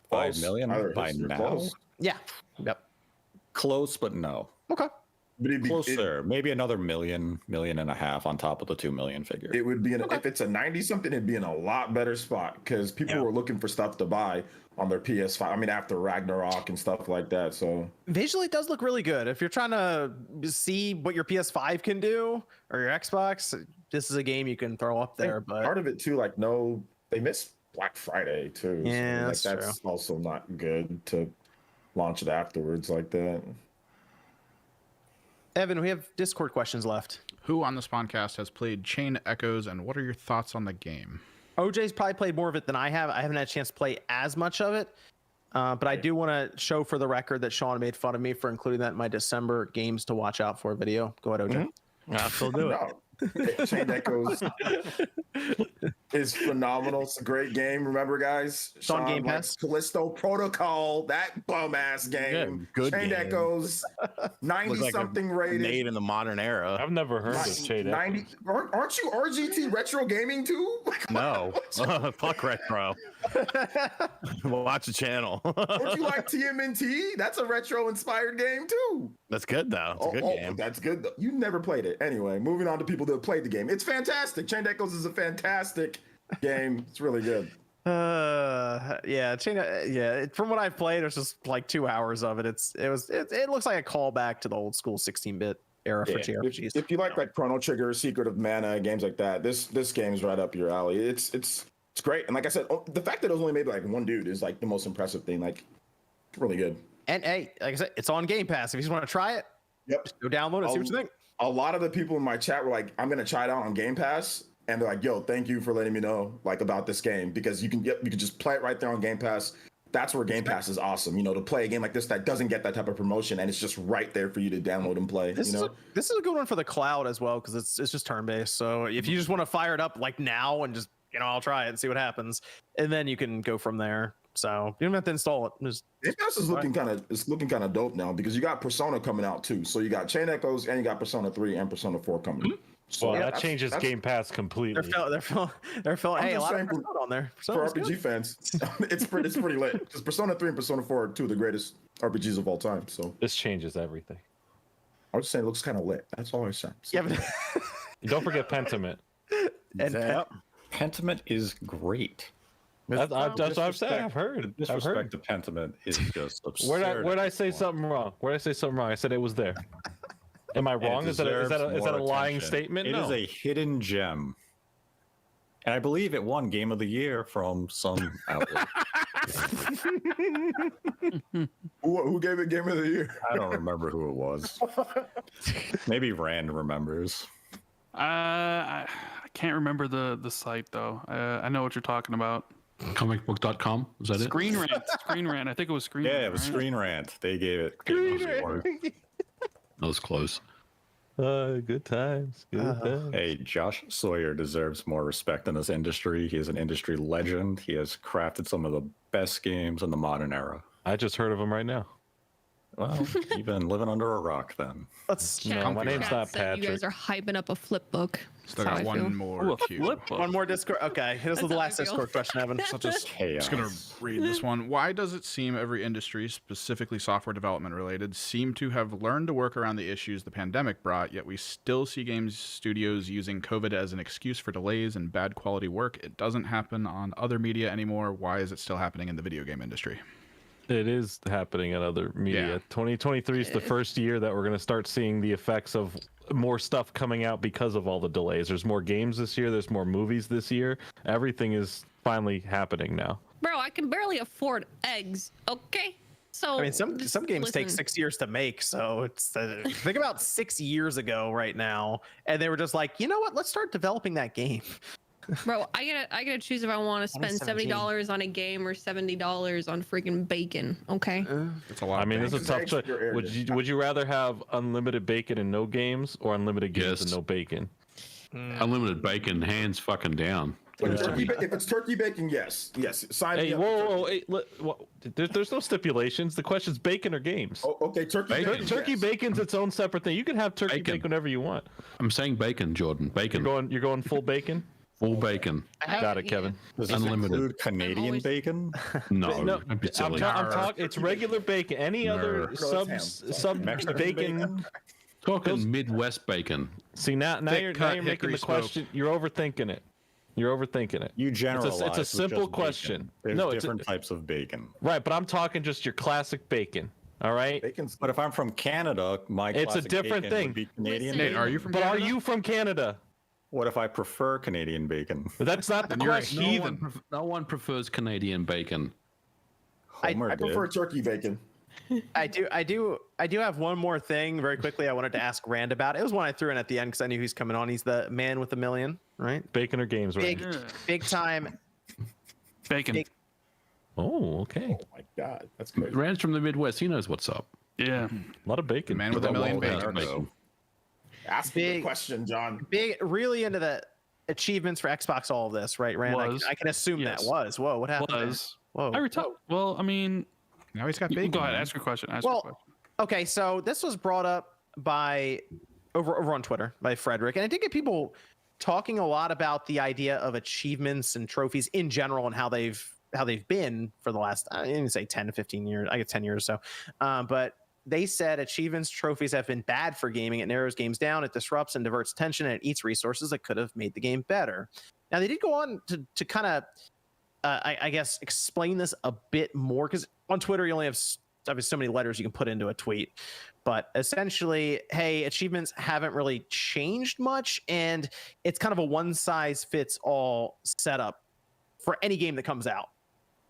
5 million by now? Close. Yeah. Yep. Close, but no. Okay. But closer, maybe another million and a half on top of the 2 million figure. It would be if it's a 90 something, it'd be in a lot better spot because people were looking for stuff to buy on their PS5. I mean, after Ragnarok and stuff like that. So visually, it does look really good. If you're trying to see what your PS5 can do or your Xbox, this is a game you can throw up there. But part of it too, they missed Black Friday too. Yeah, so that's also not good to launch it afterwards like that. Evan, we have Discord questions left. Who on this podcast has played Chain Echoes, and what are your thoughts on the game? OJ's probably played more of it than I have. I haven't had a chance to play as much of it, but I do want to show for the record that Sean made fun of me for including that in my December games to watch out for video. Go ahead, OJ. I'll still do it. Chain Echoes is phenomenal. It's a great game. Remember, guys? It's on Game Pass. Callisto Protocol, that bum ass game. Good Chain game. Echoes, 90-something rated. Made in the modern era. I've never heard of Chain Echoes. Aren't you RGT retro gaming too? No, fuck retro. Watch the channel. Don't you like TMNT? That's a retro inspired game too. That's good though. It's a good game. That's good. You never played it. Anyway, moving on to people that played the game. It's fantastic. Chain Echoes is a fantastic game. It's really good. From what I've played, it's just like 2 hours of it. It looks like a callback to the old school 16-bit era for JRPGs. If you like Chrono Trigger, Secret of Mana, games like that, this game's right up your alley. It's great. And like I said, the fact that it was only made by one dude is the most impressive thing. It's really good. And hey, like I said, it's on Game Pass. If you just want to try it, just go download it, see what you think. A lot of the people in my chat were like, I'm gonna try it out on Game Pass. And they're like, yo, thank you for letting me know about this game, because you can just play it right there on Game Pass. That's where Game Pass is awesome, to play a game like this that doesn't get that type of promotion, and it's just right there for you to download and play. This is a good one for the cloud as well, because it's just turn-based. So if you just want to fire it up now and just I'll try it and see what happens, and then you can go from there. So you don't have to install it. Game Pass is looking kind of dope now, because you got Persona coming out too. So you got Chain Echoes and you got Persona 3 and Persona 4 coming. So that changes Game Pass completely. They're filling. Hey, a lot of Persona on there. For RPG fans, it's pretty lit. Because Persona 3 and Persona 4 are two of the greatest RPGs of all time. So this changes everything. I was just saying, it looks kind of lit. That's all I said. Yeah, but don't forget Pentiment. Pentiment is great. That's what I've said. I've heard. Disrespect to Pentiment is just absurd. Where'd I say something wrong? I said it was there. Am I wrong? Is that a lying statement? It is a hidden gem. And I believe it won Game of the Year from some outlet. Who gave it Game of the Year? I don't remember who it was. Maybe Rand remembers. I can't remember the site though. I know what you're talking about. Comicbook.com, is that Screen Rant. Screen Rant. I think it was Screen Rant. Yeah, it was right? Screen Rant. They gave it. That was close. Good times. Hey, Josh Sawyer deserves more respect in this industry. He is an industry legend. He has crafted some of the best games in the modern era. I just heard of him right now. Well, you've been living under a rock then. My name's not Patrick. You guys are hyping up a flip book. Still got one more queue. One more Discord. Okay, here's the last Discord question, Evan. So just gonna read this one. Why does it seem every industry, specifically software development related, seem to have learned to work around the issues the pandemic brought, yet we still see games studios using COVID as an excuse for delays and bad quality work? It doesn't happen on other media anymore. Why is it still happening in the video game industry? It is happening in other media. Yeah. 2023 is the first year that we're going to start seeing the effects of more stuff coming out because of all the delays. There's more games this year. There's more movies this year. Everything is finally happening now. Bro, I can barely afford eggs. Okay. So I mean, some games take 6 years to make. So it's think about 6 years ago right now, and they were just like, you know what? Let's start developing that game. Bro, I gotta choose if I want to spend $70 on a game or $70 on freaking bacon. Okay. That's a lot. I mean, this is a tough choice. Would you rather have unlimited bacon and no games, or unlimited games and no bacon? Unlimited bacon, hands fucking down. If it's turkey bacon, yes. Sign me Hey, up. whoa! Hey, there's no stipulations. The question's bacon or games. Oh, okay, turkey bacon. Turkey bacon's its own separate thing. You can have turkey bacon whenever you want. I'm saying bacon, Jordan. Bacon. You're going full bacon. Full bacon. Got it, Kevin. Does this include Canadian bacon? No, don't be silly. I'm talking. It's regular bacon. Any other sub bacon? Talking Midwest bacon. See now you're making the question. You're overthinking it. You generalize. It's a simple question. There's No, different types of bacon. Right, but I'm talking just your classic bacon. All right. But if I'm from Canada, it's a different thing. Would be Canadian. Nate, are you from? But Canada? are you from Canada? What if I prefer Canadian bacon? But that's not the question. No one prefers Canadian bacon. I prefer turkey bacon. I do have one more thing very quickly I wanted to ask Rand about. It was one I threw in at the end because I knew he's coming on. He's the man with $1 million, right? Bacon or games, right? Big time. Bacon. Oh, okay. Oh my God, that's crazy. Rand's from the Midwest. He knows what's up. Yeah. A lot of bacon. Man with $1 million bacon. Ask me the question, John. Really into the achievements for Xbox, all of this, right, Rand? I can assume that was. Whoa, what happened? Whoa. Well, I mean, now he's got bacon. Go ahead, ask your question. Okay, so this was brought up by over on Twitter by Frederick, and I did get people talking a lot about the idea of achievements and trophies in general and how they've been for the last, I didn't say 10 to 15 years. I get 10 years or so. But they said achievements, trophies have been bad for gaming. It narrows games down, it disrupts and diverts attention, and it eats resources that could have made the game better. Now, they did go on to kind of, I guess, explain this a bit more, because on Twitter, you only have so many letters you can put into a tweet. But essentially, hey, achievements haven't really changed much, and it's kind of a one-size-fits-all setup for any game that comes out.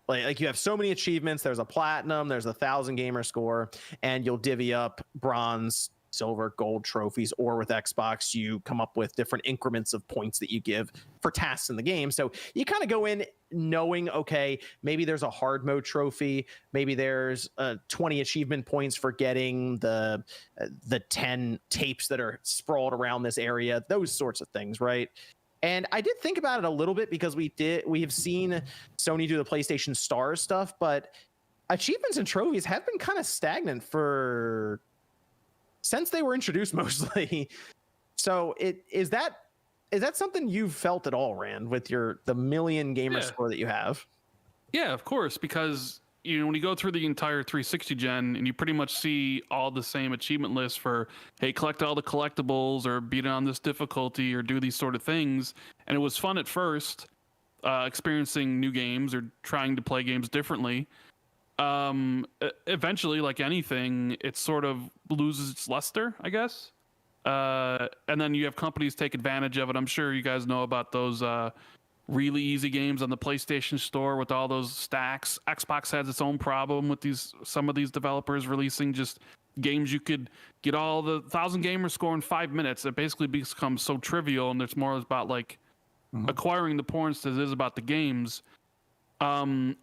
Like you have so many achievements. There's a platinum, there's 1,000 gamer score, and you'll divvy up bronze, silver, gold trophies, or with Xbox, you come up with different increments of points that you give for tasks in the game. So you kind of go in knowing, okay, maybe there's a hard mode trophy, maybe there's 20 achievement points for getting the 10 tapes that are sprawled around this area, those sorts of things, right? And I did think about it a little bit because we have seen Sony do the PlayStation Stars stuff, but achievements and trophies have been kind of stagnant since they were introduced mostly. So is that something you've felt at all, Rand, with the million gamer score that you have? Yeah, of course, because when you go through the entire 360 gen and you pretty much see all the same achievement lists for, hey, collect all the collectibles or beat it on this difficulty or do these sort of things, and it was fun at first, experiencing new games or trying to play games differently. Eventually, like anything, it sort of loses its luster, I guess. And then you have companies take advantage of it. I'm sure you guys know about those really easy games on the PlayStation Store with all those stacks. Xbox has its own problem with some of these developers releasing just games you could get all the 1,000 gamer score in 5 minutes. It basically becomes so trivial, and it's more about like acquiring the points as it is about the games. I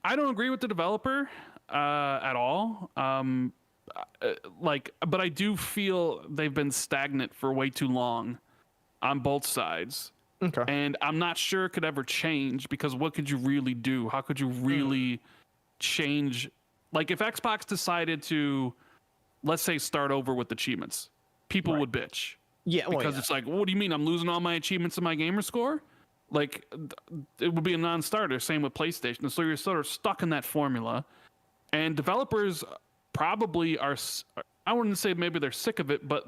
don't agree with the developer at all. But I do feel they've been stagnant for way too long on both sides. Okay. And I'm not sure it could ever change, because what could you really do? How could you really change? Like if Xbox decided to, let's say, start over with achievements, people would bitch. Yeah, because it's like, what do you mean I'm losing all my achievements in my gamer score? Like it would be a non-starter. Same with PlayStation. So you're sort of stuck in that formula, and developers probably are. I wouldn't say maybe they're sick of it, but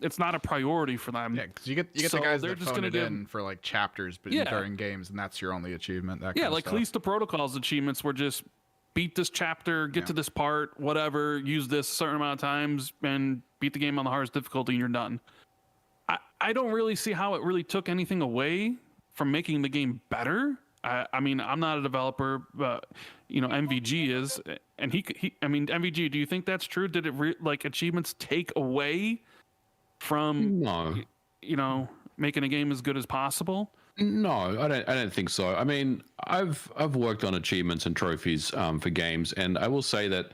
it's not a priority for them. Yeah, because you get the guys that phone it in for like chapters during games, and that's your only achievement. That kind of like stuff. Callisto Protocol's achievements were just beat this chapter, get to this part, whatever, use this certain amount of times, and beat the game on the hardest difficulty, and you're done. I don't really see how it really took anything away from making the game better. I mean, I'm not a developer, but MVG is, and MVG. Do you think that's true? Did it achievements take away from making a game as good as possible? No, I don't think so. I mean, I've worked on achievements and trophies for games, and I will say that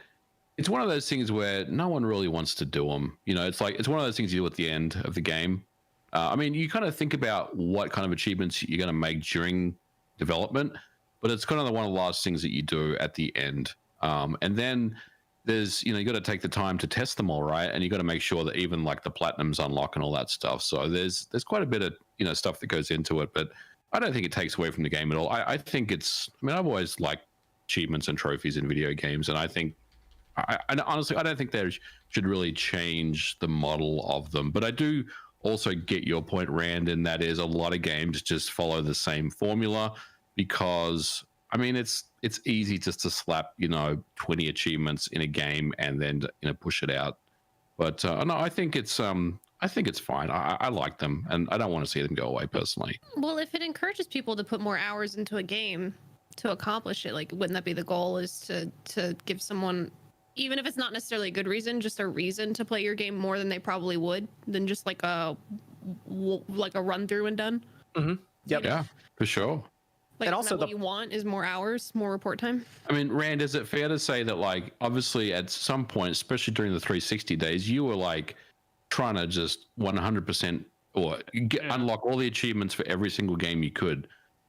it's one of those things where no one really wants to do them. It's one of those things you do at the end of the game. I mean, you kind of think about what kind of achievements you're going to make during development, but it's kind of one of the last things that you do at the end. And then there's, you got to take the time to test them all, right? And you got to make sure that even like the platinums unlock and all that stuff. So there's quite a bit of, stuff that goes into it, but I don't think it takes away from the game at all. I think I've always liked achievements and trophies in video games. And I think, honestly, I don't think they should really change the model of them, but I do also get your point, Rand, and that is a lot of games just follow the same formula, because I mean it's easy just to slap 20 achievements in a game and then push it out. But no, I think it's fine. I like them, and I don't want to see them go away personally. Well, if it encourages people to put more hours into a game to accomplish it, like wouldn't that be the goal? Is to give someone, even if it's not necessarily a good reason, just a reason to play your game more than they probably would, than just like a run through and done. Mm-hmm. Yep. Yeah, for sure. Like, and also what you want is more hours, more report time. I mean, Rand, is it fair to say that, like, obviously at some point, especially during the 360 days, you were like trying to just 100% or unlock all the achievements for every single game you could?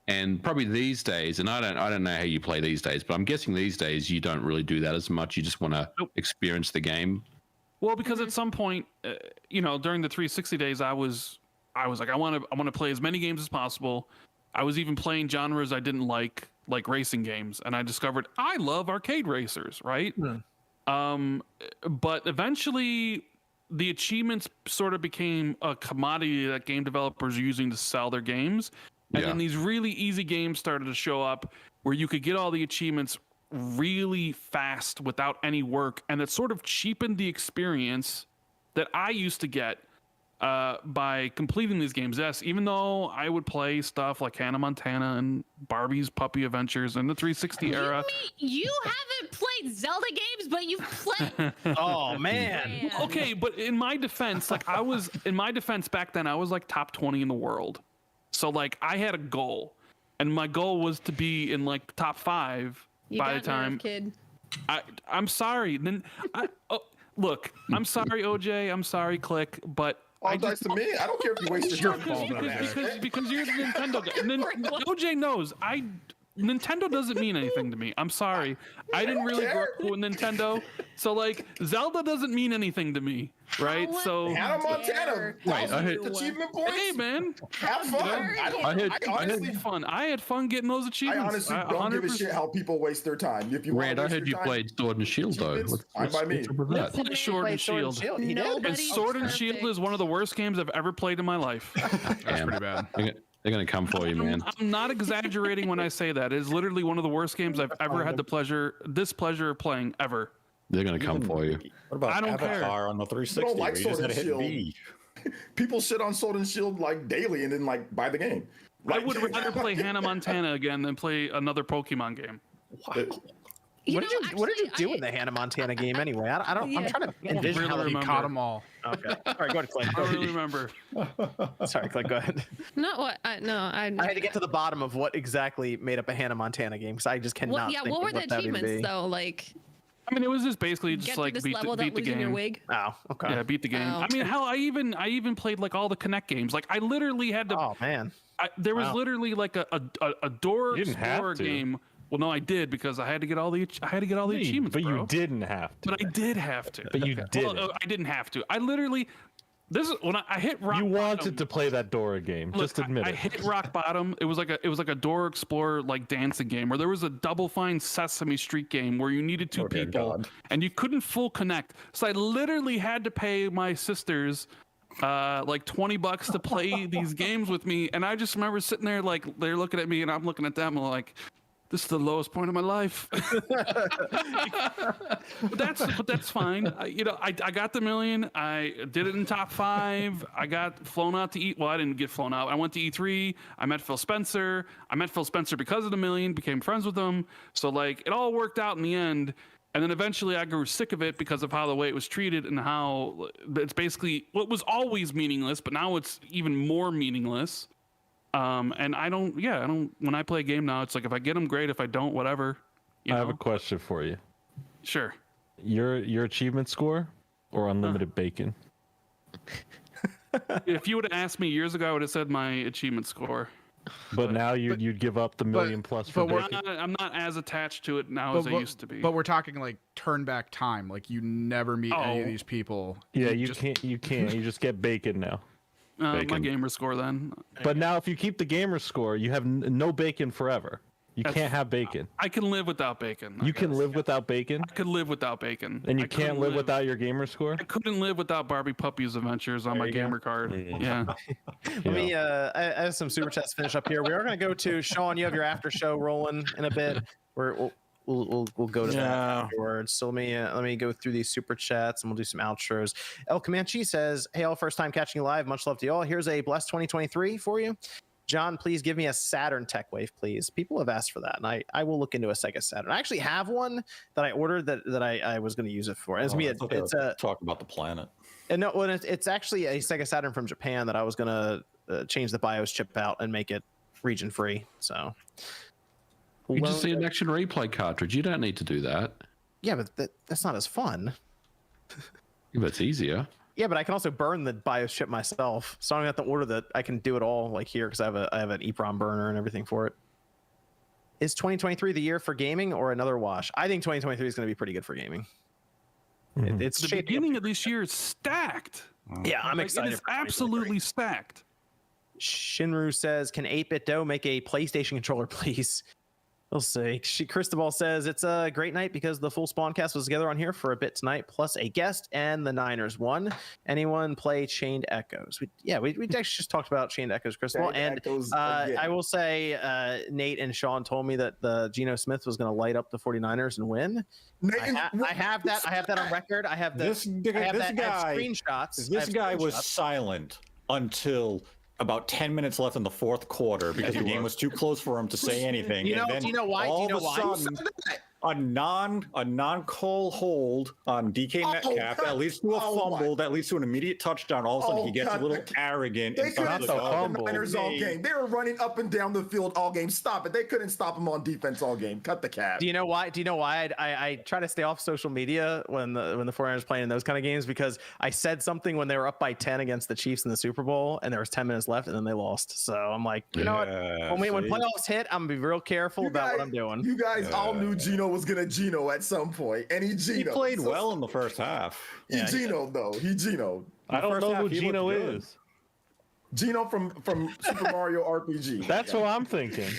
And probably these days, and I don't know how you play these days, but I'm guessing these days you don't really do that as much. You just want to experience the game. Well, because at some point, during the 360 days, I was like, I want to play as many games as possible. I was even playing genres I didn't like racing games, and I discovered I love arcade racers, right? But eventually, the achievements sort of became a commodity that game developers are using to sell their games. And then these really easy games started to show up where you could get all the achievements really fast without any work. And it sort of cheapened the experience that I used to get by completing these games. Yes, even though I would play stuff like Hannah Montana and Barbie's Puppy Adventures in the 360 era. You haven't played Zelda games, but you've played. Oh, man. Okay, but in my defense, back then, I was like top 20 in the world. So like I had a goal, and my goal was to be in like top 5 by the time. Kid. I'm sorry. Then look, I'm sorry, OJ. I'm sorry, Click, but. Nice to me. I don't care if you waste your time. Because you're the Nintendo guy. And then OJ knows I Nintendo doesn't mean anything to me. I'm sorry. I didn't really grow up with Nintendo, so like Zelda doesn't mean anything to me, right? So Hannah Montana, Right, I had- achievement points. Hey man, Have fun. I had fun getting those I achievements. honestly don't give a shit how people waste their time. If you want Rand, to I waste heard your you time, played Sword and Shield though. fine by me. What's up with that? Play Sword and Shield. He did. And Sword and Shield is one of the worst games I've ever played in my life. That's pretty bad. They're gonna come for you, man. I'm not exaggerating when I say that. It is literally one of the worst games I've ever had the displeasure of playing ever. They're gonna come for you. What about I don't Avatar care. on the 360? People don't like where you just Sword gotta and hit Shield. B? People shit on Sword and Shield like daily and then like buy the game. I would rather play Hannah Montana again than play another Pokemon game. What did you do in the Hannah Montana game anyway? I don't. I'm trying to envision Really how remember. he Caught them all. Okay. All right, go ahead, Clay. I don't really remember. Sorry, Clay. Go ahead. Not what? I had to get to the bottom of what exactly made up a Hannah Montana game because I just cannot. Well, yeah. think What were of the that would achievements be. though? Like, I mean, it was just basically just get like to this beat level the without game. losing your wig. Oh, okay. Yeah, beat the game. Oh, I mean, hell, I even played like all the Connect games. Like, I literally had to. Oh man. There was Wow. literally like a door You didn't have explorer to. game. Well, no, I did because I had to get all the achievements. But bro. you didn't have to. But I did have to. But you didn't. Well, I didn't have to. I literally. This is when I hit rock. You wanted bottom. to play that Dora game. Look, Just admit I it. hit rock bottom. It was like a Door Explorer like dancing game where there was a Double Fine Sesame Street game where you needed two people and you couldn't full connect. So I literally had to pay my sisters like $20 to play these games with me, and I just remember sitting there like they're looking at me and I'm looking at them like, this is the lowest point of my life. but that's fine. I got the million. I did it in top 5. I got flown out to eat. Well, I didn't get flown out. I went to E3. I met Phil Spencer. I met Phil Spencer because of the million. Became friends with him. So like it all worked out in the end. And then eventually I grew sick of it because of how the way it was treated and how it's basically what was always meaningless, but now it's even more meaningless. And I don't, when I play a game now, it's like, if I get them, great. If I don't, whatever. I have a question for you. Sure. Your achievement score or unlimited bacon? If you would have asked me years ago, I would have said my achievement score. But now you'd give up the million plus for bacon. I'm not as attached to it now as I used to be. But we're talking like turn back time. Like you never meet any of these people. Yeah, you can't. You just get bacon now. My gamer score then. But now if you keep the gamer score, you have no bacon forever. You can't have bacon. I can live without bacon. You can live without bacon? I could live without bacon. And you can't live without your gamer score? I couldn't live without Barbie Puppy's Adventures on my gamer card. Yeah. Let me. I have some super chats to finish up here. We are going to go to Sean. You have your after show rolling in a bit. We'll go to that afterwards. So let me go through these super chats and we'll do some outros. El Comanche says, "Hey, all, first time catching you live. Much love to you all. Here's a blessed 2023 for you. John, please give me a Saturn Tech Wave, please. People have asked for that, and I will look into a Sega Saturn. I actually have one that I ordered that I was going to use it for. It's talk about the planet. And no, well, it's actually a Sega Saturn from Japan that I was going to change the BIOS chip out and make it region free. So you just see an action replay cartridge. You don't need to do that. Yeah, but that's not as fun. Yeah, but it's easier. Yeah, but I can also burn the BIOS chip myself, so I don't have to order that. I can do it all like here because I have an EEPROM burner and everything for it. Is 2023 the year for gaming or another wash? I think 2023 is going to be pretty good for gaming. It's the beginning of this year is stacked. Yeah, I'm excited. It is absolutely stacked. Shinru says, "Can 8-Bit Doe make a PlayStation controller, please?" We'll see. Cristobal says, "It's a great night because the full Spawncast was together on here for a bit tonight, plus a guest, and the Niners won. Anyone play Chained Echoes?" We actually just talked about Chained Echoes, Cristobal. And I will say, Nate and Sean told me that the Geno Smith was going to light up the 49ers and win. I have that on record. I have this guy. I have screenshots. This guy was silent until about 10 minutes left in the fourth quarter because the game was too close for him to say anything. Do you know why? All of a sudden, a non-call hold on DK Metcalf that leads to a fumble that leads to an immediate touchdown. All of a sudden, he gets a little arrogant. They and couldn't starts stop the Niners all game. They were running up and down the field all game. Stop it. They couldn't stop him on defense all game. Cut the cap. Do you know why? I try to stay off social media when the 49ers playing in those kind of games, because I said something when they were up by 10 against the Chiefs in the Super Bowl and there was 10 minutes left and then they lost. So I'm like, you know what? When playoffs hit, I'm gonna be real careful about what I'm doing. You guys all knew Geno was gonna Geno at some point, and he played well in the first half. He Geno though. He Geno. I don't know who Geno is. Geno from Super Mario RPG. That's what I'm thinking.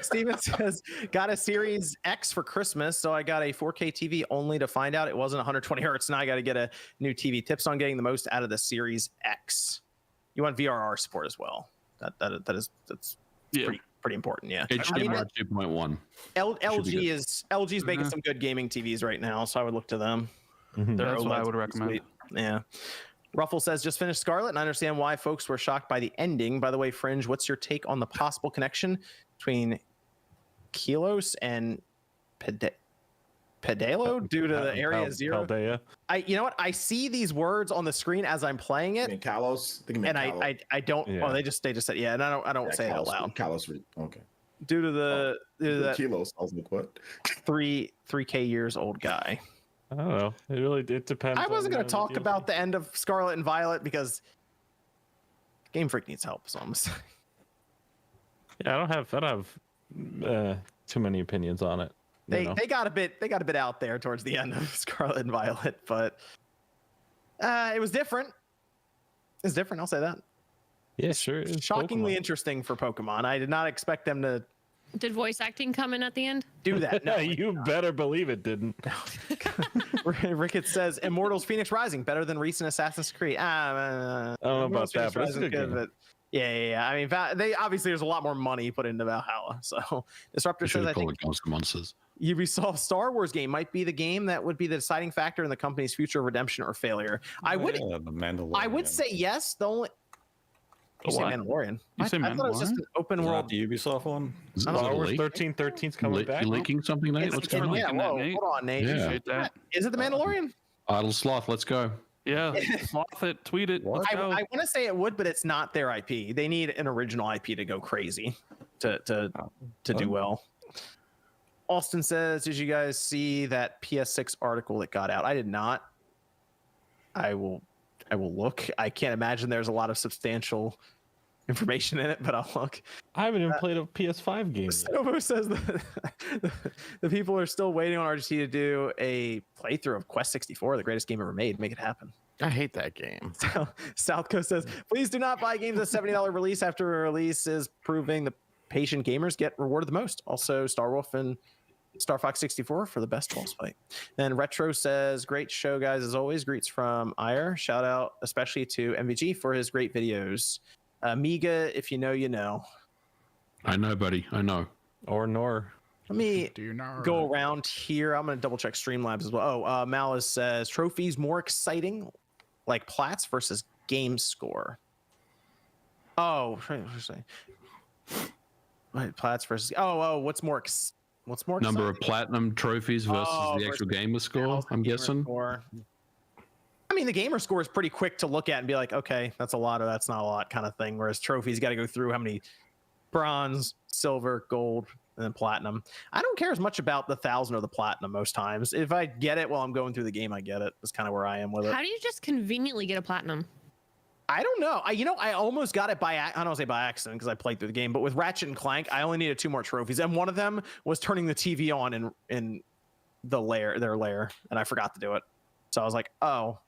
Steven says, got a Series X for Christmas, so I got a 4K TV only to find out it wasn't 120 hertz. Now I got to get a new TV. Tips on getting the most out of the Series X. You want VRR support as well. That's pretty important. Yeah. HDMI 2.1. LG's making some good gaming TVs right now, so I would look to them. That's what I would recommend. Sweet. Yeah. Ruffle says, just finished Scarlet, and I understand why folks were shocked by the ending. By the way, Fringe, what's your take on the possible connection between Kilos and Pedalo due to the Area Zero? Paldea. You know what? I see these words on the screen as I'm playing it. Kalos? And I don't. Yeah. Oh, they just said yeah, and I don't say it out loud. Kalos. Okay. Due to the Kilos. I was like, what? 3K years old guy. I don't know. It depends. I wasn't going to talk the about the end of Scarlet and Violet because Game Freak needs help. So I'm saying. Yeah, I don't have too many opinions on it. They got a bit out there towards the end of Scarlet and Violet, but it was different. It's different. I'll say that. Yeah, sure. It's shockingly interesting for Pokemon. I did not expect them to. Did voice acting come in at the end? Do that? No, you better believe it didn't. Rickett says Immortals Phoenix Rising better than recent Assassin's Creed. I don't know about that, but it's a good game. But yeah. I mean, they obviously there's a lot more money put into Valhalla. So Disruptor says I think Monsters. Ubisoft Star Wars game might be the game that would be the deciding factor in the company's future redemption or failure. I would say yes. The only you say Mandalorian. You say Mandalorian? I thought it was just an open world. The Ubisoft one. Star Wars 13's coming back. You leaking something, Nate? What's going on? Yeah, hold on, Nate. Yeah. Is it the Mandalorian? Idle Sloth, let's go. Yeah, sloth it, tweet it. I want to say it would, but it's not their IP. They need an original IP to go crazy to do well. Austin says, did you guys see that PS6 article that got out? I did not. I will look. I can't imagine there's a lot of substantial information in it, but I'll look. I haven't even played a PS5 game. Stovo says that the people are still waiting on RGT to do a playthrough of Quest 64, the greatest game ever made. Make it happen. I hate that game. South Coast says, please do not buy games at $70 release after a release is proving the patient gamers get rewarded the most. Also, Star Wolf and Star Fox 64 for the best boss fight. Then Retro says, great show, guys. As always, greets from Ire. Shout out especially to MVG for his great videos. Amiga, if you know, you know. I know, buddy. I know. Or Nor. Let me go around here. I'm going to double check Streamlabs as well. Oh, Malice says, trophies more exciting, like Platts versus game score. Oh, wait, Platts versus. What's more exciting? Number of platinum trophies versus the actual gamer score, I'm guessing. I mean, the gamer score is pretty quick to look at and be like, okay, that's a lot or that's not a lot kind of thing. Whereas trophies, you got to go through how many bronze, silver, gold, and then platinum. I don't care as much about the 1,000 or the platinum most times. If I get it while I'm going through the game, I get it. That's kind of where I am with it. How do you just conveniently get a platinum? I don't know. I almost got it I don't say by accident because I played through the game, but with Ratchet and Clank, I only needed 2 more trophies. And one of them was turning the TV on in their lair, and I forgot to do it. So I was like, oh,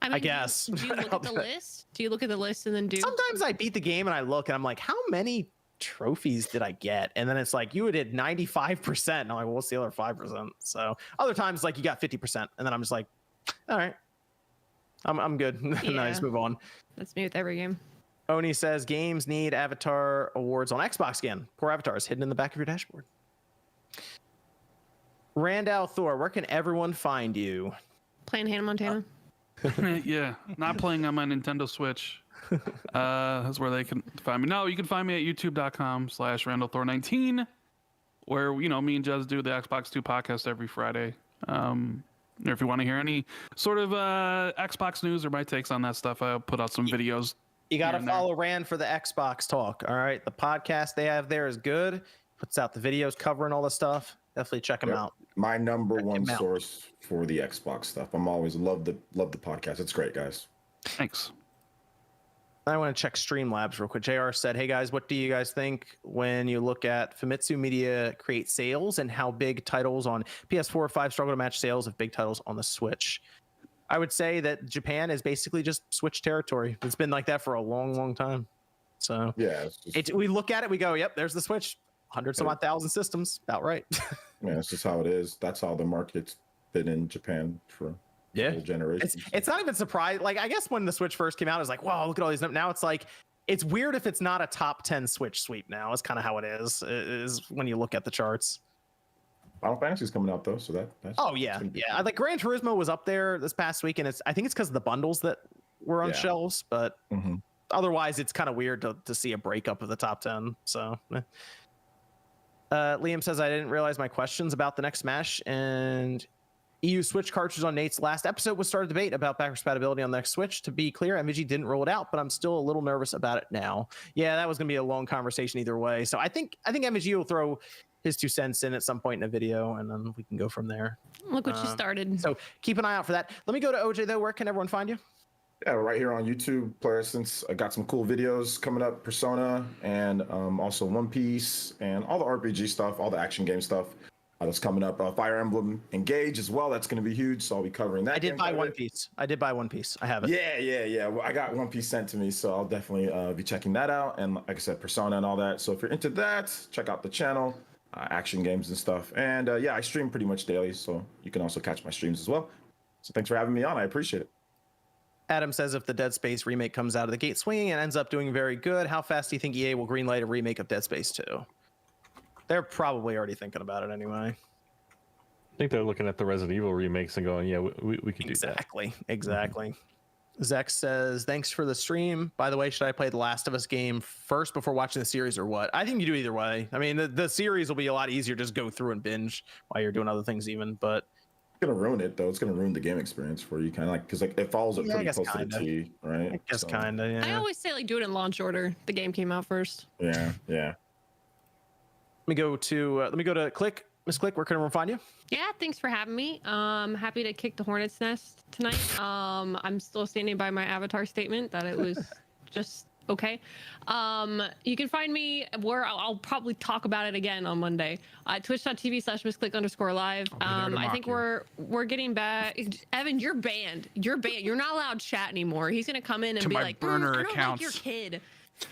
I guess. Do you look at the list? Do you look at the list and then do? Sometimes I beat the game and I look and I'm like, how many trophies did I get? And then it's like, you did 95%. And I'm like, well, what's the other 5%? So other times, like, you got 50%. And then I'm just like, all right, I'm good. Yeah. Nice, move on. That's me with every game. Oni says, games need avatar awards on Xbox again. Poor avatars hidden in the back of your dashboard. Randall Thor, where can everyone find you? Playing Hannah Montana. Yeah, not playing on my Nintendo Switch. That's where they can find me. No, you can find me at youtube.com/RandallThor19. where me and Jez do the Xbox 2 podcast every Friday. Or if you want to hear any sort of Xbox news or my takes on that stuff, I'll put out some videos. You got to follow Rand for the Xbox talk. All right. The podcast they have there is good. Puts out the videos covering all the stuff. Definitely check them out. My number one source for the Xbox stuff. I'm always love the podcast. It's great, guys. Thanks. I want to check Streamlabs real quick. JR said, hey guys, what do you guys think when you look at Famitsu Media create sales and how big titles on PS4 or 5 struggle to match sales of big titles on the Switch? I would say that Japan is basically just Switch territory. It's been like that for a long, long time. So yeah, we look at it, we go, yep, there's the Switch. Hundreds of odd thousand systems. About right. Yeah, that's just how it is. That's how the market's been in Japan for whole generations. It's not even surprised. Like, I guess when the Switch first came out, it was like, wow, look at all these. Now it's like, it's weird if it's not a top 10 Switch sweep now. It's kind of how it is when you look at the charts. Final Fantasy's coming out though, so that's yeah. Like Gran Turismo was up there this past week, and I think it's because of the bundles that were on shelves, but otherwise it's kind of weird to see a breakup of the top 10. So Liam says, I didn't realize my questions about the next Smash and EU Switch cartridge on Nate's last episode was started debate about backwards compatibility on the next Switch. To be clear, MVG didn't roll it out, but I'm still a little nervous about it now. Yeah, that was going to be a long conversation either way. So I think MVG will throw his 2 cents in at some point in a video, and then we can go from there. Look what you started. So keep an eye out for that. Let me go to OJ though. Where can everyone find you? Yeah, right here on YouTube, Player Essence. I got some cool videos coming up, Persona, and also One Piece, and all the RPG stuff, all the action game stuff. That's coming up. Fire Emblem Engage as well. That's going to be huge, so I'll be covering that. I did buy One Piece. I have it. Yeah. Well, I got One Piece sent to me, so I'll definitely be checking that out. And like I said, Persona and all that. So if you're into that, check out the channel, action games and stuff. And yeah, I stream pretty much daily, so you can also catch my streams as well. So thanks for having me on. I appreciate it. Adam says, if the Dead Space remake comes out of the gate swinging and ends up doing very good, how fast do you think EA will greenlight a remake of Dead Space 2? They're probably already thinking about it anyway. I think they're looking at the Resident Evil remakes and going, yeah, we could do that. Exactly. Zach says, thanks for the stream. By the way, should I play the Last of Us game first before watching the series or what? I think you do either way. I mean, the series will be a lot easier. Just go through and binge while you're doing other things even, but it's gonna ruin it though. It's gonna ruin the game experience for you, kind of like, because like it follows it pretty close to the T, right? I guess kind of. Yeah. I always say do it in launch order. The game came out first. Yeah. Let me go to Click. Miss Click, where can everyone find you? Yeah, thanks for having me. Happy to kick the hornet's nest tonight. I'm still standing by my Avatar statement that it was just okay. You can find me where I'll probably talk about it again on Monday. Twitch.tv/missclick_live. I think we're getting back. Evan, you're banned. You're not allowed to chat anymore. He's gonna come in and be like, burner I don't accounts. like your kid.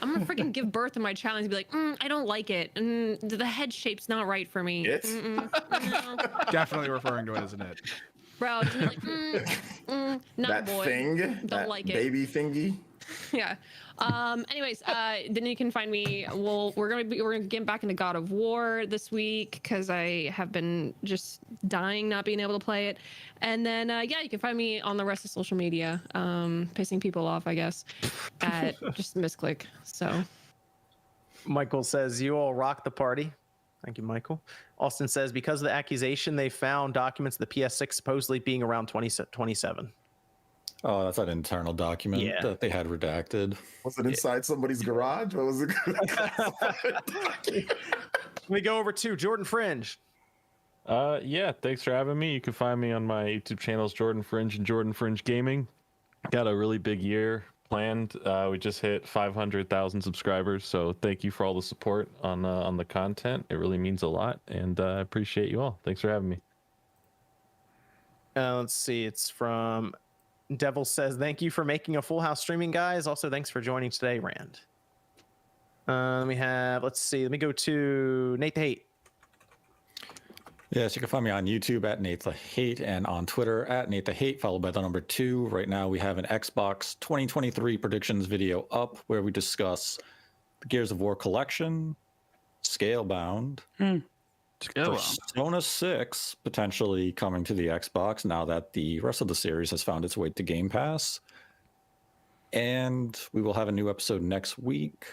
I'm gonna freaking give birth to my child and be like, I don't like it. The head shape's not right for me. No. Definitely referring to it as an it. Bro, it's gonna be like, not that boy. thing, Don't that like it. baby thingy. Yeah. Anyways, then you can find me. We're gonna get back into God of War this week because I have been just dying not being able to play it. And then you can find me on the rest of social media, pissing people off, I guess, at just misclick. So Michael says, you all rock the party. Thank you, Michael. Austin says, because of the accusation, they found documents of the PS6 supposedly being around 2027. Oh, that's an internal document that they had redacted. Was it inside somebody's garage? What was it? Let me go over to Jordan Fringe. Yeah, thanks for having me. You can find me on my YouTube channels, Jordan Fringe and Jordan Fringe Gaming. Got a really big year planned. We just hit 500,000 subscribers, so thank you for all the support on the content. It really means a lot, and I appreciate you all. Thanks for having me. Let's see. It's from Devil says, thank you for making a full house streaming, guys. Also, thanks for joining today, Rand. Let me go to Nate the Hate. Yes, you can find me on YouTube at Nate the Hate and on Twitter at Nate the Hate, followed by the number 2. Right now, we have an Xbox 2023 predictions video up where we discuss the Gears of War collection, Scalebound, Persona 6 potentially coming to the Xbox now that the rest of the series has found its way to Game Pass. And we will have a new episode next week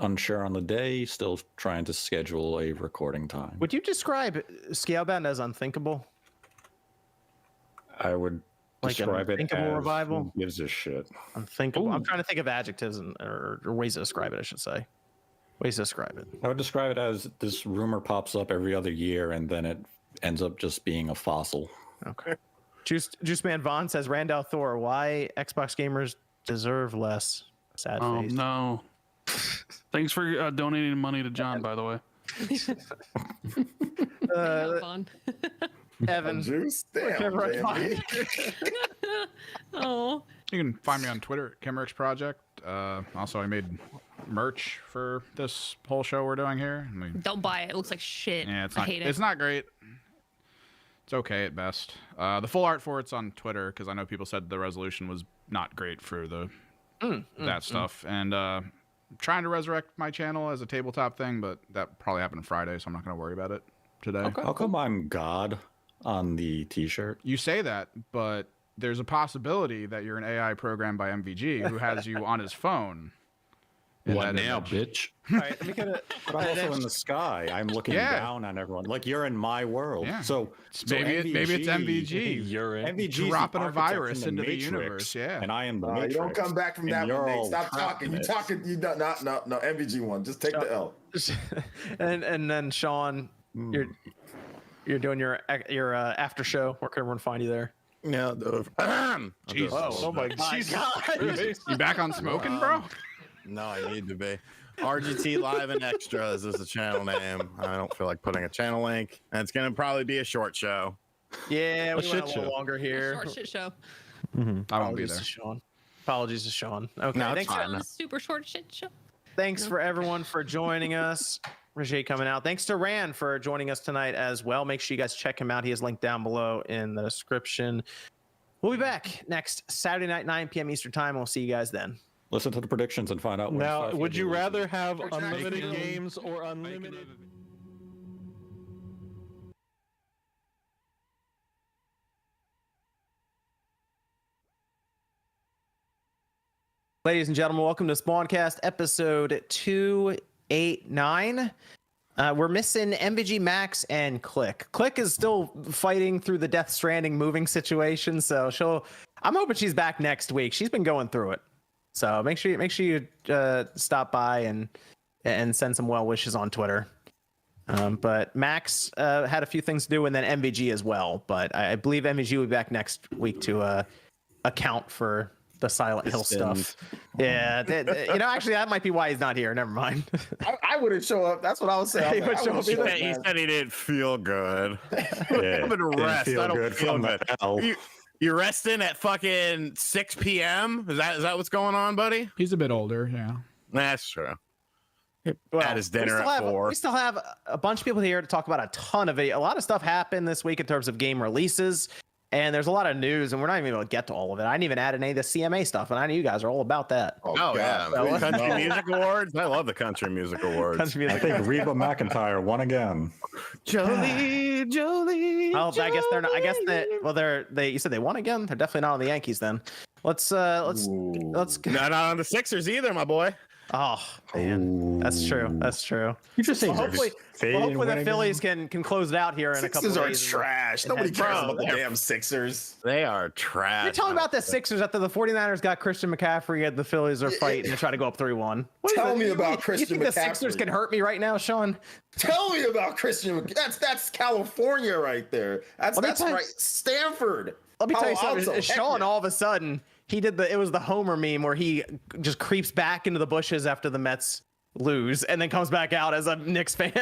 unsure on the day. Still trying to schedule a recording time. Would you describe Scalebound as unthinkable? I would Like describe it unthinkable as revival? who gives a shit. Unthinkable. I'm Ooh. trying to think of adjectives or ways to describe it, I should say. Ways to describe it. I would describe it as this rumor pops up every other year and then it ends up just being a fossil. Okay. Juice Man Vaughn says, Randall Thor, why Xbox gamers deserve less? Sad face. No. Thanks for donating money to John, by the way. Evan. Juice? Damn, Oh. You can find me on Twitter at Kimmerix Project. Also, I made merch for this whole show we're doing here. Don't buy it. It looks like shit. Yeah, it's I not. hate it. It's not great. It's okay at best. The full art for it's on Twitter because I know people said the resolution was not great for the that stuff. And trying to resurrect my channel as a tabletop thing, but that probably happened Friday, so I'm not going to worry about it today. Okay. How come I'm God on the T-shirt? You say that, but there's a possibility that you're an AI programmed by MVG who has you on his phone. What now, bitch? All right, let me get it. But I'm also in the sky. I'm looking down on everyone. Like you're in my world. Yeah. So maybe it's MVG. You're in. MVG dropping a virus into the universe. Yeah. And I am the You Matrix. don't come back from that and one, you're Nate. all Stop trapped talking. in You it. talking. You don't. No. MVG one. Just take the L. and then Sean, you're doing your after show. Where can everyone find you there? Yeah. Jesus. Oh my God. You back on smoking, bro? No, I need to be. RGT Live and Extras is the channel name. I don't feel like putting a channel link, and it's gonna probably be a short show. Yeah, we A went a shit little show. longer here. Short shit show. I won't be Apologies there. to Sean. Apologies to Sean. Okay, No, it's thanks. fine. Super short shit show. Thanks for everyone for joining us. Appreciate coming out. Thanks to Rand for joining us tonight as well. Make sure you guys check him out. He is linked down below in the description. We'll be back next Saturday night, 9 p.m. Eastern time. We'll see you guys then. Listen to the predictions and find out. when Now, Starfield would you releases. rather have unlimited games or unlimited? Ladies and gentlemen, welcome to Spawncast episode 289. We're missing MVG Max and Click. Click is still fighting through the Death Stranding moving situation, so I'm hoping she's back next week. She's been going through it, so make sure you stop by and send some well wishes on Twitter. But Max had a few things to do, and then MVG as well. But I believe MVG will be back next week to account for the Silent Hill stuff. Yeah, actually, that might be why he's not here. Never mind. I wouldn't show up. That's what I was saying. He would show up either. He said he didn't feel good. Yeah, I'm gonna didn't rest. feel I don't good feel from good. hell. You resting at fucking 6 p.m. Is that what's going on, buddy? He's a bit older, yeah. That's true. Well, Had his dinner we still at have, 4. We still have a bunch of people here to talk about a ton of video. A lot of stuff happened this week in terms of game releases, and there's a lot of news, and we're not even able to get to all of it. I didn't even add any of the CMA stuff, and I know you guys are all about that. Oh yeah, So- Country Music Awards. I love the Country Music Awards. Country I music. think Reba McEntire won again. Jolie. Oh, I guess they're not. I guess they. You said they won again. They're definitely not on the Yankees then. Let's. Not on the Sixers either, my boy. Oh man, that's true. That's true. You just say Hopefully the Phillies can close it out here in a couple Sixers of are days. trash. Nobody cares about the damn Sixers. They are trash. You're talking about the Sixers after the 49ers got Christian McCaffrey and the Phillies are fighting to try to go up 3-1. Tell me about You Christian think the Sixers McCaffrey. can hurt me right now, Sean? Tell me about Christian. That's California right there. That's tell you- right. Stanford. Let me tell you Palo something. Alto. Sean, Heck yeah. all of a sudden, it was the Homer meme where he just creeps back into the bushes after the Mets lose and then comes back out as a Knicks fan.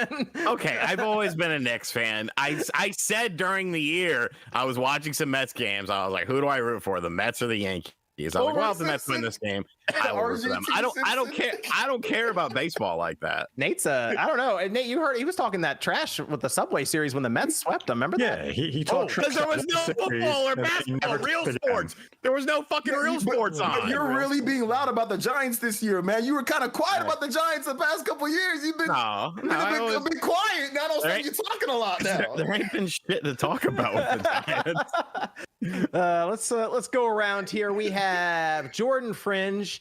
Okay, I've always been a Knicks fan. I said during the year I was watching some Mets games. I was like, who do I root for, the Mets or the Yankees? I was like, well, if the Mets win this game, I will root for them. I don't care. I don't care about baseball like that. Nate's I don't know. And Nate, you heard he was talking that trash with the Subway Series when the Mets swept them. Remember that? Yeah, he talked Because there was no trash football or and he basketball, never real took it down. sports. There was no fucking real sports on. You're really being loud about the Giants this year, man. You were kind of quiet about the Giants the past couple years. You've been No, you've been a bit quiet. Now all of a There sudden you're talking a lot now. There ain't been shit to talk about with the Giants. Let's go around here. We have Jordan Fringe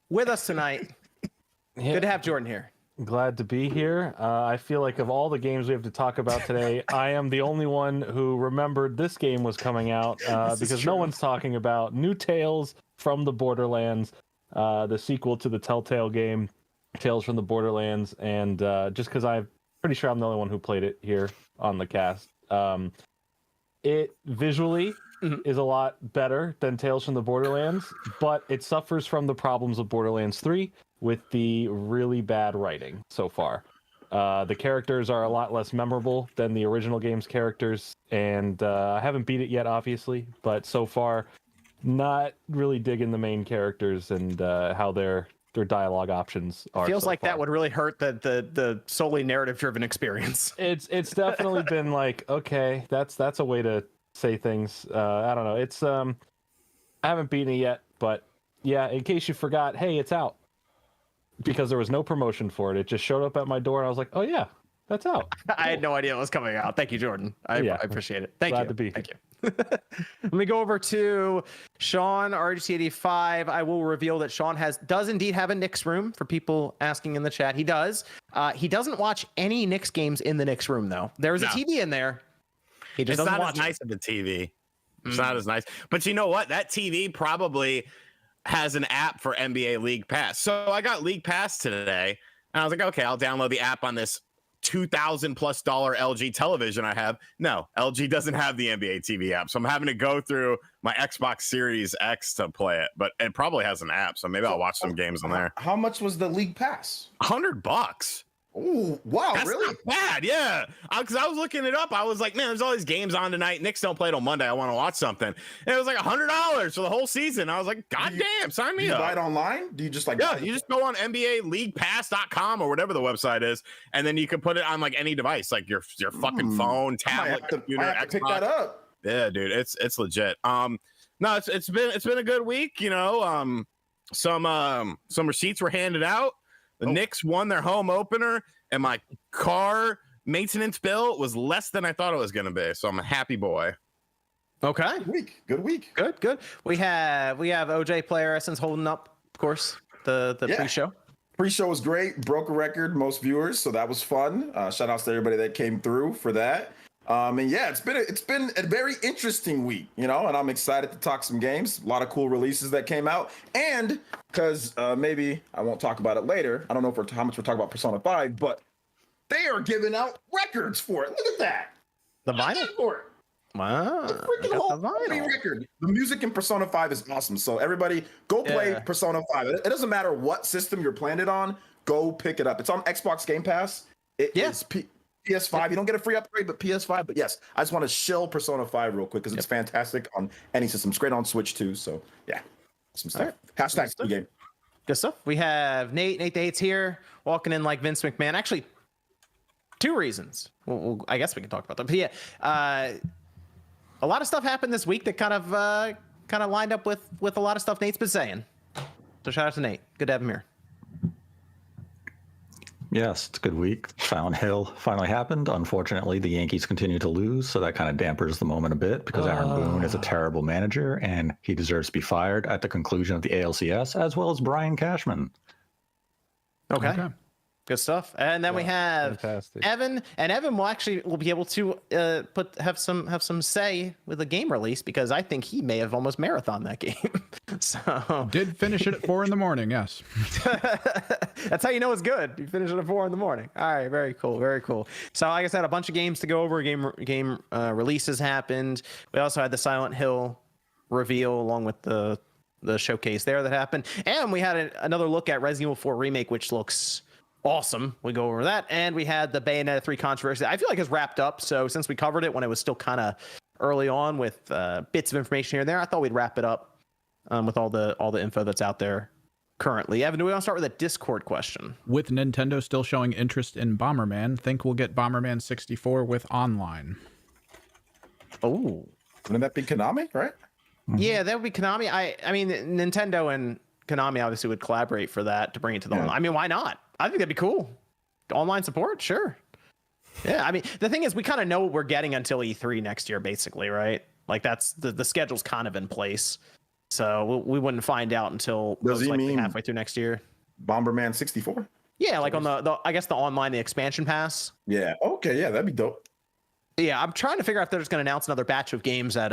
with us tonight. Good to have Jordan here. Glad to be here. I feel like of all the games we have to talk about today, I am the only one who remembered this game was coming out because no one's talking about New Tales from the Borderlands, the sequel to the Telltale game, Tales from the Borderlands, and just because I'm pretty sure I'm the only one who played it here on the cast. It visually is a lot better than Tales from the Borderlands, but it suffers from the problems of Borderlands 3 with the really bad writing so far. The characters are a lot less memorable than the original game's characters, and I haven't beat it yet, obviously, but so far, not really digging the main characters and how their dialogue options are. Feels so like far. that would really hurt the solely narrative-driven experience. It's definitely been like, okay, that's a way to say things. I don't know. It's I haven't beaten it yet, but yeah, in case you forgot, hey, it's out. Because there was no promotion for it. It just showed up at my door and I was like, oh yeah, that's out. I had no idea it was coming out. Thank you, Jordan. I appreciate it. Thank Glad you. to be Thank you. Let me go over to Sean, RGC85. I will reveal that Sean does indeed have a Knicks room for people asking in the chat. He does. He doesn't watch any Knicks games in the Knicks room, though. There's a TV in there. He just it's doesn't not watch as nice of a TV. It's not as nice. But you know what? That TV probably has an app for NBA League Pass. So I got League Pass today, and I was like, okay, I'll download the app on this $2,000+ LG television I have. No, LG doesn't have the NBA TV app, so I'm having to go through my Xbox Series X to play it. But it probably has an app, so maybe I'll watch some games on there. How much was the League Pass? $100. Oh, wow, That's really? not bad, yeah. Because I was looking it up. I was like, man, there's all these games on tonight. Knicks don't play till Monday. I want to watch something. And it was like $100 for the whole season. I was like, God damn, sign me Do you up. buy it online? Do you just like... Yeah, you just go on NBALeaguePass.com or whatever the website is, and then you can put it on like any device, like your fucking phone, tablet, computer, I have to pick Xbox. that up. Yeah, dude, it's legit. No, it's been a good week. You know, some receipts were handed out. The Knicks won their home opener, and my car maintenance bill was less than I thought it was going to be. So I'm a happy boy. Okay. Good week. Good. We have OJ Player Essence holding up, of course, the pre-show. Pre-show was great. Broke a record, most viewers, so that was fun. Shout outs to everybody that came through for that. And yeah, it's been a very interesting week, you know, and I'm excited to talk some games. A lot of cool releases that came out, and because maybe I won't talk about it later. I don't know how much we're talking about Persona 5, but they are giving out records for it. Look at that. The vinyl for it. Wow. The freaking whole record. The music in Persona 5 is awesome. So everybody go play Persona 5. It doesn't matter what system you're playing it on. Go pick it up. It's on Xbox Game Pass. It is PS5. You don't get a free upgrade, but PS5. But yes, I just want to shill Persona 5 real quick because it's fantastic on any system. It's great on Switch too. So yeah, some stuff. Hashtag the game. Good stuff. We have Nate the Hate's here, walking in like Vince McMahon. Actually, two reasons. Well, I guess we can talk about them. But yeah, a lot of stuff happened this week that kind of lined up with a lot of stuff Nate's been saying. So shout out to Nate. Good to have him here. Yes, it's a good week. Silent Hill finally happened. Unfortunately, the Yankees continue to lose, so that kind of dampers the moment a bit because Aaron Boone is a terrible manager and he deserves to be fired at the conclusion of the ALCS, as well as Brian Cashman. Okay. Good stuff. And then we have Evan, and Evan will be able to have some say with the game release because I think he may have almost marathon that game. So did finish it at 4 a.m. Yes. That's how you know it's good. You finish it at 4 a.m. All right, very cool, very cool. So like I said, a bunch of games to go over. Game releases happened. We also had the Silent Hill reveal along with the showcase there that happened, and we had another look at Resident Evil 4 Remake, which looks awesome. We go over that, and we had the Bayonetta 3 controversy. I feel like it's wrapped up. So since we covered it when it was still kind of early on with bits of information here and there, I thought we'd wrap it up with all the info that's out there currently. Evan, do we want to start with a Discord question? With Nintendo still showing interest in Bomberman, think we'll get Bomberman 64 with online? Oh, wouldn't that be Konami, right? Yeah, that would be Konami. I mean, Nintendo and Konami obviously would collaborate for that to bring it to the online. I mean, why not? I think that'd be cool. Online support, sure. Yeah, I mean, the thing is, we kind of know what we're getting until E3 next year, basically, right? Like that's the schedule's kind of in place, so we wouldn't find out until Does he mean halfway through next year. Bomberman 64. Yeah, like on the I guess the online, the expansion pass. Yeah. Okay. Yeah, that'd be dope. Yeah, I'm trying to figure out if they're just going to announce another batch of games at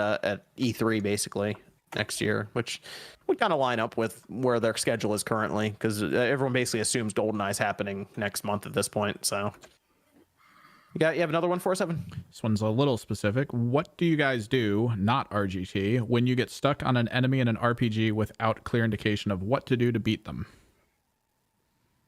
E3 basically next year, which would kind of line up with where their schedule is currently, because everyone basically assumes GoldenEye's happening next month at this point. So, you have another one for us, Evan? This one's a little specific. What do you guys do, not RGT, when you get stuck on an enemy in an RPG without clear indication of what to do to beat them?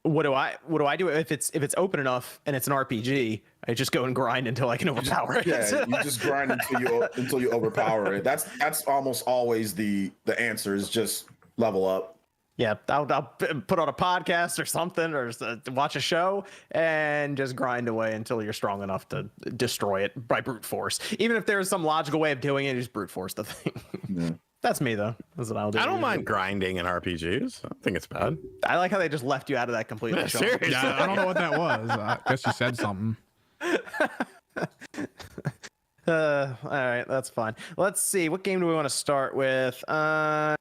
What do I do if it's open enough and it's an RPG? I just go and grind until I can overpower it. Yeah, you just grind until you overpower it. That's almost always the answer, is just level up. Yeah, I'll put on a podcast or something, or watch a show and just grind away until you're strong enough to destroy it by brute force. Even if there's some logical way of doing it, just brute force the thing. Yeah. That's me, though. That's what I'll do. I don't mind grinding in RPGs. I don't think it's bad. I like how they just left you out of that completely. Yeah, seriously. Yeah, I don't know what that was. I guess you said something. All right, that's fine. Let's see. What game do we want to start with? We'll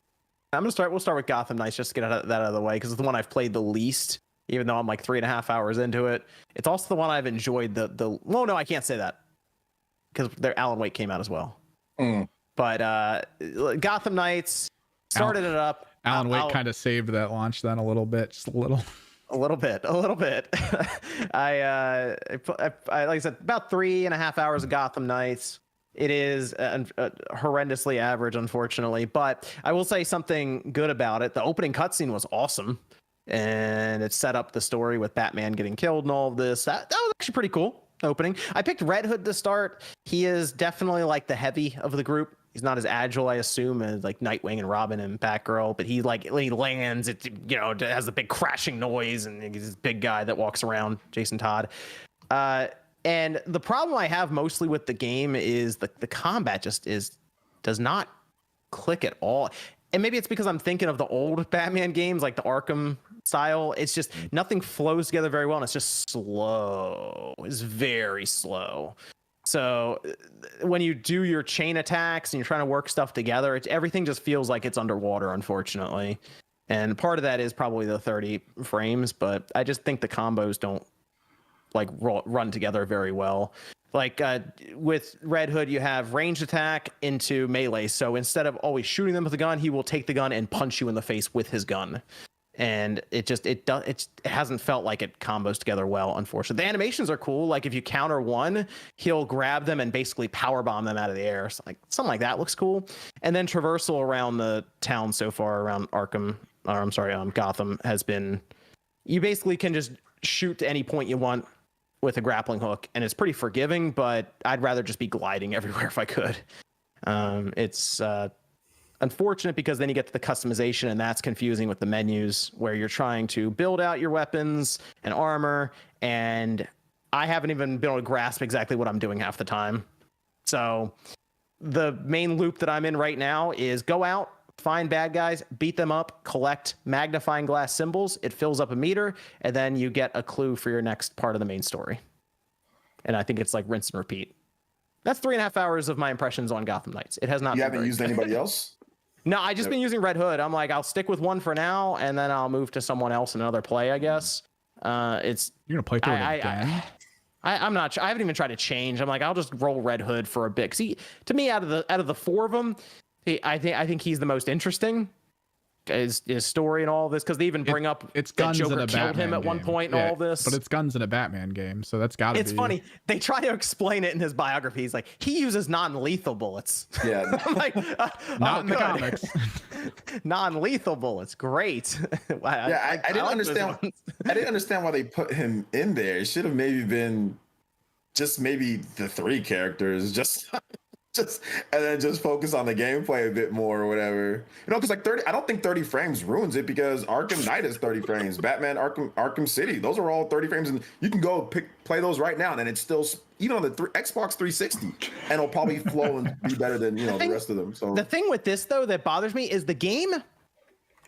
start with Gotham Knights, just to get that out of the way, because it's the one I've played the least, even though I'm like 3.5 hours into it. It's also the one I've enjoyed well, no, I can't say that, because their Alan Wake came out as well. But Gotham Knights started it up. Alan Wake kind of saved that launch then a little bit, just a little. A little bit. I like I said, about 3.5 hours of Gotham Knights. It is horrendously average, unfortunately, but I will say something good about it. The opening cutscene was awesome, and it set up the story with Batman getting killed and all of this. That was actually pretty cool. Opening. I picked Red Hood to start. He is definitely like the heavy of the group. He's not as agile, I assume, as like Nightwing and Robin and Batgirl, but he lands. It it has the big crashing noise, and he's this big guy that walks around. Jason Todd. And the problem I have mostly with the game is the combat does not click at all. And maybe it's because I'm thinking of the old Batman games, like the Arkham style. It's just nothing flows together very well, and it's just slow. It's very slow. So when you do your chain attacks and you're trying to work stuff together, everything just feels like it's underwater, unfortunately. And part of that is probably the 30 frames, but I just think the combos don't run together very well. Like with Red Hood, you have ranged attack into melee. So instead of always shooting them with a gun, he will take the gun and punch you in the face with his gun. And it hasn't felt like it combos together well, unfortunately. The animations are cool. Like if you counter one, he'll grab them and basically power bomb them out of the air. So something like that looks cool. And then traversal around the town so far around Gotham has been, you basically can just shoot to any point you want with a grappling hook, and it's pretty forgiving, but I'd rather just be gliding everywhere if I could. It's unfortunate because then you get to the customization, and that's confusing with the menus where you're trying to build out your weapons and armor, and I haven't even been able to grasp exactly what I'm doing half the time. So the main loop that I'm in right now is go out, find bad guys, beat them up, collect magnifying glass symbols. It fills up a meter, and then you get a clue for your next part of the main story. And I think it's like rinse and repeat. That's 3.5 hours of my impressions on Gotham Knights. It has not. You haven't used anybody else? No, I just been using Red Hood. I'm like, I'll stick with one for now, and then I'll move to someone else in another play, I guess. You're gonna play through it again? I'm not. I haven't even tried to change. I'm like, I'll just roll Red Hood for a bit. See, to me, out of the four of them, I think he's the most interesting. His story and all this, because they even bring up it's guns Joker in a killed Batman him at one game. point and all this. But it's guns in a Batman game, so that's gotta be. It's funny. They try to explain it in his biography. He's like, he uses non-lethal bullets. Yeah. I'm like, not in the comics. Non-lethal bullets, great. I didn't understand. I didn't understand why they put him in there. It should have maybe been just maybe the three characters, just and then just focus on the gameplay a bit more or whatever. Because like 30, I don't think 30 frames ruins it, because Arkham Knight is 30 frames. Batman Arkham City, those are all 30 frames, and you can go play those right now, and it's still even on the Xbox 360, and it'll probably flow and be better than the rest of them. So the thing with this though that bothers me is the game.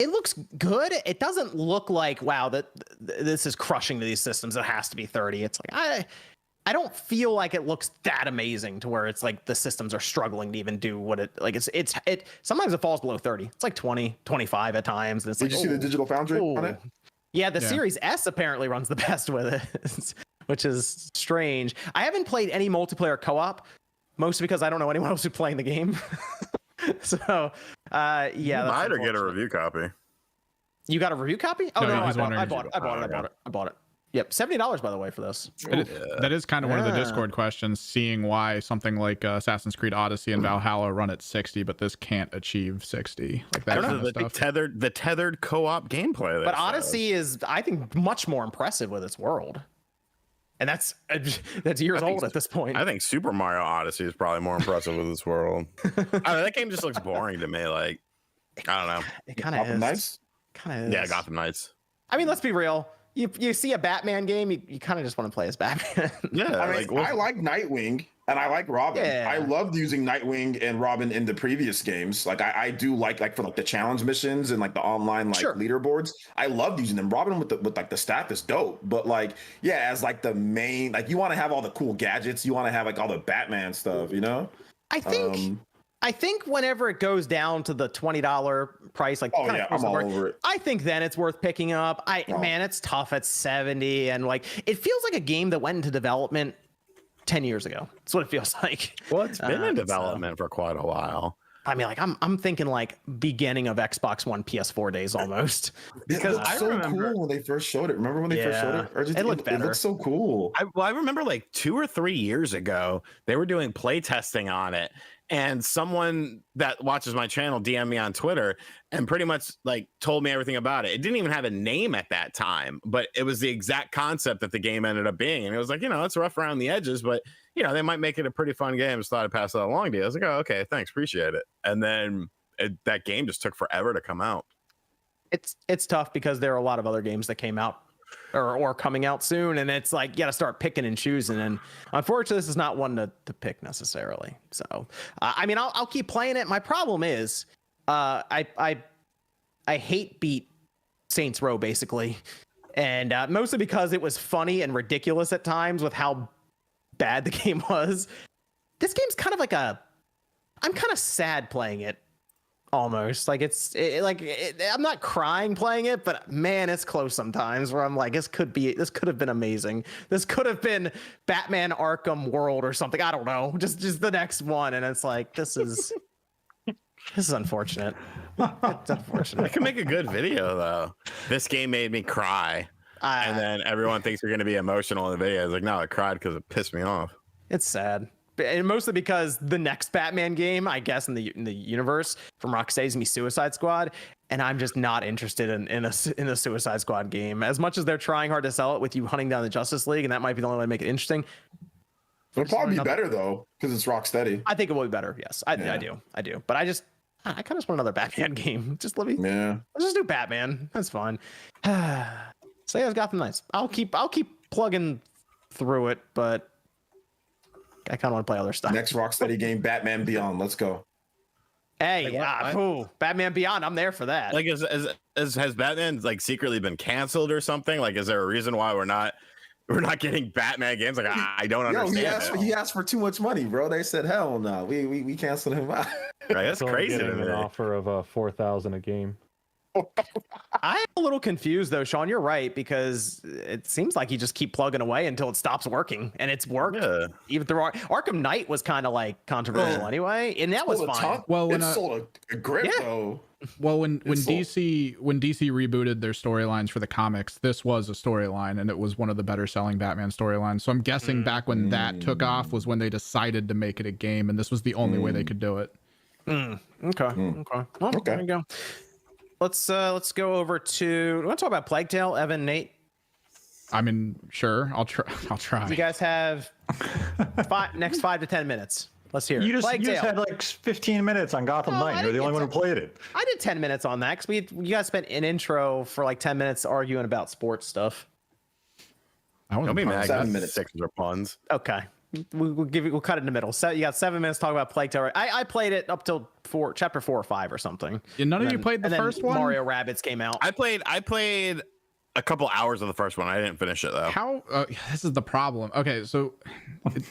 It looks good. It doesn't look like, wow, that this is crushing these systems. It has to be 30. It's like I don't feel like it looks that amazing to where it's like the systems are struggling to even do what it like. It sometimes it falls below 30. It's like 20, 25 at times. And it's Did you see the Digital Foundry on it? Yeah, the Series S apparently runs the best with it, which is strange. I haven't played any multiplayer co-op, mostly because I don't know anyone else who's playing the game. So, yeah, you might or get a review copy. You got a review copy? Oh No, no, he's I bought it. Yep, $70 by the way for this. That is kind of one of the Discord questions, seeing why something like Assassin's Creed Odyssey and Valhalla run at 60, but this can't achieve 60. Like that kind of stuff. The tethered co-op gameplay. But Odyssey is, I think, much more impressive with its world, and that's years old at this point. I think Super Mario Odyssey is probably more impressive with its world. I don't know, that game just looks boring to me. Like, I don't know. It kind of is. Nice. Kind of is. Yeah, Gotham Knights. I mean, let's be real. You see a Batman game, you kind of just want to play as Batman. Yeah, I mean, I like Nightwing and I like Robin. Yeah. I loved using Nightwing and Robin in the previous games. Like I do like for like the challenge missions and like the online like leaderboards. I loved using them. Robin with like the staff is dope. But like, yeah, as like the main, like you want to have all the cool gadgets, you want to have like all the Batman stuff, you know? I think whenever it goes down to the $20 price, like I'm all over it. I think then it's worth picking up. Man, it's tough at 70, and like it feels like a game that went into development 10 years ago. That's what it feels like. Well, it's been in development for quite a while. I mean, like I'm thinking like beginning of Xbox One, PS4 days almost. Because it looked so cool when they first showed it. Remember when they first showed it? Or just, it looked better. It looked so cool. I remember like 2 or 3 years ago, they were doing play testing on it. And someone that watches my channel DM'd me on Twitter and pretty much like told me everything about it. It didn't even have a name at that time, but it was the exact concept that the game ended up being. And it was like, it's rough around the edges, but they might make it a pretty fun game. Just thought I'd pass that along to you. I was like, oh, okay, thanks, appreciate it. And then that game just took forever to come out. It's tough because there are a lot of other games that came out or coming out soon, and it's like you got to start picking and choosing. And unfortunately, this is not one to pick necessarily. So, I mean, I'll keep playing it. My problem is, I hate beat Saints Row basically, and mostly because it was funny and ridiculous at times with how bad the game was. This game's kind of like I'm kind of sad playing it. Almost like I'm not crying playing it, but man, it's close sometimes where I'm like, this could have been amazing. This could have been Batman Arkham World or something. I don't know, just the next one. And it's like, this is unfortunate. It's unfortunate. I can make a good video though. This game made me cry. And then everyone thinks you're going to be emotional in the video. It's like, no, I cried because it pissed me off. It's sad. And mostly because the next Batman game, I guess, in the universe from Rocksteady is gonna be Suicide Squad, and I'm just not interested in a Suicide Squad game. As much as they're trying hard to sell it with you hunting down the Justice League, and that might be the only way to make it interesting. It'll probably be better though, because it's Rocksteady. I think it will be better. Yes, I do. But I kind of just want another Batman game. Just let's just do Batman. That's fine. So yeah, it's Gotham Knights. I'll keep plugging through it, but I kind of want to play other stuff. Next Rocksteady game, Batman Beyond. Let's go. Hey, Batman Beyond. I'm there for that. Like, has Batman like secretly been canceled or something? Like, is there a reason why we're not getting Batman games? Like, I don't understand. He asked for too much money, bro. They said, hell no. We canceled him out. Right, that's crazy. Getting an offer of $4,000 a game. I'm a little confused though, Sean. You're right, because it seems like you just keep plugging away until it stops working, and it's worked. Yeah. Even through Arkham Knight was kind of like controversial anyway, and that was fine. Well, it's sold a grip though. Well, when DC rebooted their storylines for the comics, this was a storyline, and it was one of the better selling Batman storylines. So I'm guessing back when that took off was when they decided to make it a game, and this was the only way they could do it. Okay. Well, there you go. Let's go over to. You want to talk about Plague Tale, Evan, Nate? I mean, sure. I'll try. You guys have next 5 to 10 minutes. Let's hear it. You just had like 15 minutes on Gotham Knight. You're the only one who played it. I did 10 minutes on that because you guys spent an intro for like 10 minutes arguing about sports stuff. Don't be mad. 7 minutes. 6 are puns. Okay. We'll cut it in the middle. So you got 7 minutes to talk about Plague Tale. I played it up till chapter 4 or 5 or something. None of you played the first one? Mario Rabbids came out. I played a couple hours of the first one. I didn't finish it though. How? This is the problem. Okay, so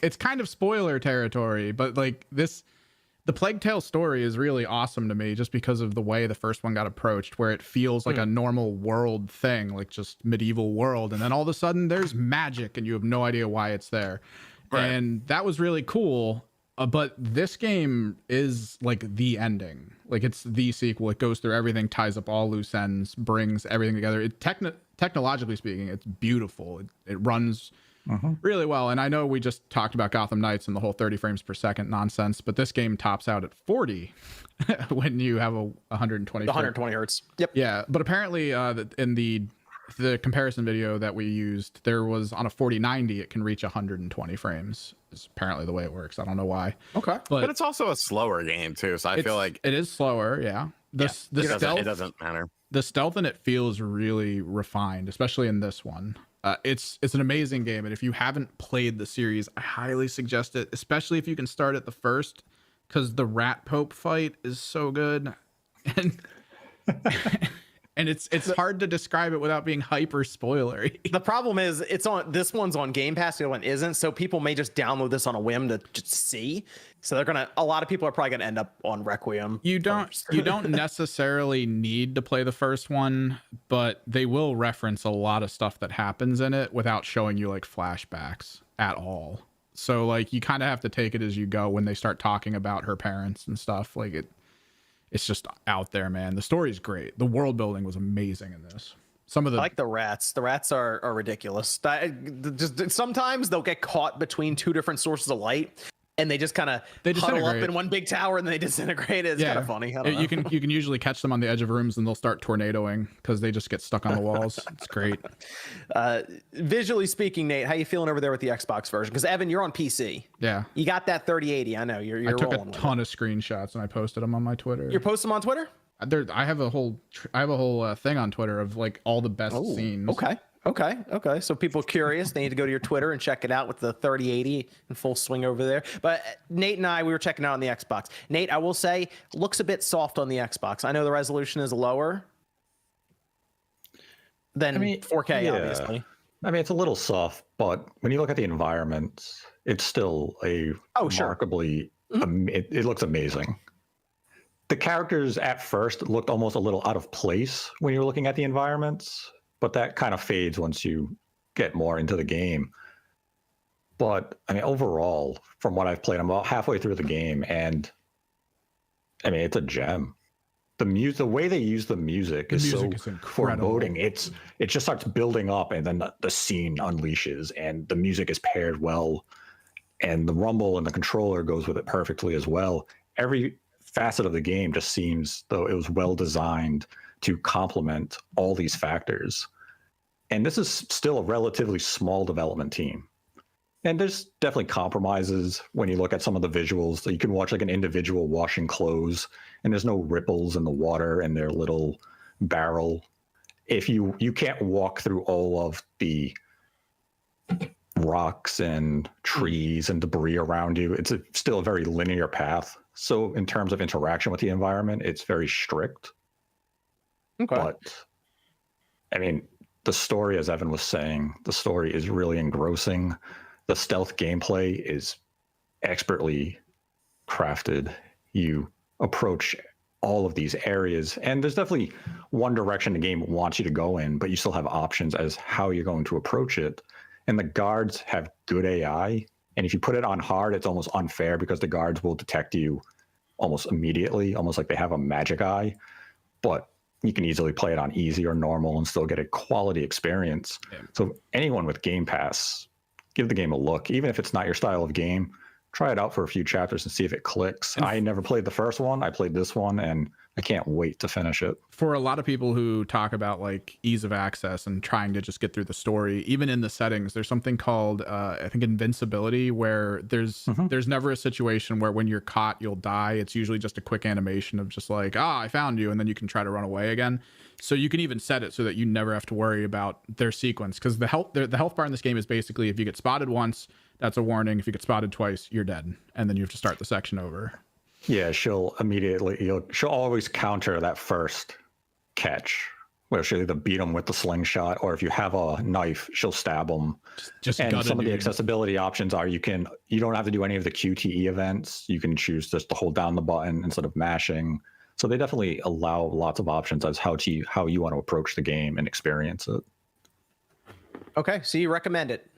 it's kind of spoiler territory, but like the The Plague Tale story is really awesome to me just because of the way the first one got approached, where it feels like a normal world thing, like just medieval world. And then all of a sudden there's magic and you have no idea why it's there. Right. And that was really cool. But this game is like the ending. Like it's the sequel. It goes through everything, ties up all loose ends, brings everything together. Technologically speaking, it's beautiful. It runs really well. And I know we just talked about Gotham Knights and the whole 30 frames per second nonsense, but this game tops out at 40 when you have a 120. 120 hertz. Yep. Yeah, but apparently in the comparison video that we used, there was on a 4090 it can reach 120 frames. Is apparently the way it works. I don't know why. Okay, but it's also a slower game too, so I feel like it is slower. Yeah, the stealth, it doesn't matter. The stealth in it feels really refined, especially in this one. It's an amazing game, and if you haven't played the series, I highly suggest it, especially if you can start at the first, because the Rat Pope fight is so good, and and it's hard to describe it without being hyper spoilery. The problem is this one's on Game Pass, the other one isn't, so people may just download this on a whim to just see. So a lot of people are probably gonna end up on Requiem. You don't necessarily need to play the first one, but they will reference a lot of stuff that happens in it without showing you like flashbacks at all. So like you kind of have to take it as you go when they start talking about her parents and stuff. Like it's just out there, man. The story's great. The world building was amazing in this. I like the rats. The rats are ridiculous. Just sometimes they'll get caught between two different sources of light, and they just kind of huddle up in one big tower and then they disintegrate. It's kind of funny. I don't know. You can usually catch them on the edge of rooms and they'll start tornadoing because they just get stuck on the walls. It's great. Visually speaking, Nate, how you feeling over there with the Xbox version? Because Evan, you're on PC. Yeah. You got that 3080. I know you're. I took a ton of screenshots and I posted them on my Twitter. You post them on Twitter? I have a whole thing on Twitter of like all the best scenes. Okay. So people curious, they need to go to your Twitter and check it out with the 3080 in full swing over there. But Nate and I, we were checking out on the Xbox. Nate, I will say, looks a bit soft on the Xbox. I know the resolution is lower than 4K, obviously. I mean, it's a little soft, but when you look at the environments, it's still a remarkably, it looks amazing. The characters at first looked almost a little out of place when you were looking at the environments, but that kind of fades once you get more into the game. But I mean, overall, from what I've played, I'm about halfway through the game, and I mean, it's a gem. The way they use the music is so foreboding. It just starts building up, and then the scene unleashes, and the music is paired well, and the rumble and the controller goes with it perfectly as well. Every facet of the game just seems though it was well designed to complement all these factors. And this is still a relatively small development team. And there's definitely compromises when you look at some of the visuals. So you can watch like an individual washing clothes, and there's no ripples in the water in their little barrel. If you can't walk through all of the rocks and trees and debris around you. It's still a very linear path. So in terms of interaction with the environment, it's very strict. Okay. But I mean, the story, as Evan was saying, the story is really engrossing. The stealth gameplay is expertly crafted. You approach all of these areas, and there's definitely one direction the game wants you to go in, but you still have options as how you're going to approach it. And the guards have good AI. And if you put it on hard, it's almost unfair because the guards will detect you almost immediately, almost like they have a magic eye. But you can easily play it on easy or normal and still get a quality experience. Yeah. So anyone with Game Pass, give the game a look. Even if it's not your style of game, try it out for a few chapters and see if it clicks. I never played the first one. I played this one, and I can't wait to finish it. For a lot of people who talk about like ease of access and trying to just get through the story, even in the settings, there's something called I think invincibility, where there's never a situation where when you're caught you'll die. It's usually just a quick animation of just like, I found you, and then you can try to run away again. So you can even set it so that you never have to worry about their sequence, because the health bar in this game is basically if you get spotted once, that's a warning. If you get spotted twice, you're dead, and then you have to start the section over. Yeah, she'll always counter that first catch where she'll either beat them with the slingshot, or if you have a knife, she'll stab them. Just and gut a some of the dude. accessibility options are you don't have to do any of the QTE events. You can choose just to hold down the button instead of mashing. So they definitely allow lots of options as how you want to approach the game and experience it. Okay, so you recommend it?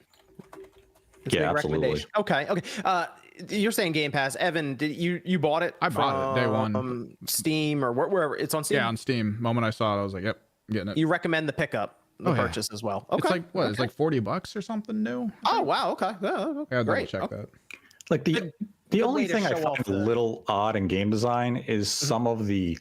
It's a Yeah, big absolutely. recommendation. Okay. You're saying Game Pass, Evan? Did you bought it? I bought it day one. Steam or wherever it's on Steam. Yeah, on Steam. Moment I saw it, I was like, "Yep, I'm getting it." You recommend the pickup, the purchase as well? Okay. It's like what? It's like $40 or something new. Oh wow. Okay. Yeah, Yeah, great. check that. Like the Good only way to thing I show off find a little odd in game design is some of the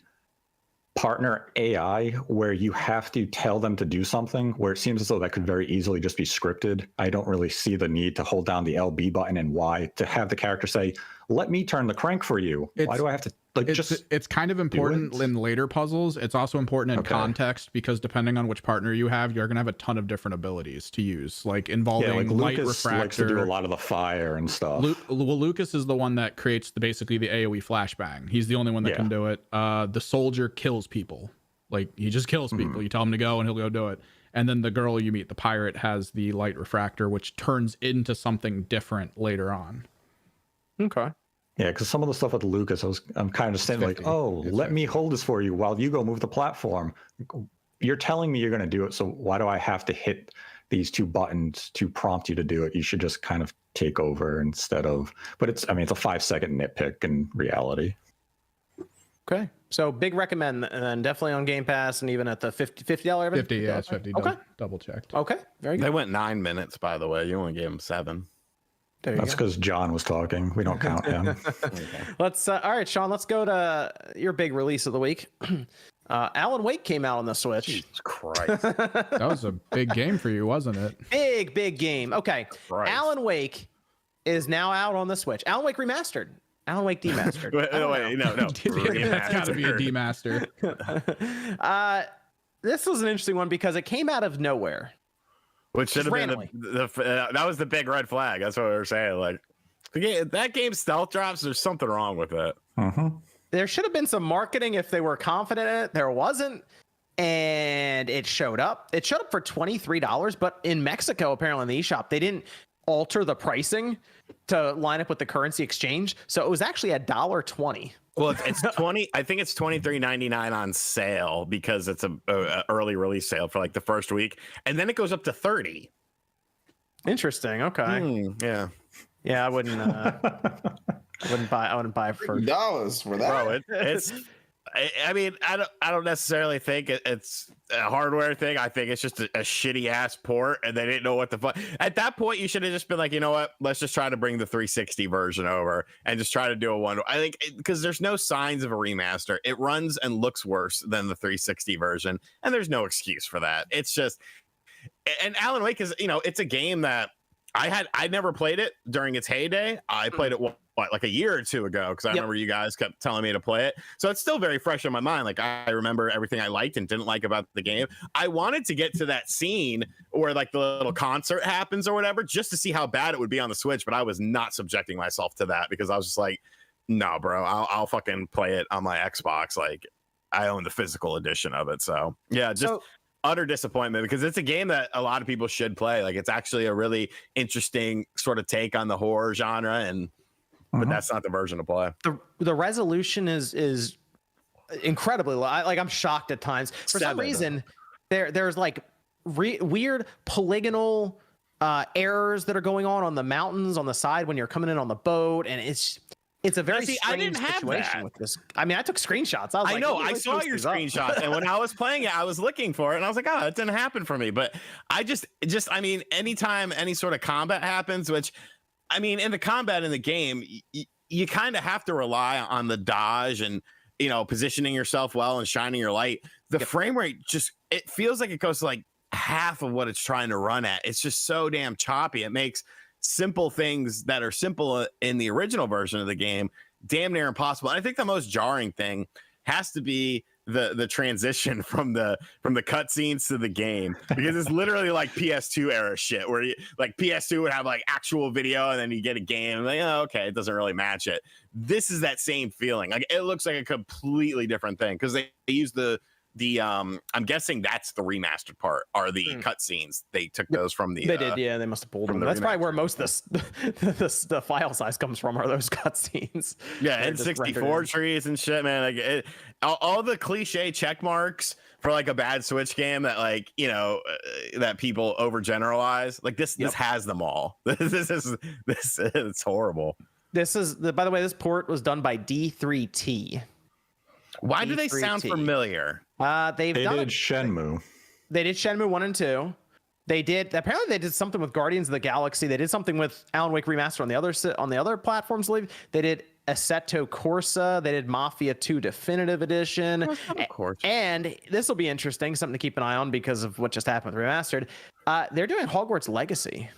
partner AI where you have to tell them to do something, where it seems as though that could very easily just be scripted. I don't really see the need to hold down the LB button and Y to have the character say, "Let me turn the crank for you." Why do I have to It's kind of important in later puzzles. It's also important in Okay. context, because depending on which partner you have, you're gonna have a ton of different abilities to use, like involving light Lucas refractor. likes to do a lot of the fire and stuff. Lucas is the one that creates basically the AoE flashbang. He's the only one that can do it. The soldier kills people. Like, he just kills people. You tell him to go and he'll go do it. And then the girl you meet, the pirate, has the light refractor, which turns into something different later on. Okay. Yeah, because some of the stuff with Lucas, I'm kind of saying like, "Oh, let me hold this for you while you go move the platform." You're telling me you're going to do it, so why do I have to hit these two buttons to prompt you to do it? You should just kind of take over instead of. But it's a 5-second nitpick in reality. Okay. So big recommend, and definitely on Game Pass, and even at the $50. 50, yeah, it's 50. Okay. Double checked. Okay. Very good. They went 9 minutes, by the way. You only gave them 7. There you That's go. because John was talking. We don't count him. Let's all right, Sean. Let's go to your big release of the week. Alan Wake came out on the Switch. Jesus Christ. That was a big game for you, wasn't it? Big game. Okay. Christ. Alan Wake is now out on the Switch. Alan Wake Remastered. Alan Wake Demastered. wait, no. That's got to be a demaster. This was an interesting one because it came out of nowhere. Which should have been randomly. that was the big red flag. That's what we were saying. Like, that game stealth drops. There's something wrong with it. There should have been some marketing if they were confident in it. There wasn't. And it showed up. It showed up for $23, but in Mexico, apparently in the eShop, they didn't alter the pricing to line up with the currency exchange. So it was actually $1.20. Well, it's 20. I think it's $23.99 on sale because it's a early release sale for like the first week, and then it goes up to $30. Interesting. Okay. Yeah. Yeah, I wouldn't buy. I wouldn't buy for $30 for that. Bro, it's. I mean, I don't necessarily think it's a hardware thing. I think it's just a shitty ass port, and they didn't know what the fuck. At that point, you should have just been like, you know what? Let's just try to bring the 360 version over and just try to do a one. I think because there's no signs of a remaster. It runs and looks worse than the 360 version, and there's no excuse for that. It's just, and Alan Wake is, it's a game that I never played it during its heyday. I played it like a year or two ago because I remember you guys kept telling me to play it. So it's still very fresh in my mind. Like, I remember everything I liked and didn't like about the game. I wanted to get to that scene where like the little concert happens or whatever, just to see how bad it would be on the Switch. But I was not subjecting myself to that because I was just like, no, bro, I'll fucking play it on my Xbox. Like, I own the physical edition of it. So yeah, just utter disappointment because it's a game that a lot of people should play. Like, it's actually a really interesting sort of take on the horror genre, but that's not the version to play. The resolution is incredibly low. I'm shocked at times. For some reason, there's like weird polygonal errors that are going on the mountains on the side when you're coming in on the boat, and it's a very strange situation with this. I mean, I took screenshots. I was like, know, I saw your screenshots, and when I was playing it, I was looking for it, and I was like, oh, it didn't happen for me. But I just, I mean, anytime any sort of combat happens, which, I mean, in the combat in the game, you kind of have to rely on the dodge and, positioning yourself well and shining your light. The frame rate it feels like it goes to like half of what it's trying to run at. It's just so damn choppy. It makes simple things that are simple in the original version of the game damn near impossible. And I think the most jarring thing has to be the transition from the cutscenes to the game, because it's literally like PS2 era shit where like PS2 would have like actual video and then you get a game like, oh, okay, it doesn't really match it. This is that same feeling. Like, it looks like a completely different thing because they use the I'm guessing that's the remastered part, are the cutscenes. They took those from the. They did, yeah. They must have pulled them. That's probably where most of the file size comes from. Are those cutscenes? Yeah, and 64 trees and shit, man. Like all the cliche check marks for like a bad Switch game that like that people overgeneralize. Like this has them all. This it's horrible. This is by the way, this port was done by D3T. Why do they sound familiar? They did Shenmue. They did Shenmue 1 and 2. Apparently they did something with Guardians of the Galaxy. They did something with Alan Wake Remastered on the other platforms, I believe. They did Assetto Corsa. They did Mafia 2 Definitive Edition. And this will be interesting, something to keep an eye on because of what just happened with Remastered. They're doing Hogwarts Legacy.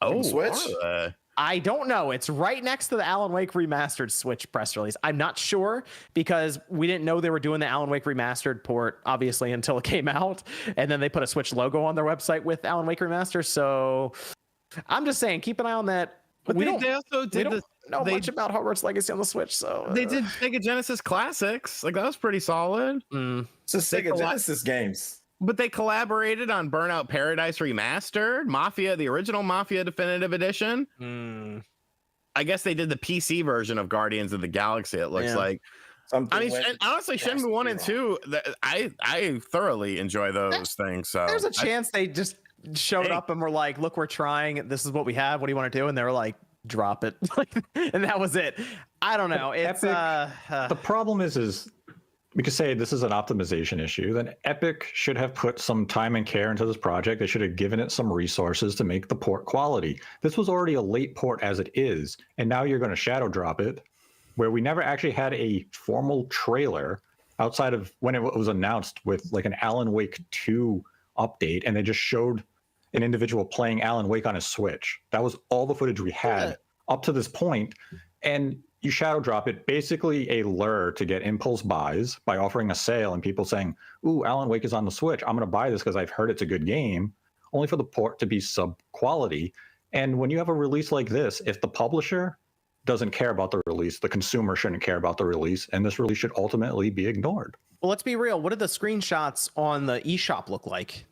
Oh, Switch? I don't know. It's right next to the Alan Wake Remastered Switch press release. I'm not sure because we didn't know they were doing the Alan Wake Remastered port, obviously, until it came out. And then they put a Switch logo on their website with Alan Wake Remastered. So I'm just saying, keep an eye on that. But we they don't know much about Hogwarts Legacy on the Switch. So they did Sega Genesis Classics. Like that was pretty solid. It's a Sega Genesis games. But they collaborated on Burnout Paradise Remastered, Mafia, the original Mafia Definitive Edition. I guess they did the PC version of Guardians of the Galaxy, it looks like. And honestly, Shenmue 1 and 2, I thoroughly enjoy those things. So there's a chance they just showed up and were like, look, we're trying. This is what we have. What do you want to do? And they were like, drop it. And that was it. I don't know. It's the problem is we could say this is an optimization issue. Then Epic should have put some time and care into this project. They should have given it some resources to make the port quality. This was already a late port as it is, and now you're going to shadow drop it, where we never actually had a formal trailer outside of when it was announced with like an Alan Wake 2 update, and they just showed an individual playing Alan Wake on a Switch. That was all the footage we had up to this point, and you shadow drop it, basically a lure to get impulse buys by offering a sale and people saying, ooh, Alan Wake is on the Switch. I'm going to buy this because I've heard it's a good game, only for the port to be sub-quality. And when you have a release like this, if the publisher doesn't care about the release, the consumer shouldn't care about the release, and this release should ultimately be ignored. Well, let's be real. What did the screenshots on the eShop look like?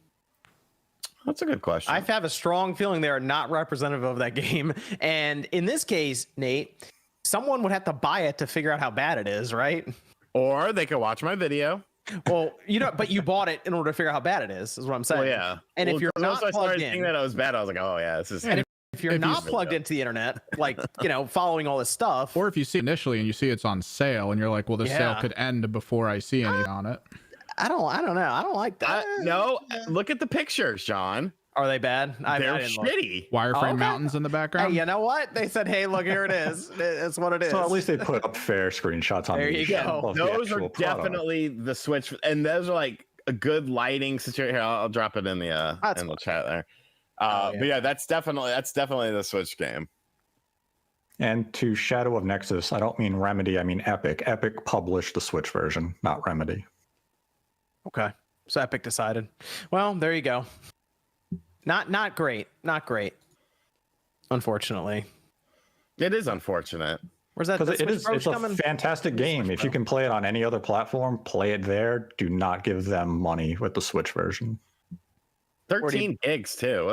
That's a good question. I have a strong feeling they are not representative of that game. And in this case, Nate, someone would have to buy it to figure out how bad it is, right? Or they could watch my video. Well, but you bought it in order to figure out how bad it is what I'm saying. Well, yeah. And if you're not plugged in, that it was bad, I was like, oh yeah, this is. And if you're not plugged into the internet, like following all this stuff, or if you see initially and you see it's on sale and you're like, well, this sale could end before I see any on it. I don't know. I don't like that. No, look at the pictures, John. Are they bad? They're shitty. Wireframe mountains in the background. Hey, you know what? They said, hey, look, here it is. It's what it is. So at least they put up fair screenshots on there. You go. Those are definitely the Switch, and those are like a good lighting situation. Here, I'll drop it in the chat there. But yeah, that's definitely the Switch game. And to Shadow of Nexus, I don't mean Remedy, I mean Epic. Epic published the Switch version, not Remedy. Okay, so Epic decided. Well, there you go. Not great. Unfortunately, it is unfortunate. Where's that? It's a fantastic game. If you can play it on any other platform, play it there. Do not give them money with the Switch version. 13 gigs too.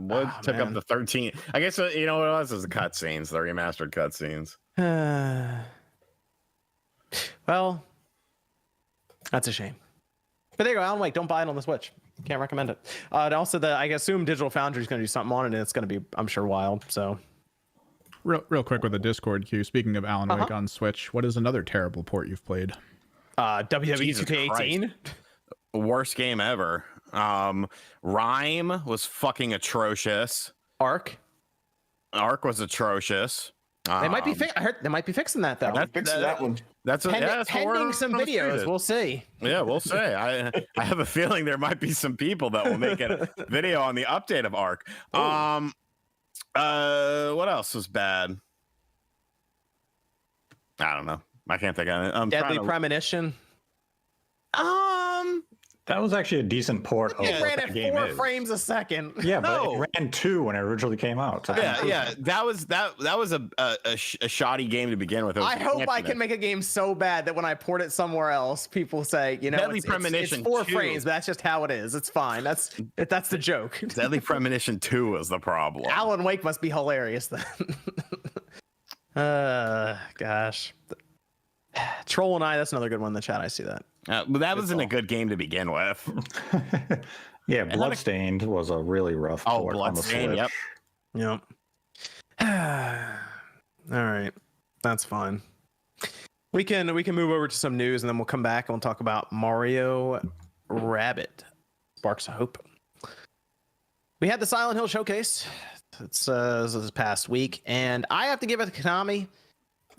What took up the 13? I guess you know what else is the cutscenes, the remastered cutscenes. Well, that's a shame. But there you go, Alan Wake. Don't buy it on the Switch. Can't recommend it. And also, I assume Digital Foundry is going to do something on it, and it's going to be, I'm sure, wild. So, real quick with the Discord queue. Speaking of Alan Wake on Switch, what is another terrible port you've played? WWE 2K18. Worst game ever. Rhyme was fucking atrocious. Arc was atrocious. They might be. I heard they might be fixing that though. That one. That's pending some videos. We'll see. Yeah, we'll see. I have a feeling there might be some people that will make a video on the update of Arc. What else was bad? I don't know. I can't think of it. Deadly Premonition. That That was actually a decent port of It what ran that at game 4 is. frames a second. Yeah, but it ran 2 when it originally came out. So Yeah. That was a shoddy game to begin with. It was I hope I infinite. can make a game so bad that when I port it somewhere else, people say, you know, Deadly it's Premonition 4 2. frames, but that's just how it is. It's fine. That's the joke. Deadly Premonition 2 was the problem. Alan Wake must be hilarious then. Gosh. Troll and I, that's another good one in the chat. I see that. But that wasn't a good game to begin with. Yeah, Bloodstained was a really rough port on the Bloodstained, Switch. Yep. All right. That's fine. We can move over to some news and then we'll come back and we'll talk about Mario Rabbit. Sparks of Hope. We had the Silent Hill showcase. It's this past week, and I have to give it to Konami.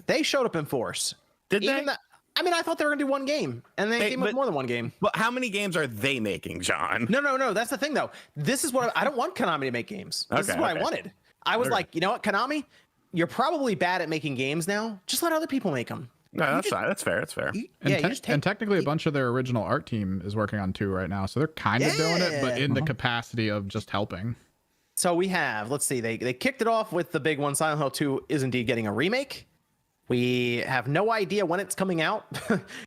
They showed up in force. Did they? I mean, I thought they were gonna do one game, and they came with more than one game. But how many games are they making, John? No. That's the thing, though. This is what I don't want Konami to make games. This is what I wanted. I was like, you know what, Konami, you're probably bad at making games now. Just let other people make them. No, that's fine. That's fair. That's fair. And technically, a bunch of their original art team is working on 2 right now, so they're kind of doing it, but in the capacity of just helping. So we have, let's see, they kicked it off with the big one. Silent Hill 2 is indeed getting a remake. We have no idea when it's coming out.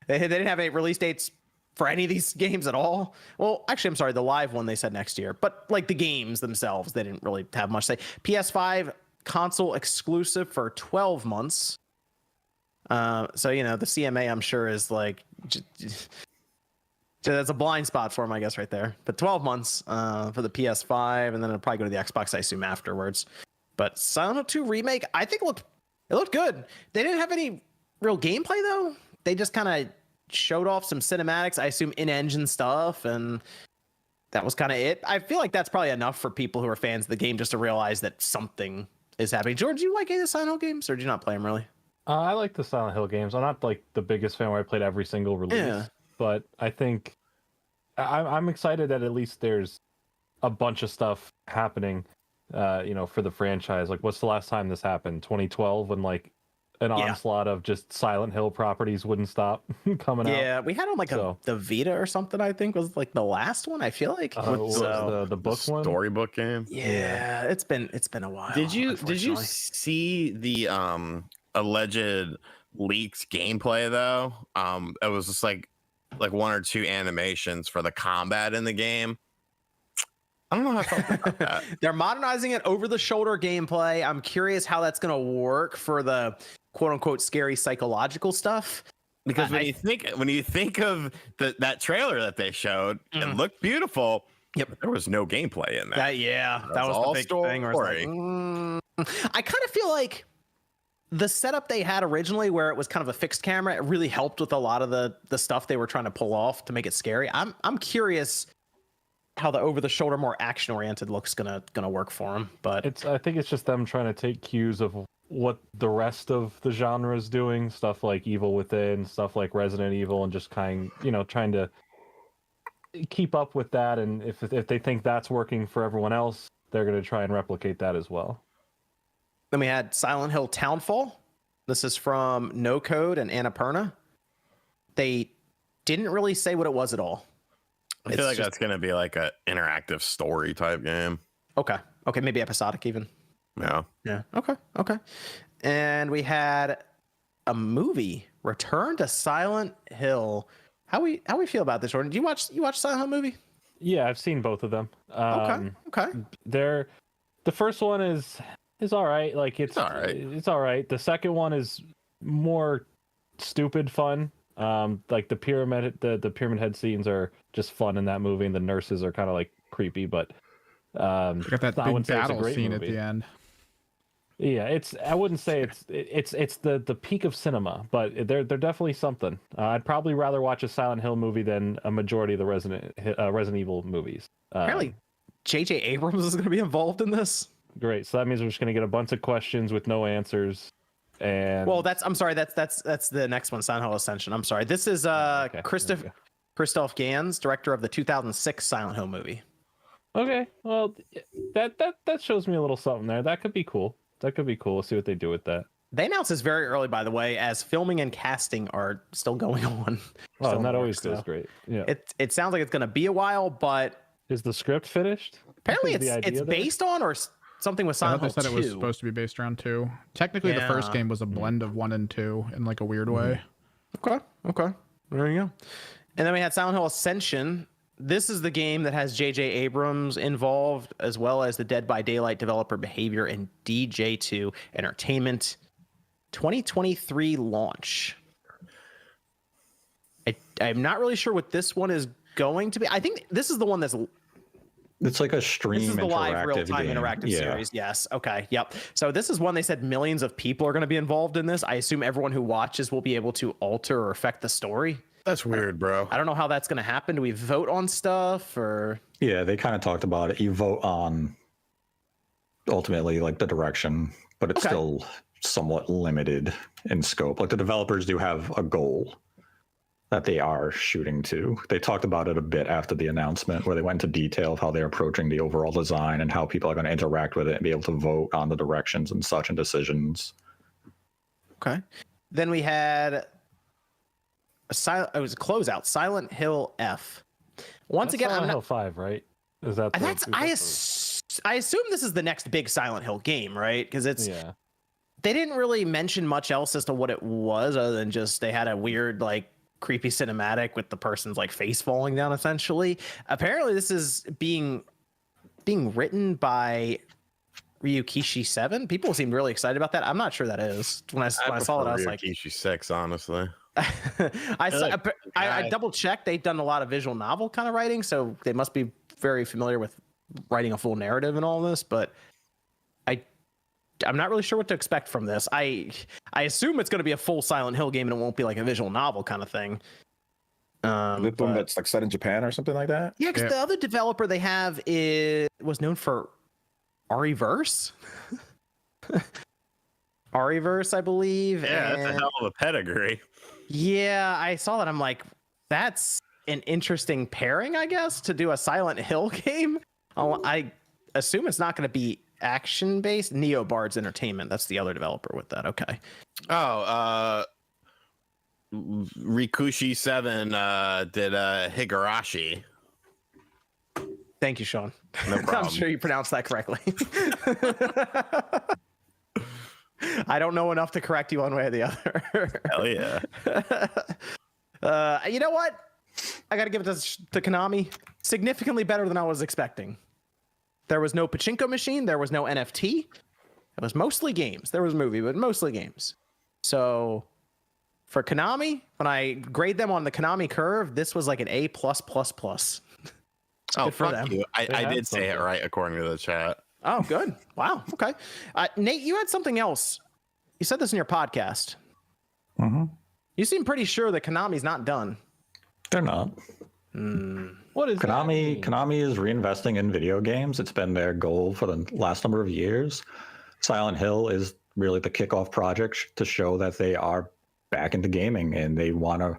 They didn't have any release dates for any of these games at all. Well, actually, I'm sorry, the live one they said next year, but like the games themselves, they didn't really have much to say. PS5 console exclusive for 12 months. So, you know, the CMA, I'm sure, is like, that's a blind spot for them, I guess, right there. But 12 months for the PS5, and then it'll probably go to the Xbox, I assume, afterwards. But Silent Hill 2 Remake, I think it looked good. They didn't have any real gameplay, though. They just kind of showed off some cinematics, I assume in-engine stuff, and that was kind of it. I feel like that's probably enough for people who are fans of the game just to realize that something is happening. George, do you like any of the Silent Hill games, or do you not play them really? I like the Silent Hill games. I'm not like the biggest fan where I played every single release, but I think I'm excited that at least there's a bunch of stuff happening, for the franchise. Like, what's the last time this happened? 2012, when like an onslaught of just Silent Hill properties wouldn't stop coming out. Yeah, we had on like the Vita or something. I think was like the last one. I feel like the book one, storybook game. Yeah, it's been a while. Did you see the alleged leaked gameplay though? It was just like 1 or 2 animations for the combat in the game. I don't know how I felt about that. They're modernizing it over the shoulder gameplay. I'm curious how that's going to work for the quote unquote scary psychological stuff. Because when you think of that trailer that they showed, it looked beautiful. Yep, but there was no gameplay in there. That was the big thing. Where it's like, I kind of feel like the setup they had originally, where it was kind of a fixed camera, it really helped with a lot of the stuff they were trying to pull off to make it scary. I'm curious how the over-the-shoulder, more action-oriented look's gonna work for them. But I think it's just them trying to take cues of what the rest of the genre is doing, stuff like Evil Within, stuff like Resident Evil, and just trying to keep up with that. And if they think that's working for everyone else, they're going to try and replicate that as well. Then we had Silent Hill Townfall. This is from No Code and Annapurna. They didn't really say what it was at all. I feel like that's going to be like an interactive story type game. Okay, maybe episodic even. Yeah. Okay. And we had a movie, Return to Silent Hill. How we feel about this, Jordan? Do you watch Silent Hill movie? Yeah, I've seen both of them. Okay. The first one is all right. Like it's all right. It's all right. The second one is more stupid fun. Like the pyramid head scenes are just fun in that movie, and the nurses are kind of like creepy, but got that big battle scene at the end. Yeah, I wouldn't say it's the peak of cinema, but they're definitely something. I'd probably rather watch a Silent Hill movie than a majority of the Resident Evil movies. Apparently, J.J. Abrams is going to be involved in this. Great, so that means we're just going to get a bunch of questions with no answers. And that's the next one, Silent Hill Ascension. I'm sorry, this is Christoph Gans, director of the 2006 Silent Hill movie. Okay, well, that shows me a little something there. That could be cool. We'll see what they do with that. They announced this very early, by the way, as filming and casting are still going on. Oh, Still and that in always works, goes so great. Yeah. It sounds like it's going to be a while, but is the script finished? Apparently, Is the it's idea there? based on or something with I Silent thought they Hill said 2. it was supposed to be based around 2. Technically, the first Yeah. game was a blend of 1 and 2 in like a weird way. Okay. There you go. And then we had Silent Hill Ascension. This is the game that has J.J. Abrams involved, as well as the Dead by Daylight developer Behavior and DJ2 Entertainment. 2023 launch. I'm not really sure what this one is going to be. I think this is the one that's... It's like a stream. This is the live interactive real-time game. interactive Yeah. series. Yes. Okay. Yep. So this is one they said millions of people are going to be involved in this. I assume everyone who watches will be able to alter or affect the story. That's weird, bro. I don't know how that's going to happen. Do we vote on stuff or? Yeah, they kind of talked about it. You vote on ultimately like the direction, but it's still somewhat limited in scope. Like the developers do have a goal that they are shooting to. They talked about it a bit after the announcement where they went into detail of how they're approaching the overall design and how people are going to interact with it and be able to vote on the directions and such and decisions. Okay. Then we had it was a closeout, Silent Hill F. Once That's again, Silent I'm Hill not, 5, right? Is that I assume this is the next big Silent Hill game, right? Because it's they didn't really mention much else as to what it was other than just they had a weird like creepy cinematic with the person's like face falling down essentially. Apparently this is being written by Ryukishi 7. People seem really excited about that. I'm not sure that is. When I saw it, I was like Ryukishi 6, honestly. I double checked. They've done a lot of visual novel kind of writing, so they must be very familiar with writing a full narrative and all this, but I'm not really sure what to expect from this. I assume it's going to be a full Silent Hill game and it won't be like a visual novel kind of thing. The one that's like set in Japan or something like that. Yeah, because the other developer they have was known for Ariverse. Ariverse, I believe. Yeah, that's a hell of a pedigree. Yeah, I saw that. I'm like, that's an interesting pairing, I guess, to do a Silent Hill game. I assume it's not going to be action-based. Neobards Entertainment, that's the other developer with that. Okay. Rikushi 7 did Higurashi. Thank you, Sean. No problem. I'm sure you pronounced that correctly. I don't know enough to correct you one way or the other. Hell yeah. You know what? I got to give it to Konami. Significantly better than I was expecting. There was no pachinko machine. There was no NFT. It was mostly games. There was a movie, but mostly games. So for Konami, when I grade them on the Konami curve, this was like an A+++. Oh, Good for fuck them. you. I did say it right according to the chat. Oh, good. Wow. Okay. Nate, you had something else. You said this in your podcast. Mm-hmm. You seem pretty sure that Konami's not done. They're not. What is Konami? Konami is reinvesting in video games. It's been their goal for the last number of years. Silent Hill is really the kickoff project to show that they are back into gaming and they want to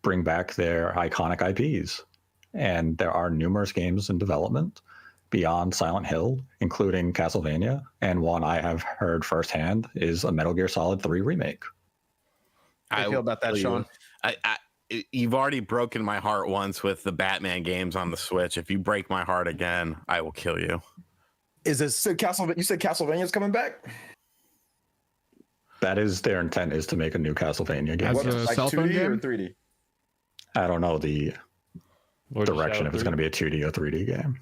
bring back their iconic IPs. And there are numerous games in development beyond Silent Hill, including Castlevania, and one I have heard firsthand is a Metal Gear Solid 3 remake. How do you feel about that, Sean? You've already broken my heart once with the Batman games on the Switch. If you break my heart again, I will kill you. Is this Castlevania? You said Castlevania's coming back? That is their intent, is to make a new Castlevania game. What, like 2D or 3D? I don't know the direction if it's going to be a 2D or 3D game.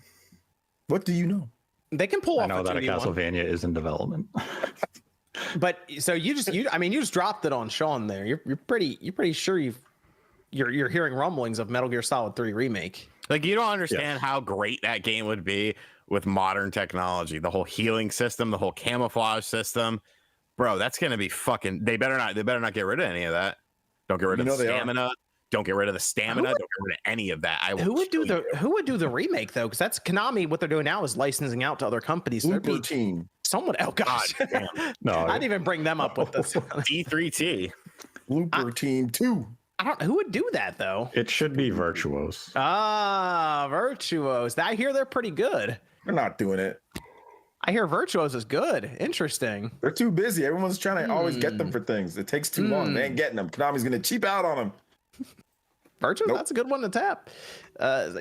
What do you know? They can pull off. I know that a 2D one. Castlevania is in development. But so you just dropped it on Sean there. You're pretty sure you're hearing rumblings of Metal Gear Solid 3 remake. Like, you don't understand how great that game would be with modern technology. The whole healing system, the whole camouflage system. Bro, that's going to be fucking... They better not get rid of any of that. Don't get rid of the stamina. Don't get rid of the stamina. Don't get rid of any of that. Who would do the remake though? Because that's Konami. What they're doing now is licensing out to other companies. Blooper Team. Someone. Oh gosh. No, I didn't even bring them up with this. D3T. Blooper Team 2. Who would do that though? It should be Virtuos. Ah, Virtuos. I hear they're pretty good. They're not doing it. I hear Virtuos is good. Interesting. They're too busy. Everyone's trying to always get them for things. It takes too long. They ain't getting them. Konami's gonna cheap out on them. Virtuos, that's a good one to tap.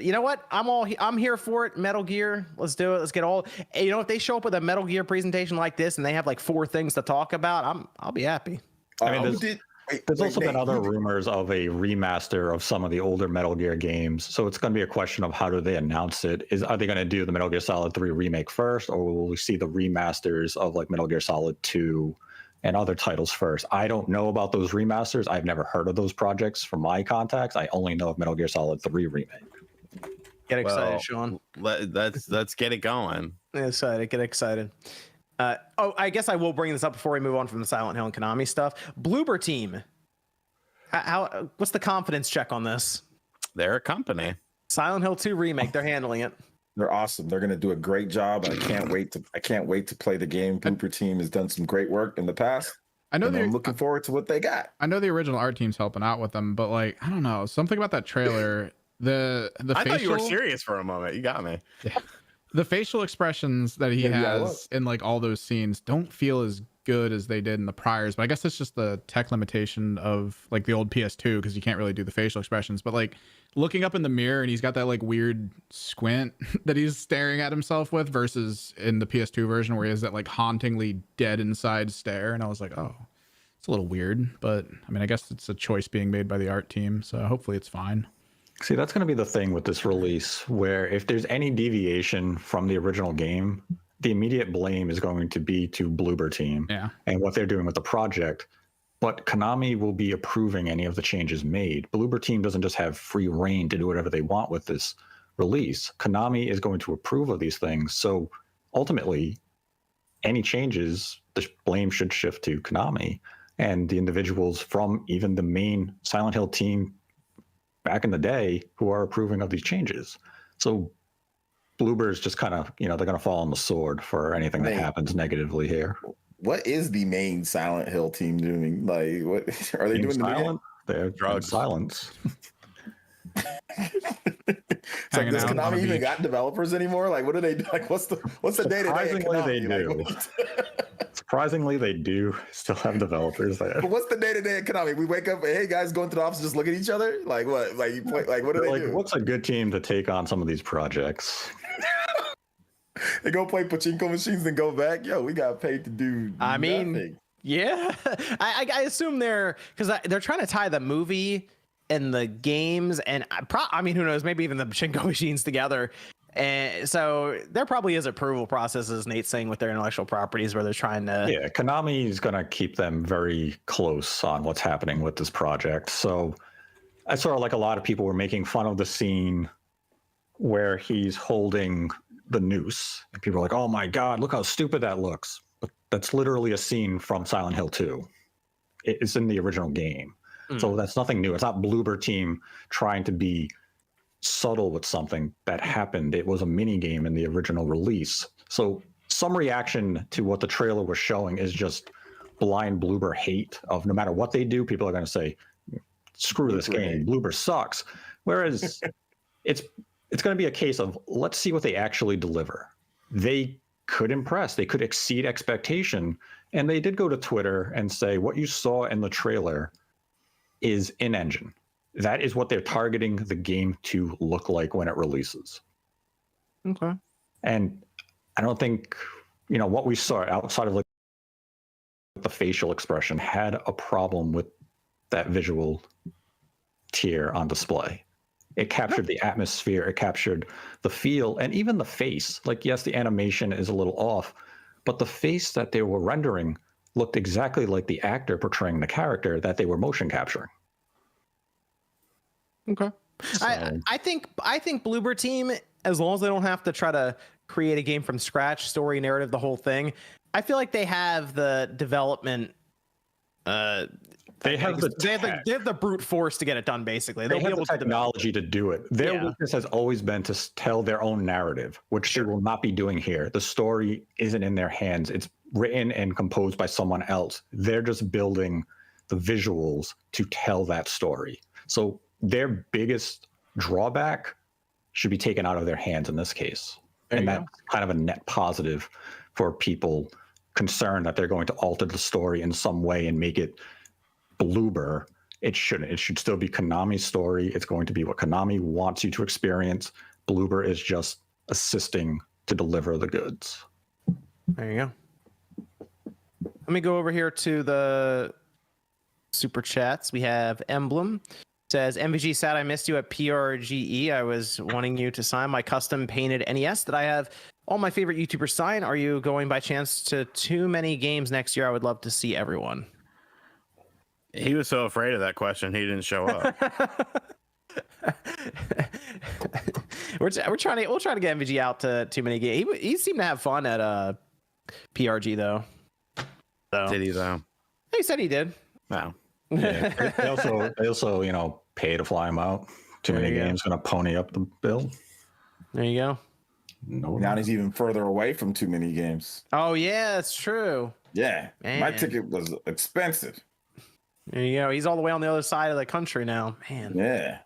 You know what? I'm here for it. Metal Gear, let's do it. Let's get all. You know, if they show up with a Metal Gear presentation like this and they have like 4 things to talk about, I'll be happy. I mean, there's also been other rumors of a remaster of some of the older Metal Gear games. So it's going to be a question of how do they announce it? Are they going to do the Metal Gear Solid 3 remake first, or will we see the remasters of like Metal Gear Solid 2 and other titles first? I don't know about those remasters. I've never heard of those projects from my contacts. I only know of Metal Gear Solid 3 remake. Get excited, Sean. Let's get it going. Get excited. Get excited. I guess I will bring this up before we move on from the Silent Hill and Konami stuff. Bloober Team. What's the confidence check on this? They're a company. Silent Hill 2 remake. They're handling it. They're awesome. They're gonna do a great job. I can't wait to play the game. Bloober Team has done some great work in the past. I'm looking forward to what they got. I know the original art team's helping out with them, but like I don't know, something about that trailer. I thought you were serious for a moment. You got me. Yeah. The facial expressions that he has in like all those scenes don't feel as good as they did in the priors, but I guess it's just the tech limitation of like the old PS2 because you can't really do the facial expressions. But like looking up in the mirror and he's got that like weird squint that he's staring at himself with versus in the PS2 version where he has that like hauntingly dead inside stare. And I was like, oh, it's a little weird, but I mean, I guess it's a choice being made by the art team, so hopefully it's fine. See, that's going to be the thing with this release, where if there's any deviation from the original game, the immediate blame is going to be to Bloober Team and what they're doing with the project. But Konami will be approving any of the changes made. Bloober Team doesn't just have free reign to do whatever they want with this release. Konami is going to approve of these things. So ultimately, any changes, the blame should shift to Konami and the individuals from even the main Silent Hill team back in the day who are approving of these changes. So Bloober is just kind of, they're going to fall on the sword for anything that happens negatively here. What is the main Silent Hill team doing? Like, what are they doing? Silent? They're drugs. Silence. It's like, does Konami even got developers anymore? Like, what do they do? Like, what's the day to day? Surprisingly, they do. Surprisingly, they do still have developers there. But what's the day to day at Konami? We wake up, hey guys, go into the office, just look at each other. Like what? Like you play? Like what do they do? What's a good team to take on some of these projects? They go play pachinko machines and go back. Yo, we got paid to do. I mean, nothing. yeah. I assume they're trying to tie the movie and the games and I mean, who knows? Maybe even the pachinko machines together. And so there probably is approval processes, Nate's saying, with their intellectual properties where they're trying to. Yeah, Konami is going to keep them very close on what's happening with this project. So I saw like a lot of people were making fun of the scene where he's holding the noose. And people are like, oh my God, look how stupid that looks. But that's literally a scene from Silent Hill 2. It's in the original game. So that's nothing new. It's not Bloober Team trying to be subtle with something that happened. It was a mini game in the original release. So some reaction to what the trailer was showing is just blind Bloober hate of no matter what they do, people are going to say, screw this game. Bloober sucks. Whereas it's going to be a case of let's see what they actually deliver. They could impress. They could exceed expectation. And they did go to Twitter and say what you saw in the trailer is in-engine. That is what they're targeting the game to look like when it releases. Okay. And I don't think, what we saw outside of like the facial expression had a problem with that visual tier on display. It captured the atmosphere, it captured the feel, and even the face. Like, yes, the animation is a little off, but the face that they were rendering looked exactly like the actor portraying the character that they were motion capturing. Okay. So. I think Bloober Team, as long as they don't have to try to create a game from scratch, story, narrative, the whole thing, I feel like they have the development. They have the brute force to get it done. Basically, they have the technology to do it. Their weakness has always been to tell their own narrative, which they will not be doing here. The story isn't in their hands. It's written and composed by someone else. They're just building the visuals to tell that story. So their biggest drawback should be taken out of their hands in this case. and that's kind of a net positive for people concerned that they're going to alter the story in some way and make it Bloober. It shouldn't. It should still be Konami's story. It's going to be what Konami wants you to experience. Bloober is just assisting to deliver the goods. There you go. Let me go over here to the super chats. We have Emblem. Says, MVG sad I missed you at PRGE. I was wanting you to sign my custom painted NES that I have all my favorite YouTubers sign. Are you going by chance to too many games next year? I would love to see everyone. He was so afraid of that question, he didn't show up. We'll try to get MVG out to too many games. He seemed to have fun at PRG though. So. Did he though? He said he did. Wow. Yeah. They also, you know, pay to fly him out. Too many games going to pony up the bill. There you go. No, now he's even further away from too many games. Oh yeah, that's true. Yeah, Man. my ticket was expensive. There you go. He's all the way on the other side of the country now. Man. Yeah.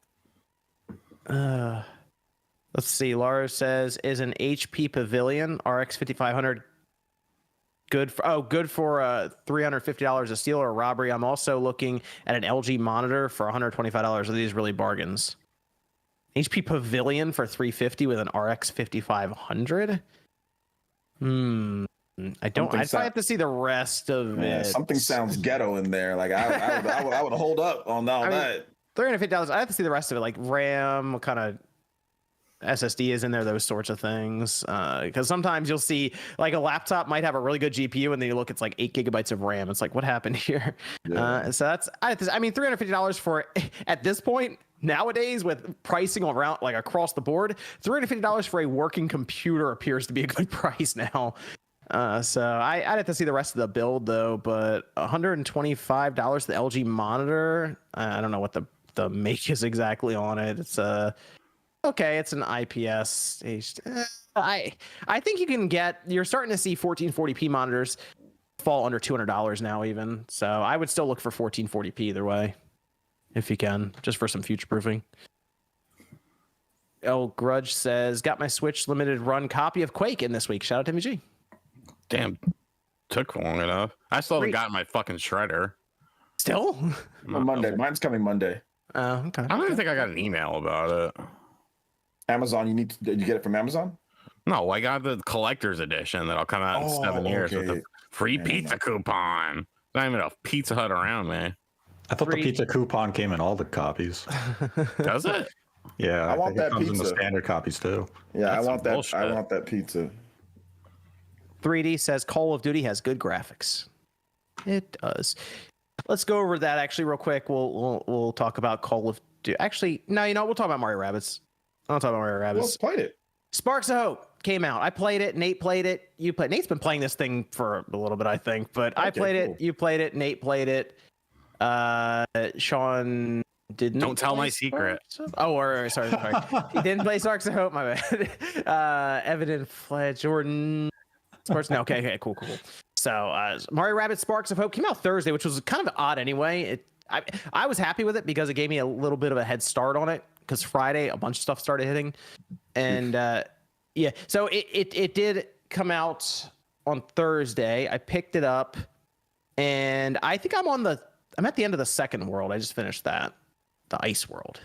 Let's see. Lars says, is an HP Pavilion RX 5500 good for $350 a steal or a robbery? I'm also looking at an LG monitor for $125. Are these really bargains? HP Pavilion for $350 with an RX 5500? I don't. I'd probably have to see the rest of it. Something sounds ghetto in there. Like I would hold up on all that. $350. I have to see the rest of it, like RAM, what kind of SSD is in there, those sorts of things. Because sometimes you'll see like a laptop might have a really good GPU, and then you look, it's like 8 gigabytes of RAM. It's like, what happened here? Yeah. So that's, I mean, $350 for at this point nowadays with pricing around like across the board, $350 for a working computer appears to be a good price now. So I'd have to see the rest of the build though, but $125 the LG monitor. I don't know what the make is exactly on it. It's okay, it's an IPS. I think you can you're starting to see 1440p monitors fall under $200 now even. So I would still look for 1440p either way, if you can, just for some future proofing. El Grudge says, got my Switch limited run copy of Quake in this week. Shout out to MG. Damn, took long enough. I still haven't gotten my fucking shredder. Still? On Monday. Mine's coming Monday. Oh, okay. I don't even think I got an email about it. Amazon, did you get it from Amazon? No, I got the collector's edition that'll come out in 7 years with a free pizza coupon. Not even a Pizza Hut around me. I thought the pizza coupon came in all the copies. Does it? Yeah, I want that it comes pizza. in the standard copies too. Yeah, That's I want that. bullshit. I want that pizza. 3D says Call of Duty has good graphics. It does. Let's go over that actually real quick. We'll talk about Call of Duty. Actually, no, we'll talk about Mario Rabbids. I'll talk about Mario Rabbids. Well, played it. Sparks of Hope came out. I played it. Nate played it. You played. Nate's been playing this thing for a little bit, I think. But I played it. You played it. Nate played it. Sean didn't. Don't tell my secret. Sorry. He didn't play Sparks of Hope. My bad. Evan and Fledge. Jordan. Sparks. No. Okay. Cool. So Mario Rabbids Sparks of Hope came out Thursday, which was kind of odd anyway. I was happy with it because it gave me a little bit of a head start on it. Because Friday a bunch of stuff started hitting, and so it did come out on Thursday. I picked it up, and I think I'm at the end of the second world. I just finished that, the ice world,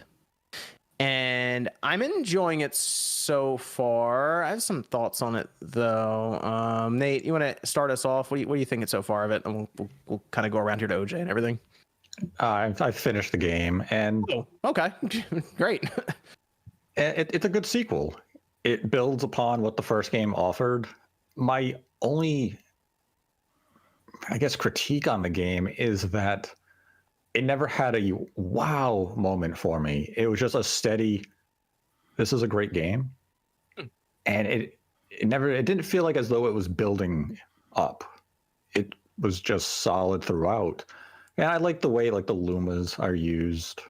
and I'm enjoying it so far. I have some thoughts on it though. Nate, you want to start us off? What do you think so far of it? And we'll kind of go around here to OJ and everything. I finished the game, and okay, great. It's a good sequel. It builds upon what the first game offered. My only, I guess, critique on the game is that it never had a wow moment for me. It was just a steady, this is a great game, and it didn't feel like as though it was building up. It was just solid throughout. And I like the way like the Lumas are used.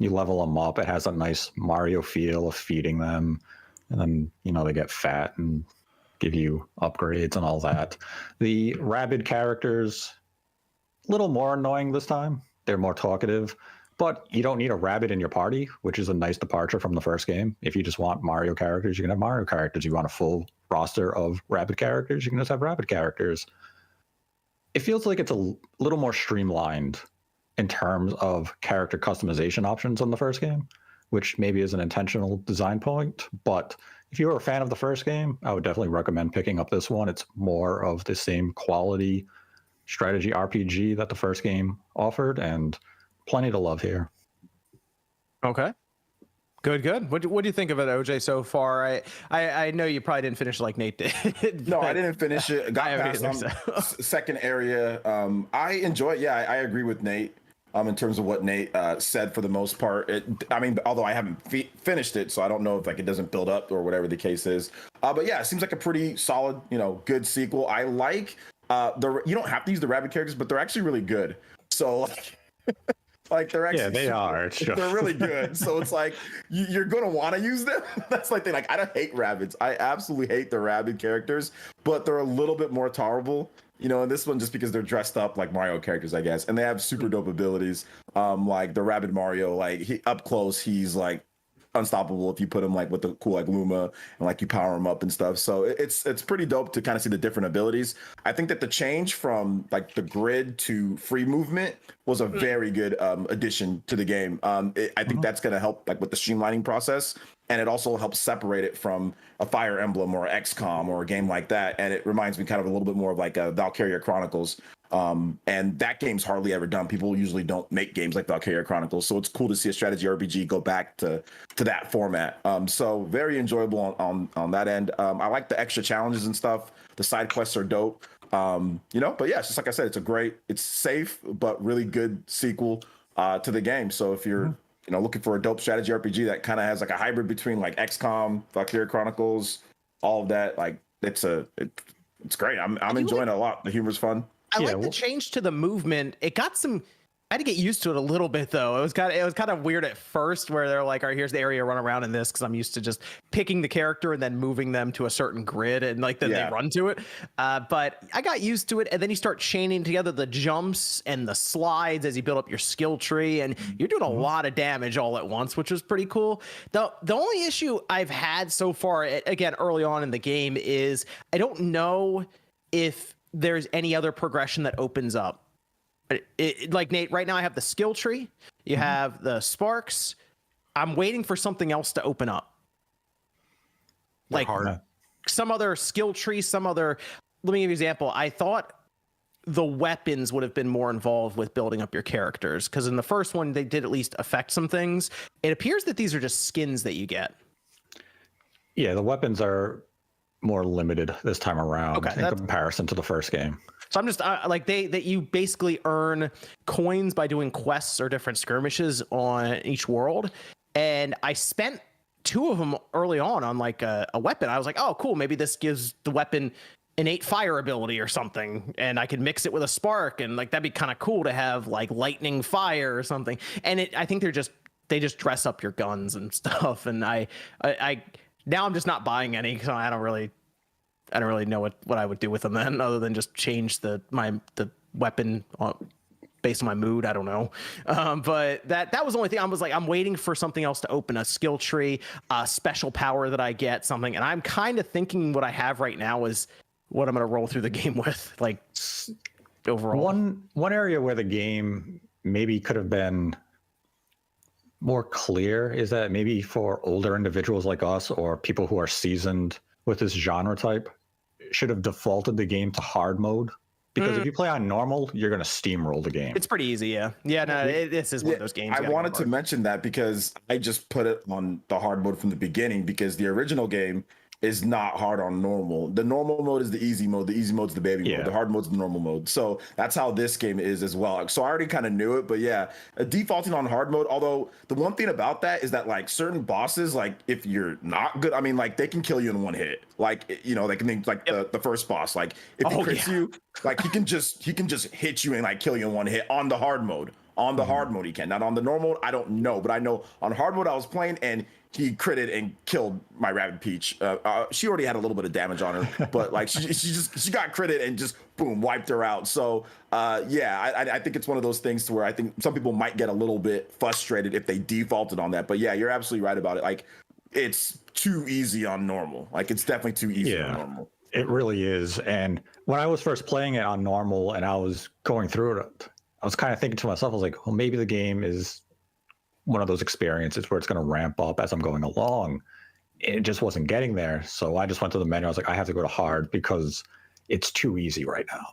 You level them up. It has a nice Mario feel of feeding them. And then, they get fat and give you upgrades and all that. The rabid characters, a little more annoying this time. They're more talkative. But you don't need a rabbit in your party, which is a nice departure from the first game. If you just want Mario characters, you can have Mario characters. You want a full roster of Rabid characters. You can just have Rabid characters. It feels like it's a little more streamlined in terms of character customization options on the first game, which maybe is an intentional design point. But if you were a fan of the first game, I would definitely recommend picking up this one. It's more of the same quality strategy RPG that the first game offered, and plenty to love here. Okay. Good. What do you think of it, OJ, so far? I know you probably didn't finish like Nate did. No, I didn't finish it. Got past second area. I enjoy it. Yeah, I agree with Nate in terms of what Nate said for the most part. Although I haven't finished it, so I don't know if like it doesn't build up or whatever the case is. But yeah, it seems like a pretty solid, good sequel. I like you don't have to use the Rabid characters, but they're actually really good. So like they're actually they are. They're really good. So it's like you're gonna want to use them. That's like I don't hate rabbits. I absolutely hate the Rabid characters, but they're a little bit more tolerable. In this one, just because they're dressed up like Mario characters, I guess, and they have super dope abilities. Like the Rabid Mario, like up close, he's like unstoppable if you put him like with the cool like Luma and like you power him up and stuff. So it's pretty dope to kind of see the different abilities. I think that the change from like the grid to free movement was a very good addition to the game. I think that's going to help like with the streamlining process, and it also helps separate it from a Fire Emblem or XCOM or a game like that. And it reminds me kind of a little bit more of like a Valkyria Chronicles. And that game's hardly ever done. People usually don't make games like Valkyria Chronicles, so it's cool to see a strategy RPG go back to that format. So very enjoyable on that end. I like the extra challenges and stuff. The side quests are dope. But yeah, it's just like I said, it's safe but really good sequel to the game. So if you're looking for a dope strategy RPG that kind of has like a hybrid between like XCOM, Valkyria Chronicles, all of that, like it's great. I'm enjoying it a lot. The humor's fun. I like the change to the movement. It got some. I had to get used to it a little bit though. It was kind of weird at first, where they're like, "All right, here's the area, run around in this," because I'm used to just picking the character and then moving them to a certain grid, and like then they run to it. But I got used to it, and then you start chaining together the jumps and the slides as you build up your skill tree, and you're doing a lot of damage all at once, which was pretty cool. The only issue I've had so far, again early on in the game, is I don't know if there's any other progression that opens up. Like Nate, right now I have the skill tree, you have the sparks. I'm waiting for something else to open up. Like some other skill tree, let me give you an example. I thought the weapons would have been more involved with building up your characters, because in the first one they did at least affect some things. It appears that these are just skins that you get. Yeah, the weapons are more limited this time around in comparison to the first game. So I'm just that you basically earn coins by doing quests or different skirmishes on each world. And I spent 2 of them early on like a weapon. I was like, oh, cool. Maybe this gives the weapon innate fire ability or something, and I could mix it with a spark, and like that'd be kind of cool to have like lightning fire or something. And I think they just dress up your guns and stuff. And I now I'm just not buying any, because I don't really know what I would do with them then, other than just change the weapon based on my mood. I don't know. But that was the only thing. I was like, I'm waiting for something else to open, a skill tree, a special power that I get, something. And I'm kind of thinking what I have right now is what I'm going to roll through the game with, like overall. One area where the game maybe could have been more clear is that maybe for older individuals like us, or people who are seasoned with this genre type, should have defaulted the game to hard mode. Because if you play on normal, you're going to steamroll the game. It's pretty easy, yeah. Yeah, no, this is one of those games. I wanted to mention that because I just put it on the hard mode from the beginning, because the original game is not hard on normal. The normal mode is the easy mode. The easy mode's the baby mode. The hard mode's the normal mode. So that's how this game is as well. So I already kind of knew it, but yeah, defaulting on hard mode. Although the one thing about that is that like certain bosses, like if you're not good, I mean, like they can kill you in one hit. Like, they can like the first boss, like if he crits you, like he can just hit you and like kill you in one hit on the hard mode. On the hard mode he can. Not on the normal mode, I don't know, but I know on hard mode I was playing and he critted and killed my Rabid Peach. She already had a little bit of damage on her, but like she got critted and just boom, wiped her out. So I think it's one of those things to where I think some people might get a little bit frustrated if they defaulted on that. But yeah, you're absolutely right about it. Like it's too easy on normal. Like it's definitely too easy on normal. It really is. And when I was first playing it on normal and I was going through it, I was kind of thinking to myself, I was like, well, maybe the game is one of those experiences where it's going to ramp up as I'm going along. It just wasn't getting there. So I just went to the menu. I was like, I have to go to hard because it's too easy right now.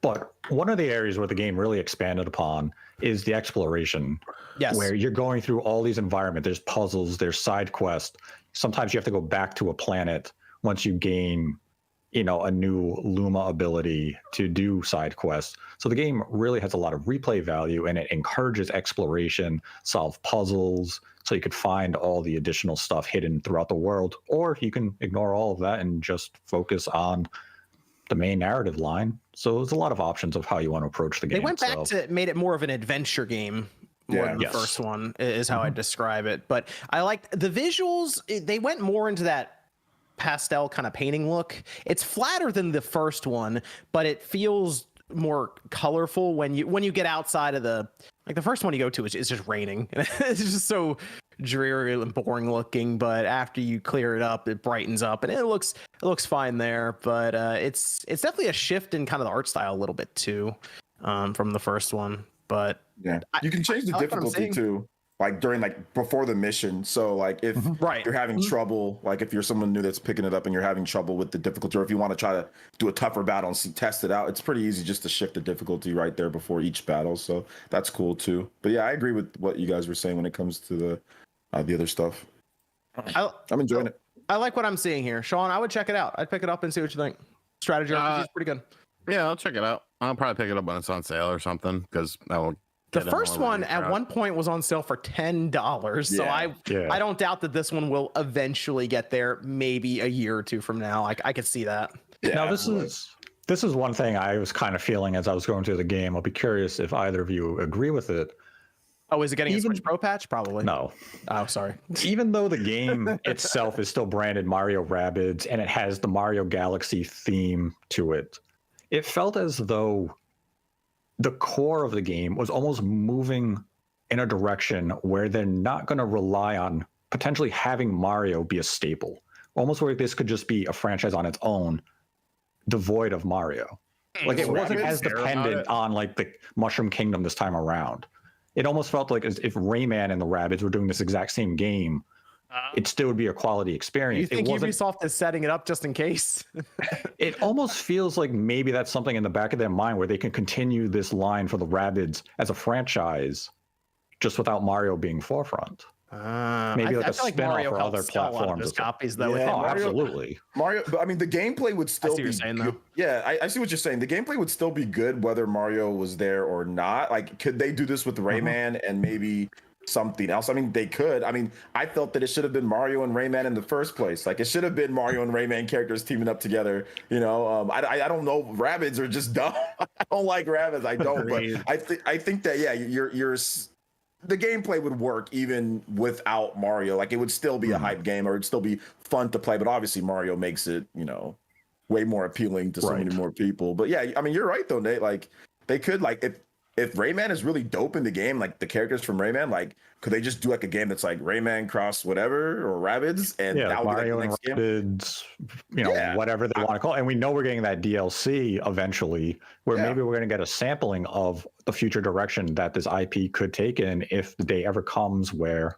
But one of the areas where the game really expanded upon is the exploration. Yes. Where you're going through all these environments. There's puzzles, there's side quests. Sometimes you have to go back to a planet once you gain, a new Luma ability to do side quests. So the game really has a lot of replay value, and it encourages exploration, solve puzzles, so you could find all the additional stuff hidden throughout the world, or you can ignore all of that and just focus on the main narrative line. So there's a lot of options of how you want to approach the game. They went back to made it more of an adventure game. More than the first one is how I describe it. But I liked the visuals. They went more into that pastel kind of painting look. It's flatter than the first one, but it feels more colorful when you get outside of the first one you go to is just raining. It's just so dreary and boring looking, but after you clear it up, it brightens up and it looks fine there. But it's definitely a shift in kind of the art style a little bit too, from the first one. But yeah, you can change the difficulty too, like during before the mission. So if you're having trouble, if you're someone new that's picking it up and you're having trouble with the difficulty, or if you want to try to do a tougher battle and test it out, it's pretty easy just to shift the difficulty right there before each battle. So that's cool too. But yeah, I agree with what you guys were saying when it comes to the other stuff. I'm enjoying it. I like what I'm seeing here, Sean. I would check it out. I'd pick it up and see what you think. Strategy RPG is pretty good. Yeah, I'll check it out. I'll probably pick it up when it's on sale or something because I will. The first one at one point was on sale for $10, so I don't doubt that this one will eventually get there. Maybe a year or two from now, I could see that. Yeah, now this is one thing I was kind of feeling as I was going through the game. I'll be curious if either of you agree with it. Oh, is it getting a Switch Pro patch? Probably. No. Oh, sorry. Even though the game itself is still branded Mario Rabbids and it has the Mario Galaxy theme to it, it felt as though the core of the game was almost moving in a direction where they're not going to rely on potentially having Mario be a staple. Almost where this could just be a franchise on its own, devoid of Mario. It wasn't as dependent on the Mushroom Kingdom this time around. It almost felt like as if Rayman and the Rabbids were doing this exact same game, it still would be a quality experience. You think Ubisoft is setting it up just in case? It almost feels like maybe that's something in the back of their mind where they can continue this line for the Rabbids as a franchise, just without Mario being forefront. Maybe a spin-off for other platforms. Copies though. Yeah, Mario, absolutely. Mario, but I mean, the gameplay would still be saying, good. Yeah, I see what you're saying. The gameplay would still be good whether Mario was there or not. Could they do this with Rayman and maybe something else? I mean, they could. I mean, I felt that it should have been Mario and Rayman in the first place. It should have been Mario and Rayman characters teaming up together. I don't know. Rabbids are just dumb. I don't like Rabbids. I don't. But I think that you're the gameplay would work even without Mario. It would still be a hype game, or it'd still be fun to play. But obviously, Mario makes it, way more appealing to so many more people. But yeah, I mean, you're right though, Nate. They could if Rayman is really dope in the game, the characters from Rayman, could they just do a game that's Rayman cross whatever or Rabbids, and that would Mario be and Rabbids, whatever they want to call it. And we know we're getting that DLC eventually, where maybe we're going to get a sampling of the future direction that this IP could take in if the day ever comes where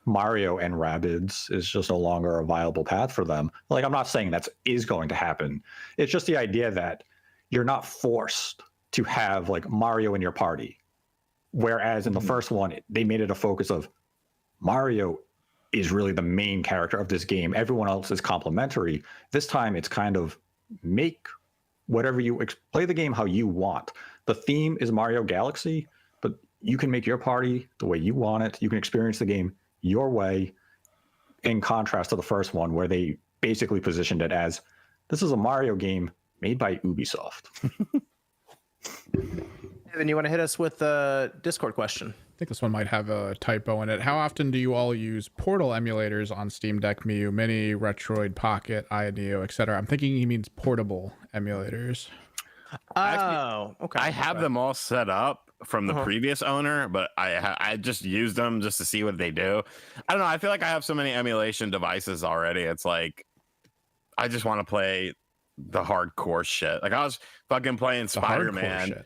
Mario and Rabbids is just no longer a viable path for them. I'm not saying that is going to happen. It's just the idea that you're not forced to have Mario in your party. Whereas in the first one, they made it a focus of Mario is really the main character of this game. Everyone else is complementary. This time it's kind of make whatever play the game how you want. The theme is Mario Galaxy, but you can make your party the way you want it. You can experience the game your way, in contrast to the first one where they basically positioned it as this is a Mario game made by Ubisoft. Evan, you want to hit us with a Discord question? I think this one might have a typo in it. How often do you all use Portal emulators on Steam Deck, Miu, Mini, Retroid, Pocket, IDEO, etc.? I'm thinking he means portable emulators. Oh, okay. I have them all set up. from the previous owner, but I just used them just to see what they do. I don't know. I feel like I have so many emulation devices already. It's like I just want to play the hardcore shit. Like I was fucking playing Spider-Man.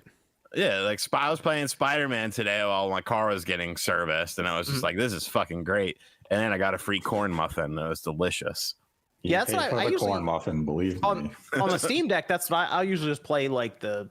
Yeah, like I was playing Spider-Man today while my car was getting serviced, and I was just like, "This is fucking great." And then I got a free corn muffin. That was delicious. Yeah, that's what I usually corn muffin. Believe me. On the Steam Deck, that's what I usually just play like the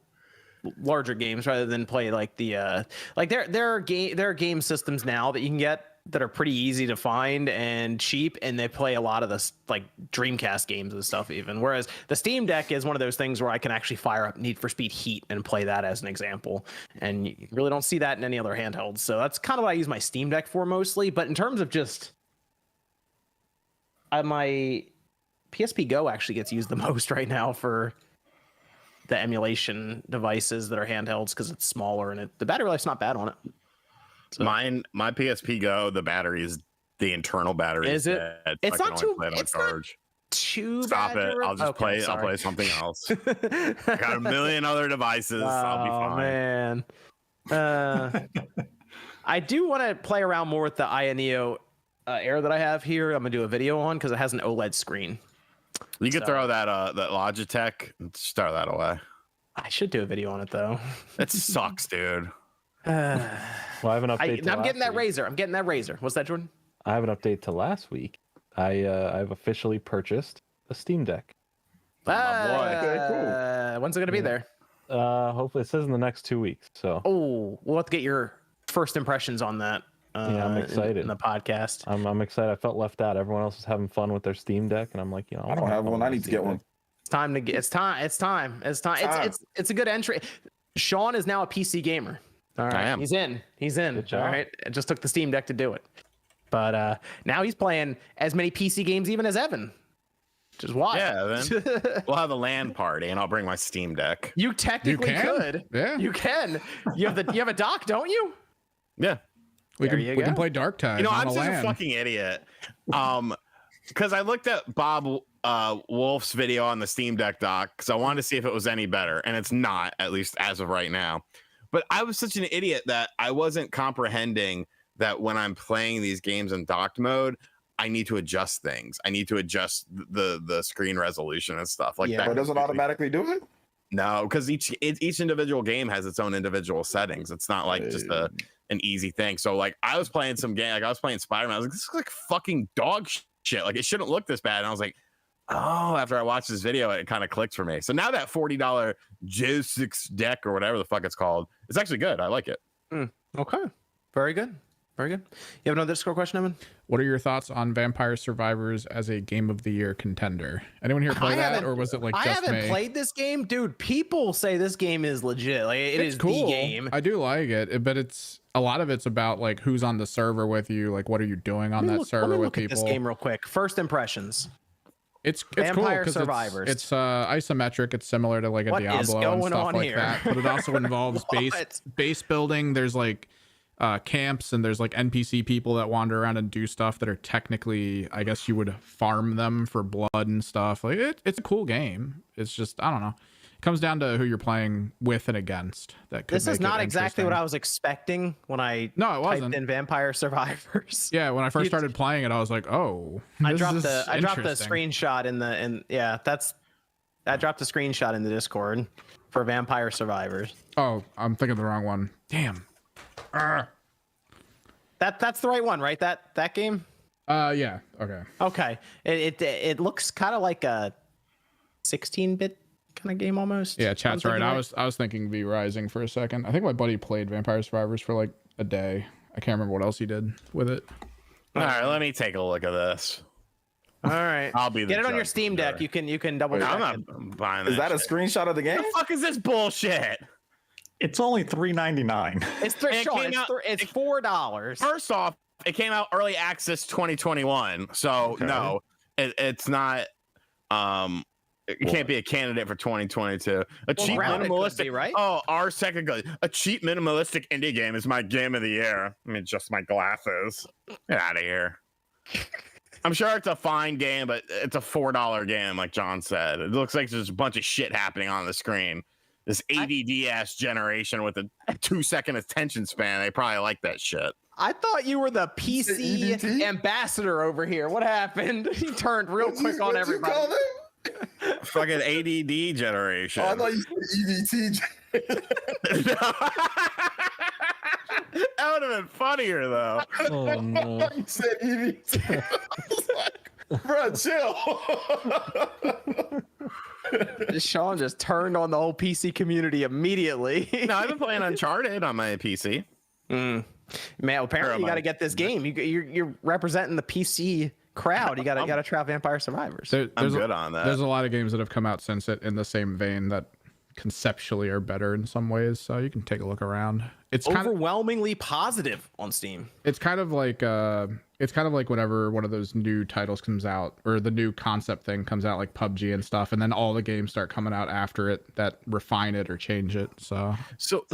larger games rather than play like the like there are game systems now that you can get that are pretty easy to find and cheap, and they play a lot of the like Dreamcast games and stuff even. Whereas the Steam Deck is one of those things where I can actually fire up Need for Speed Heat and play that as an example, and you really don't see that in any other handhelds. So that's kind of what I use my Steam Deck for mostly. But in terms of just my PSP Go actually gets used the most right now for the emulation devices that are handhelds because it's smaller and the battery life's not bad on it. So. My PSP Go, the battery is the internal battery. Is it? It's not too. It's not too. Stop bad it! I'll just play. I'll play something else. I got a million other devices. I'll be fine. Man, I do want to play around more with the Neo Air that I have here. I'm gonna do a video on because it has an OLED screen. You could throw that Logitech and throw that away. I should do a video on it though. It sucks, dude. Well, I have an update. I'm getting that Razer. I'm getting that Razer. What's that, Jordan? I have an update to last week. I've officially purchased a Steam Deck. Okay, cool. When's it gonna be there? Hopefully, it says in the next 2 weeks. So. Oh, we'll have to get your first impressions on that. Yeah, I'm excited. In the podcast. I'm excited. I felt left out. Everyone else was having fun with their Steam Deck, and I'm like, I don't have one. I need to get one. It's time to get. It's time. It's a good entry. Sean is now a PC gamer. All right, I am. He's in. All right, it just took the Steam Deck to do it, but now he's playing as many PC games even as Evan, which is wild. Yeah, then we'll have a LAN party, and I'll bring my Steam Deck. You technically could. Yeah, you can. You have a dock, don't you? Yeah, we can play Dark Tide. I'm such a fucking idiot. Because I looked at Bob Wolf's video on the Steam Deck dock because I wanted to see if it was any better, and it's not, at least as of right now. But I was such an idiot that I wasn't comprehending that when I'm playing these games in docked mode, I need to adjust things. I need to adjust the screen resolution and stuff like that. But does it automatically do it? No, because each individual game has its own individual settings. It's not like just an easy thing. So like I was playing some game, like I was playing Spider-Man. I was like, this is like fucking dog shit. Like it shouldn't look this bad. And I was like, oh, after I watched this video, it kind of clicked for me. So now that $40 J6 deck or whatever the fuck it's called, it's actually good. I like it. Okay. Very good. Very good. You have another Discord question, Evan? What are your thoughts on Vampire Survivors as a Game of the Year contender? Anyone here play that, or was it like just me? I haven't played this game, dude. People say this game is legit. Like it's cool. The game. I do like it, but a lot of it's about like who's on the server with you, like what are you doing on that server with people. At this game real quick. First impressions. It's Vampire cool Survivors. It's isometric. It's similar to like a Diablo and stuff like that, but it also involves base building. There's like camps, and there's like NPC people that wander around and do stuff that are technically, I guess you would farm them for blood and stuff. Like it's a cool game. It's just, I don't know. It comes down to who you're playing with and against. This is not exactly what I was expecting when I typed in Vampire Survivors. Yeah, when I first started playing it, I was like, oh, I dropped the screenshot I dropped the screenshot in the Discord for Vampire Survivors. Oh, I'm thinking the wrong one. Damn. That's the right one, right? That game? Yeah. Okay. Okay. It looks kind of like a 16-bit kind of game almost. Yeah, chat's right. I was thinking V Rising for a second. I think my buddy played Vampire Survivors for like a day. I can't remember what else he did with it. All right, let me take a look at this. All right, I'll be get it on your Steam Deck. You can double. I'm not buying that. Is that a screenshot of the game? What the fuck is this bullshit? It's only $3.99. It's $4. First off, it came out early access 2021, so no, it's not. It can't be a candidate for 2022. Cheap minimalistic, be, right? Oh, our second go. A cheap minimalistic indie game is my game of the year. I mean, just my glasses. Get out of here. I'm sure it's a fine game, but it's a $4 game, like John said. It looks like there's a bunch of shit happening on the screen. This ADD ass generation with a 2-second attention span, they probably like that shit. I thought you were the PC ambassador over here. What happened? He turned real quick on everybody. Call them? Fucking ADD generation. Oh, I thought you said EBT. That would have been funnier though. Oh no. You said EBT. Bro, chill. Sean just turned on the whole PC community immediately. No, I've been playing Uncharted on my PC. Man, apparently you got to get this game. You're representing the PC crowd. You got to try Vampire Survivors. I'm good on that. There's a lot of games that have come out since it in the same vein that conceptually are better in some ways, so you can take a look around. It's overwhelmingly positive on Steam. It's kind of like whenever one of those new titles comes out, or the new concept thing comes out, like PUBG and stuff, and then all the games start coming out after it that refine it or change it. So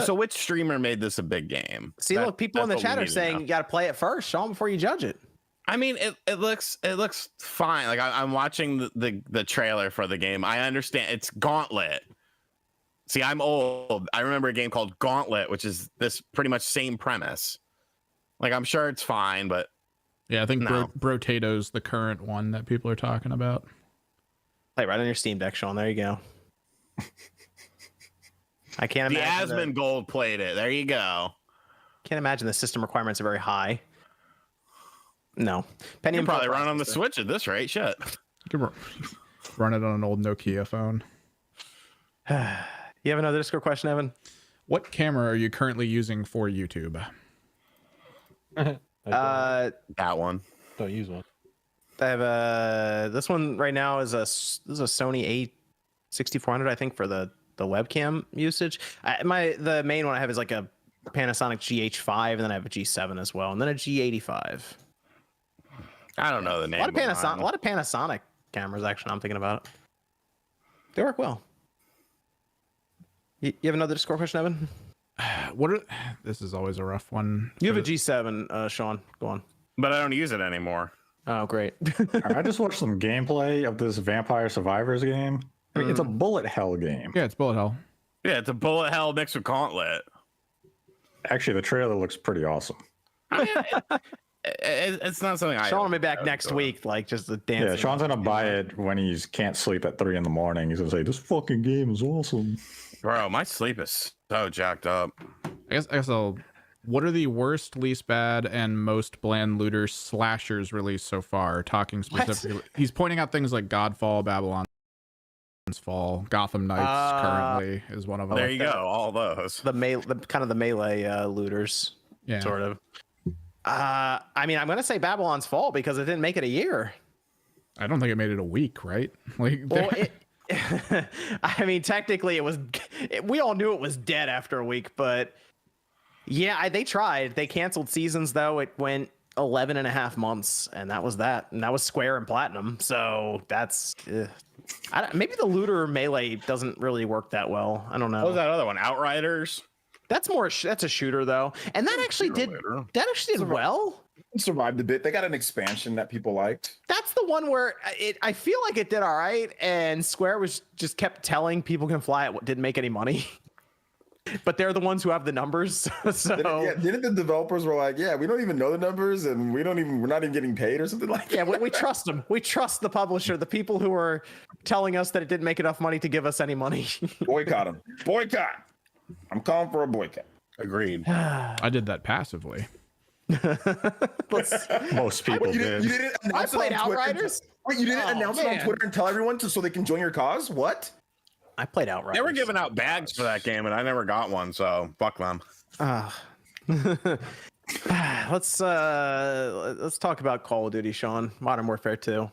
which streamer made this a big game? See, look, people in the chat are saying you got to play it first, Sean, before you judge it. I mean, it looks fine. Like I'm watching the trailer for the game. I understand it's Gauntlet. See, I'm old. I remember a game called Gauntlet, which is this pretty much same premise. Like, I'm sure it's fine, but yeah, I think Brotato's the current one that people are talking about. Play right on your Steam Deck, Sean. There you go. I can't imagine. The Asmon Gold played it. There you go. Can't imagine the system requirements are very high. No. Penny can probably run on the Switch at this rate. Shit. You can run it on an old Nokia phone. You have another Discord question, Evan? What camera are you currently using for YouTube? That one. Don't use one. I have this one right now is a Sony A6400, I think, for the webcam usage. The main one I have is like a Panasonic GH5, and then I have a G7 as well, and then a G85. I don't know the name. A lot of Panasonic cameras, actually. I'm thinking about it. They work well. You have another Discord question, Evan? This is always a rough one. You have a G7, Sean. Go on. But I don't use it anymore. Oh, great. I just watched some gameplay of this Vampire Survivors game. I mean, it's a bullet hell game. Yeah, it's bullet hell. Yeah, it's a bullet hell mixed with Gauntlet. Actually, the trailer looks pretty awesome. It's not something Sean will be back next week, like just the dancing. Yeah, Sean's gonna buy it when he can't sleep at 3 a.m. He's gonna say, "This fucking game is awesome." Bro, my sleep is so jacked up. I guess what are the worst, least bad, and most bland looter slashers released so far? Talking specifically, he's pointing out things like Godfall, Babylon's Fall, Gotham Knights currently is one of them. There you go, all those. The kind of the melee looters, yeah, sort of. I mean, I'm gonna say Babylon's Fall because it didn't make it a year. I don't think it made it a week, right? Like, well, I mean, technically, we all knew it was dead after a week, but yeah, they tried. They canceled seasons, though. It went 11 and a half months, and that was that. And that was Square and Platinum. So that's maybe the looter melee doesn't really work that well. I don't know. What was that other one? Outriders? That's a shooter, though. And that actually did well. Survived a bit. They got an expansion that people liked. That's the one where I feel like it did all right, and Square just kept telling people can fly it didn't make any money. But they're the ones who have the numbers. So didn't the developers were like, yeah, we don't even know the numbers, and we're not even getting paid or something like that. Yeah, we trust them. We trust the publisher, the people who are telling us that it didn't make enough money to give us any money. Boycott them. Boycott. I'm calling for a boycott. Agreed. I did that passively. Most people did. You didn't announce it on Outriders? Wait, you didn't announce it on Twitter and tell everyone so they can join your cause? What? I played Outriders. They were giving out bags for that game, and I never got one, so fuck them. Let's talk about Call of Duty, Sean. Modern Warfare 2.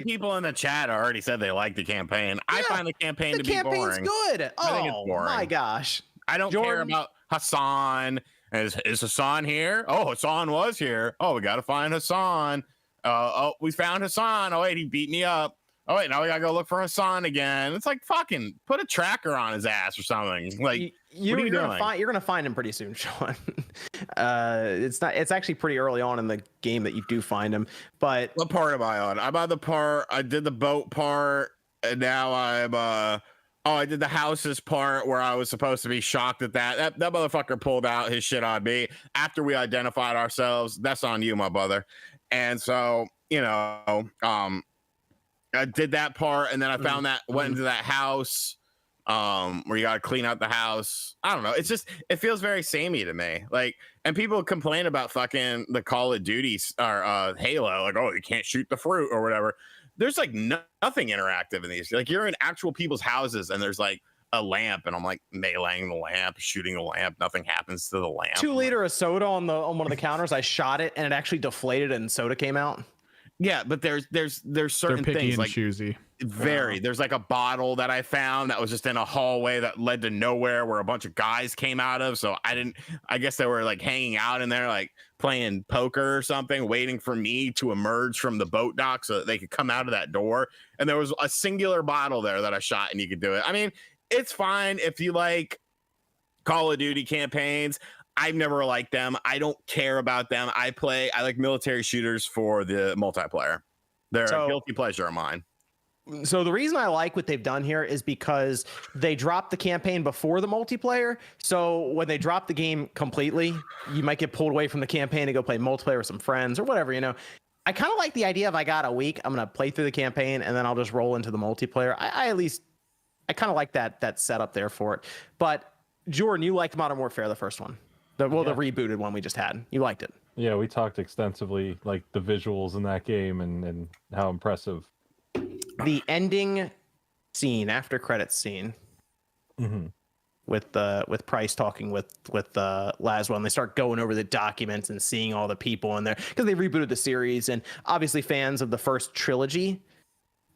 People in the chat already said they like the campaign. I find the campaign to be boring. The campaign's good. I think it's boring. My gosh. I don't care about Hassan. Is Hassan here? Oh, Hassan was here. Oh, we got to find Hassan. We found Hassan. Oh, wait, he beat me up. Oh, wait, now we got to go look for Hassan again. It's like fucking put a tracker on his ass or something. Like, you're gonna find him pretty soon, Sean. It's actually pretty early on in the game that you do find him. But what part am I on? I'm on the part. I did the boat part, and now I'm Oh, I did the houses part where I was supposed to be shocked at that. That motherfucker pulled out his shit on me after we identified ourselves. That's on you, my brother. And so, I did that part, and then I found that went into that house where you got to clean out the house. I don't know. It's just, it feels very samey to me. Like, and people complain about fucking the Call of Duty or Halo, like, oh, you can't shoot the fruit or whatever. There's like nothing interactive in these. Like, you're in actual people's houses, and there's like a lamp, and I'm like meleeing the lamp, shooting the lamp. Nothing happens to the lamp. 2 liter of soda on one of the counters. I shot it, and it actually deflated, and soda came out. Yeah, but there's certain They're picky things and like choosy. There's like a bottle that I found that was just in a hallway that led to nowhere where a bunch of guys came out of. So I guess they were like hanging out in there, like playing poker or something, waiting for me to emerge from the boat dock so that they could come out of that door. And there was a singular bottle there that I shot, and you could do it. I mean, it's fine if you like Call of Duty campaigns. I've never liked them. I don't care about them. I like military shooters for the multiplayer. They're a guilty pleasure of mine. So the reason I like what they've done here is because they dropped the campaign before the multiplayer. So when they drop the game completely, you might get pulled away from the campaign to go play multiplayer with some friends or whatever, I kind of like the idea of I got a week, I'm going to play through the campaign, and then I'll just roll into the multiplayer. I kind of like that setup there for it. But Jordan, you liked Modern Warfare, the first one. The rebooted one we just had. You liked it. Yeah, we talked extensively, like the visuals in that game and how impressive. The ending scene, after credits scene, with Price talking with Laswell, and they start going over the documents and seeing all the people in there because they rebooted the series, and obviously fans of the first trilogy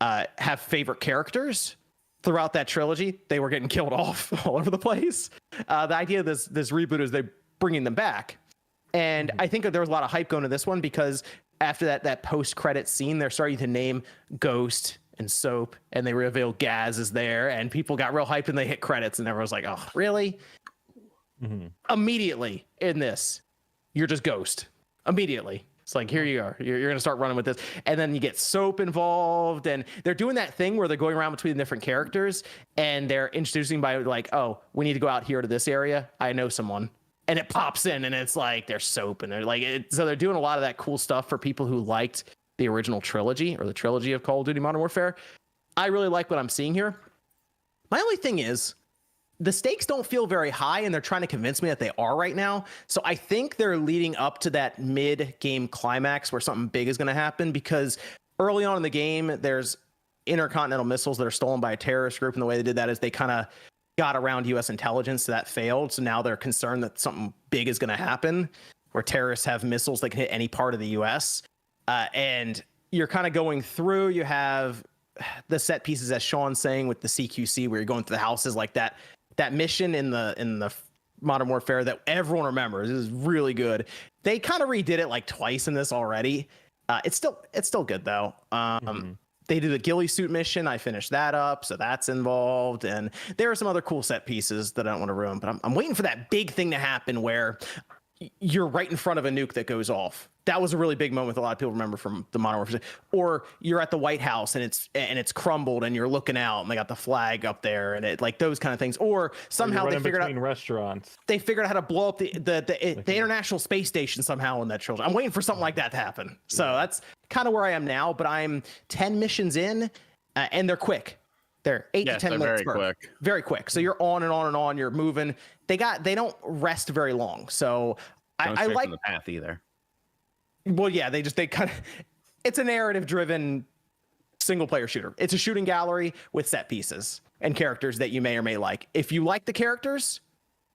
have favorite characters. Throughout that trilogy, they were getting killed off all over the place. The idea of this reboot is they're bringing them back. And I think that there was a lot of hype going to this one because after that post-credit scene, they're starting to name Ghost and Soap, and they reveal Gaz is there, and people got real hyped and they hit credits, and everyone's like, oh, really? Immediately in this, you're just Ghost. Immediately. It's like, here you are. You're going to start running with this. And then you get Soap involved, and they're doing that thing where they're going around between different characters, and they're introducing by like, oh, we need to go out here to this area. I know someone. And it pops in, and it's like, there's Soap, and they're like, so they're doing a lot of that cool stuff for people who liked the original trilogy or the trilogy of Call of Duty Modern Warfare. I really like what I'm seeing here. My only thing is, the stakes don't feel very high, and they're trying to convince me that they are right now. So I think they're leading up to that mid-game climax where something big is going to happen, because early on in the game, there's intercontinental missiles that are stolen by a terrorist group, and the way they did that is they kind of got around U.S. intelligence, so that failed. So now they're concerned that something big is going to happen, where terrorists have missiles that can hit any part of the U.S. And you're kind of going through. You have the set pieces, as Sean's saying, with the CQC, where you're going through the houses like that. That mission in the Modern Warfare that everyone remembers is really good. They kind of redid it like twice in this already. It's still good though. They did a ghillie suit mission. I finished that up, so that's involved. And there are some other cool set pieces that I don't want to ruin, but I'm waiting for that big thing to happen where you're right in front of a nuke that goes off. That was a really big moment a lot of people remember from the Modern Warfare. Or you're at the White House and it's crumbled and you're looking out and they got the flag up there and it like those kind of things. Or somehow they figured out restaurants. They figured out how to blow up the International Space Station somehow in that trilogy. I'm waiting for something like that to happen. So that's kind of where I am now. But I'm 10 missions in, and they're quick. They're 8 to 10 minutes. Very quick. So you're on and on and on. You're moving. They don't rest very long. So I like the path either. Well, yeah, they kind of, it's a narrative driven single player shooter. It's a shooting gallery with set pieces and characters that you may or may like. If you like the characters,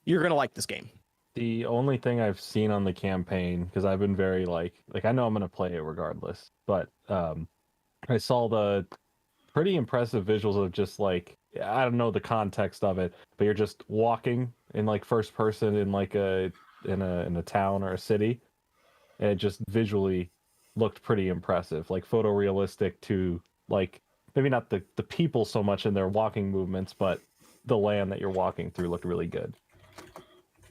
you're going to like this game. The only thing I've seen on the campaign, because I've been very like I know I'm going to play it regardless, but I saw the pretty impressive visuals of just like, I don't know the context of it, but you're just walking in like first person in like in a town or a city. And it just visually looked pretty impressive, like photorealistic to like maybe not the people so much in their walking movements, but the land that you're walking through looked really good.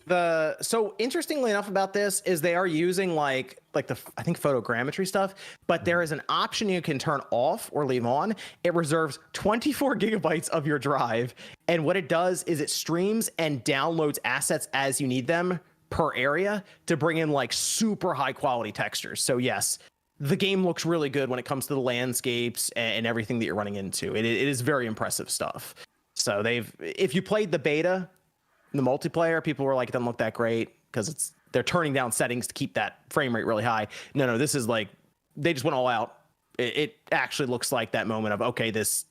So interestingly enough about this is they are using like the I think photogrammetry stuff, but there is an option you can turn off or leave on. It reserves 24 gigabytes of your drive, and what it does is it streams and downloads assets as you need them per area to bring in like super high quality textures. So yes, the game looks really good when it comes to the landscapes and everything that you're running into. It is very impressive stuff. So if you played the beta, the multiplayer, people were like, it doesn't look that great because they're turning down settings to keep that frame rate really high. No, this is like, they just went all out. It actually looks like that moment of, okay, this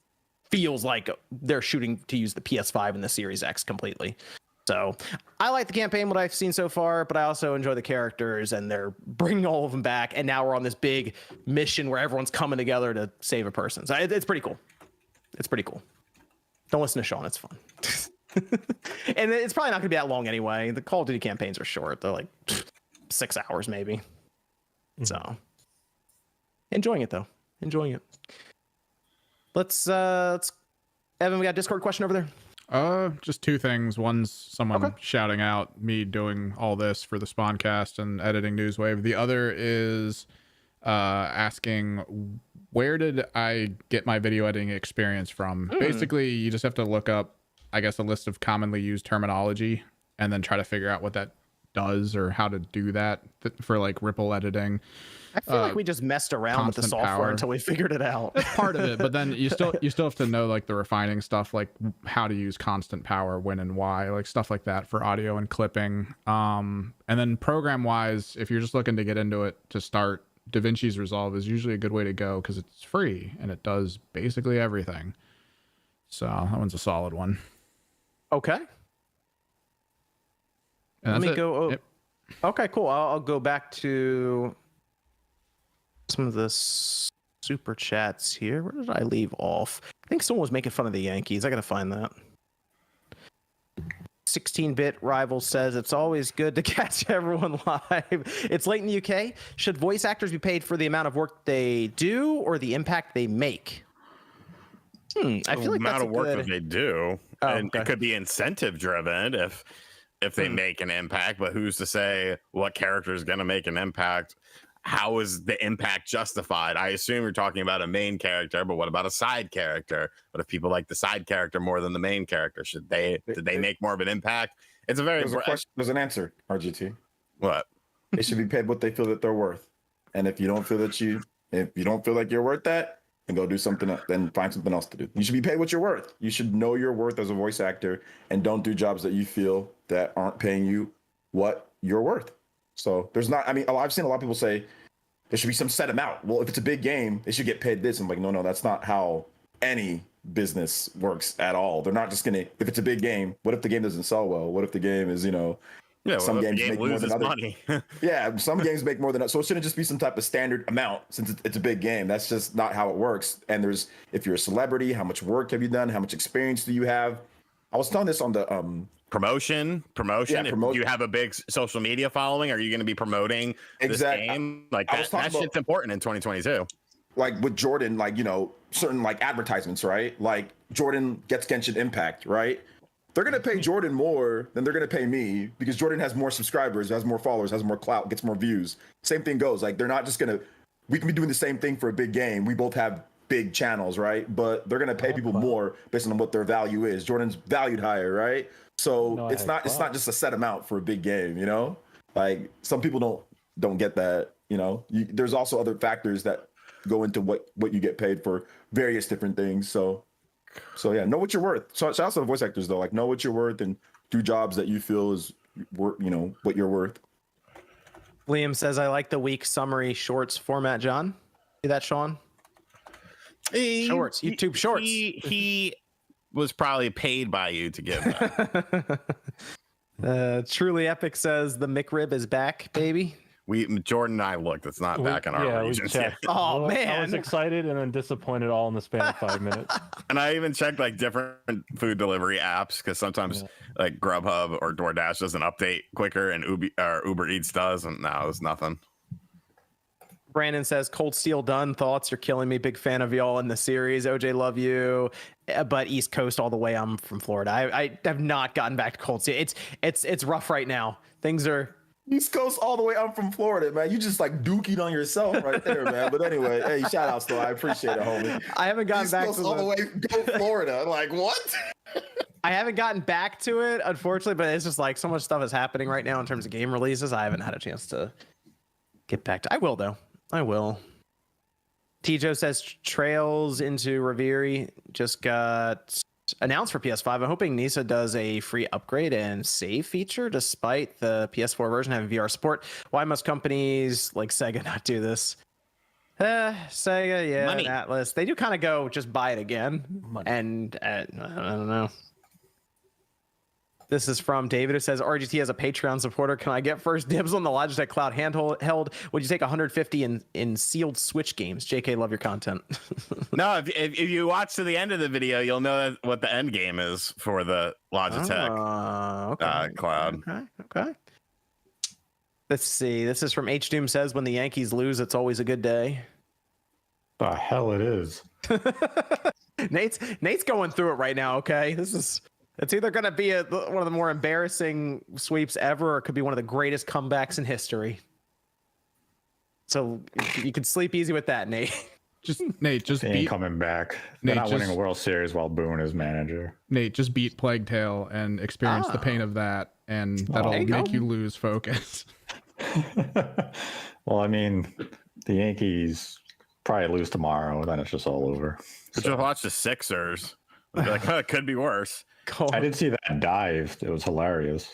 feels like they're shooting to use the PS5 and the Series X completely. So I like the campaign, what I've seen so far, but I also enjoy the characters, and they're bringing all of them back. And now we're on this big mission where everyone's coming together to save a person. So it's pretty cool. It's pretty cool. Don't listen to Sean. It's fun. And it's probably not going to be that long anyway. The Call of Duty campaigns are short. They're like 6 hours maybe. So enjoying it though. Enjoying it. Let's Evan, we got a Discord question over there. Just two things. One's someone shouting out me doing all this for the Spawncast and editing Newswave. The other is asking, where did I get my video editing experience from? Basically, you just have to look up, I guess, a list of commonly used terminology and then try to figure out what that does or how to do that for like ripple editing. I feel like we just messed around with the software until we figured it out. That's part of it, but then you still have to know like the refining stuff, like how to use constant power, when and why, like stuff like that for audio and clipping. And then program wise, if you're just looking to get into it to start, DaVinci's Resolve is usually a good way to go because it's free and it does basically everything. So that one's a solid one. Okay. Let me go. Yep. Okay, cool. I'll go back to some of the super chats here. Where did I leave off? I think someone was making fun of the Yankees. I gotta find that. 16-bit rival says it's always good to catch everyone live. It's late in the UK. Should voice actors be paid for the amount of work they do or the impact they make? I feel like the amount of work that they do, and it could be incentive driven if they make an impact. But who's to say what character is going to make an impact? How is the impact justified? I assume you're talking about a main character, but what about a side character? What if people like the side character more than the main character? Did they make more of an impact? It's a very there's a question. There's an answer, RGT. What? They should be paid what they feel that they're worth. And if you don't feel like you're worth that, then go do something else. Then find something else to do. You should be paid what you're worth. You should know your worth as a voice actor and don't do jobs that you feel that aren't paying you what you're worth. So there's not, I mean, I've seen a lot of people say there should be some set amount. Well, if it's a big game, they should get paid this. I'm like, no, that's not how any business works at all. They're not just going to, if it's a big game, what if the game doesn't sell well? What if the game is, some games make more than others. Money. Yeah, some games make more than others. So it shouldn't just be some type of standard amount since it's a big game. That's just not how it works. And if you're a celebrity, how much work have you done? How much experience do you have? I was telling this on the promotion. Yeah, if you have a big social media following, are you going to be promoting this game? Like that shit's important in 2022. Like with Jordan, like, certain like advertisements, right? Like Jordan gets Genshin Impact, right? They're going to pay Jordan more than they're going to pay me because Jordan has more subscribers, has more followers, has more clout, gets more views. Same thing goes. Like they're not just going to, we can be doing the same thing for a big game. We both have big channels, right? But they're going to pay people more based on what their value is. Jordan's valued higher, right? So it's not just a set amount for a big game, Like some people don't get that, there's also other factors that go into what you get paid for various different things. So yeah, know what you're worth. So shout out to the voice actors though, like know what you're worth and do jobs that you feel is what you're worth. Liam says, I like the week summary shorts format, John. See that, Sean? Shorts, YouTube shorts. He was probably paid by you to give that. Truly Epic says the McRib is back, baby. Jordan and I looked. It's not back in our regions yet. Oh man, I was excited and then disappointed all in the span of 5 minutes. And I even checked like different food delivery apps because sometimes like Grubhub or DoorDash doesn't update quicker, and Uber Eats does, and now it's nothing. Brandon says, Cold Steel done. Thoughts? You're killing me. Big fan of y'all in the series. OJ, love you. But East Coast all the way. I'm from Florida. I have not gotten back to Cold Steel. It's rough right now. Things are East Coast all the way. I'm from Florida, man. You just like dookied on yourself right there, man. But anyway, hey, shout outs though. I appreciate it, homie. I haven't gotten East back Coast to all the way. Go Florida. Like what? I haven't gotten back to it, unfortunately, but it's just like so much stuff is happening right now in terms of game releases. I haven't had a chance to get back to. I will though. I will. Tijo says Trails into Reverie just got announced for PS5. I'm hoping Nisa does a free upgrade and save feature despite the PS4 version having VR support. Why must companies like Sega not do this? Sega, yeah, Money. and Atlas. They do kind of go just buy it again. Money. And I don't know. This is from David, who says, RGT as a Patreon supporter, can I get first dibs on the Logitech Cloud handheld? Would you take 150 in sealed Switch games? JK, love your content. No, if you watch to the end of the video, you'll know what the end game is for the Logitech Cloud. Okay. Let's see. This is from H Doom says, when the Yankees lose, it's always a good day. The hell it is. Nate's going through it right now. Okay, it's either going to be one of the more embarrassing sweeps ever, or it could be one of the greatest comebacks in history. So you can sleep easy with that, Nate. Nate, just he ain't coming back. They're not winning a World Series while Boone is manager. Nate, just beat Plague Tale and experience the pain of that, and that'll make you lose focus. Well, I mean, the Yankees probably lose tomorrow, then it's just all over. But just watch the Sixers. Be like, it could be worse. I did see that dive. It was hilarious.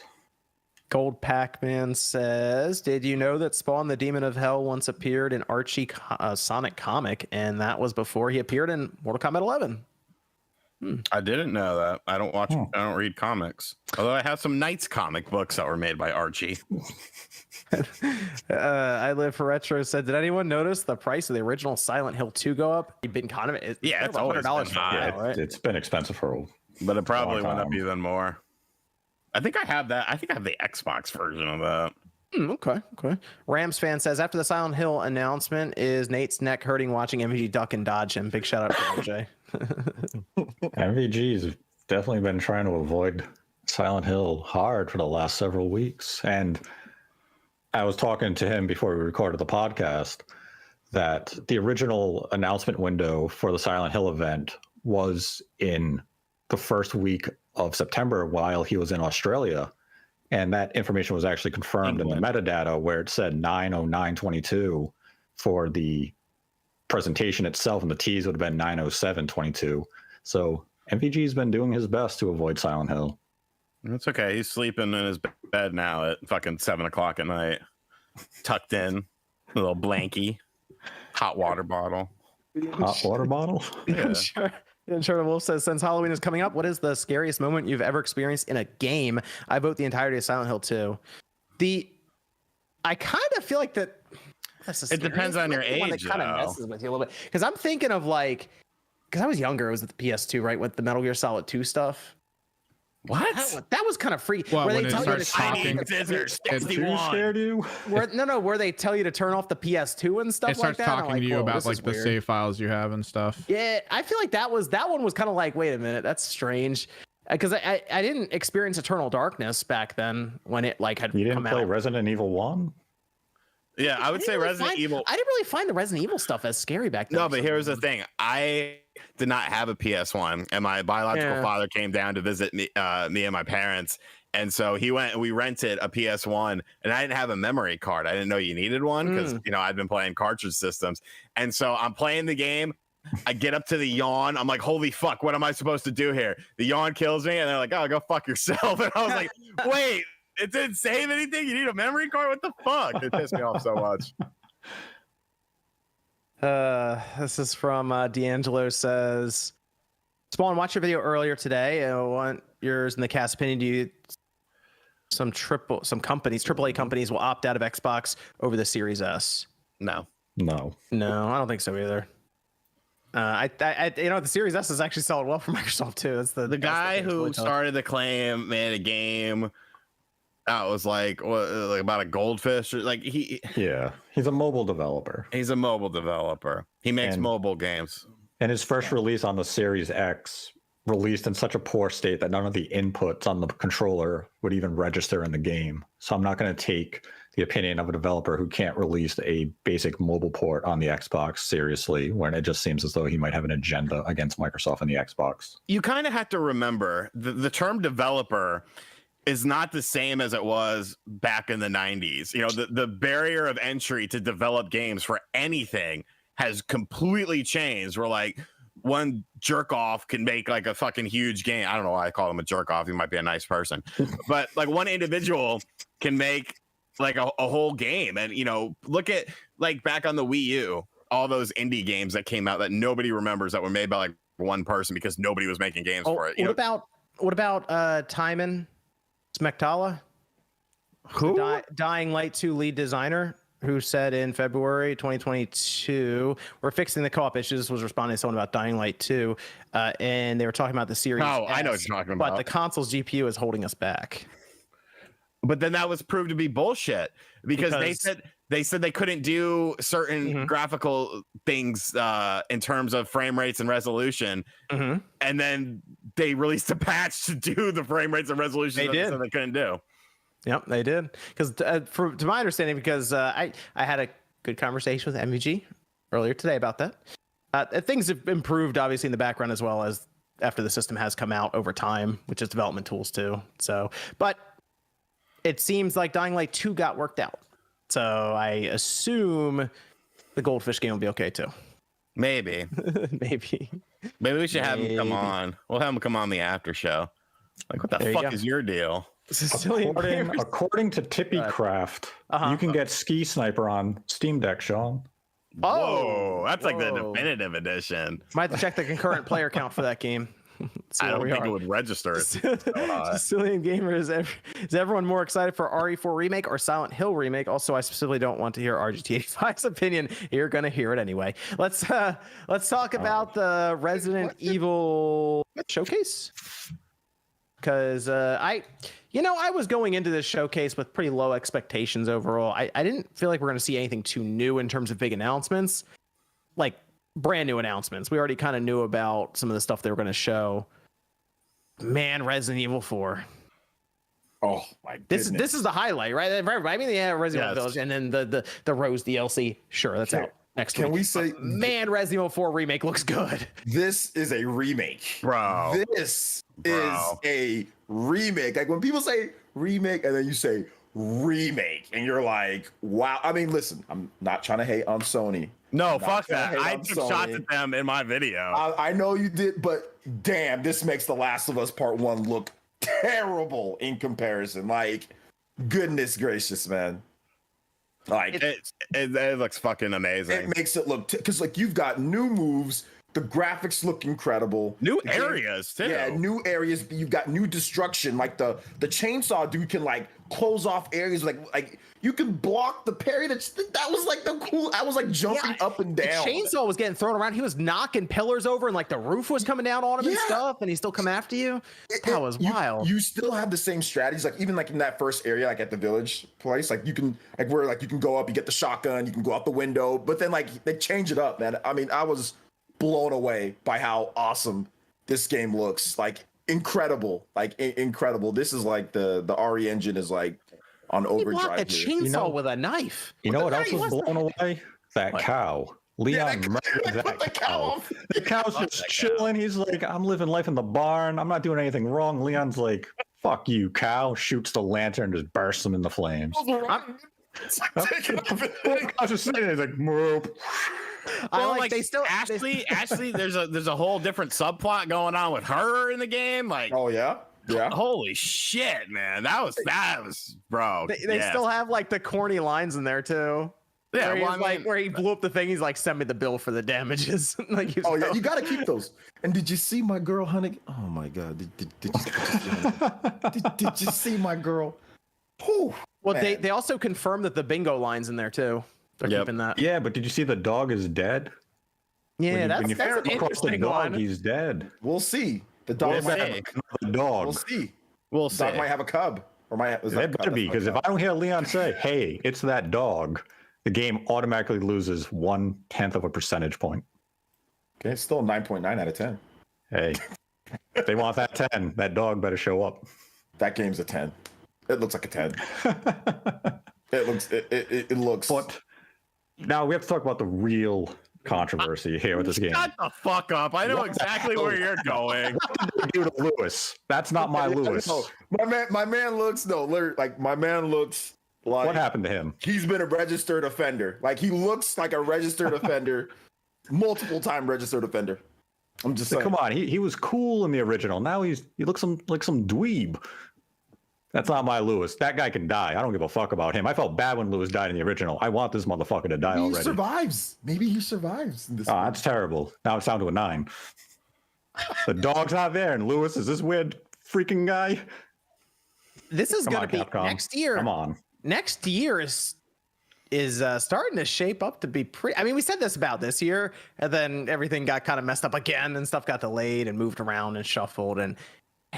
Gold Pac-Man says, did you know that Spawn the Demon of Hell once appeared in Archie Sonic comic, and that was before he appeared in Mortal Kombat 11? I didn't know that. I don't read comics. Although I have some Knights comic books that were made by Archie. I Live for Retro said, did anyone notice the price of the original Silent Hill 2 go up? You've been kind of it's always $100 been high. right? It's been expensive for a But it probably long went up time. even more. I think I have that. I think I have the Xbox version of that. Okay. Rams fan says, after the Silent Hill announcement, is Nate's neck hurting watching MVG duck and dodge him? Big shout out to RJ. MVG's definitely been trying to avoid Silent Hill hard for the last several weeks. And I was talking to him before we recorded the podcast that the original announcement window for the Silent Hill event was in the first week of September while he was in Australia. And that information was actually confirmed in the metadata where it said 9/09/22 for the presentation itself, and the tease would have been 9/07/22. So MVG's been doing his best to avoid Silent Hill. It's okay. He's sleeping in his bed now at fucking 7 o'clock at night, tucked in, a little blankie, hot water bottle. Hot water bottle? Yeah. Sure. Sure, Wolf says, since Halloween is coming up, what is the scariest moment you've ever experienced in a game? I vote the entirety of Silent Hill 2. I kind of feel like that. It depends on your age, That kind of though. messes with you a little bit. Because I'm thinking of because I was younger, it was at the PS2, right, with the Metal Gear Solid 2 stuff. What? That was kind of freaky. Well, where when they it tell you to starts turn talking, off the Scissors, Too 61. scared you? where they tell you to turn off the PS2 and stuff It starts like that. talking to you whoa, about this like is the weird. save files you have and stuff. Yeah, I feel like that one was kind of like, wait a minute, that's strange. Because I didn't experience Eternal Darkness back then when it had You didn't come play out. Resident Evil 1? Yeah, I would say Resident Evil. I didn't really find the Resident Evil stuff as scary back then. No, but here's the thing. I did not have a PS1, and my biological father came down to visit me and my parents. And so he went and we rented a PS1, and I didn't have a memory card. I didn't know you needed one because, I'd been playing cartridge systems. And so I'm playing the game. I get up to the yawn. I'm like, holy fuck, what am I supposed to do here? The yawn kills me. And they're like, oh, go fuck yourself. And I was like, wait, it didn't save anything? You need a memory card? What the fuck? It pissed me off so much. This is from D'Angelo says, Spawn, watch your video earlier today. I want yours in the cast opinion. Do you some companies, AAA companies will opt out of Xbox over the Series S? No, I don't think so either. The Series S is actually selling well for Microsoft too. That's the guy who started the claim made a game It was like about a goldfish. Or like Yeah, he's a mobile developer. He's a mobile developer. He makes mobile games. And his first release on the Series X released in such a poor state that none of the inputs on the controller would even register in the game. So I'm not going to take the opinion of a developer who can't release a basic mobile port on the Xbox seriously, when it just seems as though he might have an agenda against Microsoft and the Xbox. You kind of have to remember the term developer is not the same as it was back in the 90s. You know, the barrier of entry to develop games for anything has completely changed. Where like one jerk off can make like a fucking huge game. I don't know why I call him a jerk off. He might be a nice person, but like one individual can make like a whole game. And you know, look at like back on the Wii U, all those indie games that came out that nobody remembers that were made by like one person because nobody was making games for it. What about Timon Smektala? Who? Dying Light 2 lead designer, who said in February 2022, we're fixing the co-op issues, was responding to someone about Dying Light 2, and they were talking about the Series Oh, S, I know what you're talking about. but the console's GPU is holding us back. But then that was proved to be bullshit because they said they couldn't do certain graphical things in terms of frame rates and resolution, and then they released a patch to do the frame rates and resolution that they couldn't do. Yep, they did. Because to my understanding, because I had a good conversation with MVG earlier today about that. Things have improved, obviously, in the background as well as after the system has come out over time, which is development tools too. So, but it seems like Dying Light 2 got worked out. So I assume the Goldfish game will be okay too. Maybe. Maybe we should have him come on. We'll have him come on the after show. Like, what the fuck is your deal? According to TippyCraft, you can get Ski Sniper on Steam Deck, Sean. Whoa, that's like the definitive edition. Might have to check the concurrent player count for that game. I don't think it would register. Sicilian Gamers, is everyone more excited for RE4 Remake or Silent Hill Remake? Also, I specifically don't want to hear RGT85's opinion. You're going to hear it anyway. Let's talk about the Resident Evil showcase. Because I was going into this showcase with pretty low expectations overall. I didn't feel like we're going to see anything too new in terms of big announcements, like brand new announcements. We already kind of knew about some of the stuff they were going to show. Man, Resident Evil 4. Oh my goodness. This is the highlight, right? I mean, yeah, Resident Evil Village, and then the Rose DLC. Sure, that's out next week. Can we say, man, Resident Evil 4 remake looks good. This is a remake, bro. This is a remake. Like when people say remake and then you say remake and you're like, wow. I mean, listen, I'm not trying to hate on Sony. No, fuck that. I took shots at them in my video. I know you did, but damn, this makes The Last of Us Part 1 look terrible in comparison. Like, goodness gracious, man. Like it looks fucking amazing. It makes it look because like you've got new moves. The graphics look incredible. New areas too. Yeah, new areas. You've got new destruction. Like the chainsaw dude can like close off areas. Like you can block the parry. That was like the cool. I was like jumping up and down. The chainsaw was getting thrown around. He was knocking pillars over, and like the roof was coming down on him and stuff. And he still come after you. That was wild. You still have the same strategies. Like even like in that first area, like at the village place, like you can like where like you can go up, you get the shotgun, you can go out the window. But then like they change it up, man. I mean, I was blown away by how awesome this game looks. Like incredible, incredible. This is like the RE engine is like on overdrive. A chainsaw with a knife. You know what else was blown away? That cow. Leon murdered that cow. The cow's just chilling. He's like, I'm living life in the barn. I'm not doing anything wrong. Leon's like, fuck you, cow. Shoots the lantern, just bursts him in the flames. I was just sitting there like, Moop. Well, like they still Ashley, there's a whole different subplot going on with her in the game. Like, oh yeah. Holy shit, man. That was bro. They still have like the corny lines in there too. Yeah, where he blew up the thing. He's like, send me the bill for the damages. Like, oh yeah, you gotta keep those. And did you see my girl, honey? Oh my god, did you see my girl? Whew, well, man. They also confirmed that the bingo line's in there too. They're keeping that. Yeah, but did you see the dog is dead? Yeah, that's an interesting one. He's dead. We'll see. The dog might have a dog. We'll see. We'll see. Dog might have a cub. Or It better be, because if I don't hear Leon say, "Hey, it's that dog," the game automatically loses 1/10 of a percentage point. Okay, it's still a 9.9 out of 10. Hey, if they want that 10, that dog better show up. That game's a 10. It looks like a 10. It looks. But now we have to talk about the real controversy here with this game. Shut the fuck up! I know exactly where you're going. Do to Lewis. That's not my Lewis. No, my man looks like my man looks like. What happened to him? He's been a registered offender. Like he looks like a registered offender, multiple time registered offender. I'm just saying. Come on, he was cool in the original. Now he looks like some dweeb. That's not my Lewis. That guy can die. I don't give a fuck about him. I felt bad when Lewis died in the original. I want this motherfucker to die already. He survives. Maybe he survives. In this that's terrible. Now it's down to a 9. The dog's not there, and Lewis is this weird freaking guy. This is going to be Capcom. next year. Come on. Next year is starting to shape up to be pretty. I mean, we said this about this year, and then everything got kind of messed up again, and stuff got delayed and moved around and shuffled. And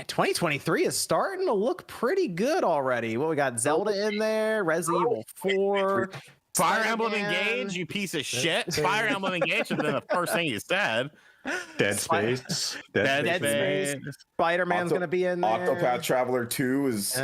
2023 is starting to look pretty good already. What we got? Zelda in there, Resident Evil 4, Fire Emblem Engage, you piece of shit. Fire Emblem Engage has been the first thing you said. Dead Space. Dead Space. Spider-Man's going to be in there. Octopath Traveler 2 is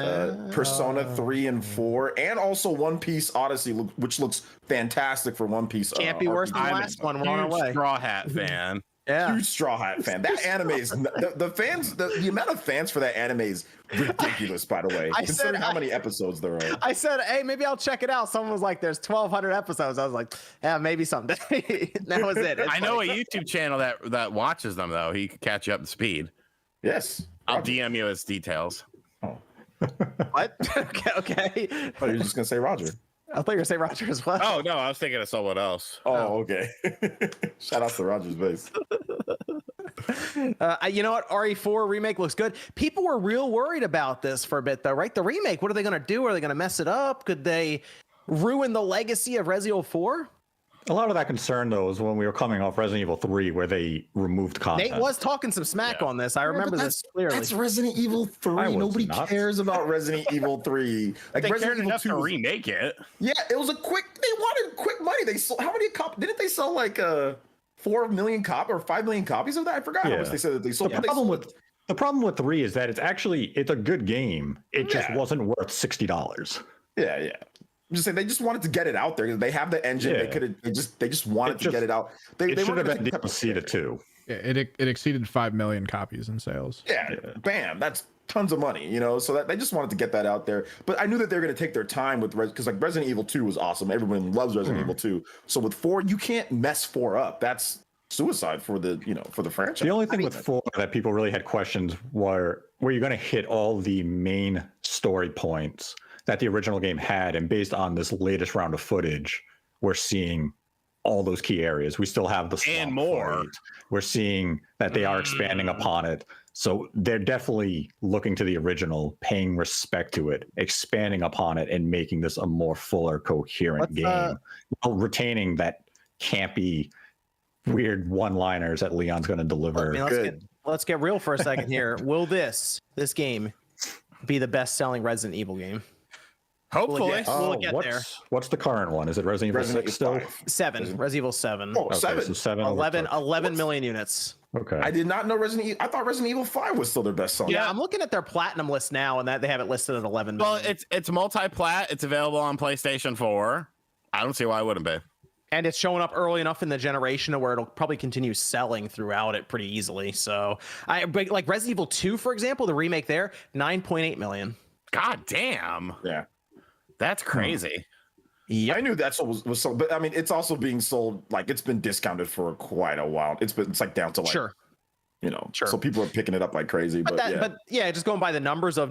Persona 3 and 4, and also One Piece Odyssey, which looks fantastic for One Piece. Can't be worse than the last one. We're on our way. Straw Hat fan. Yeah. Huge Straw Hat fan. That anime is the fans. The amount of fans for that anime is ridiculous. By the way, considering how many episodes there are. I said, hey, maybe I'll check it out. Someone was like, "There's 1,200 episodes." I was like, "Yeah, maybe someday." That was it. I know a YouTube channel that watches them though. He could catch you up to speed. Yes, I'll DM you his details. Oh, what? Okay. Oh, you're just gonna say Roger. I thought you were saying Roger as well. Oh no, I was thinking of someone else. Oh, okay. Shout out to Roger's base. You know what? RE4 remake looks good. People were real worried about this for a bit, though, right? The remake. What are they going to do? Are they going to mess it up? Could they ruin the legacy of Resident Evil 4? A lot of that concern, though, is when we were coming off Resident Evil 3, where they removed content. Nate was talking some smack on this. I remember this clearly. That's Resident Evil 3. Nobody cares about Resident Evil 3. Like they cared enough to remake it. Yeah, it was a quick. They wanted quick money. They sold how many copies? Didn't they sell like 4 million or 5 million copies of that? I forgot how much they said that they sold. The problem with 3 is that it's a good game. It just wasn't worth $60. Yeah. I'm just saying they just wanted to get it out there. They have the engine. Yeah. They just wanted to get it out. They should have been gonna DLC to 2. It exceeded 5 million copies in sales. Yeah, bam, that's tons of money, so that they just wanted to get that out there. But I knew that they were going to take their time with because like Resident Evil 2 was awesome. Everyone loves Resident Evil 2. So with 4, you can't mess 4 up. That's suicide for the for the franchise. The only thing with 4 that people really had questions were you going to hit all the main story points that the original game had, and based on this latest round of footage, we're seeing all those key areas. We still have the swamp and more. fight. We're seeing that they are expanding upon it. So they're definitely looking to the original, paying respect to it, expanding upon it, and making this a more fuller, coherent game, while retaining that campy, weird one-liners that Leon's going to deliver. I mean, let's get real for a second here. Will this game be the best-selling Resident Evil game? Hopefully. Will it get there? What's the current one? Is it Resident Evil 6 still? 7. Resident Evil 7. Oh, 7. So 7. 11 million units. Okay. I did not know Resident Evil. I thought Resident Evil 5 was still their best seller. Yeah, I'm looking at their platinum list now, and that they have it listed at 11 million. Well, it's multi-plat. It's available on PlayStation 4. I don't see why it wouldn't be. And it's showing up early enough in the generation to where it'll probably continue selling throughout it pretty easily. So, like Resident Evil 2, for example, the remake there, 9.8 million. God damn. Yeah. That's crazy. Yeah, I knew that's what was sold, but I mean, it's also being sold like it's been discounted for quite a while. It's like down to like, sure. So people are picking it up like crazy. But yeah, just going by the numbers of